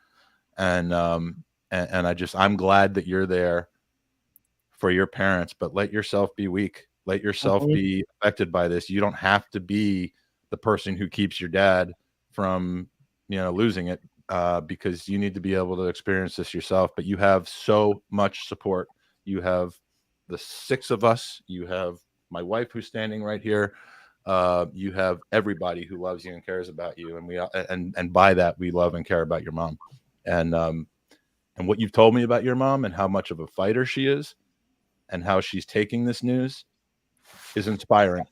N: and I'm glad that you're there for your parents, but let yourself be weak. Let yourself be affected by this. You don't have to be the person who keeps your dad from, you know, losing it, because you need to be able to experience this yourself. But you have so much support. You have the 6 of us. You have my wife, who's standing right here. You have everybody who loves you and cares about you. And and by that, we love and care about your mom. And what you've told me about your mom and how much of a fighter she is and how she's taking this news is inspiring.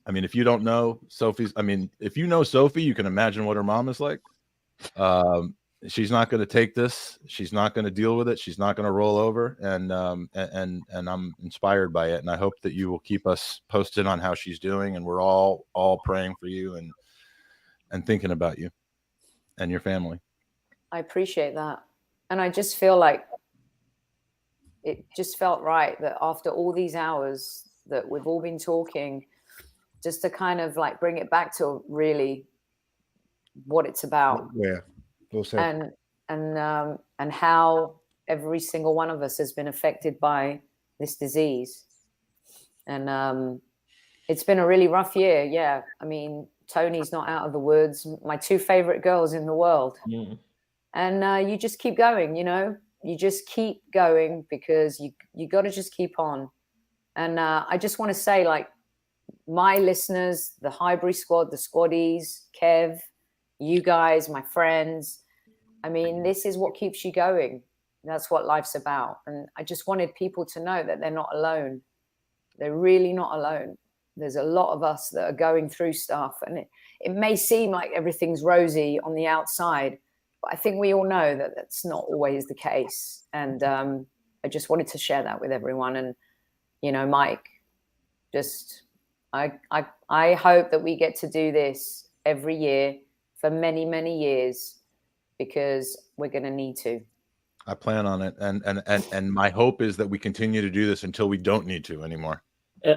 N: I mean, if you don't know if you know Sophie, you can imagine what her mom is like. She's not going to take this. She's not going to deal with it. She's not going to roll over. And I'm inspired by it. And I hope that you will keep us posted on how she's doing. And we're all praying for you and thinking about you and your family.
C: I appreciate that. And I just feel like it just felt right that after all these hours that we've all been talking, just to kind of like bring it back to really what it's about.
L: Yeah.
C: And how every single one of us has been affected by this disease. And it's been a really rough year. Yeah. I mean, Tony's not out of the woods. My 2 favorite girls in the world.
D: Yeah.
C: And you just keep going, you know, you just keep going, because you got to just keep on. And I just want to say, like, my listeners, the Highbury squad, the squaddies, Kev, you guys, my friends, I mean, this is what keeps you going. That's what life's about. And I just wanted people to know that they're not alone. They're really not alone. There's a lot of us that are going through stuff, and it may seem like everything's rosy on the outside, but I think we all know that that's not always the case. And I just wanted to share that with everyone. And, you know, Mike, just, I hope that we get to do this every year for many, many years, because we're going to need to.
N: I plan on it, and my hope is that we continue to do this until we don't need to anymore.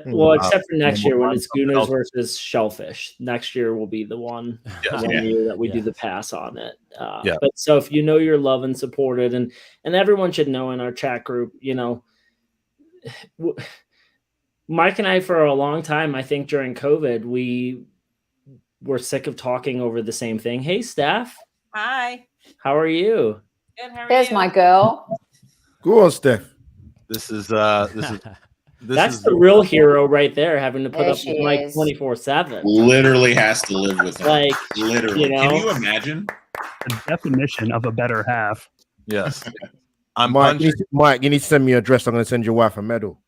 D: Well, except for next year when
N: we'll
D: it's Gooners versus Shellfish. Next year will be the one year that we do the pass on it. But so if you know you're loved and supported, and everyone should know in our chat group, you know, Mike and I for a long time, I think during COVID, we were sick of talking over the same thing. Hey, Steph.
Q: Hi.
D: How are you?
Q: Good. How are
C: There's
Q: you?
C: my girl.
L: Go on, Steph.
N: This is
D: That's the real hero right there, having to put
C: There
D: up
C: she
D: with Mike
C: is.
D: 24/7.
M: Literally has to live with him.
D: Like,
M: literally.
D: you know?
M: Can you imagine?
S: The definition of a better half.
N: Yes.
L: Mike, you need to send me your address. I'm going to send your wife a medal.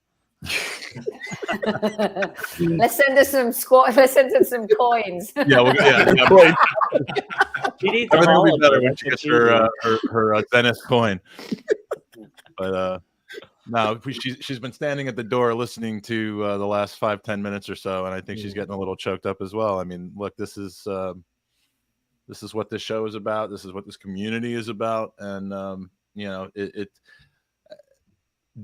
C: Let's send us some Let's send us some coins.
D: She needs
N: Everything will be better
D: holiday.
N: when she gets her Dennis coin. But no, she's been standing at the door listening to the last 5-10 minutes or so, and I think she's getting a little choked up as well. I mean, look, this is what this show is about. This is what this community is about, and you know, it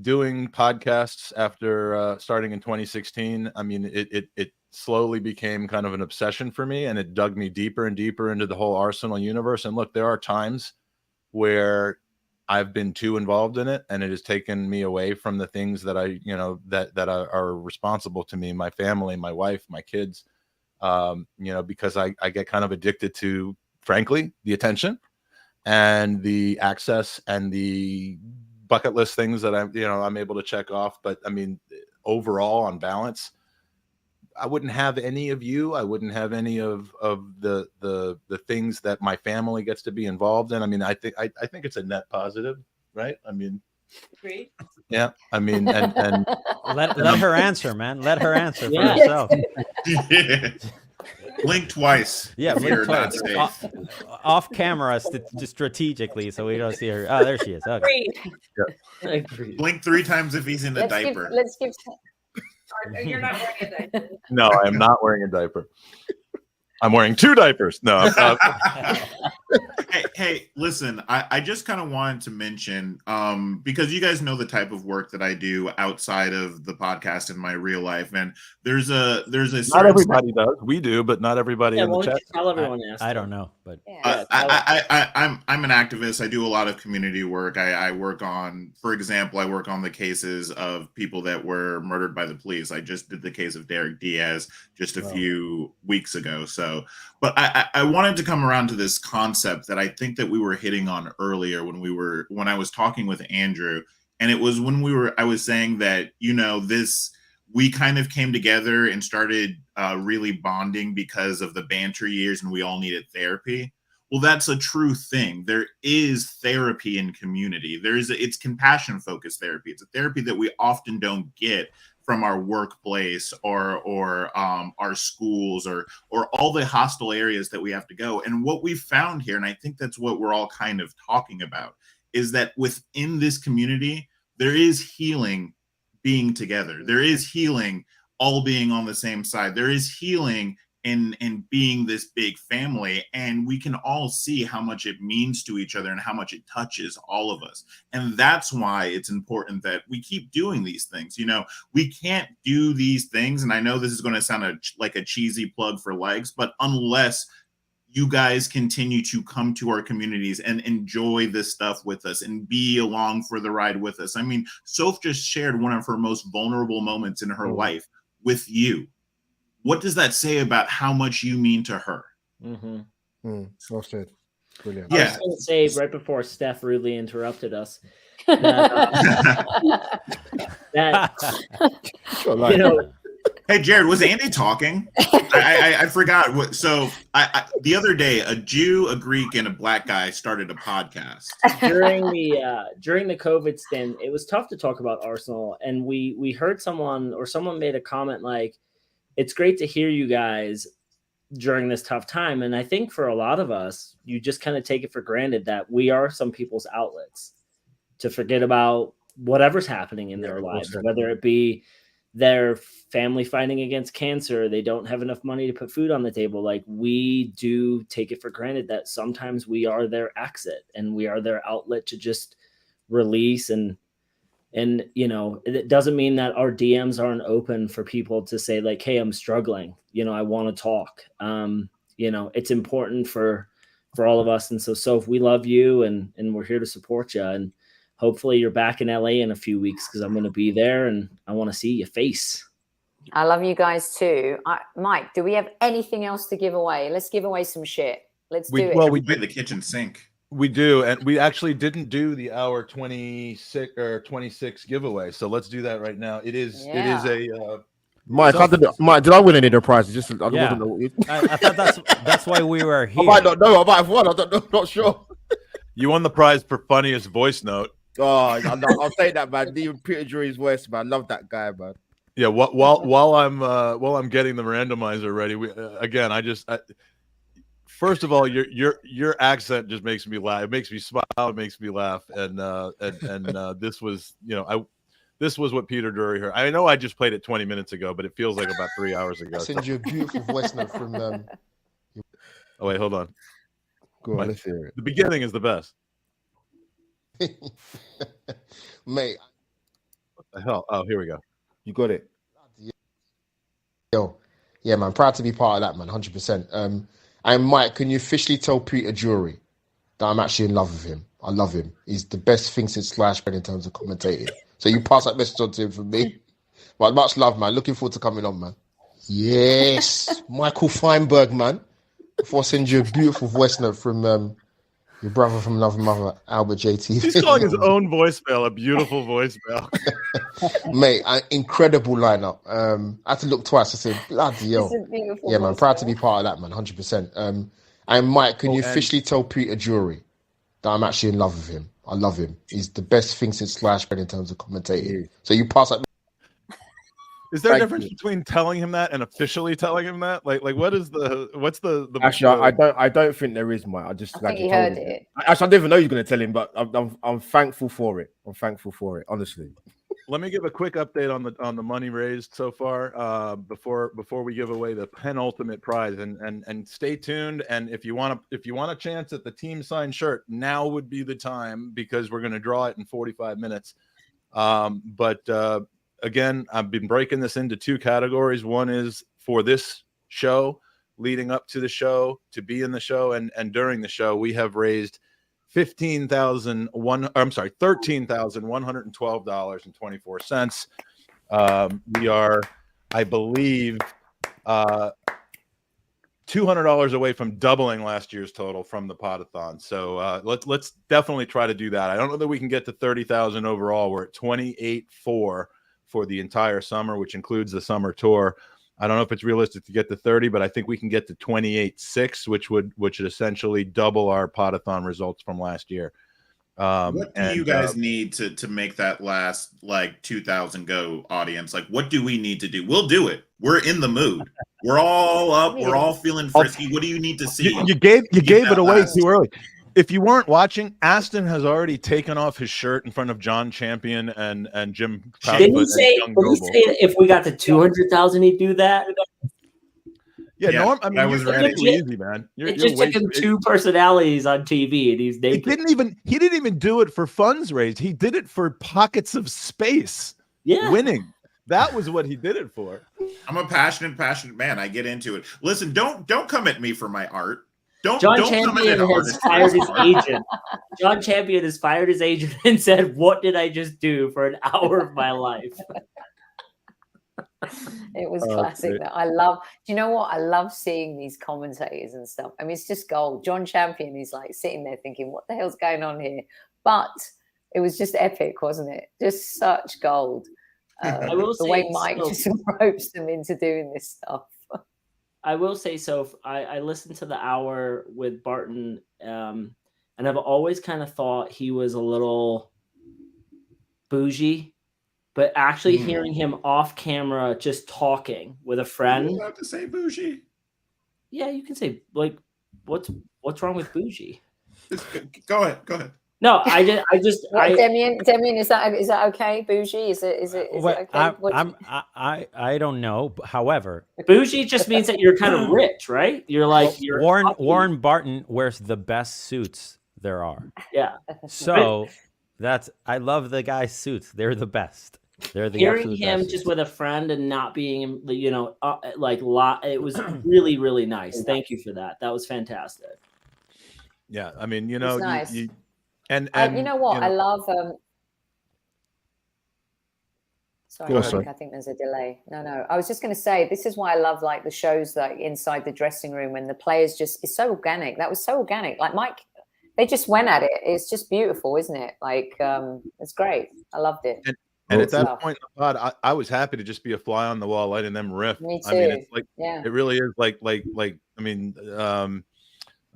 N: doing podcasts after starting in 2016. I mean, it slowly became kind of an obsession for me, and it dug me deeper and deeper into the whole Arsenal universe. And look, there are times where I've been too involved in it, and it has taken me away from the things that I, you know, that are responsible to me, my family, my wife, my kids, you know, because I get kind of addicted to, frankly, the attention and the access and the bucket list things that I'm able to check off. But I mean, overall, on balance, I wouldn't have any of you. I wouldn't have any of the things that my family gets to be involved in. I mean, I think it's a net positive, right? I mean,
Q: Agreed.
N: yeah. I mean, and
E: let her answer, man. Let her answer for herself.
M: Blink twice.
E: Yeah, blink twice. Off camera, strategically, so we don't see her. Oh, there she is. Okay.
M: Blink 3 times if he's in a diaper.
C: Let's give.
Q: You're not wearing a diaper.
N: No, I am not wearing a diaper. I'm wearing 2 diapers. No.
M: Hey, listen, I just kind of wanted to mention, because you guys know the type of work that I do outside of the podcast in my real life, and there's a
N: not everybody does. We do, but not everybody in the chat.
D: Tell everyone.
E: I don't know, but
M: I'm an activist. I do a lot of community work. I work on, for example, I work on the cases of people that were murdered by the police. I just did the case of Derek Diaz just a few weeks ago. So, but I wanted to come around to this concept that I think that we were hitting on earlier when I was talking with Andrew, and it was when I was saying that, you know, we kind of came together and started really bonding because of the banter years, and we all needed therapy. Well, that's a true thing. There is therapy in community. It's compassion focused therapy. It's a therapy that we often don't get from our workplace or our schools or all the hostile areas that we have to go. And what we've found here, and I think that's what we're all kind of talking about, is that within this community, there is healing being together. There is healing all being on the same side. There is healing in being this big family, and we can all see how much it means to each other and how much it touches all of us. And that's why it's important that we keep doing these things. You know, we can't do these things, and I know this is going to sound like a cheesy plug for likes, but unless you guys continue to come to our communities and enjoy this stuff with us and be along for the ride with us. I mean, Soph just shared one of her most vulnerable moments in her life with you. What does that say about how much you mean to her?
L: Well said. Brilliant.
D: I was going to say right before Steph rudely interrupted us that, you know,
M: hey, Jared, was Andy talking? I forgot. So the other day, a Jew, a Greek, and a black guy started a podcast.
D: During the COVID stint, it was tough to talk about Arsenal. And we heard someone made a comment like, it's great to hear you guys during this tough time. And I think for a lot of us, you just kind of take it for granted that we are some people's outlets to forget about whatever's happening in their lives, whether it be their family fighting against cancer, they don't have enough money to put food on the table. Like, we do take it for granted that sometimes we are their exit and we are their outlet to just release, and you know, it doesn't mean that our DMs aren't open for people to say like, hey, I'm struggling, you know, I want to talk. You know, it's important for all of us. And so Soph, we love you, and we're here to support you, and hopefully you're back in LA in a few weeks, because I'm going to be there and I want to see your face.
C: I love you guys too. Mike, do we have anything else to give away? Let's give away some shit. Let's do it.
M: Well, we did the kitchen sink.
N: We do, and we actually didn't do the hour 26 giveaway, so let's do that right now. It is a
L: Mike. Mike, did I win any of the prizes? Just I
E: Yeah. I thought that's why we were here.
L: I might not know. I might have won. I don't know. Not sure.
N: You won the prize for funniest voice note.
L: Oh, I'll take that, man. Even Peter Drury's voice, man. Love that guy, man.
N: Yeah. While I'm getting the randomizer ready, first of all, your accent just makes me laugh. It makes me smile. It makes me laugh. And this was, you know, this was what Peter Drury heard. I know I just played it 20 minutes ago, but it feels like about 3 hours ago.
P: I send you a beautiful voice note from.
N: Oh wait, hold on.
L: Go on, let's hear it.
N: The beginning is the best.
P: Mate.
N: What the hell? Oh, here we go.
L: You got it.
P: Yo, yeah, man. Proud to be part of that, man. 100%. And Mike, can you officially tell Peter Drury that I'm actually in love with him? I love him. He's the best thing since sliced bread in terms of commentating. So you pass that message on to him from me. But much love, man. Looking forward to coming on, man. Yes, Michael Feinberg, man. Before I send you a beautiful voice note from your brother from another mother, Albert JT.
N: He's calling his own voicemail a beautiful voicemail.
P: Mate, incredible lineup. I had to look twice. I said, bloody hell. Yeah, man. Proud to be part of that, man. 100%. And Mike, can you officially tell Peter Drury that I'm actually in love with him? I love him. He's the best thing since sliced bread in terms of commentating. So you pass that.
N: Is there a difference between telling him that and officially telling him that? Like what's the
L: Actually, I don't think there is, Mike. I just
C: think he heard it.
L: Actually, I didn't even know you were going to tell him, but I'm thankful for it. I'm thankful for it, honestly.
N: Let me give a quick update on the money raised so far before we give away the penultimate prize, and stay tuned. And if you want a chance at the team signed shirt, now would be the time, because we're going to draw it in 45 minutes. Again, I've been breaking this into two categories. One is for this show, leading up to the show, to be in the show, and during the show. We have raised $13,112.24. We are, I believe, $200 away from doubling last year's total from the Pod-A-Thon. So let's definitely try to do that. I don't know that we can get to 30,000 overall. We're at 28.4 for the entire summer, which includes the summer tour. I don't know if it's realistic to get to 30, but I think we can get to 28.6, which would essentially double our Pod-A-Thon results from last year.
M: What do you guys need to make that last like 2,000 go, audience? Like, what do we need to do? We'll do it. We're in the mood. We're all up. We're all feeling frisky. What do you need to see?
N: You gave it away too early. If you weren't watching, Aston has already taken off his shirt in front of John Champion and Jim Proudfoot.
D: Did he say if we got to 200,000, he'd do that?
N: Yeah, Norm. I mean,
M: that was
N: really easy, man.
D: It just took him two personalities on TV, and he's naked.
N: He didn't even do it for funds raised. He did it for pockets of space.
D: Yeah,
N: winning. That was what he did it for.
M: I'm a passionate man. I get into it. Listen, don't come at me for my art. John
D: Champion has fired his agent. John Champion has fired his agent and said, "What did I just do for an hour of my life?"
C: It was classic. That I love. Do you know what? I love seeing these commentators and stuff. I mean, it's just gold. John Champion is like sitting there thinking, "What the hell's going on here?" But it was just epic, wasn't it? Just such gold. The way Mike just ropes them into doing this stuff.
D: I will say so. I listened to the hour with Barton, and I've always kind of thought he was a little bougie, but actually hearing him off camera just talking with a friend.
M: Are you allowed to say bougie?
D: Yeah, you can say, like, what's wrong with bougie?
M: Go ahead.
D: No, Demian,
C: is that okay? Bougie, is it okay?
E: I don't know. However,
D: bougie just means that you're kind of rich, right? You're like Warren
E: Barton wears the best suits there are.
D: Yeah.
E: So I love the guy's suits. They're the best. They're the
D: Hearing
E: absolute
D: him
E: best.
D: just with a friend and not being, you know, it was really, really nice. Thank you for that. That was fantastic.
N: Yeah, I mean, you know,
C: It's nice.
N: you
C: know what? I love. Sorry,
L: Go on,
C: I think there's a delay. No. I was just going to say, this is why I love like the shows like inside the dressing room when the players it's so organic. That was so organic. Like Mike, they just went at it. It's just beautiful, isn't it? Like, it's great. I loved it.
N: And at that point in the pod, I was happy to just be a fly on the wall, letting them riff.
C: Me too.
N: I mean, it's like,
C: yeah,
N: it really is like, I mean,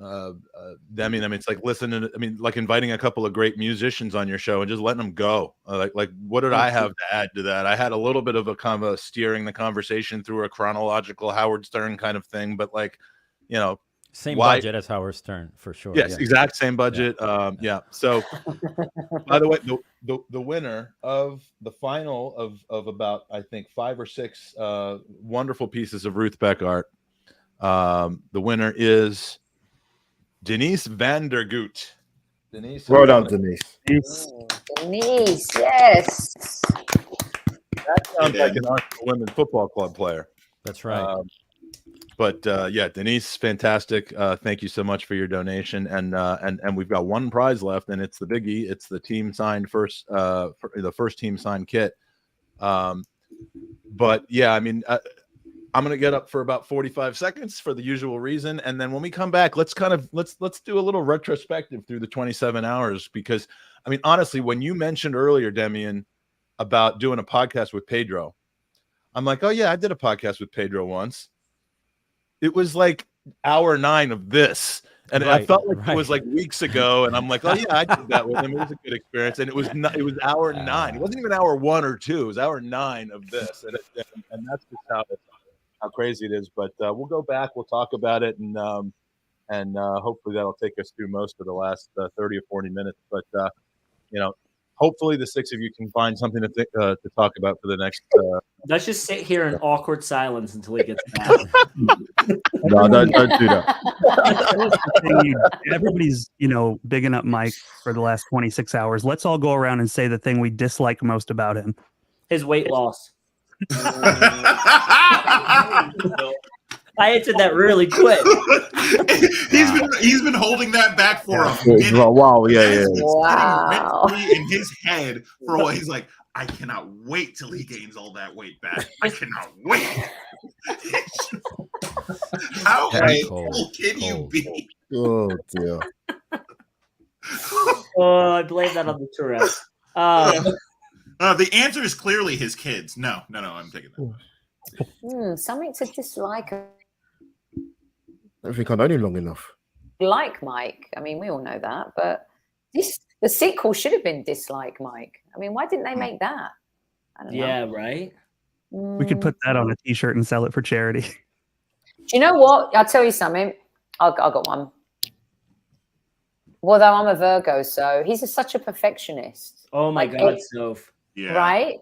N: Demian, I mean, it's like listening. I mean, like inviting a couple of great musicians on your show and just letting them go. Like, what did I have to add to that? I had a little bit of a kind of steering the conversation through a chronological Howard Stern kind of thing, but like, you know,
E: same budget as Howard Stern for sure.
N: Yes, exact same budget. Yeah. So, by the way, the winner of the final of about, I think, 5 or 6 wonderful pieces of Ruth Beck art. The winner is Denise van der Goot. Denise,
L: well done, Denise.
C: Denise, yes.
N: That sounds like an Arsenal Women's Football Club player.
E: That's right.
N: But yeah, Denise, fantastic. Thank you so much for your donation. And we've got one prize left, and it's the biggie. It's the team signed the first team signed kit. But yeah, I mean, I'm gonna get up for about 45 seconds for the usual reason, and then when we come back, let's do a little retrospective through the 27 hours, because I mean, honestly, when you mentioned earlier, Demian, about doing a podcast with Pedro, I'm like, oh yeah, I did a podcast with Pedro once. It was like hour 9 of this, and I felt like it was like weeks ago, and I'm like, oh yeah, I did that with him. It was a good experience, and it was hour 9. It wasn't even hour 1 or 2. It was hour 9 of this, and that's just how crazy it is. But we'll go back, we'll talk about it, and hopefully that'll take us through most of the last 30 or 40 minutes. But you know, hopefully the 6 of you can find something to talk about for the next.
D: Let's just sit here in awkward silence until he gets back.
L: No, don't do that.
S: Everybody's, you know, bigging up Mike for the last 26 hours. Let's all go around and say the thing we dislike most about him.
D: His weight loss. I answered that really quick.
M: he's been holding that back for a minute.
L: Wow, yeah.
C: Wow.
M: In his head for a while. He's like, I cannot wait till he gains all that weight back. I cannot wait. How cool can you be?
L: Oh dear.
D: Oh, I blame that on the Tourette's.
M: The answer is clearly his kids. No, I'm taking that.
C: Something to dislike.
L: I don't think I know him long enough.
C: Like Mike. I mean, we all know that, but the sequel should have been Dislike Mike. I mean, why didn't they make that? I don't know.
D: Yeah, right.
S: We could put that on a t-shirt and sell it for charity.
C: Do you know what? I'll tell you something. I got one. Although I'm a Virgo, so he's such a perfectionist.
D: Oh my God, Soph.
M: Yeah.
C: Right?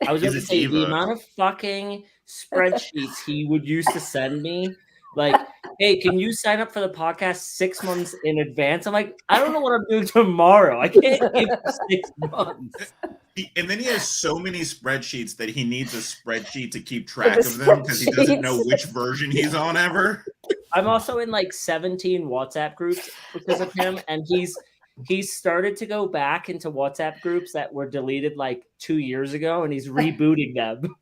D: I was going to say the amount of fucking spreadsheets he would used to send me. Like, hey, can you sign up for the podcast 6 months in advance? I'm like, I don't know what I'm doing tomorrow. I can't give 6 months.
M: And then he has so many spreadsheets that he needs a spreadsheet to keep track of them because he doesn't know which version he's on ever.
D: I'm also in like 17 WhatsApp groups because of him, and he's started to go back into WhatsApp groups that were deleted like 2 years ago, and he's rebooting them.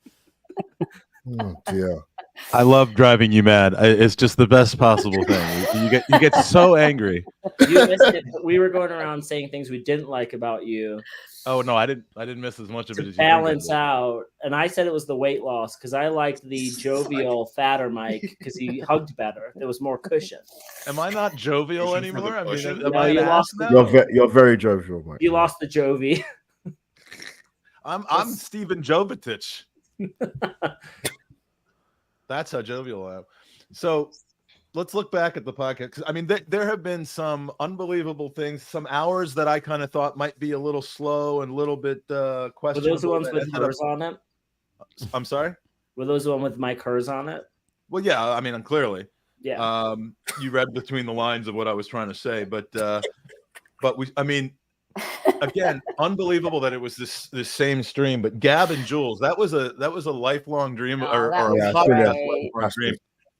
L: Oh dear.
N: I love driving you mad. It's just the best possible thing. You get so angry.
D: You missed it. But we were going around saying things we didn't like about you.
N: Oh no, I didn't miss as much of it as you
D: balance out. And I said it was the weight loss because I liked the jovial, fatter Mike because he hugged better. There was more cushion.
N: Am I not jovial anymore? I mean, am
D: No,
N: I
D: you
N: an
D: lost
N: ass now?
L: You're very jovial, Mike.
D: You lost the Jovi.
N: I'm Steven Jovitich. That's how jovial I am. So let's look back at the podcast. 'Cause, I mean, there have been some unbelievable things, some hours that I kind of thought might be a little slow and a little bit questionable.
D: Were those the ones with hers on it?
N: I'm sorry?
D: Were those the one with Mike hers on it?
N: Well, yeah, I mean, clearly.
D: Yeah.
N: You read between the lines of what I was trying to say, but again, unbelievable that it was this same stream. But Gab and Jules, that was a lifelong dream, or a lifelong dream.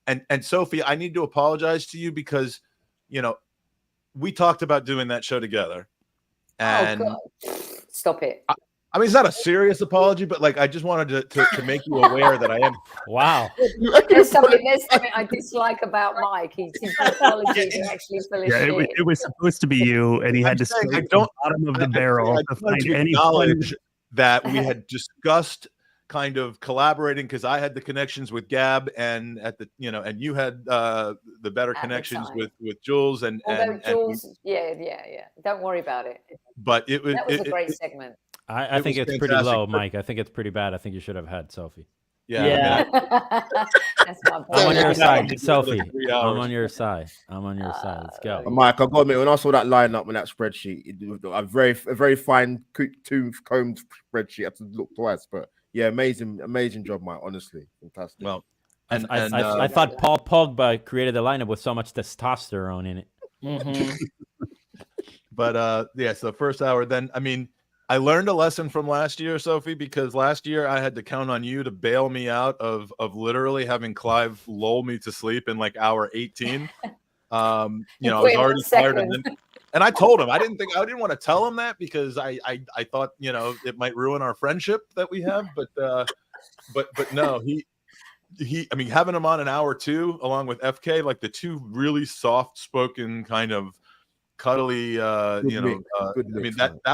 N: And Sophie, I need to apologize to you because, you know, we talked about doing that show together. And
C: stop it.
N: I mean, it's not a serious apology, but like I just wanted to make you aware that I am.
E: Wow.
C: There's something I dislike about Mike. His apologies are actually full of shit.
S: It was supposed to be you, and he had to scrape the bottom of the barrel to find any
N: knowledge that we had discussed kind of collaborating, because I had the connections with Gab, and and you had the better connections with Jules and
C: Jules, yeah. Don't worry about it.
N: But that
C: was a great segment.
E: I think it's pretty low, Mike. I think it's pretty bad. I think you should have had Sophie.
N: Yeah.
C: That's my
E: I'm on your side, Sophie. I'm on your side. Let's go.
L: Mike, I got to admit, when I saw that lineup on that spreadsheet, it was a very fine combed spreadsheet. I had to look twice, but yeah, amazing job, Mike. Honestly, fantastic.
N: Well,
E: I thought Paul Pogba created the lineup with so much testosterone in it.
D: Mm-hmm.
N: But so the first hour, then I mean, I learned a lesson from last year, Sophie, because last year I had to count on you to bail me out of literally having Clive lull me to sleep in like hour 18. I was already tired, and I told him I didn't want to tell him that because I thought it might ruin our friendship that we have, but no, he I mean, having him on an hour 2 along with FK, like the two really soft spoken kind of cuddly that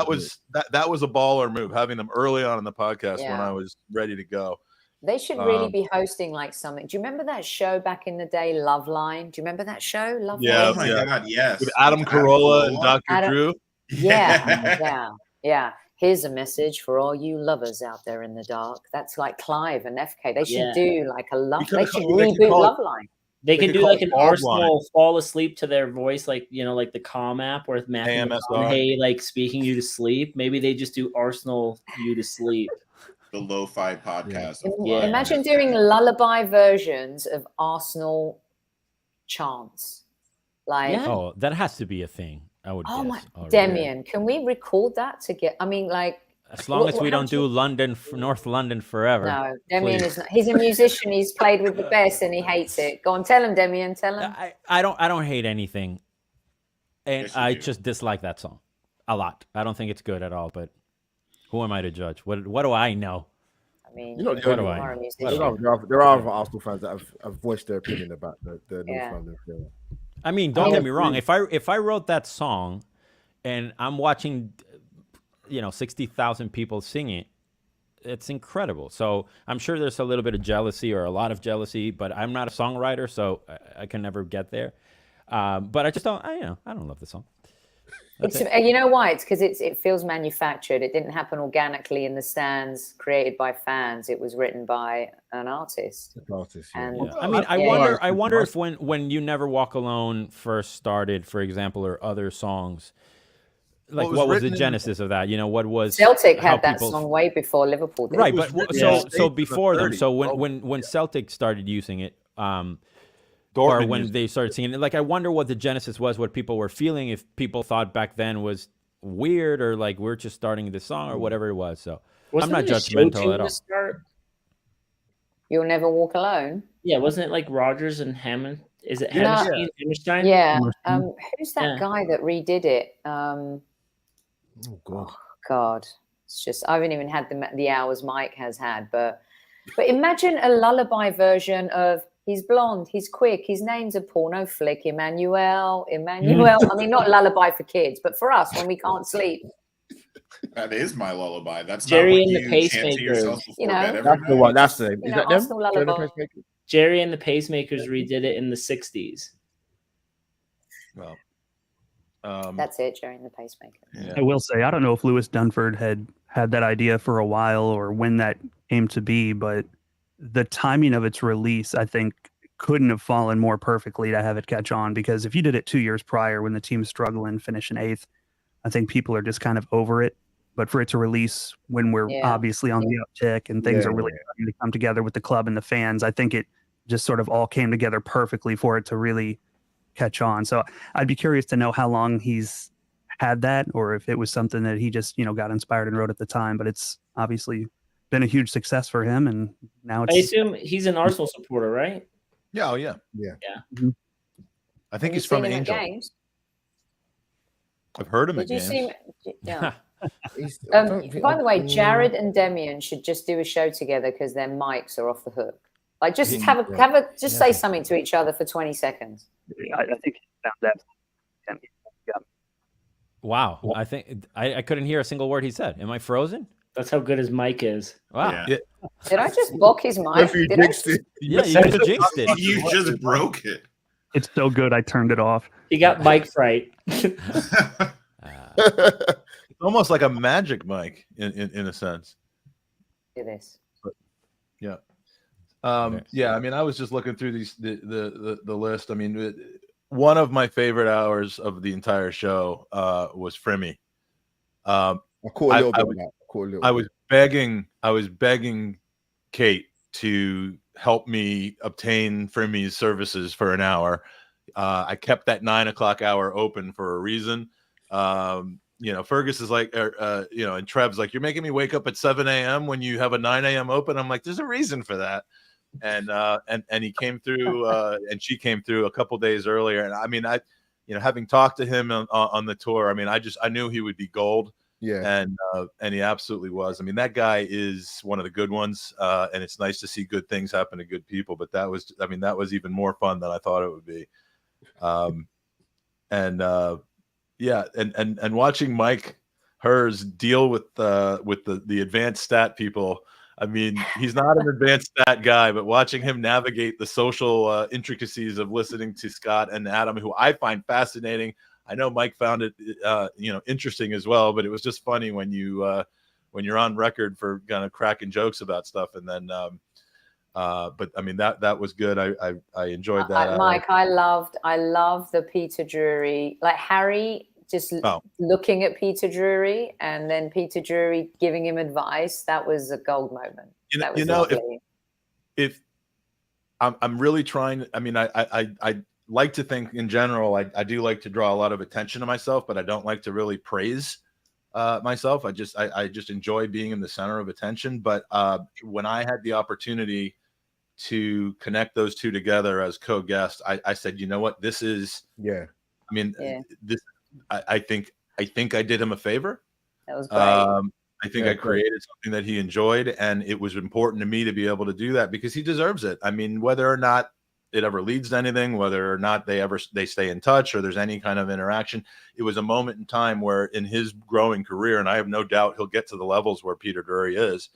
N: was a baller move, having them early on in the podcast when I was ready to go.
C: They should really be hosting like something. Do you remember that show back in the day, Loveline? Do you remember that show, Loveline?
N: Yeah,
M: oh my God, yes.
N: With Adam Carolla and Dr. Drew.
C: Yeah. Here's a message for all you lovers out there in the dark. That's like Clive and FK. They should do like a love. They should reboot Loveline.
D: They can do like an Arsenal fall asleep to their voice, like like the Calm app with Matthew McConaughey, like speaking you to sleep. Maybe they just do Arsenal you to sleep.
M: The lo-fi podcast.
C: Imagine doing lullaby versions of Arsenal chants. Like,
E: oh, that has to be a thing. I would.
C: Oh
E: guess.
C: my, Demian, can we record that to get? I mean, like.
E: As long as we don't do North London forever.
C: No, Demian is not. He's a musician. He's played with the best, and he hates it. Go on, tell him, Demian. Tell him.
E: I don't hate anything, and I just dislike that song a lot. I don't think it's good at all. But who am I to judge? What do I know?
C: I mean,
L: what do I know? There are other Arsenal fans that have voiced their opinion about the North London film.
E: I mean, don't get me wrong. If I wrote that song, and I'm watching 60,000 people sing it, it's incredible. So I'm sure there's a little bit of jealousy or a lot of jealousy, but I'm not a songwriter, so I can never get there. But I just don't. I don't love the song.
C: You know why? It's because it feels manufactured. It didn't happen organically in the stands, created by fans. It was written by an artist. And
E: I mean, I wonder if when You Never Walk Alone first started, for example, or other songs. Like, what was the genesis of that? What was
C: Celtic had that song way before Liverpool did.
E: Right, but so before them. So when Celtic started using it, or when they started singing it, like, I wonder what the genesis was, what people were feeling, if people thought back then was weird, or like we're just starting this song or whatever it was. So I'm not judgmental at all.
C: You'll Never Walk Alone.
D: Yeah, wasn't it like Rodgers and Hammond? Is it Hammerstein?
C: Yeah. Who's that guy that redid it? Oh God, it's just I haven't even had the hours Mike has had, but imagine a lullaby version of he's blonde, he's quick, his name's a porno flick, Emmanuel. I mean, not lullaby for kids, but for us when we can't sleep.
M: That is my lullaby. That's
D: Jerry
M: not
D: and the Pacemakers.
L: That's the one. That's the. Is that them?
D: Jerry and the Pacemakers redid it in the '60s.
N: Well.
C: That's it, Jerry and the Pacemaker.
S: Yeah. I will say, I don't know if Lewis Dunford had that idea for a while or when that came to be, but the timing of its release, I think, couldn't have fallen more perfectly to have it catch on, because if you did it 2 years prior when the team's struggling, finishing 8th, I think people are just kind of over it. But for it to release when we're obviously on the uptick and things are really starting to come together with the club and the fans, I think it just sort of all came together perfectly for it to really catch on. So I'd be curious to know how long he's had that, or if it was something that he just, got inspired and wrote at the time. But it's obviously been a huge success for him, and now it's.
D: I assume he's an Arsenal supporter, right?
N: Yeah, yeah.
S: Mm-hmm.
N: I think
C: Have
N: he's
C: you
N: from
C: seen him at
N: Angel.
C: games?
N: I've heard him
C: Did
N: at
C: you
N: games.
C: see him? Yeah. By the way, Jared and Demian should just do a show together because their mics are off the hook. Like, just say something to each other for 20 seconds.
S: I think he found that.
E: Wow. I think I couldn't hear a single word he said. Am I frozen?
D: That's how good his mic is.
E: Wow.
D: Yeah.
C: Did I just block his mic?
E: You
C: Did I?
E: jinxed it. Yeah, you just jinxed it.
M: You just broke it.
S: It's so good, I turned it off.
D: He got mic fright.
N: It's almost like a magic mic in a sense.
C: It is.
N: Yeah. Yeah, I mean, I was just looking through the list. I mean, one of my favorite hours of the entire show was Frimmy. I was begging Kate to help me obtain Frimmy's services for an hour. I kept that 9 o'clock hour open for a reason. Fergus is like, and Trev's like, you're making me wake up at 7 a.m. when you have a 9 a.m. open. I'm like, there's a reason for that. And he came through, and she came through a couple days earlier. And I mean, having talked to him on the tour, I mean, I knew he would be gold.
L: Yeah.
N: And he absolutely was. I mean, that guy is one of the good ones. And it's nice to see good things happen to good people. But that was even more fun than I thought it would be. And watching Mike Hers deal with the advanced stat people. I mean, he's not an advanced stat guy, but watching him navigate the social intricacies of listening to Scott and Adam, who I find fascinating. I know Mike found it, interesting as well, but it was just funny when you're on record for kind of cracking jokes about stuff. And then, but I mean, that was good. I enjoyed that.
C: Mike, I love the Peter Drury, like Harry just looking at Peter Drury and then Peter Drury giving him advice. That was a gold moment.
N: If I'm really trying, I mean, I like to think in general, I do like to draw a lot of attention to myself, but I don't like to really praise myself. I just enjoy being in the center of attention. But when I had the opportunity to connect those two together as co-guests, I said, you know what, this is, I mean, this, I think I did him a favor.
C: That was great.
N: I think I created something that he enjoyed, and it was important to me to be able to do that because he deserves it. I mean, whether or not it ever leads to anything, whether or not they stay in touch or there's any kind of interaction, it was a moment in time where in his growing career, and I have no doubt he'll get to the levels where Peter Drury is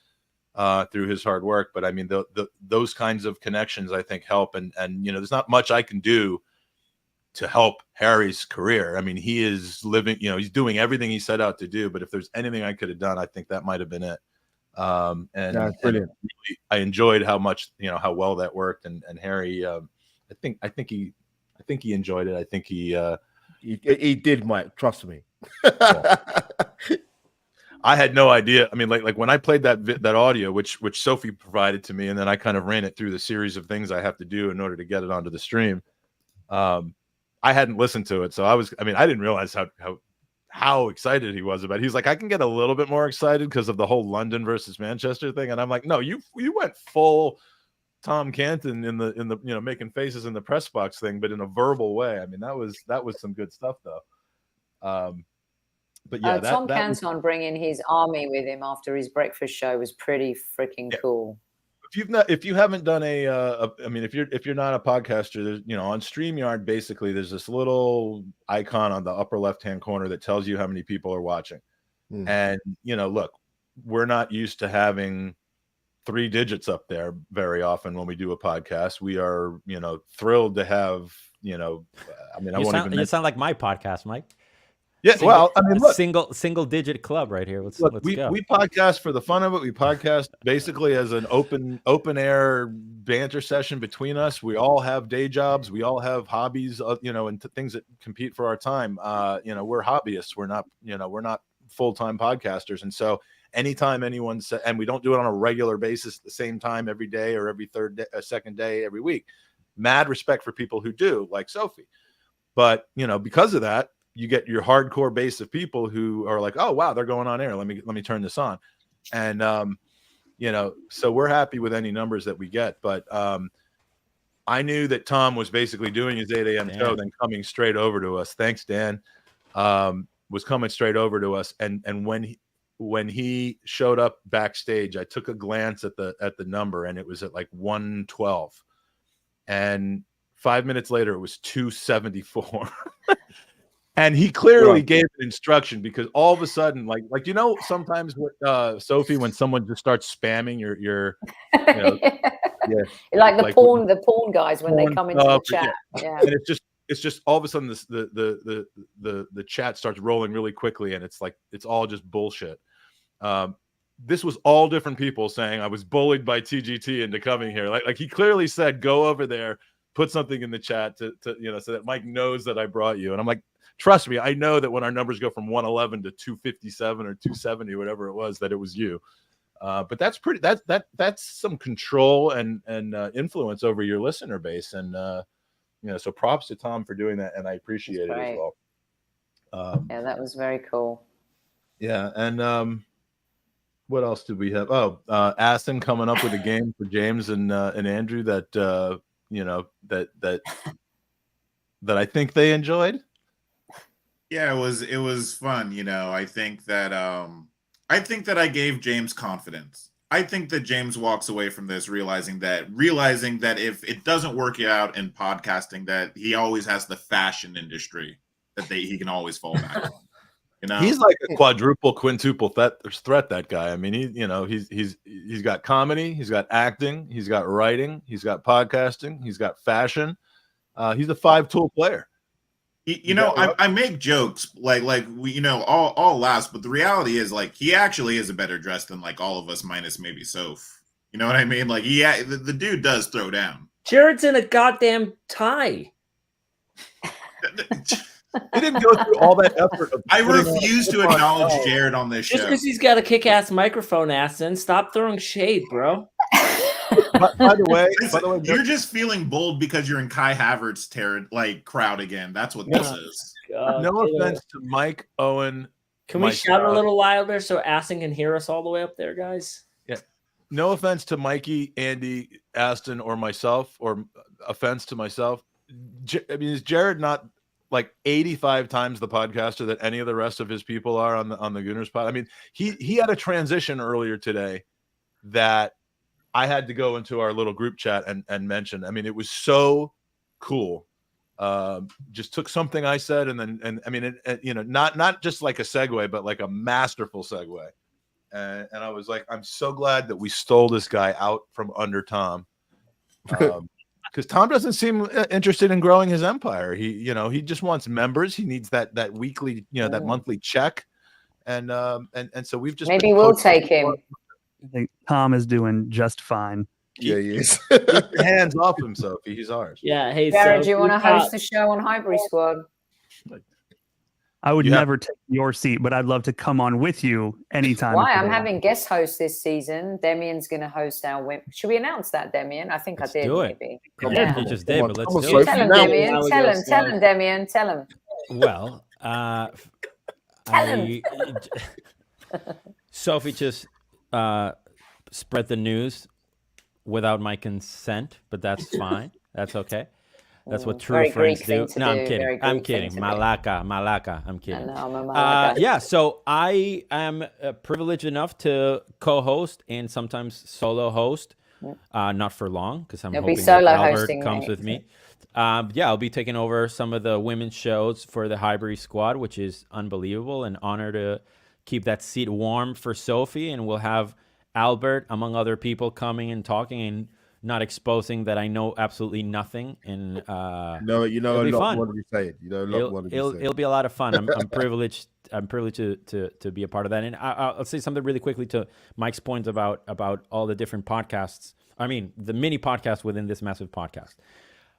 N: through his hard work. But I mean, those kinds of connections I think help, and there's not much I can do to help Harry's career. I mean, he is living, he's doing everything he set out to do, but if there's anything I could have done, I think that might've been it. And
L: that's brilliant.
N: And really, I enjoyed how much, how well that worked. And Harry, I think he enjoyed it. I think
L: he did, Mike, trust me.
N: I had no idea. I mean, like when I played that audio, which Sophie provided to me, and then I kind of ran it through the series of things I have to do in order to get it onto the stream. I hadn't listened to it. So I didn't realize how excited he was about it. He's like, I can get a little bit more excited because of the whole London versus Manchester thing. And I'm like, no, you went full Tom Canton in the making faces in the press box thing, but in a verbal way. I mean, that was some good stuff though. But yeah,
C: Tom Canton bringing his army with him after his breakfast show was pretty freaking cool.
N: If you haven't done if you're not a podcaster, there's, on StreamYard, basically there's this little icon on the upper left-hand corner that tells you how many people are watching. And, look, we're not used to having 3 digits up there very often when we do a podcast. We are, thrilled to have,
E: you sound like my podcast, Mike.
N: Yeah, well, I mean, look,
E: single digit club right here. Let's
N: go.
E: We
N: podcast for the fun of it. We podcast basically as an open air banter session between us. We all have day jobs. We all have hobbies, and things that compete for our time. We're hobbyists. We're not full-time podcasters. And so anytime anyone says, and we don't do it on a regular basis at the same time every day or every second day every week. Mad respect for people who do, like Sophie. But, because of that, you get your hardcore base of people who are like, oh wow, they're going on air. Let me turn this on. And so we're happy with any numbers that we get. But I knew that Tom was basically doing his 8 a.m. show, then coming straight over to us. Thanks, Dan. Was coming straight over to us. And when he showed up backstage, I took a glance at the number, and it was at like 112. And 5 minutes later, it was 274. And he clearly gave an instruction, because all of a sudden, like sometimes with Sophie, when someone just starts spamming your
C: like the porn guys when they come into the chat. Yeah.
N: And it's just all of a sudden the chat starts rolling really quickly, and it's like it's all just bullshit. This was all different people saying I was bullied by TGT into coming here. Like he clearly said, go over there, put something in the chat to so that Mike knows that I brought you. And I'm like, trust me, I know that when our numbers go from 111 to 257 or 270, whatever it was, that it was you. But that's that's some control and influence over your listener base. And so props to Tom for doing that, and I appreciate it as well.
C: Yeah, that was very cool.
N: Yeah, and what else did we have? Oh, Aston coming up with a game for James and Andrew that that I think they enjoyed.
M: Yeah, it was fun. I think that I gave James confidence. I think that James walks away from this realizing that if it doesn't work out in podcasting, that he always has the fashion industry that he can always fall back on.
N: He's like a quadruple, quintuple threat. That guy. I mean, he's got comedy, he's got acting, he's got writing, he's got podcasting, he's got fashion. He's a 5-tool player.
M: I make jokes like we all laughs, but the reality is like he actually is a better dress than like all of us minus maybe Soph. You know what I mean? Like the dude does throw down.
D: Jared's in a goddamn tie.
N: He didn't go through all that effort.
M: I refuse to acknowledge Jared on this show.
D: Just because he's got a kick-ass microphone, Aston. Stop throwing shade, bro.
N: By the way,
M: you're just feeling bold because you're in Kai Havertz's crowd again. That's what this is.
N: No offense to Mike, Owen.
D: Can we shout a little louder so Aston can hear us all the way up there, guys?
N: Yeah. No offense to Mikey, Andy, Aston, or myself, or offense to myself. I mean, is Jared not like 85 times the podcaster that any of the rest of his people are on the Gooners pod? I mean, he had a transition earlier today that I had to go into our little group chat and mention. I mean, it was so cool. Just took something I said and I mean, not just like a segue, but like a masterful segue. And I was like, I'm so glad that we stole this guy out from under Tom. Because Tom doesn't seem interested in growing his empire. He just wants members. He needs that weekly, that monthly check. And so we've just
C: maybe we'll take him.
S: I think Tom is doing just fine.
N: Yeah, he is. Keep your hands off him, Sophie. He's ours.
D: Yeah. Hey,
C: Jared, do you want to host the show on Highbury Squad?
S: I would never take your seat, but I'd love to come on with you anytime.
C: Why? I'm having guest hosts this season. Demian's going to host our women. Should we announce that, Demian? I think I did.
E: Do it.
C: Maybe.
E: Yeah, you just did, but let's do it.
C: Tell him, Demian. Tell him, Demian. Tell him.
E: Well, Sophie just spread the news without my consent, but that's fine. That's okay. That's what true friends do. No, I'm kidding. I'm kidding. Malaka. I'm kidding.
C: I know, I'm a Malaka.
E: Yeah, so I am privileged enough to co-host and sometimes solo host. Not for long, because I'm hoping that Albert comes with me. Yeah, I'll be taking over some of the women's shows for the Highbury squad, which is unbelievable. An honor to keep that seat warm for Sophie, and we'll have Albert, among other people, coming and talking and not exposing that I know absolutely nothing. And
L: no, a lot more to be said.
E: It'll be a lot of fun. I'm privileged. I'm privileged to be a part of that. And I'll say something really quickly to Mike's point about all the different podcasts. I mean, the mini podcast within this massive podcast.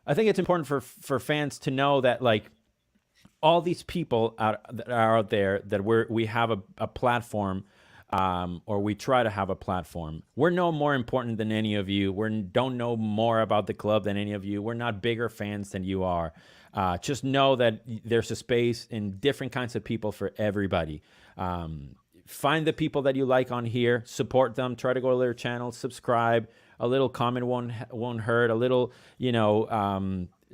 E: I think it's important for fans to know that like all these people that are out there, that we have a platform or we try to have a platform. We're no more important than any of you. Don't know more about the club than any of you. We're not bigger fans than you are. Just know that there's a space in different kinds of people for everybody. Find the people that you like on here, support them, try to go to their channel, subscribe. A little comment won't hurt. A little,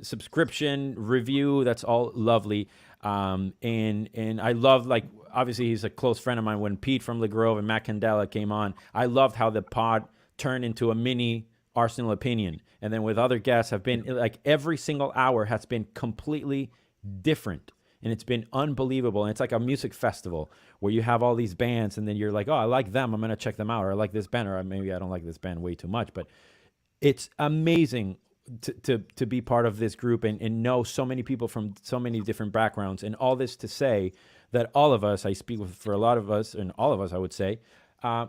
E: subscription, review, that's all lovely. And I love, like, obviously he's a close friend of mine. When Pete from Le Grove and Matt Candela came on, I loved how the pod turned into a mini Arsenal opinion. And then with other guests have been, like, every single hour has been completely different. And it's been unbelievable. And it's like a music festival where you have all these bands and then you're like, oh, I like them, I'm going to check them out. Or I like this band, or maybe I don't like this band way too much. But it's amazing to be part of this group and know so many people from so many different backgrounds. And all this to say that all of us, I speak for a lot of us, and all of us, I would say,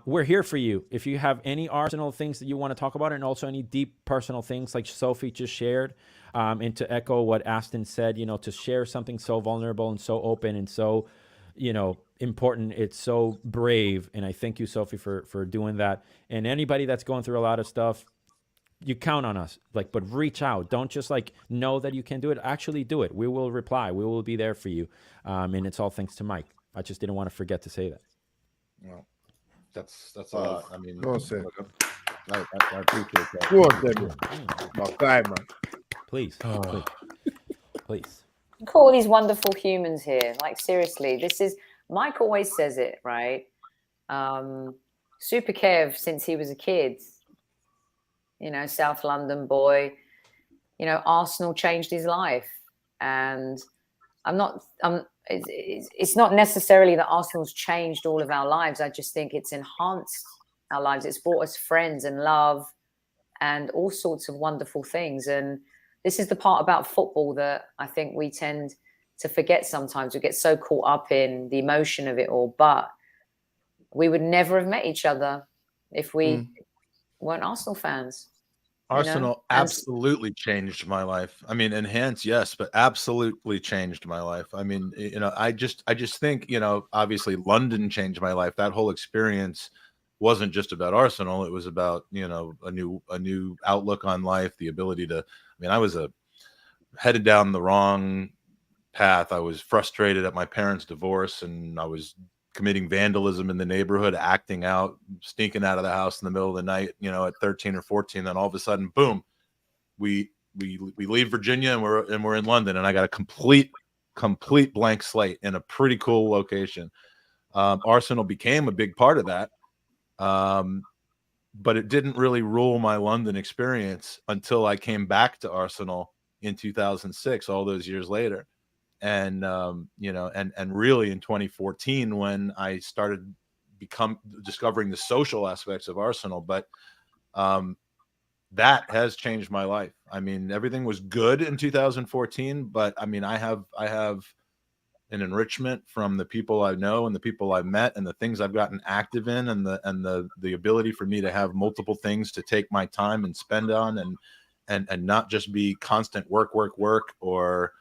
E: we're here for you. If you have any Arsenal things that you want to talk about, and also any deep personal things like Sophie just shared, and to echo what Aston said, to share something so vulnerable and so open and so, important. It's so brave. And I thank you, Sophie, for doing that. And anybody that's going through a lot of stuff, you count on us, but reach out. Don't just know that you can do it. Actually do it. We will reply. We will be there for you. And it's all thanks to Mike. I just didn't want to forget to say that.
N: Well, that's all. I mean,
L: no, sir.
N: I appreciate that.
L: Go on, Demian. My guy, man.
E: Please. Please.
C: Look at all these wonderful humans here. Like, seriously, Mike always says it, right? Super Kev, since he was a kid, South London boy, Arsenal changed his life. And it's not necessarily that Arsenal's changed all of our lives. I just think it's enhanced our lives. It's brought us friends and love and all sorts of wonderful things. And this is the part about football that I think we tend to forget sometimes. We get so caught up in the emotion of it all, but we would never have met each other if we weren't Arsenal fans.
N: Arsenal absolutely changed my life. I mean, enhance, yes, but absolutely changed my life. I mean, I just think, obviously London changed my life. That whole experience wasn't just about Arsenal. It was about, a new outlook on life, the ability to, I was headed down the wrong path. I was frustrated at my parents' divorce, and I was committing vandalism in the neighborhood, acting out, sneaking out of the house in the middle of the night, at 13 or 14. Then all of a sudden, boom, we leave Virginia and we're in London, and I got a complete blank slate in a pretty cool location. Arsenal became a big part of that. But it didn't really rule my London experience until I came back to Arsenal in 2006, all those years later. And, and really in 2014, when I started discovering the social aspects of Arsenal, but that has changed my life. I mean, everything was good in 2014, but I have an enrichment from the people I know and the people I've met and the things I've gotten active in, and the ability for me to have multiple things to take my time and spend on, and not just be constant work, or,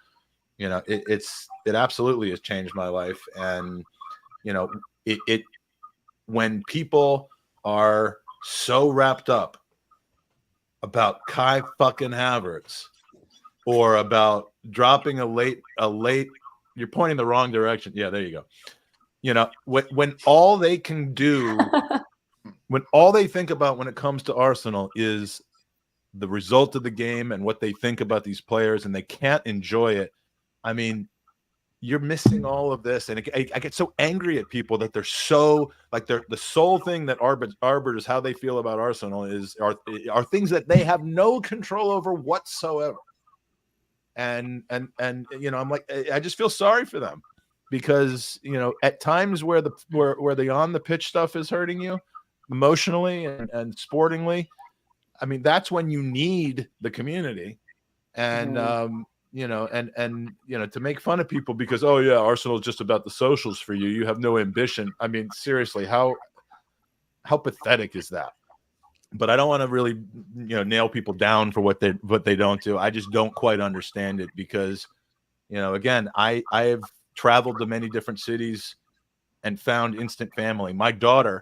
N: it absolutely has changed my life. And, it when people are so wrapped up about Kai fucking Havertz or about dropping a late, you're pointing the wrong direction. Yeah, there you go. When all they can do, when all they think about when it comes to Arsenal is the result of the game and what they think about these players, and they can't enjoy it, you're missing all of this. And I get so angry at people that they're so the sole thing that arbiters how they feel about Arsenal are things that they have no control over whatsoever. And I'm like, I just feel sorry for them, because at times where the on the pitch stuff is hurting you emotionally and sportingly, that's when you need the community. And to make fun of people because, oh yeah, Arsenal is just about the socials for you. You have no ambition. Seriously, how pathetic is that? But I don't want to really, nail people down for what they don't do. I just don't quite understand it because, again, I have traveled to many different cities and found instant family. My daughter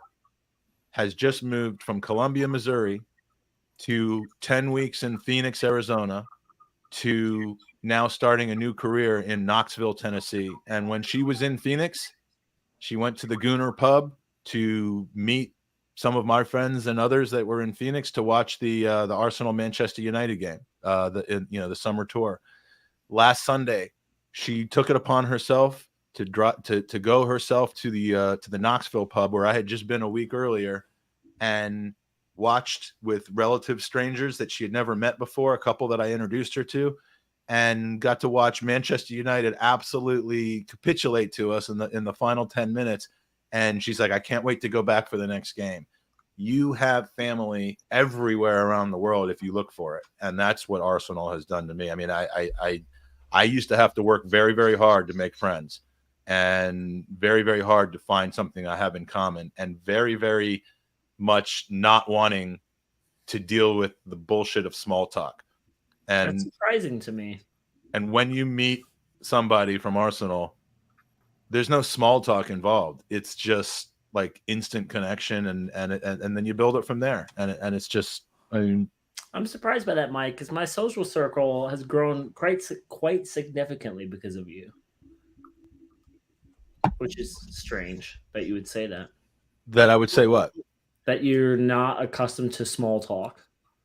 N: has just moved from Columbia, Missouri to 10 weeks in Phoenix, Arizona, to now starting a new career in Knoxville, Tennessee. And when she was in Phoenix, she went to the Gooner pub to meet some of my friends and others that were in Phoenix to watch the Arsenal Manchester United game, the summer tour. Last Sunday, she took it upon herself to go herself to the Knoxville pub where I had just been a week earlier, and watched with relative strangers that she had never met before, a couple that I introduced her to, and got to watch Manchester United absolutely capitulate to us in the final 10 minutes. And she's like, I can't wait to go back for the next game. You have family everywhere around the world if you look for it. And that's what Arsenal has done to me. I mean, I used to have to work very, very hard to make friends, and very, very hard to find something I have in common, and very, very much not wanting to deal with the bullshit of small talk. And
D: that's surprising to me.
N: And when you meet somebody from Arsenal, there's no small talk involved. It's just like instant connection, and then you build it from there. And it's just, I mean,
D: I'm surprised by that, Mike, because my social circle has grown quite significantly because of you, which is strange that you would say that.
N: That I would say what?
D: That you're not accustomed to small talk.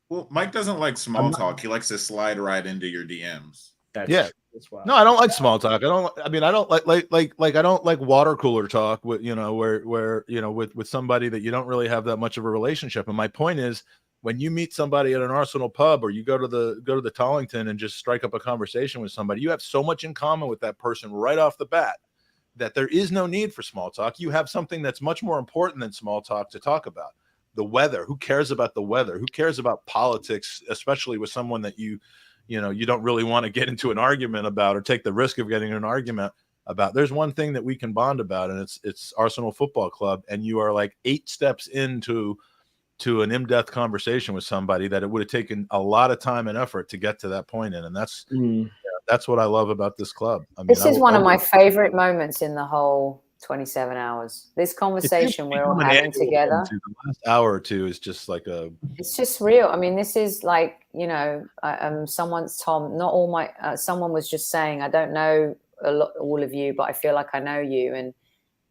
M: Well, Mike doesn't like small talk. He likes to slide right into your DMs.
N: That's no, I don't like small talk. I don't like I don't like water cooler talk with, where with somebody that you don't really have that much of a relationship. And my point is, when you meet somebody at an Arsenal pub, or you go to the Tollington and just strike up a conversation with somebody, you have so much in common with that person right off the bat that there is no need for small talk. You have something that's much more important than small talk to talk about. The weather. Who cares about the weather? Who cares about politics, especially with someone that you don't really want to get into an argument about, or take the risk of getting in an argument about. There's one thing that we can bond about, and it's Arsenal Football Club. And you are like 8 steps into an in-depth conversation with somebody that it would have taken a lot of time and effort to get to that point in. And that's what I love about this club. I mean,
C: this is one of my favorite moments in the whole 27 hours. This conversation we're all having together.
N: The last hour or two is just like
C: it's just real. I mean, this is like, someone was just saying, I don't know all of you, but I feel like I know you. And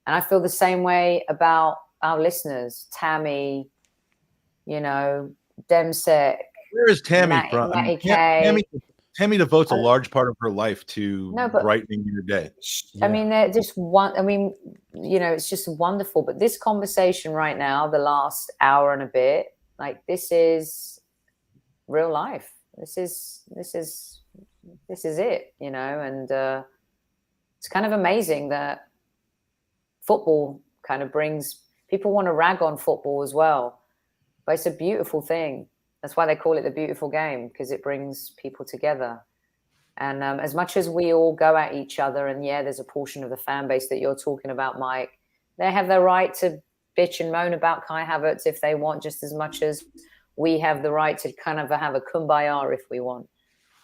C: I feel the same way about our listeners, Tammy, Demsek.
N: Where is Tammy from? Tammy devotes a large part of her life to brightening your day.
C: I mean, they're just it's just wonderful. But this conversation right now, the last hour and a bit, like, this is real life. This is it, and it's kind of amazing that football kind of brings people want to rag on football as well, but it's a beautiful thing. That's why they call it the beautiful game, because it brings people together. And as much as we all go at each other, and there's a portion of the fan base that you're talking about, Mike, they have the right to bitch and moan about Kai Havertz if they want, just as much as we have the right to kind of have a kumbaya if we want.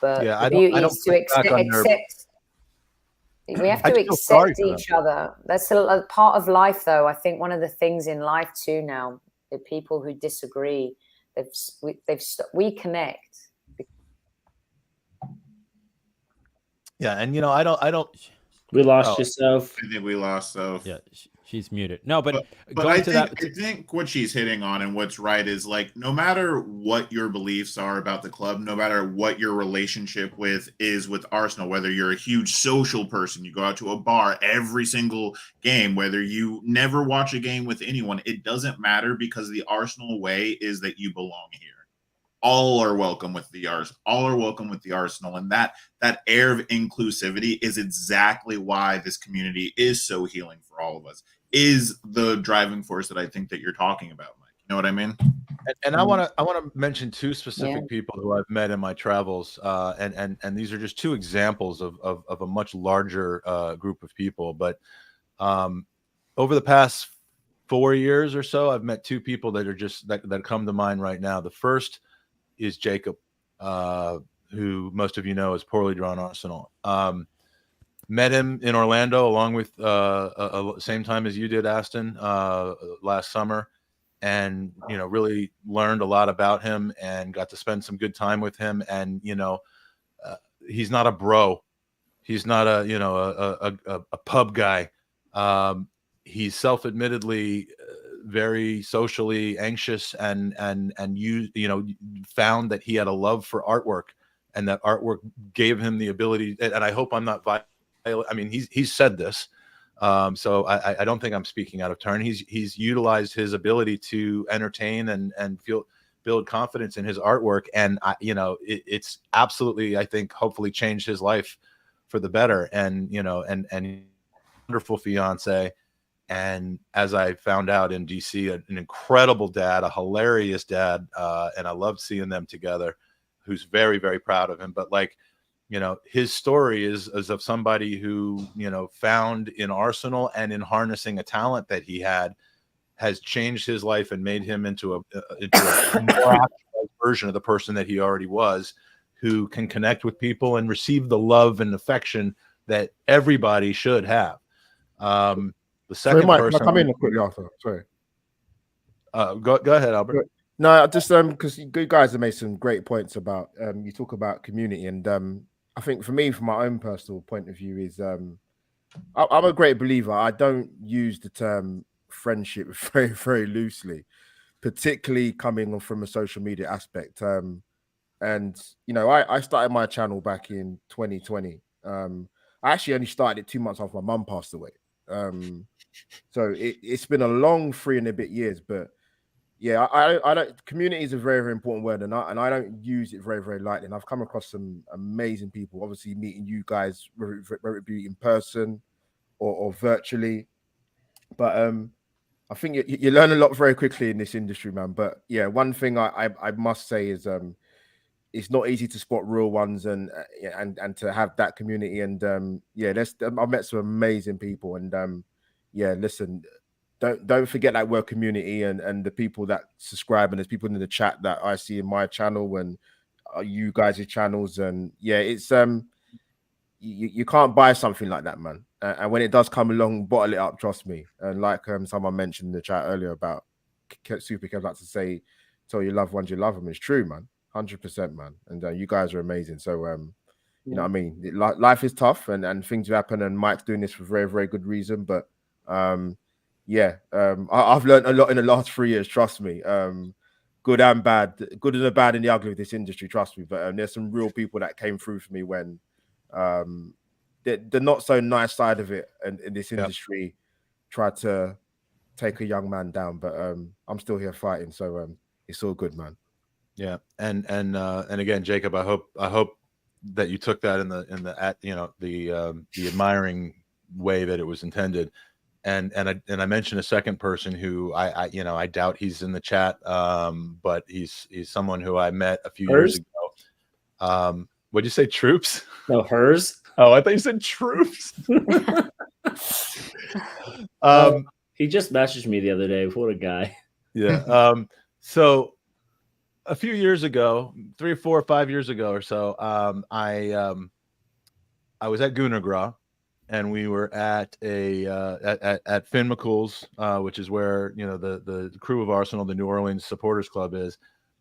C: But the beauty is to accept. We have to accept each other. That's a part of life, though. I think one of the things in life too now, the people who disagree, we connect.
N: Yeah, and I don't.
D: We lost yourself.
M: I think we lost Soph.
E: Yeah, she's muted. No, but
M: I think what she's hitting on and what's right is, like, no matter what your beliefs are about the club, no matter what your relationship is with Arsenal, whether you're a huge social person, you go out to a bar every single game, whether you never watch a game with anyone, it doesn't matter, because the Arsenal way is that you belong here. All are welcome with the Arsenal, and that air of inclusivity is exactly why this community is so healing for all of us. Is the driving force that I think that you're talking about, Mike. You know what I mean?
N: And I want to mention 2 specific people who I've met in my travels, and these are just 2 examples of a much larger group of people. But over the past 4 years or so, I've met 2 people that are just that come to mind right now. The first is Jacob, who most of you know is Poorly Drawn Arsenal. met him in Orlando along with same time as you did, Aston, last summer, and really learned a lot about him and got to spend some good time with him. And he's not a bro, he's not a pub guy. He's self-admittedly very socially anxious, and found that he had a love for artwork, and that artwork gave him the ability. And I hope I'm not violent. I mean, he's said this, so I don't think I'm speaking out of turn. He's utilized his ability to entertain and build confidence in his artwork, and it's absolutely, I think, hopefully changed his life for the better. And and wonderful fiance. And as I found out in DC, an incredible dad, a hilarious dad, and I loved seeing them together, who's very, very proud of him. But his story is of somebody who, found in Arsenal and in harnessing a talent that he had, has changed his life and made him into a more actualized version of the person that he already was, who can connect with people and receive the love and affection that everybody should have. The second person.
L: Can I come in quickly after? Sorry.
N: Go ahead, Albert.
L: No, just because you guys have made some great points about you talk about community, and I think for me, from my own personal point of view, is I'm a great believer. I don't use the term friendship very, very loosely, particularly coming from a social media aspect. And I started my channel back in 2020. I actually only started it 2 months after my mum passed away. So it's been a long 3 and a bit years, but yeah, I don't. Community is a very, very important word, and I don't use it very, very lightly. And I've come across some amazing people. Obviously, meeting you guys, whether it be in person or virtually, but I think you learn a lot very quickly in this industry, man. But yeah, one thing I must say is it's not easy to spot real ones and to have that community. And I've met some amazing people, and listen. Don't forget that word community and the people that subscribe, and there's people in the chat that I see in my channel and you guys' channels, and it's you can't buy something like that, man. And when it does come along, bottle it up, trust me. And like someone mentioned in the chat earlier about Super Kev, like to say, tell your loved ones you love them. It's true, man, 100%, man. And you guys are amazing. So you know what I mean, life is tough and things happen, and Mike's doing this for very, very good reason, but I've learned a lot in the last 3 years, trust me. Good and bad, good and the bad and the ugly of this industry, trust me. But there's some real people that came through for me when the not so nice side of it and in this industry tried to take a young man down. But I'm still here fighting, so it's all good, man.
N: Yeah, and again, Jacob, I hope that you took that in the admiring way that it was intended. And I mentioned a second person who I doubt he's in the chat, but he's someone who I met a few years ago. What'd you say, troops?
D: No, hers.
N: Oh, I thought you said troops.
D: He just messaged me the other day. What a guy.
N: Yeah. So a few years ago, 3 or 4 or 5 years ago or so, I was at Gunnerblog. And we were at at Finn McCool's, which is where the crew of Arsenal, the New Orleans Supporters Club, is.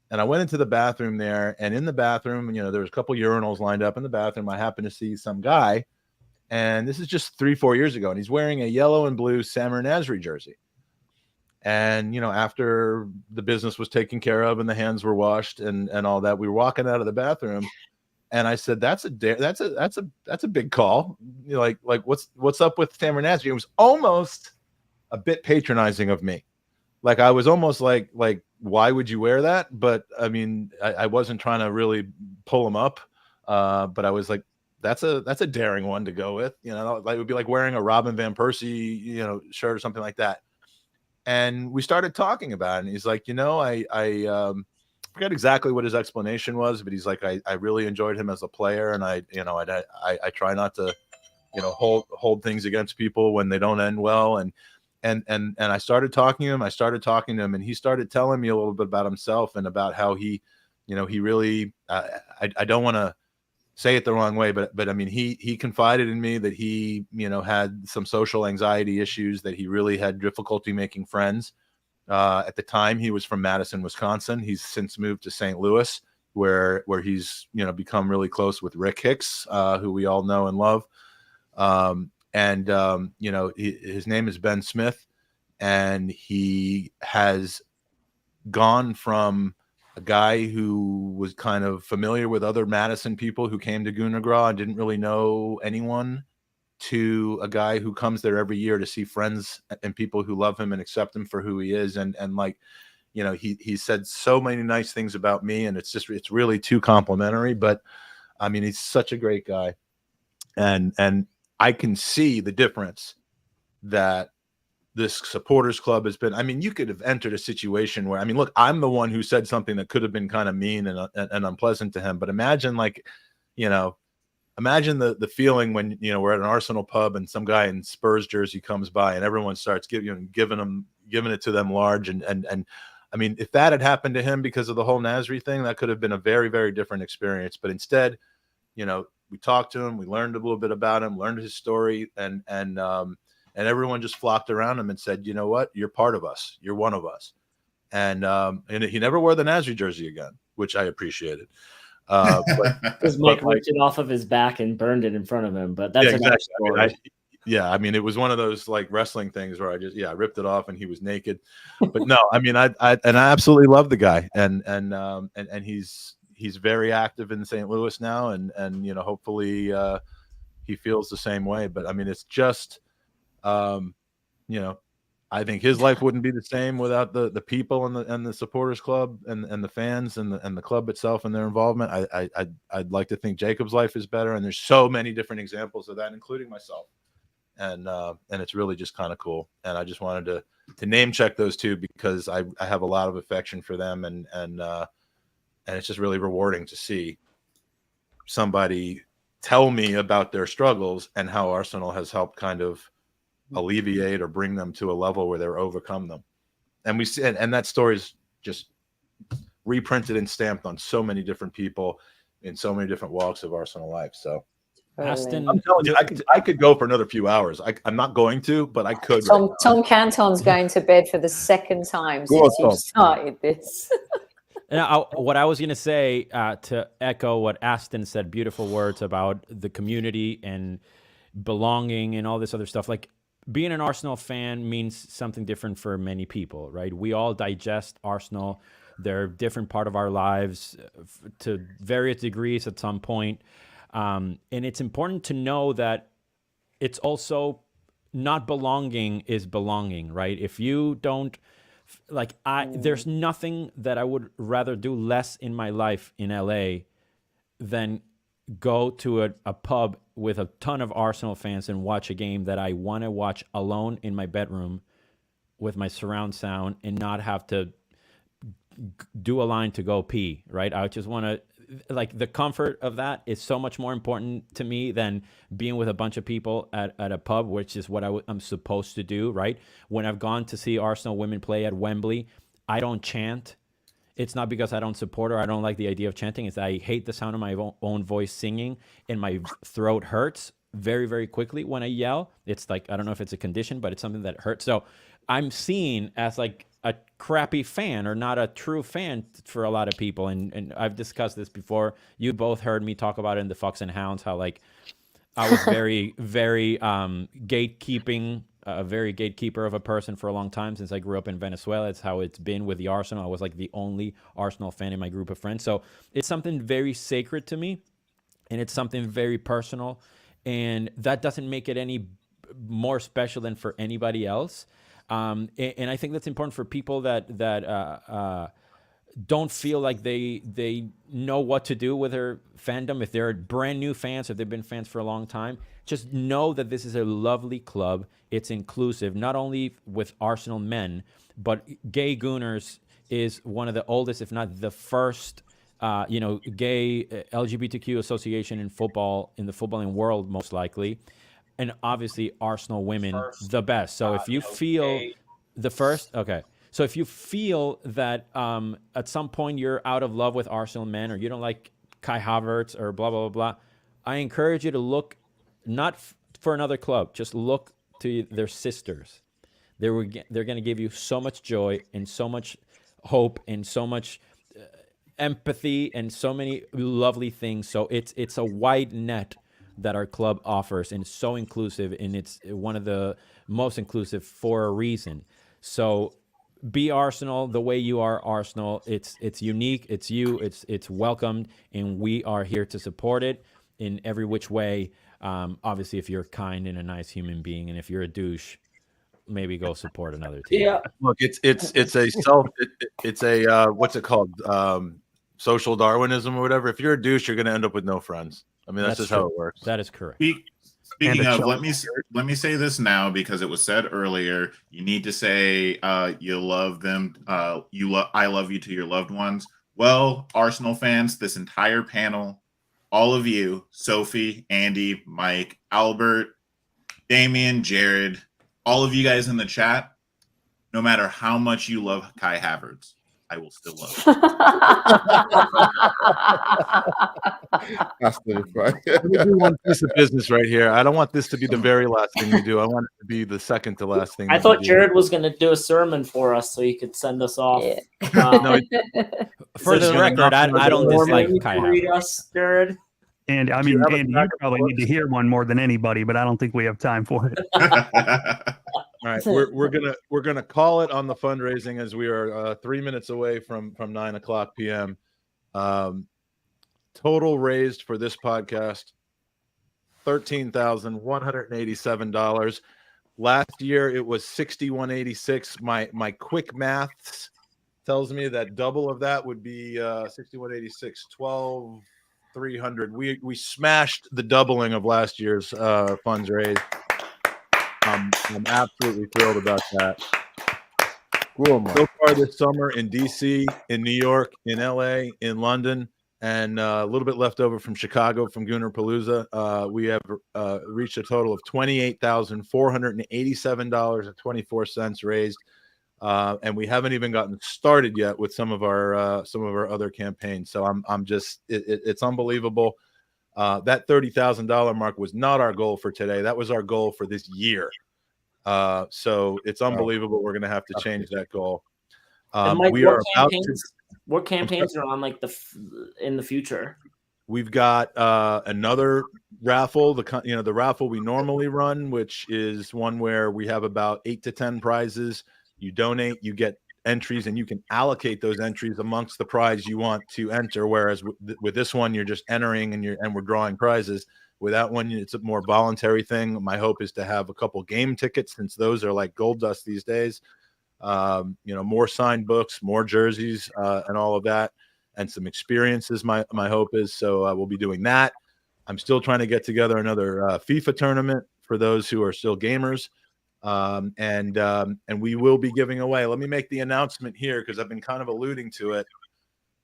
N: And I went into the bathroom there, and in the bathroom, there was a couple urinals lined up in the bathroom. I happened to see some guy, and this is just 3-4 years ago, and he's wearing a yellow and blue Samir Nasri jersey. And after the business was taken care of and the hands were washed and all that, we were walking out of the bathroom. And I said, that's a big call. Like what's up with Samir Nasri? It was almost a bit patronizing of me. Like I was almost like why would you wear that? But I mean, I wasn't trying to really pull him up. But I was like, that's a daring one to go with. Like it would be like wearing a Robin Van Persie, shirt or something like that. And we started talking about it. And he's like, I forget exactly what his explanation was, but he's like, I really enjoyed him as a player, and I try not to, hold things against people when they don't end well. And I started talking to him, and he started telling me a little bit about himself and about how he, he really, I don't want to say it the wrong way, but I mean, he confided in me that he, had some social anxiety issues, that he really had difficulty making friends. At the time, he was from Madison, Wisconsin. He's since moved to St. Louis, where he's, become really close with Rick Hicks, who we all know and love. His name is Ben Smith, and he has gone from a guy who was kind of familiar with other Madison people who came to Gunnerblog and didn't really know anyone, to a guy who comes there every year to see friends and people who love him and accept him for who he is. And he said so many nice things about me, and it's really too complimentary, but I mean, he's such a great guy. And I can see the difference that this supporters club has been. I mean, you could have entered a situation where, I mean, look, I'm the one who said something that could have been kind of mean and unpleasant to him. But imagine imagine the feeling when, we're at an Arsenal pub and some guy in Spurs jersey comes by and everyone starts giving it to them large. And I mean, if that had happened to him because of the whole Nasri thing, that could have been a very, very different experience. But instead, we talked to him, we learned a little bit about him, learned his story, and everyone just flocked around him and said, you know what, you're part of us, you're one of us. And he never wore the Nasri jersey again, which I appreciated.
D: Because Mike ripped it off of his back and burned it in front of him. But that's another story.
N: I mean, it was one of those like wrestling things where I ripped it off and he was naked. But no, I mean, I absolutely love the guy, and he's very active in St. Louis now, and hopefully he feels the same way. But I mean, it's just I think his life wouldn't be the same without the people and the supporters club and the fans and the club itself and their involvement. I'd like to think Jacob's life is better, and there's so many different examples of that, including myself. And it's really just kind of cool. And I just wanted to name check those two because I have a lot of affection for them, and it's just really rewarding to see somebody tell me about their struggles and how Arsenal has helped kind of alleviate or bring them to a level where they're overcome them. And we see, and that story is just reprinted and stamped on so many different people in so many different walks of Arsenal life. So
C: Aston,
N: I'm telling you, I could go for another few hours. I'm not going to, but I could.
C: Tom Canton's going to bed for the second time since you started this.
E: Now, what I was going to say, to echo what Aston said, beautiful words about the community and belonging and all this other stuff. Like, being an Arsenal fan means something different for many people, right? We all digest Arsenal. They're a different part of our lives to various degrees at some point. And it's important to know that it's also not belonging is belonging, right? If you don't, there's nothing that I would rather do less in my life in LA than go to a pub with a ton of Arsenal fans and watch a game that I want to watch alone in my bedroom with my surround sound and not have to do a line to go pee, right? I just want to, the comfort of that is so much more important to me than being with a bunch of people at a pub, which is what I'm supposed to do, right? When I've gone to see Arsenal women play at Wembley, I don't chant. It's not because I don't support her. I don't like the idea of chanting. It's I hate the sound of my own voice singing, and my throat hurts very, very quickly when I yell. It's like, I don't know if it's a condition, but it's something that hurts. So I'm seen as like a crappy fan or not a true fan for a lot of people. And I've discussed this before. You both heard me talk about it in the Fox and Hounds, how like I was very, very gatekeeping, a very gatekeeper of a person for a long time since I grew up in Venezuela. It's how it's been with the Arsenal. I was like the only Arsenal fan in my group of friends. So it's something very sacred to me, and it's something very personal. And that doesn't make it any more special than for anybody else. And I think that's important for people that don't feel like they know what to do with their fandom. If they're brand new fans, if they've been fans for a long time, just know that this is a lovely club. It's inclusive, not only with Arsenal men, but Gay Gooners is one of the oldest, if not the first, gay LGBTQ association in the footballing world, most likely. And obviously Arsenal women, the best. So if you feel the first, okay. So if you feel that at some point you're out of love with Arsenal men, or you don't like Kai Havertz or blah, blah, blah, blah, I encourage you to look not for another club, just look to their sisters. They're going to give you so much joy and so much hope and so much empathy and so many lovely things. So it's a wide net that our club offers, and it's so inclusive, and it's one of the most inclusive for a reason. So be Arsenal the way you are Arsenal. It's unique, it's you, it's welcomed, and we are here to support it in every which way. Obviously, if you're kind and a nice human being, and if you're a douche, maybe go support another team.
D: Yeah.
N: Look, it's a what's it called? Social Darwinism or whatever. If you're a douche, you're going to end up with no friends. I mean, that's just
E: true.
N: how it works.
E: That is correct.
M: Speaking of, let me say this now, because it was said earlier. You need to say you love them. I love you to your loved ones. Well, Arsenal fans, this entire panel, all of you, Sophie, Andy, Mike, Albert, Demian, Jared, all of you guys in the chat, no matter how much you love Kai Havertz, I will still love you.
L: That's the right.
N: We want this a business right here. I don't want this to be the very last thing we do. I want it to be the second to last thing.
D: I thought Jared was going to do a sermon for us so he could send us off.
E: No, for the record, I don't dislike Kai Havertz.
D: Jared.
S: And I mean, Andy, you probably need to hear one more than anybody, but I don't think we have time for it.
N: All right, we're gonna call it on the fundraising, as we are 3 minutes away from 9:00 p.m. Total raised for this podcast $13,187. Last year it was $6,186. My quick maths tells me that double of that would be $6,186, $12,300. We smashed the doubling of last year's funds raised. I'm absolutely thrilled about that. So far this summer in DC, in New York, in LA, in London, and a little bit left over from Chicago from Gunnerpalooza, we have reached a total of $28,487.24 raised, and we haven't even gotten started yet with some of our other campaigns. So I'm just it's unbelievable. That $30,000 mark was not our goal for today. That was our goal for this year. So it's unbelievable. We're going to have to change that goal.
D: Mike,
N: we are about to.
D: What campaigns are on in the future?
N: We've got another raffle. The raffle we normally run, which is one where we have about 8 to 10 prizes. You donate, you get entries, and you can allocate those entries amongst the prize you want to enter. Whereas with this one, you're just entering and we're drawing prizes. With that one, it's a more voluntary thing. My hope is to have a couple game tickets, since those are like gold dust these days. More signed books, more jerseys, and all of that, and some experiences. My hope is so we'll be doing that. I'm still trying to get together another FIFA tournament for those who are still gamers. And we will be giving away. Let me make the announcement here, because I've been kind of alluding to it.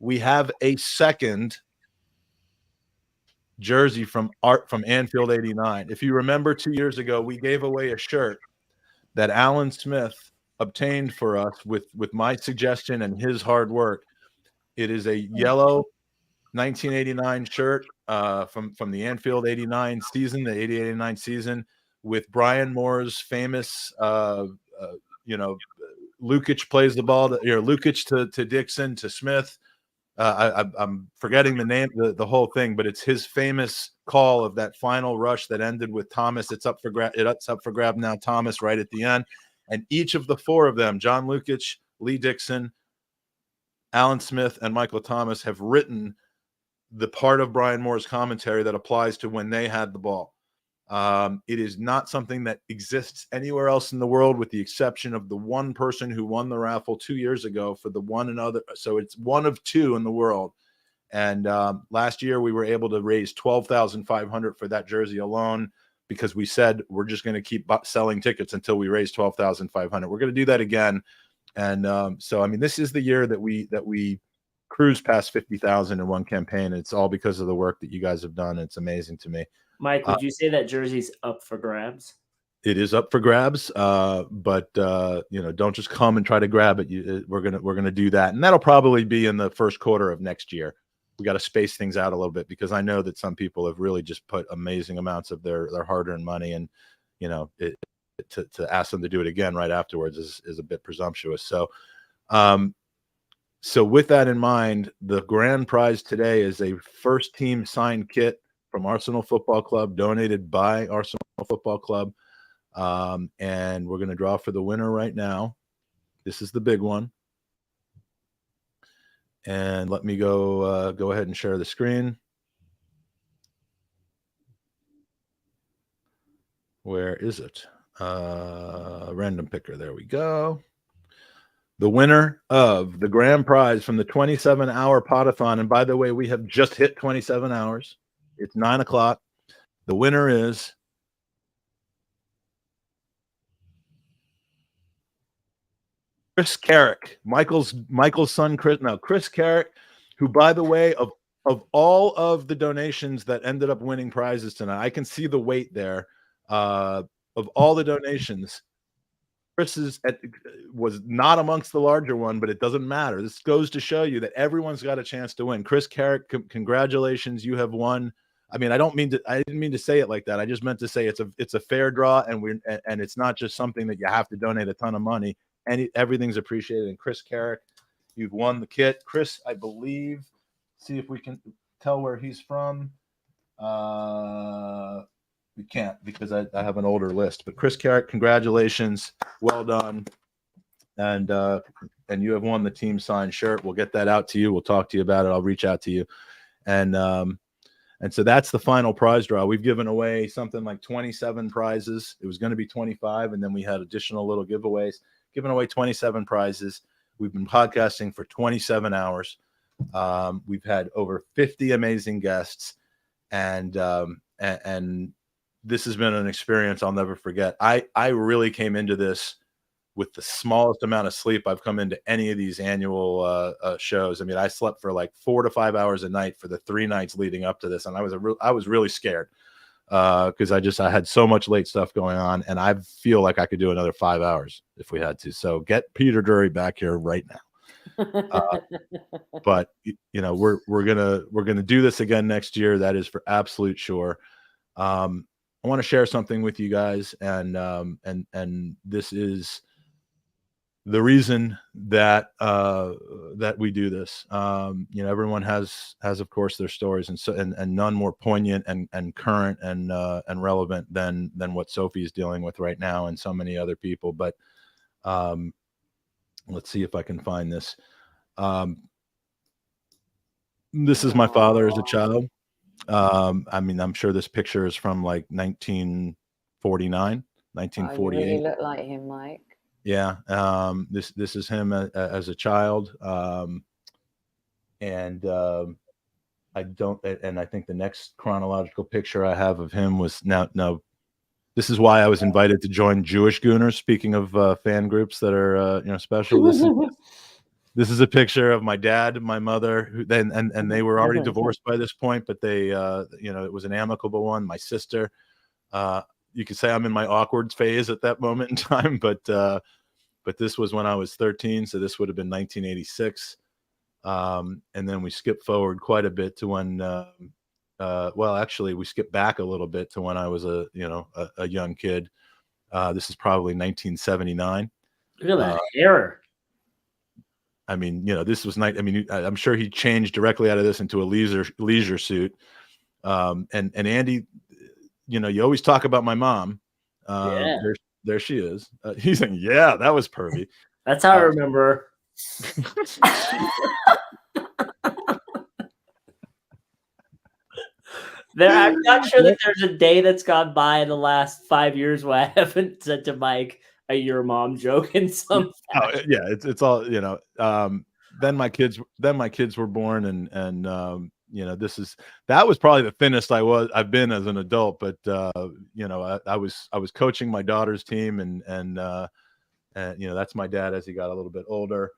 N: We have a second jersey from Anfield '89. If you remember, 2 years ago, we gave away a shirt that Alan Smith obtained for us with my suggestion and his hard work. It is a yellow 1989 shirt from the Anfield '89 season, the '88-'89 season, with Brian Moore's famous, Lukic plays the ball, Lukic to Dixon to Smith. I'm forgetting the name, the whole thing, but it's his famous call of that final rush that ended with Thomas. It's up for grab now, Thomas, right at the end. And each of the four of them, John Lukic, Lee Dixon, Alan Smith, and Michael Thomas, have written the part of Brian Moore's commentary that applies to when they had the ball. It is not something that exists anywhere else in the world, with the exception of the one person who won the raffle 2 years ago for the one another. So it's one of two in the world. And last year we were able to raise $12,500 for that jersey alone, because we said we're just going to keep selling tickets until we raise $12,500. We're going to do that again. And so, I mean, this is the year that we cruise past 50,000 in one campaign. It's all because of the work that you guys have done. It's amazing to me.
D: Mike, would you say that jersey's up for grabs?
N: It is up for grabs, but don't just come and try to grab it. We're gonna do that, and that'll probably be in the first quarter of next year. we got to space things out a little bit, because I know that some people have really just put amazing amounts of their hard-earned money, and to ask them to do it again right afterwards is a bit presumptuous. So so with that in mind, the grand prize today is a first team signed kit from Arsenal Football Club, donated by Arsenal Football Club. And we're going to draw for the winner right now. This is the big one. And let me go ahead and share the screen. Where is it? Random picker. There we go. The winner of the grand prize from the 27-hour Pod-A-Thon. And by the way, we have just hit 27 hours. It's 9 o'clock. The winner is Chris Carrick, Michael's son, Chris Carrick, who, by the way, of all of the donations that ended up winning prizes tonight, I can see the weight there. Of all the donations, Chris's was not amongst the larger one, but it doesn't matter. This goes to show you that everyone's got a chance to win. Chris Carrick, congratulations, you have won. I mean, I didn't mean to say it like that. I just meant to say it's a fair draw, and it's not just something that you have to donate a ton of money. Everything's appreciated. And Chris Carrick, you've won the kit. Chris, I believe, see if we can tell where he's from. We can't, because I have an older list. But Chris Carrick, congratulations, well done, and you have won the team signed shirt. We'll get that out to you. We'll talk to you about it. I'll reach out to you, and so that's the final prize draw. We've given away something like 27 prizes. It was going to be 25, and then we had additional little giveaways. Given away 27 prizes. We've been podcasting for 27 hours. We've had over 50 amazing guests, and this has been an experience I'll never forget. I really came into this with the smallest amount of sleep I've come into any of these annual shows. I mean, I slept for like 4 to 5 hours a night for the 3 nights leading up to this, and I was really scared because I had so much late stuff going on, and I feel like I could do another 5 hours if we had to. So get Peter Drury back here right now. But we're gonna do this again next year. That is for absolute sure. I want to share something with you guys, and this is the reason that that we do this. Everyone has of course their stories, and none more poignant and current and relevant than what Sophie is dealing with right now, and so many other people. But let's see if I can find this. This is my father as a child. I mean, I'm sure this picture is from like 1949, 1948.
C: You really look like him, Mike.
N: Yeah. This is him as a child. And I think the next chronological picture I have of him was now. This is why I was invited to join Jewish Gooners. Speaking of fan groups that are special. This is a picture of my dad, my mother, who then and they were already divorced by this point, but they it was an amicable one. My sister, you could say I'm in my awkward phase at that moment in time, but this was when I was 13, so this would have been 1986. And then we skip forward quite a bit to when actually we skip back a little bit to when I was a young kid. This is probably 1979.
D: Look at that hair.
N: I mean, this was night. I mean, I'm sure he changed directly out of this into a leisure suit. And Andy, you always talk about my mom.
D: Yeah.
N: There she is. He's saying, yeah, that was pervy.
D: That's how I remember. I'm not sure that there's a day that's gone by in the last 5 years where I haven't said to Mike a your mom joke in some fashion.
N: Yeah, it's all then my kids were born, and that was probably the thinnest I've been as an adult, but I was coaching my daughter's team, and that's my dad as he got a little bit older.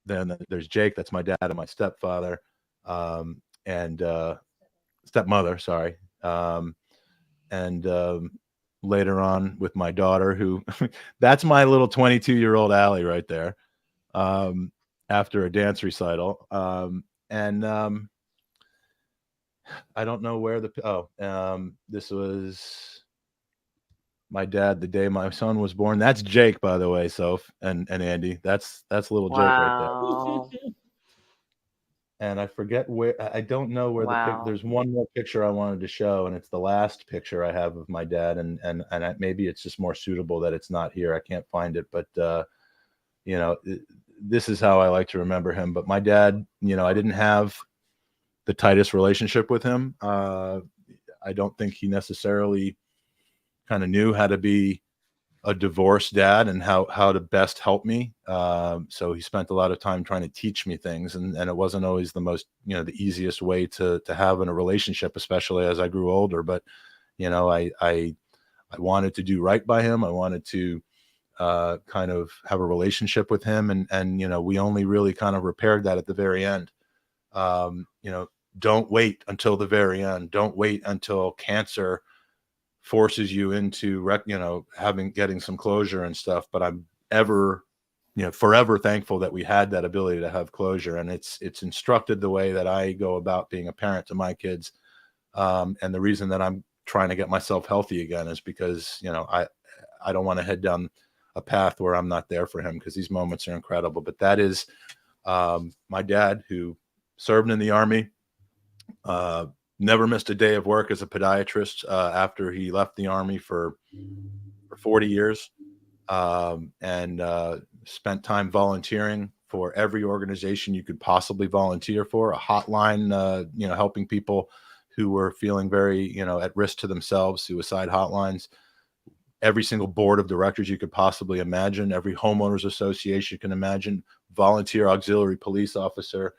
N: Then there's Jake, that's my dad and my stepfather, and stepmother, sorry. Later on with my daughter, who that's my little 22-year-old Allie right there. after a dance recital. I don't know where this was my dad the day my son was born. That's Jake, by the way, Soph and Andy. That's little Jake right there. And I forget where, I don't know where there's one more picture I wanted to show, and it's the last picture I have of my dad, and maybe it's just more suitable that it's not here. I can't find it, but this is how I like to remember him. But my dad, I didn't have the tightest relationship with him. I don't think he necessarily kind of knew how to be a divorced dad and how to best help me. So he spent a lot of time trying to teach me things, and it wasn't always the most, the easiest way to have in a relationship, especially as I grew older. But, I wanted to do right by him. I wanted to kind of have a relationship with him. And we only really kind of repaired that at the very end. Don't wait until the very end. Don't wait until cancer forces you into, getting some closure and stuff. But I'm forever thankful that we had that ability to have closure. And it's instructed the way that I go about being a parent to my kids. And the reason that I'm trying to get myself healthy again is because, I don't want to head down a path where I'm not there for him, because these moments are incredible. But that is my dad, who served in the Army, never missed a day of work as a podiatrist after he left the Army for 40 years, and spent time volunteering for every organization you could possibly volunteer for, a hotline, helping people who were feeling very, at risk to themselves, suicide hotlines, every single board of directors you could possibly imagine, every homeowners association you can imagine, volunteer auxiliary police officer,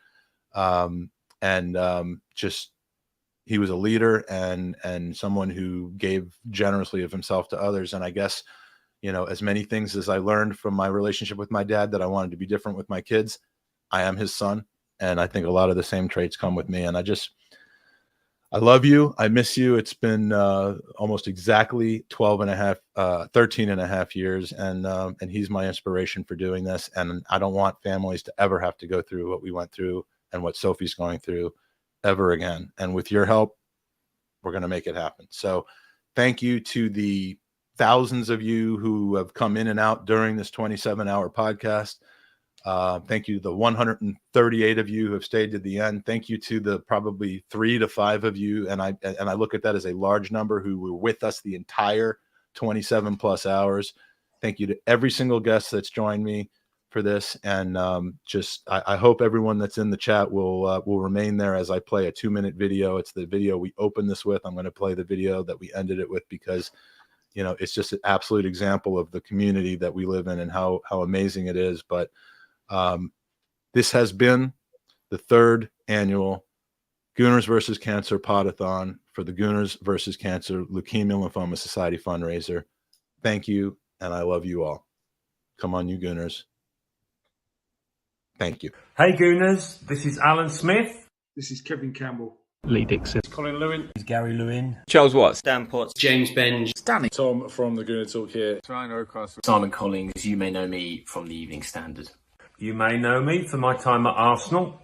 N: he was a leader and someone who gave generously of himself to others. And I guess, as many things as I learned from my relationship with my dad that I wanted to be different with my kids, I am his son. And I think a lot of the same traits come with me. And I love you. I miss you. It's been almost exactly 13 and a half years. And he's my inspiration for doing this. And I don't want families to ever have to go through what we went through and what Sophie's going through ever again. And with your help, we're going to make it happen. So thank you to the thousands of you who have come in and out during this 27-hour podcast. Thank you to the 138 of you who have stayed to the end. Thank you to the probably 3 to 5 of you, and I look at that as a large number, who were with us the entire 27 plus hours. Thank you to every single guest that's joined me for this, and I hope everyone that's in the chat will remain there as I play a 2-minute video. It's the video we opened this with. I'm going to play the video that we ended it with, because it's just an absolute example of the community that we live in and how amazing it is. But this has been the 3rd annual Gooners versus Cancer Pod-A-Thon for the Gooners versus Cancer Leukemia Lymphoma Society fundraiser. Thank you, and I love you all. Come on, you Gooners. Thank you.
T: Hey Gooners, this is Alan Smith.
U: This is Kevin Campbell.
T: Lee Dixon.
U: Colin Lewin.
T: This is Gary Lewin.
W: Charles Watts.
T: Dan Potts.
W: James Benge.
U: Danny. Tom from the Gooner Talk here.
W: Ryan Oakcastle. Simon Collins. You may know me from the Evening Standard.
T: You may know me for my time at Arsenal.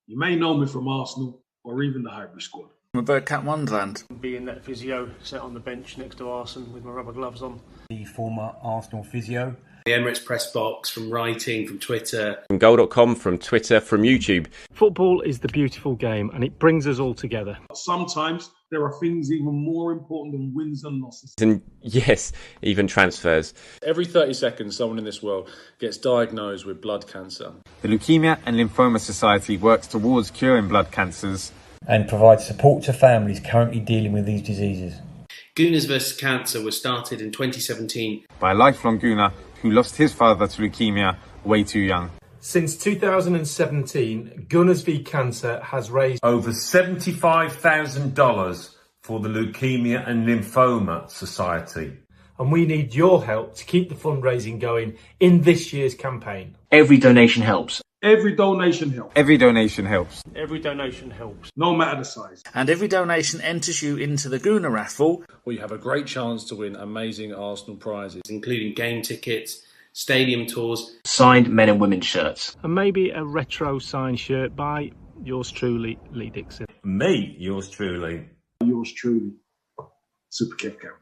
U: You may know me from Arsenal or even the Highbury squad.
W: I'm a Birdcat Wonderland.
I: Being that physio, sat on the bench next to Arsene with my rubber gloves on.
T: The former Arsenal physio.
W: The Emirates press box, from writing, from Twitter.
X: From goal.com, from Twitter, from YouTube.
I: Football is the beautiful game, and it brings us all together.
U: Sometimes there are things even more important than wins and losses.
X: And yes, even transfers.
U: Every 30 seconds, someone in this world gets diagnosed with blood cancer.
Y: The Leukemia and Lymphoma Society works towards curing blood cancers
T: and provides support to families currently dealing with these diseases.
W: Gooners vs Cancer was started in 2017
Y: by a lifelong Gooner who lost his father to leukemia way too young.
T: Since 2017, Gunners v Cancer has raised over $75,000 for the Leukemia and Lymphoma Society. And we need your help to keep the fundraising going in this year's campaign.
W: Every donation helps.
U: Every donation helps.
Y: Every donation helps.
I: Every donation helps.
U: No matter the size.
W: And every donation enters you into the Gooner raffle,
U: where you have a great chance to win amazing Arsenal prizes,
W: including game tickets, stadium tours, signed men and women's shirts.
G: And maybe a retro signed shirt by yours truly, Lee Dixon.
T: Me, yours truly.
U: Yours truly, Super Kev Campbell.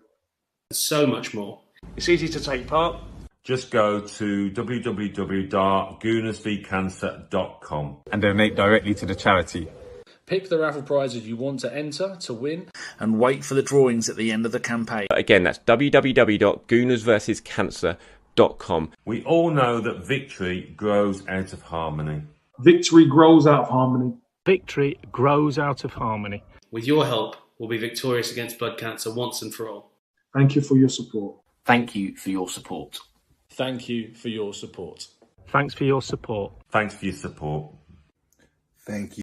W: So much more.
G: It's easy to take part.
T: Just go to www.goonersvcancer.com
Y: and donate directly to the charity.
U: Pick the raffle prizes you want to enter to win and wait for the drawings at the end of the campaign.
X: Again, that's www.goonersvscancer.com.
T: We all know that victory grows out of harmony.
U: Victory grows out of harmony.
G: Victory grows out of harmony.
W: With your help, we'll be victorious against blood cancer once and for all.
U: Thank you for your support.
W: Thank you for your support.
U: Thank you for your support.
G: Thanks for your support.
T: Thanks for your support.
L: Thank you.